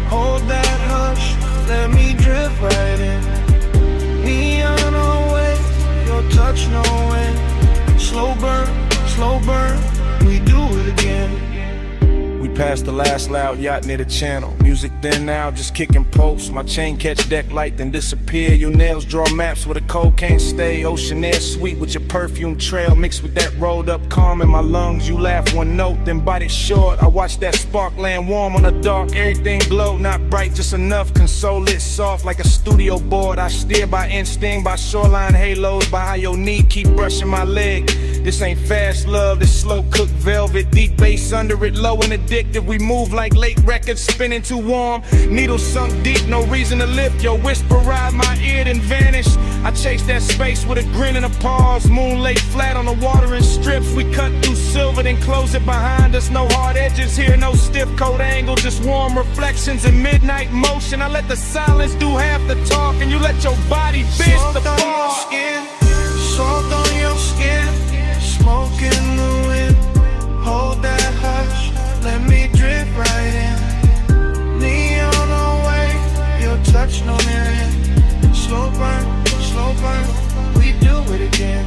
Hold that hush, let me drift right in. Neon away, your touch no end. Slow burn, we do it again. We passed the last loud yacht near the channel. Music then now, just kicking posts. My chain catch deck light, then disappear. Your nails draw maps where the cold can't stay. Ocean air sweet with your perfume trail. Mixed with that rolled up calm in my lungs. You laugh one note, then bite it short. I watch that spark land warm on the dark. Everything glow, not bright, just enough. Console it soft like a studio board. I steer by instinct, by shoreline halos. By how your knee keep brushing my leg. This ain't fast love, this slow cooked velvet. Deep bass under it, low and addictive. We move like late records, spinning too warm. Needles sunk deep, no reason to lift. Your whisper ride my ear, then vanish. I chase that space with a grin and a pause. Moon lay flat on the water in strips. We cut through silver, then close it behind us. No hard edges here, no stiff coat angle. Just warm reflections and midnight motion. I let the silence do half the talk, and you let your body bitch the ball. Soft on your skin, smoke in the wind. Hold that hush, let me drift right in. Neon away, your touch no end. Slow burn, we do it again.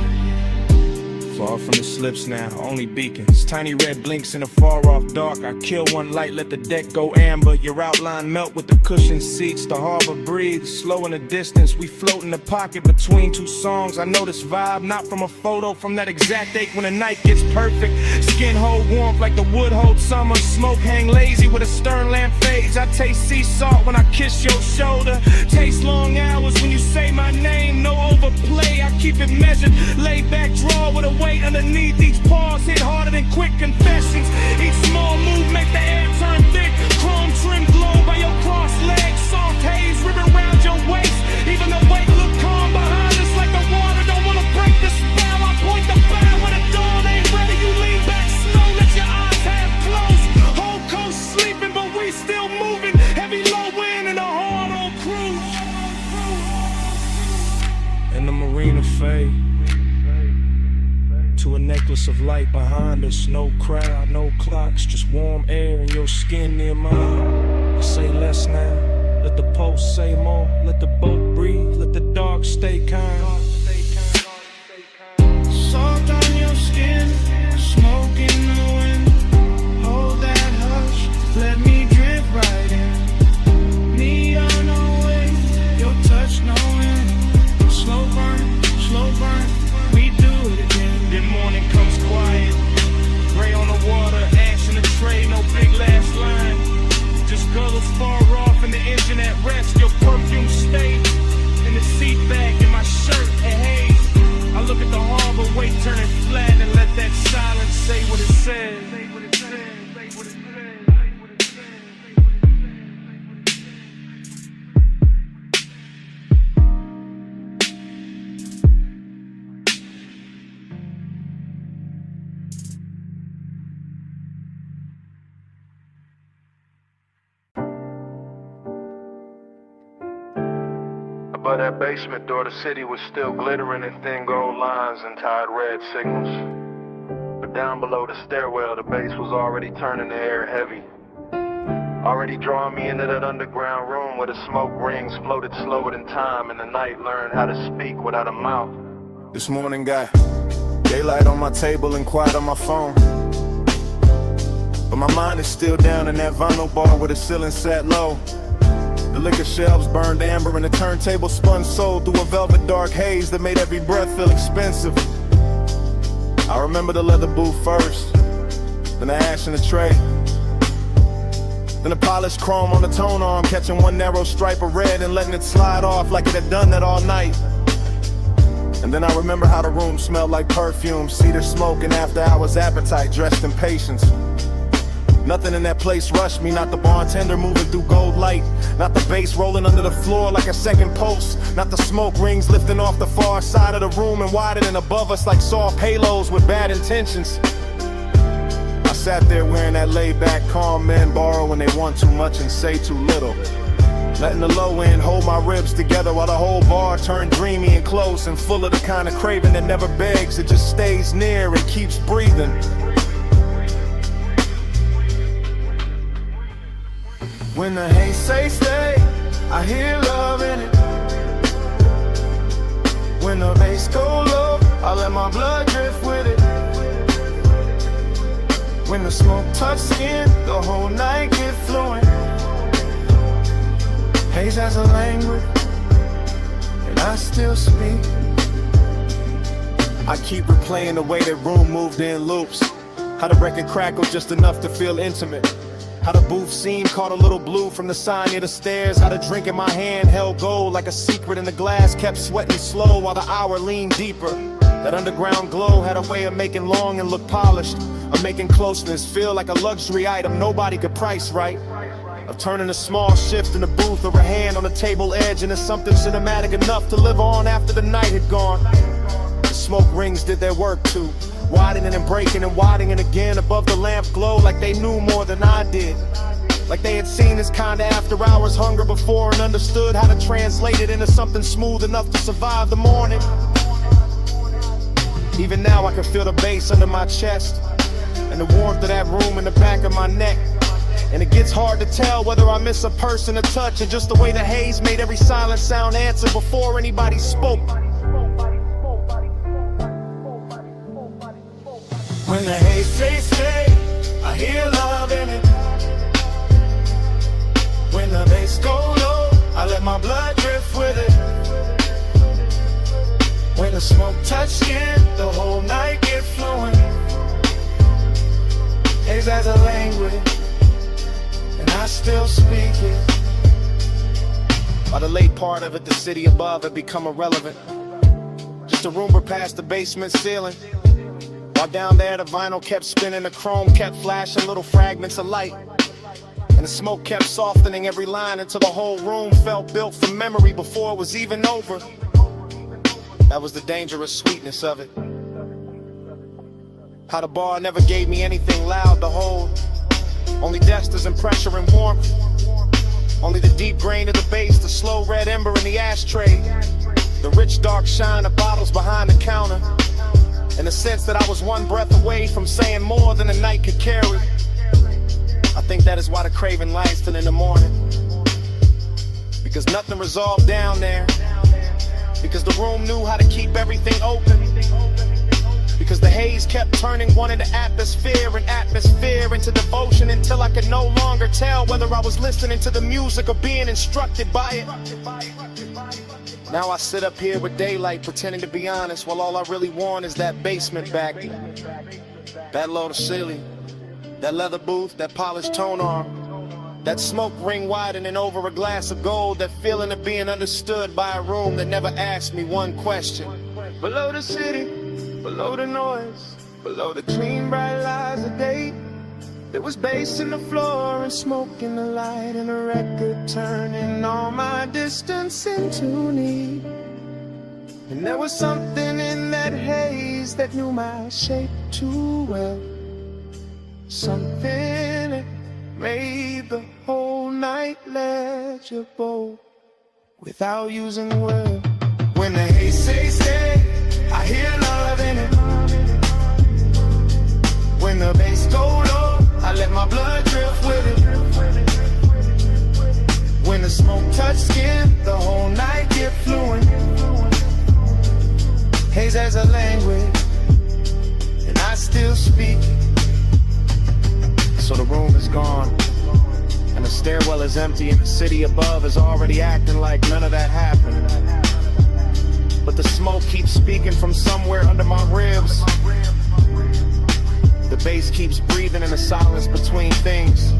Far from the slips now, only beacons. Tiny red blinks in the far off dark. I kill one light, let the deck go amber. Your outline melt with the cushioned seats. The harbor breathes, slow in the distance. We float in the pocket between two songs. I know this vibe, not from a photo, from that exact ache when the night gets perfect. Skin hold warmth like the wood hold summer. Smoke hang lazy with a stern lamp fades. I taste sea salt when I kiss your shoulder. Taste long hours when you say my name. No overplay, I keep it measured. Lay back, draw with a weight underneath. Each pause hit harder than quick confessions. Each small move make the air turn thick. Chrome trim glow by your crossed legs. Soft haze ribbon around your waist. Even the weight look calm behind us like the water don't wanna break the spell. I point the bow when the dawn ain't ready. You lean back slow, let your eyes half closed. Whole coast sleeping, but we still moving. Heavy low wind and a hard on cruise. And the marina fade to a necklace of light behind us. No crowd, no clocks, just warm air and your skin near mine. I say less now, let the pulse say more. Let the boat breathe, let the dark stay kind. Soft on your skin, smoke in the wind. Hold that hush, let me drift right in. Neon away, your touch no end. Slow burn, we do it again. Then morning comes quiet, gray on the water, ash in the tray, no big last line. Just guttles far off and the engine at rest. Your perfume stay in the seat back in my shirt. Above that basement door, the city was still glittering in thin gold lines and tied red signals. But down below the stairwell, the bass was already turning the air heavy. Already drawing me into that underground room where the smoke rings floated slower than time, and the night learned how to speak without a mouth. This morning got daylight on my table and quiet on my phone, but my mind is still down in that vinyl bar where the ceiling sat low. The liquor shelves burned amber and the turntable spun soul through a velvet dark haze that made every breath feel expensive. I remember the leather booth first, then the ash in the tray, then the polished chrome on the tone arm, catching one narrow stripe of red and letting it slide off like it had done that all night. And then I remember how the room smelled like perfume, cedar smoke, and after hours appetite dressed in patience. Nothing in that place rushed me, not the bartender moving through gold light, not the bass rolling under the floor like a second pulse, not the smoke rings lifting off the far side of the room and widening above us like soft halos with bad intentions. I sat there wearing that laid-back calm men borrow when they want too much and say too little, letting the low end hold my ribs together while the whole bar turned dreamy and close and full of the kind of craving that never begs, it just stays near and keeps breathing. When the haze say stay, I hear love in it. When the bass go low, I let my blood drift with it. When the smoke touch skin, the whole night get fluent. Haze has a language, and I still speak. I keep replaying the way that room moved in loops, how the record crackled just enough to feel intimate, how the booth scene caught a little blue from the sign near the stairs, how the drink in my hand held gold like a secret in the glass kept sweating slow while the hour leaned deeper. That underground glow had a way of making long and look polished, of making closeness feel like a luxury item nobody could price right, of turning a small shift in the booth or a hand on the table edge into something cinematic enough to live on after the night had gone. The smoke rings did their work too, widening and breaking and widening again above the lamp glow like they knew more than I did. Like they had seen this kind of after hours hunger before and understood how to translate it into something smooth enough to survive the morning. Even now I can feel the bass under my chest and the warmth of that room in the back of my neck. And it gets hard to tell whether I miss a person, a touch, or just the way the haze made every silent sound answer before anybody spoke. When the haze say stay, I hear love in it. When the bass go low, I let my blood drift with it. When the smoke touch skin, the whole night get fluent. Haze has a language, and I still speak it. By the late part of it, the city above had become irrelevant. Just a rumor past the basement ceiling. While down there the vinyl kept spinning, the chrome kept flashing little fragments of light, and the smoke kept softening every line until the whole room felt built from memory before it was even over. That was the dangerous sweetness of it. How the bar never gave me anything loud to hold, only dusters and pressure and warmth, only the deep grain of the bass, the slow red ember in the ashtray, the rich dark shine of bottles behind the counter, and the sense that I was one breath away from saying more than the night could carry. I think that is why the craving lasted in the morning, because nothing resolved down there, because the room knew how to keep everything open, because the haze kept turning one into atmosphere and atmosphere into devotion until I could no longer tell whether I was listening to the music or being instructed by it. Now I sit up here with daylight pretending to be honest, while all I really want is that basement back, that low to ceiling, that leather booth, that polished tone arm, that smoke ring widening over a glass of gold, that feeling of being understood by a room that never asked me one question. Below the city, below the noise, below the clean bright lights of day, there was bass in the floor and smoke in the light and a record turning all my distance into need. And there was something in that haze that knew my shape too well, something that made the whole night legible. without using words. When the hate say stay, I hear love in it. When the bass go low, I let my blood drift with it. When the smoke touch skin, the whole night get fluent. Haze as a language, and I still speak. So the room is gone, and the stairwell is empty, and the city above is already acting like none of that happened. But the smoke keeps speaking from somewhere under my ribs. The bass keeps breathing in the silence between things.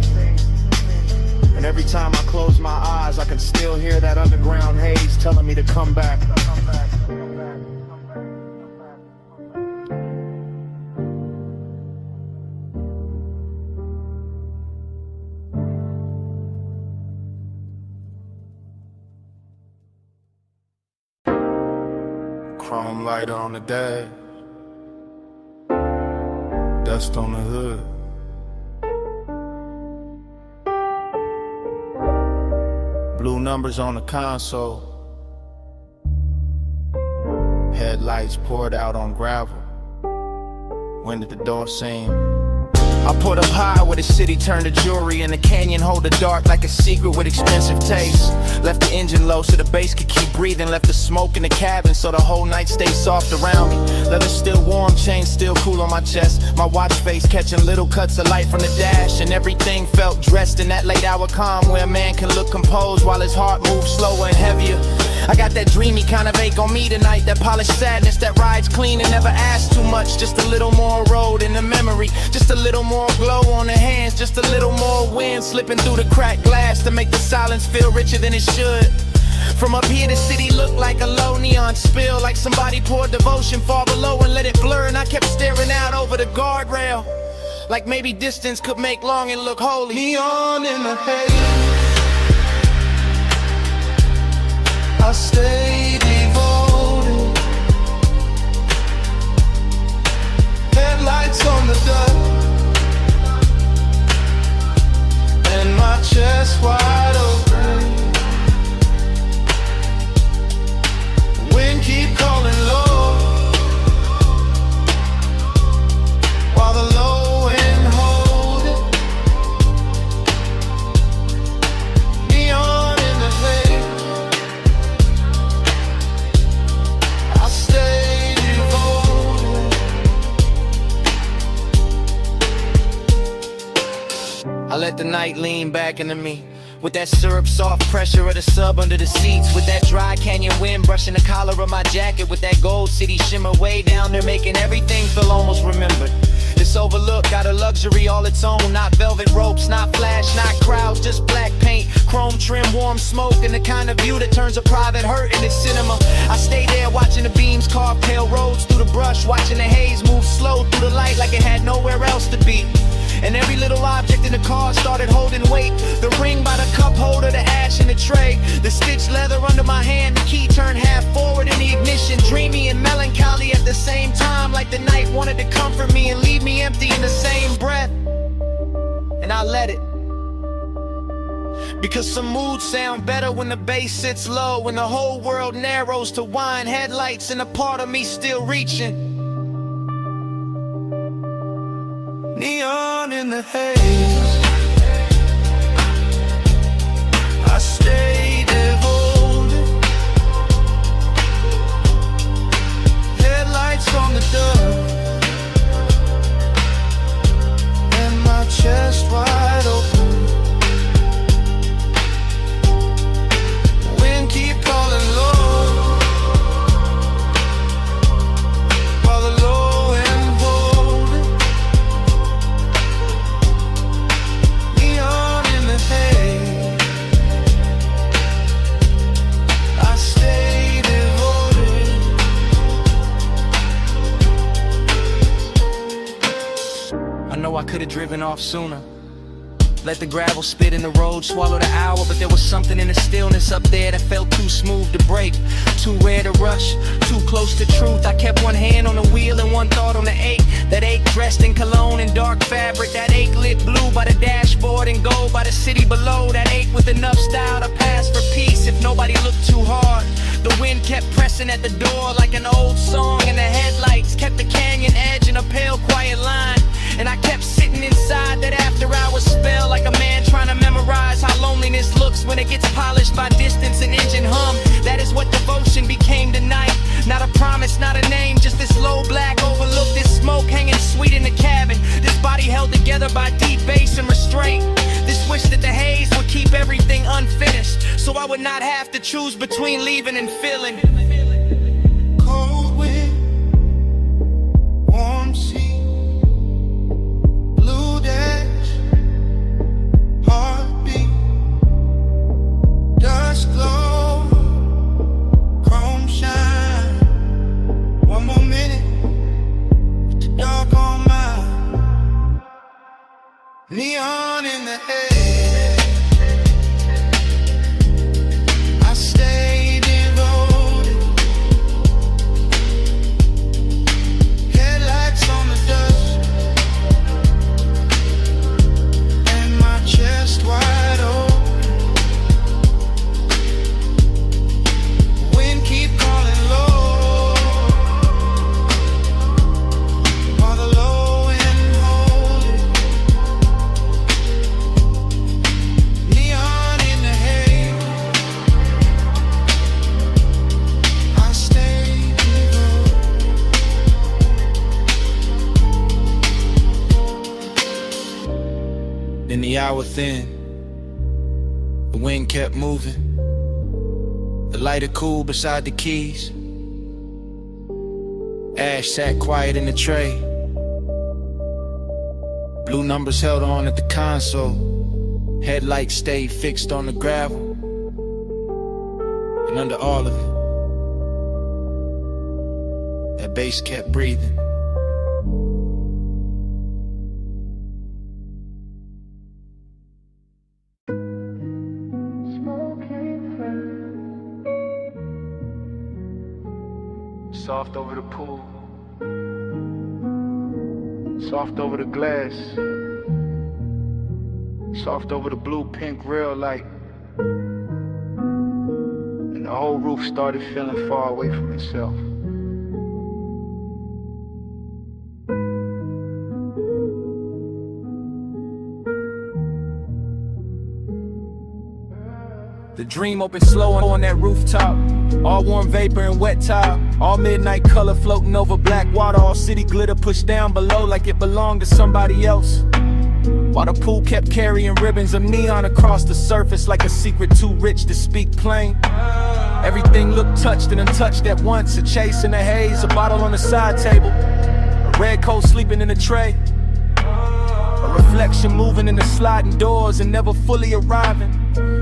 And every time I close my eyes, I can still hear that underground haze telling me to come back. Chrome lighter on the dash, dust on the hood. Blue numbers on the console, headlights poured out on gravel. When did the door seem? I put up high where the city turned to jewelry, and the canyon hold the dark like a secret with expensive taste. Left the engine low so the bass could keep breathing. Left the smoke in the cabin so the whole night stayed soft around me. Leather still warm, chain still cool on my chest. My watch face catching little cuts of light from the dash, and everything felt dressed in that late hour calm where a man can look composed while his heart moves slower and heavier. I got that dreamy kind of ache on me tonight, that polished sadness that rides clean and never asks too much. Just a little more road in the memory, just a little more glow on the hands, just a little more wind slipping through the cracked glass to make the silence feel richer than it should. From up here the city looked like a low neon spill, like somebody poured devotion far below and let it blur. And I kept staring out over the guardrail, like maybe distance could make longing look holy. Neon in the haze, I stay devoted. Headlights on the dust, and my chest wide open. Wind keep calling low, while the low end hold it. Neon in the haze, I stay devoted. I let the night lean back into me, with that syrup soft pressure of the sub under the seats, with that dry canyon wind brushing the collar of my jacket, with that gold city shimmer way down there making everything feel almost remembered. This overlook got a luxury all its own, not velvet ropes, not flash, not crowds, just black paint, chrome trim, warm smoke, and the kind of view that turns a private hurt into cinema. I stay there watching the beams carve pale roads through the brush, watching the haze move slow through the light like it had nowhere else to be. And every little object in the car started holding weight. The ring by the cup holder, the ash in the tray, the stitched leather under my hand, the key turned half forward in the ignition. Dreamy and melancholy at the same time, like the night wanted to comfort me and leave me empty in the same breath. And I let it, because some moods sound better when the bass sits low, when the whole world narrows to wine headlights and a part of me still reaching. Neon in the haze, I stay devoted. Headlights on the dust, and my chest wide open. Wind keep calling low, while the low end hold it. Neon in the haze, I stay devoted. I know I could've driven off sooner, Let the gravel spit in the road, swallow the hour. But there was something in the stillness up there that felt too smooth to break, too rare to rush, too close to truth. I kept one hand on the wheel and one thought on the ache. That ache dressed in cologne and dark fabric. That ache lit blue by the dashboard and gold by the city below. That ache with enough style to pass for peace if nobody looked too hard. The wind kept pressing at the door like an old song, and the headlights kept the canyon edge in a pale quiet line. And I kept sitting inside that after hours spell, like a man trying to memorize how loneliness looks when it gets polished by distance and engine hum. That is what devotion became tonight. Not a promise, not a name, just this low black overlook, this smoke hanging sweet in the cabin. This body held together by deep bass and restraint. This wish that the haze would keep everything unfinished, so I would not have to choose between leaving and filling. Cold wind, warm sea, blue dash, heartbeat, dust glow, chrome shine. One more minute with the dark on mine, neon in the head. I stay devoted, headlights on the dust, and my chest wide open. Wind keep calling low, while the low end hold it. Neon in the haze, I stay devoted. Then the hour thin, the wind kept moving. The lighter cool beside the keys. Ash sat quiet in the tray. Blue numbers held on at the console. Headlights stayed fixed on the gravel. And under all of it, that bass kept breathing. Soft over the pool, soft over the glass, soft over the blue pink rail light. And the whole roof started feeling far away from itself. The dream opened slow on that rooftop. All warm vapor and wet tile. All midnight color floating over black water. All city glitter pushed down below like it belonged to somebody else. While the pool kept carrying ribbons of neon across the surface like a secret too rich to speak plain. Everything looked touched and untouched at once. A chase in the haze, a bottle on the side table, a red coat sleeping in a tray, a reflection moving in the sliding doors and never fully arriving.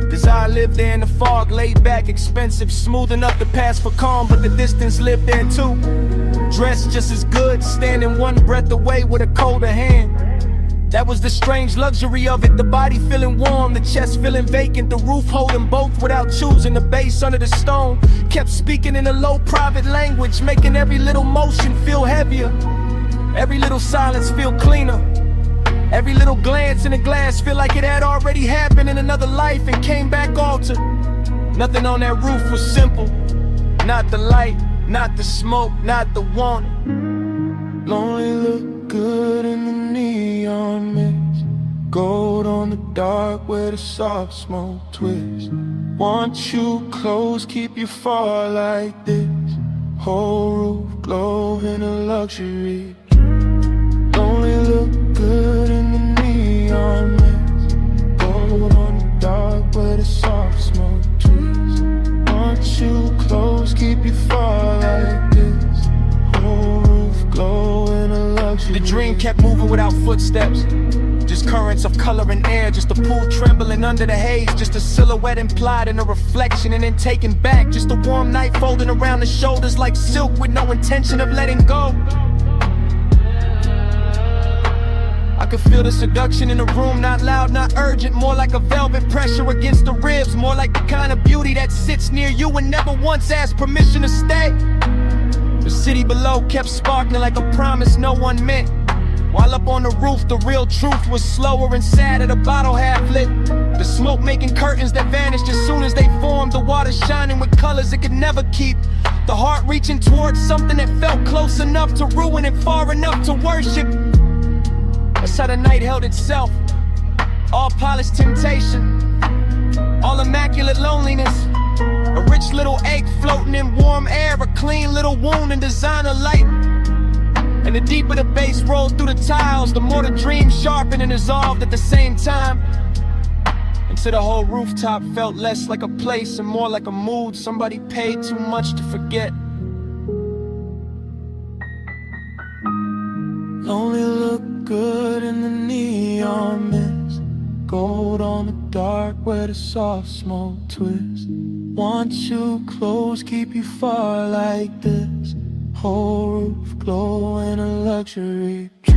Desire lived there in the fog, laid back, expensive, smoothing up the past for calm, but the distance lived there too. Dressed just as good, standing one breath away with a colder hand. That was the strange luxury of it, the body feeling warm, the chest feeling vacant, the roof holding both without choosing. The bass under the stone kept speaking in a low private language, making every little motion feel heavier, every little silence feel cleaner. Every little glance in the glass feel like it had already happened in another life and came back altered. Nothing on that roof was simple. Not the light, not the smoke, not the want. Lonely look good in the neon mist. Gold on the dark where the soft smoke twists. Want you close, keep you far like this. Whole roof glow in a luxury. Lonely look good in the neon mist. Gold on the dark where the soft smoke twists. Want you close, keep you far like this. Whole roof glow in a luxury. The dream kept moving without footsteps, just currents of color and air, just a pool trembling under the haze, just a silhouette implied in a reflection and then taken back, just a warm night folding around the shoulders like silk with no intention of letting go. I could feel the seduction in the room, not loud, not urgent. More like a velvet pressure against the ribs. More like the kind of beauty that sits near you and never once asked permission to stay. The city below kept sparkling like a promise no one meant. While up on the roof, the real truth was slower and sadder, the bottle half lit. The smoke making curtains that vanished as soon as they formed. The water shining with colors it could never keep. The heart reaching towards something that felt close enough to ruin and far enough to worship. That's how the night held itself. All polished temptation, all immaculate loneliness. A rich little ache floating in warm air, a clean little wound in designer light. And the deeper the bass rolled through the tiles, the more the dream sharpened and dissolved at the same time. Until the whole rooftop felt less like a place and more like a mood somebody paid too much to forget. Only look good in the neon mist. Gold on the dark where the soft smoke twists. Want you close, keep you far like this. Whole roof glowing a luxury trip.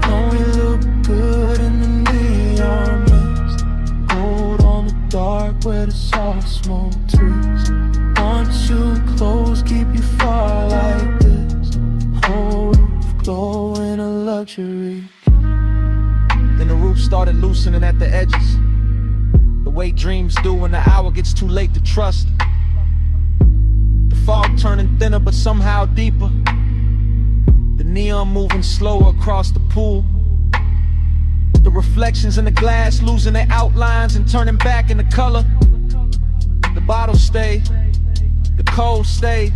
Only look good in the neon mist. Gold on the dark where the soft smoke twists. Want you close, keep you far like this. Whole roof glowing a luxury. Then the roof started loosening at the edges, the way dreams do when the hour gets too late to trust. The fog turning thinner but somehow deeper. The neon moving slower across the pool. The reflections in the glass losing their outlines and turning back into color. The bottle stayed, the cold stayed,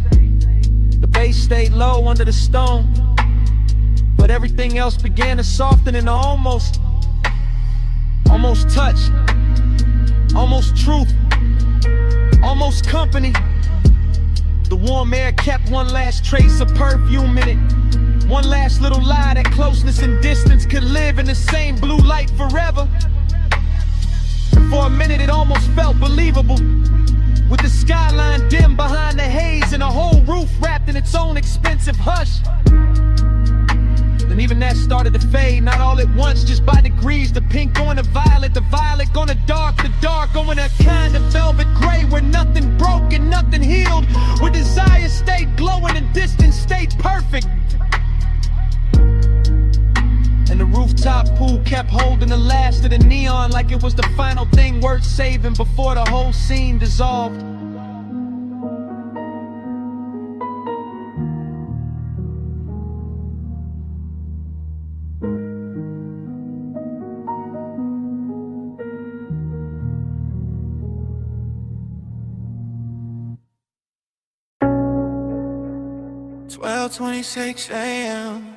the bass stayed low under the stone. But everything else began to soften into almost touch, almost truth, almost company. The warm air kept one last trace of perfume in it. One last little lie that closeness and distance could live in the same blue light forever. And for a minute it almost felt believable, with the skyline dim behind the haze and a whole roof wrapped in its own expensive hush. Then even that started to fade, not all at once, just by degrees. The pink going to violet, the violet going to dark, the dark going to a kind of velvet gray, where nothing broke and nothing healed, where desire stayed glowing and distance stayed perfect. And the rooftop pool kept holding the last of the neon like it was the final thing worth saving before the whole scene dissolved. $12:26 a.m.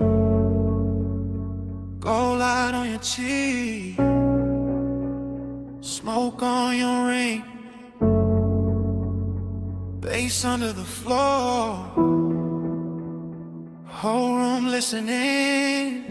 Gold light on your cheek, smoke on your ring, bass under the floor, whole room listening.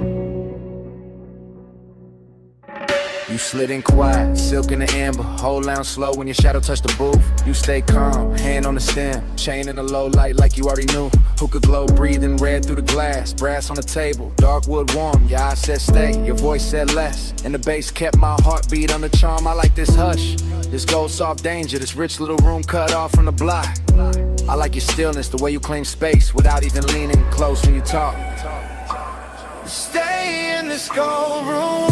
You slid in quiet, silk in the amber. Hold down slow when your shadow touched the booth. You stay calm, hand on the stem, chain in the low light like you already knew. Hookah glow breathing red through the glass, brass on the table, dark wood warm. Your eyes said stay, your voice said less, and the bass kept my heartbeat on the charm. I like this hush, this gold soft danger, this rich little room cut off from the block. I like your stillness, the way you claim space without even leaning close when you talk. Stay in this gold room.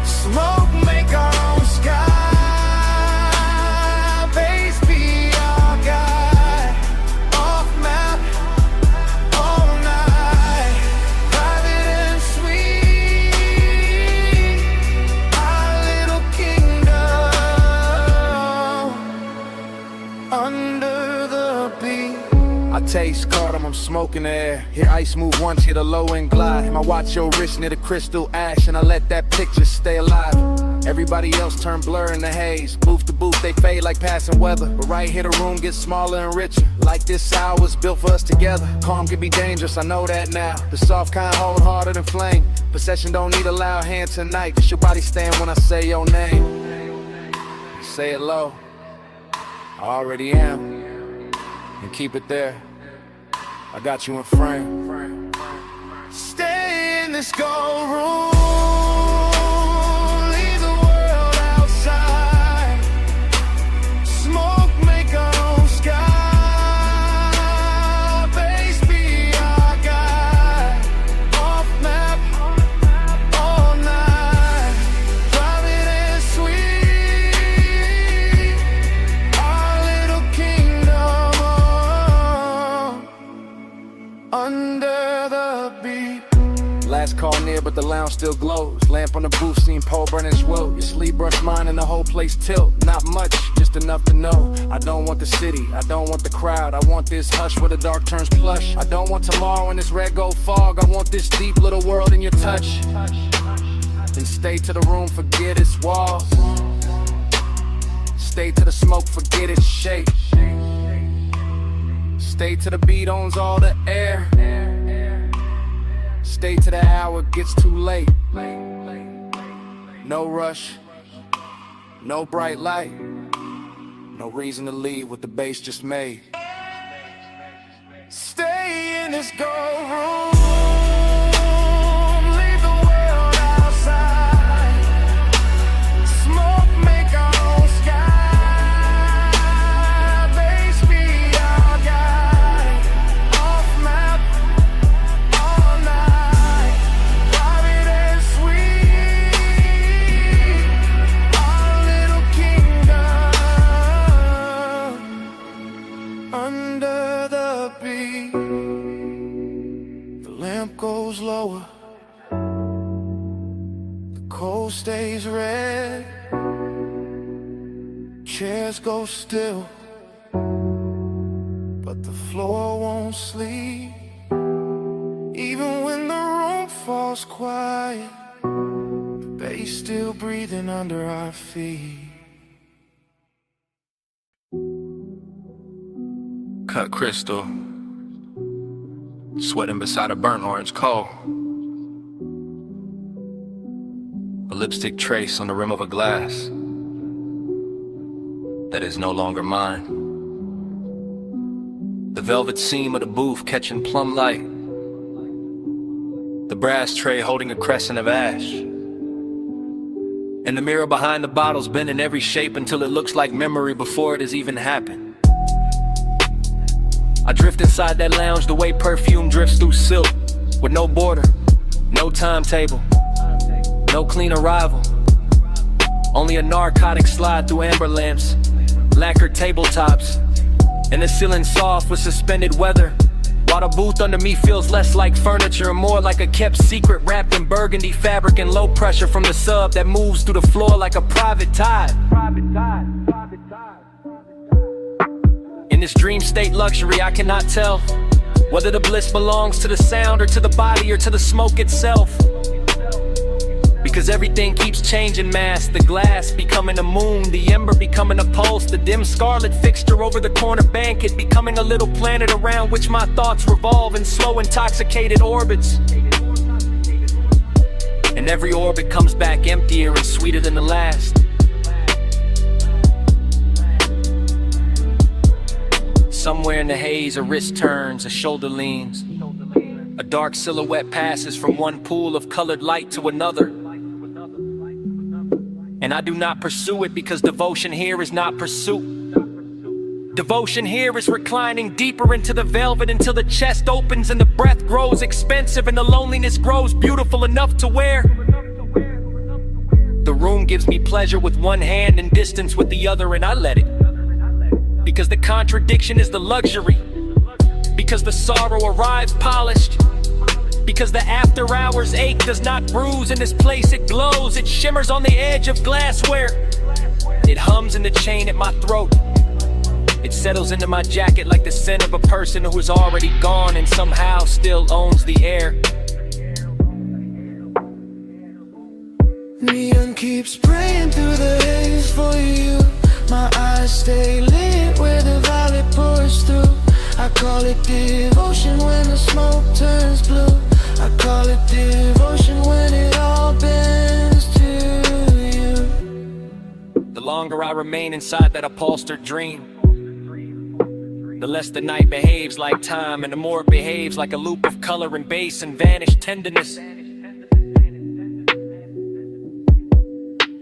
Smoke, make our own sky. Bass be our guide. Off map, all night. Private and sweet. Our little kingdom. Under the beat. I taste cardamom, I'm smoking the air. Hear ice move once, hit a low end glide. And I watch your wrist near the crystal ash, and I let that picture stay alive. Everybody else turn blur in the haze. Booth to booth, they fade like passing weather. But right here the room gets smaller and richer. Like this hour was built for us together. Calm can be dangerous, I know that now. The soft kind hold harder than flame. Possession don't need a loud hand tonight. Just your body stand when I say your name. Say it low, I already am. And keep it there. I got you in frame. Stay in this gold room. Leave the world outside. Smoke, make our own sky. Base be our guide. Off map all night. Private and sweet. Our little kingdom under the beat. Last call near, but the lounge still glows. Lamp on the booth, seen pole burning swell. Your sleep brush mine and the whole place tilt. Not much, just enough to know. I don't want the city, I don't want the crowd. I want this hush where the dark turns plush. I don't want tomorrow in this red gold fog. I want this deep little world in your touch. Then stay to the room, forget its walls. Stay to the smoke, forget its shape. Stay to the beat, owns all the air. Stay to the hour, gets too late. No rush, no bright light. No reason to leave what the bass just made. Stay in this gold room. Leave the world outside. Smoke, make our own sky. Base be our guide. Off map all night. Private and sweet. Our little kingdom under the beat. The lamp goes lower. The coal stays red. Chairs go still, but the floor won't sleep. Even when the room falls quiet, the bass still breathing under our feet. Cut crystal, sweating beside a burnt orange coal. A lipstick trace on the rim of a glass that is no longer mine. The velvet seam of the booth catching plum light. The brass tray holding a crescent of ash. And the mirror behind the bottles bent in every shape until it looks like memory before it has even happened. I drift inside that lounge the way perfume drifts through silk, with no border, no timetable, no clean arrival. Only a narcotic slide through amber lamps, lacquered tabletops, and the ceiling soft with suspended weather. While the booth under me feels less like furniture and more like a kept secret wrapped in burgundy fabric and low pressure from the sub that moves through the floor like a private tide. In this dream state luxury, I cannot tell whether the bliss belongs to the sound or to the body or to the smoke itself. Because everything keeps changing mass. The glass becoming a moon, the ember becoming a pulse, the dim scarlet fixture over the corner banquet becoming a little planet around which my thoughts revolve in slow intoxicated orbits. And every orbit comes back emptier and sweeter than the last. Somewhere in the haze, a wrist turns, a shoulder leans. A dark silhouette passes from one pool of colored light to another. And I do not pursue it because devotion here is not pursuit. Devotion here is reclining deeper into the velvet until the chest opens and the breath grows expensive and the loneliness grows beautiful enough to wear. The room gives me pleasure with one hand and distance with the other, and I let it. Because the contradiction is the luxury. Because the sorrow arrives polished. Because the after hours ache does not bruise in this place, it glows. It shimmers on the edge of glassware. It hums in the chain at my throat. It settles into my jacket like the scent of a person who is already gone and somehow still owns the air. Neon keeps praying through the haze for you. My eyes stay lit where the violet pours through. I call it devotion when the smoke turns blue. I call it devotion when it all bends to you. The longer I remain inside that upholstered dream, The less the night behaves like time, and the more it behaves like a loop of color and bass and vanished tenderness.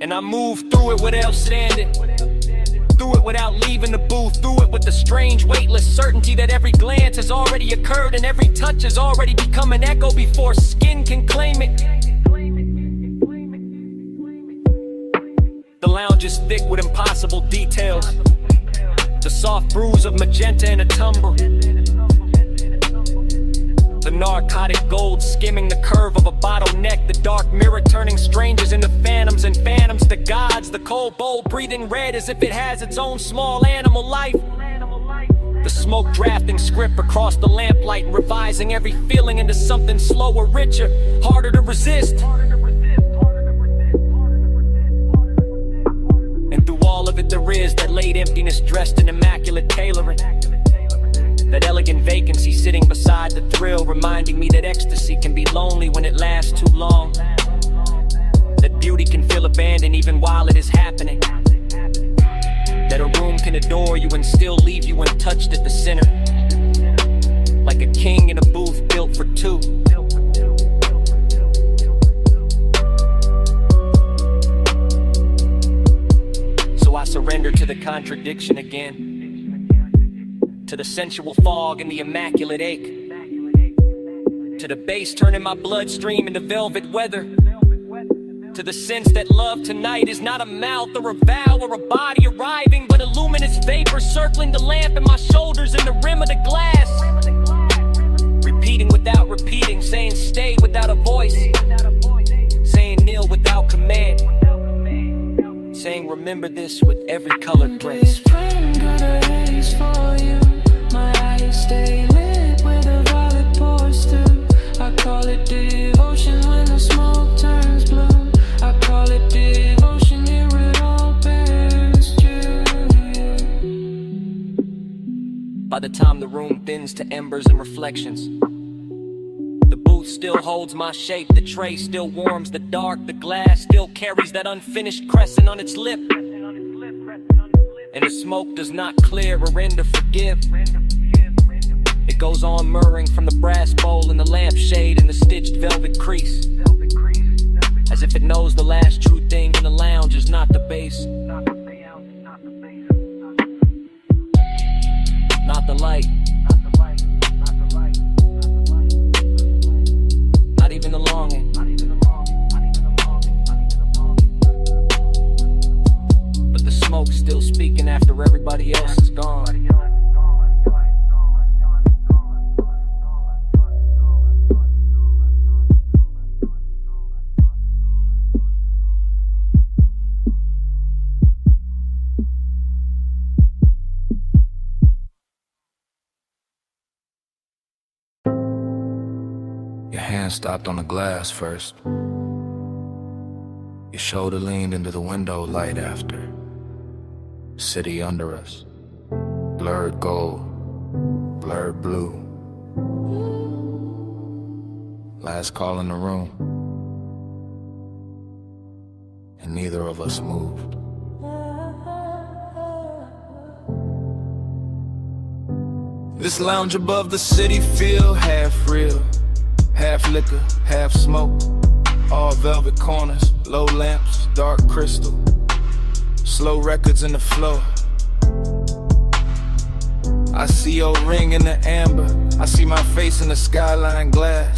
And I move through it without standing, through it without leaving the booth, through it with the strange weightless certainty that every glance has already occurred and every touch has already become an echo before skin can claim it. The lounge is thick with impossible details, the soft bruise of magenta in a tumble, the narcotic gold skimming the curve of a bottleneck, the dark mirror turning strangers into phantoms and phantoms to gods, the cold bowl breathing red as if it has its own small animal life, the smoke drafting script across the lamplight and revising every feeling into something slower, richer, harder to resist. And through all of it there is that late emptiness dressed in immaculate tailoring, that elegant vacancy sitting beside the thrill, reminding me that ecstasy can be lonely when it lasts too long, that beauty can feel abandoned even while it is happening, that a room can adore you and still leave you untouched at the center, like a king in a booth built for two. So I surrender to the contradiction again, to the sensual fog and the immaculate ache, to the bass turning my bloodstream into velvet weather, to the sense that love tonight is not a mouth or a vow or a body arriving, but a luminous vapor circling the lamp and my shoulders and the rim of the glass, repeating without repeating, saying stay without a voice, saying kneel without command, saying remember this with every colored grace. My eyes stay lit where the violet pours through. I call it devotion when the smoke turns blue. I call it devotion, here it all bears true. By the time the room thins to embers and reflections, the booth still holds my shape, the tray still warms the dark, the glass still carries that unfinished crescent on its lip, and the smoke does not clear or end to forgive. It goes on murmuring from the brass bowl and the lampshade and the stitched velvet crease, as if it knows the last true thing in the lounge is not the bass, not the light, not even the longing, but the smoke still speaking after everybody else is gone. Your hand stopped on the glass first. Your shoulder leaned into the window light after. City under us. Blurred gold. Blurred blue. Last call in the room. And neither of us moved. This lounge above the city feel half real. Half liquor, half smoke, all velvet corners, low lamps, dark crystal, slow records in the floor. I see your ring in the amber, I see my face in the skyline glass.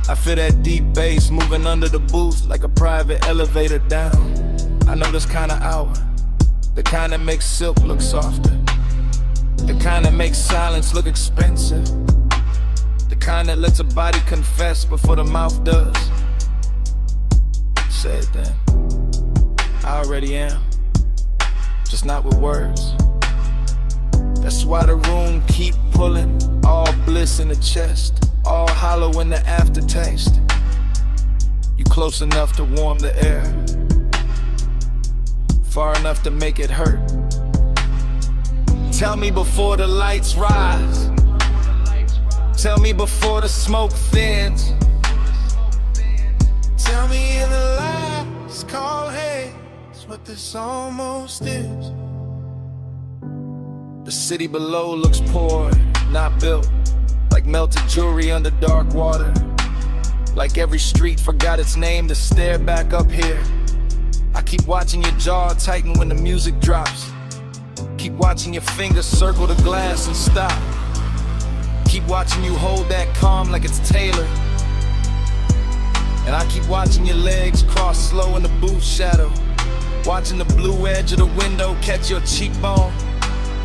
I feel that deep bass moving under the booth like a private elevator down. I know this kind of hour, the kind that makes silk look softer, the kind that makes silence look expensive, the kind that lets a body confess before the mouth does. Say it then. I already am, just not with words. That's why the room keep pulling, all bliss in the chest, all hollow in the aftertaste. You close enough to warm the air, far enough to make it hurt. Tell me before the lights rise, tell me before the smoke thins, Tell me in the last call, hey, it's what this almost is. The city below looks poor, not built, like melted jewelry under dark water. Like every street forgot its name to stare back up here. I keep watching your jaw tighten when the music drops. Keep watching your fingers circle the glass and stop. Keep watching you hold that calm like it's tailored. And I keep watching your legs cross slow in the booth shadow. Watching the blue edge of the window catch your cheekbone.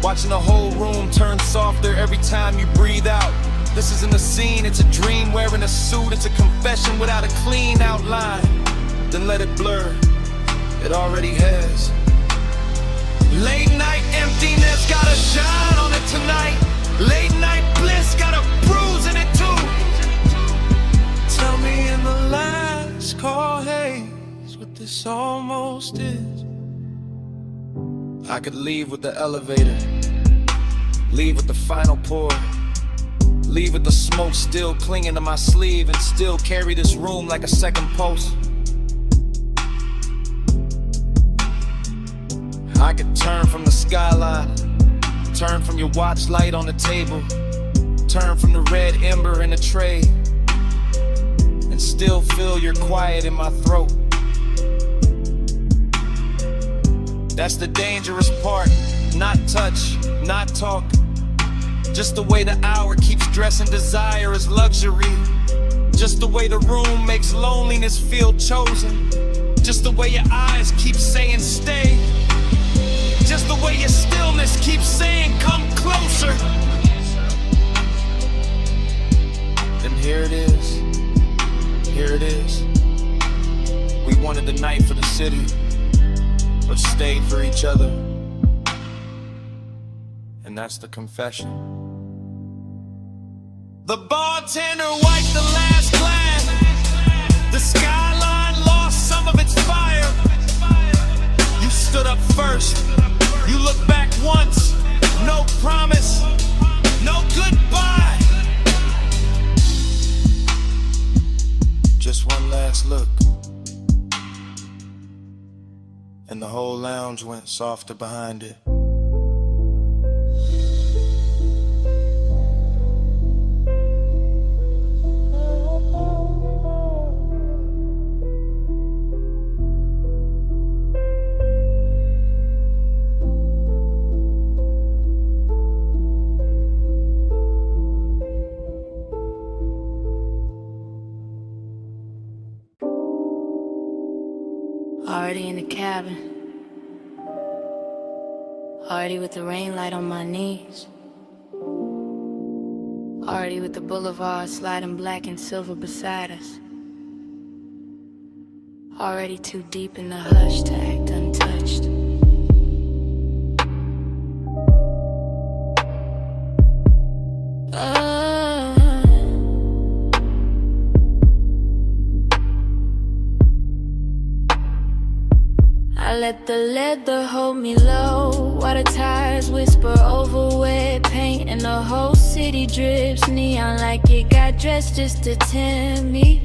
Watching the whole room turn softer every time you breathe out. This isn't a scene, it's a dream wearing a suit. It's a confession without a clean outline. Then let it blur, it already has. Late night emptiness got a shine on it tonight. Late night bliss got a bruise in it too. Tell me in the last call, hey, is what this almost is. I could leave with the elevator, leave with the final pour, leave with the smoke still clinging to my sleeve, and still carry this room like a second pulse. I could turn from the skyline, turn from your watch light on the table, turn from the red ember in the tray, and still feel your quiet in my throat. That's the dangerous part. Not touch, not talk. Just the way the hour keeps dressing desire as luxury. Just the way the room makes loneliness feel chosen. Just the way your eyes keep saying stay. Just the way your stillness keeps saying come closer. Then here it is. Here it is. We wanted the night for the city, but stayed for each other. And that's the confession. The bartender wiped the last glass. The skyline lost some of its fire. You stood up first. You looked back once. No promise. No goodbye. Just one last look. And the whole lounge went softer behind it. Already in the cabin, already with the rain light on my knees, already with the boulevard sliding black and silver beside us, already too deep in the hush to act untouched. I let the leather hold me low, while the tires whisper over wet paint, and the whole city drips neon like it got dressed just to tempt me.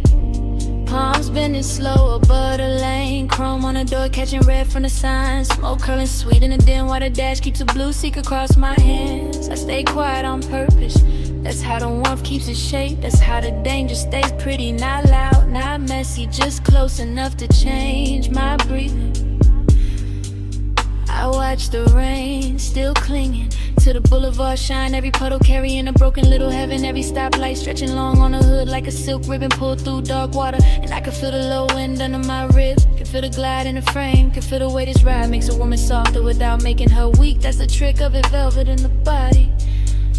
Palms bending slow above the lane, chrome on the door catching red from the signs, smoke curling sweet in the dim while the dash keeps a blue seek across my hands. I stay quiet on purpose, that's how the warmth keeps its shape. That's how the danger stays pretty, not loud, not messy, just close enough to change my breathing. I watch the rain, still clinging to the boulevard shine. Every puddle carrying a broken little heaven. Every stoplight stretching long on the hood like a silk ribbon pulled through dark water. And I can feel the low wind under my ribs, can feel the glide in the frame, can feel the way this ride makes a woman softer without making her weak. That's the trick of it, velvet in the body,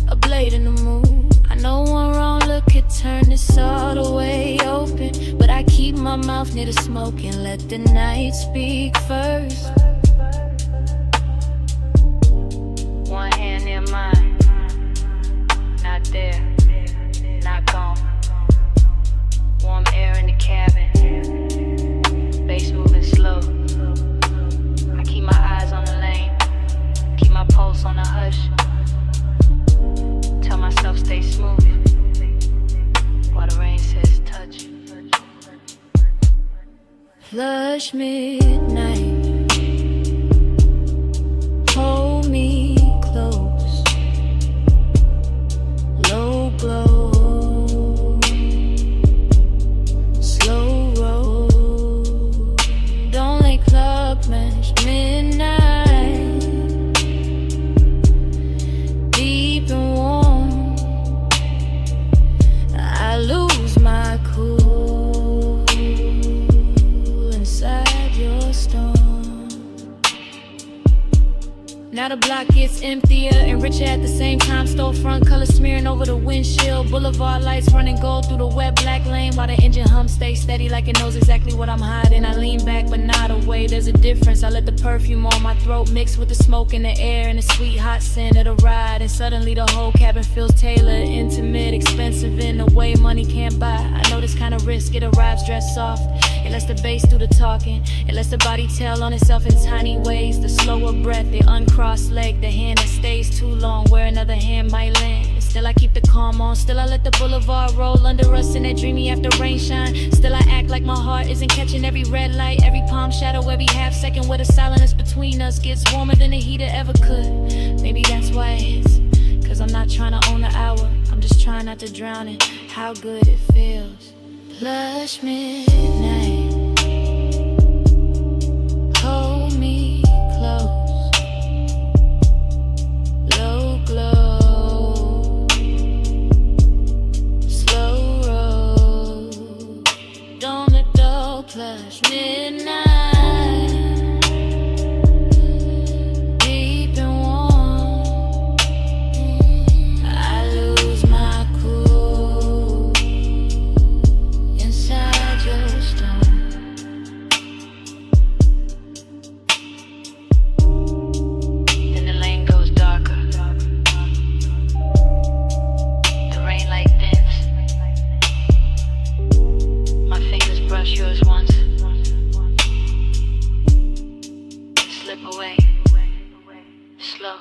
a blade in the mood. I know one wrong look could turn this all the way open, but I keep my mouth near the smoke and let the night speak first. One hand near mine, not there, not gone. Warm air in the cabin, bass moving slow. I keep my eyes on the lane, keep my pulse on the hush. Tell myself stay smooth, while the rain says touch. Flush midnight, hold me close. Now the block gets emptier and richer at the same time. Storefront color smearing over the windshield. Boulevard lights running gold through the wet black lane, while the engine hum stays steady like it knows exactly what I'm hiding. I lean back but not away, there's a difference. I let the perfume on my throat mix with the smoke in the air and the sweet hot scent of the ride. And suddenly the whole cabin feels tailored, intimate, expensive in a way money can't buy. I know this kind of risk, it arrives dressed soft. It lets the bass do the talking. It lets the body tell on itself in tiny ways. The slower breath, the uncrossed leg, the hand that stays too long where another hand might land. And still I keep the calm on. Still I let the boulevard roll under us in that dreamy after rain shine. Still I act like my heart isn't catching every red light, every palm shadow, every half second where the silence between us gets warmer than the heater ever could. Maybe that's why it's, cause I'm not trying to own the hour. I'm just trying not to drown in how good it feels. Lush midnight, hold me close, low glow, slow roll, don't let go, plush midnight, deep and warm, I lose my cool inside your stone. Then the lane goes darker, the rain light thins, my fingers brush yours once, slip away, slow.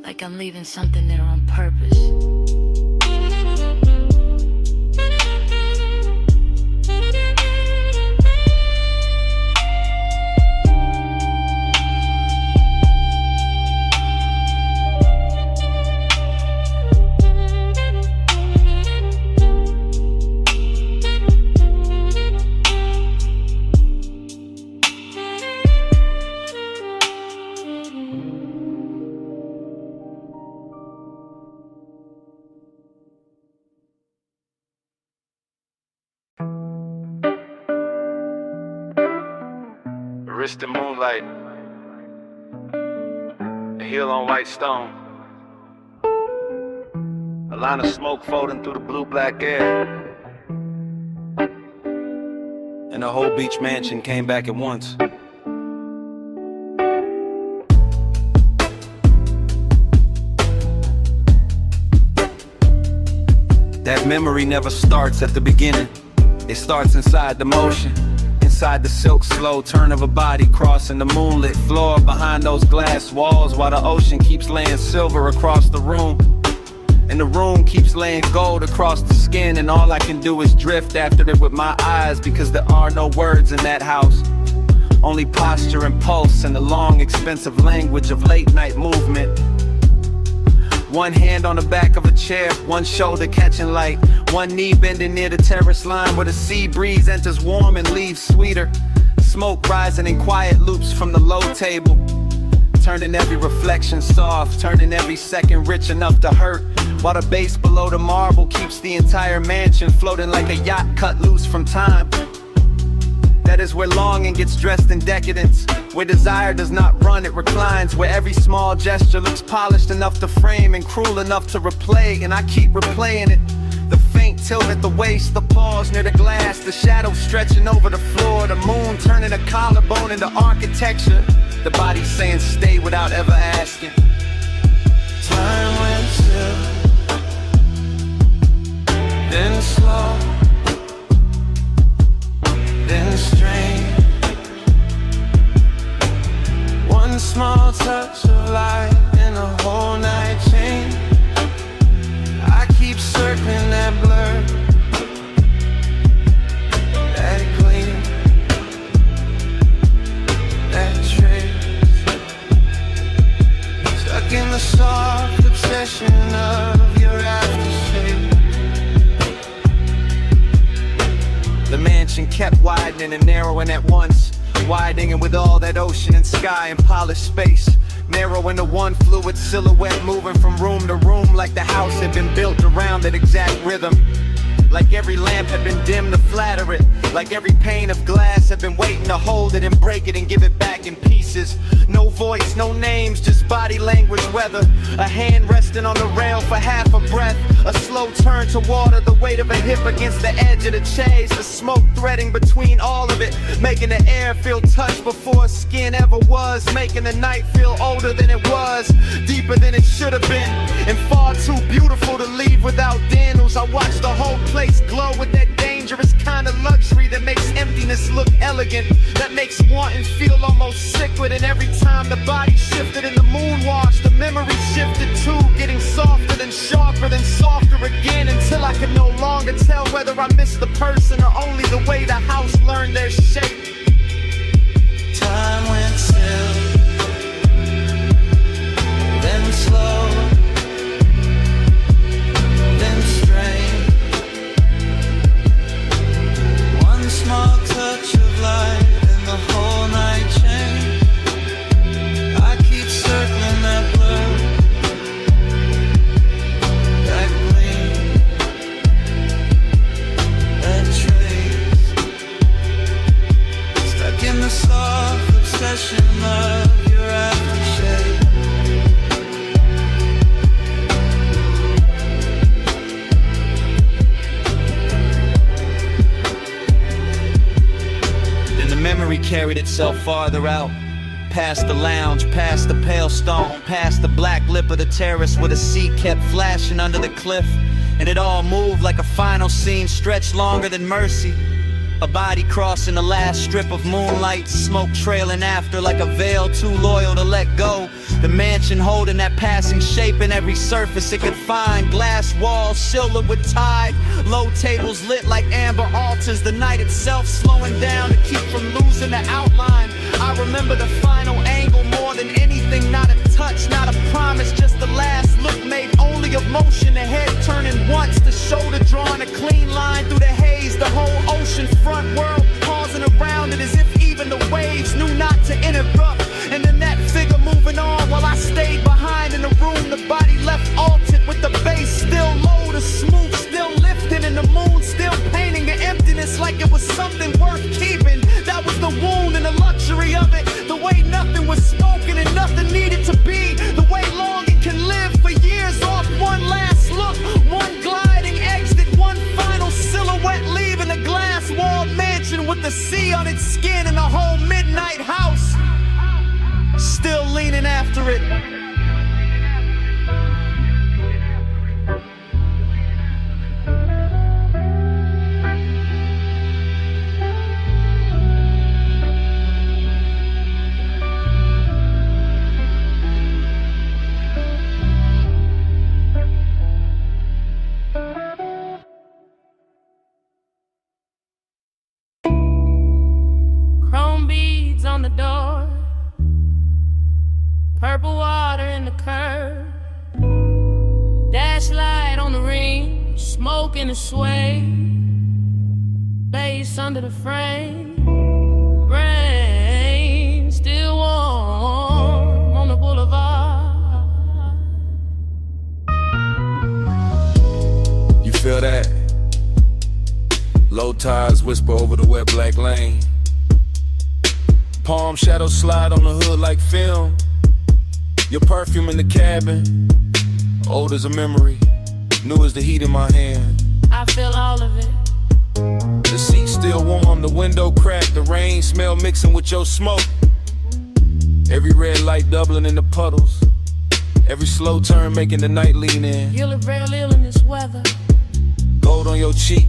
Like I'm leaving something there on purpose. Wrist in moonlight, a heel on white stone, a line of smoke folding through the blue-black air, and the whole beach mansion came back at once. That memory never starts at the beginning, it starts inside the motion. Inside the silk slow turn of a body crossing the moonlit floor behind those glass walls, while the ocean keeps laying silver across the room, and the room keeps laying gold across the skin. And all I can do is drift after it with my eyes, because there are no words in that house, only posture and pulse and the long expensive language of late night movement. One hand on the back of a chair, one shoulder catching light, one knee bending near the terrace line where the sea breeze enters warm and leaves sweeter. Smoke rising in quiet loops from the low table, turning every reflection soft, turning every second rich enough to hurt, while the base below the marble keeps the entire mansion floating like a yacht cut loose from time. That is where longing gets dressed in decadence, where desire does not run, it reclines, where every small gesture looks polished enough to frame and cruel enough to replay, and I keep replaying it. The faint tilt at the waist, the pause near the glass, the shadow stretching over the floor, the moon turning a collarbone into architecture, the body saying stay without ever asking. Time went still, then slow, then strange. One small touch of light and a whole night change. I keep circling that blur, that gleam, that trace, stuck in the soft obsession of your aftershave. The mansion kept widening and narrowing at once, widening with all that ocean and sky and polished space, narrowing to one fluid silhouette moving from room to room like the house had been built around that exact rhythm. like every lamp had been dimmed to flatter it, like every pane of glass had been waiting to hold it and break it and give it back in pieces. No voice, no names, just body language, weather. A hand resting on the rail for half a breath, a slow turn to water, the weight of a hip against the edge of the chase, the smoke threading between all of it, making the air feel touched before skin ever was, making the night feel older than it was, deeper than it should have been, and far too beautiful to leave without Daniels. I watched the whole place glow with that dangerous kind of luxury that makes emptiness look elegant, that makes wanting feel almost sacred. And every time the body shifted in the moonwash, the memory shifted too, getting softer than sharper than softer again, until I could no longer tell whether I missed the person or only the way the house learned their shape. Time went still, then slow, then strange. One small touch of light and the whole night changed. I keep circling that blur, that gleam, that trace. Stuck in the soft obsession of your aftershave. Then the memory carried itself farther out, past the lounge, past the pale stone, past the black lip of the terrace where the sea kept flashing under the cliff, and it all moved like a final scene stretched longer than mercy. A body crossing the last strip of moonlight, smoke trailing after like a veil too loyal to let go. The mansion holding that passing shape in every surface it could find. Glass walls silvered with tide, low tables lit like amber altars. The night itself slowing down to keep from losing the outline. I remember the final angle more than anything. Not a touch, not a promise, just the last look made only of motion. The head turning once, the shoulder drawing a clean line through the haze. The whole ocean front world pausing around it as if even the waves knew not to interrupt. And then that figure moving on while I stayed behind in the room. The body left altered with the bass still low, the smooth still lifting, and the moon still painting the emptiness like it was something worth keeping. That was the wound and the luxury of it, the way nothing was spoken and nothing needed to be, the way longing can live for years off one last look, one gliding exit, one final silhouette leaving a glass wall mansion with the sea on its skin and the whole midnight house still leaning after it. Chrome beads on the door, purple water in the curb, dash light on the ring, smoke in the sway, lace under the frame, brain still warm on the boulevard. You feel that? Low tides whisper over the wet black lane. Palm shadows slide on the hood like film. Your perfume in the cabin, old as a memory, new as the heat in my hand. I feel all of it. The seat still warm, the window cracked, the rain smell mixing with your smoke. Every red light doubling in the puddles, every slow turn making the night lean in. You look real ill in this weather. Gold on your cheek,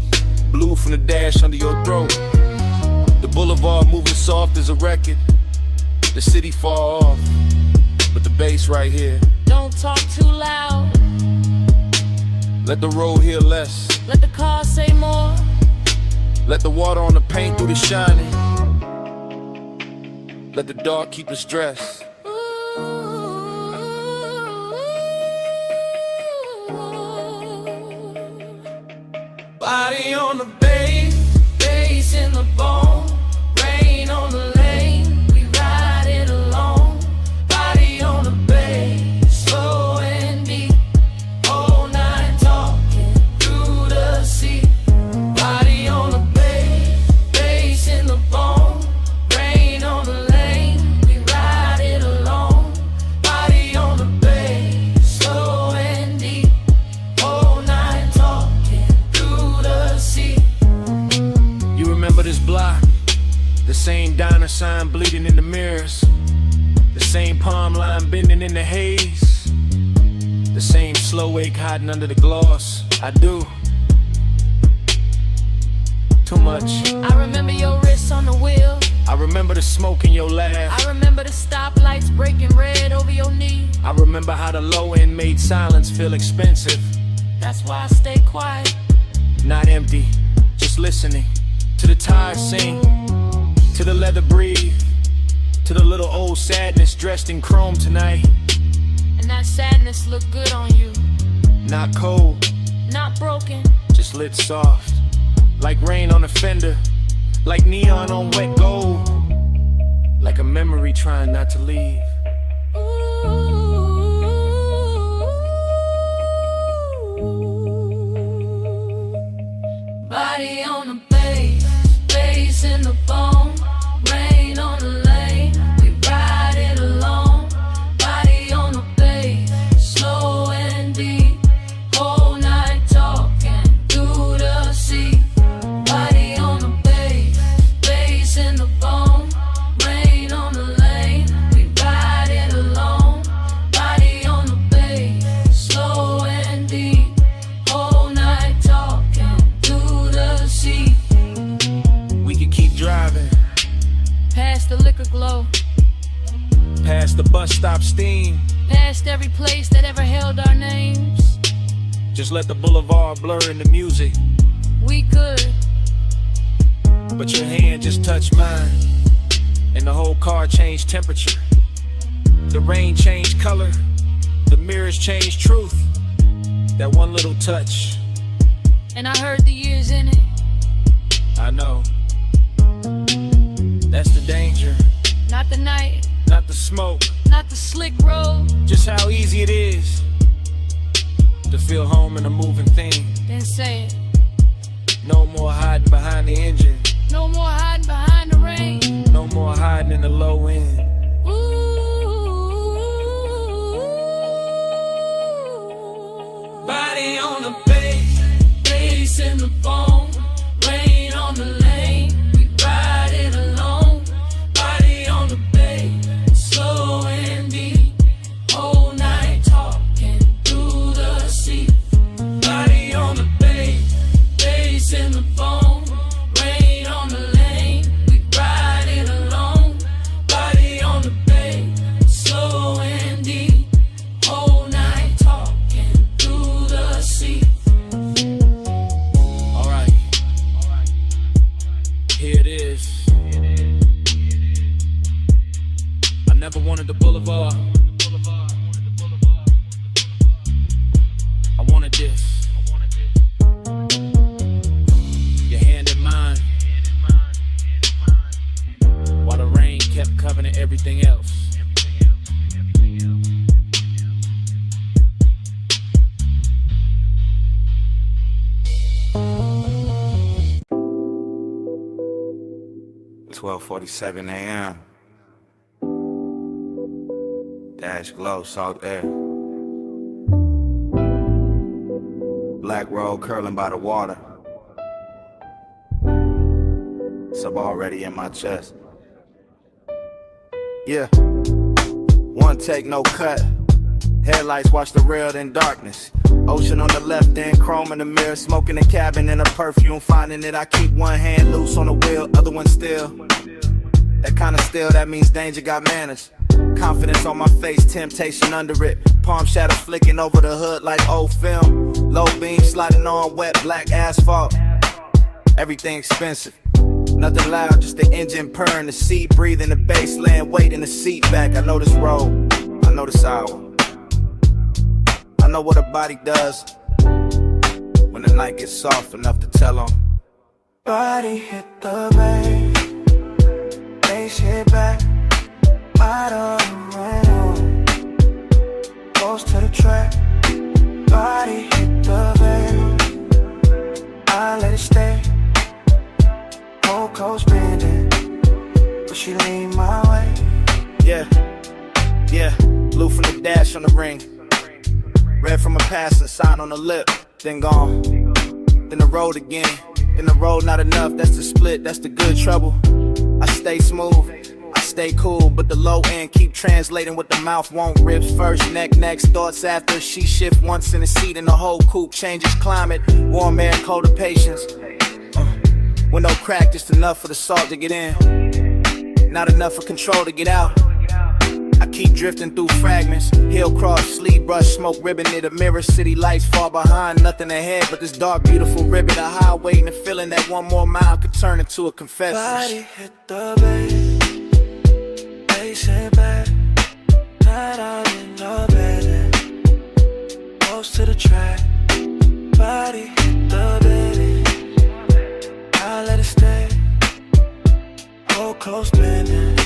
blue from the dash under your throat. The boulevard moving soft as a record, the city far off, but the bass right here. Don't talk too loud. Let the road hear less. Let the car say more. Let the water on the paint do the shining. Let the dark keep the stress. Body on the bass, bass in the bone, rain on the lane, we ride it alone. Body on the bass, slow and deep, all night talking through the sea. block. The same diner sign bleeding in the mirrors. The same palm line bending in the haze. The same slow ache hiding under the gloss. I do. Too much. I remember your wrist on the wheel. I remember the smoke in your laugh. I remember the stoplights breaking red over your knee. I remember how the low end made silence feel expensive. That's why I stay quiet. Not empty, just listening to the tires sing, to the leather breathe, to the little old sadness dressed in chrome tonight. And that sadness look good on you. Not cold, not broken, just lit soft, like rain on a fender, like neon on wet gold, like a memory trying not to leave. Body on the bass in the bone, rain on the lane, we ride it alone. Body on the bass, slow and deep, whole night talking through the sea. Body on the bass in the bone, rain on the lane, we ride it alone. Body on the bass, slow and deep, whole night talking through the sea. We could keep driving Past the liquor glow, past the bus stop steam. past every place that ever held our names. Just let the boulevard blur in the music. We could, But your hand just touched mine, and the whole car changed temperature. The rain changed color, the mirrors changed truth. That one little touch, and I heard the years in it. I know. That's the danger, Not the night, not the smoke. not the slick road. Just how easy it is to feel home in a moving thing. Then say it. No more hiding behind the engine, No more hiding behind the rain. no more hiding in the low end. Body on the bass in the bone, rain on the lane, we ride it alone. Body on the bass, slow and deep, whole night talking through the sea. Body on the bass in the bone, rain on the lane, we ride it alone. Body on the bass, slow and deep, whole night talking through the sea. Alright, here it is. I never wanted the boulevard, I wanted this. Your hand in mine, while the rain kept covering everything else. $12:47 a.m. Dash glow, salt air. Black roll curling by the water. Sub already in my chest. Yeah. One take, no cut. Headlights watch the rail in darkness. Ocean on the left end, chrome in the mirror. Smoking the cabin in a perfume. Finding it, I keep one hand loose on the wheel, other one still. That kind of still, that means danger got manners. Confidence on my face, temptation under it. Palm shadows flicking over the hood like old film. Low beam sliding on wet black asphalt. Everything expensive. Nothing loud, just the engine purring, the seat breathing, the bass laying weight in the seat back. I know this road, I know this hour. I know what a body does when the night gets soft enough to tell on. Body hit the bass hit back, bottom ran on, goes to the track. Body hit the bass, I let it stay. Whole coast bending, but she lean my way. Yeah, yeah, blue from the dash on the ring. Red from a passer, sign on the lip, then gone. Then the road again. In the road, not enough, that's the split, that's the good trouble. I stay smooth, I stay cool, but the low end keep translating what the mouth won't. Ribs first, neck next, thoughts after. She shift once in the seat and the whole coupe changes climate. Warm air, colder patience. With no crack, just enough for the salt to get in. Not enough for control to get out. I keep drifting through fragments. Hill cross, sleeve brush, smoke ribbon near the mirror. City lights far behind, nothing ahead but this dark, beautiful ribbon. A highway and the feeling that one more mile could turn into a confession. Body hit the bass it back. Night out in the bed and close to the track. Body hit the bed, I let it stay. Hold close bending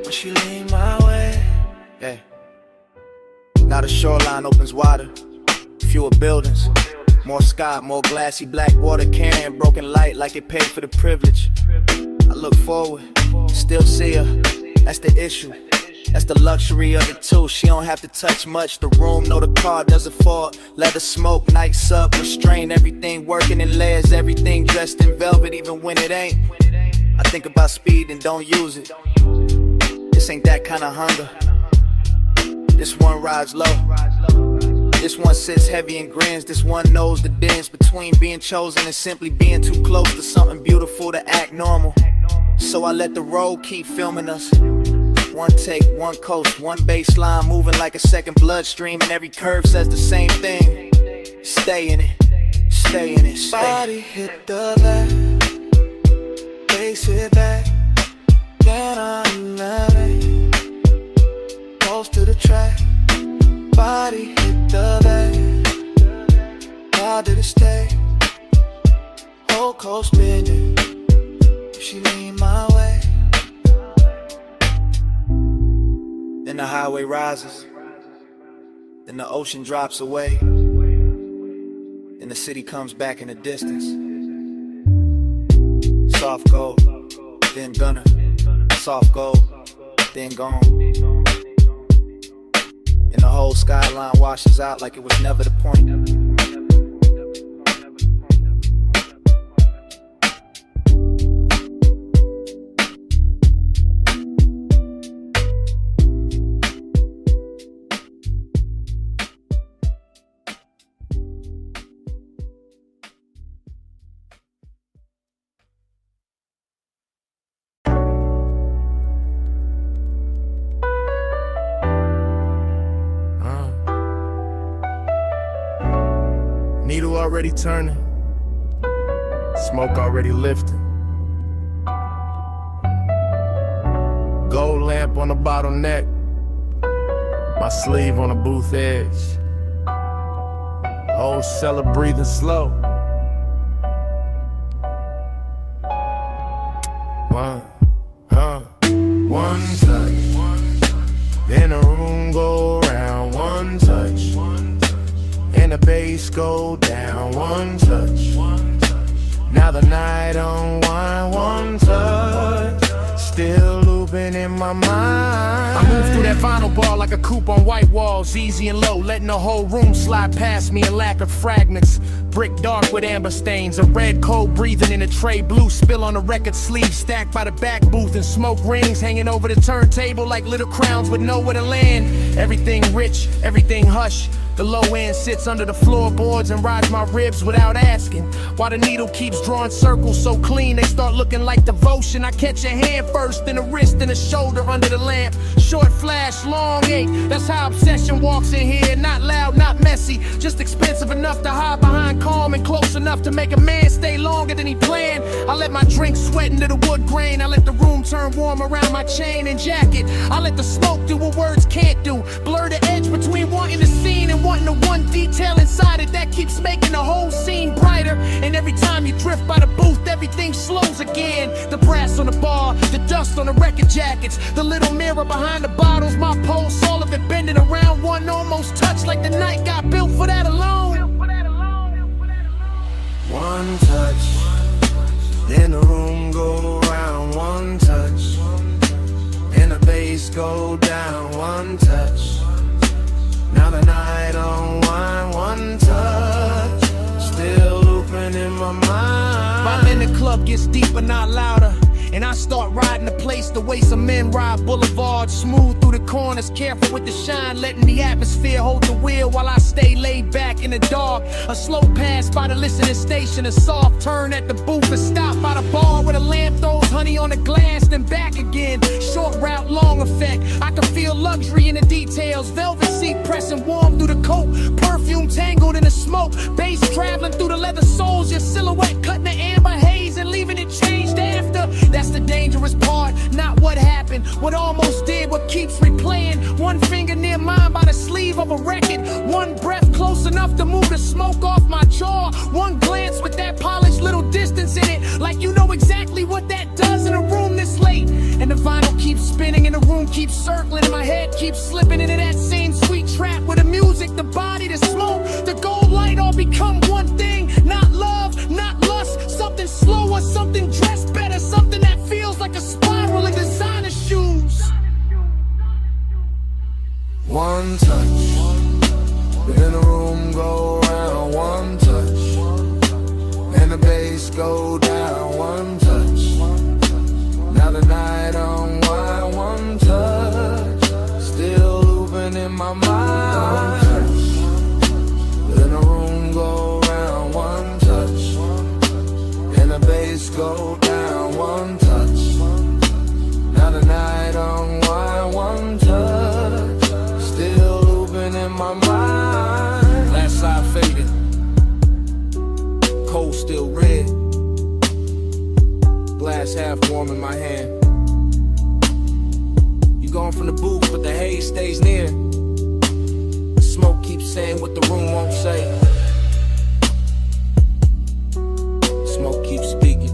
when she lean my way. Yeah. Now the shoreline opens wider, fewer buildings, more sky, more glassy black water carrying broken light like it paid for the privilege. I look forward, still see her, that's the issue. That's the luxury of it too. She don't have to touch much. The room, no, the car doesn't fall. Let her smoke, night sub, restrain. Everything working in layers, everything dressed in velvet, even when it ain't. I think about speed and don't use it. This ain't that kind of hunger. This one rides low. This one sits heavy and grins. This one knows the difference between being chosen and simply being too close to something beautiful to act normal. So I let the road keep filming us. One take, one coast, one baseline moving like a second bloodstream, and every curve says the same thing. Stay in it, stay in it, stay. Body hit the back, face it back, get on the way, close to the track. Body hit the back, how did it stay? Whole coast bending, she lean my way. Then the highway rises, then the ocean drops away, and the city comes back in the distance. Soft gold, then gunner, soft gold, then gone. And the whole skyline washes out like it was never the point. Needle already turning, smoke already lifting. Gold lamp on the bottleneck, my sleeve on the booth edge. Whole cellar breathing slow. One touch, then the room go round. One touch, and the bass go down. One touch, now the night unwind. One touch, still looping in my mind. I move through that vinyl bar like a coupe on white walls, easy and low, letting the whole room slide past me in lack of fragments. Brick dark with amber stains, a red cold breathing in a tray, blue spill on the record sleeve, stacked by the back booth, and smoke rings hanging over the turntable like little crowns with nowhere to land. Everything rich, everything hush. The low end sits under the floorboards and rides my ribs without asking. While the needle keeps drawing circles so clean they start looking like devotion. I catch a hand first, then a wrist, then a shoulder under the lamp. Short flash, long ache, that's how obsession walks in here. Not loud, not messy, just expensive enough to hide behind calm and close enough to make a man stay longer than he planned. I let my drink sweat into the wood grain. I let the room turn warm around my chain and jacket. I let the smoke do what words can't do. Blur the edge between wanting the scene and wanting the one detail inside it that keeps making the whole scene brighter. And every time you drift by the booth, everything slows again. The brass on the bar, the dust on the record jackets, the little mirror behind the bottles, my pulse, all of it bending around. One almost touch like the night got built for that alone. One touch, then the room go round. One touch, and the bass go down. One touch, now the night unwind. One touch, still looping in my mind. Violin in the club gets deeper, not louder. And I start riding the place the way some men ride boulevards. Smooth through the corners, careful with the shine, letting the atmosphere hold the wheel while I stay laid back in the dark. A slow pass by the listening station, a soft turn at the booth, a stop by the bar where the lamp throws honey on the glass, then back again. Short route, long effect. I can feel luxury in the details. Velvet seat pressing warm through the coat. Perfume tangled in the smoke. Bass traveling through the leather soles. Your silhouette cutting the amber haze and leaving it changed after. That's the dangerous part, not what happened. What almost did, what keeps replaying. One finger near mine by the sleeve of a record. One breath close enough to move the smoke off my jaw. One glance with that polished little distance in it. Like you know exactly what that does in a room this late. And the vinyl keeps spinning and the room keeps circling. And my head keeps slipping into that same sweet trap where the music, the body, the smoke, the gold light all become one thing. Not love, not lust, something slower, something dressed better, something that feels like a spiral in designer shoes. One touch, then the room go round. One touch, and the bass go down. One touch, now the night unwind. One touch, still looping in my mind. Then the room go round. One touch, and the bass go down. One touch, now the night unwind. One touch, still looping in my mind. Last side faded, cold still red. Glass half warm in my hand. You going from the booth, but the haze stays near. The smoke keeps saying what the room won't say. Smoke keeps speaking.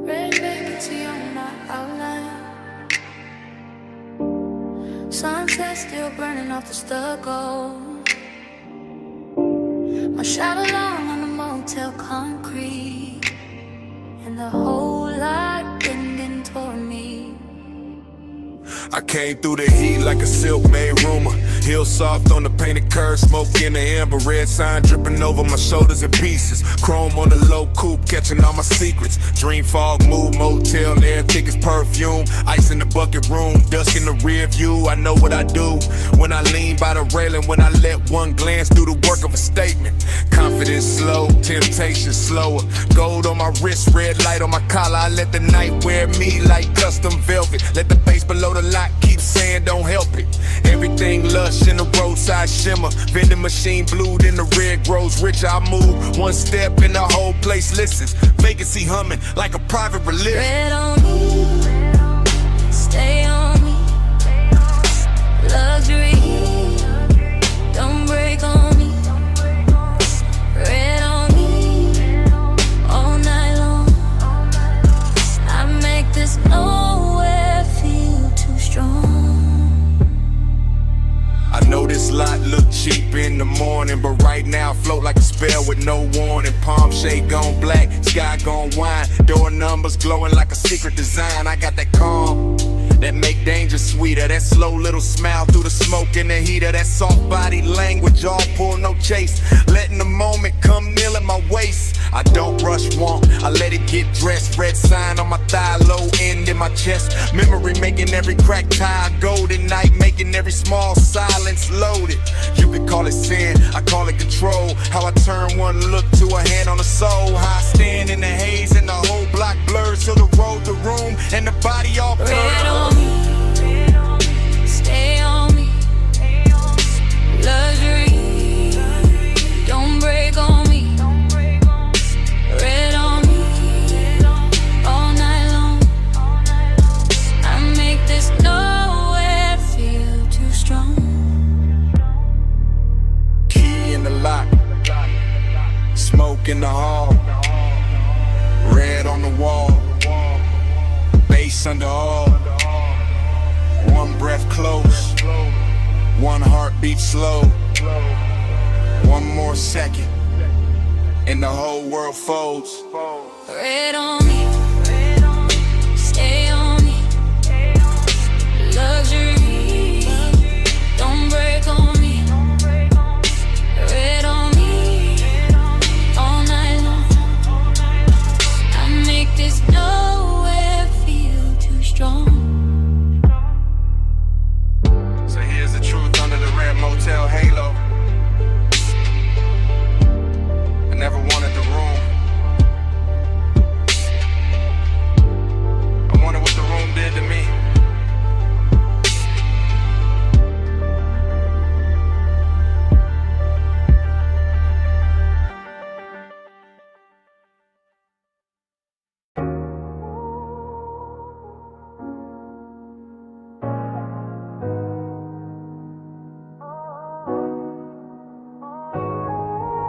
Red vacancy on my outline. Sunset still burning off the stucco. My shadow long on the motel concrete, and the whole lot bending toward me. I came through the heat like a silk made rumor. Heel soft on the painted curve, smoke in the amber, red sign dripping over my shoulders in pieces. Chrome on the low coupe, catching all my secrets. Dream fog, mood, motel, air thick as perfume. Ice in the bucket room, dusk in the rear view. I know what I do when I lean by the railing, when I let one glance do the work of a statement. Confidence slow, temptation slower. Gold on my wrist, red light on my collar. I let the night wear me like custom velvet. Let the bass below the lot keep saying don't help it. Everything lush in the roadside shimmer. Vending machine blue, then the red grows richer. I move one step and the whole place listens. Vacancy humming like a private religion. Red on me, stay on me. Luxury, don't break on me. Red on me, all night long. I make this nowhere feel too strong. I know this lot look cheap in the morning, but right now float like a spell with no warning. Palm shade gone black, sky gone wine. Door numbers glowing like a secret design. I got that calm that make danger sweeter. That slow little smile through the smoke and the heater. That soft body language, all pull, no chase. Letting the moment come kneel at my waist. I don't rush want, I let it get dressed. Red sign on my thigh, low end in my chest. Memory making every crack tie golden. Night making every small silence loaded. You could call it sin, I call it control. How I turn one look to a hand on the soul. How I stand in the haze and the whole block blurs till the road, the room, and the body all blurred. Red on me, stay on me. Luxury, don't break on me. Red on me, all night long. I make this nowhere feel too strong. Key in the lock, smoke in the hall, red on the wall. beat slow. One more second, and the whole world folds. Red on me, stay on me. Luxury, don't break on me. Red on me, all night long. I make this nowhere feel too strong. So here's the truth under the Red Motel halo. I never wanted the room. I wonder what the room did to me.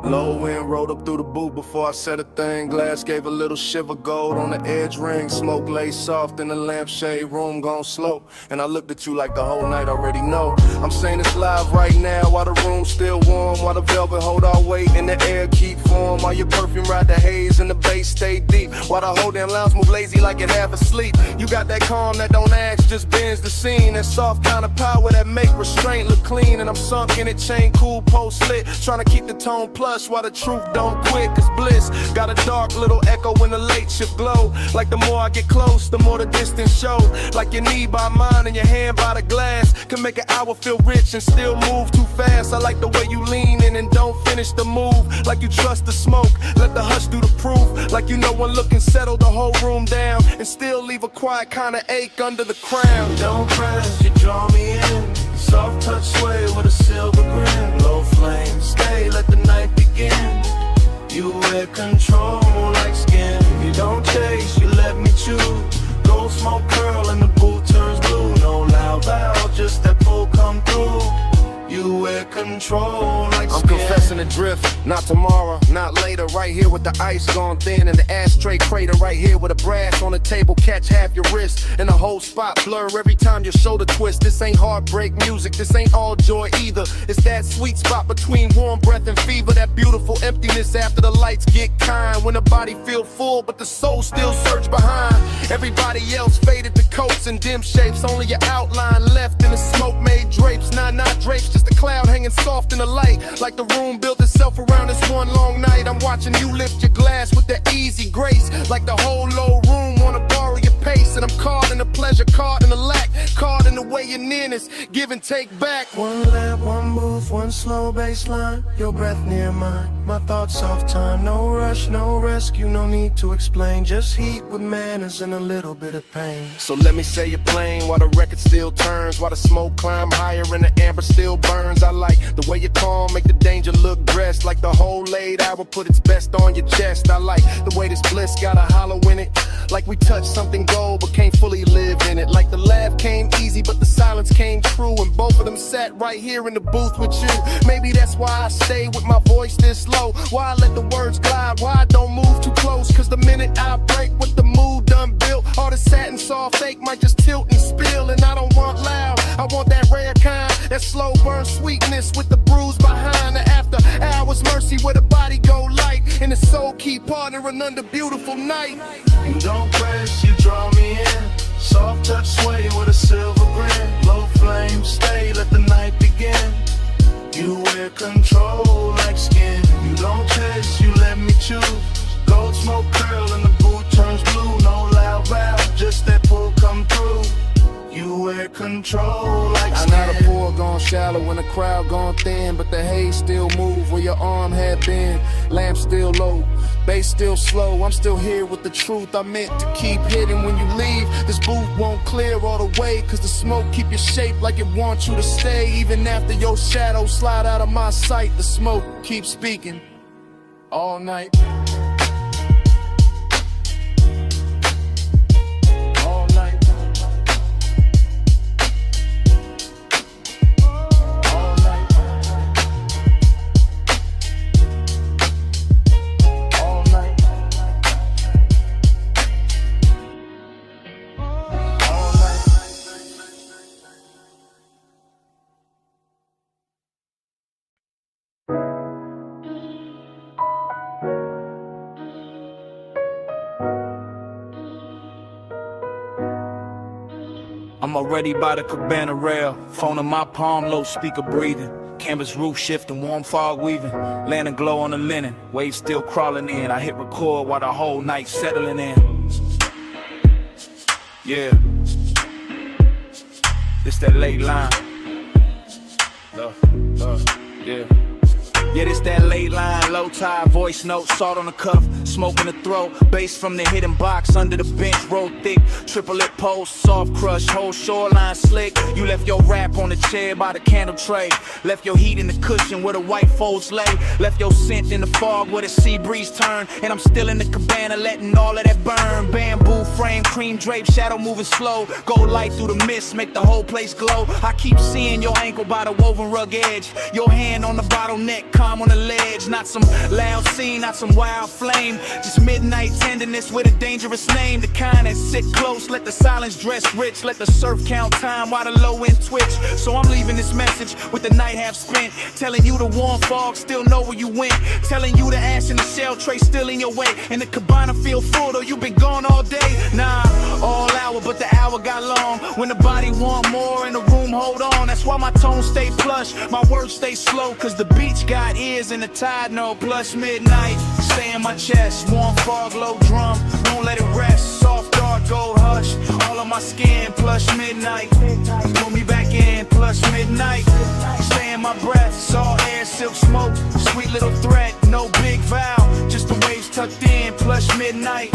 Low wind rolled up through the booth before I said a thing. Glass gave a little shiver, gold on the edge ring. Smoke lay soft in the lampshade, room gone slow. And I looked at you like the whole night already know. I'm saying this live right now while the room's still warm, while the velvet hold our weight and the air keep warm, while your perfume ride the haze and the bass stay deep, while the whole damn lounge move lazy like it half asleep. You got that calm that don't ask, just bends the scene. That soft kind of power that make restraint look clean. And I'm sunk in it, chain cool, post lit, trying to keep the tone plush while the truth don't quit. Cause bliss got a dark little echo when the late shift glow. Like the more I get close, the more the distance show. Like your knee by mine and your hand by the glass can make an hour feel rich and still move too fast. I like the way you lean in and don't finish the move. Like you trust the smoke, let the hush do the proof. Like you know one look and settle the whole room down and still leave a quiet kind of ache under the crown. Don't press, you draw me in. Soft touch sway with a silver grin. Low flame, stay, let the night begin. You wear control like skin. You don't chase, you let me choose. Gold smoke curl and the booth turns blue. No loud loud, just that pull come through. You wear control like I'm skin. confessing the drift, not tomorrow, not later. Right here with the ice gone thin and the ashtray crater. Right here with a brass on the table, catch half your wrist. And the whole spot blur every time your shoulder twist. This ain't heartbreak music, this ain't all joy either. It's that sweet spot between warm breath and fever. That beautiful emptiness after the lights get kind. When the body feel full but the soul still search behind. Everybody else faded to coats and dim shapes. Only your outline left in the smoke made drapes. Not drapes, just a cloud hanging soft in the light. Like the room built itself around this one long night. I'm watching you lift your glass with that easy grace. Like the whole low room wanna borrow your pace. And I'm caught in the pleasure, caught in the lack, caught in the way your nearness, give and take back. One lamp, one booth, one slow bass line. Your breath near mine, my thoughts off time. No rush, no rescue, no need to explain. Just heat with manners and a little bit of pain. So let me say you're playing while the record still turns, while the smoke climb higher and the amber still burns. I like the way you calm, make the danger look dressed. Like the whole late hour put its best on your chest. I like the way this bliss got a hollow in it. Like we touched something gold but can't fully live in it. Like the laugh came easy but the silence came true. And both of them sat right here in the booth with you. Maybe that's why I stay with my voice this low. Why I let the words glide, why I don't move too close. Cause the minute I break with the mood done built, all the satin soft fake might just tilt and spill. And I don't want loud, I want that rare kind. That slow burn sweetness with the bruise behind. The after hours mercy where the body go light. And the soul keep partnering under beautiful night. You don't press, you draw me in. Soft touch sway with a silver grin. Low flame, stay, let the night begin. You wear control like skin. You don't chase, you let me choose. Gold smoke curl and the booth turns blue. No loud valve, just that pull come through. You wear control like skin. I know the pool gone shallow when the crowd gone thin, but the haze still move where your arm had been. Lamp still low, bass still slow. I'm still here with the truth I meant to keep hidden. When you leave, this booth won't clear all the way, cause the smoke keep your shape like it wants you to stay. Even after your shadow slide out of my sight, the smoke keeps speaking all night. I'm already by the cabana rail. Phone in my palm, low speaker breathing. Canvas roof shifting, warm fog weaving. Landing glow on the linen, waves still crawling in. I hit record while the whole night settling in. Yeah, this that late line. Yeah. Yeah, this that late line, low tide, voice note, salt on the cuff, smoke in the throat, bass from the hidden box, under the bench, roll thick, triple lip post, soft crush, whole shoreline slick. You left your rap on the chair by the candle tray, left your heat in the cushion where the white folds lay, left your scent in the fog where the sea breeze turn, and I'm still in the cabana letting all of that burn. Bamboo frame, cream drape, shadow moving slow, gold light through the mist, make the whole place glow. I keep seeing your ankle by the woven rug edge, your hand on the bottleneck, calm on the ledge, not some loud scene, not some wild flame, just midnight tenderness with a dangerous name, the kind that sit close, let the silence dress rich, let the surf count time while the low end twitch. So I'm leaving this message with the night half spent, telling you the warm fog still know where you went, telling you the ash in the shell tray still in your way, and the cabana feel full though you been gone all day. Nah, all hour but the hour got long, when the body want more and the room hold on, that's why my tone stay plush, my words stay slow, cause the beach got ears and the tide know. Plus midnight, stay in my chest, warm fog, low drum, won't let it rest, soft dark gold hush, all on my skin. Plus midnight, pull me back in. Plus midnight, stay in my breath, salt air, silk smoke, sweet little threat, no big vow, just the waves tucked in. Plus midnight,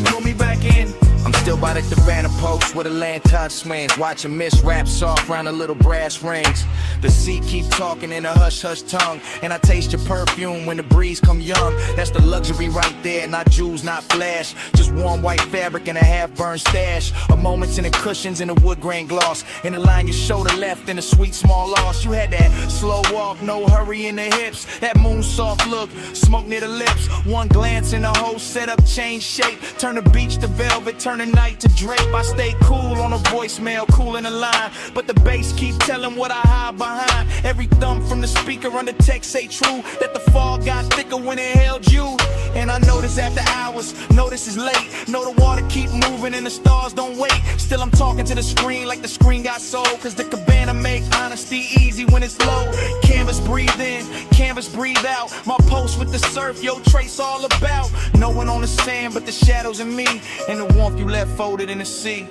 pull me back in. I'm still by the cabana post where the lantern swings, watching mist wrap soft round the little brass rings. The sea keep talking in a hush-hush tongue, and I taste your perfume when the breeze come young. That's the luxury right there, not jewels, not flash, just warm white fabric and a half-burned stash. A moments in the cushions and the wood grain gloss, in the line your shoulder left and a sweet small loss. You had that slow walk, no hurry in the hips, that moon soft look, smoke near the lips. One glance and the whole setup changed shape, turn the beach to velvet, turn the night to drape. I stay cool on a voicemail, cool in the line, but the bass keep telling what I hide behind. Every thumb from the speaker on the text say true, that the fog got thicker when it held you. And I notice after hours, notice it's late, know the water keep moving and the stars don't wait. Still I'm talking to the screen like the screen got sold, cause the cabana make honesty easy when it's low. Canvas breathe in, canvas breathe out, my post with the surf, yo trace all about. No one on the sand but the shadows and me, and the warmth you left folded in the sea.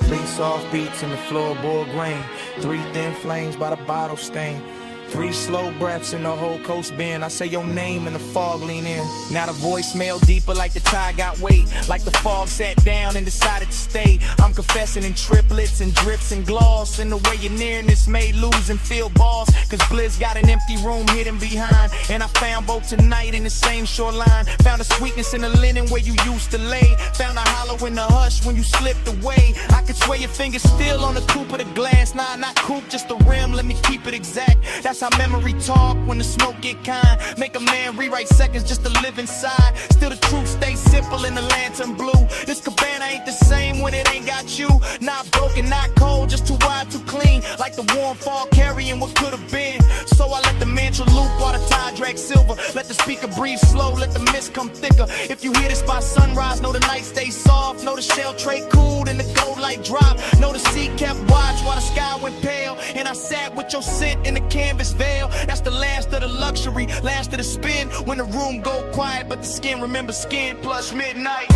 3 soft beats in the floorboard grain, 3 thin flames by the bottle stain, 3 slow breaths in the whole coast bend. I say your name and the fog lean in. Now the voicemail deeper like the tide got weight, like the fog sat down and decided to stay. I'm confessing in triplets and drips and gloss, and the way you're nearness made lose and feel balls, cause Blizz got an empty room hidden behind, and I found both tonight in the same shoreline. Found a sweetness in the linen where you used to lay, found a hollow in the hush when you slipped away. I could swear your fingers still on the coupe of the glass. Nah, not coupe, just the rim, let me keep it exact. That's how memory talk when the smoke get kind, make a man rewrite seconds just to live inside. Still the truth stays simple in the lantern blue. This cabana ain't the same when it ain't got you. Not broken, not cold, just too wide, too clean, like the warm fog carrying what could have been. So I let the mantra loop while the tide drag silver, let the speaker breathe slow, let the mist come thicker. If you hear this by sunrise, know the night stays soft, know the shell tray cooled and the gold light drop, know the sea kept watch while the sky went pale, and I sat with your scent in the canvas veil. That's the last of the luxury, last of the spin, when the room go quiet but the skin remember skin. Plus midnight,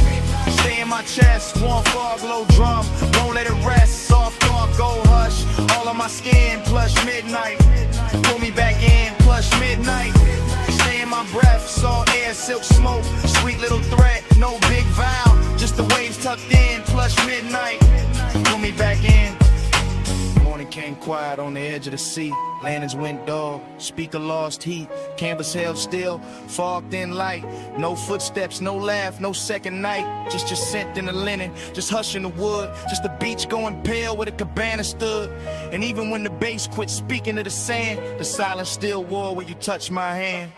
stay in my chest, warm fog, low drum, won't let it rest, soft dark gold hush, all on my skin. Plus midnight, pull me back in. Plus midnight, stay in my breath, salt air, silk smoke, sweet little threat, no big vow, just the waves tucked in. Plus midnight, pull me back in. Morning came quiet on the edge of the sea, lanterns went dull, speaker lost heat, canvas held still, fog thin light, no footsteps, no laugh, no second night, just your scent in the linen, just hush in the wood, just the beach going pale where the cabana stood. And even when the bass quit speaking to the sand, the silence still wore where you touched my hand.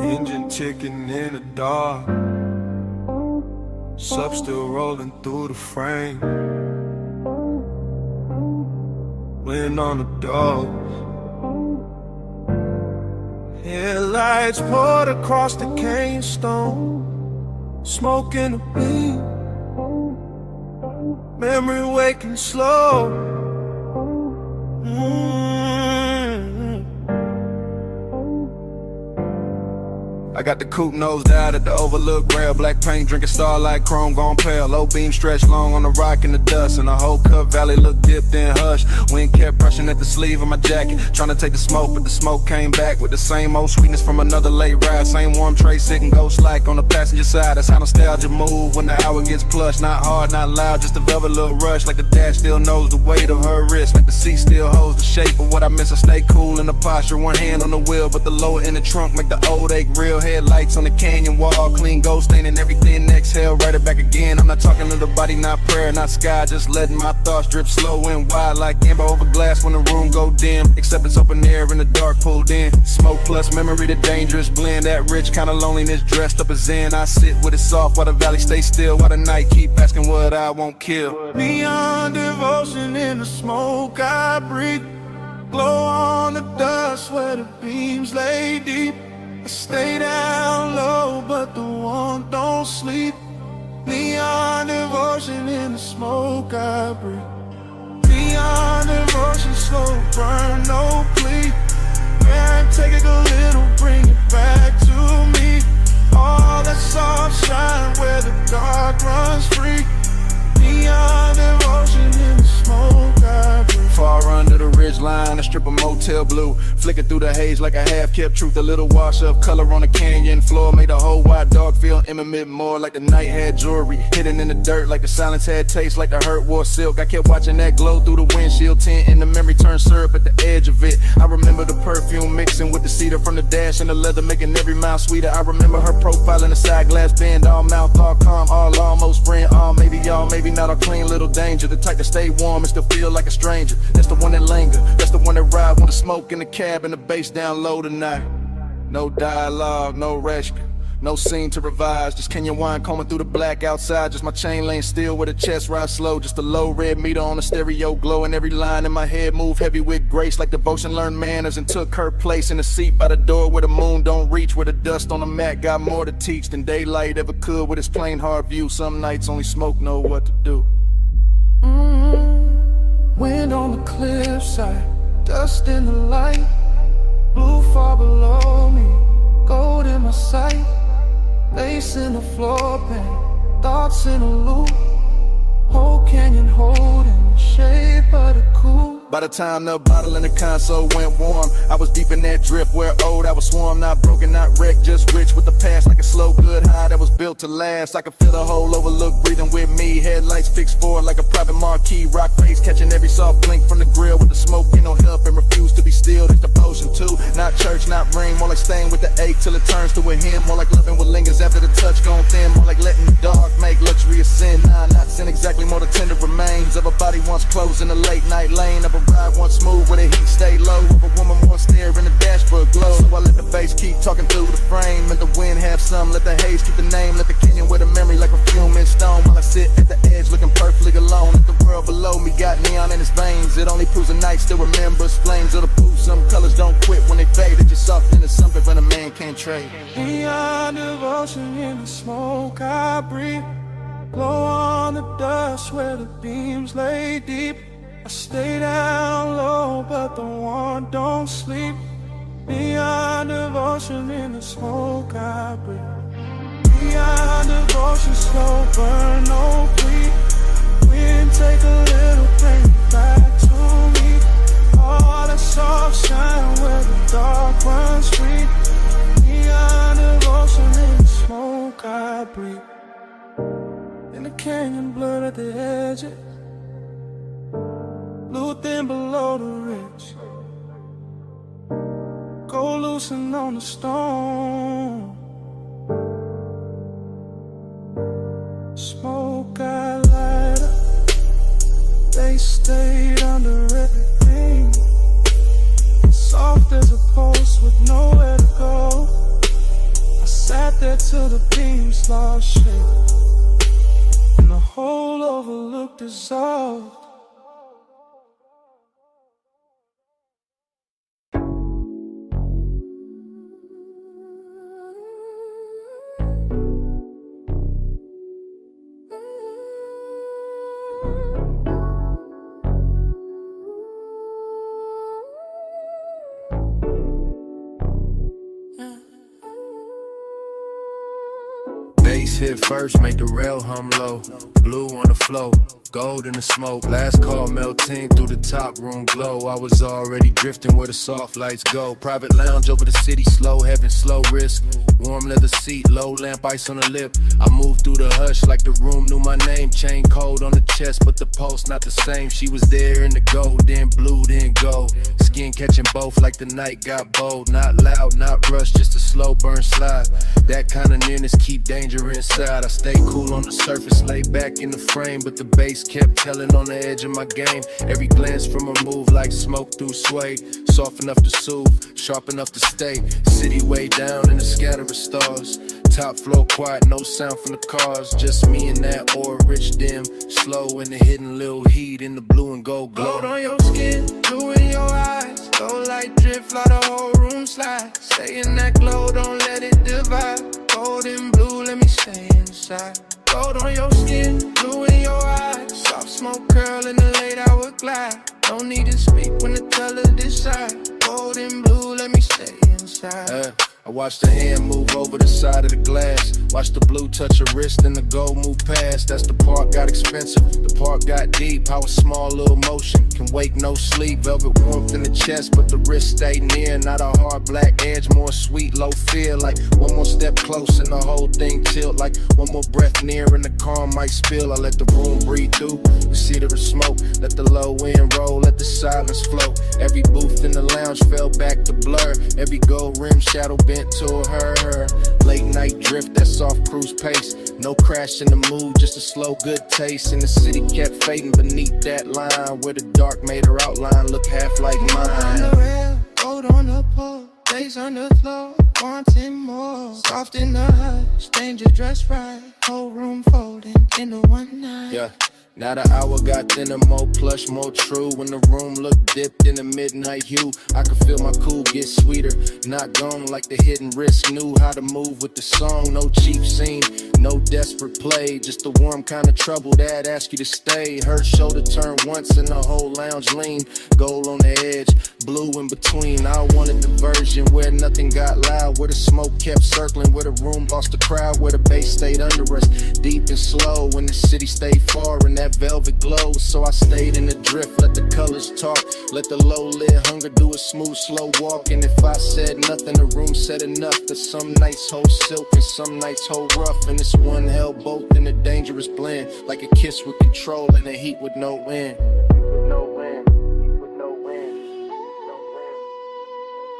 engine ticking in the dark. Sub still rolling through the frame. Wind on the doors. Headlights poured across the cane stone. Smoke in the beam. Memory waking slow. I got the coupe nosed out at the overlook rail. Black paint, drinking starlight, chrome gone pale. Low beam stretched long on the rock in the dust. And the whole Cut Valley looked dipped in hush. Wind kept brushing at the sleeve of my jacket, trying to take the smoke, but the smoke came back with the same old sweetness from another late ride. Same warm tray sitting ghost like on the passenger side. That's how nostalgia move when the hour gets plush. Not hard, not loud, just a velvet little rush. Like the dash still knows the weight of her wrist. Like the seat still holds the shape of what I miss. I stay cool in the posture, one hand on the wheel, but the lower in the trunk make the old ache real. Headlights on the canyon wall, clean gold staining everything. Exhale, write it back again. I'm not talking to the body, not prayer, not sky. Just letting my thoughts drip slow and wide like amber over glass when the room go dim. Except it's open air in the dark pulled in. Smoke plus memory, the dangerous blend. That rich kind of loneliness dressed up as zen. I sit with it soft while the valley stay still, while the night keep asking what I won't kill. Beyond devotion in the smoke I breathe. Glow on the dust where the beams lay deep. I stay down low, but the warmth don't sleep. Neon devotion in the smoke I breathe. Neon devotion, slow burn, no plea. Can't take it a little, bring it back to me. All that soft shine where the dark runs free. Neon devotion in the smoke I breathe. Far under the ridge line, a strip of motel blue, flicking through the haze like a half-kept truth. A little wash of color on the canyon floor made the whole wide dog feel intimate, more like the night had jewelry hidden in the dirt, like the silence had taste, like the hurt wore silk. I kept watching that glow through the windshield tint, and the memory turned syrup at the edge of it. I remember the perfume mixing with the cedar from the dash and the leather, making every mile sweeter. I remember her profile in the side glass bend, all mouth, all calm, all almost friend, all maybe y'all, maybe not, all clean, little danger. The type to stay warm and still feel like a stranger. That's the one that linger, that's the one that ride when the smoke in the cab and the bass down low tonight. No dialogue, no rescue, no scene to revise. Just Kenyan wine combing through the black outside. Just my chain lane still with a chest ride slow. Just a low red meter on the stereo glow, and every line in my head move heavy with grace, like devotion learned manners and took her place in the seat by the door where the moon don't reach, where the dust on the mat got more to teach than daylight ever could with its plain hard view. Some nights only smoke know what to do. Wind on the cliffside, dust in the light, blue far below me, gold in my sight, lace in the floor pan, thoughts in a loop, whole canyon holding the shape of the coupe. By the time the bottle in the console went warm, I was deep in that drift where old I was swarmed, not broken, not wrecked, just rich with the past, like a slow good high that was built to last. I could feel the whole overlook breathing with me, headlights fixed forward like a private marquee, rock face catching every soft blink from the grill with the smoke, ain't no help and refuse to be still. That's devotion too, not church, not ring, more like staying with the ache till it turns to a hymn, more like loving what lingers after the touch gone thin, more like letting the dark make luxury a sin. Nah, not sin exactly, more the tender remains of a body once closed in a late night lane, of a ride once smooth where the heat stay low, of a woman once near in the dashboard glow. So I let the bass keep talking through the frame, and the wind have some, let the haze keep the name, let the canyon wear the memory like perfume in stone, while I sit at the edge looking perfectly alone. If the world below me got neon in its veins, it only proves the night still remembers flames of the booth. Some colors don't quit when they fade, it's just something that's something when a man can't trade. Neon devotion in the smoke I breathe, glow on the dust where the beams lay deep. I stay down low, but the warmth don't sleep. Beyond devotion in the smoke I breathe. Beyond devotion, slow burn, no plea. Wind take a little, bring it back to me. All that soft shine where the dark runs free. Beyond devotion in the smoke I breathe. In the canyon blurred at the edges, blue thin below the ridge, go loosen on the stone. Smoke I light up, they stayed under everything. Soft as a post with nowhere to go. sat there till the beams lost shape, and the whole overlook dissolved. Bass hit first, make the rail hum low. Blue on the flow, gold in the smoke. Last call melting through the top room glow. I was already drifting where the soft lights go. Private lounge over the city, slow heaven, slow risk. Warm leather seat, low lamp, ice on the lip. I moved through the hush like the room knew my name. Chain cold on the chest, but the pulse not the same. She was there in the gold, then blue, then gold. Skin catching both like the night got bold. Not loud, not rushed, just a slow burn slide. That kind of nearness keep danger inside. I stay cool on the surface, lay back in the frame, but the bass kept telling on the edge of my game. Every glance from a move like smoke through suede. Soft enough to soothe, sharp enough to stay. City way down in the scatter of stars. Top floor quiet, no sound from the cars. Just me and that aura rich dim. Slow in the hidden little heat in the blue and gold glow. Gold on your skin, blue in your eyes. Gold light drip, fly the whole room slide. Stay in that glow, don't let it divide. Gold and blue, let me stay inside. Gold on your skin, blue in your eyes. Soft smoke curl in the late hour glide. Don't need to speak when the colors decide. Gold and blue, let me stay inside. I watched the hand move over the side of the glass. Watch the blue touch her wrist and the gold move past. That's the part got expensive, the part got deep. How a small little motion can wake no sleep. Velvet warmth in the chest, but the wrist stay near. Not a hard black edge, more sweet, low fear. Like one more step close and the whole thing tilt. Like one more breath near and the calm might spill. I let the room breathe through the cedar of smoke. Let the low end roll, let the silence flow. Every booth in the lounge fell back to blur. Every gold rim shadow bent to her. Late night drift, that soft cruise pace. No crash in the mood, just a slow good taste. And the city kept fading beneath that line, where the dark made her outline look half like On the mine. rail, gold on the pole, days on the floor, wanting more. Soft in the hush, danger dressed right. Whole room folding into one night. Yeah. Now the hour got thinner, more plush, more true. When the room looked dipped in the midnight hue, I could feel my cool get sweeter. Not gone like the hidden risk. Knew how to move with the song. No cheap scene, no desperate play. Just the warm kind of trouble that ask you to stay. Her shoulder turned once and the whole lounge lean. Gold on the edge, blue in between. I wanted the version where nothing got loud, where the smoke kept circling, where the room lost the crowd, where the bass stayed under us, deep and slow. When the city stayed far and that velvet glow, so I stayed in the drift, let the colors talk, let the low-lit hunger do a smooth, slow walk. And if I said nothing, the room said enough. That some nights hold silk and some nights hold rough, and this one held both in a dangerous blend, like a kiss with control and a heat with no end.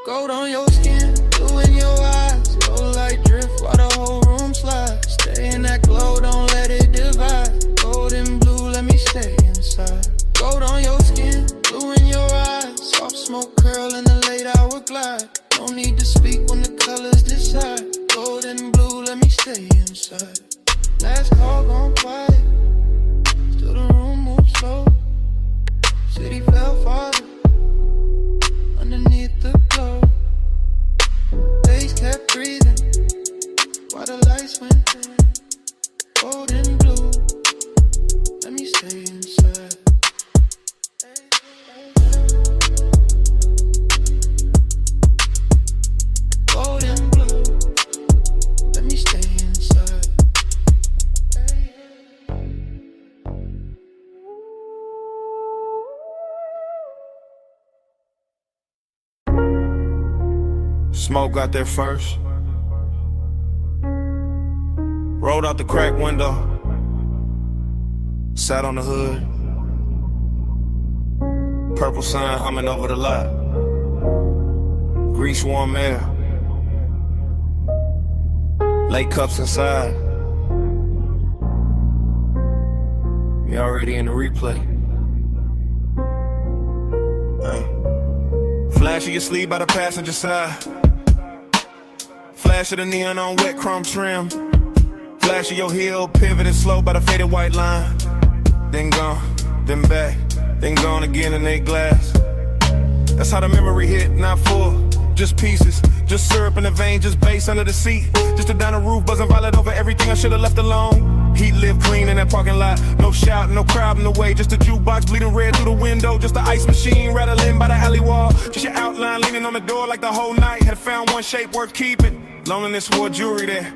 Gold on your skin, blue in your eyes. Gold light drift while the whole room slides. Stay in that glow, don't let it divide. Gold and blue, let me stay inside. Gold on your skin, blue in your eyes. Soft smoke curl in the late hour glide. No need to speak when the colors decide. Gold and blue, let me stay inside. Last call gone quiet, still the room moves slow. City fell farther underneath the glow. Days kept breathing while the lights went dim. Gold and blue, let me stay inside. Gold and blue, let me stay inside. Smoke got there first. Rolled out the crack window. Sat on the hood. Purple sign humming over the lot. Grease warm air. Late cups inside. You already in the replay. Flash of your sleeve by the passenger side. Flash of the neon on wet chrome trim. Flash of your heel, pivoting slow by the faded white line. Then gone, then back, then gone again in they glass. That's how the memory hit, not full, just pieces. Just syrup in the vein, just bass under the seat. Just a down the roof, buzzing violet over everything I should've left alone. Heat lived clean in that parking lot. No shouting, no crowd in the way. Just a jukebox bleeding red through the window. Just the ice machine rattling by the alley wall. Just your outline leaning on the door like the whole night. Had found one shape worth keeping. Loneliness wore jewelry there.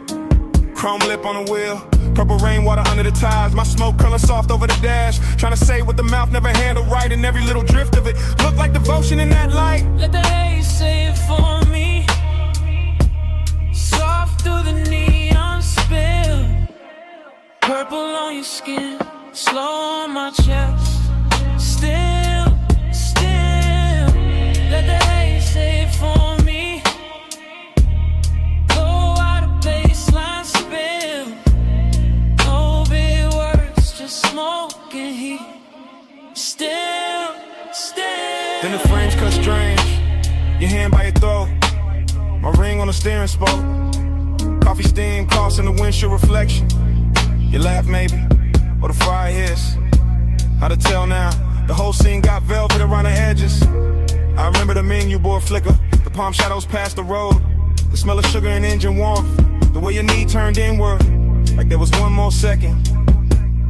Chrome lip on the wheel. Purple rainwater under the tires. My smoke curling soft over the dash. Trying to say what the mouth never handled right. And every little drift of it looked like devotion in that light. Let the haze say it for me. Soft through the neon spill. Purple on your skin, slow on my chest. Still, let the haze say it for me. Blow out a baseline spill. No big words, just smoke and heat. Still. Then the frames cut strange. Your hand by your throat. My ring on the steering spoke. Coffee steam crossing the windshield reflection. You laugh maybe, or the fire hits. How to tell now? The whole scene got velvet around the edges. I remember the menu board flicker. The palm shadows past the road. The smell of sugar and engine warmth. The way your knee turned inward, like there was one more second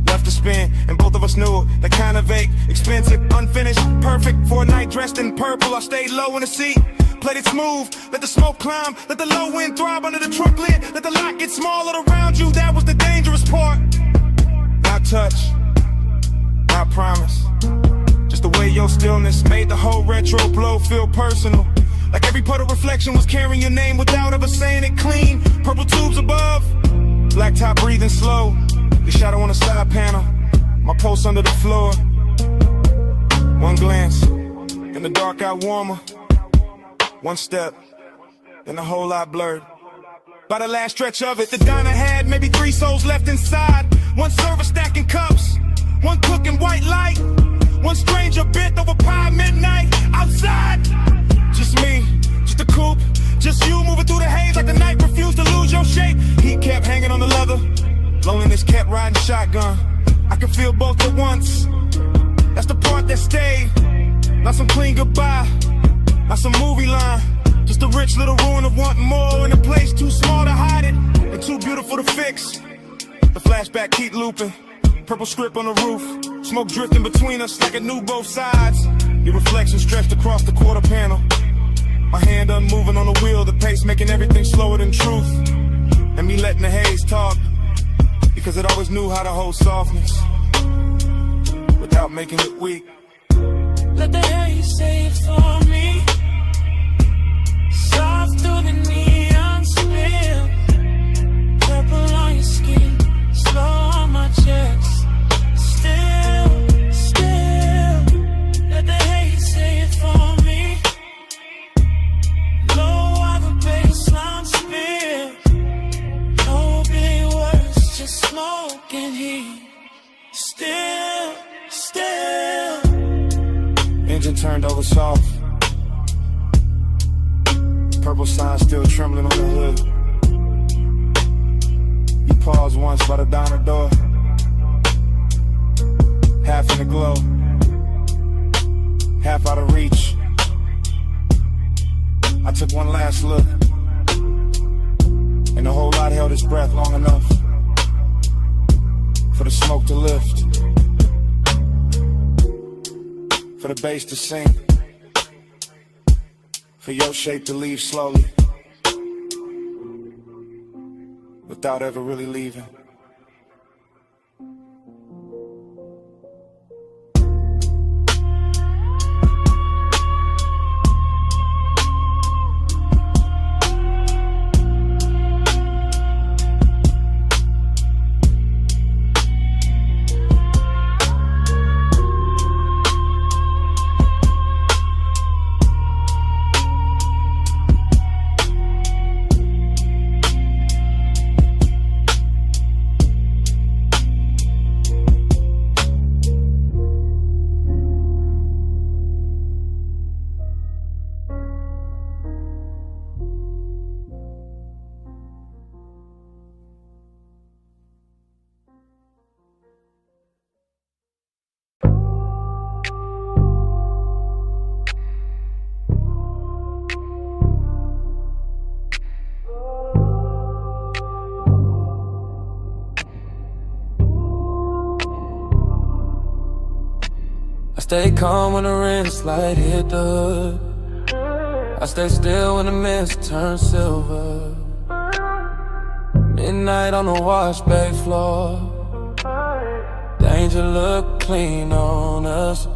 left to spin, and both of us knew it. That kind of vague, expensive, unfinished, perfect for a night dressed in purple. I stayed low in the seat. Played it smooth, let the smoke climb, let the low wind throb under the trunk lid, let the lot get smaller around you, that was the dangerous part. Not touch, not promise, just the way your stillness made the whole retro blow feel personal. Like every puddle reflection was carrying your name without ever saying it clean. Purple tubes above, black top breathing slow, the shadow on the side panel, my pulse under the floor. One glance, in the dark got warmer. One step, then a whole lot blurred. By the last stretch of it, the diner had maybe 3 souls left inside. One server stacking cups, one cooking white light. One stranger bent over pie midnight outside. Just me, just a coupe, just you moving through the haze like the night refused to lose your shape. Heat kept hanging on the leather, loneliness kept riding shotgun. I could feel both at once, that's the part that stayed. Not some clean goodbye, not some movie line, just a rich little ruin of wanting more in a place too small to hide it and too beautiful to fix. The flashback keep looping, purple script on the roof, smoke drifting between us like it knew both sides. Your reflection stretched across the quarter panel, my hand unmoving on the wheel, the pace making everything slower than truth. And me letting the haze talk, because it always knew how to hold softness without making it weak. Let the haze say it for me. Soft through the neon spill. Purple on your skin, slow on my chest. Still, let the haze say it for me. Low of a baseline spill. No big words, just smoke and heat. Still. Engine turned over soft. Purple sign still trembling on the hood. You paused once by the diner door, half in the glow, half out of reach. I took one last look, and the whole lot held its breath long enough for the smoke to lift, for the bass to sink, for your shape to leave slowly, without ever really leaving. stay calm when the rinse light hit the hood. I stay still when the mist turns silver. Midnight on the wash bay floor. Danger look clean on us.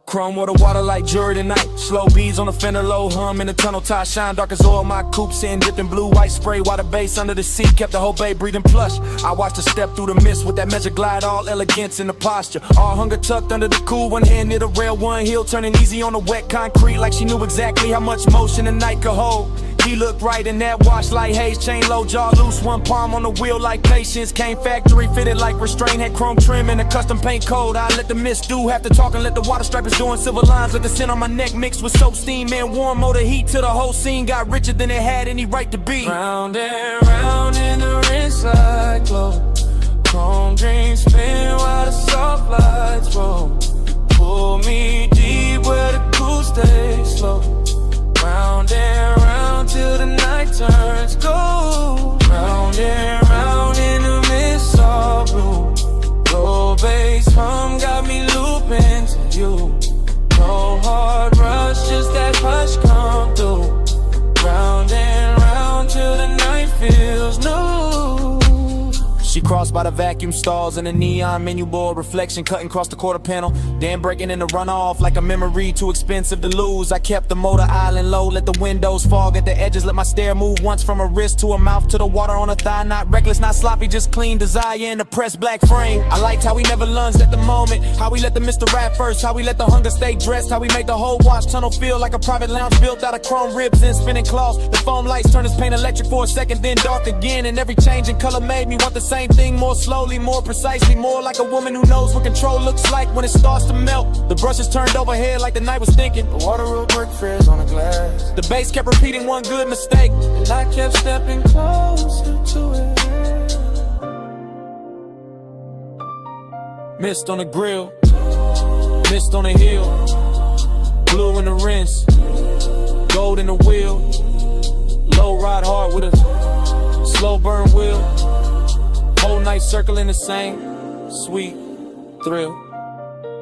Chrome water like jury tonight. Slow beats on the fender, low hum in the tunnel. Tie shine dark as oil. My coupe sitting dipped in blue, white spray. Water base under the seat, kept the whole bay breathing plush. I watched her step through the mist with that measure glide, all elegance in the posture. All hunger tucked under the cool, one hand near the rail, one heel turning easy on the wet concrete, like she knew exactly how much motion the night could hold. He looked right in that wash like haze, chain low, jaw loose, one palm on the wheel like patience. Came factory fitted like restraint, had chrome trim and a custom paint code. I let the mist do half the talking, let the water stripers doing silver lines. Let the scent on my neck mixed with soap, steam, and warm motor heat till the whole scene got richer than it had any right to be. Round and round in the rinse light glow. Chrome dreams spin while the soft lights roll. Pull me deep where the cool stays slow. Round and round till the night turns gold. Round and round in the mist all blue. Low bass hum got me looping to you. No hard rush, just that hush come through. Round and round till the night feels new. She crossed by the vacuum stalls and the neon menu board reflection cutting across the quarter panel. Then breaking in the runoff like a memory too expensive to lose. I kept the motor island low, let the windows fog at the edges, let my stare move once from a wrist to a mouth to the water on a thigh. Not reckless, not sloppy, just clean desire in the pressed black frame. I liked how we never lunged at the moment, how we let the Mr. Rap first, how we let the hunger stay dressed, how we made the whole wash tunnel feel like a private lounge built out of chrome ribs and spinning cloths. The foam lights turned his paint electric for a second, then dark again, and every change in color made me want the same thing, more slowly, more precisely, more like a woman who knows what control looks like when it starts to melt. The brushes turned overhead like the night was thinking. The water will break frizz on the glass. The bass kept repeating one good mistake, and I kept stepping closer to it. Mist on the grill, mist on the hill, blue in the rinse, gold in the wheel, low ride hard with a slow burn wheel. Whole night circling the same sweet thrill.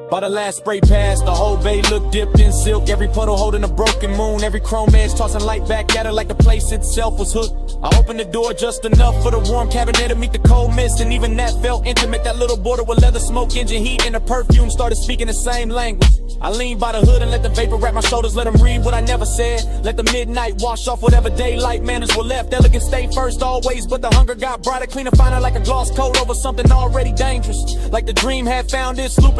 By the last spray pass, the whole bay looked dipped in silk. Every puddle holding a broken moon, every chrome edge tossing light back at her like the place itself was hooked. I opened the door just enough for the warm cabinet to meet the cold mist, and even that felt intimate. That little border with leather smoke, engine heat, and the perfume started speaking the same language. I leaned by the hood and let the vapor wrap my shoulders, let them read what I never said. Let the midnight wash off whatever daylight manners were left. Elegant stay first always, but the hunger got brighter, cleaner, finer like a gloss coat over something already dangerous. Like the dream had found its loop.